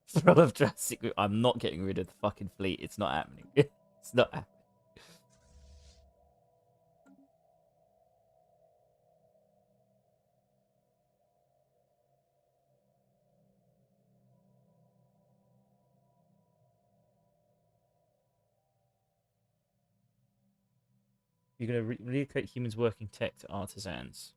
Thrill of Jurassic. I'm not getting rid of the fucking fleet. It's not happening. It's not happening. You're going to relocate humans working tech to artisans.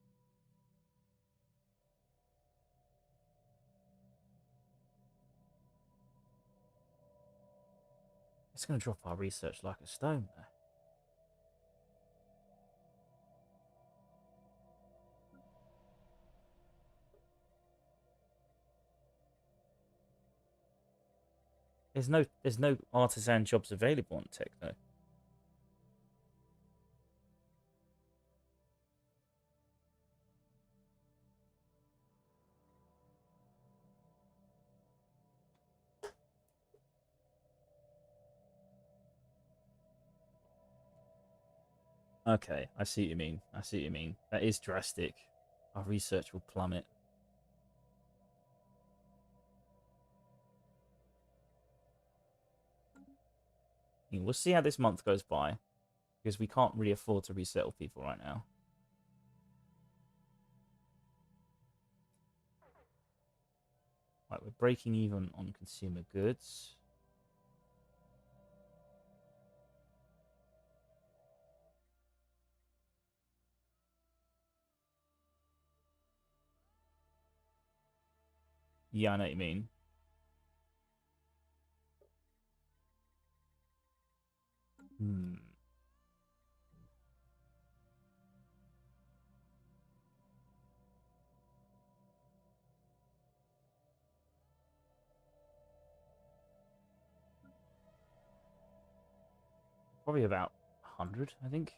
It's going to drop our research like a stone, though. There's no artisan jobs available on tech, though. Okay, I see what you mean. I see what you mean. That is drastic. Our research will plummet. We'll see how this month goes by, because we can't really afford to resettle people right now. Right, we're breaking even on consumer goods. Yeah, I know what you mean. Hmm. Probably about 100, I think.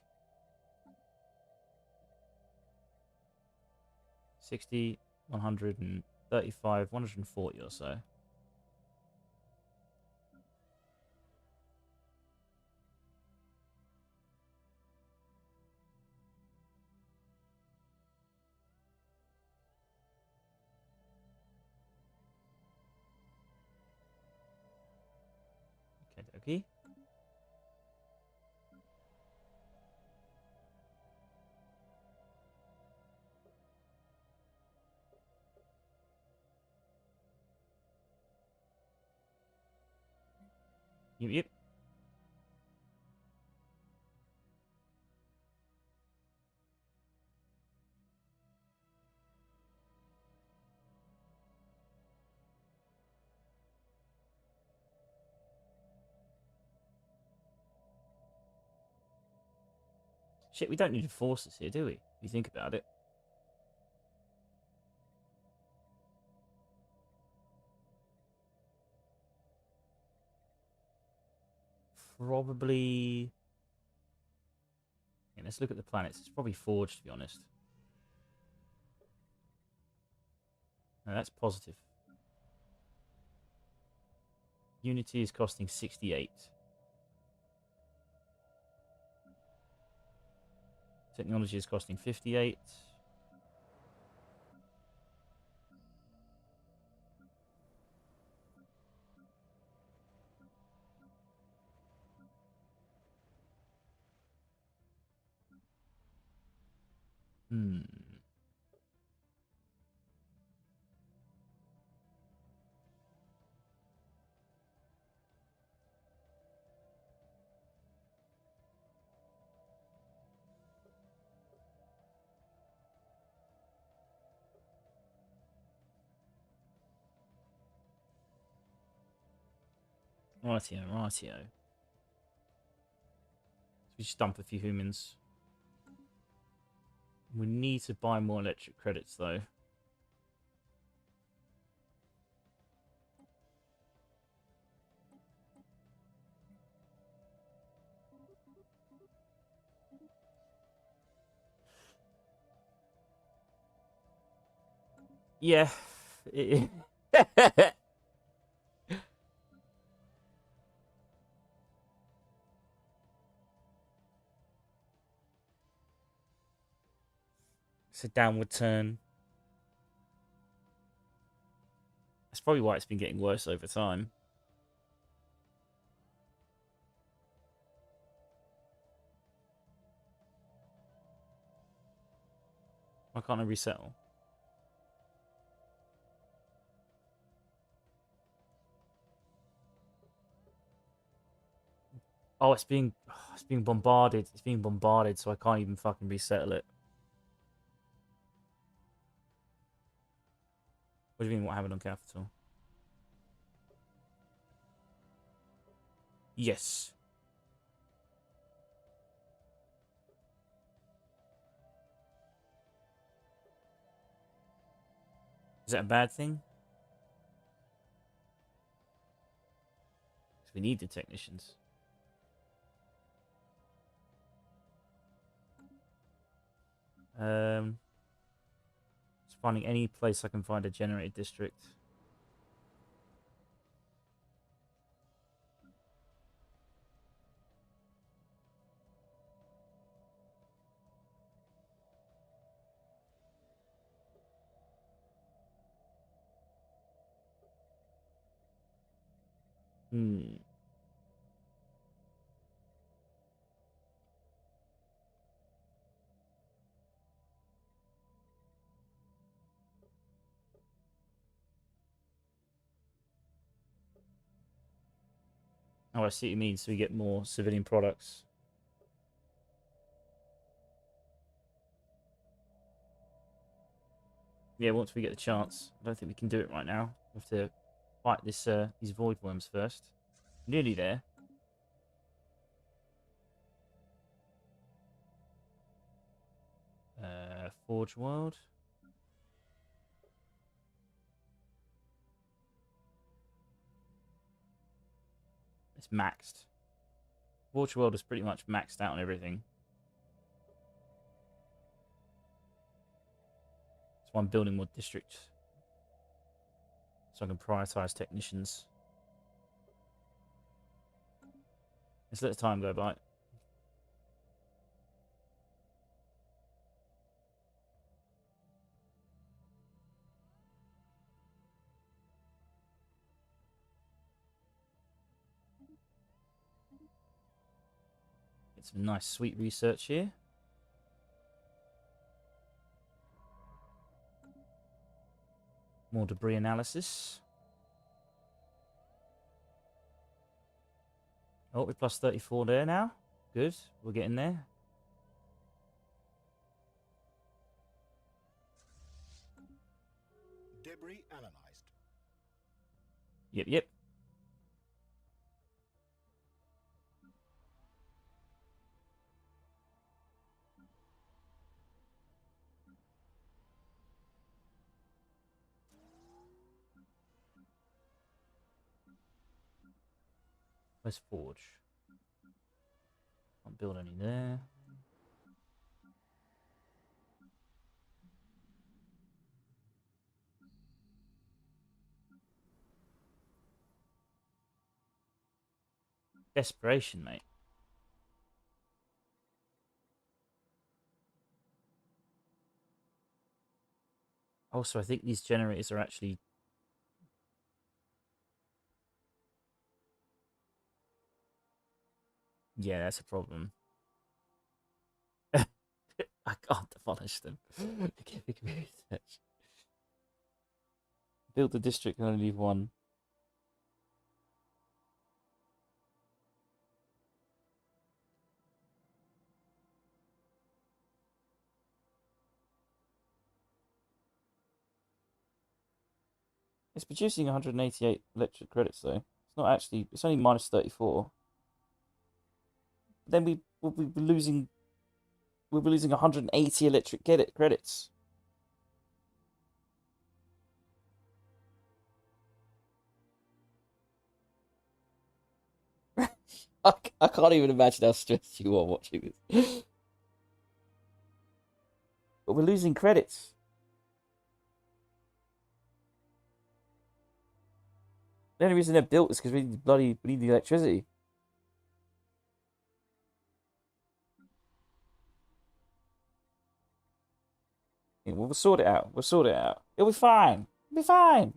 60, 135, 140 or so. Okay, okay. Yep. Shit, we don't need forces here, do we? If you think about it. Probably... Yeah, let's look at the planets. It's probably Forge, to be honest. No, that's positive. Unity is costing 68. Technology is costing 58. Hmm. Rightio, rightio. So we just dump a few humans. We need to buy more electric credits, though. Yeah. It's a downward turn. That's probably why it's been getting worse over time. Why can't I resettle? Oh, it's being bombarded. It's being bombarded, so I can't even fucking resettle it. What do you mean? What happened on capital? Yes. Is that a bad thing? 'Cause we need the technicians. Just finding any place I can find a generated district. Hmm. Oh, I see what you mean. So we get more civilian products. Yeah, once we get the chance. I don't think we can do it right now. We have to fight this these void worms first. Nearly there. Forge world. It's maxed. Forge world is pretty much maxed out on everything. That's why I'm building more districts. So I can prioritize technicians. Let's let the time go by. Get some nice sweet research here. More debris analysis. Oh, we're plus 34 there now. Good. We're getting there. Debris analyzed. Yep, yep. Where's Forge? Can't build any there. Desperation, mate. Also, I think these generators are actually... Yeah, that's a problem. I can't demolish them. Give me research. Build the district and only leave one. It's producing 188 electric credits though. It's not actually. It's only minus 34. Then we'll be losing. We'll be losing 180 electric credits. I can't even imagine how stressed you are watching this. But we're losing credits. The only reason they're built is because we need the electricity. Yeah, we'll sort it out. We'll sort it out. It'll be fine. It'll be fine.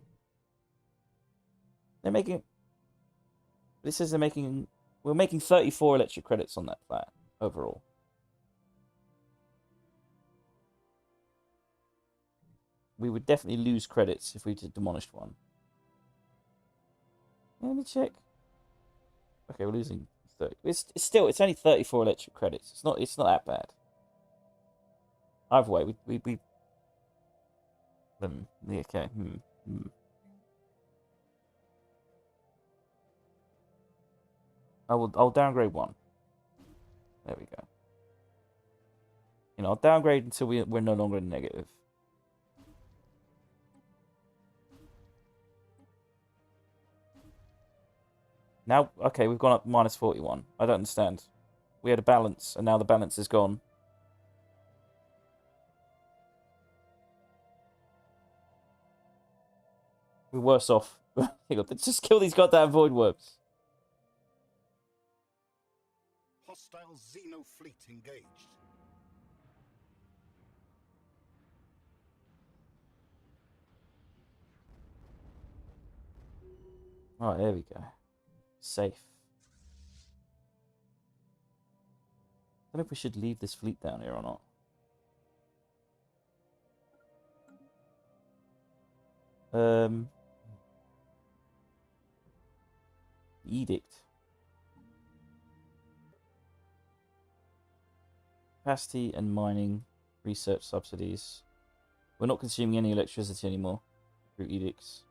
They're making. This says they're making. We're making 34 electric credits on that plan overall. We would definitely lose credits if we demolished one. Let me check. Okay, we're losing 30. It's only 34 electric credits. It's not that bad. Either way, we okay. I'll downgrade one. There we go. You know, I'll downgrade until we're no longer in negative. Now, okay, we've gone up minus 41. I don't understand. We had a balance, and now the balance is gone. We're worse off. Just kill these goddamn void worms. Hostile Xeno fleet engaged. Alright, there we go. Safe. I don't know if we should leave this fleet down here or not. Edict. Capacity and mining research subsidies. We're not consuming any electricity anymore through edicts.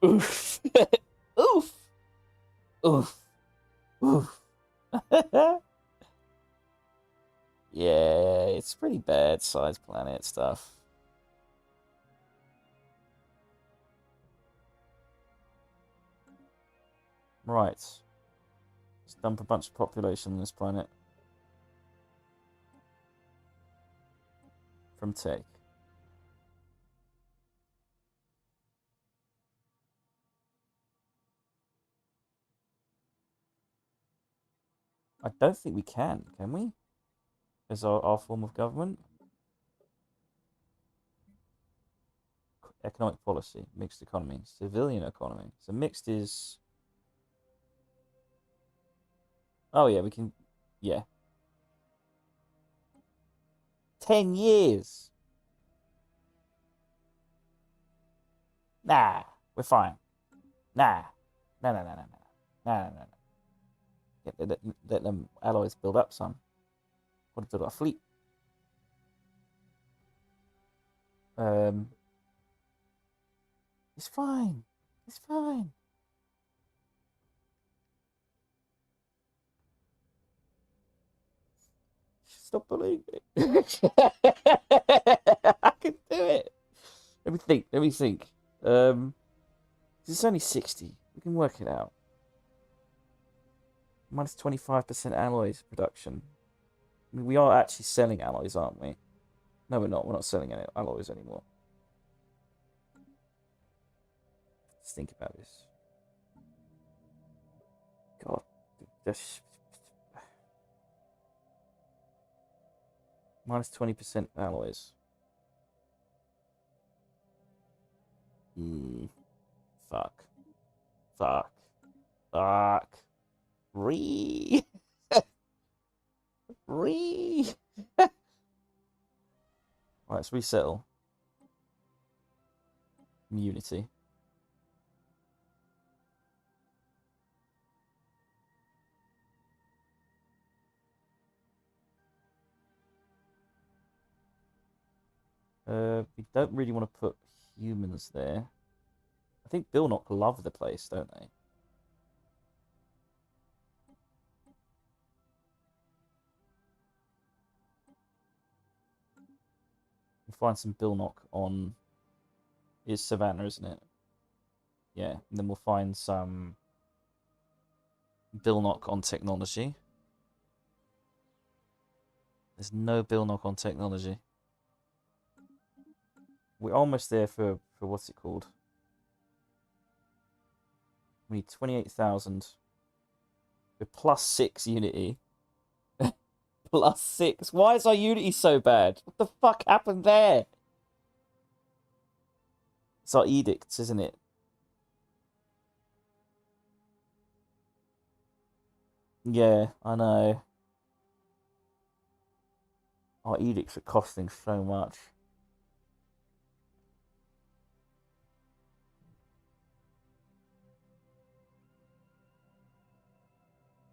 Oof. Oof. Oof. Oof. Yeah, it's pretty bad size planet stuff. Right. Let's dump a bunch of population on this planet. From tech. I don't think we can we? As our form of government? Economic policy, mixed economy, civilian economy. So mixed is... Oh yeah, we can... Yeah. 10 years! Nah, we're fine. Nah. No, no, no, no, no. No, no, no, no. Let them alloys build up, son. Want to build up a fleet. It's fine. It's fine. Stop bullying me. I can do it. Let me think. Let me think. It's only 60. We can work it out. Minus 25% alloys production. I mean, we are actually selling alloys, aren't we? No, we're not. We're not selling any alloys anymore. Let's think about this. God, that's minus 20% alloys. Fuck. Fuck. Fuck. Re. Re. Right, let's resettle. Unity. We don't really want to put humans there. I think Bilnock love the place, don't they? We'll find some Bilnock on... It's Savannah, isn't it? Yeah, and then we'll find some Bilnock on technology. There's no Bilnock on technology. We're almost there for what's it called? We need 28,000. We're +6 Unity. +6. Why is our Unity so bad? What the fuck happened there? It's our edicts, isn't it? Yeah, I know. Our edicts are costing so much.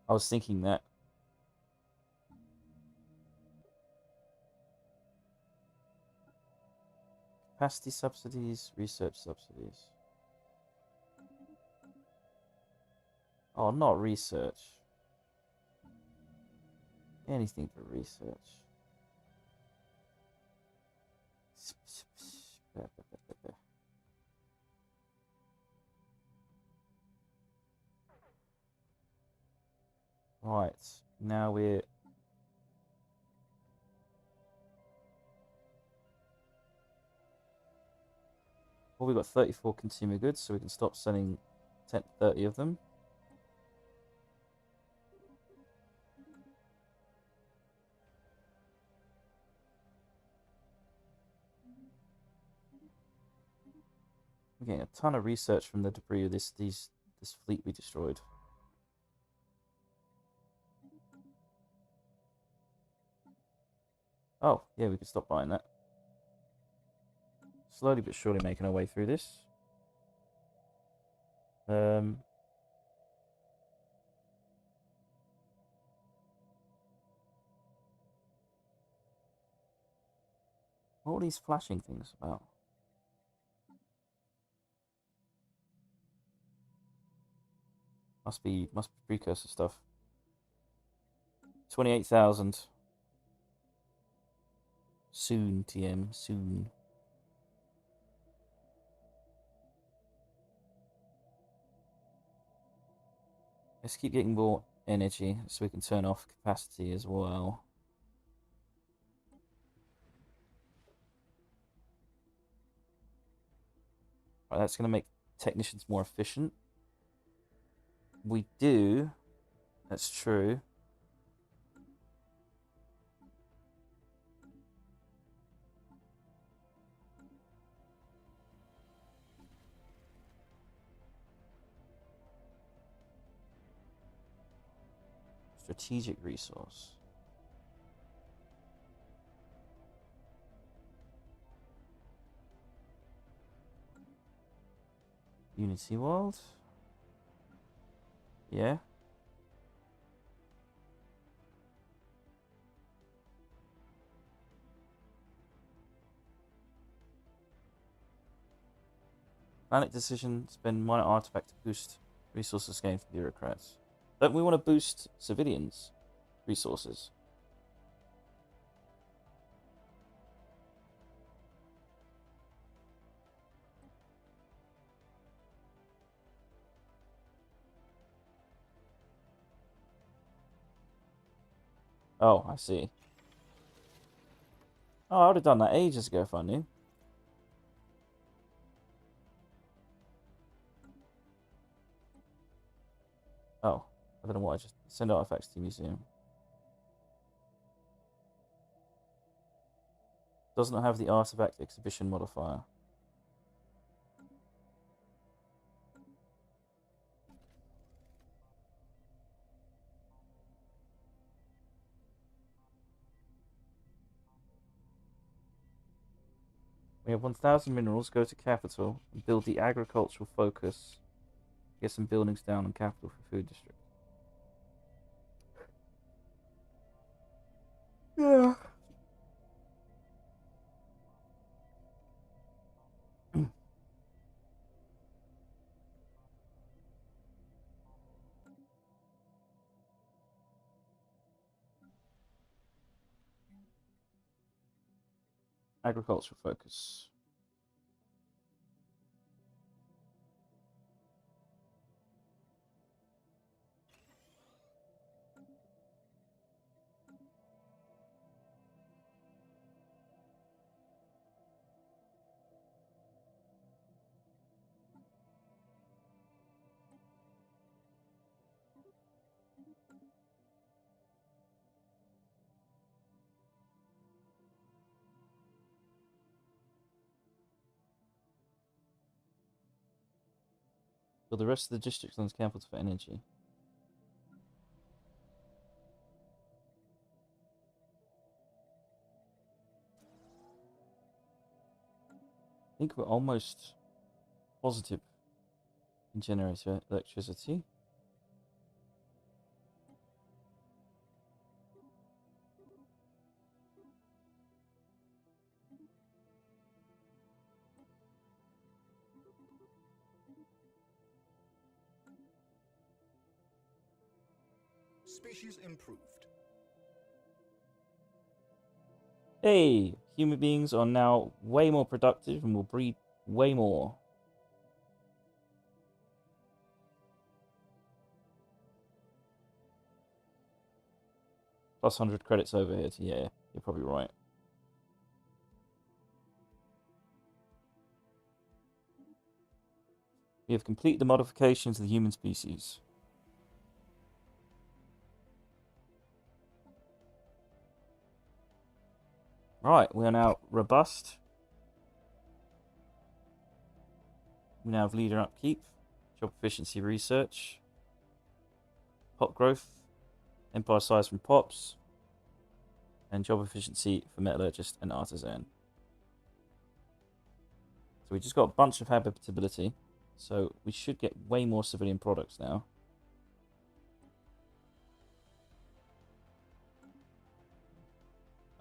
I was thinking that. Capacity subsidies, research subsidies. Oh, not research. Anything for research. Right, now we're... Well, we've got 34 consumer goods, so we can stop selling 30 of them. We're getting a ton of research from the debris of this fleet we destroyed. Oh, yeah, we can stop buying that. Slowly but surely making our way through this. What are these flashing things about? Must be precursor stuff. 28,000. Soon, TM, soon. Let's keep getting more energy so we can turn off capacity as well. Right, that's going to make technicians more efficient. We do. That's true. Strategic resource. Unity World. Yeah. Planet decision, spend minor artifact to boost resources gained from bureaucrats. Don't we want to boost civilians' resources? Oh, I see. Oh, I would have done that ages ago if I knew. Oh, I don't know why. Just send artifacts to the museum. Does not have the artifact exhibition modifier. We have 1,000 minerals. Go to capital and build the agricultural focus. Get some buildings down on capital for food district. Yeah. Agricultural focus. Build the rest of the districts on capital for energy. I think we're almost positive in generator electricity. Species improved. Hey, human beings are now way more productive and will breed way more. Plus 100 credits overhead. Yeah, you're probably right. We have completed the modifications of the human species. Right, we are now robust. We now have leader upkeep, job efficiency research, pop growth, empire size from pops, and job efficiency for metallurgist and artisan. So we just got a bunch of habitability, so we should get way more civilian products now.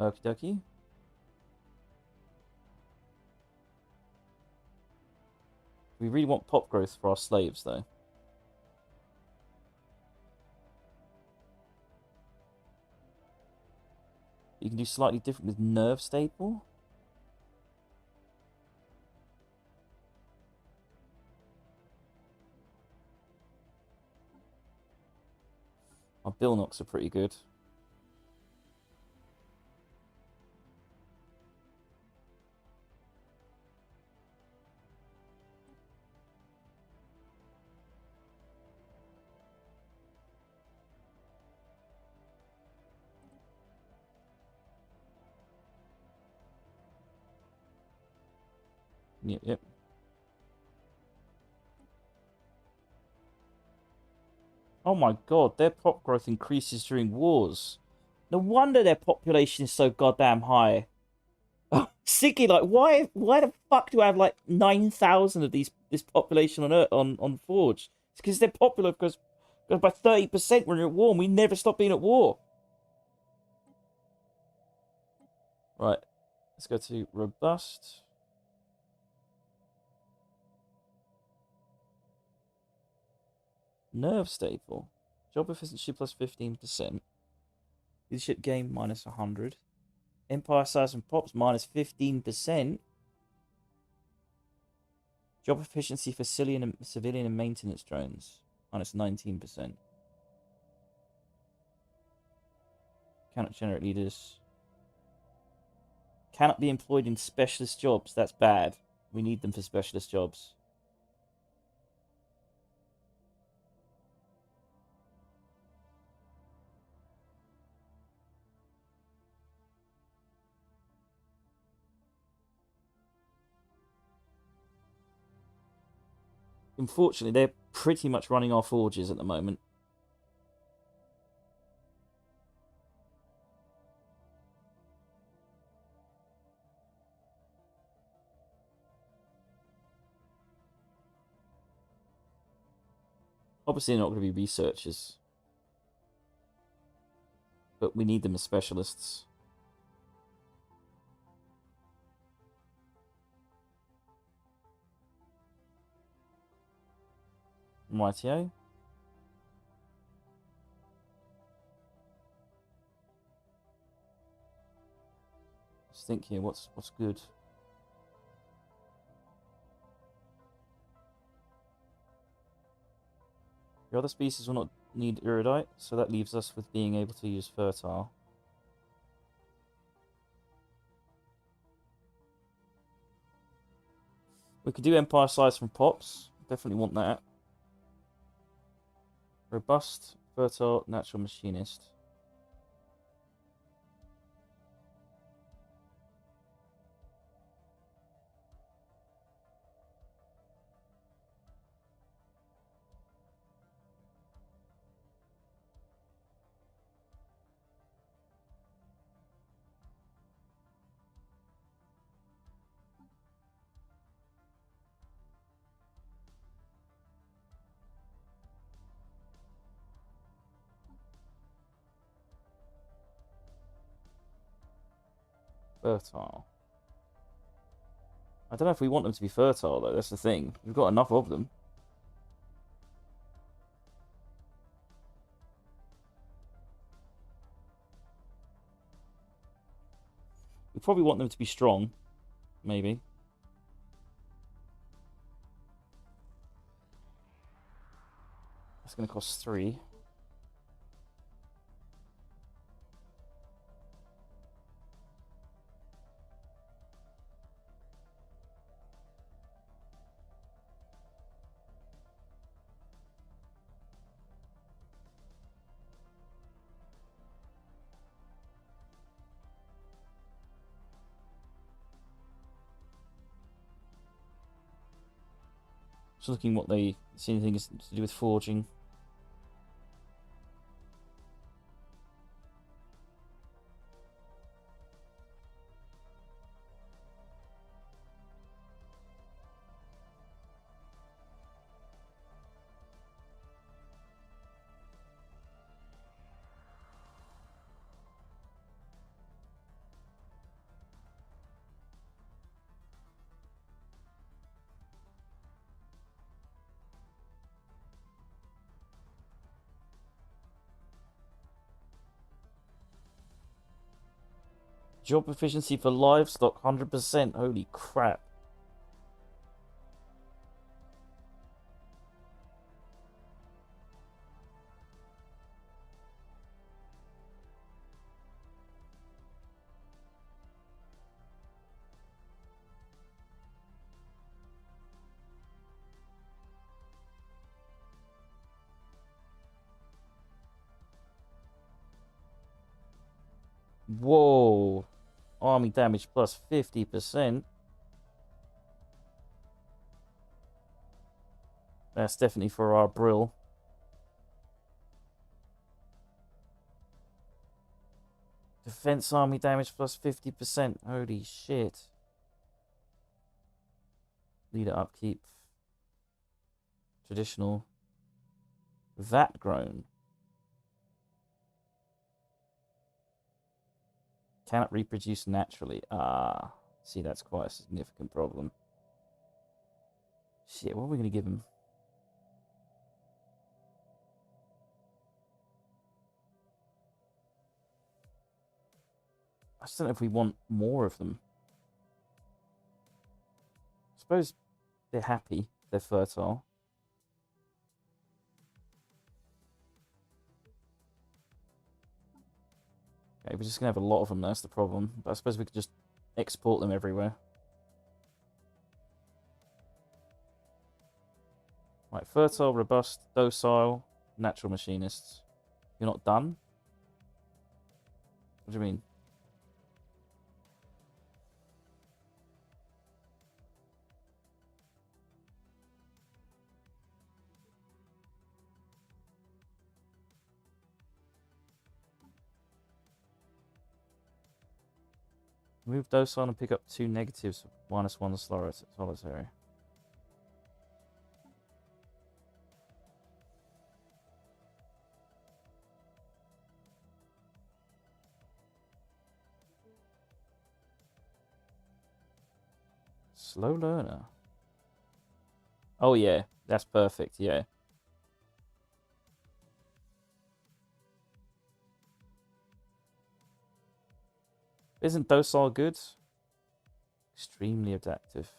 Okie dokie. We really want pop growth for our slaves, though. You can do slightly different with nerve staple. Our bill knocks are pretty good. Yep. Oh my god, their pop growth increases during wars. No wonder their population is so goddamn high. Siggy, like, why the fuck do I have like 9,000 of this population on Earth on Forge? It's because they're popular goes by 30% when you're at war, and we never stop being at war. Right, let's go to robust. Nerve staple. Job efficiency plus 15%. Leadership gain minus 100. Empire size and pops minus 15%. Job efficiency for civilian and maintenance drones minus 19%. Cannot generate leaders. Cannot be employed in specialist jobs. That's bad. We need them for specialist jobs. Unfortunately, they're pretty much running our forges at the moment. Obviously, they're not going to be researchers. But we need them as specialists. Rightio. Just think here, what's good? The other species will not need erudite, so that leaves us with being able to use fertile. We could do empire size from pops. Definitely want that. Robust, fertile, natural machinist. Fertile. I don't know if we want them to be fertile, though. That's the thing. We've got enough of them. We probably want them to be strong. Maybe. That's going to cost 3. Just looking what they see anything is to do with forging. Job efficiency for livestock, 100%. Holy crap. Whoa. Army damage plus 50%. That's definitely for our Brill. Defense army damage plus 50%. Holy shit. Leader upkeep. Traditional. Vat grown. Cannot reproduce naturally. Ah. See, that's quite a significant problem. Shit, what are we going to give him? I just don't know if we want more of them. I suppose they're happy. They're fertile. Okay, we're just going to have a lot of them, that's the problem. But I suppose we could just export them everywhere. Right, fertile, robust, docile, natural machinists. You're not done? What do you mean? Move docile and pick up 2 negatives, -1 solitary. Slow learner. Oh yeah, that's perfect, yeah. Isn't docile good? Extremely adaptive.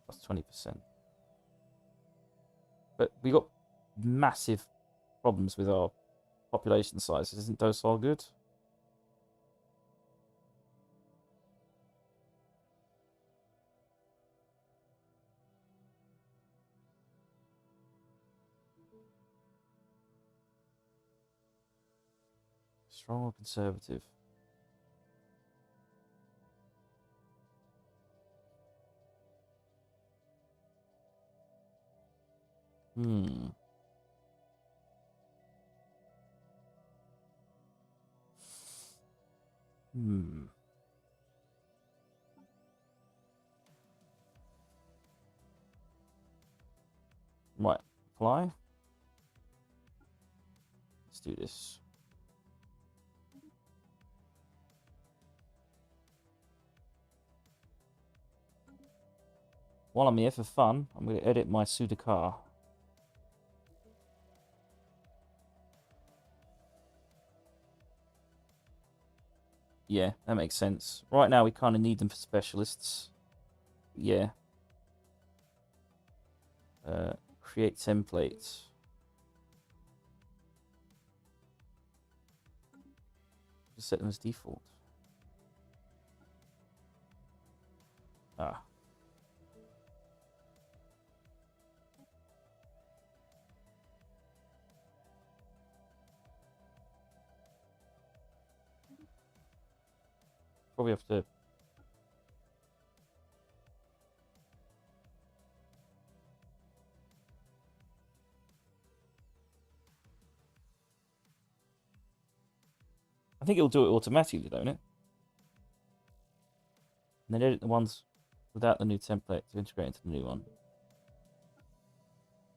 Plus 20%. But we got massive problems with our population size. Isn't docile good? Strong or conservative? Hmm. Hmm. Right. Apply. Let's do this. While I'm here for fun, I'm going to edit my Sudakar. Yeah, that makes sense. Right now, we kind of need them for specialists. Yeah. Create templates. Just set them as default. Ah. Probably have to... I think it'll do it automatically, don't it? And then edit the ones without the new template to integrate into the new one.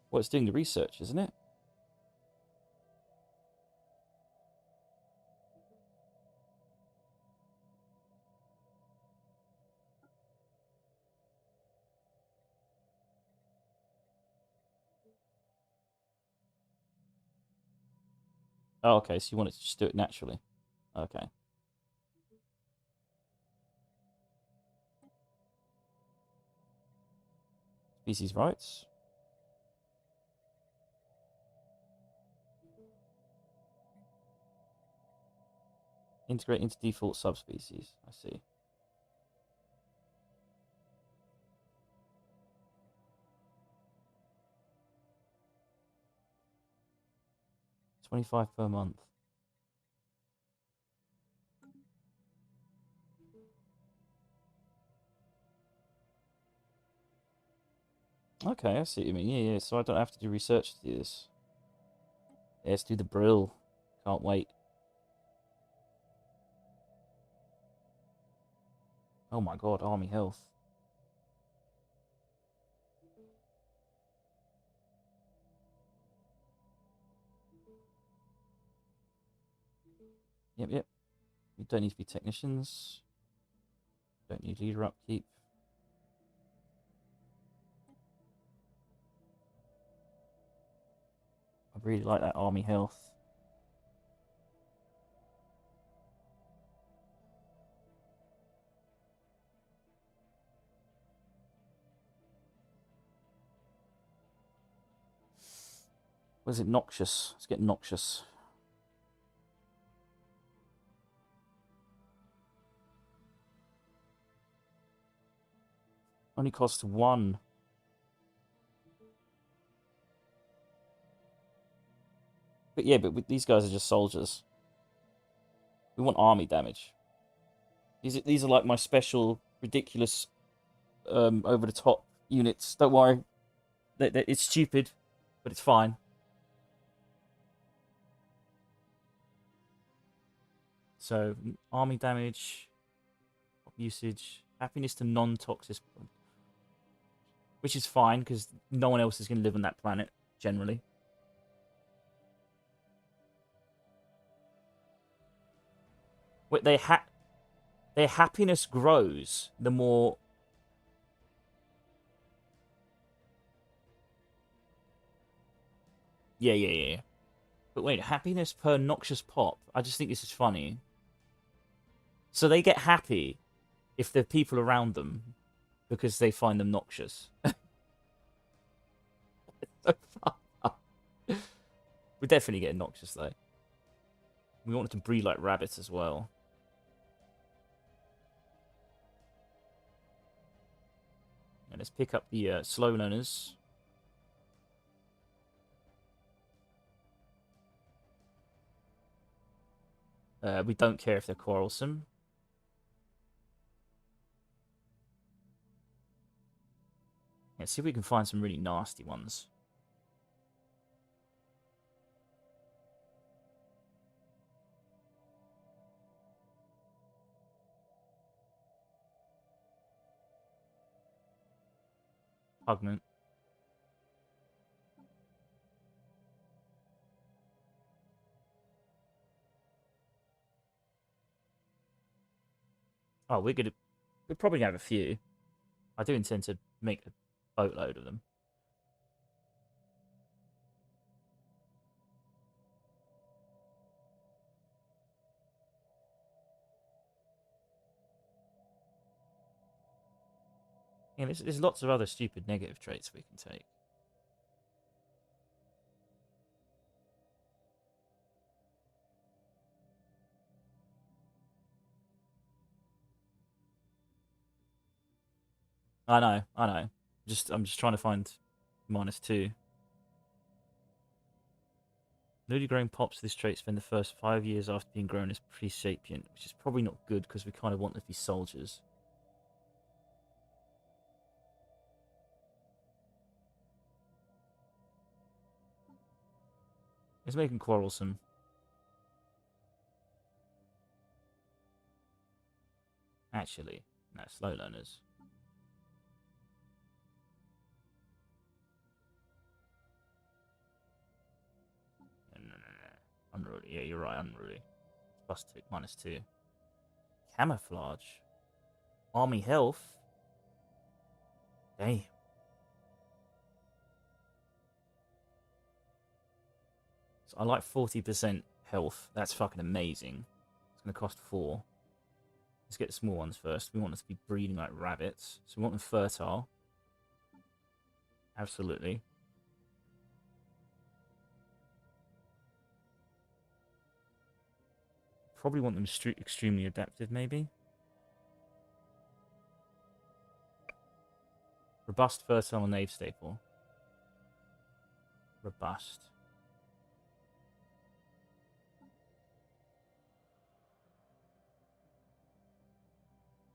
Well, it's doing the research, isn't it? Oh, okay, so you want it to just do it naturally. Okay. Species rights. Integrate into default subspecies. I see. $25 per month. Okay, I see what you mean. Yeah, yeah. So I don't have to do research to do this. Yeah, let's do the brill. Can't wait. Oh my god, army health. Yep, yep. You don't need to be technicians. Don't need leader upkeep. I really like that army health. Was it noxious? Let's get noxious. Only costs 1. But yeah, but these guys are just soldiers. We want army damage. These are like my special, ridiculous, over the top units. Don't worry, it's stupid, but it's fine. So army damage, usage, happiness to non-toxic, which is fine because no one else is going to live on that planet generally. Wait, their happiness grows the more. Yeah. But wait, happiness per noxious pop. I just think this is funny. So they get happy if the people around them because they find them noxious. So we're definitely getting noxious though. We want it to breed like rabbits as well. And let's pick up the slow learners. We don't care if they're quarrelsome. Let's see if we can find some really nasty ones. Pugment. Oh, we're probably gonna have a few. I do intend to make a boatload of them. Yeah, there's lots of other stupid negative traits we can take. I know. I'm just trying to find -2. Newly grown pops this trait spend the first 5 years after being grown as pre-sapient, which is probably not good because we kind of want them to be soldiers. Let's make them quarrelsome. Actually, no, slow learners. No. Unruly. Yeah, you're right, unruly. +2, -2. Camouflage. Army health. Damn. So I like 40% health. That's fucking amazing. It's going to cost 4. Let's get the small ones first. We want them to be breeding like rabbits. So we want them fertile. Absolutely. Probably want them extremely adaptive, maybe. Robust, fertile, nave staple. Robust.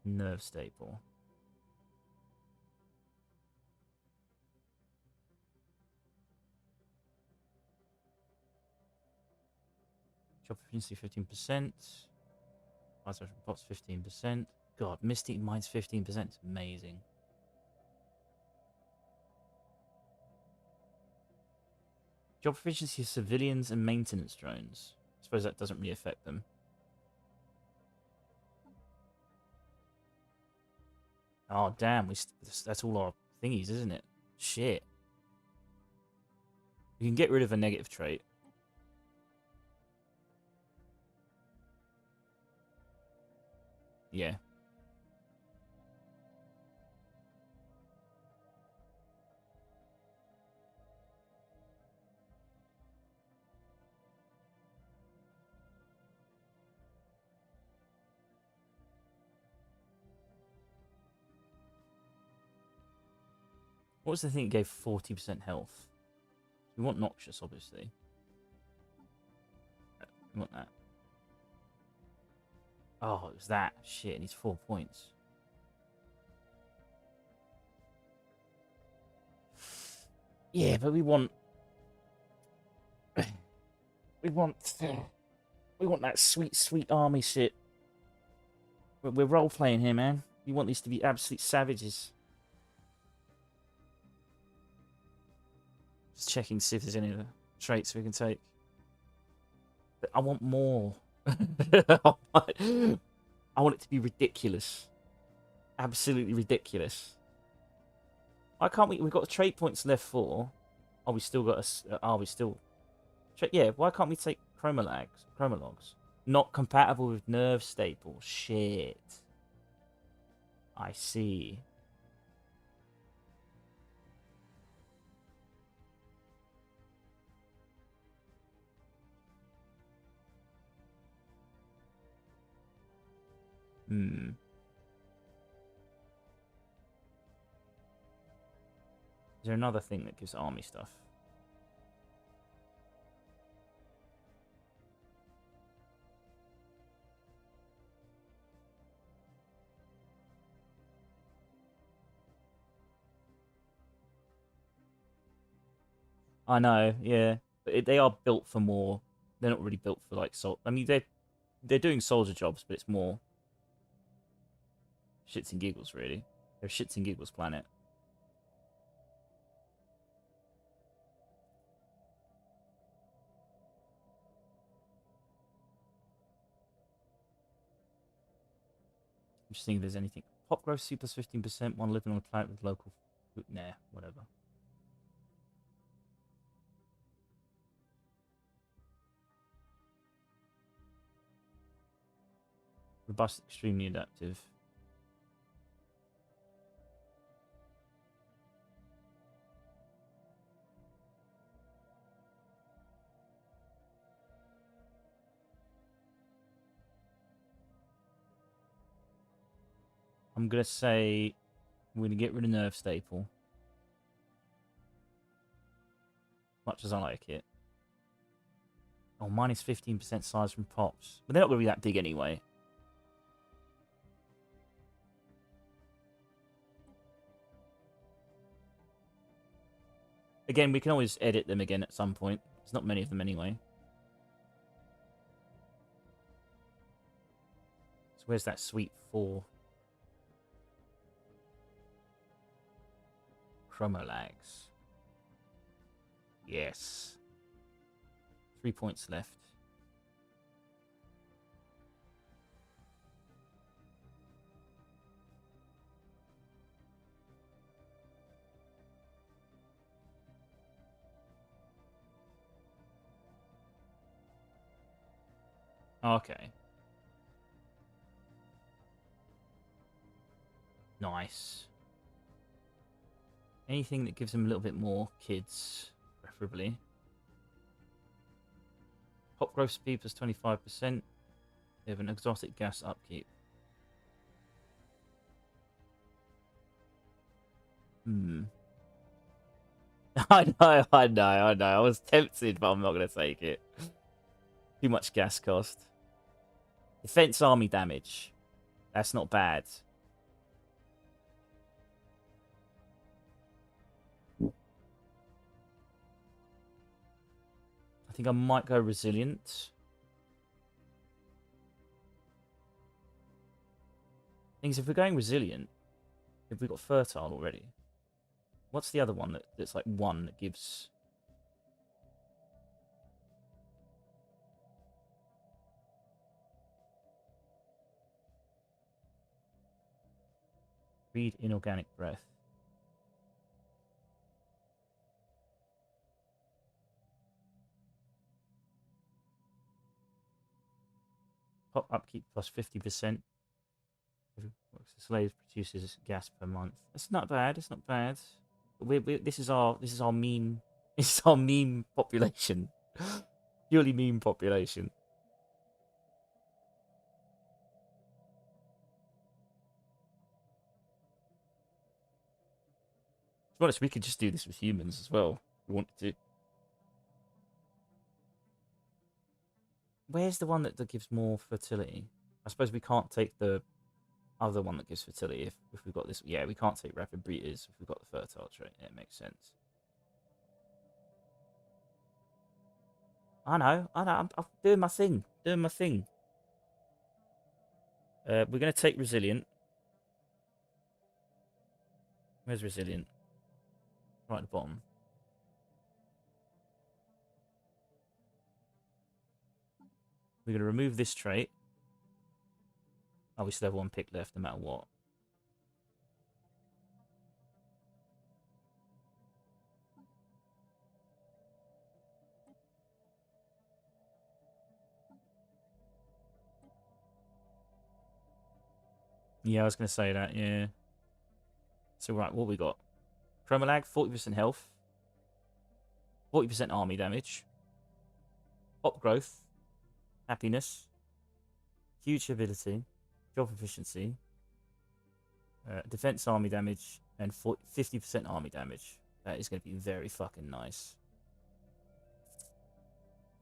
Nerve staple. Job efficiency 15%. Isolation pots 15%. God, Mystic Mind's 15%. It's amazing. Job efficiency of civilians and maintenance drones. I suppose that doesn't really affect them. Oh, damn. That's all our thingies, isn't it? Shit. We can get rid of a negative trait. Yeah. What was the thing that gave 40% health? We want Noxious, obviously. We want that. Oh, it was that. Shit, it needs 4 points. Yeah, but we want... we want that sweet, sweet army shit. We're role-playing here, man. We want these to be absolute savages. Just checking to see if there's any other traits we can take. But I want more. I want it to be ridiculous. Absolutely ridiculous. Why can't we? We've got trait points left for. Oh, we still got a. Are we still? Yeah. Why can't we take chromalogs? Not compatible with nerve staples. Shit. I see. Hmm. Is there another thing that gives army stuff? I know, yeah. But they are built for more. They're not really built for like I mean, they're doing soldier jobs, but it's more shits and giggles, really. They're shits and giggles planet. I'm just thinking if there's anything. Pop growth C plus 15%, one living on a planet with local... Nah, whatever. Robust, extremely adaptive. I'm going to say we're going to get rid of nerve staple. Much as I like it. Oh, minus 15% size from pops. But they're not going to be that big anyway. Again, we can always edit them again at some point. There's not many of them anyway. So where's that sweet 4? Chromolags. Yes. 3 points left. Okay. Nice. Anything that gives them a little bit more kids, preferably. Pop growth speed plus 25%. They have an exotic gas upkeep. Hmm. I know. I was tempted, but I'm not going to take it. Too much gas cost. Defense army damage. That's not bad. I think I might go resilient. Things if we're going resilient, if we've got fertile already. What's the other one that's like 1 that gives... Read inorganic breath. Pop upkeep plus 50%. The slave produces gas per month. That's not bad. It's not bad. This is our meme. This is our meme population. Purely meme population. be honest, we could just do this with humans as well, if we wanted to. Where's the one that gives more fertility? I suppose we can't take the other one that gives fertility if we've got this. Yeah, we can't take rapid breeders if we've got the fertile trait. Yeah, it makes sense. I know. I'm doing my thing. Doing my thing. We're going to take resilient. Where's resilient? Right at the bottom. We're going to remove this trait. Oh, we still have one pick left no matter what. Yeah, I was going to say that, yeah. So, right, what we got? Chromalag, 40% health. 40% army damage. Pop growth. Happiness. Huge ability. Job efficiency. Defense army damage. And 50% army damage. That is going to be very fucking nice.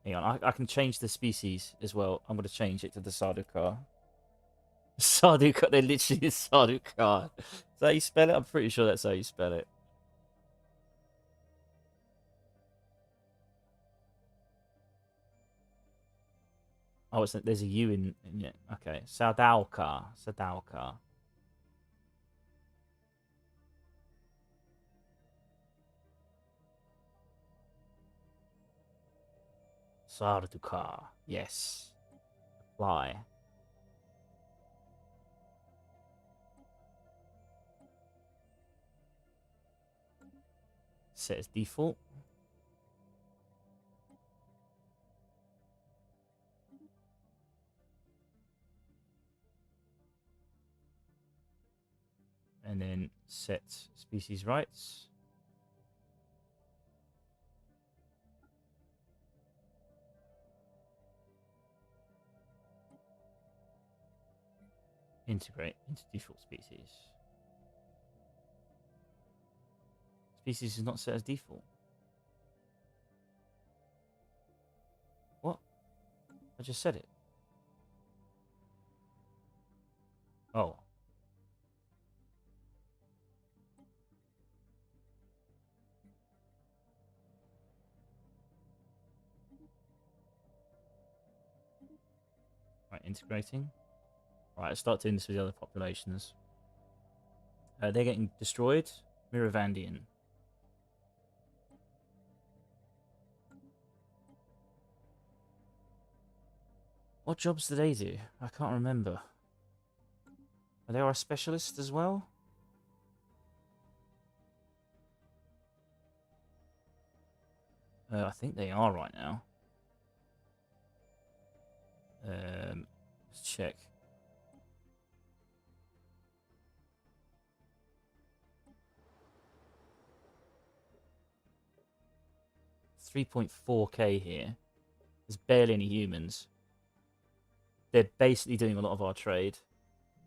Hang on, I can change the species as well. I'm going to change it to the Sardaukar. Sardaukar, they're literally the Sardaukar. Is that how you spell it? I'm pretty sure that's how you spell it. Oh, there's a U in it. Okay, Sardaukar. Sardaukar. Sardaukar. Yes. Apply. Set as default. And then set species rights. Integrate into default species. Species is not set as default. What? I just said it. Oh. Right, integrating. Right, let's start doing this with the other populations. They're getting destroyed. Miravandian. What jobs do they do? I can't remember. Are they our specialists as well? I think they are right now. Let's check. $3.4k here. There's barely any humans. They're basically doing a lot of our trade.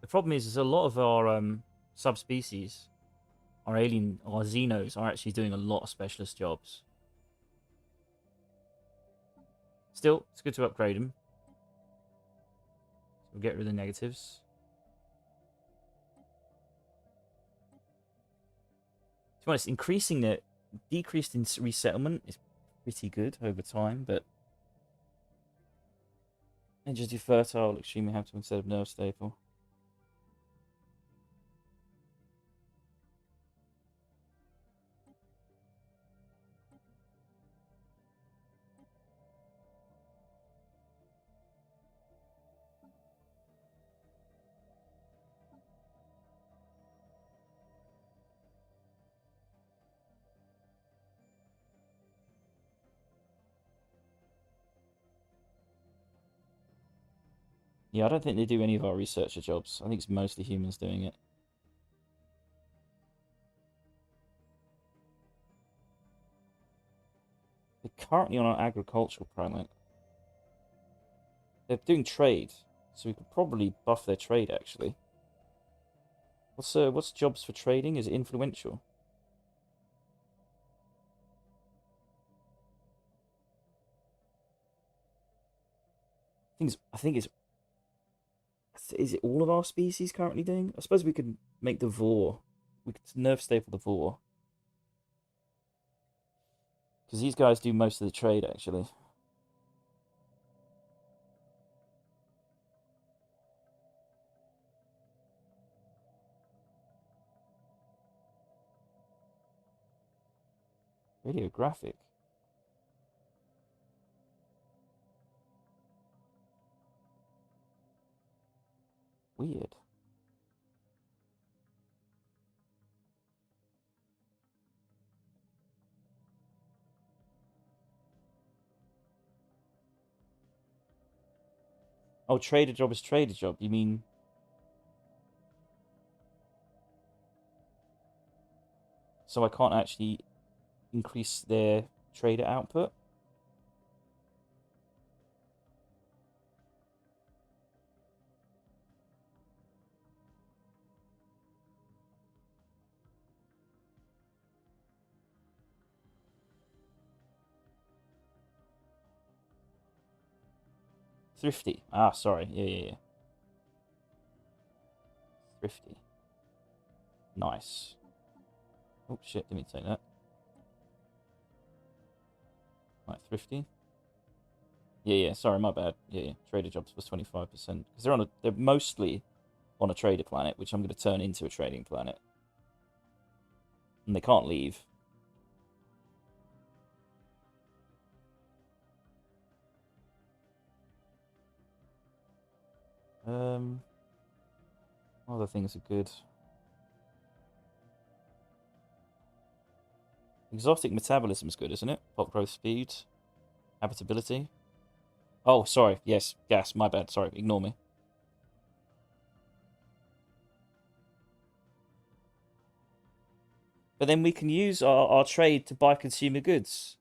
The problem is a lot of our subspecies, our alien, our xenos, are actually doing a lot of specialist jobs. Still, it's good to upgrade them. So we'll get rid of the negatives. To be honest, increasing the decreased in resettlement is pretty good over time, but and just do fertile, extremely habitable instead of nerve staple. Yeah, I don't think they do any of our researcher jobs. I think it's mostly humans doing it. They're currently on our agricultural planet. They're doing trade, so we could probably buff their trade actually. What's jobs for trading? Is it influential? I think it's. Is it all of our species currently doing? I suppose we could make the Vor. We could nerf staple the Vor. Because these guys do most of the trade, actually. Radiographic. Weird. Oh, trader job is trader job. You mean... So I can't actually increase their trader output? Thrifty. Ah, sorry. Yeah. Thrifty. Nice. Oh, shit. Didn't mean to say that. Right, thrifty. Yeah. Sorry, my bad. Yeah. Trader jobs was 25%. Because they're mostly on a trader planet, which I'm going to turn into a trading planet. And they can't leave. Other things are good. Exotic metabolism is good, isn't it? Pop growth speed. Habitability. Oh, sorry. Yes, gas. My bad. Sorry. Ignore me. But then we can use our trade to buy consumer goods.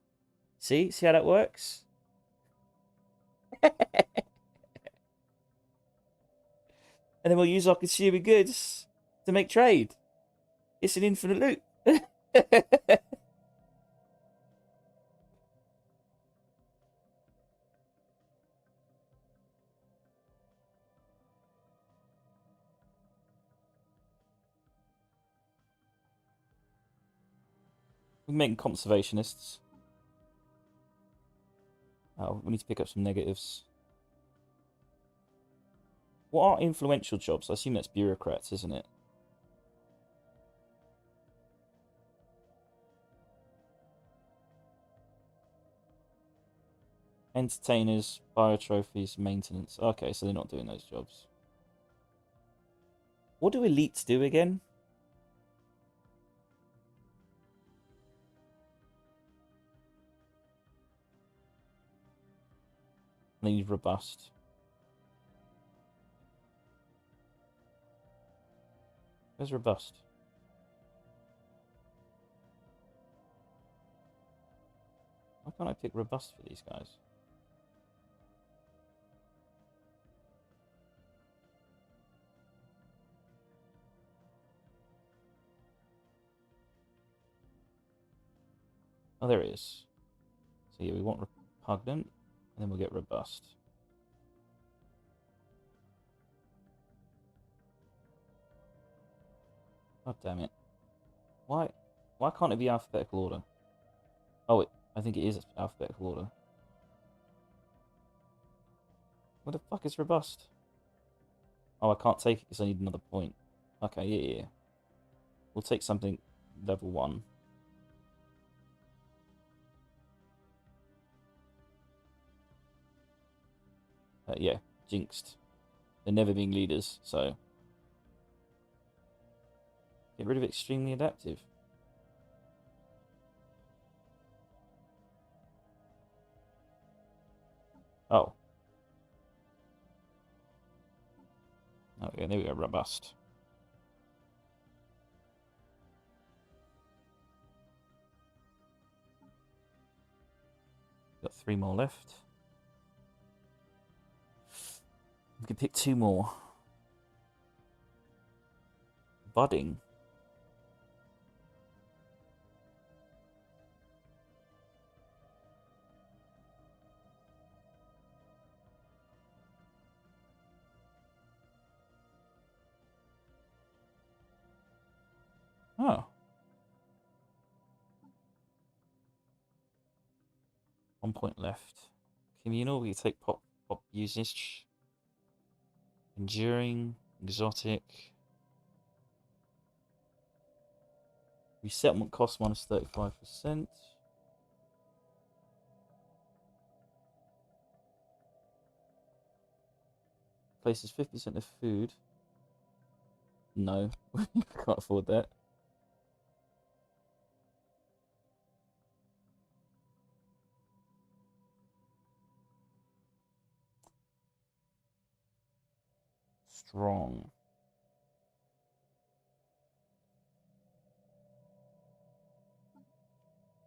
See? See how that works? And then we'll use our consumer goods to make trade. It's an infinite loop. We're making conservationists. Oh, we need to pick up some negatives. What are influential jobs? I assume that's bureaucrats, isn't it? Entertainers, biotrophies, maintenance. Okay, so they're not doing those jobs. What do elites do again? They need robust. Where's robust? Why can't I pick robust for these guys? Oh, there it is. So yeah, we want repugnant, and then we'll get robust. God damn it. Why can't it be alphabetical order? Oh, I think it is alphabetical order. What the fuck is robust? Oh, I can't take it because I need another point. Okay, yeah. We'll take something level 1. Yeah, jinxed. They're never being leaders, so... Get rid of extremely adaptive. Oh. Okay, there we go, robust. Got 3 more left. We can pick 2 more. Budding. Oh. One point left. Communal, we take pop usage. Enduring, exotic. Resettlement cost minus 35%. Places 50% of food. No, can't afford that. Strong.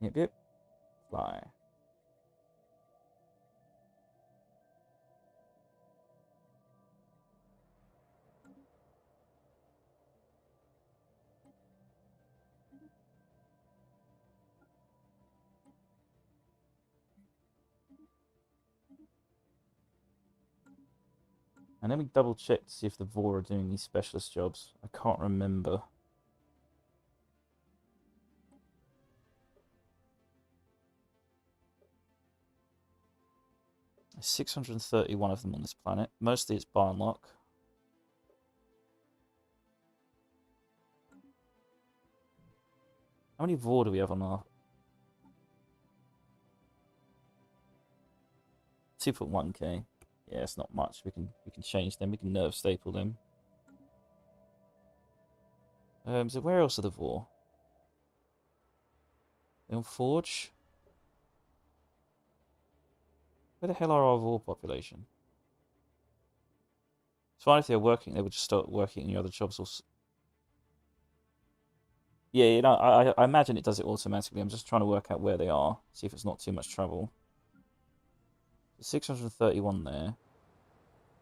Yep. Fly. And let me double check to see if the Vor are doing these specialist jobs. I can't remember. There's 631 of them on this planet. Mostly it's barn lock. How many Vor do we have on our 2.1k? Yeah, it's not much. We can change them. We can nerve staple them. So where else are the Vor? They're on Forge. Where the hell are our Vor population? It's fine if they're working. They would just start working in your other jobs. Or... Yeah, you know, I imagine it does it automatically. I'm just trying to work out where they are. See if it's not too much trouble. 631 there.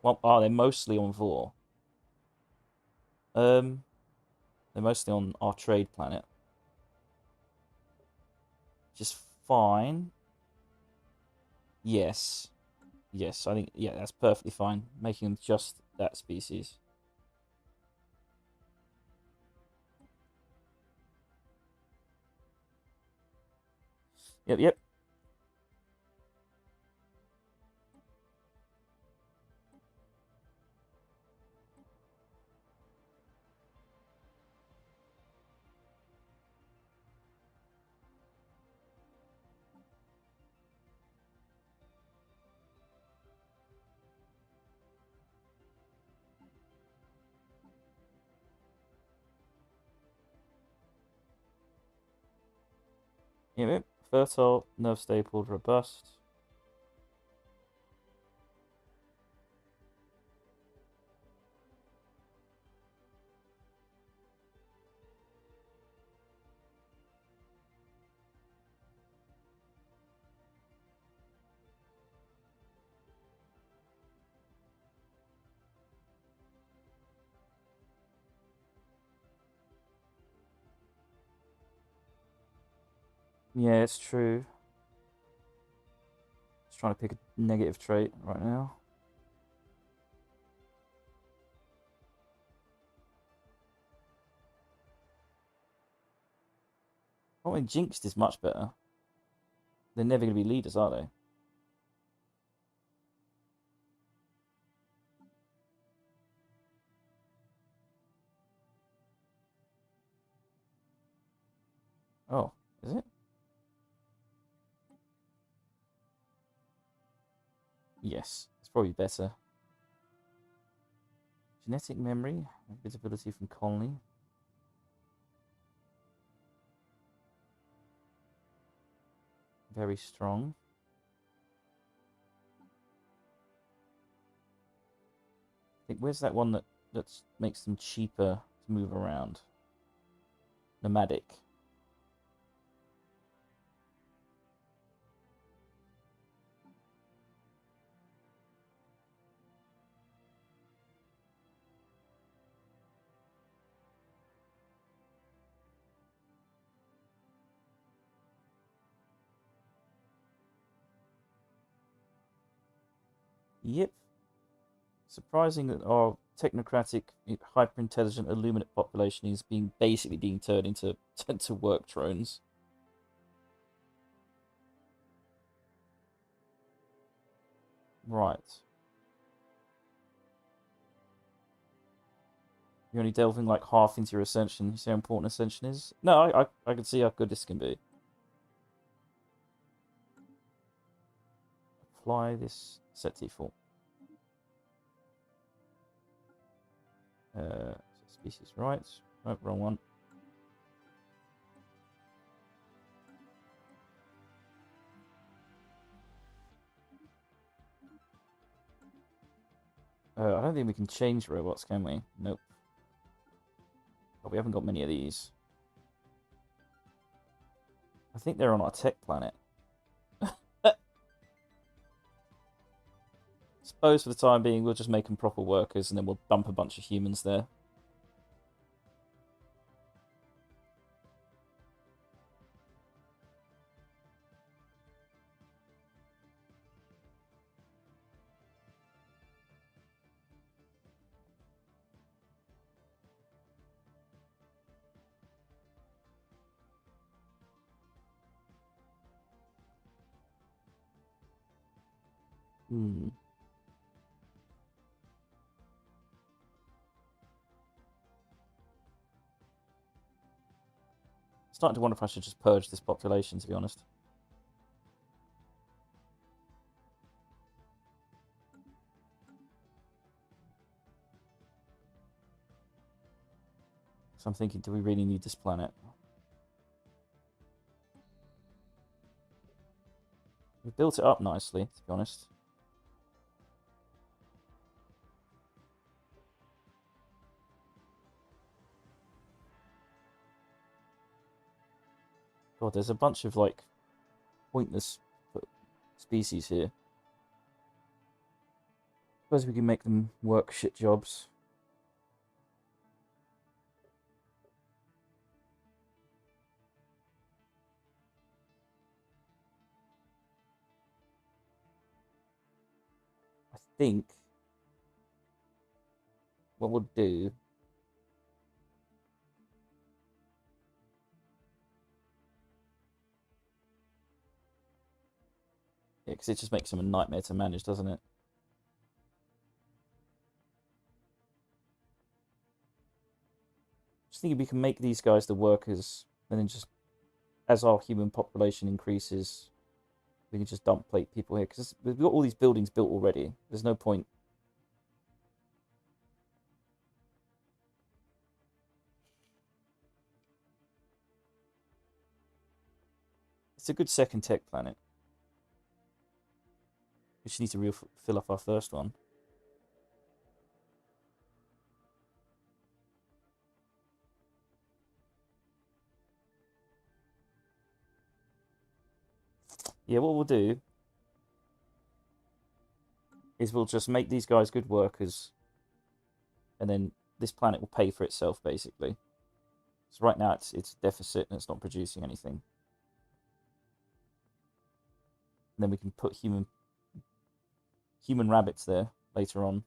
Well, they're mostly on Vor. They're mostly on our trade planet. Which is fine. Yes. Yes, I think, yeah, that's perfectly fine. Making them just that species. Yep. Yep. Fertile, nerve stapled, robust. Yeah, it's true. Just trying to pick a negative trait right now. Oh, and Jinxed is much better. They're never going to be leaders, are they? Oh, is it? Yes, it's probably better. Genetic memory, visibility from colony. Very strong. I think where's that one that makes them cheaper to move around? Nomadic. Yep. Surprising that our technocratic, hyper-intelligent, illuminate population is basically being turned into to work drones. Right. You're only delving like half into your ascension. You see how important ascension is? No, I can see how good this can be. Apply this set default. Species rights. Nope, wrong one. I don't think we can change robots, can we? Nope. But we haven't got many of these. I think they're on our tech planet. Suppose for the time being we'll just make them proper workers and then we'll dump a bunch of humans there. Starting to wonder if I should just purge this population, to be honest. So I'm thinking, do we really need this planet? We've built it up nicely, to be honest. God, there's a bunch of, like, pointless species here. Suppose we can make them work shit jobs. I think what we'll do... Yeah, because it just makes them a nightmare to manage, doesn't it? Just thinking we can make these guys the workers, and then just, as our human population increases, we can just dump plate people here. Because we've got all these buildings built already. There's no point. It's a good second tech planet. We just need to fill up our first one. Yeah, what we'll do is we'll just make these guys good workers, and then this planet will pay for itself, basically. So right now it's deficit and it's not producing anything. And then we can put human rabbits there later on.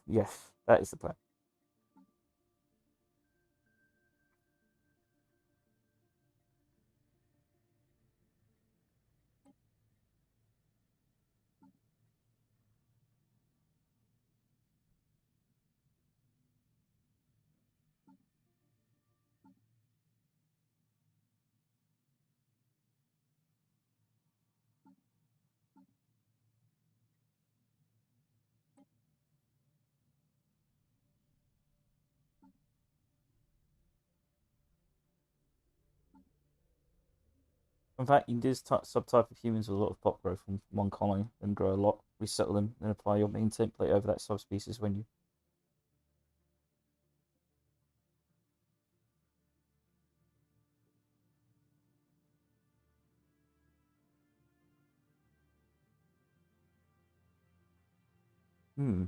Yes, that is the plan. In fact, you can do this subtype of humans with a lot of pop growth from one colony and grow a lot, resettle them, and apply your main template over that subspecies when you... Hmm.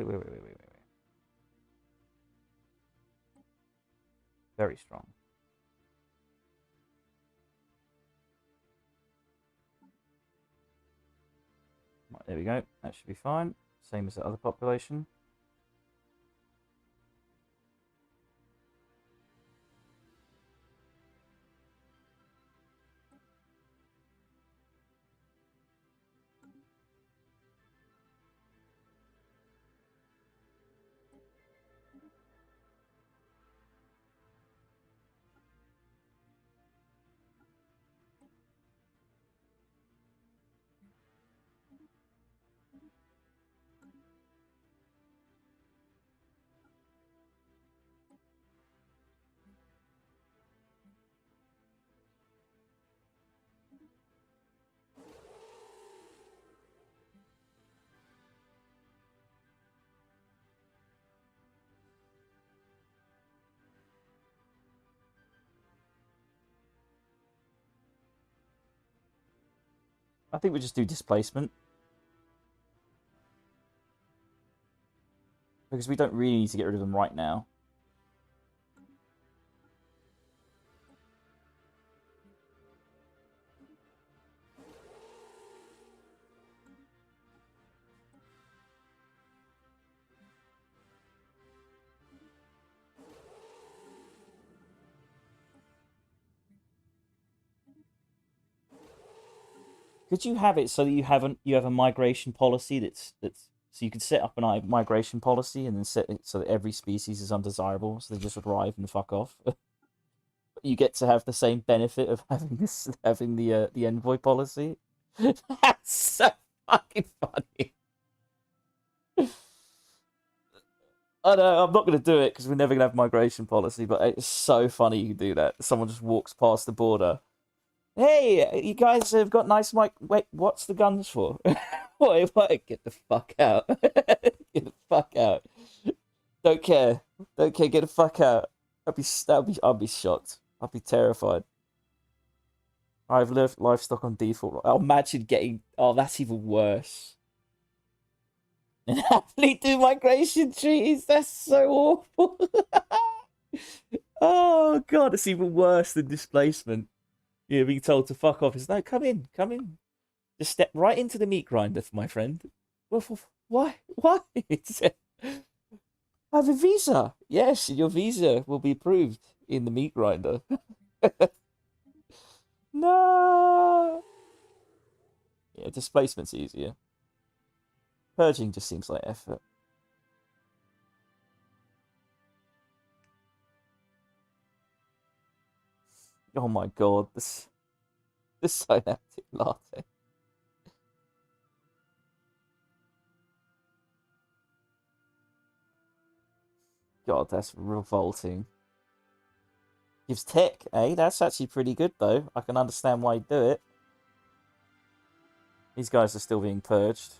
Wait. Very strong. Right, there we go. That should be fine. Same as the other population. I think we just do displacement. Because we don't really need to get rid of them right now. Could you have it so that you have a migration policy that's so you could set up a migration policy and then set it so that every species is undesirable, so they just arrive and fuck off. You get to have the same benefit of having the envoy policy. That's so fucking funny. I know, I'm not going to do it because we're never going to have migration policy, but it's so funny you can do that. Someone just walks past the border. Hey, you guys have got nice mic. Wait, what's the guns for? What? Get the fuck out. Get the fuck out. Don't care. Don't care. Get the fuck out. I'll be shocked. I'll be terrified. I've left livestock on default. I'll imagine getting. Oh, that's even worse. And happily do migration treaties. That's so awful. Oh god, it's even worse than displacement. Yeah, being told to fuck off is no. Come in. Just step right into the meat grinder, my friend. Why? Why? I have a visa. Yes, your visa will be approved in the meat grinder. No. Yeah, displacement's easier. Purging just seems like effort. Oh my god, this synaptic latte. God, that's revolting. Gives tech, eh? That's actually pretty good though. I can understand why you do it. These guys are still being purged.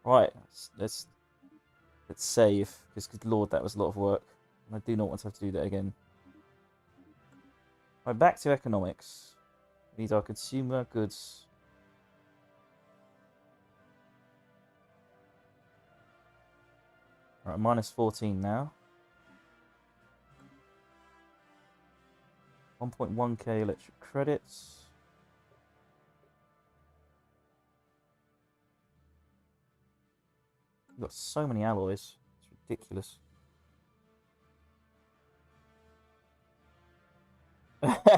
Right, let's save, because good lord, that was a lot of work. I do not want to have to do that again. Right, back to economics. These are consumer goods. Right, minus 14 now. 1.1k electric credits. We've got so many alloys. It's ridiculous.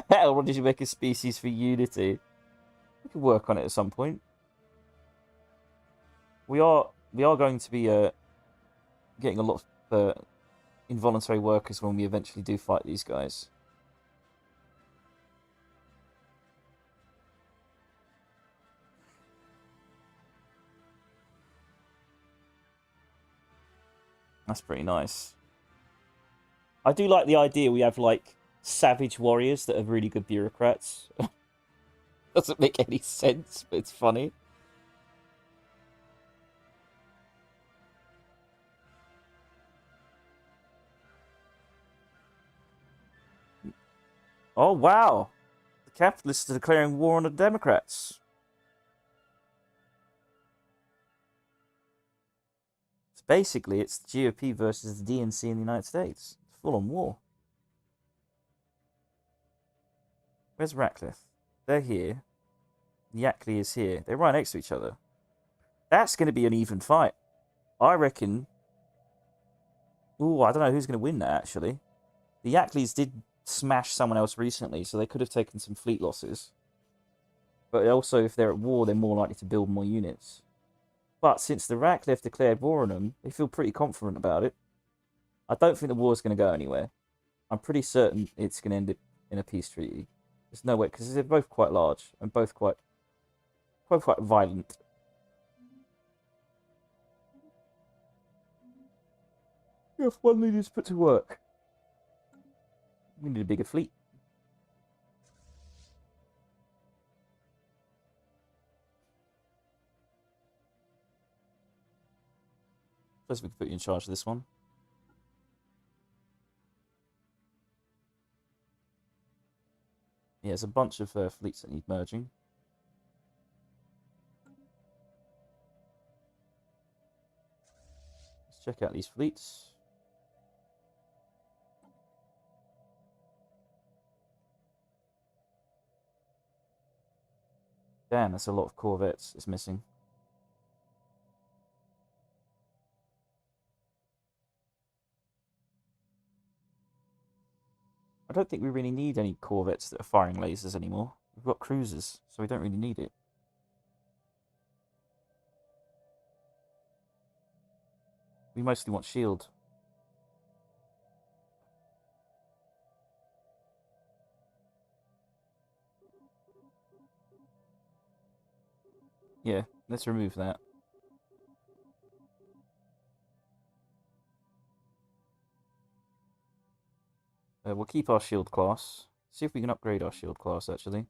What did you make a species for Unity? We could work on it at some point. We are going to be getting a lot of involuntary workers when we eventually do fight these guys. That's pretty nice. I do like the idea we have, like, savage warriors that are really good bureaucrats. Doesn't make any sense, but it's funny. Oh, wow. The capitalists are declaring war on the Democrats. Basically, it's the GOP versus the DNC in the United States. It's full-on war. Where's Ratcliffe? They're here. Yackley is here. They're right next to each other. That's going to be an even fight. I reckon... Ooh, I don't know who's going to win that, actually. The Yackleys did smash someone else recently, so they could have taken some fleet losses. But also, if they're at war, they're more likely to build more units. But since the Ratcliffe declared war on them, they feel pretty confident about it. I don't think the war's going to go anywhere. I'm pretty certain it's going to end up in a peace treaty. There's no way, because they're both quite large and both quite violent. If one leader's put to work. We need a bigger fleet. First, we can put you in charge of this one. Yeah, there's a bunch of fleets that need merging. Let's check out these fleets. Damn, that's a lot of corvettes it's missing. I don't think we really need any corvettes that are firing lasers anymore. We've got cruisers, so we don't really need it. We mostly want shield. Yeah, let's remove that. We'll keep our shield class. See if we can upgrade our shield class, actually.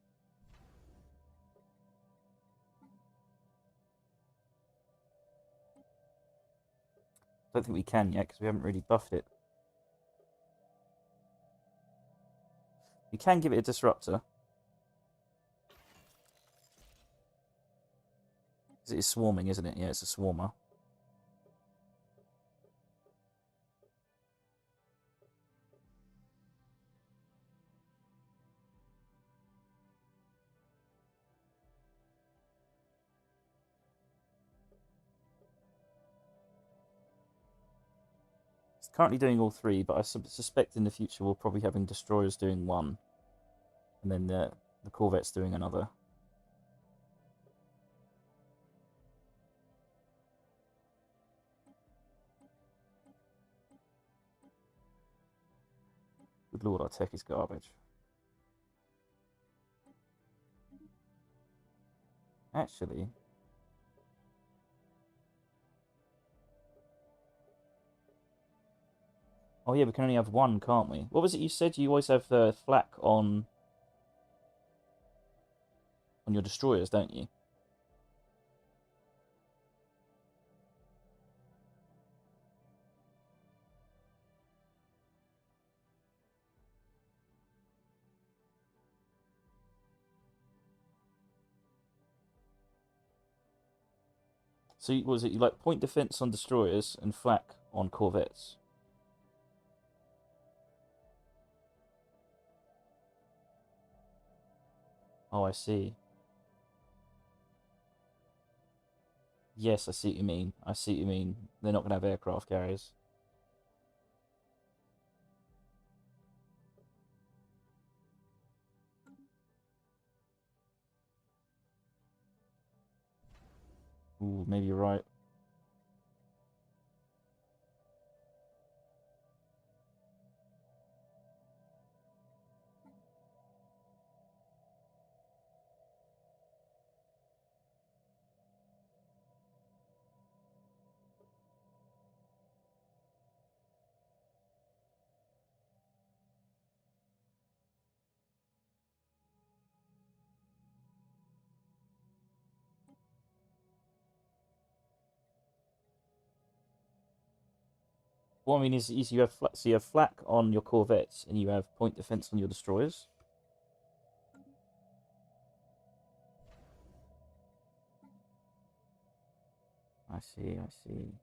Don't think we can yet, because we haven't really buffed it. We can give it a disruptor. Because it is swarming, isn't it? Yeah, it's a swarmer. It's currently doing all three, but I suspect in the future we'll probably having destroyers doing one. And then the corvette's doing another. Good lord, our tech is garbage. Actually... Oh yeah, we can only have one, can't we? What was it you said? You always have flak on your destroyers, don't you? So what was it? You like point defense on destroyers and flak on corvettes? Oh, I see. Yes, I see what you mean. I see what you mean. They're not going to have aircraft carriers. Ooh, maybe you're right. What I mean is you have so you have flak on your corvettes and you have point defense on your destroyers. I see, I see.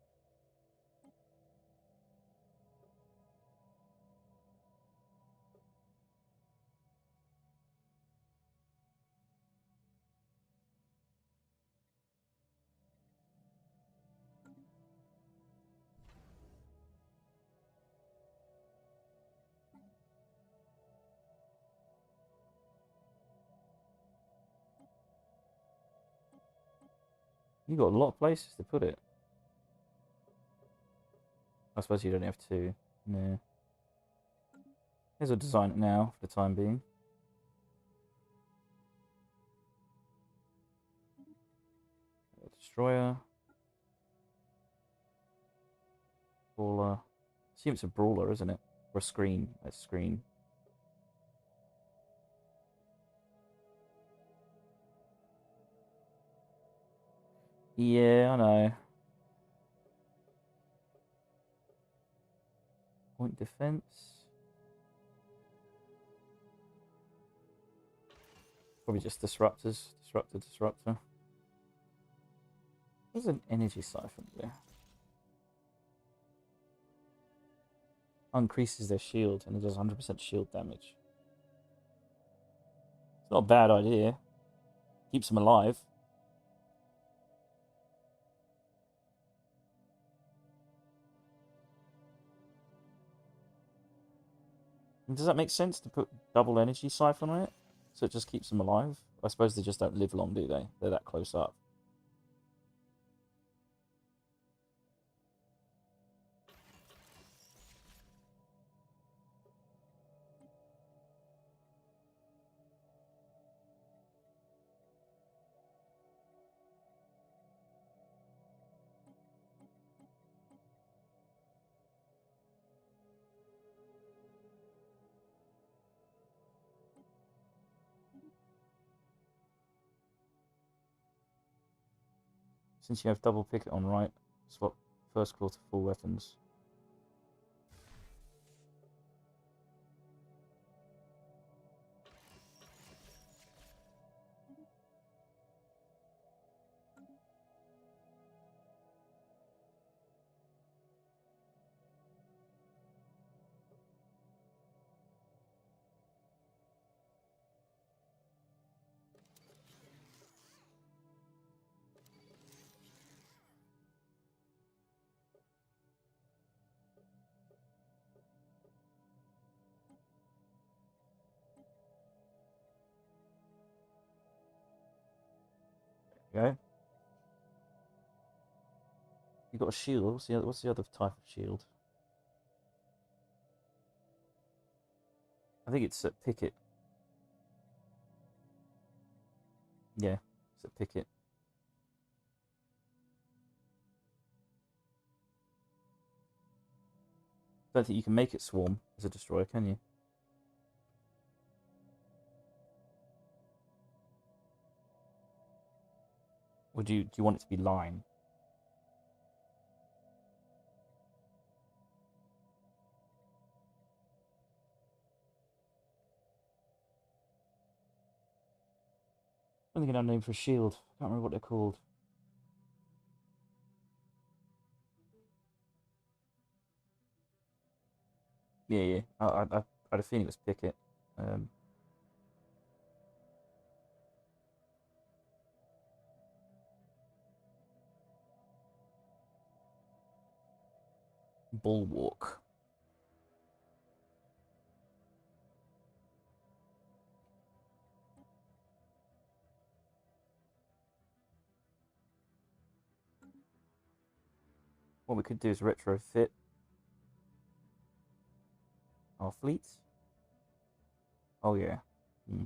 You got a lot of places to put it. I suppose you don't have to. No. Here's a design it now for the time being. Destroyer. Brawler. I assume it's a brawler, isn't it? Or a screen. That's screen. Yeah, I know. Point defense. Probably just disruptors. Disruptor. There's an energy siphon there. Increases their shield and it does 100% shield damage. It's not a bad idea. Keeps them alive. And does that make sense to put double energy siphon on it? So it just keeps them alive? I suppose they just don't live long, do they? They're that close up. Since you have double picket on right, swap first claw to full weapons. Okay. You got a shield. What's the other type of shield? I think it's a picket. Yeah, it's a picket. Don't think you can make it swarm as a destroyer, can you? Or do you want it to be line? I'm thinking I'm named for a shield. I can't remember what they're called. Yeah. I had a feeling it was picket. Bulwark. What we could do is retrofit our fleet. Oh yeah. Hmm.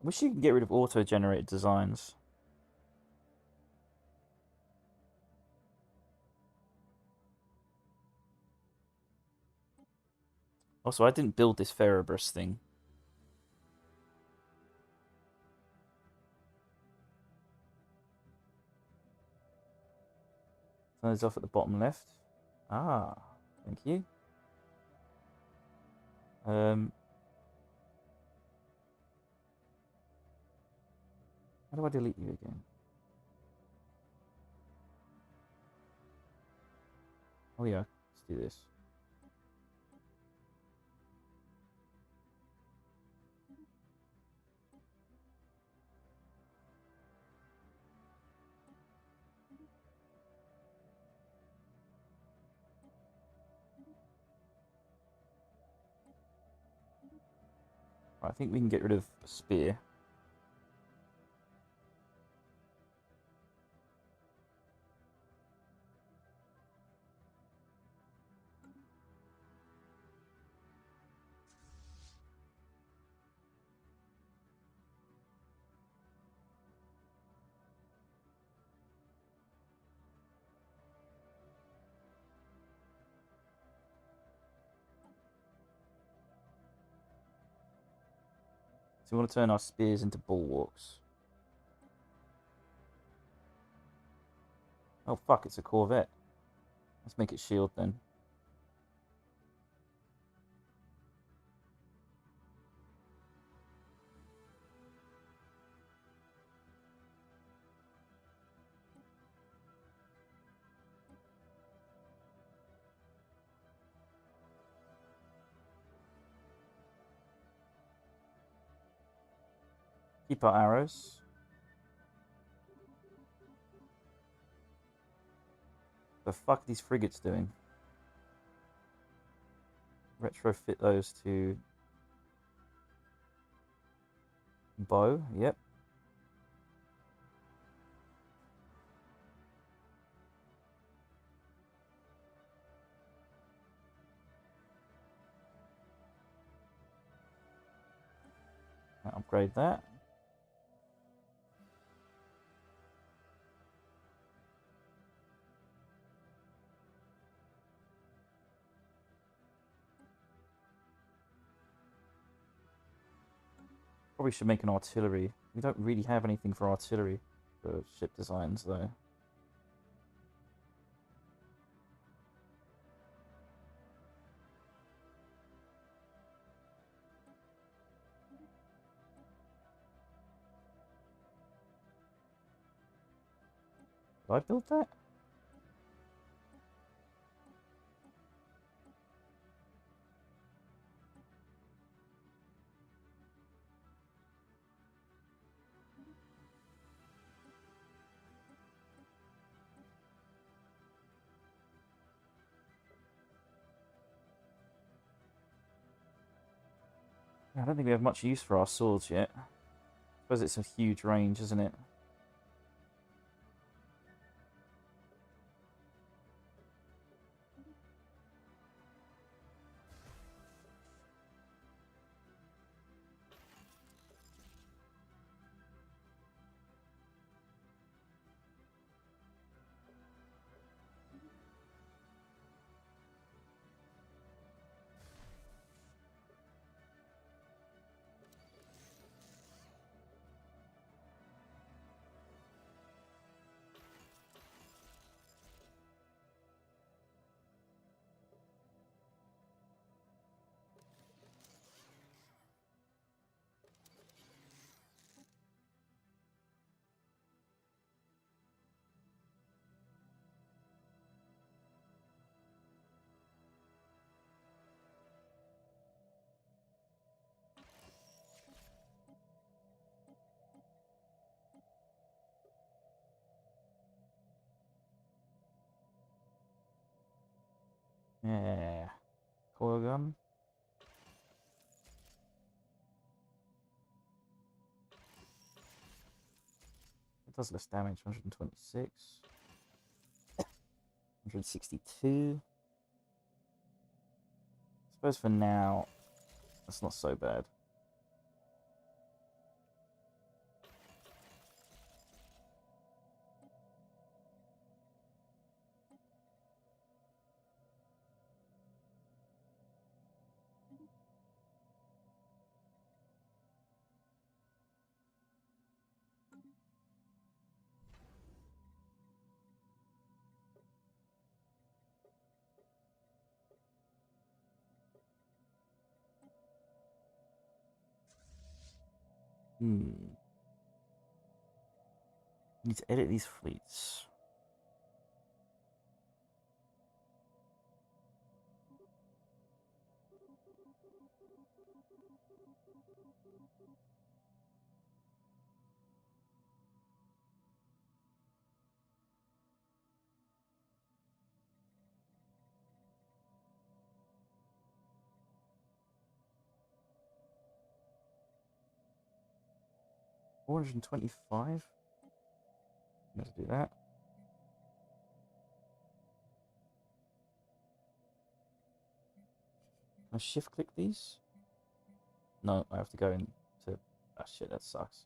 Wish you could get rid of auto-generated designs. Also, I didn't build this Ferrobrus thing. Turn those off at the bottom left. Ah, thank you. How do I delete you again? Oh yeah, let's do this. I think we can get rid of a spear. So we want to turn our spears into bulwarks. Oh fuck, it's a Corvette. Let's make it shield then. Keep our arrows. The fuck are these frigates doing? Retrofit those to bow. Yep. Upgrade that. Probably should make an artillery. We don't really have anything for artillery for ship designs though. Did I build that? I don't think we have much use for our swords yet. I suppose it's a huge range, isn't it? Yeah. Coil gun. It does less damage, 126. 162. I suppose for now, that's not so bad. Need to edit these fleets. 425. Let's do that. Can I shift click these? No, I have to go into. Ah, shit, that sucks.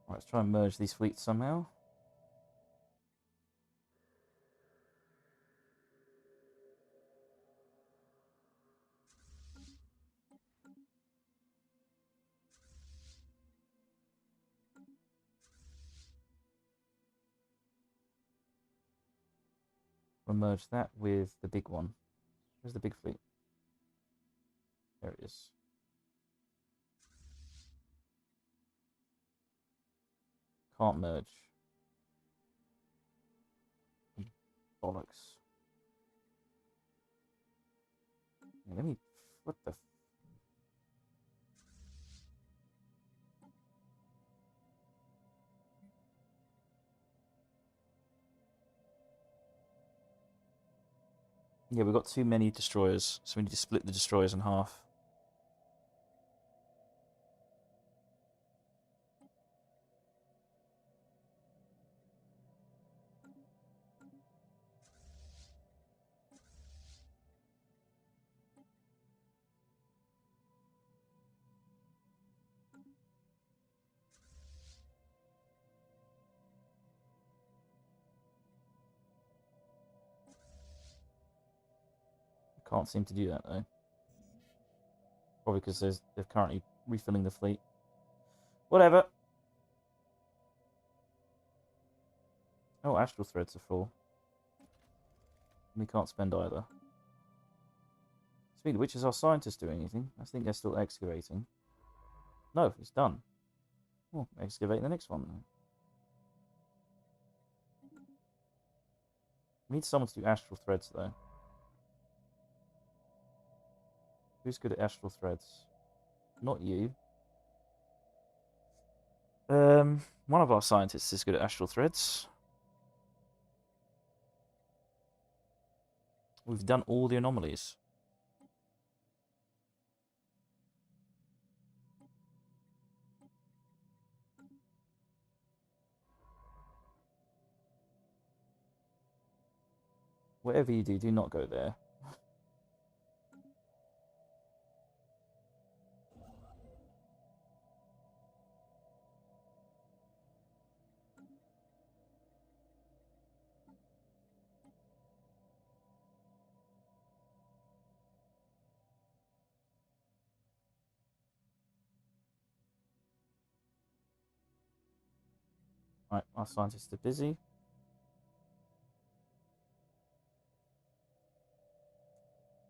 Right, let's try and merge these fleets somehow. We'll merge that with the big one. Where's the big fleet? There it is. Can't merge. Bollocks. Yeah, let me. What the? Yeah, we've got too many destroyers, so we need to split the destroyers in half. I can't seem to do that though. Probably because they're currently refilling the fleet. Whatever. Oh, astral threads are full. We can't spend either. Speaking of which, is our scientist doing anything? I think they're still excavating. No, it's done. Well, excavate the next one. We need someone to do astral threads though. Who's good at astral threads? Not you. One of our scientists is good at astral threads. We've done all the anomalies. Whatever you do, do not go there. Right, our scientists are busy.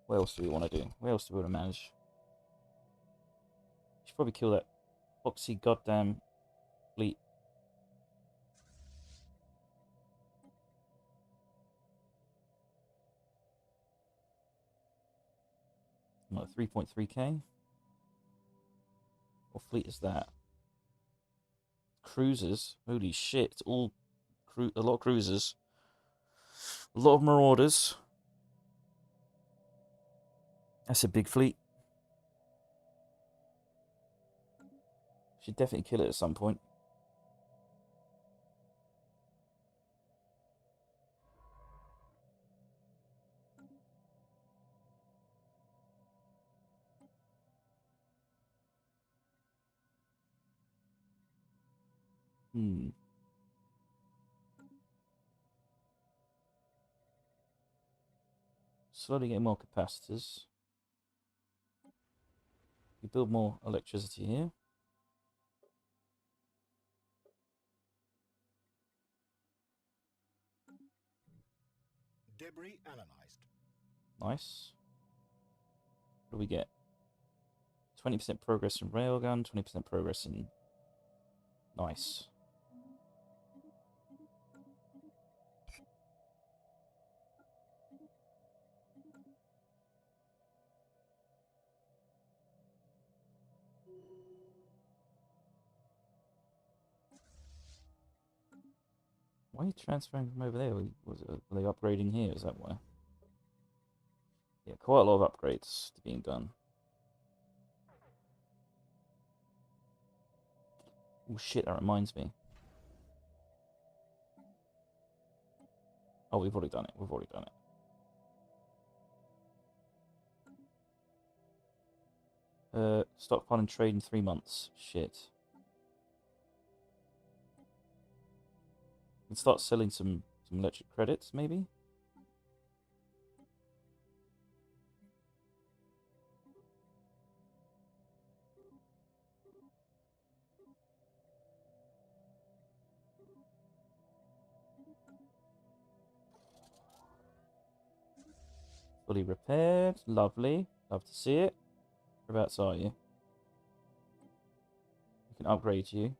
What else do we want to do? What else do we want to manage? Should probably kill that foxy goddamn fleet. What, 3.3k? What fleet is that? Cruisers? Holy shit! It's all a lot of cruisers, a lot of marauders. That's a big fleet. Should definitely kill it at some point. Hmm. Slowly getting more capacitors. You build more electricity here. Debris analyzed. Nice. What do we get? 20% progress in railgun, 20% progress in... Nice. Why are you transferring from over there? Are they upgrading here? Is that why? Yeah, quite a lot of upgrades being done. Oh shit, that reminds me. Oh, we've already done it. We've already done it. Stockpile and trade in 3 months. Shit. We can start selling some electric credits, maybe? Fully repaired. Lovely. Love to see it. Whereabouts are you? We can upgrade you.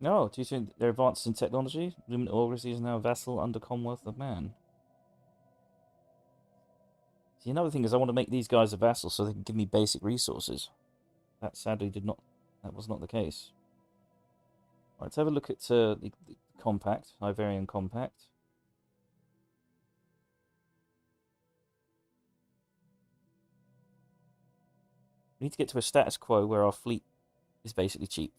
No, do you think they're advanced in technology? Lumen Augusty is now vassal under Commonwealth of Man. See, another thing is I want to make these guys a vassal so they can give me basic resources. That sadly that was not the case. All right, let's have a look at the compact, Ivarian compact. We need to get to a status quo where our fleet is basically cheap.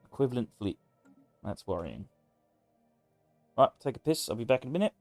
Equivalent fleet. That's worrying. Right, take a piss. I'll be back in a minute.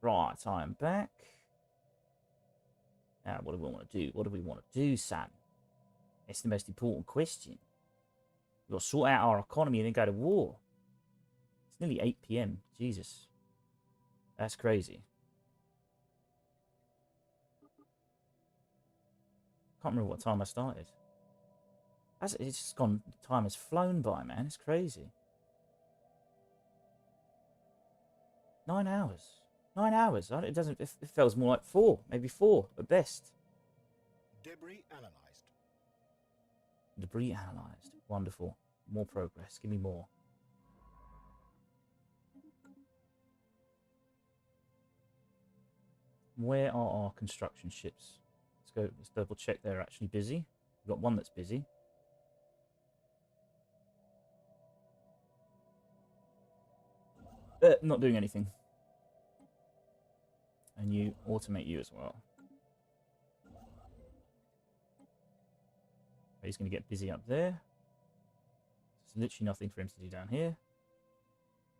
Right, I'm back. Now, what do we want to do? What do we want to do, son? It's the most important question. We've got to sort out our economy and then go to war. It's nearly 8 p.m. Jesus. That's crazy. Can't remember what time I started. It's just gone, time has flown by, man. It's crazy. 9 hours. 9 hours. It doesn't. It feels more like 4, maybe 4 at best. Debris analyzed. Debris analyzed. Wonderful. More progress. Give me more. Where are our construction ships? Let's go. Let's double check they're actually busy. We've got one that's busy. Not doing anything. And you automate you as well. He's going to get busy up there. There's literally nothing for him to do down here.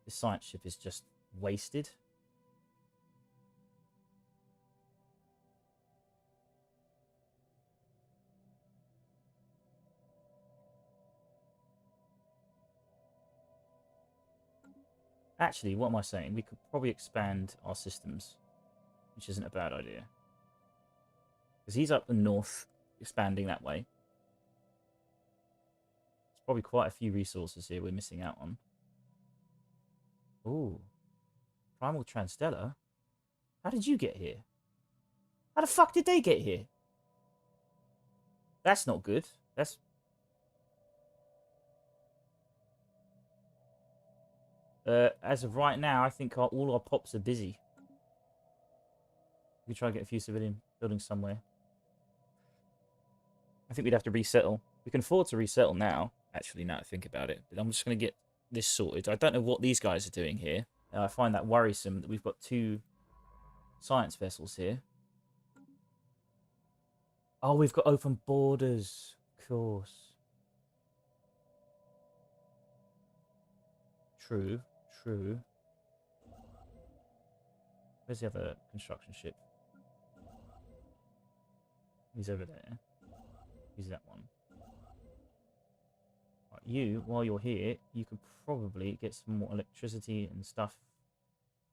This science ship is just wasted. Actually, what am I saying? We could probably expand our systems, which isn't a bad idea. Because he's up the north, expanding that way. There's probably quite a few resources here we're missing out on. Ooh. Primal Transstellar? How did you get here? How the fuck did they get here? That's not good. That's... as of right now, I think all our pops are busy. We try and get a few civilian buildings somewhere. I think we'd have to resettle. We can afford to resettle now, actually, now I think about it. But I'm just going to get this sorted. I don't know what these guys are doing here. I find that worrisome that we've got 2 science vessels here. Oh, we've got open borders. Of course. True, true. Where's the other construction ship? He's over there. He's that one. Right, you, while you're here, you could probably get some more electricity and stuff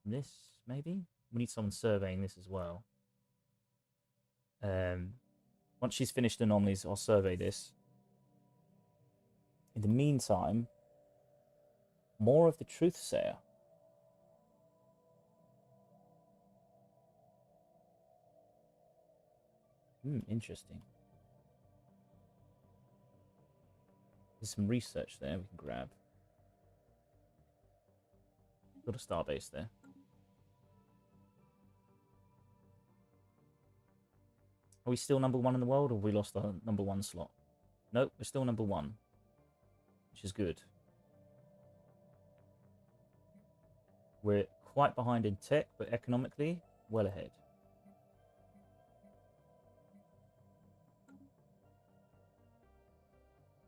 from this, maybe? We need someone surveying this as well. Once she's finished anomalies, I'll survey this. In the meantime, more of the truth sayer. Interesting. There's some research there we can grab. Got a starbase there. Are we still number 1 in the world, or have we lost our number 1 slot? Nope, we're still number 1. Which is good. We're quite behind in tech, but economically, well ahead.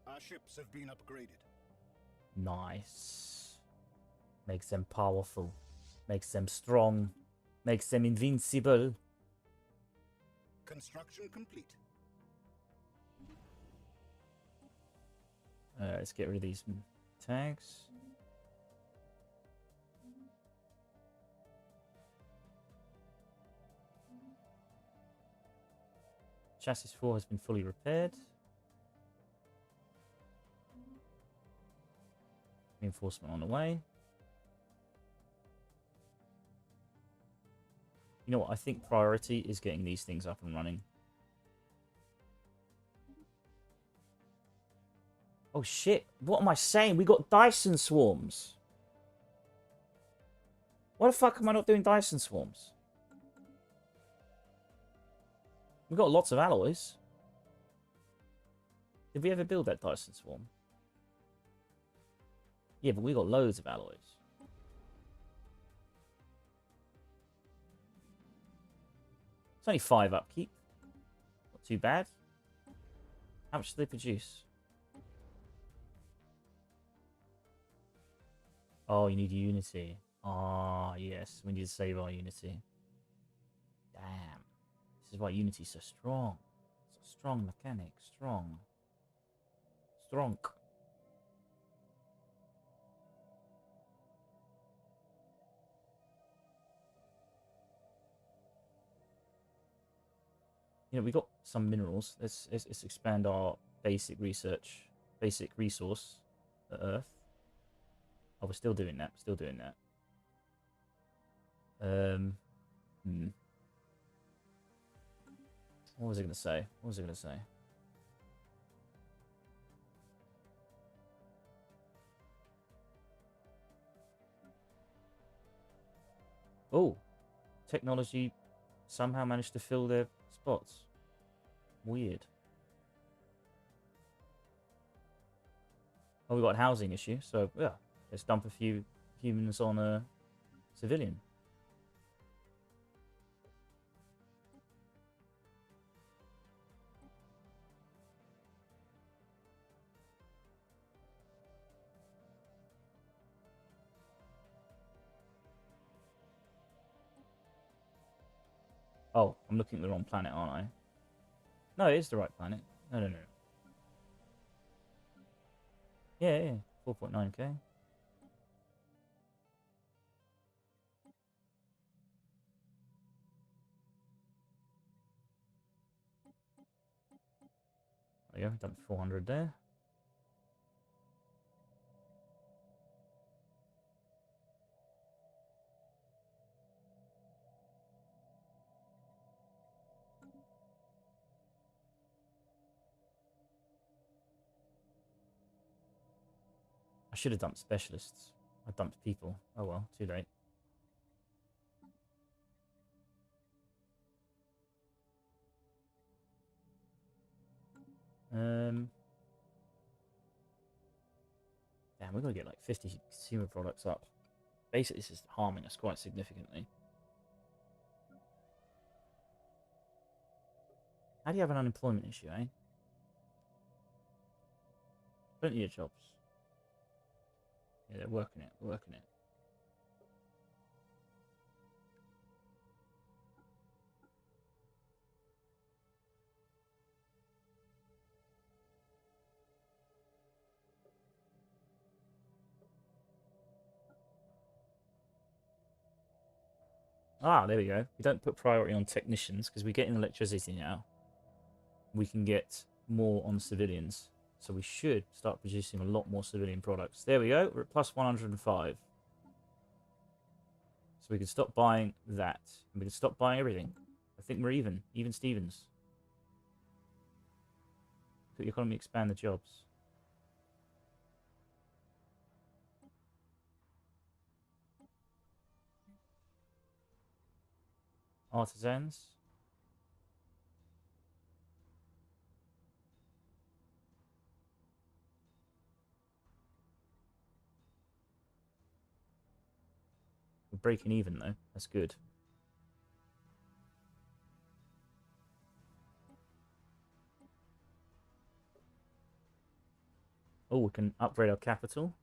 Our ships have been upgraded. Nice. Makes them powerful. Makes them strong. Makes them invincible. Construction complete. Let's get rid of these tags. Chassis 4 has been fully repaired. Reinforcement on the way. You know what? I think priority is getting these things up and running. Oh shit. What am I saying? We got Dyson swarms. Why the fuck am I not doing Dyson swarms? We've got lots of alloys. Did we ever build that Dyson swarm? Yeah, but we got loads of alloys. It's only 5 upkeep. Not too bad. How much do they produce? Oh, you need unity. Ah, yes. We need to save our unity. Damn. This is why unity's so strong. So strong mechanic. Strong. Strong. You know, we got some minerals. Let's expand our basic research, basic resource at Earth. Oh, we're still doing that. Still doing that. What was I going to say? What was I going to say? Oh, technology somehow managed to fill their spots. Weird. Oh, we got a housing issue, so yeah, let's dump a few humans on a civilian. Oh, I'm looking at the wrong planet, aren't I? No, it is the right planet. No. Yeah. 4.9k. There you go, done 400 there. I should have dumped specialists. I dumped people. Oh well, too late. Damn, we're gonna get like 50 consumer products up. Basically, this is harming us quite significantly. How do you have an unemployment issue, eh? Plenty of jobs. Yeah, they're working it, working it. Ah, there we go. We don't put priority on technicians because we get in electricity now. We can get more on civilians. So we should start producing a lot more civilian products. There we go. We're at plus 105. So we can stop buying that. And we can stop buying everything. I think we're even. Even Stevens. Look at the economy, expand the jobs. Artisans. We're breaking even though. That's good. Oh, we can upgrade our capital.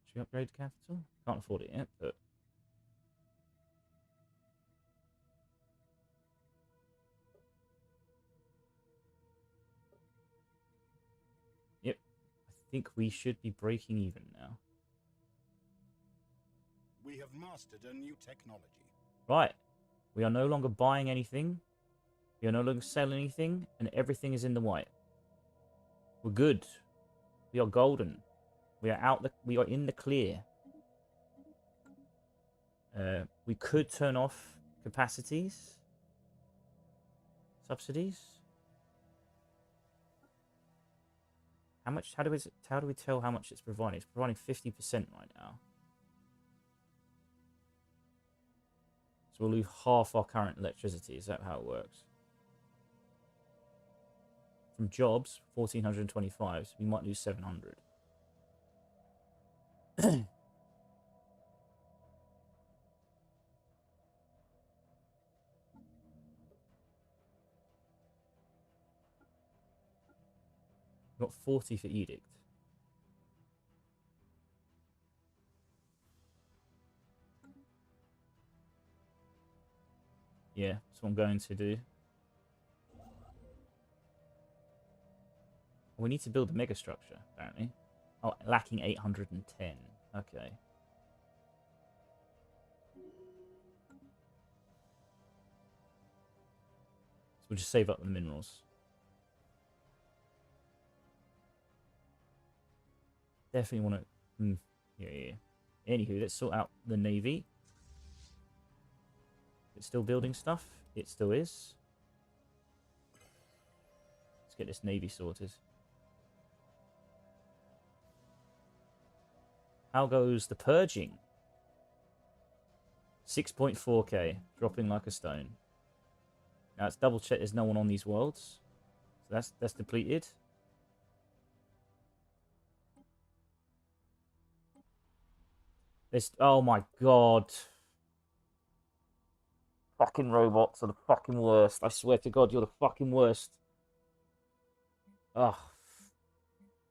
Should we upgrade capital? Can't afford it yet, but... Yep. I think we should be breaking even now. We have mastered a new technology. Right. We are no longer buying anything. We are no longer selling anything. And everything is in the white. We're good. We are golden. We are out. We are in the clear. We could turn off capacities. Subsidies. How much? How do we tell how much it's providing? It's providing 50% right now. So we'll lose half our current electricity. Is that how it works? From jobs, 1,425. So we might lose 700. Got 40 for edict. Yeah, that's what I'm going to do. We need to build a mega structure, apparently. Oh, lacking 810. Okay. So we'll just save up the minerals. Definitely want to... yeah. Anywho, let's sort out the navy. It's still building stuff. It still is. Let's get this navy sorted. How goes the purging? 6.4k, dropping like a stone. Now let's double check there's no one on these worlds. So that's depleted. Oh my god. Fucking robots are the fucking worst. I swear to god, you're the fucking worst. Ugh.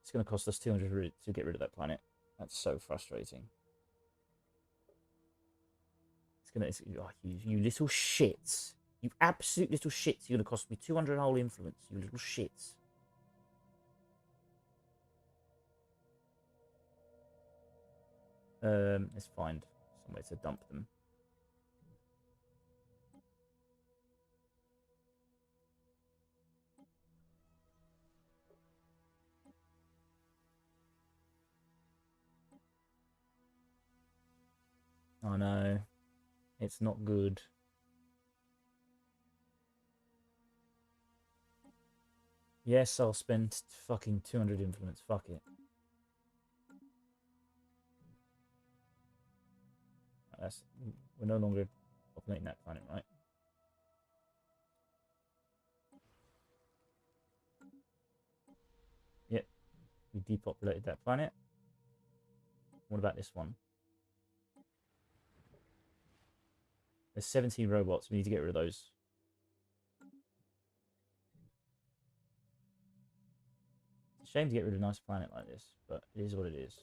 It's going to cost us 200 to get rid of that planet. That's so frustrating. It's oh, you little shits. You absolute little shits. You're going to cost me 200 whole influence. You little shits. Let's find somewhere to dump them. Oh no, it's not good. Yes, I'll spend fucking 200 influence. Fuck it. We're no longer populating that planet, right? Yep, we depopulated that planet. What about this one? There's 17 robots. We need to get rid of those. It's a shame to get rid of a nice planet like this, but it is what it is.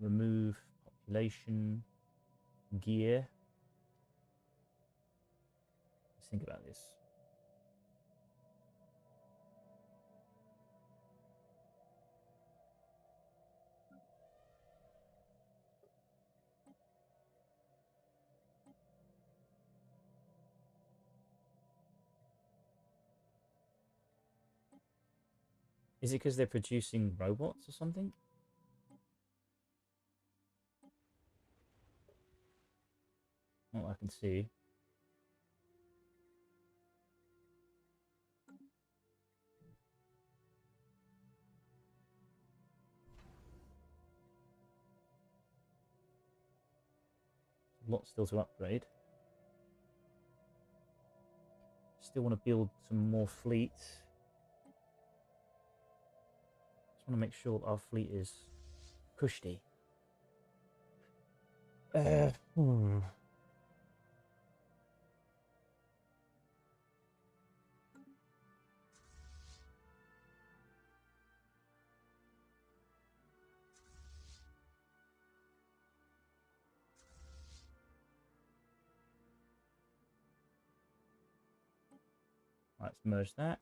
Remove population gear. Let's think about this. Is it because they're producing robots or something? Not what I can see. A lot still to upgrade. Still want to build some more fleets. Just want to make sure our fleet is cushy. Let's merge that.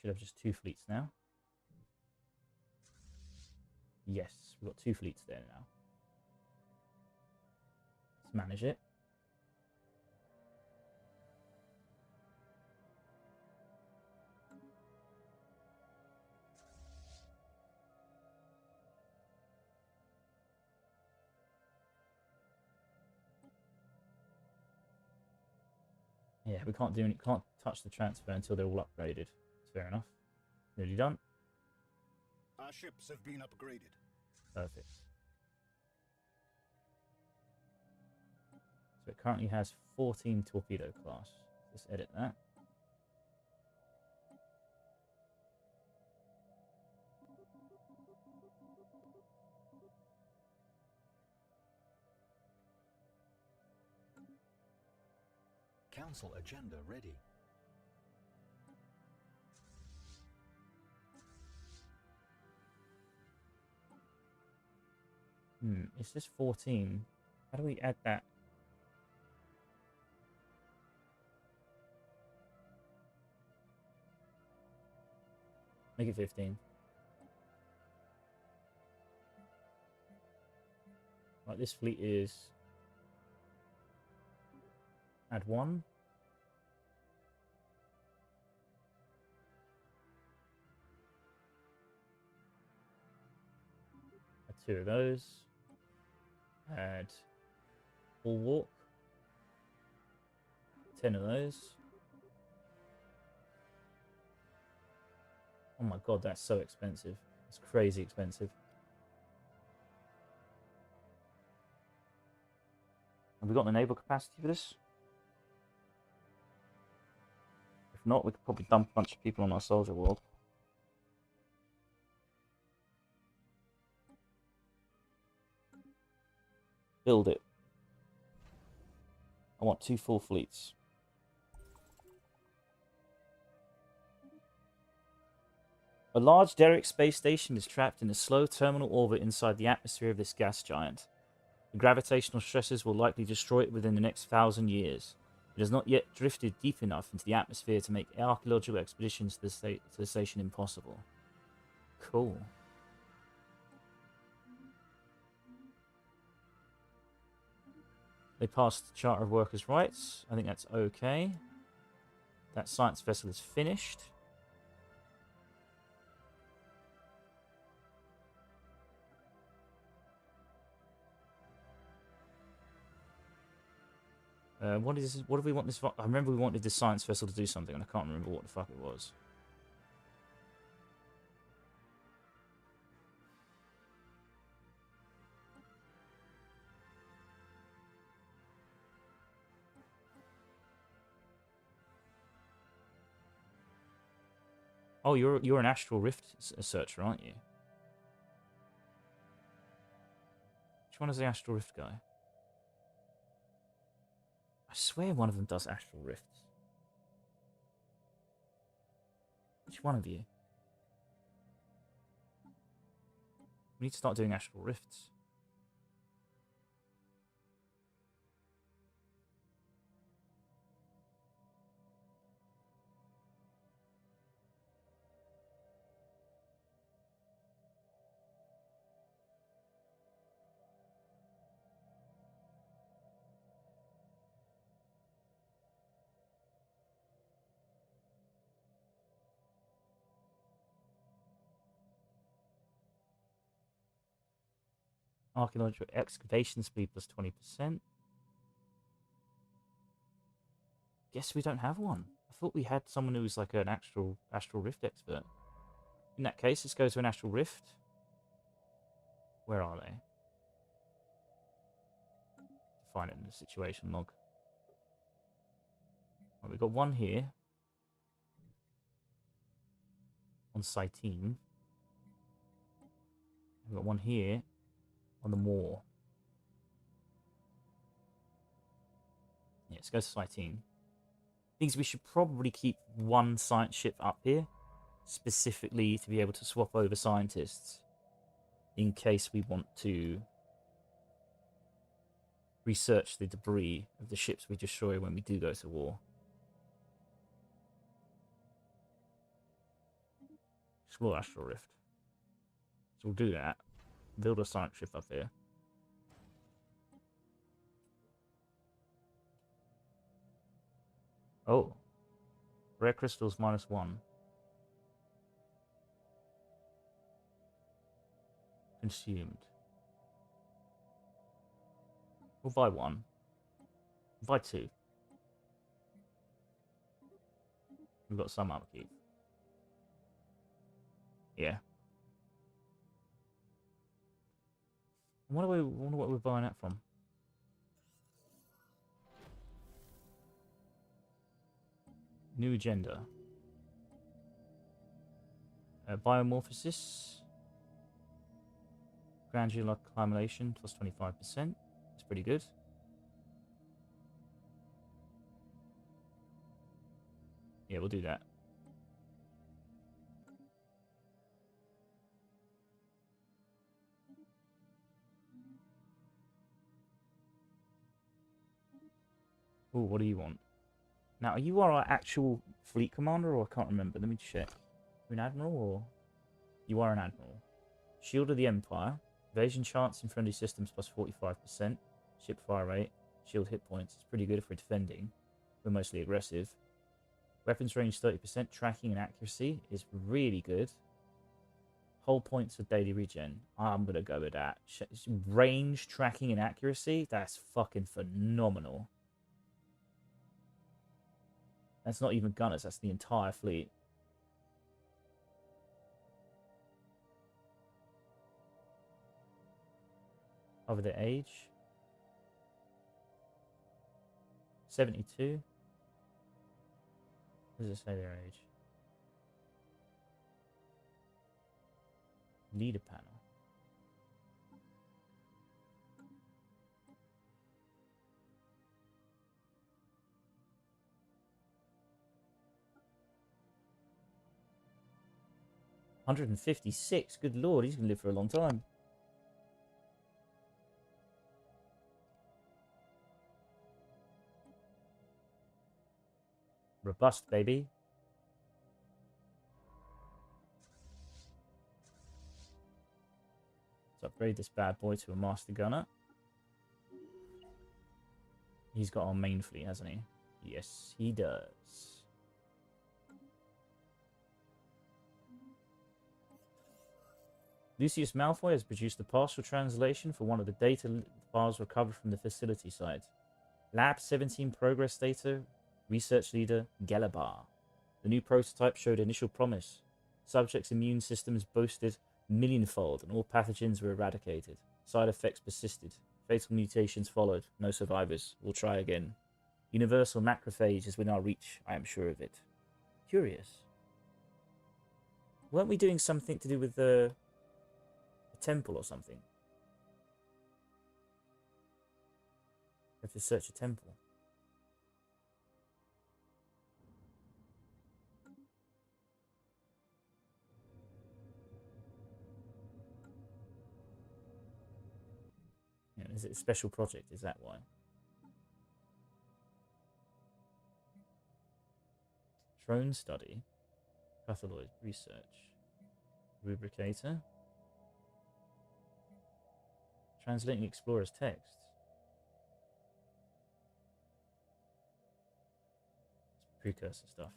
Should have just 2 fleets now. Yes, we've got 2 fleets there now. Let's manage it. Yeah, we can't do any, can't touch the transfer until they're all upgraded. Fair enough. Nearly done. Our ships have been upgraded. Perfect. So it currently has 14 torpedo class. Let's edit that. Council agenda ready. It's just 14. How do we add that? Make it 15. Right, this fleet is... Add 1. Add 2 of those. Add bulwark. 10 of those. Oh my god, that's so expensive. It's crazy expensive. Have we got the naval capacity for this? If not, we could probably dump a bunch of people on our soldier world. Build it. I want 2 full fleets. A large derrick space station is trapped in a slow terminal orbit inside the atmosphere of this gas giant. The gravitational stresses will likely destroy it within the next 1,000 years. It has not yet drifted deep enough into the atmosphere to make archaeological expeditions to the station impossible. Cool. They passed the Charter of Workers' Rights. I think that's okay. That science vessel is finished. What is this? What do we want this for? I remember we wanted this science vessel to do something, and I can't remember what the fuck it was. Oh, you're an Astral Rift searcher, aren't you? Which one is the Astral Rift guy? I swear one of them does Astral Rifts. Which one of you? We need to start doing Astral Rifts. Archaeological excavation speed plus 20%. Guess we don't have one. I thought we had someone who was like an Astral Rift expert. In that case, let's go to an Astral Rift. Where are they? Find it in the situation log. Right, we've got one here. On Cytine. We've got one here. On the moor. Yeah, let's go to Cytine. Things we should probably keep one science ship up here. Specifically to be able to swap over scientists. In case we want to research the debris of the ships we destroy when we do go to war. Explore Astral Rift. So we'll do that. Build a science ship up here. Oh. Rare crystals -1. Consumed. We'll buy one. We'll buy two. We've got some upkeep. Yeah. I wonder what we're buying that from. New agenda. Biomorphosis. Granular acclimation plus 25%. That's pretty good. Yeah, we'll do that. Oh, what do you want? Now, you are our actual fleet commander, or I can't remember. Let me check. Are you an admiral, or you are an admiral? Shield of the Empire. Evasion chance in friendly systems plus 45%. Ship fire rate. Shield hit points. It's pretty good if we're defending. We're mostly aggressive. Weapons range 30%. Tracking and accuracy is really good. Whole points for daily regen. I'm going to go with that. Range, tracking, and accuracy. That's fucking phenomenal. That's not even gunners. That's the entire fleet. Over the age. 72. What does it say their age? Leader panel. $156. Good lord, he's gonna live for a long time. Robust, baby. Let's upgrade this bad boy to a master gunner. He's got our main fleet, hasn't he? Yes, he does. Lucius Malfoy has produced a partial translation for one of the data files recovered from the facility site. Lab 17 progress data, research leader Galabar. The new prototype showed initial promise. Subjects' immune systems boosted millionfold and all pathogens were eradicated. Side effects persisted. Fatal mutations followed. No survivors. We'll try again. Universal macrophage is within our reach. I am sure of it. Curious. Weren't we doing something to do with a temple or something? We have to search a temple. Yeah, is it a special project? Is that why? Drone study. Patholoid research. Rubricator. Translating explorer's texts. Precursor stuff.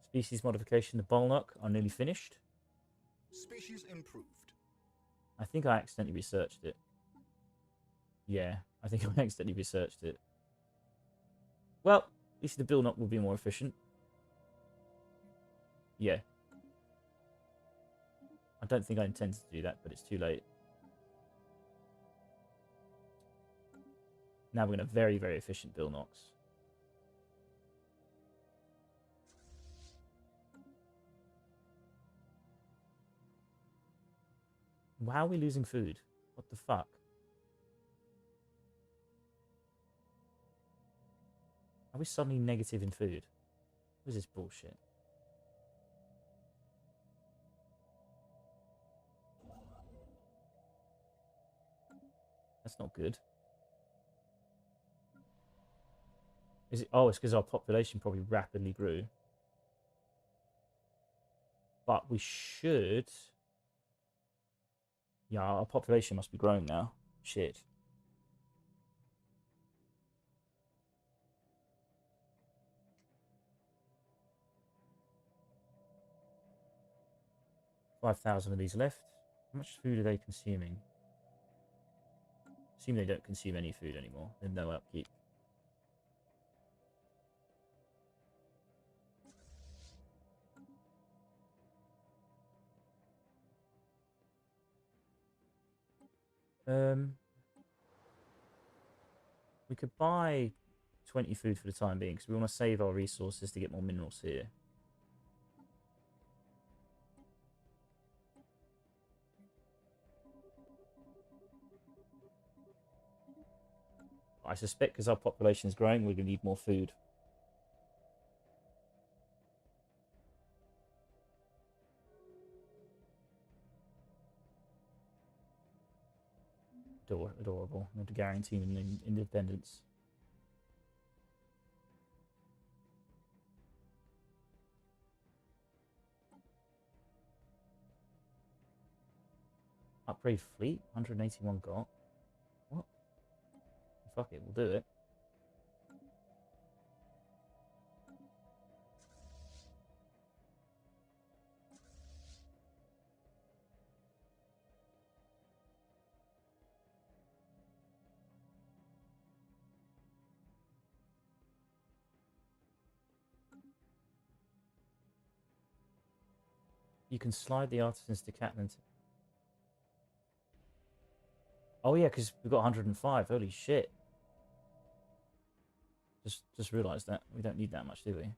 Species modification, the Bolnock are nearly finished. Species improved. I think I accidentally researched it. Yeah, I think I accidentally researched it. Well, at least the Bolnock will be more efficient. Yeah. I don't think I intended to do that, but it's too late. Now we're going to have very, very efficient Bolnocks. How are we losing food? What the fuck? Are we suddenly negative in food? What is this bullshit? That's not good. Is it? Oh, it's because our population probably rapidly grew. But we should... Yeah, our population must be growing now. Shit. $5,000 of these left. How much food are they consuming? Assume they don't consume any food anymore. There's no upkeep. We could buy 20 food for the time being because we want to save our resources to get more minerals here. I suspect because our population is growing, we're going to need more food. Adorable. We have to guarantee independence. Upgrade fleet? 181 got. What? Fuck it, we'll do it. You can slide the artisans to Catland. Oh yeah, because we've got 105. Holy shit. Just realised that. We don't need that much, do we?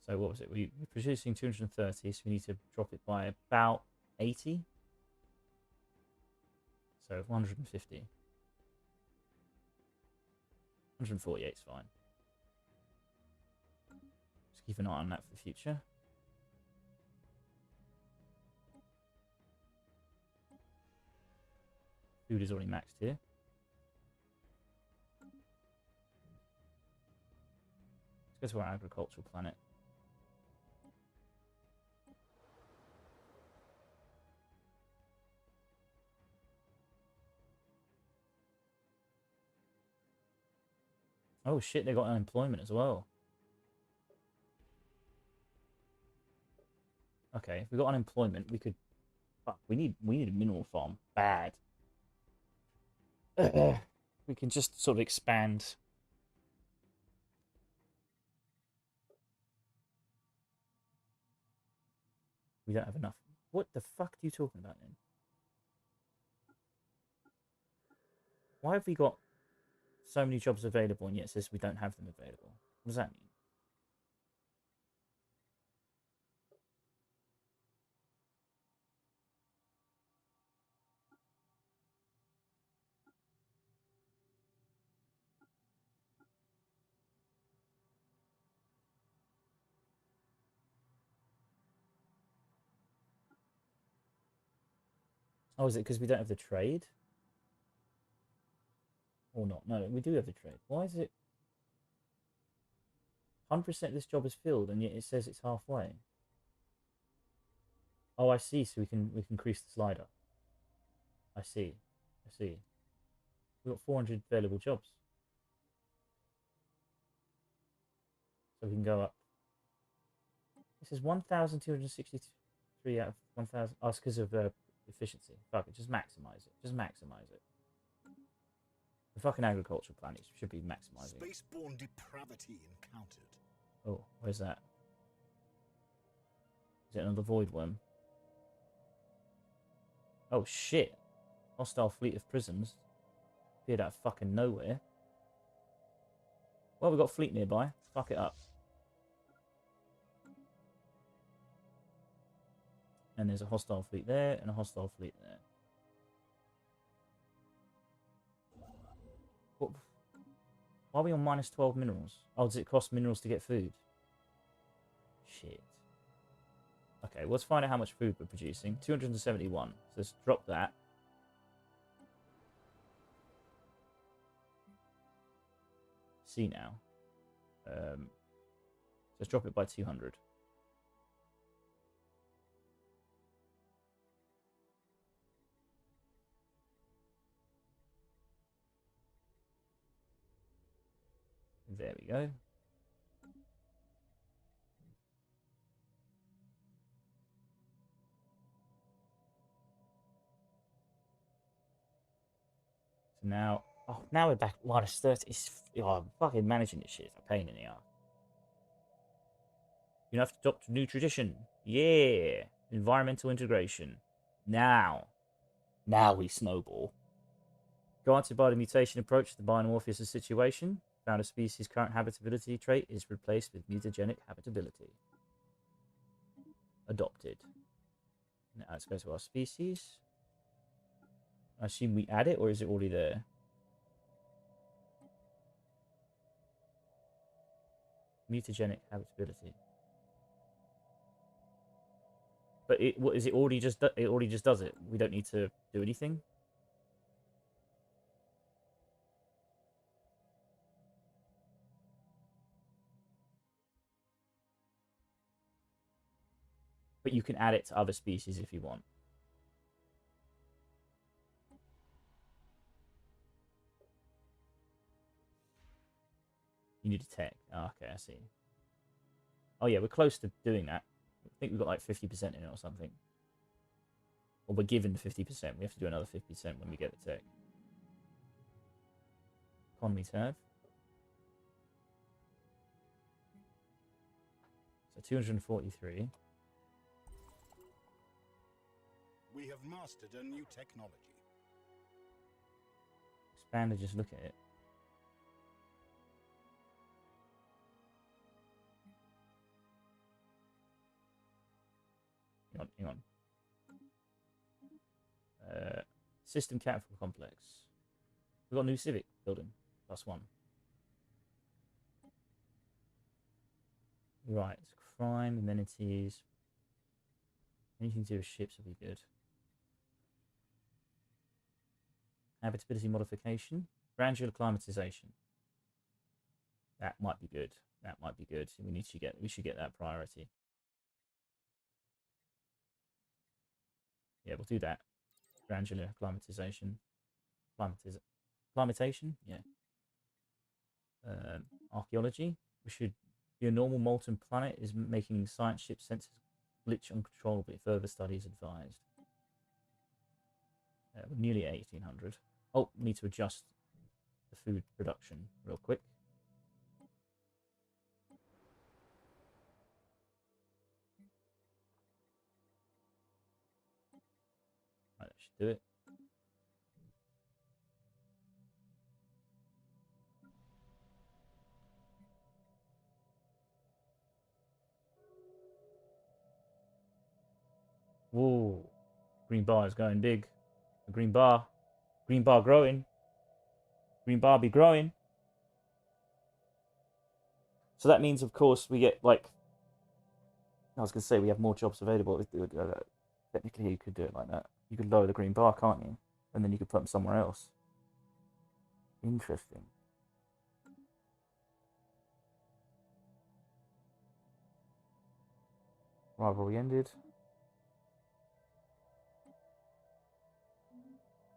So what was it? We're producing 230, so we need to drop it by about 80. So 150. 148 is fine. Just keep an eye on that for the future. Food is already maxed here. Let's go to our agricultural planet. Oh shit, they got unemployment as well. Okay, if we got unemployment, we could... Fuck, we need a mineral farm. Bad. We can just sort of expand. We don't have enough. What the fuck are you talking about then? Why have we got so many jobs available and yet it says we don't have them available? What does that mean? Oh, is it because we don't have the trade? Or not? No, we do have the trade. Why is it 100% of this job is filled and yet it says it's halfway? Oh, I see. So we can increase the slider. I see. I see. We've got 400 available jobs. So we can go up. This is 1,263 out of 1,000. Oh, it's because of efficiency. Fuck it, just maximize it. Just maximize it. The fucking agricultural planet should be maximizing. Spaceborne depravity encountered. Oh, where's that? Is it another void worm? Oh shit. Hostile fleet of prisms. Appeared out of fucking nowhere. Well, we've got a fleet nearby. Fuck it up. And there's a hostile fleet there and a hostile fleet there. What? Why are we on minus 12 minerals? Oh, does it cost minerals to get food? Shit. Okay, let's find out how much food we're producing. 271. So let's drop that. See now. Let's drop it by 200. There we go. So now, oh, now we're back at minus 30. I'm fucking managing this shit. It's a pain in the ass. You have to adopt a new tradition. Yeah. Environmental integration. Now we snowball. Granted by the mutation approach to the biomorphosis situation, found a species' current habitability trait is replaced with mutagenic habitability. Adopted. Now let's go to our species. I assume we add it, or is it already there? Mutagenic habitability. But what is it already just? It already just does it. We don't need to do anything. But you can add it to other species if you want. You need a tech. Oh, okay, I see. Oh yeah, we're close to doing that. I think we've got like 50% in it or something. Or we're given 50%. We have to do another 50% when we get the tech. Economy tab. So 243. We have mastered a new technology. Expand and just look at it. Hang on. System capital complex. We've got a new civic building. +1. Right. Crime, amenities. Anything to do with ships would be good. Habitability modification. Gradual acclimatization. That might be good. That might be good. We should get that priority. Yeah, we'll do that. Gradual acclimatization. Acclimatation? Yeah. Archaeology. We should be a normal molten planet is making science ship sensors glitch uncontrollably. Further studies advised. We're nearly at 1800. Oh, need to adjust the food production real quick. Right, that should do it. Whoa. Green bar is going big. A green bar. Green bar growing. Green bar be growing. So that means, of course, we get, like... I was going to say, we have more jobs available. Technically, you could do it like that. You could lower the green bar, can't you? And then you could put them somewhere else. Interesting. Rivalry ended.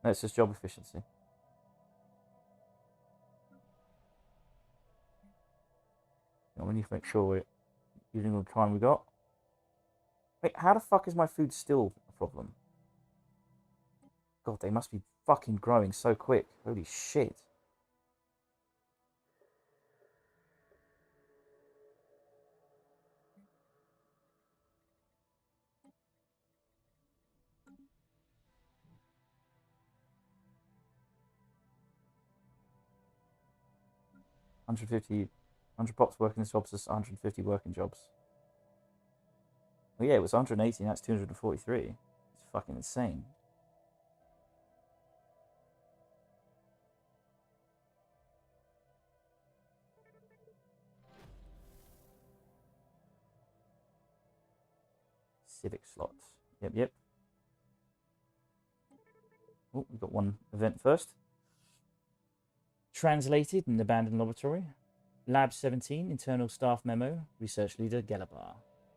No, it's just job efficiency. And we need to make sure we're using all the time we got. Wait, how the fuck is my food still a problem? God, they must be fucking growing so quick. Holy shit. $150 pops working jobs is 150 working jobs. Oh yeah, it was 180, now it's 243. It's fucking insane. Civic slots. Yep. Oh, we've got one event first. Translated in abandoned laboratory. Lab 17, internal staff memo. Research leader, Galabar.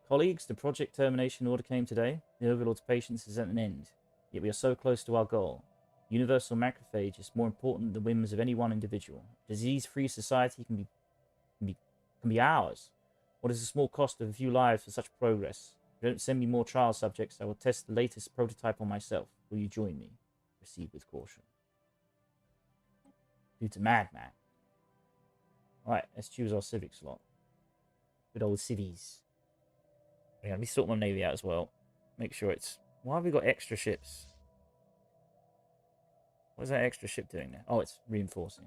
Colleagues, the project termination order came today. The Overlord's patience is at an end. Yet we are so close to our goal. Universal macrophage is more important than the whims of any one individual. Disease-free society can be ours. What is the small cost of a few lives for such progress? If you don't send me more trial subjects, I will test the latest prototype on myself. Will you join me? Proceed with caution. Due to madman. Alright, let's choose our civic slot. Good old civies. Yeah, let me sort my navy out as well. Make sure it's... Why have we got extra ships? What is that extra ship doing there? Oh, it's reinforcing.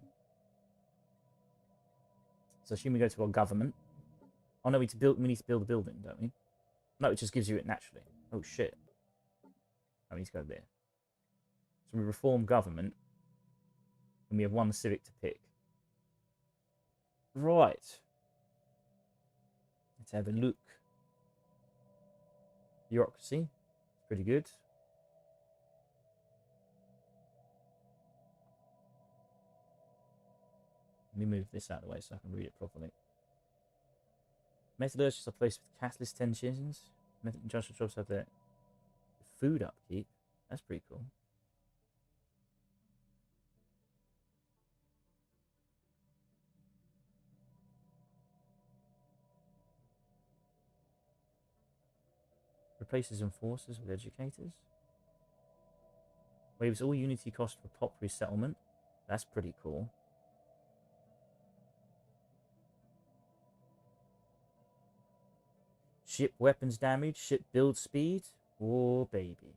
So assume we go to our government. Oh no, we need to build a building, don't we? No, it just gives you it naturally. Oh shit. I need to go there. So we reform government. And we have one civic to pick. Right. Let's have a look. Bureaucracy. Pretty good. Let me move this out of the way so I can read it properly. Metallurgists are placed with catalyst tensions. Industrial jobs have their food upkeep. That's pretty cool. Replaces enforcers with educators. Waives all unity cost for pop resettlement. That's pretty cool. Ship weapons damage. Ship build speed. Oh, baby.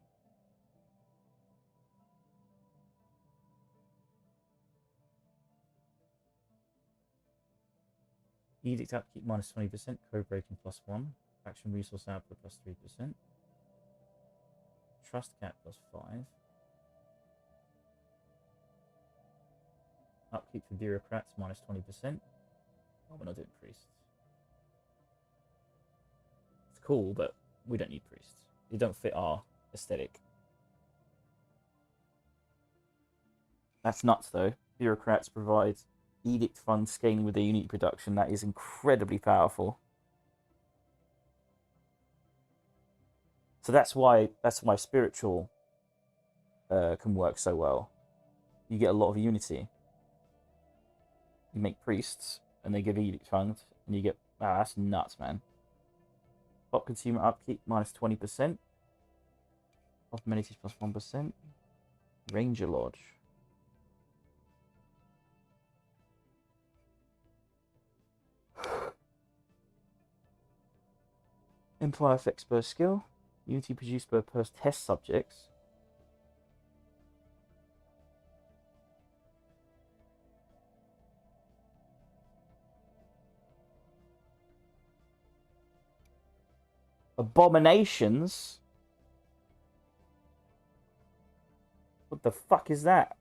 Edict upkeep minus 20%. Code breaking plus 1. Faction resource output plus 3%. Trust cap plus 5. Upkeep for bureaucrats minus 20%. Oh, we're not doing priests. It's cool, but we don't need priests. They don't fit our aesthetic. That's nuts, though. Bureaucrats provide edict funds scaling with their unit production. That is incredibly powerful. So that's why spiritual can work so well. You get a lot of unity. You make priests, and they give edict funds, and you get that's nuts, man. Top consumer upkeep minus 20%. Top amenities plus 1%. Ranger Lodge. Empire effects per skill. Unity produced per test subjects. Abominations? What the fuck is that?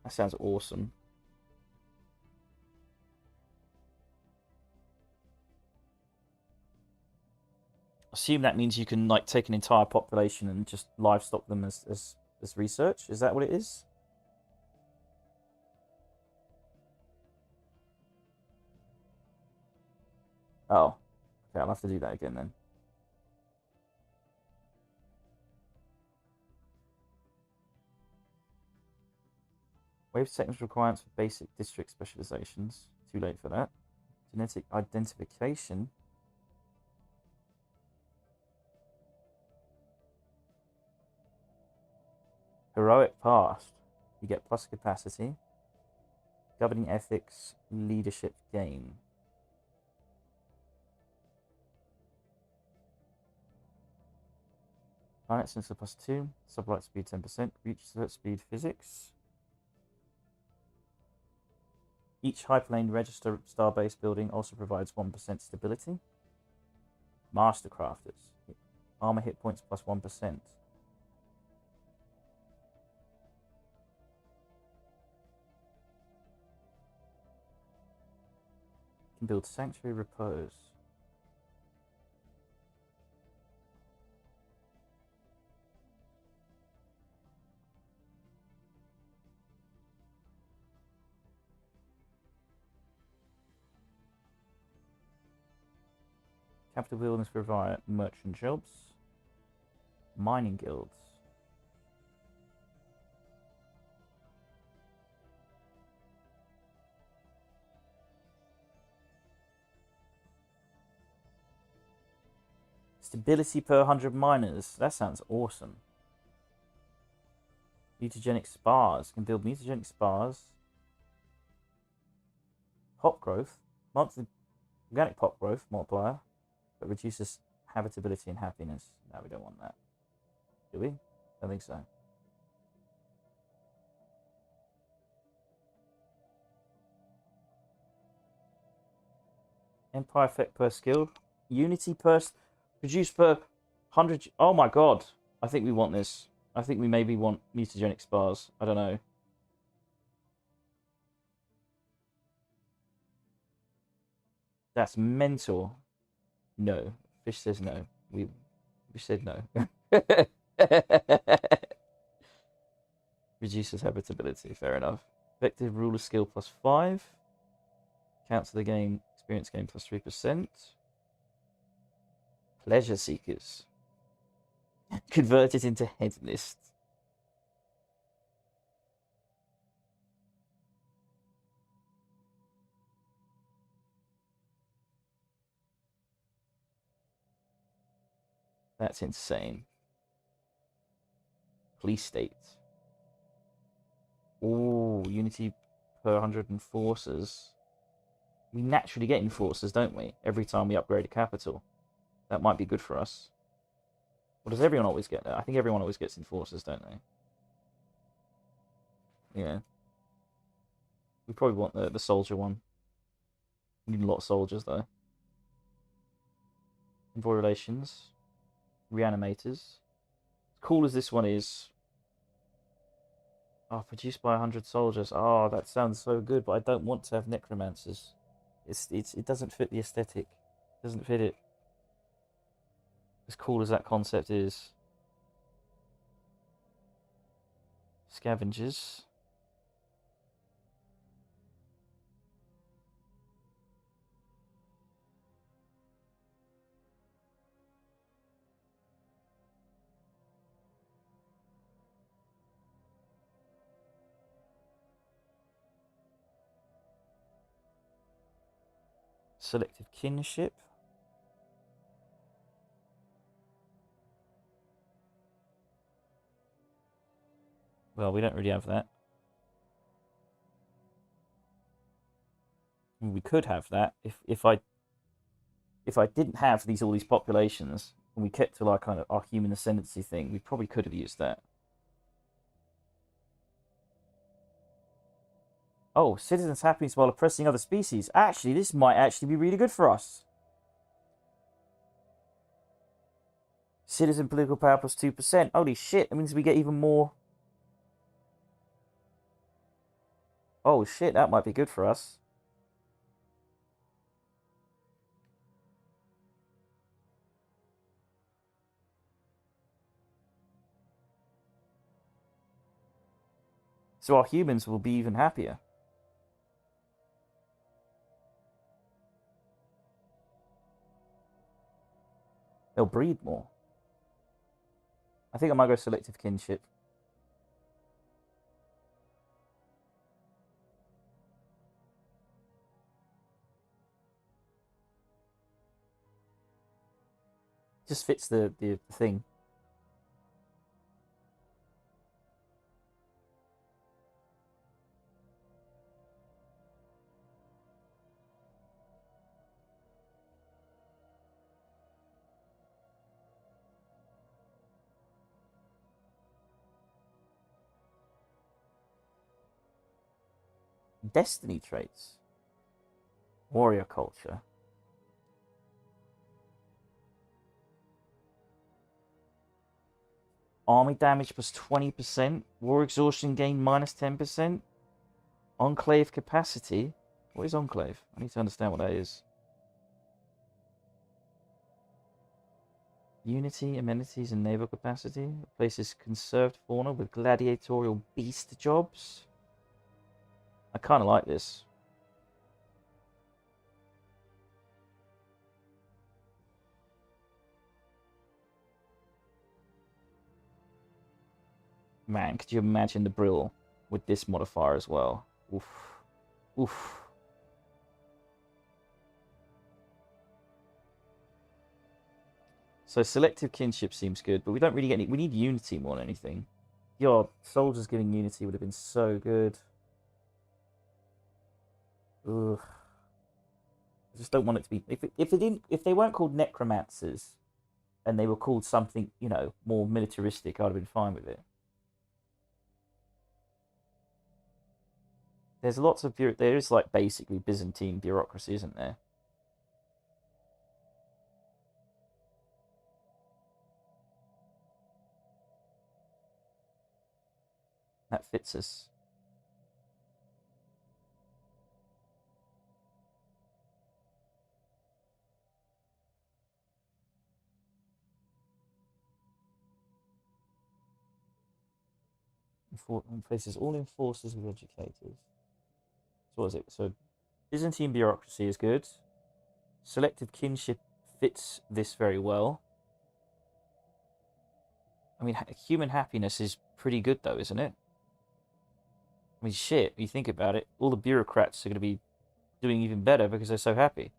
That sounds awesome. Assume that means you can like take an entire population and just livestock them as research. Is that what it is? Oh, okay. I'll have to do that again then. Wave technical requirements for basic district specializations. Too late for that. Genetic identification. Heroic past. You get plus capacity. Governing ethics, leadership gain. Planet sensor plus 2. Sublight speed 10%. Reach speed physics. Each hyperlane register starbase building also provides 1% stability. Master crafters. Armor hit points plus 1%. Can build sanctuary repose. Capital buildings provide merchant jobs. Mining guilds. Stability per 100 miners. That sounds awesome. Mutagenic spars. Can build mutagenic spars. Pop growth. Monthly organic pop growth multiplier. But reduces habitability and happiness. No, we don't want that. Do we? I don't think so. Empire effect per skill. Unity per... Produced per 100... Oh my god. I think we want this. I think we maybe want mutagenic spars. I don't know. That's mental. No. Fish says no. We said no. Reduces habitability. Fair enough. Effective ruler skill plus 5. Counts the game. Experience gain plus 3%. Pleasure seekers. Converted into hedonists. That's insane. Police state. Oh, unity per 100 enforcers. We naturally get enforcers, don't we? Every time we upgrade a capital. That might be good for us. Or does everyone always get that? I think everyone always gets enforcers, don't they? Yeah. We probably want the soldier one. We need a lot of soldiers, though. Envoy relations. Reanimators. As cool as this one is. Oh, produced by 100 soldiers. Oh, that sounds so good, but I don't want to have necromancers. It doesn't fit the aesthetic. It doesn't fit it. As cool as that concept is. Scavengers. Selective kinship. Well, we don't really have that. We could have that if I didn't have all these populations and we kept to like kind of our human ascendancy thing. We probably could have used that. Oh, citizens' happiness while oppressing other species. Actually, this might actually be really good for us. Citizen political power plus 2%. Holy shit, that means we get even more. Oh shit, that might be good for us. So our humans will be even happier. They'll breed more. I think I might go selective kinship. Just fits the thing. Destiny traits. Warrior culture. Army damage plus 20%. War exhaustion gain minus 10%. Enclave capacity. What is enclave? I need to understand what that is. Unity, amenities, and naval capacity. Replaces conserved fauna with gladiatorial beast jobs. I kind of like this. Man, could you imagine the Brill with this modifier as well? Oof. Oof. So selective kinship seems good, but we don't really get any. We need unity more than anything. Your soldiers giving unity would have been so good. Ugh. I just don't want it to be. If they weren't called necromancers, and they were called something, you know, more militaristic, I'd have been fine with it. There's lots of there is like basically Byzantine bureaucracy, isn't there? That fits us. Places all enforcers with educators. So what is it? So Byzantine bureaucracy is good. Selective kinship fits this very well. I mean, human happiness is pretty good though, isn't it? I mean, shit, you think about it, all the bureaucrats are going to be doing even better because they're so happy.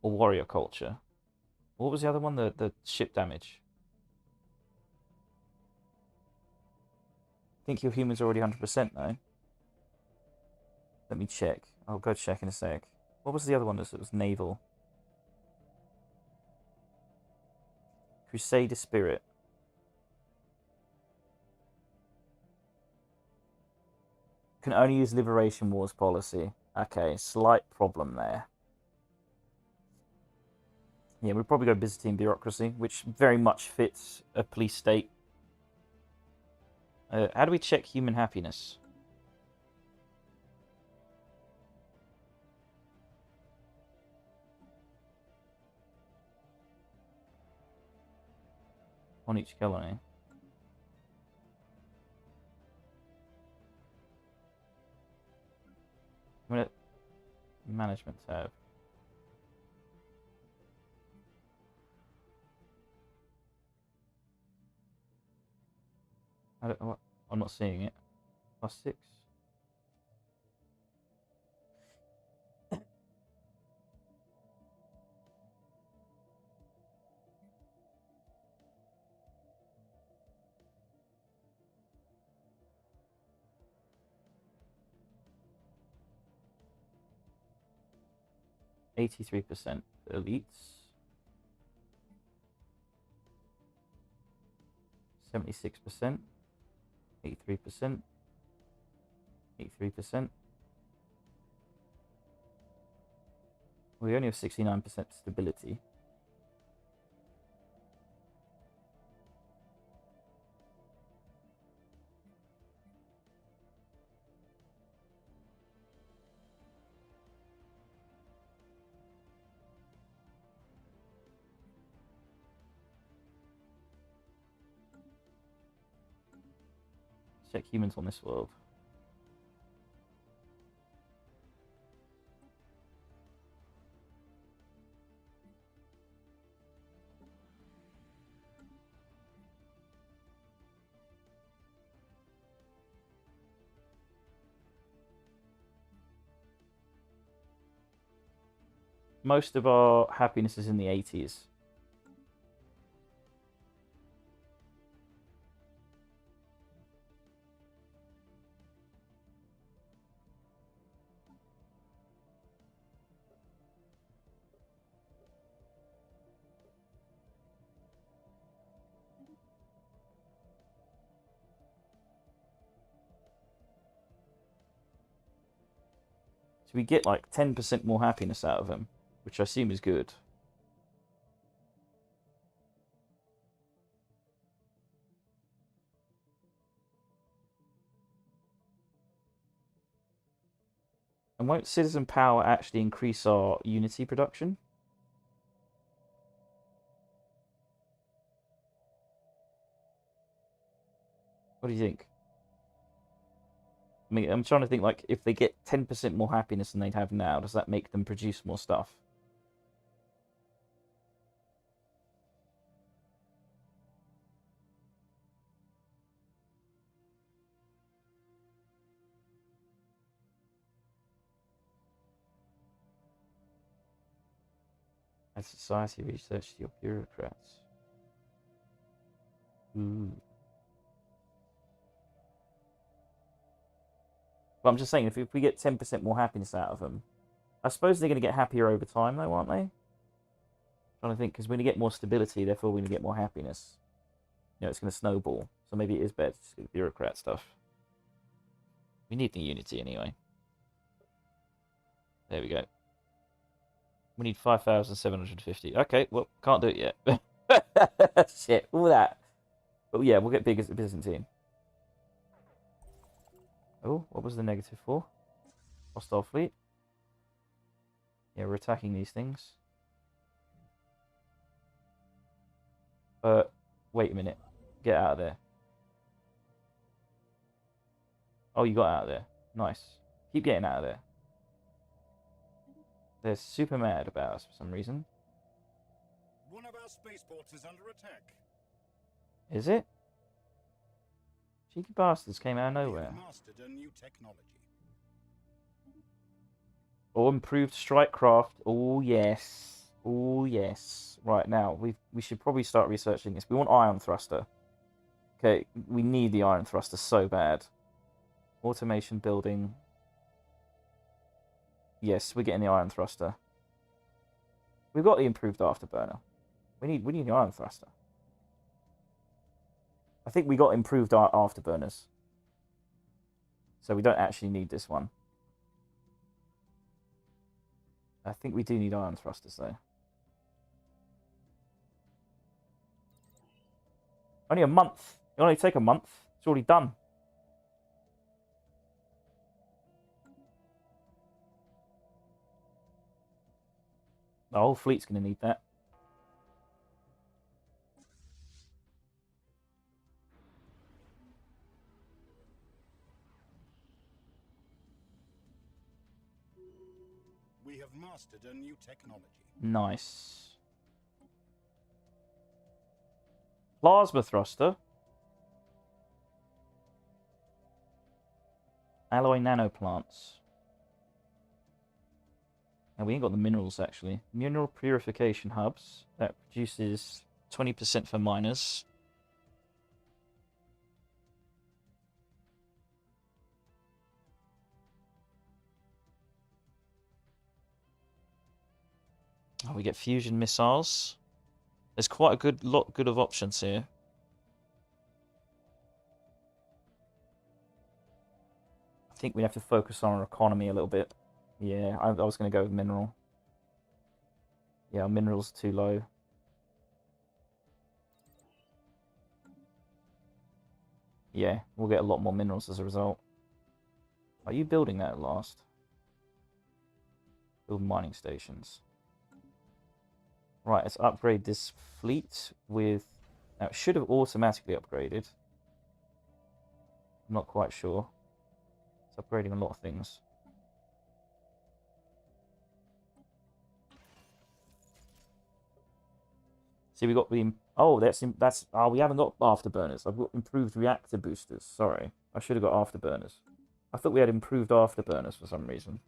Or warrior culture. What was the other one? The ship damage. I think your humans are already 100% though. Let me check. I'll go check in a sec. What was the other one that was naval? Crusader spirit. Can only use liberation wars policy. Okay, slight problem there. Yeah, we'll probably go Byzantine bureaucracy, which very much fits a police state. How do we check human happiness? on each colony. Management tab. I'm not seeing it. +6. %83 elites. 76%. 83%. 83%. We only have 69% stability. Check humans on this world. Most of our happiness is in the 80s. So we get like 10% more happiness out of them, which I assume is good. And won't citizen power actually increase our unity production? What do you think? I mean, I'm trying to think, like, if they get 10% more happiness than they'd have now, does that make them produce more stuff? As society research your bureaucrats. Ooh. But I'm just saying, if we get 10% more happiness out of them, I suppose they're going to get happier over time, though, aren't they? I'm trying to think, because when you get more stability, therefore when you get more happiness, you know, it's going to snowball. So maybe it is better to do bureaucrat stuff. We need the unity anyway. There we go. We need 5,750. Okay, well, can't do it yet. Shit, all that. But yeah, we'll get big as the Byzantine. Oh, what was the negative for? Hostile fleet. Yeah, we're attacking these things. Wait a minute. Get out of there. Oh, you got out of there. Nice. Keep getting out of there. They're super mad about us for some reason. One of our spaceports is under attack. Is it? Cheeky bastards came out of nowhere. We have mastered a new technology. Or improved strike craft. Oh yes. Oh yes. Right now, we should probably start researching this. We want ion thruster. Okay, we need the ion thruster so bad. Automation building. Yes, we're getting the ion thruster. We've got the improved afterburner. We need the ion thruster. I think we got improved afterburners. So we don't actually need this one. I think we do need ion thrusters though. Only a month. It'll only take a month. It's already done. The whole fleet's going to need that. We have mastered a new technology. Nice. Plasma thruster. Alloy nanoplants. And we ain't got the minerals, actually. Mineral purification hubs. That produces 20% for miners. Oh, we get fusion missiles. There's quite a good of options here. I think we have to focus on our economy a little bit. Yeah, I was going to go with mineral. Yeah, our minerals are too low. Yeah, we'll get a lot more minerals as a result. Are you building that at last? Build mining stations. Right, let's upgrade this fleet with... Now, it should have automatically upgraded. I'm not quite sure. It's upgrading a lot of things. See, we got the... Oh, that's... Oh, we haven't got afterburners. I've got improved reactor boosters. Sorry. I should have got afterburners. I thought we had improved afterburners for some reason.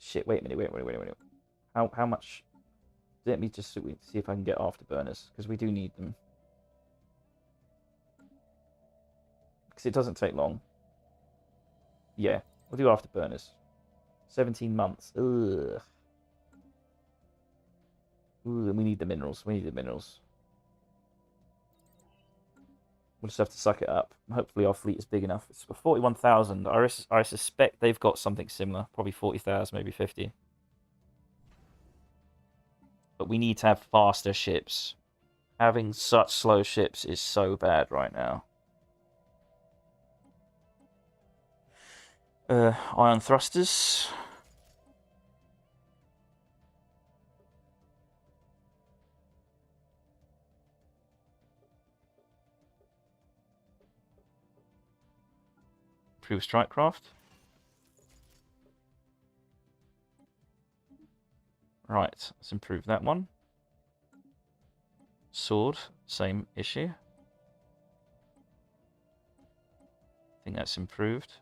Shit, wait a minute. How much... Let me just see if I can get afterburners, because we do need them. Because it doesn't take long. Yeah, we'll do afterburners. 17 months. Ugh. Ooh, we need the minerals. We'll just have to suck it up. Hopefully our fleet is big enough. It's 41,000. I suspect they've got something similar. Probably 40,000, maybe 50. But we need to have faster ships. Having such slow ships is so bad right now. Ion thrusters. Improve strike craft. Right, let's improve that one. Sword, same issue. I think that's improved.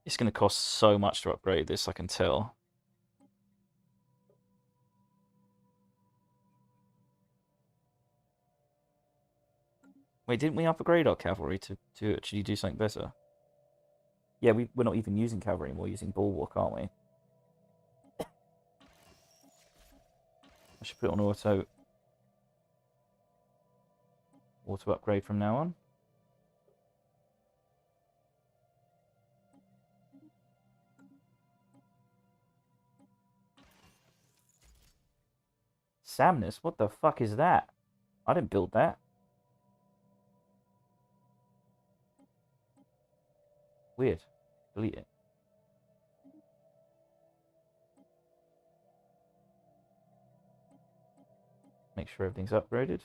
It's going to cost so much to upgrade this, I can tell. Wait, didn't we upgrade our cavalry to actually do something better? Yeah, we're not even using cavalry anymore, we're using bulwark, aren't we? I should put it on auto upgrade from now on. Samnus? What the fuck is that? I didn't build that. Weird. Delete it. Make sure everything's upgraded.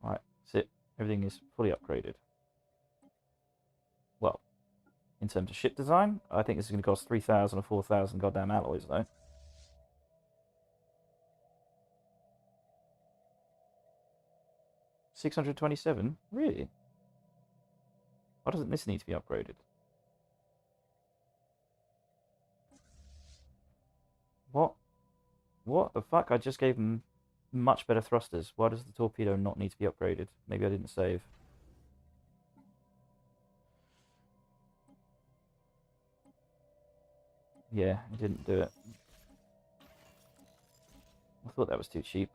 Right, that's it. Everything is fully upgraded. Well, in terms of ship design, I think this is going to cost 3,000 or 4,000 goddamn alloys, though. $627? Really? Why doesn't this need to be upgraded? What? What the fuck? I just gave them much better thrusters. Why does the torpedo not need to be upgraded? Maybe I didn't save. Yeah, I didn't do it. I thought that was too cheap.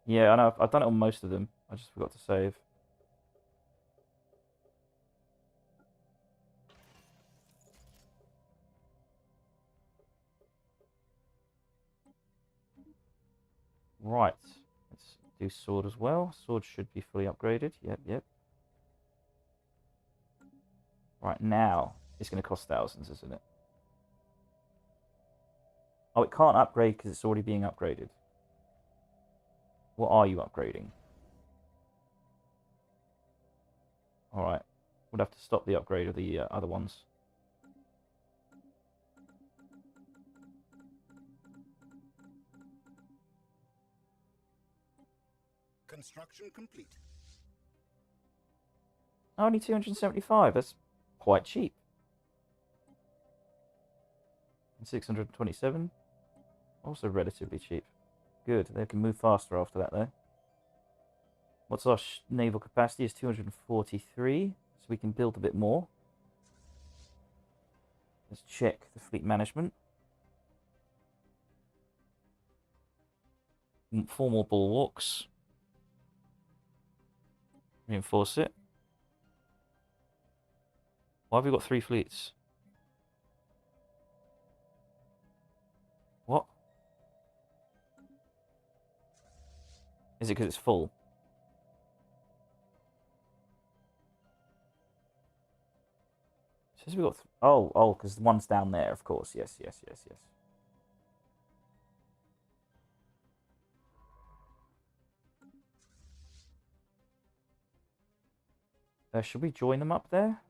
Yeah, I know. I've done it on most of them. I just forgot to save. Right. Let's do sword as well. Sword should be fully upgraded. Yep, yep. Right, now it's going to cost thousands, isn't it? Oh, it can't upgrade because it's already being upgraded. What are you upgrading? Alright. We'll have to stop the upgrade of the other ones. Construction complete. Only 275. That's quite cheap. 627. Also relatively cheap. Good. They can move faster after that, though. What's our naval capacity? Is 243. So we can build a bit more. Let's check the fleet management. 4 more bulwarks. Reinforce it. Why have we got 3 fleets? What? Is it because it's full? It says we got... oh, because the one's down there, of course. Yes, yes, yes, yes. Should we join them up there?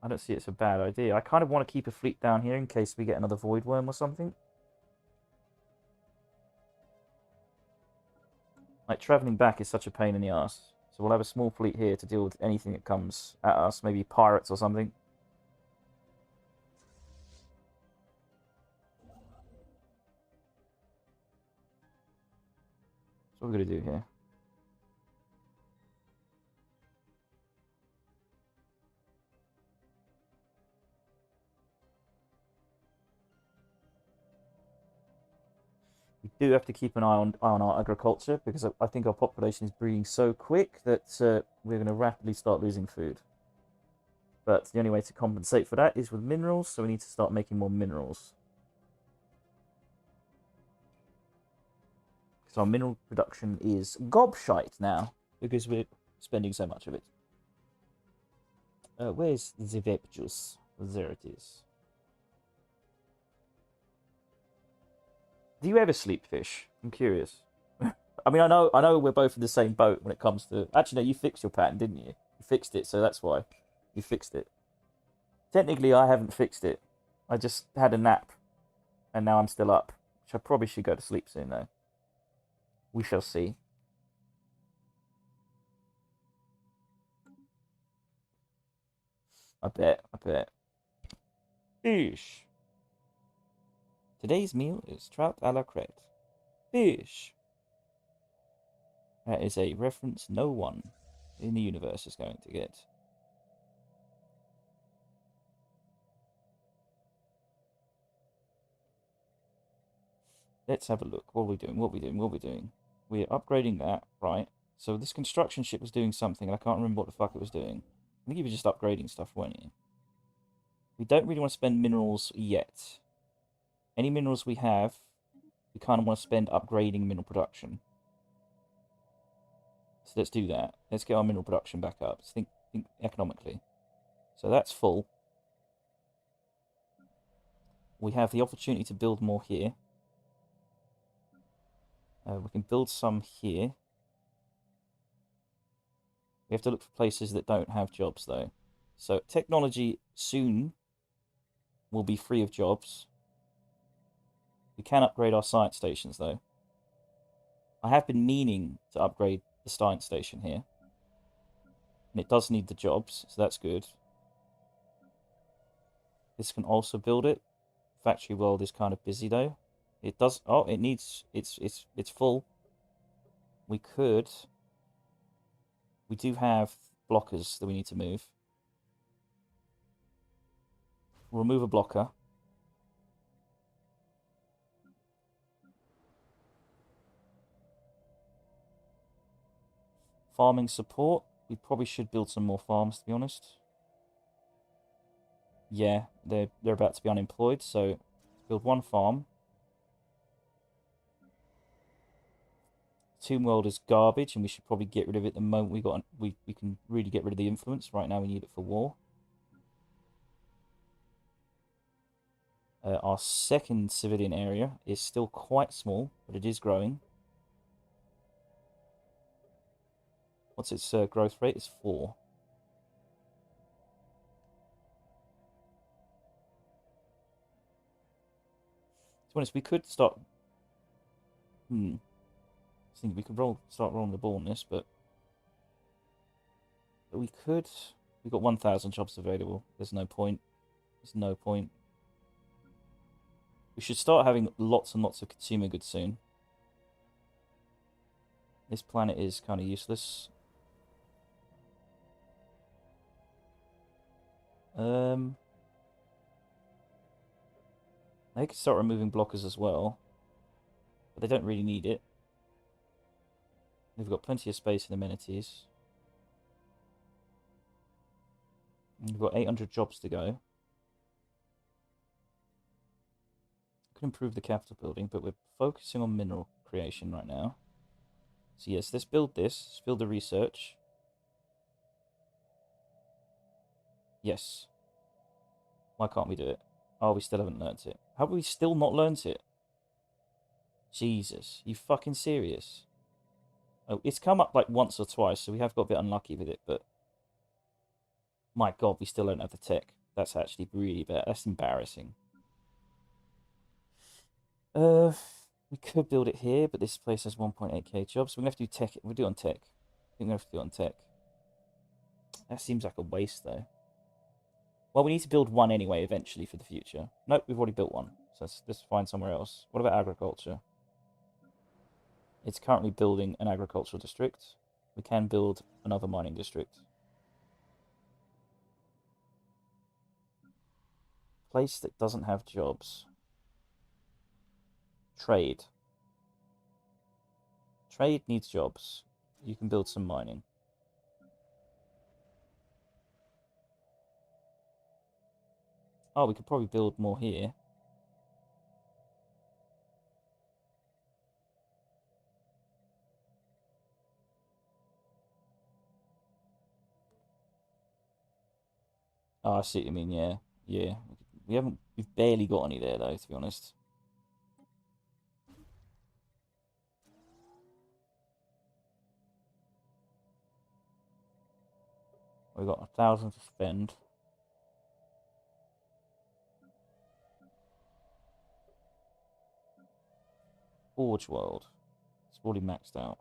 I don't see it's a bad idea. I kind of want to keep a fleet down here in case we get another void worm or something. Like, travelling back is such a pain in the ass. So we'll have a small fleet here to deal with anything that comes at us. Maybe pirates or something. So what we're going to do here. We do have to keep an eye on our agriculture because I think our population is breeding so quick that we're going to rapidly start losing food. But the only way to compensate for that is with minerals, so we need to start making more minerals. Because our mineral production is gobshite now because we're spending so much of it. Where's the vape juice? There it is. Do you ever sleep, fish? I'm curious. I mean, I know we're both in the same boat when it comes to... Actually, no, you fixed your pattern, didn't you? You fixed it, so that's why. You fixed it. Technically, I haven't fixed it. I just had a nap, and now I'm still up. Which I probably should go to sleep soon, though. We shall see. I bet. Fish. Today's meal is trout a la crête. Fish. That is a reference no one in the universe is going to get. Let's have a look. What are we doing? We're upgrading that, right? So this construction ship was doing something, and I can't remember what the fuck it was doing. I think you were just upgrading stuff, weren't you? We don't really want to spend minerals yet. Any minerals we have, we kind of want to spend upgrading mineral production. So let's do that. Let's get our mineral production back up. Let's think economically. So that's full. We have the opportunity to build more here. We can build some here. We have to look for places that don't have jobs, though. So technology soon will be free of jobs. We can upgrade our science stations, though. I have been meaning to upgrade the science station here. And it does need the jobs, so that's good. This can also build it. Factory world is kind of busy, though. It does... Oh, it needs... It's full. We could... We do have blockers that we need to move. We'll remove a blocker. Farming support. We probably should build some more farms, to be honest. Yeah, they're about to be unemployed, so build one farm. Tomb World is garbage, and we should probably get rid of it the moment we can really get rid of the influence. Right now, we need it for war. Our second civilian area is still quite small, but it is growing. What's its growth rate? It's 4. To be honest, we could start. I think we could start rolling the ball on this, but we could. We've got 1,000 jobs available. There's no point. There's no point. We should start having lots and lots of consumer goods soon. This planet is kind of useless. They could start removing blockers as well, but they don't really need it. They've got plenty of space and amenities. We've got 800 jobs to go. Could improve the capital building, but we're focusing on mineral creation right now. So yes, let's build this. Let's build the research. Yes. Why can't we do it? Oh, we still haven't learnt it. How have we still not learnt it? Jesus, you fucking serious? Oh, it's come up like once or twice, so we have got a bit unlucky with it, but my god, we still don't have the tech. That's actually really bad. That's embarrassing. We could build it here, but this place has 1.8k jobs, so we're gonna have to do tech. We'll do it on tech. I think we're gonna have to do it on tech. That seems like a waste, though. Well, we need to build one anyway, eventually, for the future. Nope, we've already built one. So let's find somewhere else. What about agriculture? It's currently building an agricultural district. We can build another mining district. Place that doesn't have jobs. Trade. Trade needs jobs. You can build some mining. Oh, we could probably build more here. Oh, I see what you mean, yeah. Yeah. We've barely got any there, though, to be honest. We've got 1,000 to spend. Forge World. It's already maxed out.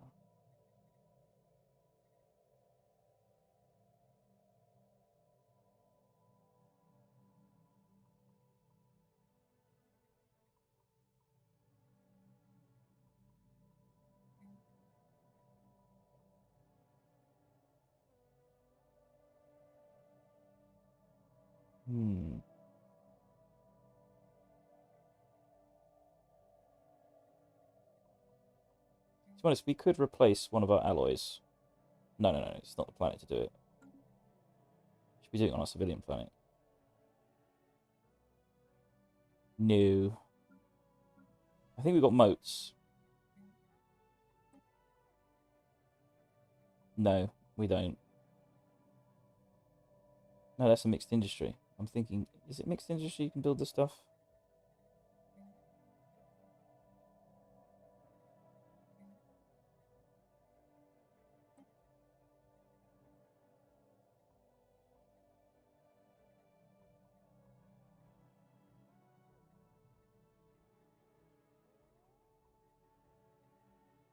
To be honest, we could replace one of our alloys. No, it's not the planet to do it. Should be doing it on our civilian planet. No. I think we've got moats. No, we don't. No, that's a mixed industry. I'm thinking, is it mixed industry you can build this stuff?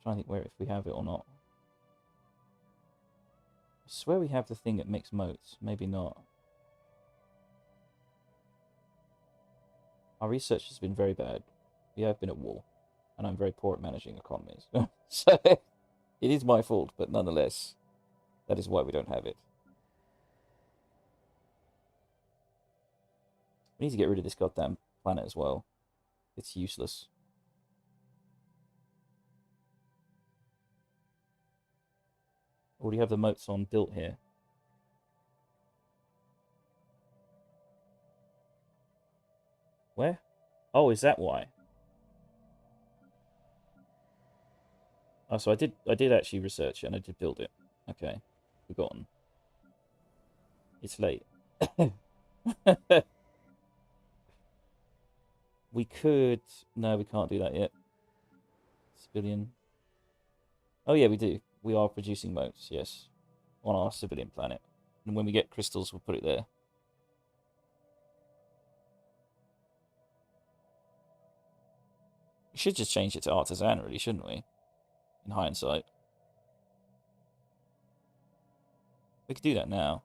Trying to think where if we have it or not. I swear we have the thing that makes moats. Maybe not. Our research has been very bad. We have been at war. And I'm very poor at managing economies. So, it is my fault, but nonetheless, that is why we don't have it. We need to get rid of this goddamn planet as well. It's useless. Already have the moats on built here. Where? Oh, is that why? Oh, so I did actually research it and I did build it. Okay, forgotten. It's late. We could. No, we can't do that yet. Civilian. Oh yeah, we do. We are producing motes. Yes, on our civilian planet. And when we get crystals, we'll put it there. We should just change it to artisan, really, shouldn't we? In hindsight, we could do that now.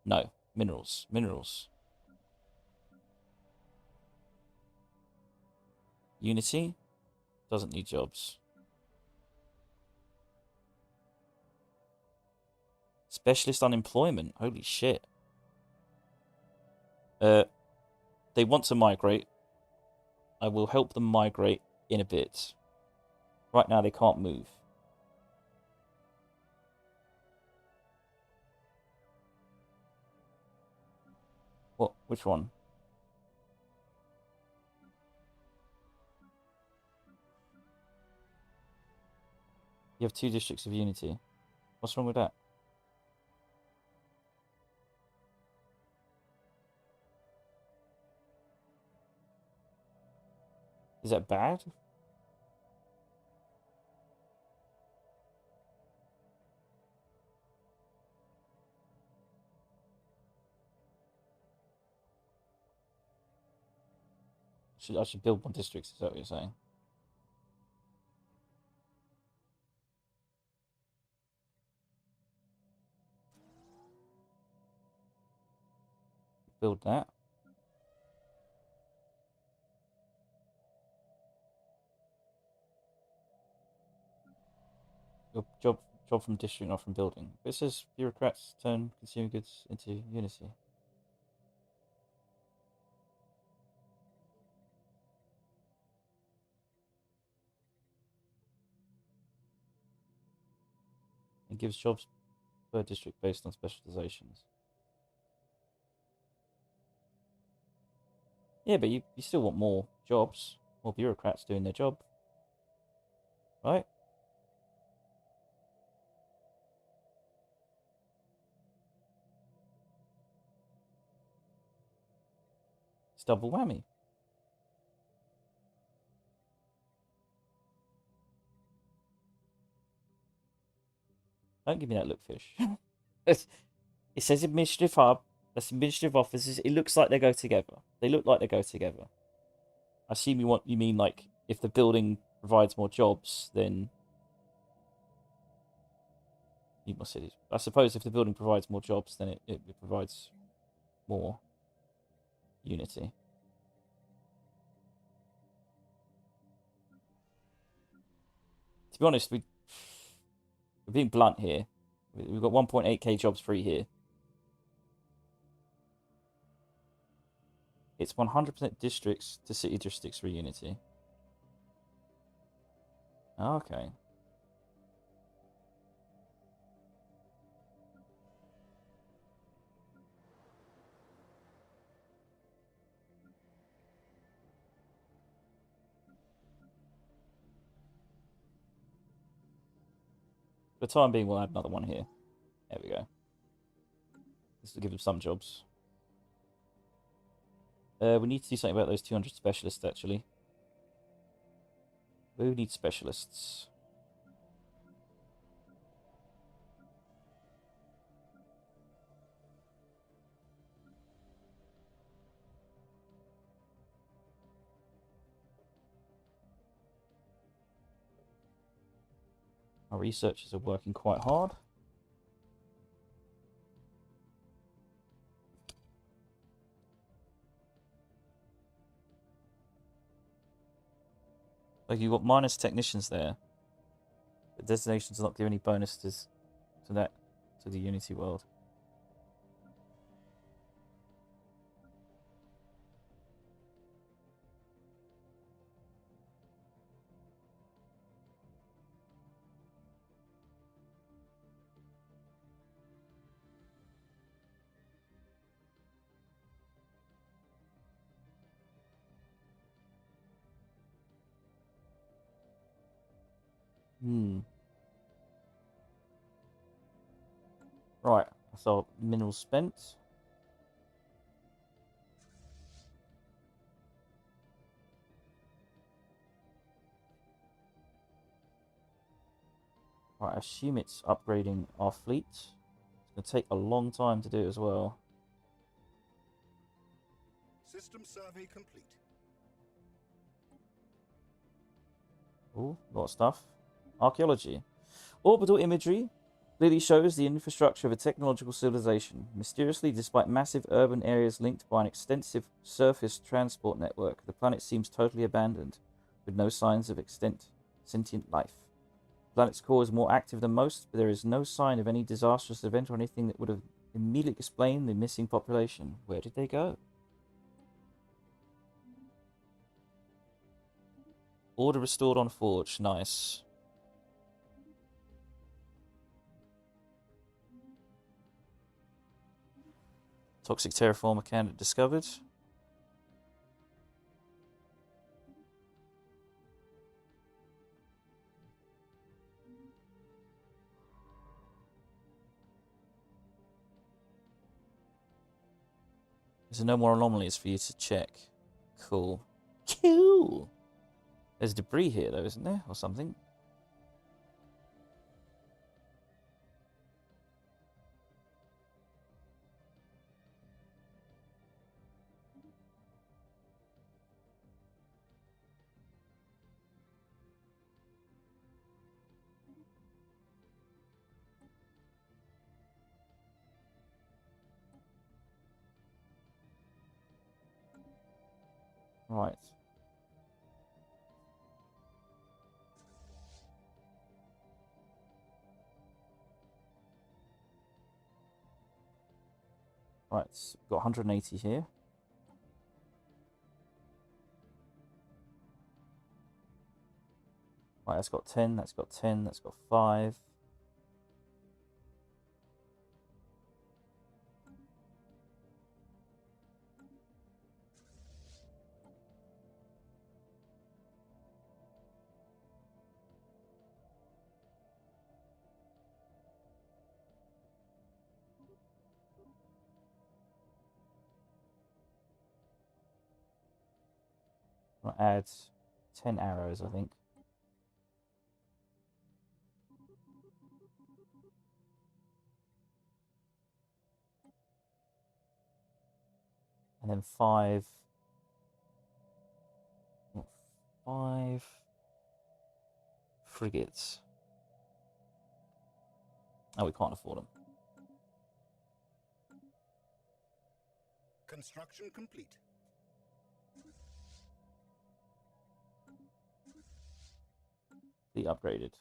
No, minerals, minerals. Unity doesn't need jobs. Specialist unemployment. Holy shit. They want to migrate. I will help them migrate in a bit. Right now, they can't move. What? Which one? You have 2 districts of unity. What's wrong with that? Is that bad? I should build more districts, is that what you're saying? Build that. Your job from district, not from building. It says bureaucrats turn consumer goods into unity. It gives jobs per district based on specializations. Yeah, but you still want more jobs, more bureaucrats doing their job, right? It's double whammy. Don't give me that look, fish. It says administrative hub. That's administrative offices. It looks like they go together. They look like they go together. I assume you mean like if the building provides more jobs, then need more cities. I suppose if the building provides more jobs, then it provides more unity. To be honest, we're being blunt here. We've got 1.8k jobs free here. It's 100% districts to city districts for unity. Okay. For the time being, we'll add another one here. There we go. This will give them some jobs. We need to do something about those 200 specialists, actually. Who needs specialists? Our researchers are working quite hard. Like, you've got minus technicians there. The designations do not give any bonuses to that, to the Unity world. Hmm. Right, so minerals spent. Right, I assume it's upgrading our fleet. It's going to take a long time to do as well. System survey complete. Ooh, a lot of stuff. Archaeology. Orbital imagery clearly shows the infrastructure of a technological civilization. Mysteriously, despite massive urban areas linked by an extensive surface transport network, the planet seems totally abandoned, with no signs of extant sentient life. The planet's core is more active than most, but there is no sign of any disastrous event or anything that would have immediately explained the missing population. Where did they go? Order restored on Forge. Nice. Toxic terraformer candidate discovered. There's no more anomalies for you to check. Cool. Cool! There's debris here, though, isn't there? Or something? Right. Right, got 180 here. Right, that's got 10, that's got 10, that's got 5. I'll add 10 arrows, I think. And then 5. 5 frigates. Oh, we can't afford them. Construction complete. Fleet upgraded.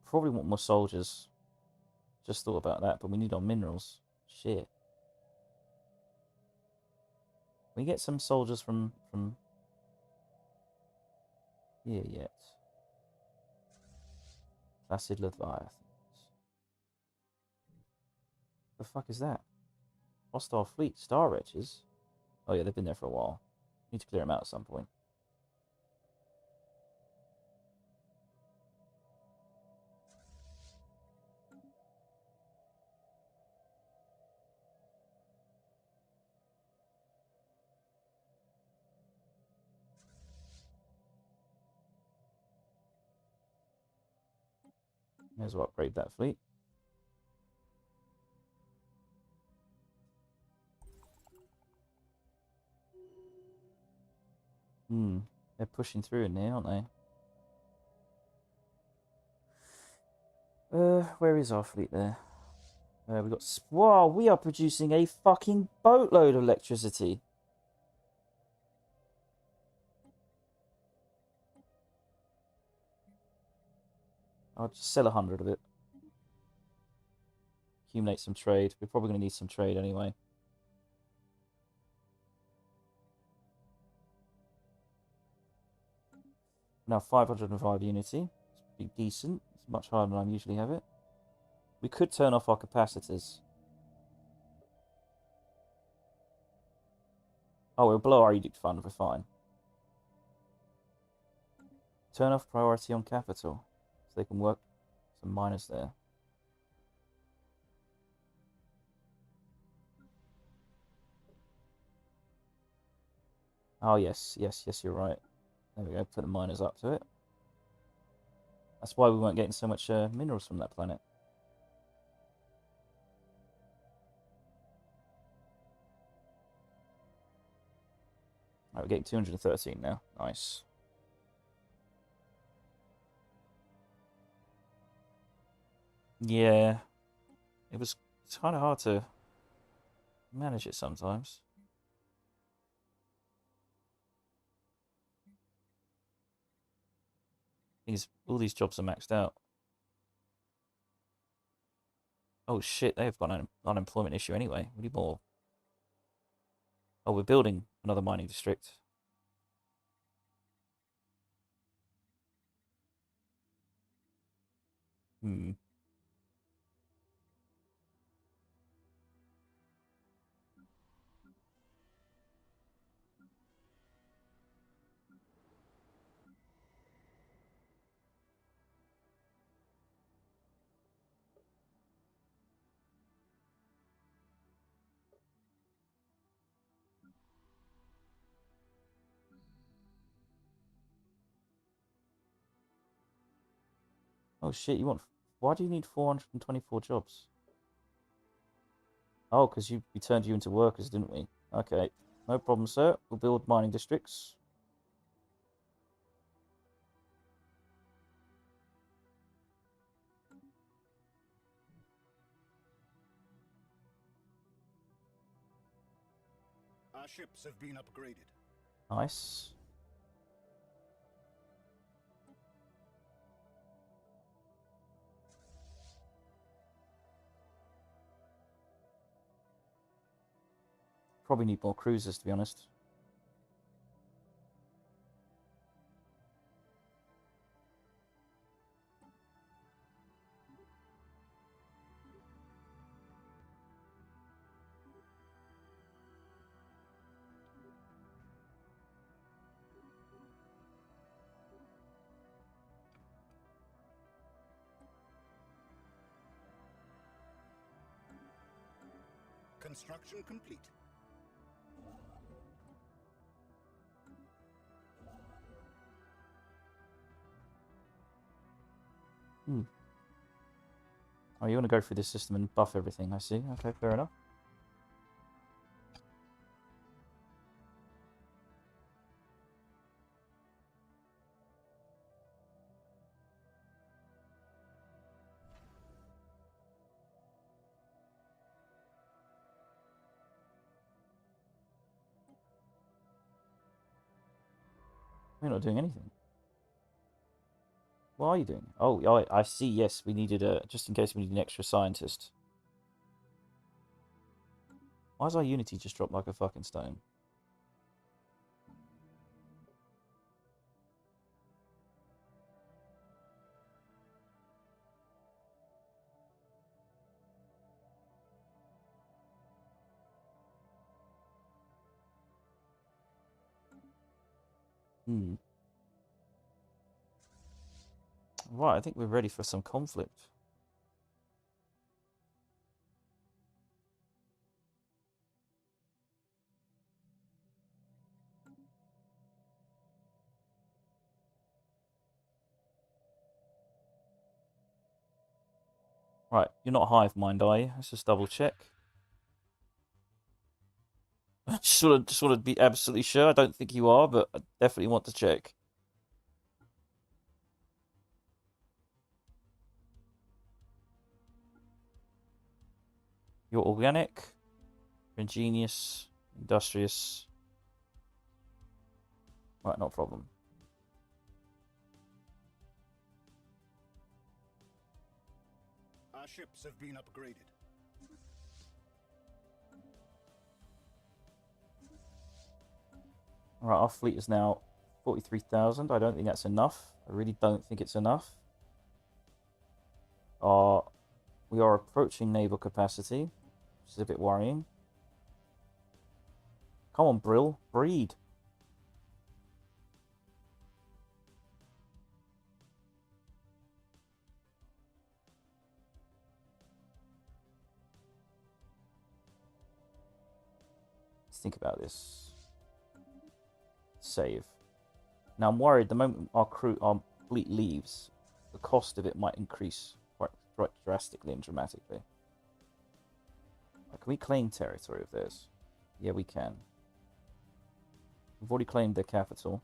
Probably want more soldiers. Just thought about that, but we need our minerals. Shit. We get some soldiers from here yet. Placid Leviathans. The fuck is that? Hostile fleet, Star Wretches. Oh yeah, they've been there for a while. Need to clear them out at some point. May as well upgrade that fleet. They're pushing through in there, aren't they? Where is our fleet there? We got. Wow, we are producing a fucking boatload of electricity. I'll just sell 100 of it. Accumulate some trade. We're probably going to need some trade anyway. Now 505 unity. It's pretty decent. It's much higher than I usually have it. We could turn off our capacitors. Oh, we'll blow our edict fund. We're fine. Turn off priority on capital, so they can work some miners there. Oh, yes, you're right. There we go, put the miners up to it. That's why we weren't getting so much minerals from that planet. Right, we're getting 213 now. Nice. Yeah. It's kind of hard to manage it sometimes. All these jobs are maxed out. Oh shit, they've got an unemployment issue anyway. We need more. Oh, we're building another mining district. Hmm. Oh shit, you want... Why do you need 424 jobs? Oh, because we turned you into workers, didn't we? Okay. No problem, sir. We'll build mining districts. Our ships have been upgraded. Nice. Probably need more cruisers, to be honest. Construction complete. Hmm. Oh, you want to go through this system and buff everything, I see. Okay, fair enough. We're not doing anything. What are you doing? Oh, I see. Yes, we needed just in case we need an extra scientist. Why does our Unity just drop like a fucking stone? Hmm. Right, I think we're ready for some conflict. Right, you're not hive mind, are you? Let's just double check. Just want to be absolutely sure. I don't think you are, but I definitely want to check. You're organic, ingenious, industrious. Right, not a problem. Our ships have been upgraded. Right, our fleet is now 43,000. I don't think that's enough. I really don't think it's enough. We are approaching naval capacity, which is a bit worrying. Come on, Brill. Breed. Let's think about this. Save. Now I'm worried the moment our fleet leaves, the cost of it might increase quite drastically and dramatically. Can we claim territory of theirs? Yeah, we can. We've already claimed their capital.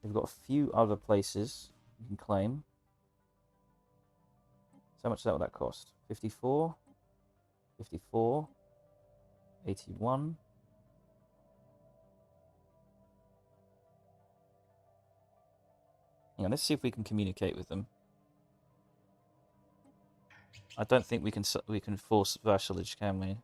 We've got a few other places we can claim. So how much would that cost? 54, 54, 81. Hang on, let's see if we can communicate with them. I don't think we can force vassalage, can we?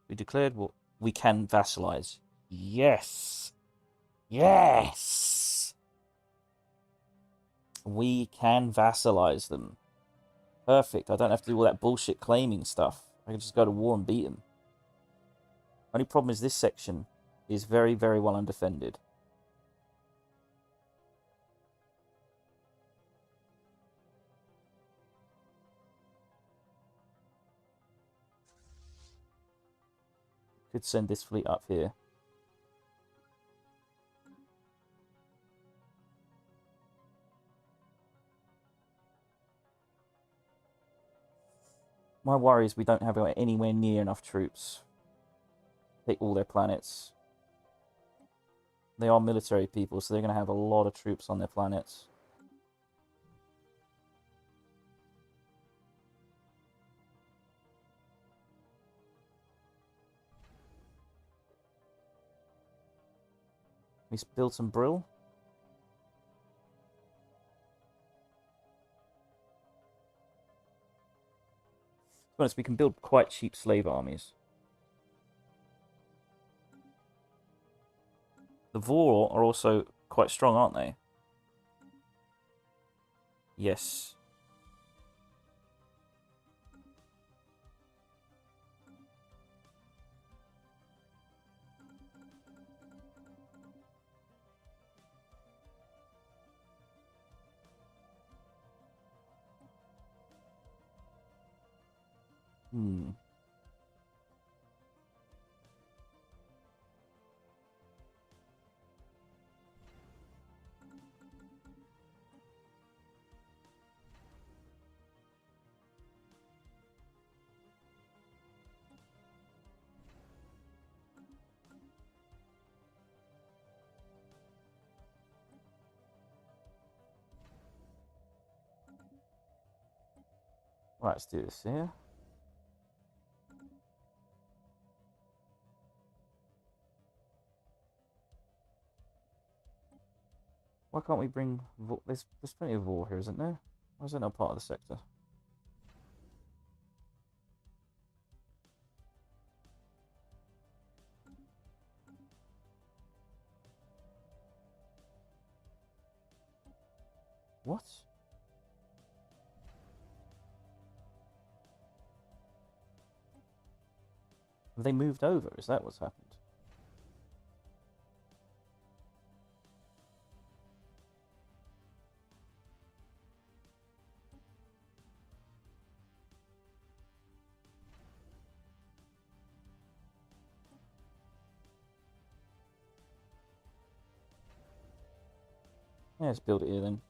We declared what we can vassalize. Yes. Yes. We can vassalize them. Perfect. I don't have to do all that bullshit claiming stuff. I can just go to war and beat them. Only problem is this section is very, very well undefended. Could send this fleet up here. My worry is we don't have anywhere near enough troops. Take all their planets. They are military people, so they're going to have a lot of troops on their planets. We build some Brill. To be honest, we can build quite cheap slave armies. The Vor are also quite strong, aren't they? Yes. Right, let's do this here. Why can't we bring... There's plenty of Vor here, isn't there? Why is that not part of the sector? What? Have they moved over? Is that what's happened? Yeah, let's build it here then.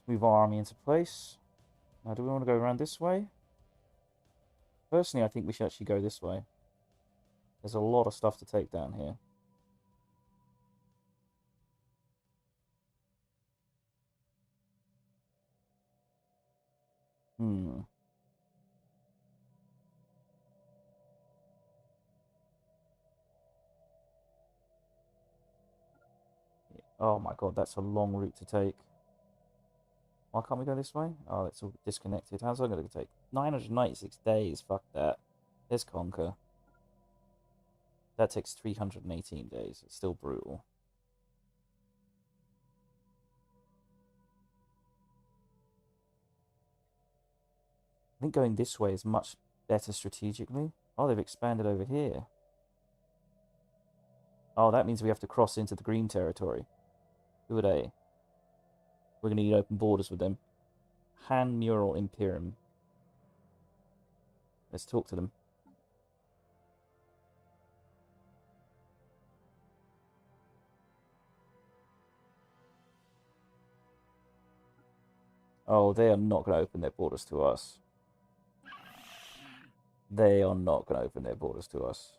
Move our army into place. Now, do we want to go around this way? Personally, I think we should actually go this way. There's a lot of stuff to take down here. Oh my god, that's a long route to take. Why can't we go this way? Oh, it's all disconnected. How's that going to take? 996 days. Fuck that. Let's conquer. That takes 318 days. It's still brutal. I think going this way is much better strategically. Oh, they've expanded over here. Oh, that means we have to cross into the green territory. Who are they? We're going to need open borders with them. Han Mural Imperium. Let's talk to them. Oh, they are not going to open their borders to us. They are not going to open their borders to us.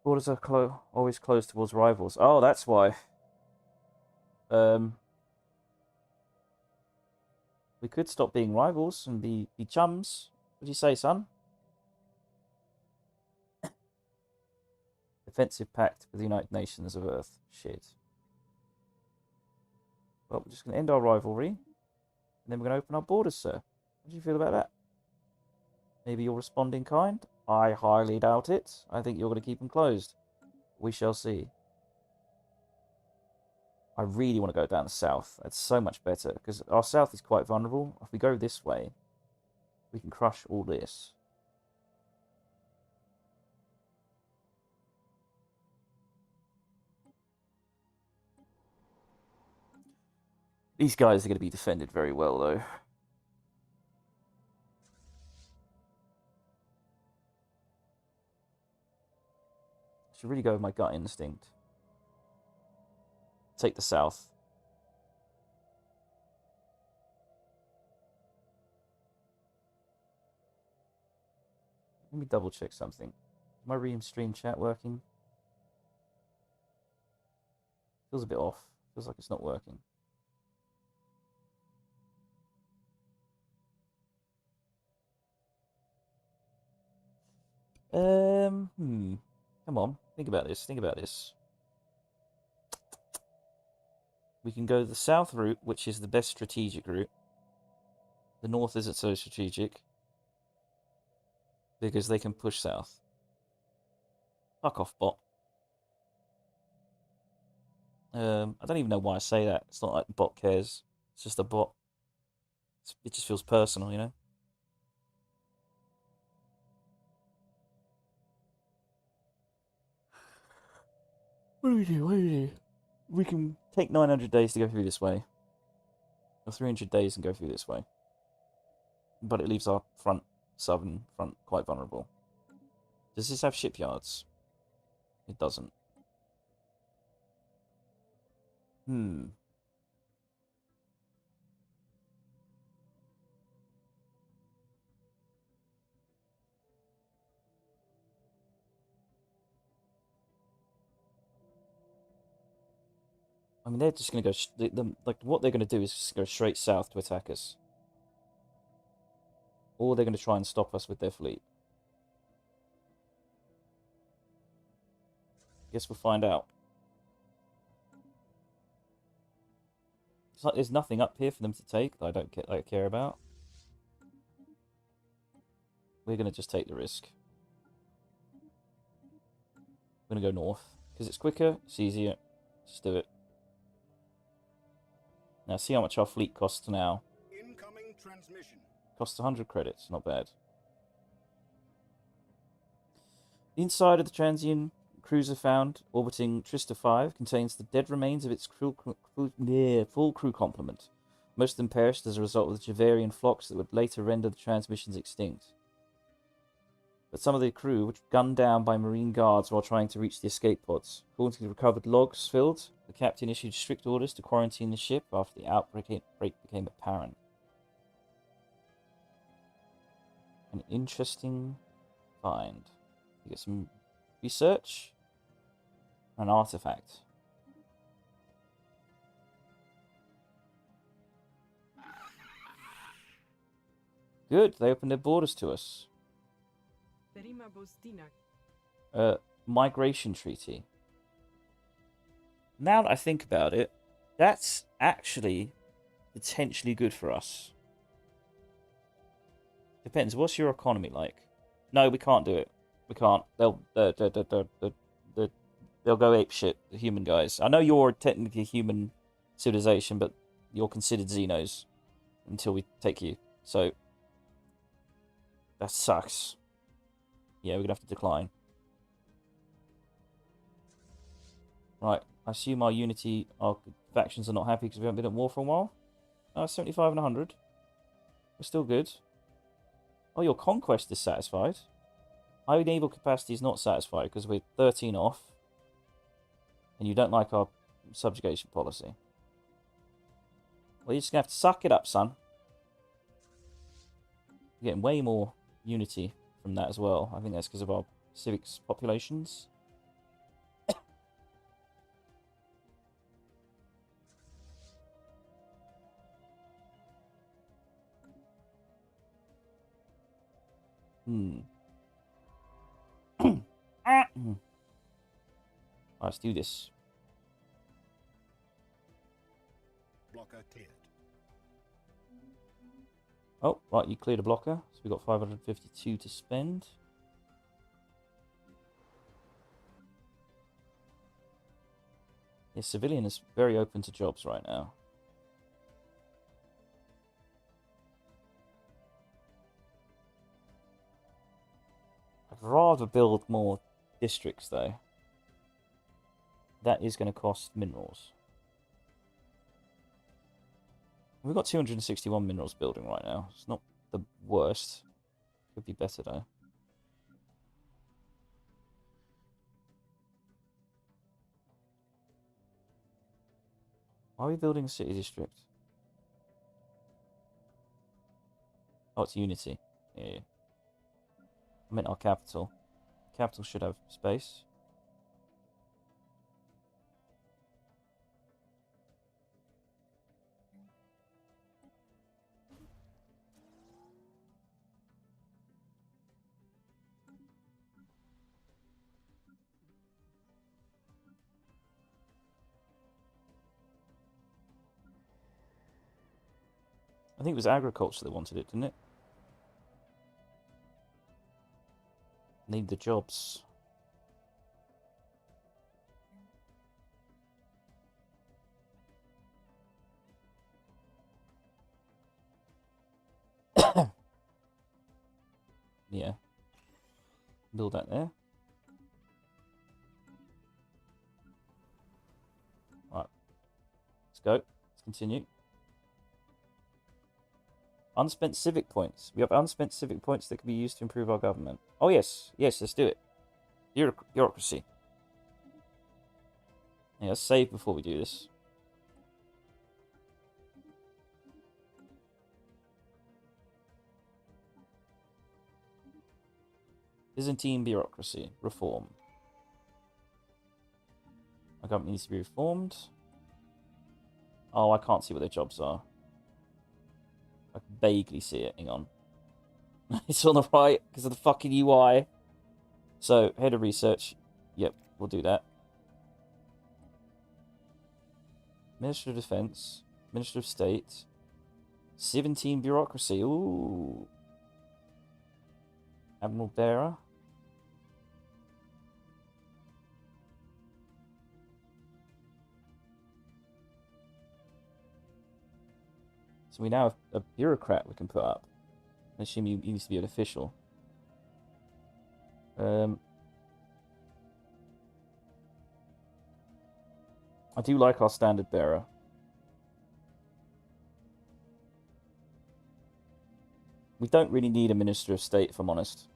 Borders are always closed towards rivals. Oh, that's why. We could stop being rivals and be chums. What do you say, son? Defensive pact with the United Nations of Earth. Shit. Well, we're just going to end our rivalry. And then we're going to open our borders, sir. What do you feel about that? Maybe you'll respond in kind? I highly doubt it. I think you're going to keep them closed. We shall see. I really want to go down the south. That's so much better, because our south is quite vulnerable. If we go this way, we can crush all this. These guys are going to be defended very well, though. I should really go with my gut instinct. Take the south. Let me double check something. Is my stream chat working? Feels a bit off. Feels like it's not working. Come on. Think about this. Think about this. We can go the south route, which is the best strategic route. The north isn't so strategic. Because they can push south. Fuck off, bot. I don't even know why I say that. It's not like the bot cares. It's just a bot. It just feels personal, you know? What do we do? What do we do? We can take 900 days to go through this way. Or 300 days and go through this way. But it leaves our southern front quite vulnerable. Does this have shipyards? It doesn't. I mean, they're just going to go... like, what they're going to do is just go straight south to attack us. Or they're going to try and stop us with their fleet. Guess we'll find out. It's like there's nothing up here for them to take that I don't care about. We're going to just take the risk. We're going to go north. Because it's quicker, it's easier. Just do it. Now, see how much our fleet costs now. Incoming transmission. Costs 100 credits, not bad. The inside of the transient cruiser found orbiting Trista 5 contains the dead remains of its full crew complement. Most of them perished as a result of the Javarian flocks that would later render the transmissions extinct. But some of the crew were gunned down by Marine guards while trying to reach the escape pods. According to the recovered logs filled, the captain issued strict orders to quarantine the ship after the outbreak became apparent. An interesting find. You get some research. An artifact. Good, they opened their borders to us. Migration treaty. Now that I think about it, that's actually potentially good for us. Depends. What's your economy like? No, we can't do it. We can't. They'll go apeshit. The human guys. I know you're technically a human civilization, but you're considered Xenos until we take you. So that sucks. Yeah, we're gonna have to decline. Right, I assume our unity, our factions are not happy because we haven't been at war for a while. 75 and 100. We're still good. Oh, your conquest is satisfied. High naval capacity is not satisfied because we're 13 off. And you don't like our subjugation policy. Well, you're just going to have to suck it up, son. You're getting way more unity from that as well. I think that's because of our civics populations. Let's do this. Blocker cleared. Oh, right, you cleared a blocker. So we've got 552 to spend. Yeah, civilian is very open to jobs right now. I'd rather build more districts, though. That is going to cost minerals. We've got 261 minerals building right now. It's not the worst. Could be better, though. Why are we building a city district? Oh, it's Unity. Yeah. I meant our capital. Capital should have space. I think it was agriculture that wanted it, didn't it? Need the jobs. Yeah. Build that there. Right. Let's go. Let's continue. Unspent civic points. We have unspent civic points that can be used to improve our government. Oh, yes. Yes, let's do it. Bureaucracy. Yeah, let's save before we do this. Byzantine bureaucracy. Reform. Our government needs to be reformed. Oh, I can't see what their jobs are. I can vaguely see it. Hang on. It's on the right because of the fucking UI. So, head of research. Yep, we'll do that. Minister of Defense. Minister of State. 17 bureaucracy. Ooh. Admiral Bearer. So we now have a bureaucrat we can put up. I assume he needs to be an official. I do like our standard bearer. We don't really need a Minister of State, if I'm honest.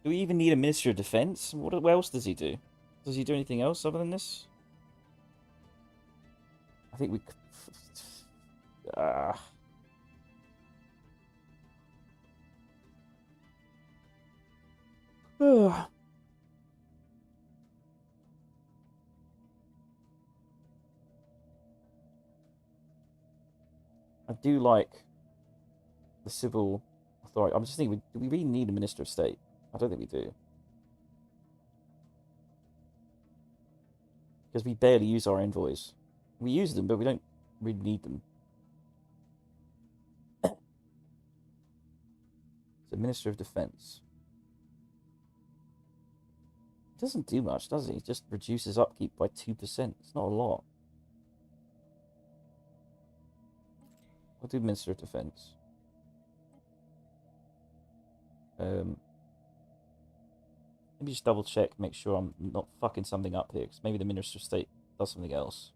Do we even need a Minister of Defense? What else does he do? Does he do anything else other than this? I think we... I do like the civil authority. I'm just thinking, do we really need a Minister of State? I don't think we do. Because we barely use our envoys. We use them, but we don't really need them. So, Minister of Defense. It doesn't do much, does it? It just reduces upkeep by 2%. It's not a lot. I'll do Minister of Defense. Let me just double check, make sure I'm not fucking something up here, because maybe the Minister of State does something else.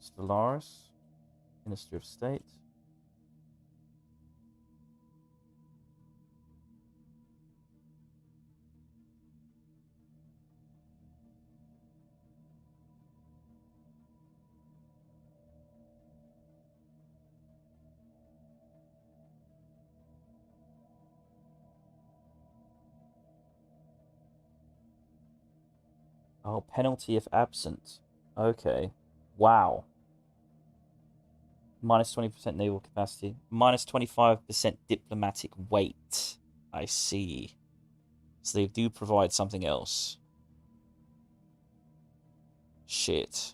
Stellaris, Minister of State. Oh, penalty if absent. Okay. Wow. Minus 20% naval capacity. Minus 25% diplomatic weight. I see. So they do provide something else. Shit.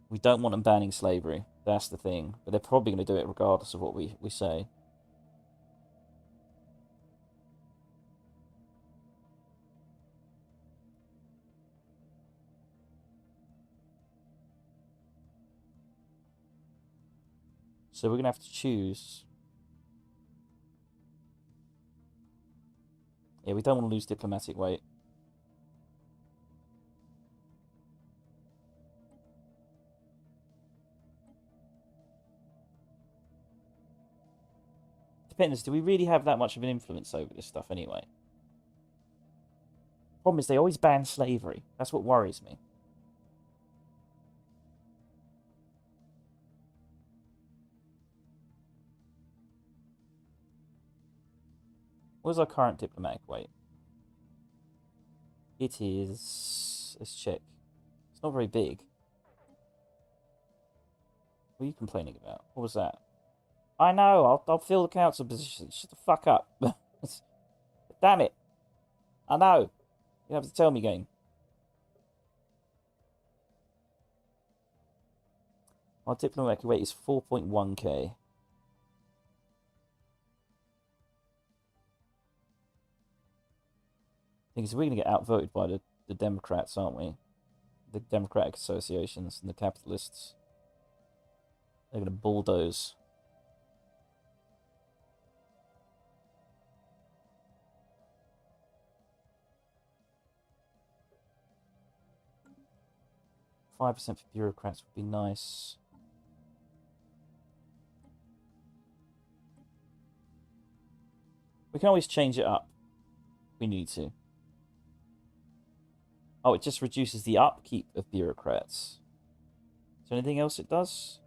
We don't want them banning slavery. That's the thing. But they're probably going to do it regardless of what we say. So we're going to have to choose. Yeah, we don't want to lose diplomatic weight. Depends, do we really have that much of an influence over this stuff anyway? Problem is, they always ban slavery. That's what worries me. What's our current diplomatic weight? It is... Let's check. It's not very big. What are you complaining about? What was that? I know, I'll fill the council position. Shut the fuck up. Damn it. I know. You have to tell me, game. Our diplomatic weight is 4.1k. Thing is, we're going to get outvoted by the Democrats, aren't we? The Democratic associations and the capitalists. They're going to bulldoze. $5% for bureaucrats would be nice. We can always change it up. We need to. Oh, it just reduces the upkeep of bureaucrats. Is there anything else it does?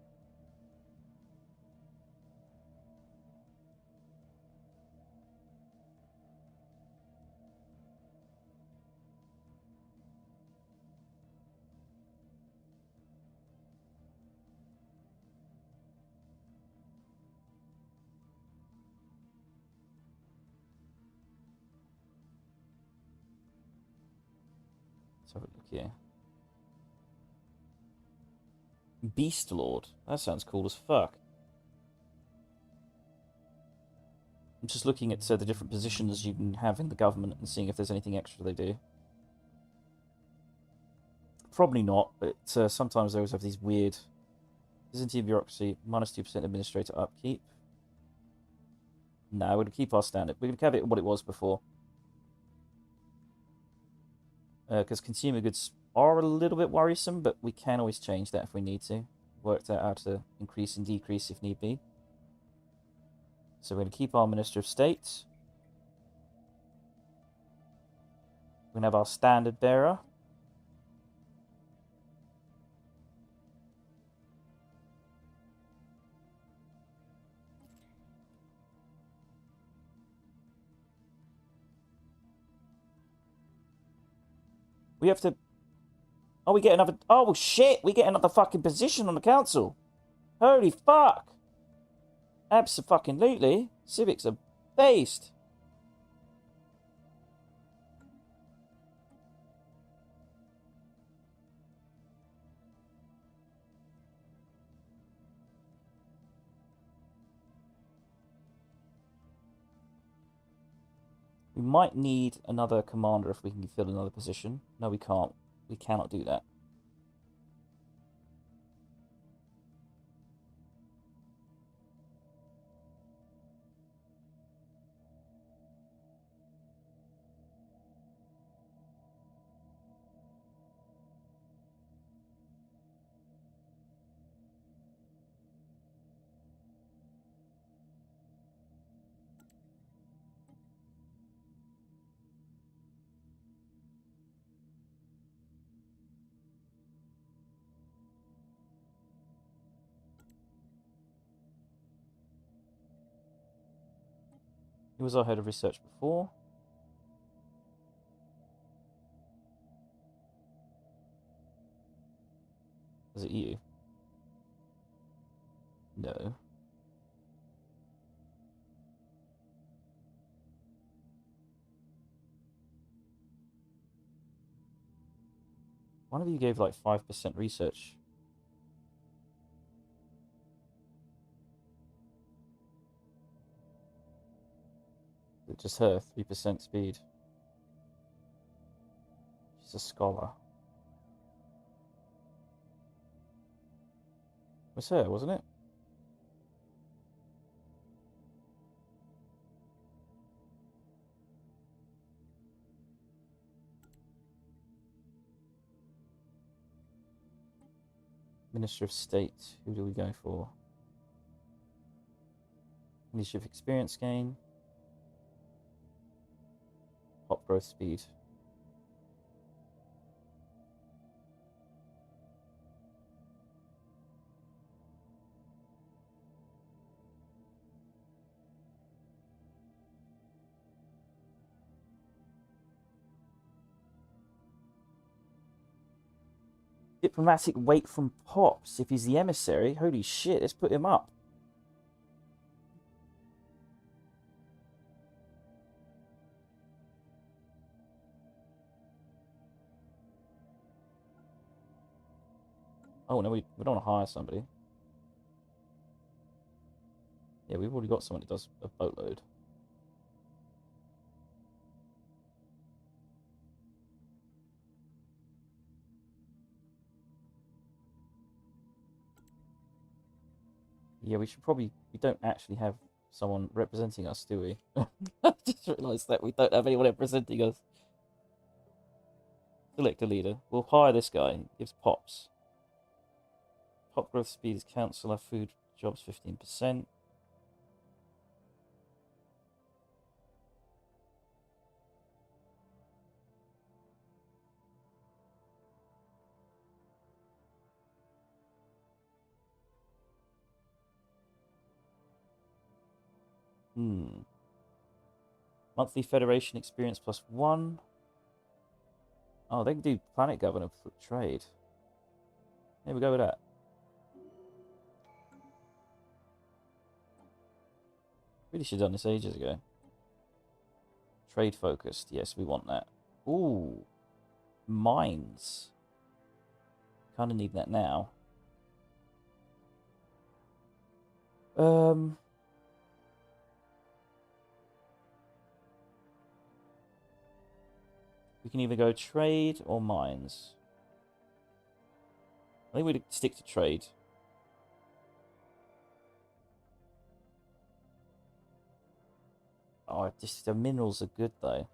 Let's have a look here. Beast Lord. That sounds cool as fuck. I'm just looking at the different positions you can have in the government and seeing if there's anything extra they do. Probably not, but sometimes they always have these weird... Byzantine bureaucracy, minus 2% administrator upkeep. No, we're going to keep our standard. We're going to have it what it was before. Because consumer goods are a little bit worrisome, but we can always change that if we need to. Work that out to increase and decrease if need be. So we're going to keep our Minister of State. We're going to have our standard bearer. We have to... Oh, we get another... Oh, shit! We get another fucking position on the council. Holy fuck! Abso-fucking-lutely. Civics are based. We might need another commander if we can fill another position. No, we can't. We cannot do that. Who was our head of research before? Was it you? No. One of you gave like 5% research. Is it just her? 3% speed. She's a scholar. It was her, wasn't it? Minister of State. Who do we go for? Initiative experience gain. Pop growth speed. Diplomatic weight from Pops. If he's the emissary, holy shit, let's put him up. Oh no, we don't want to hire somebody. Yeah, we've already got someone that does a boatload. Yeah, we should probably... We don't actually have someone representing us, do we? I just realised that we don't have anyone representing us. Select a leader. We'll hire this guy. Gives Pops. Pop growth speed is councillor. Food jobs 15%. Monthly Federation experience +1. Oh, they can do planet governor trade. Here we go with that. Really should have done this ages ago. Trade focused. Yes, we want that. Ooh. Mines. Kind of need that now. We can either go trade or mines. I think we'd stick to trade. Oh, just the minerals are good though.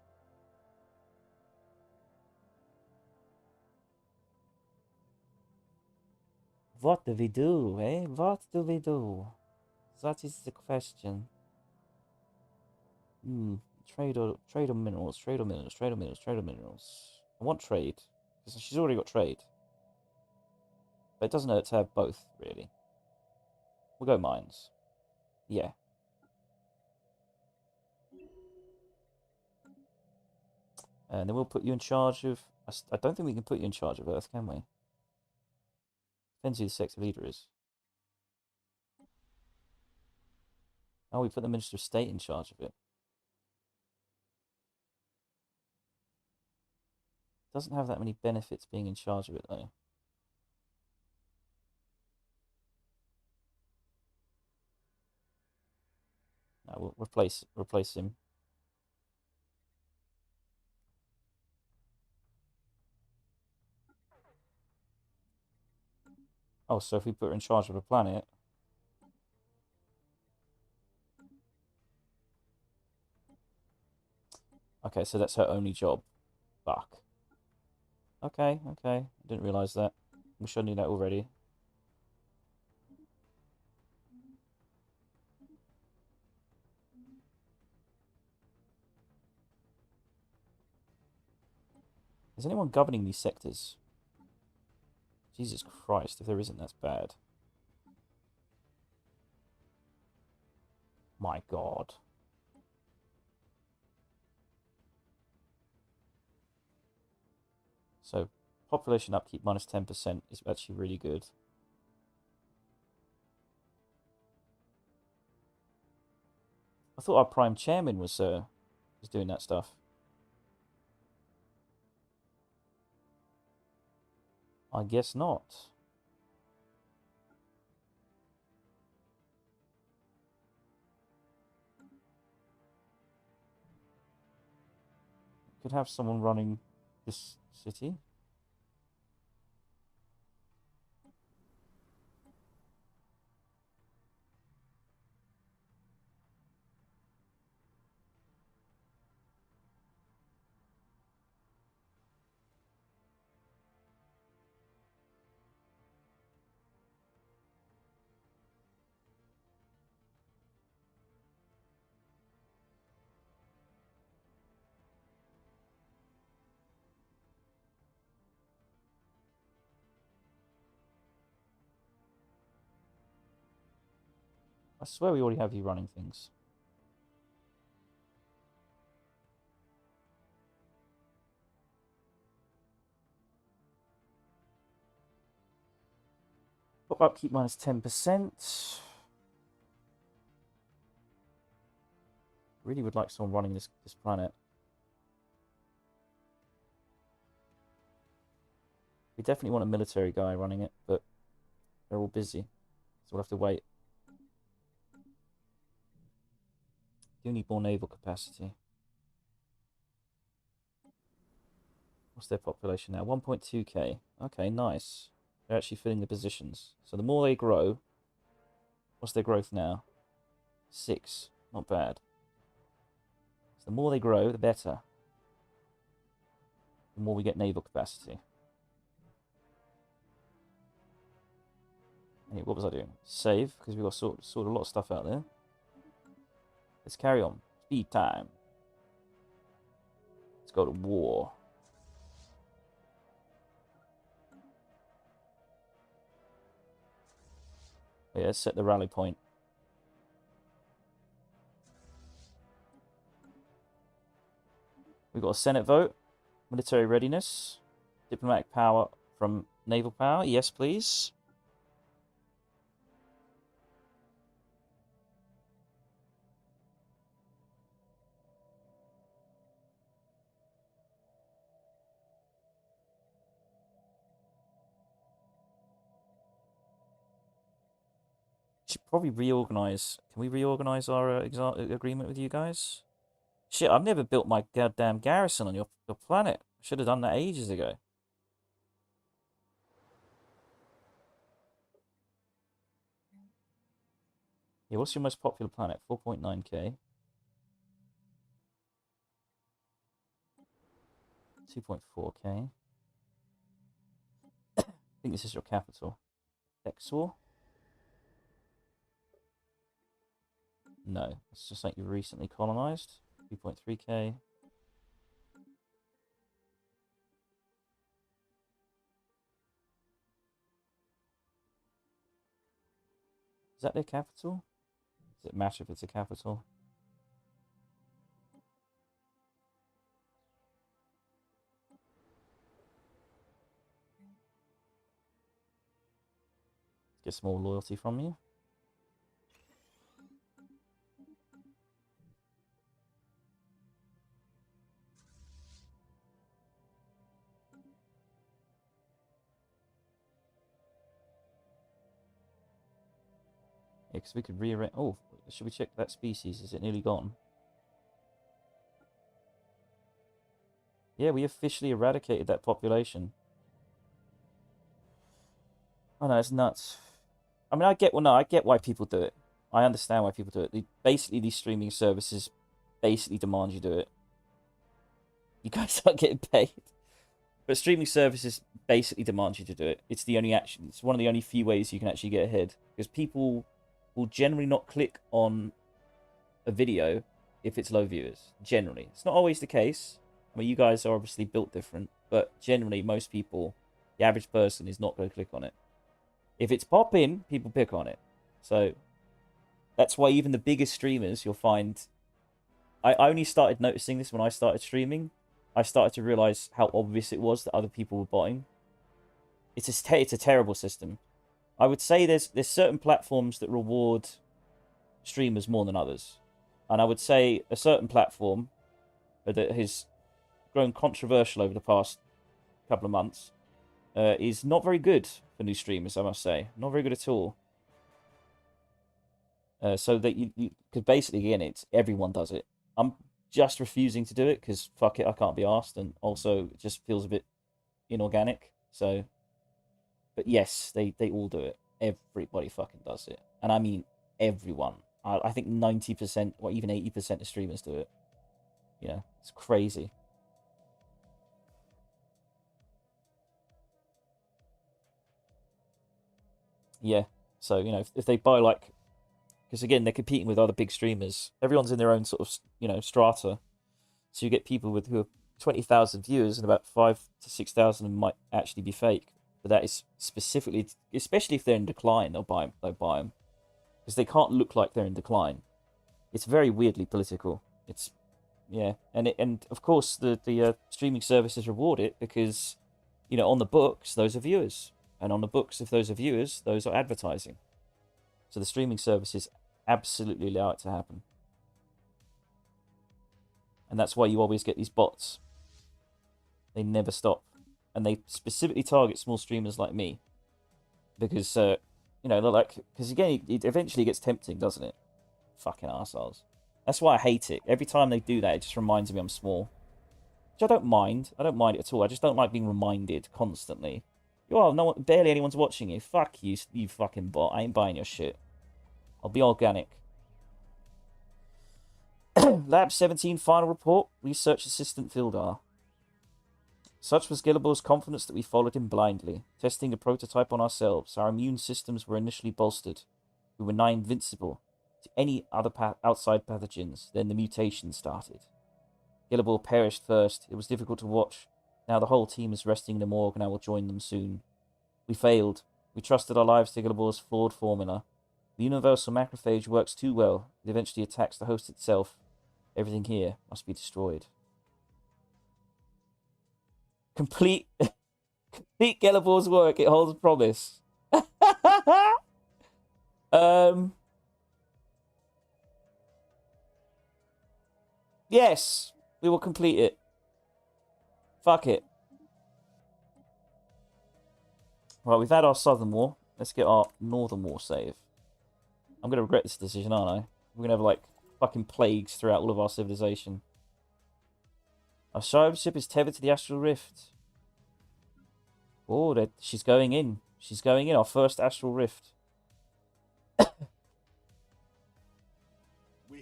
What do we do, eh? What do we do? That is the question. Trade or minerals, trade or minerals, trade or minerals, trade or minerals. I want trade. Because she's already got trade. But it doesn't hurt to have both, really. We'll go mines. Yeah. And then we'll put you in charge of... I don't think we can put you in charge of Earth, can we? Depends who the sector leader is. Oh, we put the Minister of State in charge of it. Doesn't have that many benefits being in charge of it, though. No, we'll replace him. Oh, so if we put her in charge of a planet... Okay, so that's her only job. Fuck. Okay, okay. Didn't realise that. Wish I knew that already. Is anyone governing these sectors? Jesus Christ, if there isn't, that's bad. My God. So, population upkeep minus 10% is actually really good. I thought our prime chairman was doing that stuff. I guess not. Could have someone running this city. I swear we already have you running things. Pop upkeep minus 10%. Really would like someone running this planet. We definitely want a military guy running it, but they're all busy. So we'll have to wait. Do need more naval capacity. What's their population now? 1.2k. Okay, nice. They're actually filling the positions. So the more they grow... What's their growth now? 6. Not bad. So the more they grow, the better. The more we get naval capacity. Hey, what was I doing? Save, because we've got sort a lot of stuff out there. Let's carry on. Speed time. Let's go to war. Yeah, let's set the rally point. We've got a Senate vote. Military readiness. Diplomatic power from naval power. Yes, please. Should probably reorganize. Can we reorganize our agreement with you guys? Shit, I've never built my goddamn garrison on your planet. Should have done that ages ago. Yeah, what's your most popular planet? 4.9k. 2.4k. I think this is your capital. Exor? No, it's just like you recently colonized. 2.3k. Is that their capital? Does it matter if it's a capital? Get some more loyalty from you. Yeah, because we could rearrange. Oh, should we check that species? Is it nearly gone? Yeah, we officially eradicated that population. I know, it's nuts. I mean, I get why people do it. I understand why people do it. Basically, these streaming services basically demand you do it. You guys aren't getting paid. But streaming services basically demand you to do it. It's the only action. It's one of the only few ways you can actually get ahead. Because people will generally not click on a video if it's low viewers. Generally. It's not always the case. I mean, you guys are obviously built different. But generally, most people, the average person, is not going to click on it. If it's popping, people pick on it. So that's why even the biggest streamers, you'll find... I only started noticing this when I started streaming. I started to realize how obvious it was that other people were botting. It's a terrible system. I would say there's certain platforms that reward streamers more than others. And I would say a certain platform that has grown controversial over the past couple of months is not very good for new streamers, I must say. Not very good at all. So that you could basically, again, everyone does it. I'm just refusing to do it because fuck it, I can't be asked, and also it just feels a bit inorganic. So, but yes, they all do it. Everybody fucking does it, and I mean everyone. I think 90% or even 80% of streamers do it. You know, it's crazy. Yeah, so you know if they buy like. Because again, they're competing with other big streamers. Everyone's in their own sort of, strata. So you get people who are 20,000 viewers, and about 5 to 6,000 might actually be fake. But that is specifically, especially if they're in decline, they'll buy them. Because they can't look like they're in decline. It's very weirdly political. It's, yeah, and of course the streaming services reward it because, on the books those are viewers, and on the books if those are viewers, those are advertising. So the streaming services absolutely allow it to happen. And that's why you always get these bots. They never stop. And they specifically target small streamers like me. Because, they're like... Because again, it eventually gets tempting, doesn't it? Fucking arseholes. That's why I hate it. Every time they do that, it just reminds me I'm small. Which I don't mind. I don't mind it at all. I just don't like being reminded constantly. Barely anyone's watching you. Fuck you, you fucking bot. I ain't buying your shit. I'll be organic. Lab 17 final report. Research assistant Fildar. Such was Gillibor's confidence that we followed him blindly. Testing a prototype on ourselves, our immune systems were initially bolstered. We were nigh invincible to any other outside pathogens. Then the mutation started. Gillibor perished first. It was difficult to watch. Now the whole team is resting in the morgue, and I will join them soon. We failed. We trusted our lives to Gillibor's flawed formula. The universal macrophage works too well. It eventually attacks the host itself. Everything here must be destroyed. Complete Gillibor's work. It holds promise. Yes, we will complete it. Fuck it. Right, we've had our Southern War. Let's get our Northern War save. I'm going to regret this decision, aren't I? We're going to have, like, fucking plagues throughout all of our civilization. Our ship is tethered to the astral rift. Oh, she's going in. She's going in. Our first astral rift. We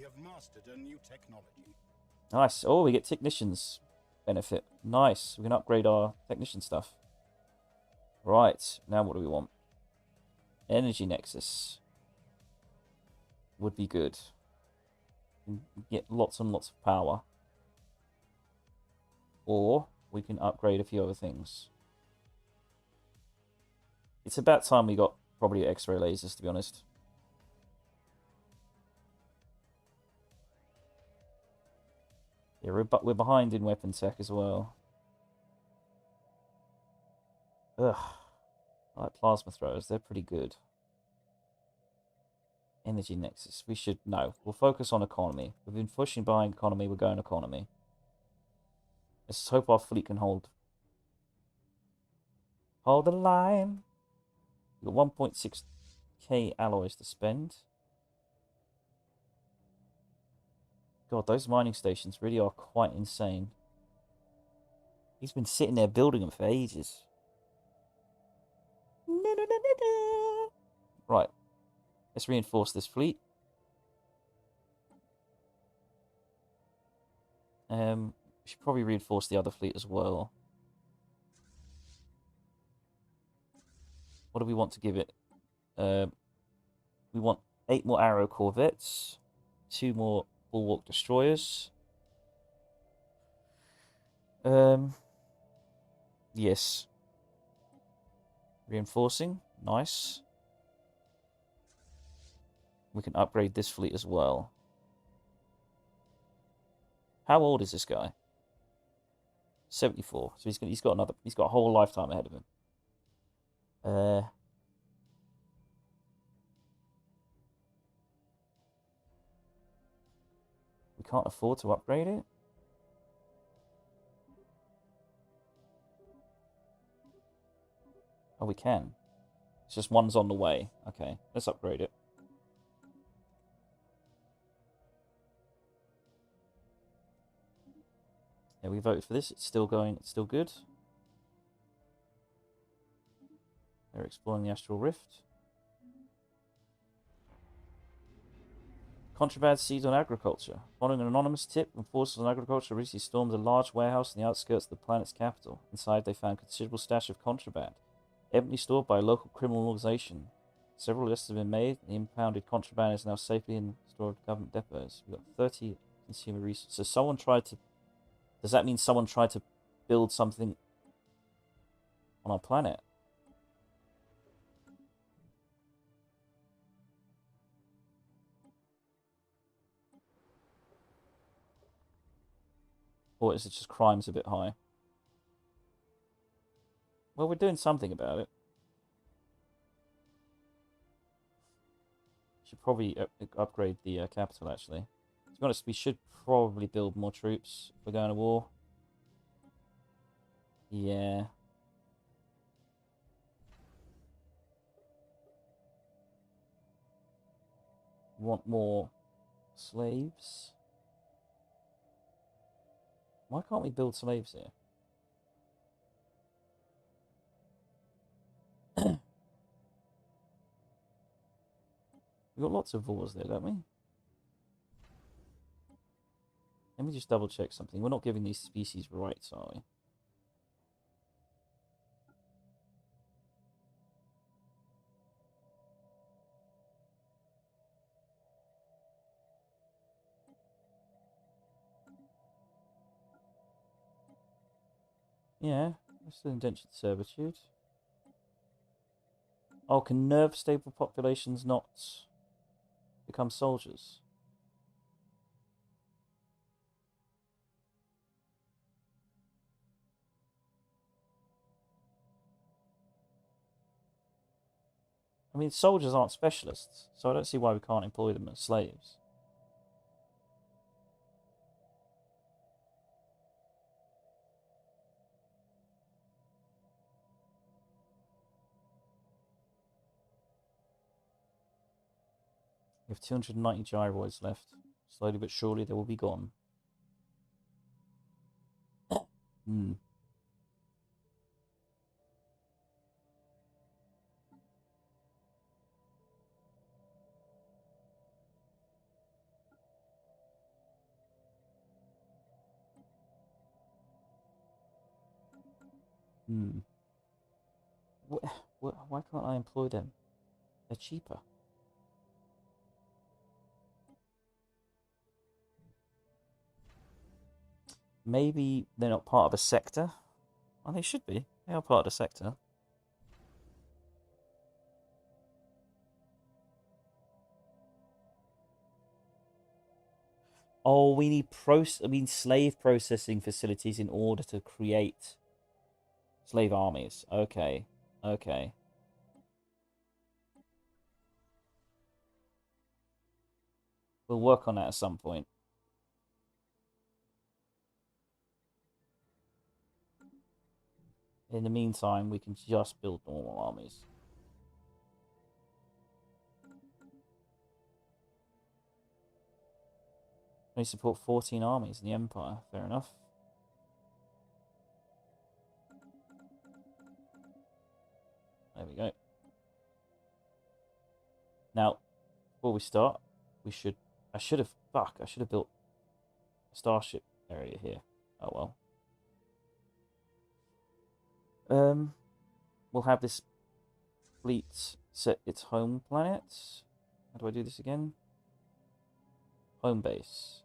have mastered a new technology. Nice. Oh, we get technicians benefit. Nice. We can upgrade our technician stuff. Right. Now what do we want? Energy Nexus. Would be good. Get lots and lots of power. Or we can upgrade a few other things. It's about time we got probably X-ray lasers, to be honest. Yeah, we're behind in weapon tech as well. Ugh. I like plasma throwers. They're pretty good. Energy Nexus. No. We'll focus on economy. We've been pushing behind economy. We're going economy. Let's hope our fleet can hold the line. We've got 1.6k alloys to spend. God, those mining stations really are quite insane. He's been sitting there building them for ages. Right. Let's reinforce this fleet. We should probably reinforce the other fleet as well. What do we want to give it? We want 8 more Arrow corvettes, 2 more Bulwark destroyers. Yes. Reinforcing, nice. We can upgrade this fleet as well. How old is this guy? 74. So he's got a whole lifetime ahead of him. We can't afford to upgrade it. Oh, we can. It's just one's on the way. Okay, let's upgrade it. Yeah, we voted for this. It's still going. It's still good. They're exploring the astral rift. Contraband seized on agriculture. Following an anonymous tip, when forces on agriculture recently stormed a large warehouse on the outskirts of the planet's capital. Inside, they found a considerable stash of contraband, evidently stored by a local criminal organization. Several lists have been made, and the impounded contraband is now safely in stored government depots. We've got 30 consumer resources. So someone tried to... Does that mean someone tried to build something on our planet? Or is it just crime's a bit high? Well, we're doing something about it. Should probably upgrade the capital, actually. To be honest, we should probably build more troops if we're going to war. Yeah. Want more slaves? Why can't we build slaves here? We've got lots of wars there, don't we? Let me just double check something. We're not giving these species rights, are we? Yeah, that's the indentured servitude. Oh, can nerve-stable populations not become soldiers? I mean, soldiers aren't specialists, so I don't see why we can't employ them as slaves. We have 290 gyroids left. Slowly but surely they will be gone. Hmm. Hmm. Why can't I employ them? They're cheaper. Maybe they're not part of a sector. Oh, they should be. They are part of the sector. Oh, we need slave processing facilities in order to create slave armies. Okay. Okay. We'll work on that at some point. In the meantime, we can just build normal armies. We support 14 armies in the Empire. Fair enough. There we go. Now, before we start, I should have built a starship area here. Oh well. We'll have this fleet set its home planet. How do I do this again? Home base.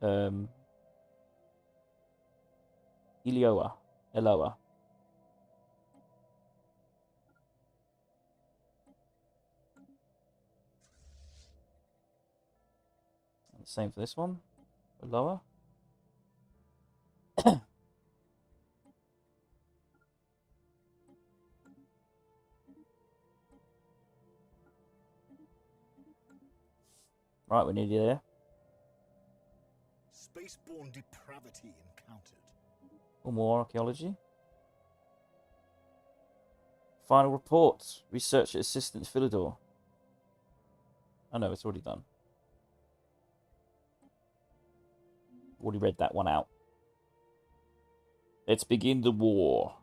Eloa. And the same for this one. Eloa. Right, we're nearly there. Spaceborne depravity encountered. Or more archaeology. Final report. Researcher Assistant Philidor. Oh no, it's already done. Already read that one out. Let's begin the war.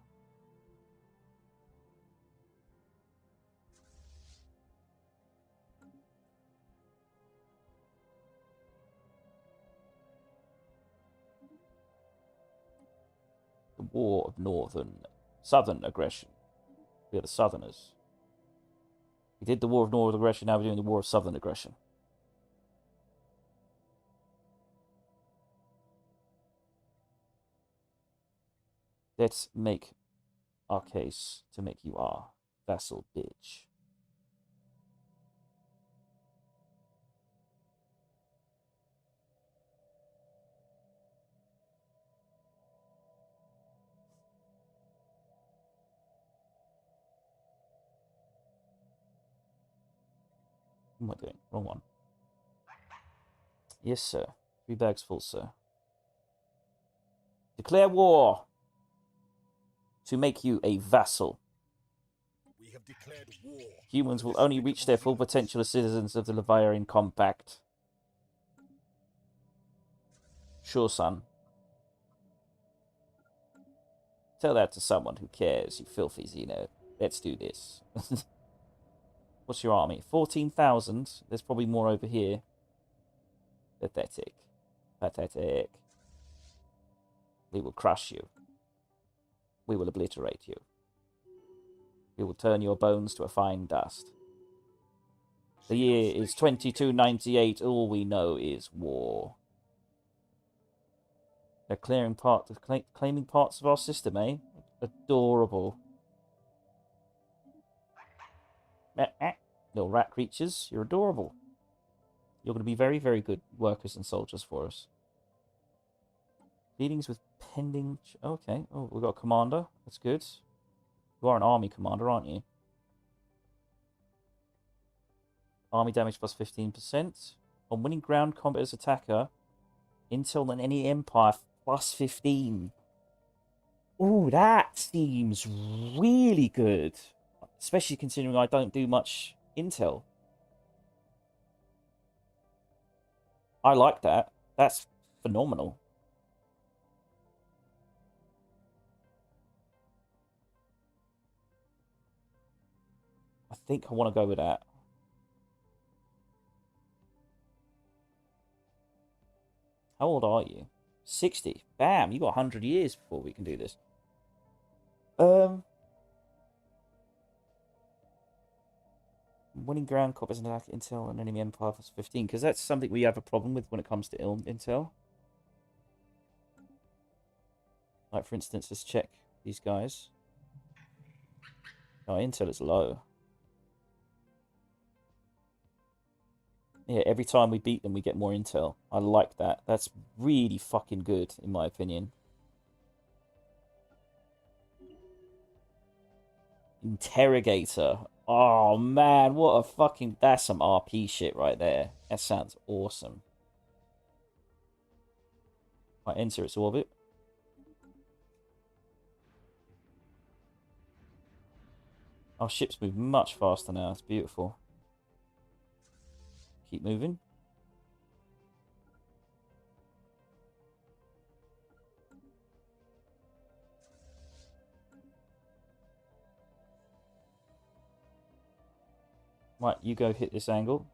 The war of southern aggression. We are the southerners. We did the war of northern aggression, now we're doing the war of southern aggression. Let's make our case to make you our vassal, bitch. What am I doing? Wrong one. Yes, sir. 3 bags full, sir. Declare war to make you a vassal. We have declared war. Humans will only reach their full potential as citizens of the Leviathan Compact. Sure, son. Tell that to someone who cares, you filthy Xeno. Let's do this. What's your army? 14,000. There's probably more over here. Pathetic. Pathetic. We will crush you. We will obliterate you. We will turn your bones to a fine dust. The year is 2298. All we know is war. They're claiming parts of our system, eh? Adorable. Little rat creatures, you're adorable. You're going to be very, very good workers and soldiers for us. Dealings with pending... Okay. Oh, we've got a commander. That's good. You are an army commander, aren't you? Army damage plus 15%. On winning ground combat as attacker, intel than any empire plus 15. Ooh, that seems really good. Especially considering I don't do much intel. I like that. That's phenomenal. I think I want to go with that. How old are you? 60. Bam, you got 100 years before we can do this. Winning ground, copies and attack, intel, and enemy empire plus 15. Because that's something we have a problem with when it comes to intel. Like, for instance, let's check these guys. Oh, intel is low. Yeah, every time we beat them, we get more intel. I like that. That's really fucking good, in my opinion. Interrogator. Oh, man, what a fucking... That's some RP shit right there. That sounds awesome. I enter its orbit. Our ships move much faster now. It's beautiful. Keep moving. Right, you go hit this angle.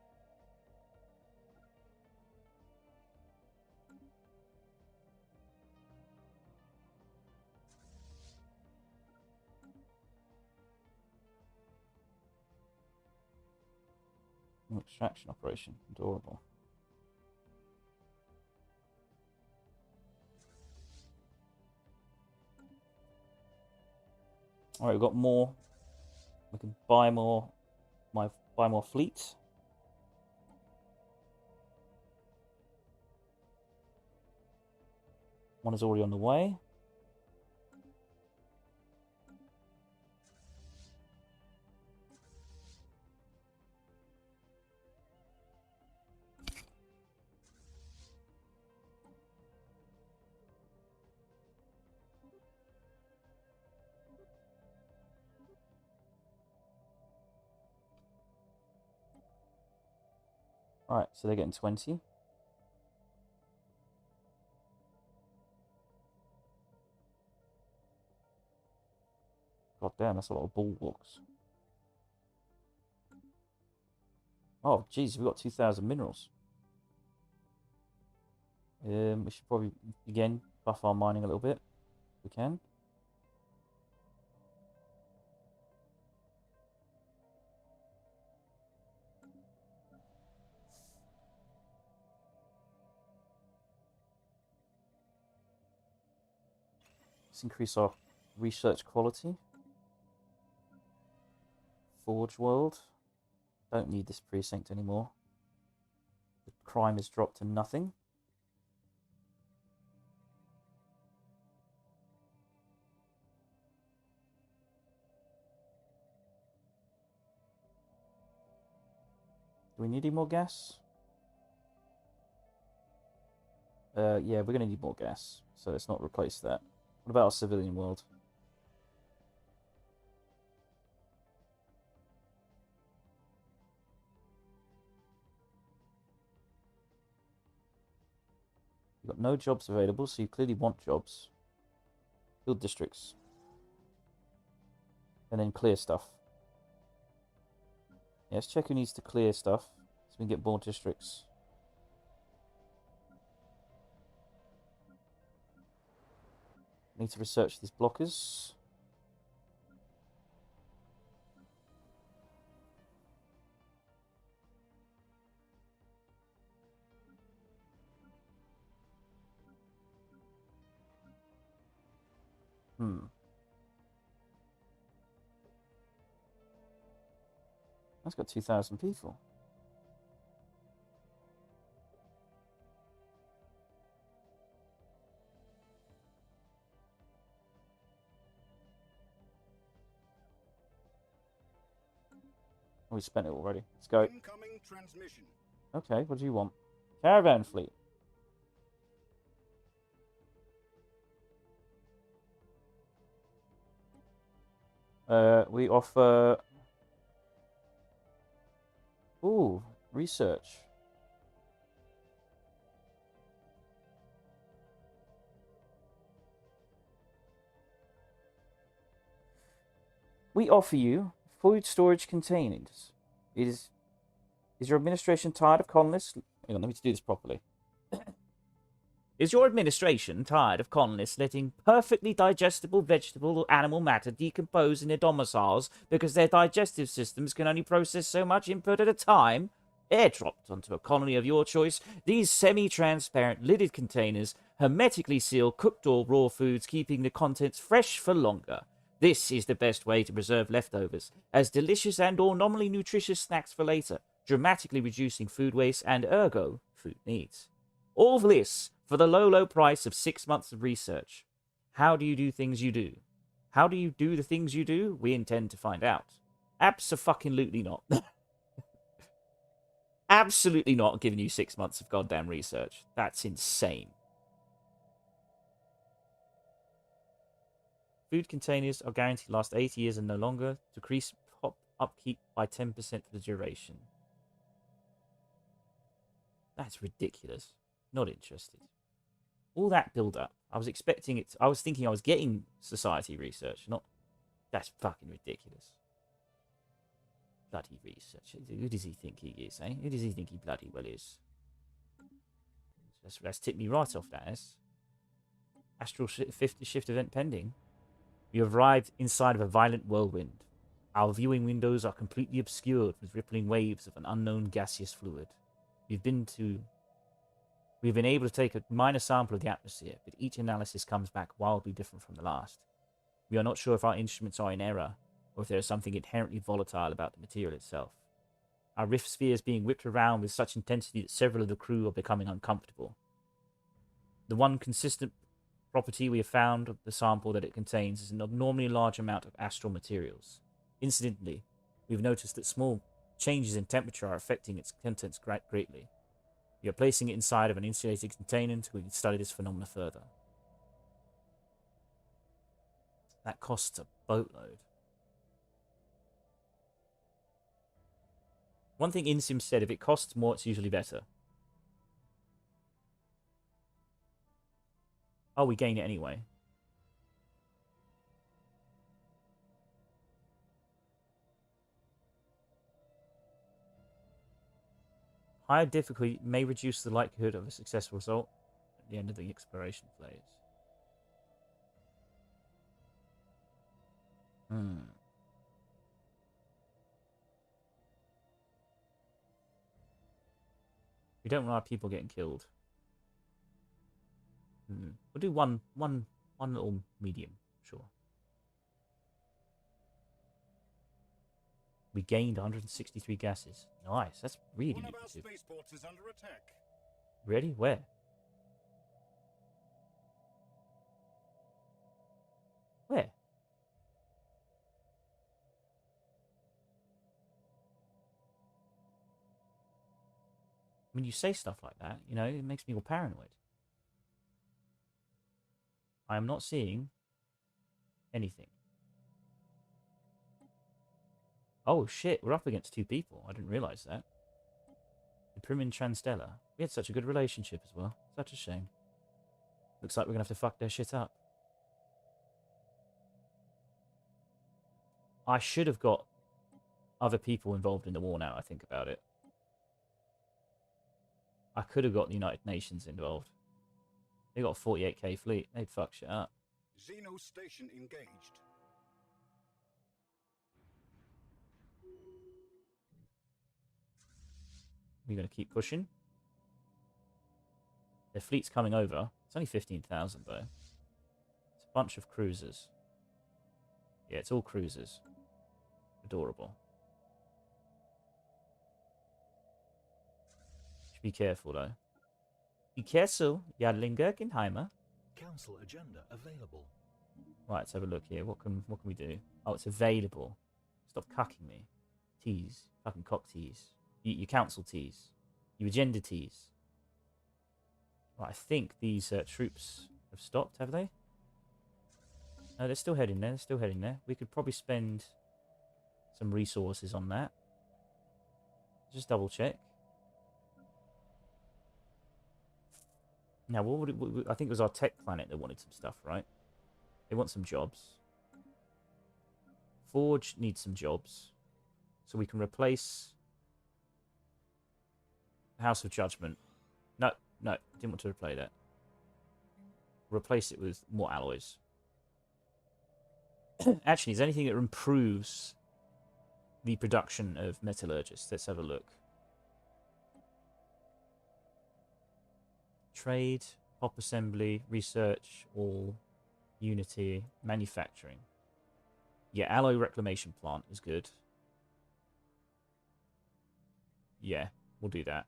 Extraction operation. Adorable. Alright, we've got more. We can buy more. Buy more fleet. One is already on the way. Alright, so they're getting 20. God damn, that's a lot of bulwarks. Oh, jeez, we've got 2,000 minerals. We should probably, again, buff our mining a little bit. If we can. Let's increase our research quality. Forge world. Don't need this precinct anymore. The crime has dropped to nothing. Do we need any more gas? Yeah, we're going to need more gas. So let's not replace that. What about our civilian world? You've got no jobs available, so you clearly want jobs. Build districts. And then clear stuff. Yeah, let's check who needs to clear stuff, so we can get more districts. Need to research these blockers. That's got 2,000 people. Oh, we spent it already. Let's go. Incoming transmission. Okay, what do you want? Caravan fleet. We offer... Ooh, research. We offer you food storage containers. Is your administration tired of colonists? Hang on, let me do this properly. Is your administration tired of colonists letting perfectly digestible vegetable or animal matter decompose in their domiciles because their digestive systems can only process so much input at a time? Airdropped onto a colony of your choice, these semi-transparent lidded containers hermetically seal cooked or raw foods, keeping the contents fresh for longer. This is the best way to preserve leftovers, as delicious and or nominally nutritious snacks for later, dramatically reducing food waste and ergo, food needs. All this for the low, low price of 6 months of research. How do you do things you do? How do you do the things you do? We intend to find out. Abso-fucking-lutely not. Absolutely not giving you 6 months of goddamn research. That's insane. Food containers are guaranteed to last 80 years and no longer. Decrease pop upkeep by 10% for the duration. That's ridiculous. Not interested. All that build-up. I was expecting it. I was thinking I was getting society research. Not. That's fucking ridiculous. Bloody research. Who does he think he is, eh? Who does he think he bloody well is? That's tipped me right off, that is. Astral shift event pending. We have arrived inside of a violent whirlwind. Our viewing windows are completely obscured with rippling waves of an unknown gaseous fluid. We've been able to take a minor sample of the atmosphere, but each analysis comes back wildly different from the last. We are not sure if our instruments are in error, or if there is something inherently volatile about the material itself. Our rift sphere is being whipped around with such intensity that several of the crew are becoming uncomfortable. The one consistent property we have found of the sample that it contains is an abnormally large amount of astral materials. Incidentally, we've noticed that small changes in temperature are affecting its contents greatly. We are placing it inside of an insulated container until we can study this phenomena further. That costs a boatload. One thing InSim said, if it costs more, it's usually better. Oh, we gain it anyway. Higher difficulty may reduce the likelihood of a successful result at the end of the exploration phase. We don't want our people getting killed. We'll do one little medium, sure. We gained 163 gases. Nice, that's really One of our lucrative. spaceports is under attack. Really? Where? Where? When you say stuff like that, you know, it makes me all paranoid. I am not seeing anything. Oh shit, we're up against 2 people. I didn't realize that. The Prim and Transtellar. We had such a good relationship as well. Such a shame. Looks like we're gonna have to fuck their shit up. I should have got other people involved in the war now I think about it. I could have got the United Nations involved. They got a 48k fleet. They'd fuck shit up. Xeno station engaged. We're going to keep pushing. Their fleet's coming over. It's only 15,000 though. It's a bunch of cruisers. Yeah, it's all cruisers. Adorable. Should be careful though. Be careful, Jadlinger Genheimer. Council agenda available. Right, let's have a look here. What can we do? Oh, it's available. Stop cucking me. Tease. Fucking cock tease. You council tease. You agenda tease. Right, I think these troops have stopped, have they? No, they're still heading there. They're still heading there. We could probably spend some resources on that. Just double check. Now, what would it, I think it was our tech planet that wanted some stuff, right? They want some jobs. Forge needs some jobs. So we can replace House of Judgment. No, didn't want to replay that. Replace it with more alloys. Actually, is there anything that improves the production of metallurgists? Let's have a look. Trade, pop assembly, research, all, unity, manufacturing. Yeah, alloy reclamation plant is good. Yeah, we'll do that.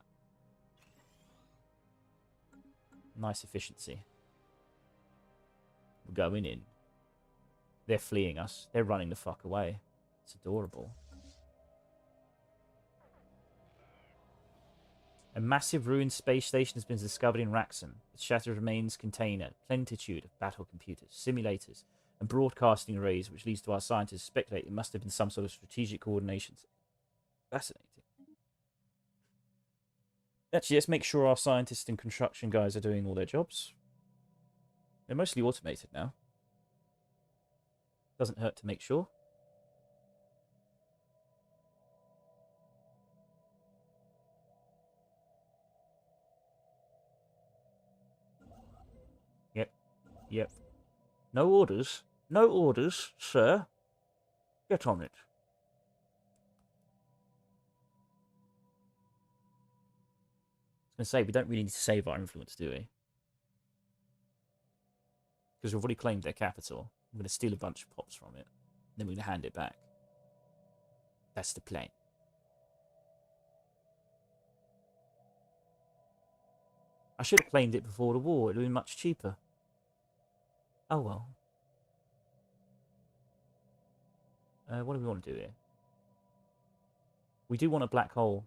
Nice efficiency. We're going in. They're fleeing us. They're running the fuck away. It's adorable. A massive ruined space station has been discovered in Wraxham. Its shattered remains contain a plenitude of battle computers, simulators, and broadcasting arrays, which leads to our scientists to speculate it must have been some sort of strategic coordination. Fascinating. Actually, let's make sure our scientists and construction guys are doing all their jobs. They're mostly automated now. Doesn't hurt to make sure. Yep. No orders. No orders, sir. Get on it. I was going to say, we don't really need to save our influence, do we? Because we've already claimed their capital. I'm going to steal a bunch of pops from it. Then we're going to hand it back. That's the plan. I should have claimed it before the war. It would have been much cheaper. Oh well. What do we want to do here? We do want a black hole.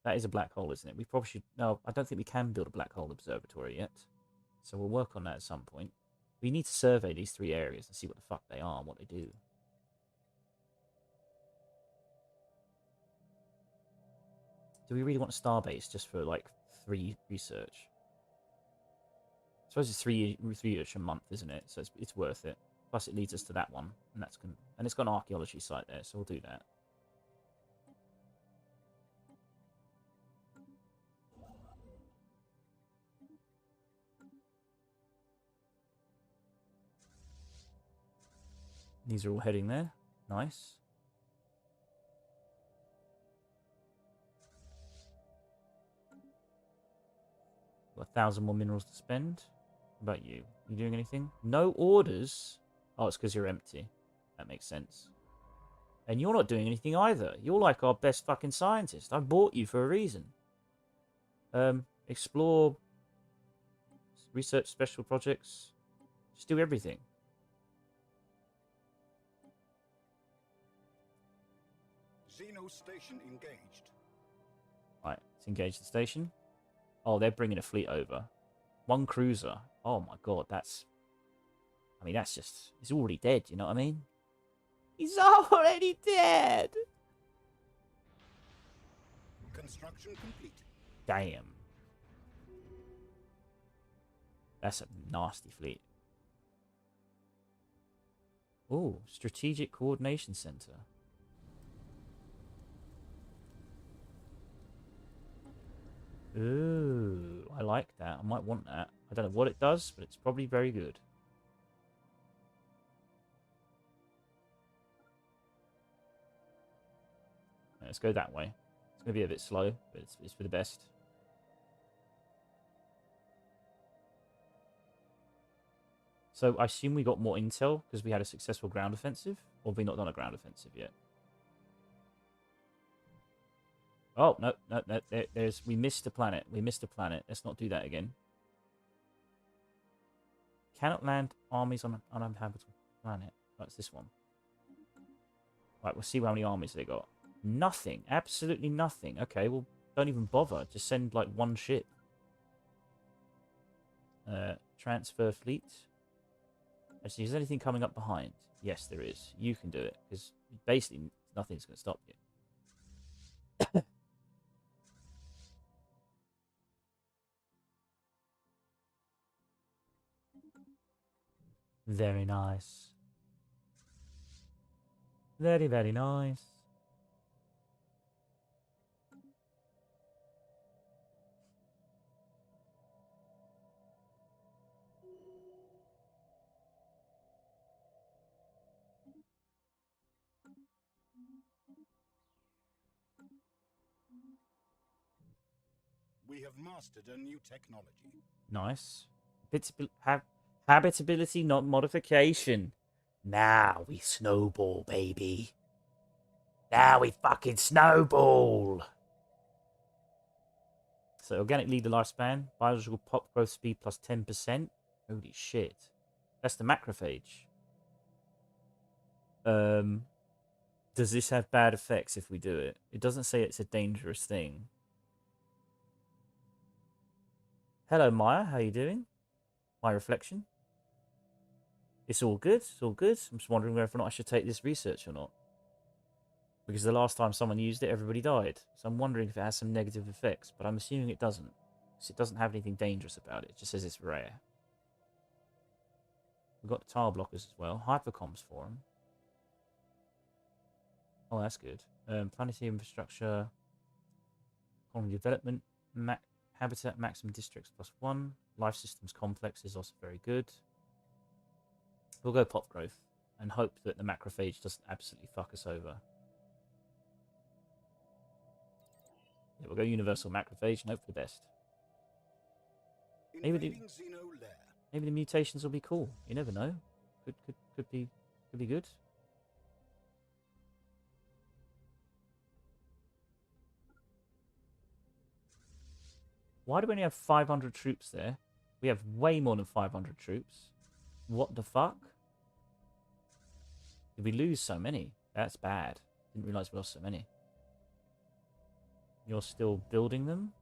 That is a black hole, isn't it? We probably should... No, I don't think we can build a black hole observatory yet. So we'll work on that at some point. We need to survey these 3 areas and see what the fuck they are and what they do. Do we really want a starbase just for, like, 3 research? I suppose it's 3 a month, isn't it? So it's worth it. Plus it leads us to that one. And and it's got an archaeology site there, so we'll do that. These are all heading there. Nice. Got 1,000 more minerals to spend. What about you? You doing anything? No orders? Oh, it's because you're empty. That makes sense. And you're not doing anything either. You're like our best fucking scientist. I bought you for a reason. Explore, research special projects. Just do everything. Xeno station engaged. Right, let's engage the station. Oh, they're bringing a fleet over. 1 cruiser. Oh my god, that's... I mean, that's just... He's already dead, you know what I mean? He's already dead! Construction complete. Damn. That's a nasty fleet. Ooh, Strategic Coordination Center. Ooh, I like that. I might want that. I don't know what it does, but it's probably very good. Let's go that way. It's going to be a bit slow, but it's for the best. So I assume we got more intel because we had a successful ground offensive, or have we not done a ground offensive yet? Oh, no, we missed a planet. We missed a planet. Let's not do that again. Cannot land armies on an uninhabitable planet. That's this one. Right, we'll see how many armies they got. Nothing. Absolutely nothing. Okay, well, don't even bother. Just send, like, 1 ship. Transfer fleet. Actually, is there anything coming up behind? Yes, there is. You can do it, because basically nothing's going to stop you. Very nice. Very, very nice. We have mastered a new technology. Nice. Habitability, not modification. Now we snowball, baby. Now we fucking snowball. So organic leader lifespan, biological pop growth speed plus 10%. Holy shit. That's the macrophage. Does this have bad effects if we do it? It doesn't say it's a dangerous thing. Hello, Maya. How you doing? My reflection. It's all good. It's all good. I'm just wondering whether or not I should take this research or not. Because the last time someone used it, everybody died. So I'm wondering if it has some negative effects. But I'm assuming it doesn't. Because it doesn't have anything dangerous about it. It just says it's rare. We've got tile blockers as well. Hypercoms for them. Oh, that's good. Planetary infrastructure. Colony development. Habitat maximum districts +1. Life systems complex is also very good. We'll go pop growth and hope that the macrophage doesn't absolutely fuck us over. Yeah, we'll go universal macrophage and hope for the best. Maybe the mutations will be cool. You never know. Could be good. Why do we only have 500 troops there? We have way more than 500 troops. What the fuck? Did we lose so many? That's bad. Didn't realise we lost so many. You're still building them?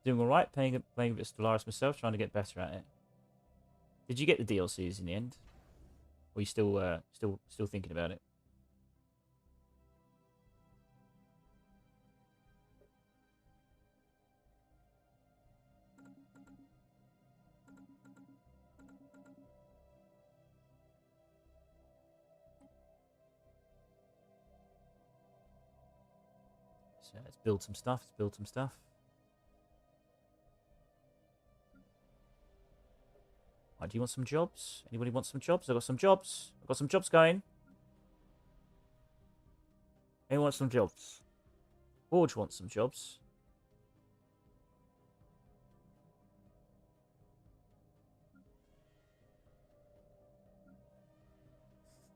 Doing alright, playing a bit of Stellaris myself, trying to get better at it. Did you get the DLCs in the end? Or are you still thinking about it? So let's build some stuff. Right, do you want some jobs? Anybody want some jobs? I've got some jobs. I've got some jobs going. Anyone want some jobs? Forge wants some jobs.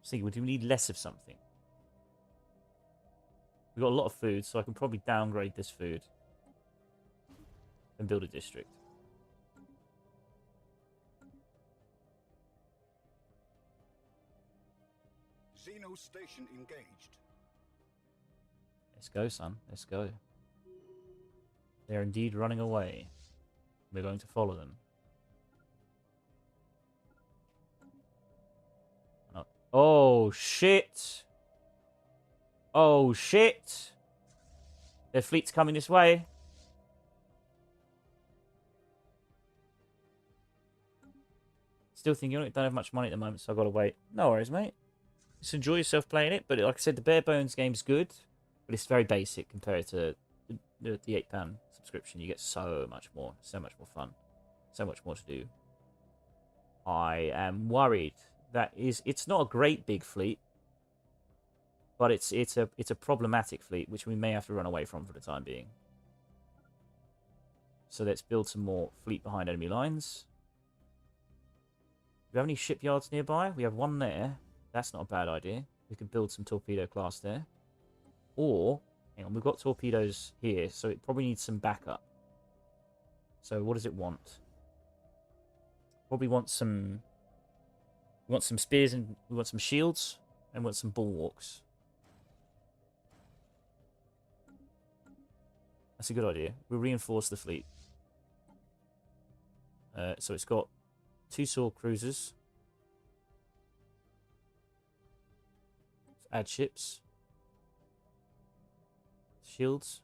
See, do we need less of something? We've got a lot of food, so I can probably downgrade this food and build a district. Xeno station engaged. Let's go, son. Let's go. They're indeed running away. We're going to follow them. Oh, shit! Oh, shit! Their fleet's coming this way. Still thinking, don't have much money at the moment, so I've got to wait. No worries, mate. Just enjoy yourself playing it. But like I said, the bare bones game's good, but it's very basic compared to the £8 subscription. You get so much more fun, so much more to do. I am worried that it's not a great big fleet, but it's a problematic fleet which we may have to run away from for the time being. So let's build some more fleet behind enemy lines. Do we have any shipyards nearby? We have one there. That's not a bad idea. We could build some torpedo class there. Or, hang on, we've got torpedoes here, so it probably needs some backup. So what does it want? Probably want some... We want some spears and we want some shields and we want some bulwarks. That's a good idea. We'll reinforce the fleet. So it's got 2 sword cruisers. Add ships. Shields.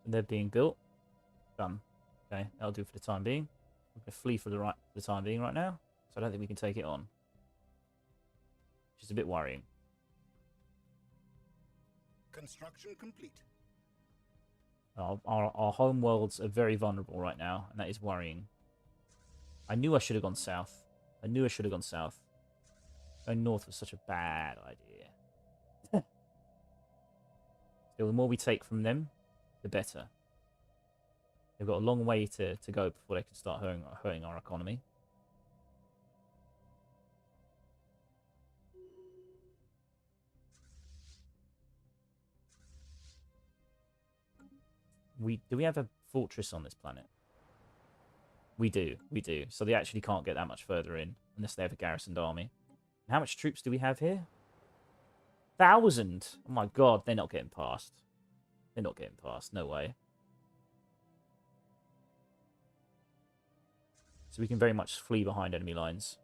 And they're being built. Done. Okay, that'll do for the time being. We're going to flee for the time being right now. So I don't think we can take it on. Which is a bit worrying. Construction complete. Our home worlds are very vulnerable right now, and that is worrying. I knew I should have gone south. Going north was such a bad idea. Still, the more we take from them, the better. They've got a long way to go before they can start hurting our economy. Do we have a fortress on this planet? We do. So they actually can't get that much further in unless they have a garrisoned army. And how much troops do we have here? 1,000! Oh my god, they're not getting past. No way. So we can very much flee behind enemy lines.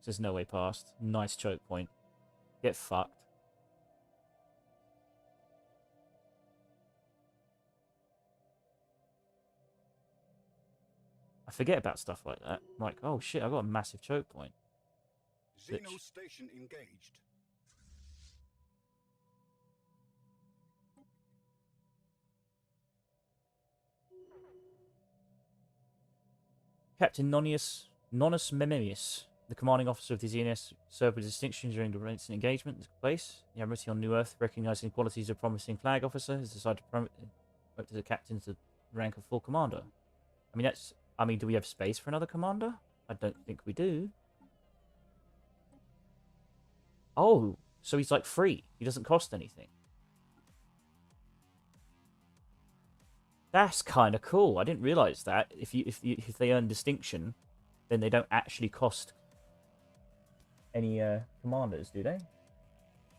There's no way past. Nice choke point. Get fucked. I forget about stuff like that. I'm like, oh shit, I got a massive choke point. Xeno station engaged. Captain Nonus Mememius, the commanding officer of the ZNS, served with distinction during the recent engagement that took place. The Admiralty on New Earth, recognizing the qualities of a promising flag officer, has decided to promote the captain to the rank of full commander. I mean, that's. I mean, do we have space for another commander? I don't think we do. Oh, so he's like free. He doesn't cost anything. That's kind of cool. I didn't realize that. If they earn distinction, then they don't actually cost any commanders, do they?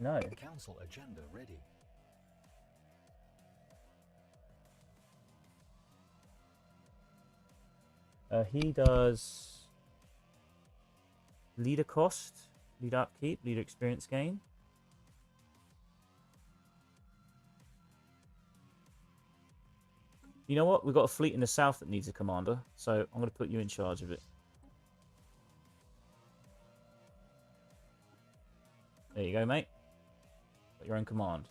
No. Council agenda ready. He does leader cost, leader upkeep, leader experience gain. You know what? We've got a fleet in the south that needs a commander, so I'm going to put you in charge of it. There you go, mate. Got your own command.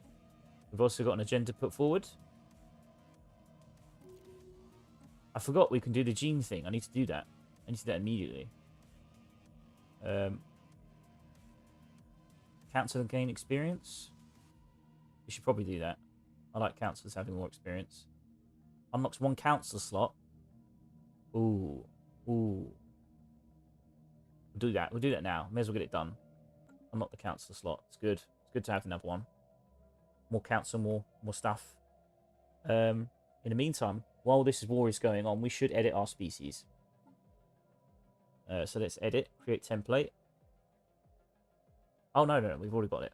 We've also got an agenda put forward. I forgot we can do the gene thing. I need to do that. I need to do that immediately. Council and gain experience. We should probably do that. I like councillors having more experience. Unlocks one councillor slot. Ooh. Ooh. We'll do that. We'll do that now. May as well get it done. Unlock the councillor slot. It's good. It's good to have another one. More council, more stuff. In the meantime, while this war is going on, we should edit our species. So let's edit. Create template. Oh, no. We've already got it.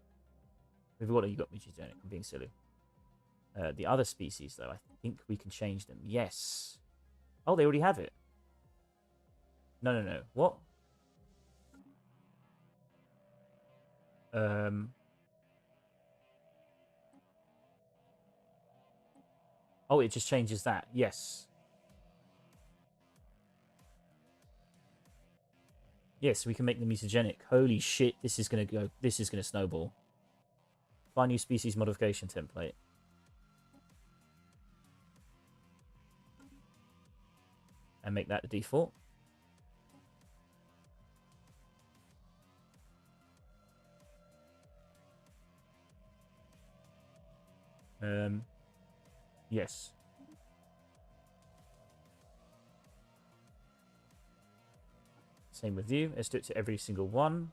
We've got it. You got me to do it. I'm being silly. The other species, though, I think we can change them. Yes. Oh, they already have it. No. What? Oh, it just changes that. Yes. Yes, we can make them mutagenic. Holy shit, this is gonna go. This is gonna snowball. Find new species modification template. And make that the default. Yes. Same with you. Let's do it to every single one.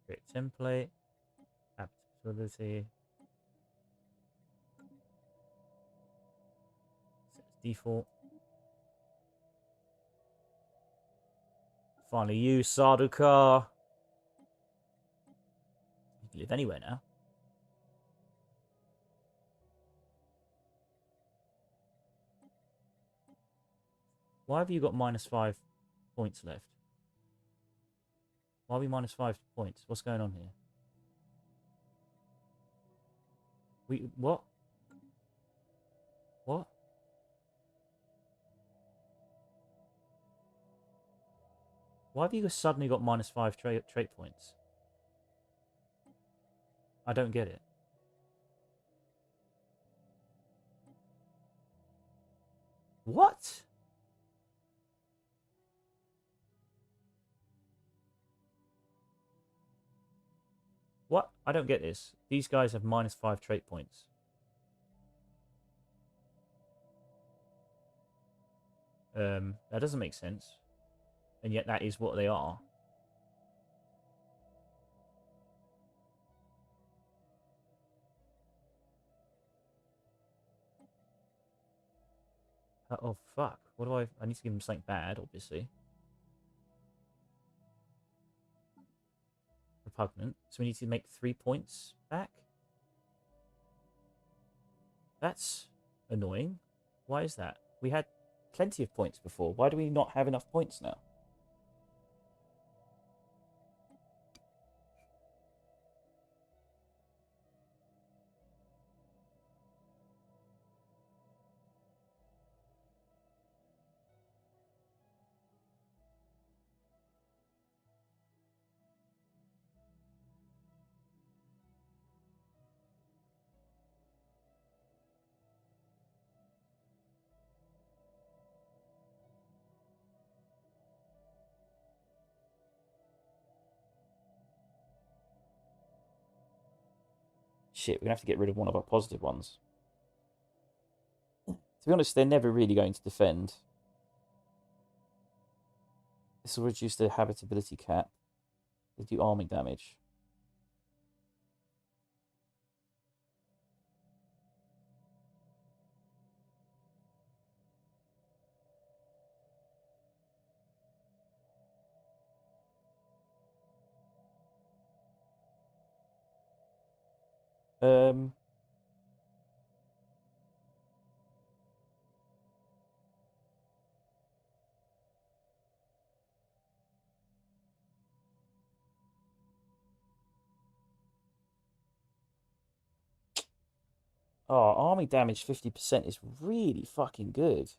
Create template. Applicability. Set as default. Finally, you, Sardaukar. You can live anywhere now. Why have you got -5 points left? Why are we -5 points? What's going on here? What? What? Why have you suddenly got -5 trait points? I don't get it. What? What? I don't get this. These guys have -5 trait points. That doesn't make sense. And yet that is what they are. Oh, fuck. What do I need to give him something bad, obviously. Repugnant. So we need to make 3 points back? That's annoying. Why is that? We had plenty of points before. Why do we not have enough points now? Shit, we're going to have to get rid of one of our positive ones. To be honest, they're never really going to defend. This will reduce their habitability cap. They do arming damage. Um... Oh, army damage 50% is really fucking good.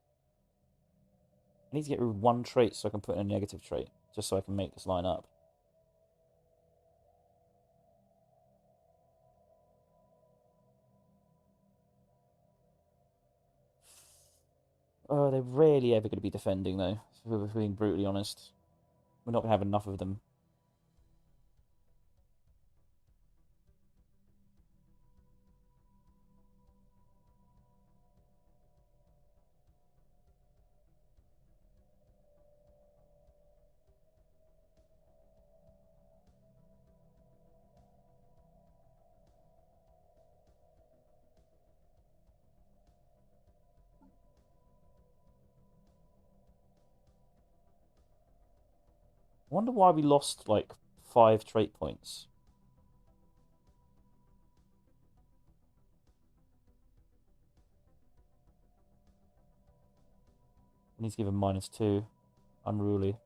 I need to get rid of one trait so I can put in a negative trait, just so I can make this line up. Oh, they're rarely ever going to be defending, though, if we're being brutally honest. We're not going to have enough of them. I wonder why we lost, like, 5 trait points. I need to give him -2. Unruly.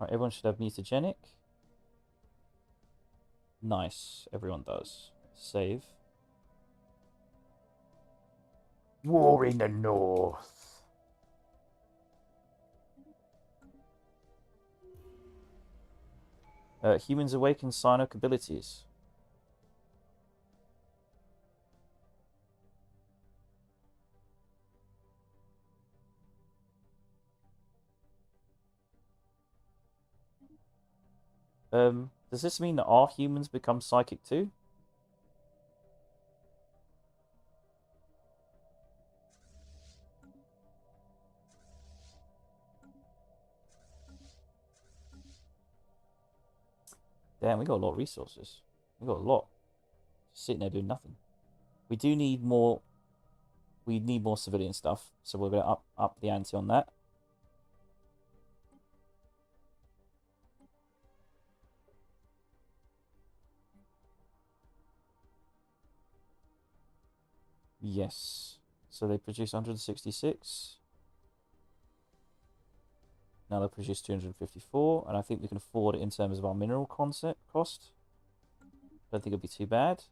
Alright, everyone should have mutagenic. Nice, everyone does. Save. War in the North. Humans awaken Cyanoc abilities. Does this mean that our humans become psychic too? Damn, we got a lot of resources. We got a lot. Just sitting there doing nothing. We do need more. We need more civilian stuff, so we're gonna up the ante on that. Yes. So they produce 166. Now they produce 254, and I think we can afford it in terms of our mineral concept cost. Don't think it'll be too bad.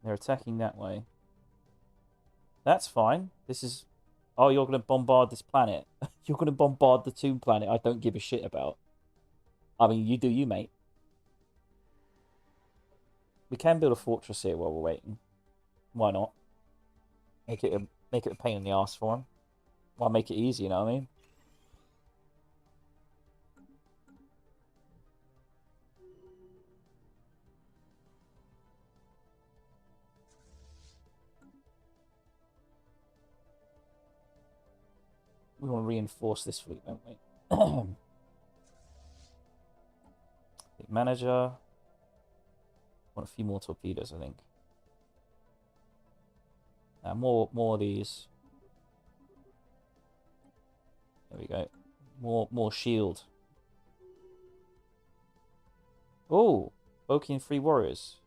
They're attacking that way. That's fine. This is... Oh, you're going to bombard this planet. You're going to bombard the tomb planet I don't give a shit about. I mean, you do you, mate. We can build a fortress here while we're waiting. Why not? Make it a pain in the ass for him. Why make it easy, you know what I mean? We want to reinforce this fleet, don't we? Manager. Want a few more torpedoes, I think. More of these. There we go. More shield. Oh, Bokian Free Warriors.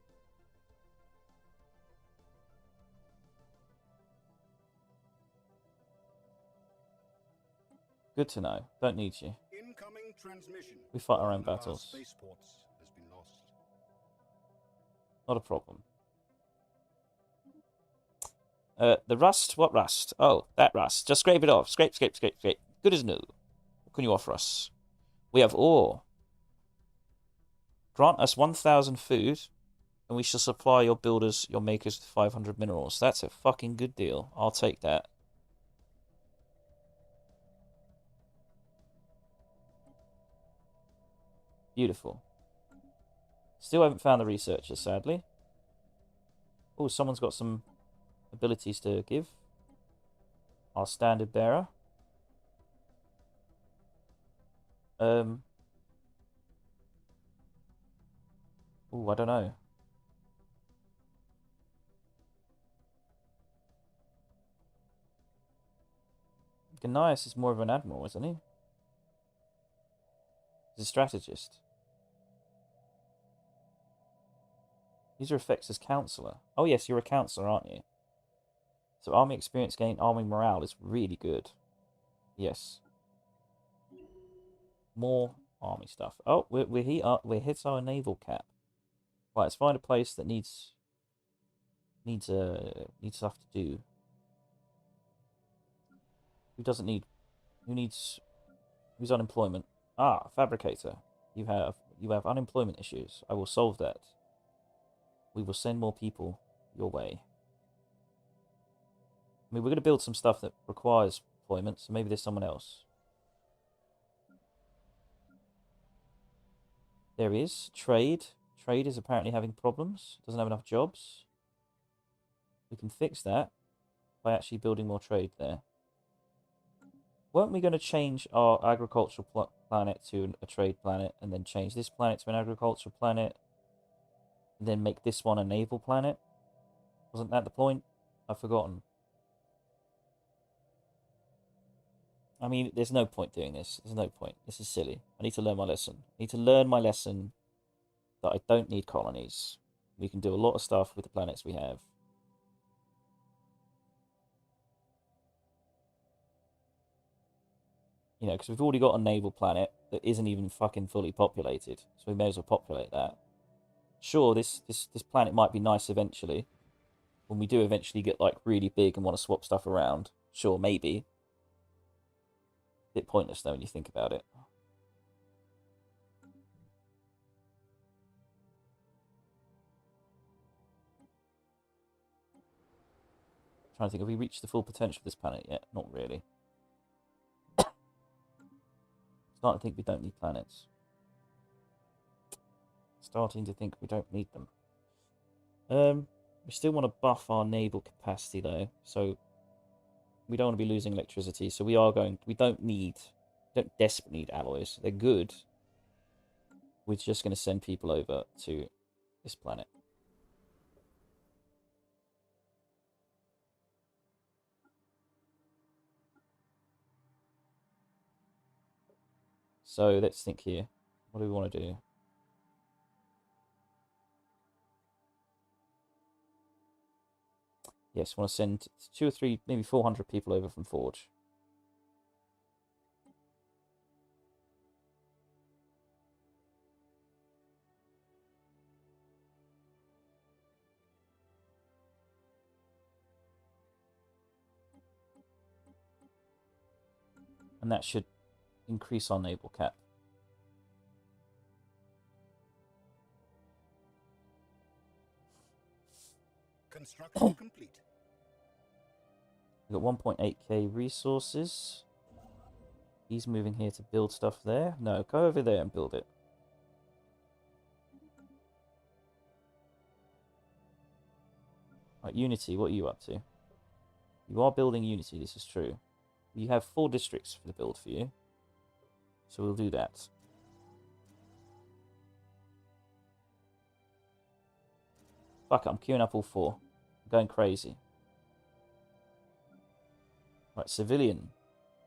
Good to know. Don't need you. Incoming transmission. We fight our own One of our battles. spaceports has been lost. Not a problem. The rust? What rust? Oh, that rust. Just scrape it off. Scrape, scrape, scrape, scrape. Good as new. What can you offer us? We have ore. Grant us 1,000 food, and we shall supply your builders, your makers with 500 minerals. That's a fucking good deal. I'll take that. Beautiful. Still haven't found the researchers, sadly. Oh, someone's got some abilities to give. Our standard bearer. Oh, I don't know. Gnias is more of an admiral, isn't he? He's a strategist. User effects as counselor. Oh yes, you're a counselor, aren't you? So army experience gain, army morale is really good. Yes. More army stuff. Oh, we hit our naval cap. Right, let's find a place that needs stuff to do. Who's unemployment? Ah, fabricator. You have unemployment issues. I will solve that. We will send more people your way. I mean, we're going to build some stuff that requires employment, so maybe there's someone else. There is. Trade. Trade is apparently having problems. Doesn't have enough jobs. We can fix that by actually building more trade there. Weren't we going to change our agricultural planet to a trade planet, and then change this planet to an agricultural planet, and then make this one a naval planet? Wasn't that the point? I've forgotten. I mean, there's no point doing this. There's no point. This is silly. I need to learn my lesson. I need to learn my lesson that I don't need colonies. We can do a lot of stuff with the planets we have. You know, because we've already got a naval planet that isn't even fucking fully populated. So we may as well populate that. Sure, this planet might be nice eventually. When we do eventually get, like, really big and want to swap stuff around. Sure, maybe. Bit pointless, though, when you think about it. Trying to think, have we reached the full potential of this planet yet? Not really. Starting to think we don't need planets. Starting to think we don't need them. We still want to buff our naval capacity though, so we don't want to be losing electricity. So we don't desperately need alloys. They're good. We're just going to send people over to this planet. So let's think here. What do we want to do? Yes, we want to send 2 or 3, maybe 400 people over from Forge. And that should increase our naval cap. Construction complete. We've got 1.8k resources. He's moving here to build stuff there. No, go over there and build it. Right, Unity, what are you up to? You are building Unity, this is true. You have 4 districts for the build for you. So we'll do that. Fuck it, I'm queuing up all 4. I'm going crazy. Right, civilian.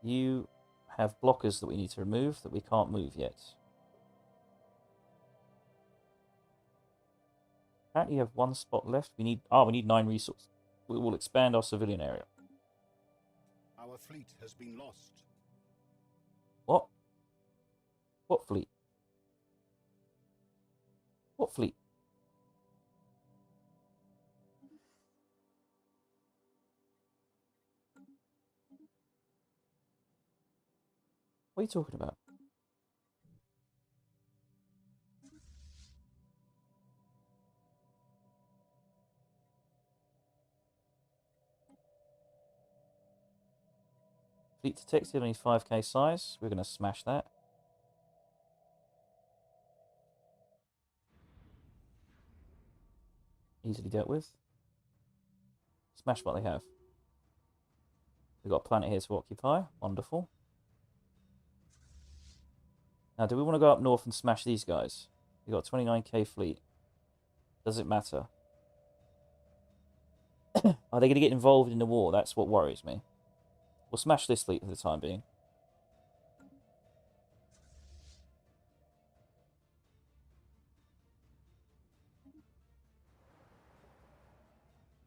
You have blockers that we need to remove that we can't move yet. Apparently you have 1 spot left. We need 9 resources. We will expand our civilian area. Our fleet has been lost. What? What fleet? What fleet? What are you talking about? Fleet detected, only 5k size. We're going to smash that. Easily dealt with. Smash what they have. We've got a planet here to occupy. Wonderful. Now, do we want to go up north and smash these guys? We've got a 29k fleet. Does it matter? Are they going to get involved in the war? That's what worries me. We'll smash this fleet for the time being.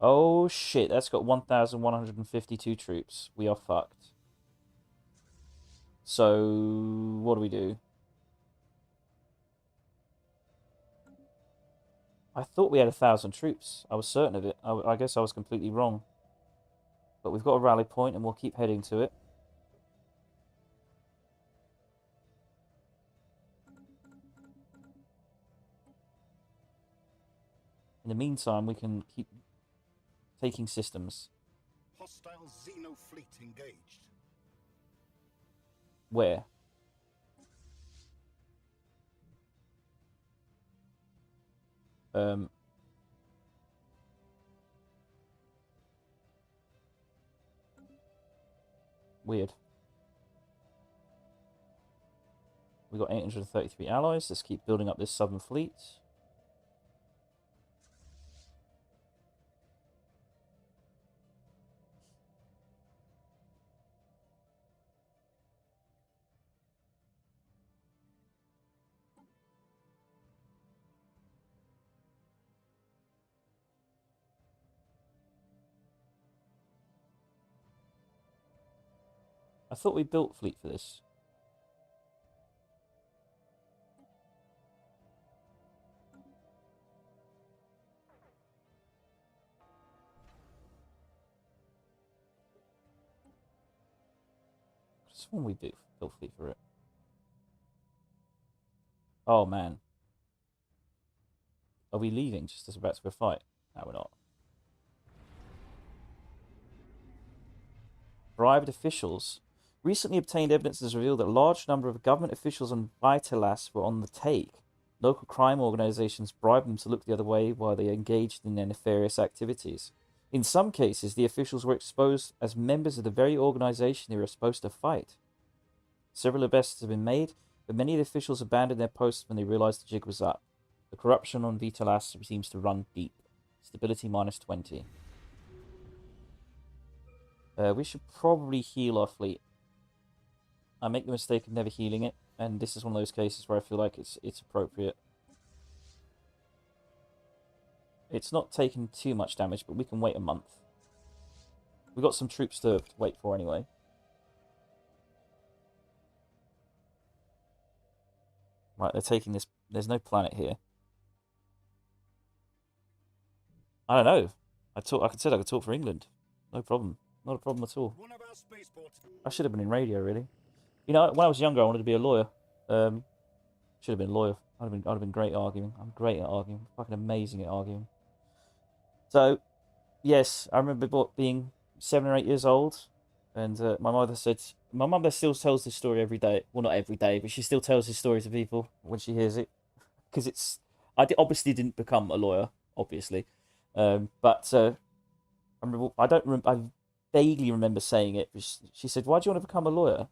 Oh shit, that's got 1,152 troops. We are fucked. So, what do we do? I thought we had 1,000 troops. I was certain of it. I guess I was completely wrong. But we've got a rally point and we'll keep heading to it. In the meantime, we can keep taking systems. Hostile Xeno fleet engaged. Where? Weird. We've got 833 allies. Let's keep building up this southern fleet. I thought we built fleet for this. I sworn we built fleet for it. Oh man. Are we leaving just as we're about to go fight? No, we're not. Bribed officials. Recently obtained evidence has revealed that a large number of government officials on Vitalas were on the take. Local crime organizations bribed them to look the other way while they engaged in their nefarious activities. In some cases, the officials were exposed as members of the very organization they were supposed to fight. Several arrests have been made, but many of the officials abandoned their posts when they realized the jig was up. The corruption on Vitalas seems to run deep. Stability minus 20. We should probably heal our fleet. I make the mistake of never healing it, and this is one of those cases where I feel like it's appropriate. It's not taking too much damage, but we can wait a month. We've got some troops to wait for anyway. Right, they're taking this. There's no planet here. I don't know. I said I could talk for England. No problem. Not a problem at all. One of our spaceports. I should have been in radio, really. You know, when I was younger, I wanted to be a lawyer. Should have been a lawyer. I'd have been great at arguing. I'm great at arguing. Fucking amazing at arguing. So, Yes, I remember being 7 or 8 years old, and my mother said, my mother still tells this story every day. Well, not every day, but she still tells this story to people when she hears it, because it's. Obviously didn't become a lawyer, obviously, but I remember. I don't. I vaguely remember saying it. But she said, "Why do you want to become a lawyer?"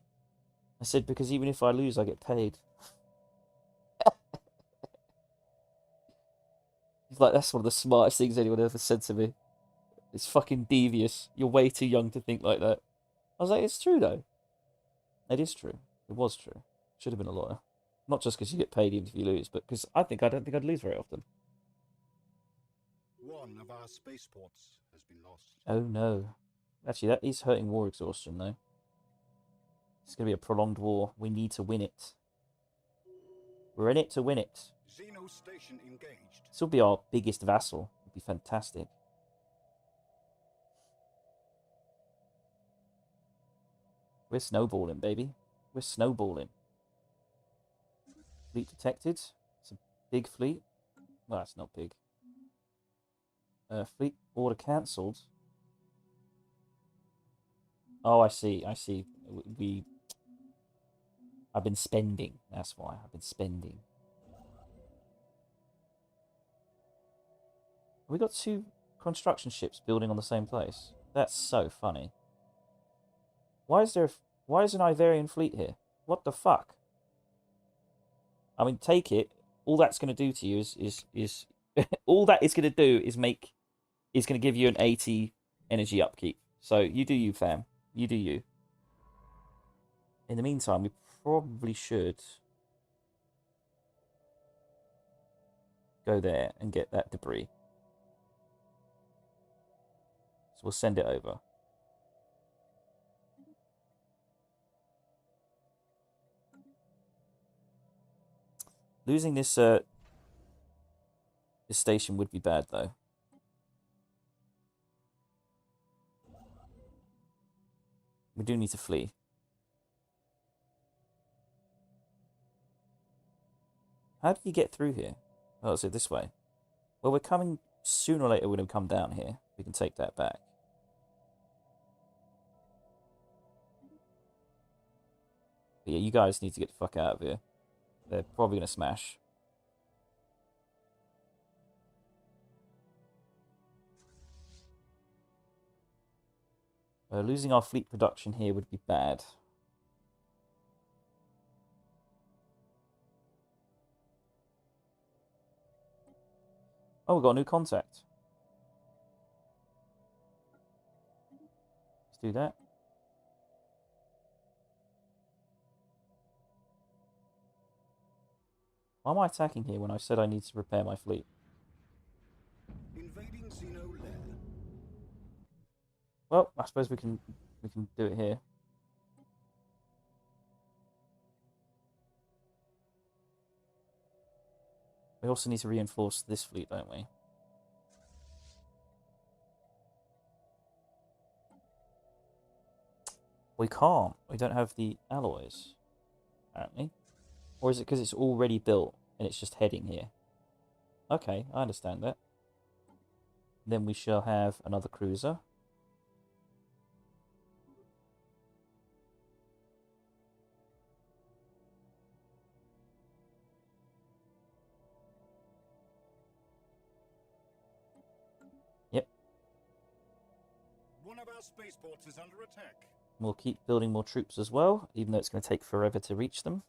I said, "Because even if I lose, I get paid." He's like, "That's one of the smartest things anyone ever said to me." It's fucking devious. You're way too young to think like that. I was like, it's true though. It is true. It was true. Should have been a lawyer. Not just because you get paid even if you lose, but because I don't think I'd lose very often. One of our spaceports has been lost. Oh no. Actually, that is hurting war exhaustion though. It's going to be a prolonged war. We need to win it. We're in it to win it. Xeno station engaged. This will be our biggest vassal. It'll be fantastic. We're snowballing, baby. We're snowballing. Fleet detected. It's a big fleet. Well, it's not big. Fleet order cancelled. Oh, I see. I see. I've been spending. That's why. I've been spending. We got 2 construction ships building on the same place. That's so funny. Why is an Iverian fleet here? What the fuck? I mean, take it. All that's going to do to you is all that is going to do is going to give you an 80 energy upkeep. So you do you, fam. You do you. In the meantime, we probably should go there and get that debris. So we'll send it over. Losing this station would be bad though. We do need to flee. How do you get through here? Oh, is it this way? Well, we're coming sooner or later. We're going to come down here. We can take that back. But yeah, you guys need to get the fuck out of here. They're probably going to smash. Losing our fleet production here would be bad. Oh, we've got a new contact. Let's do that. Why am I attacking here when I said I need to repair my fleet? Invading Xeno lair. Well, I suppose we can do it here. We also need to reinforce this fleet, don't we? We can't. We don't have the alloys, apparently. Or is it because it's already built and it's just heading here? Okay, I understand that. Then we shall have another cruiser. Yep. One of our spaceports is under attack. We'll keep building more troops as well, even though it's going to take forever to reach them.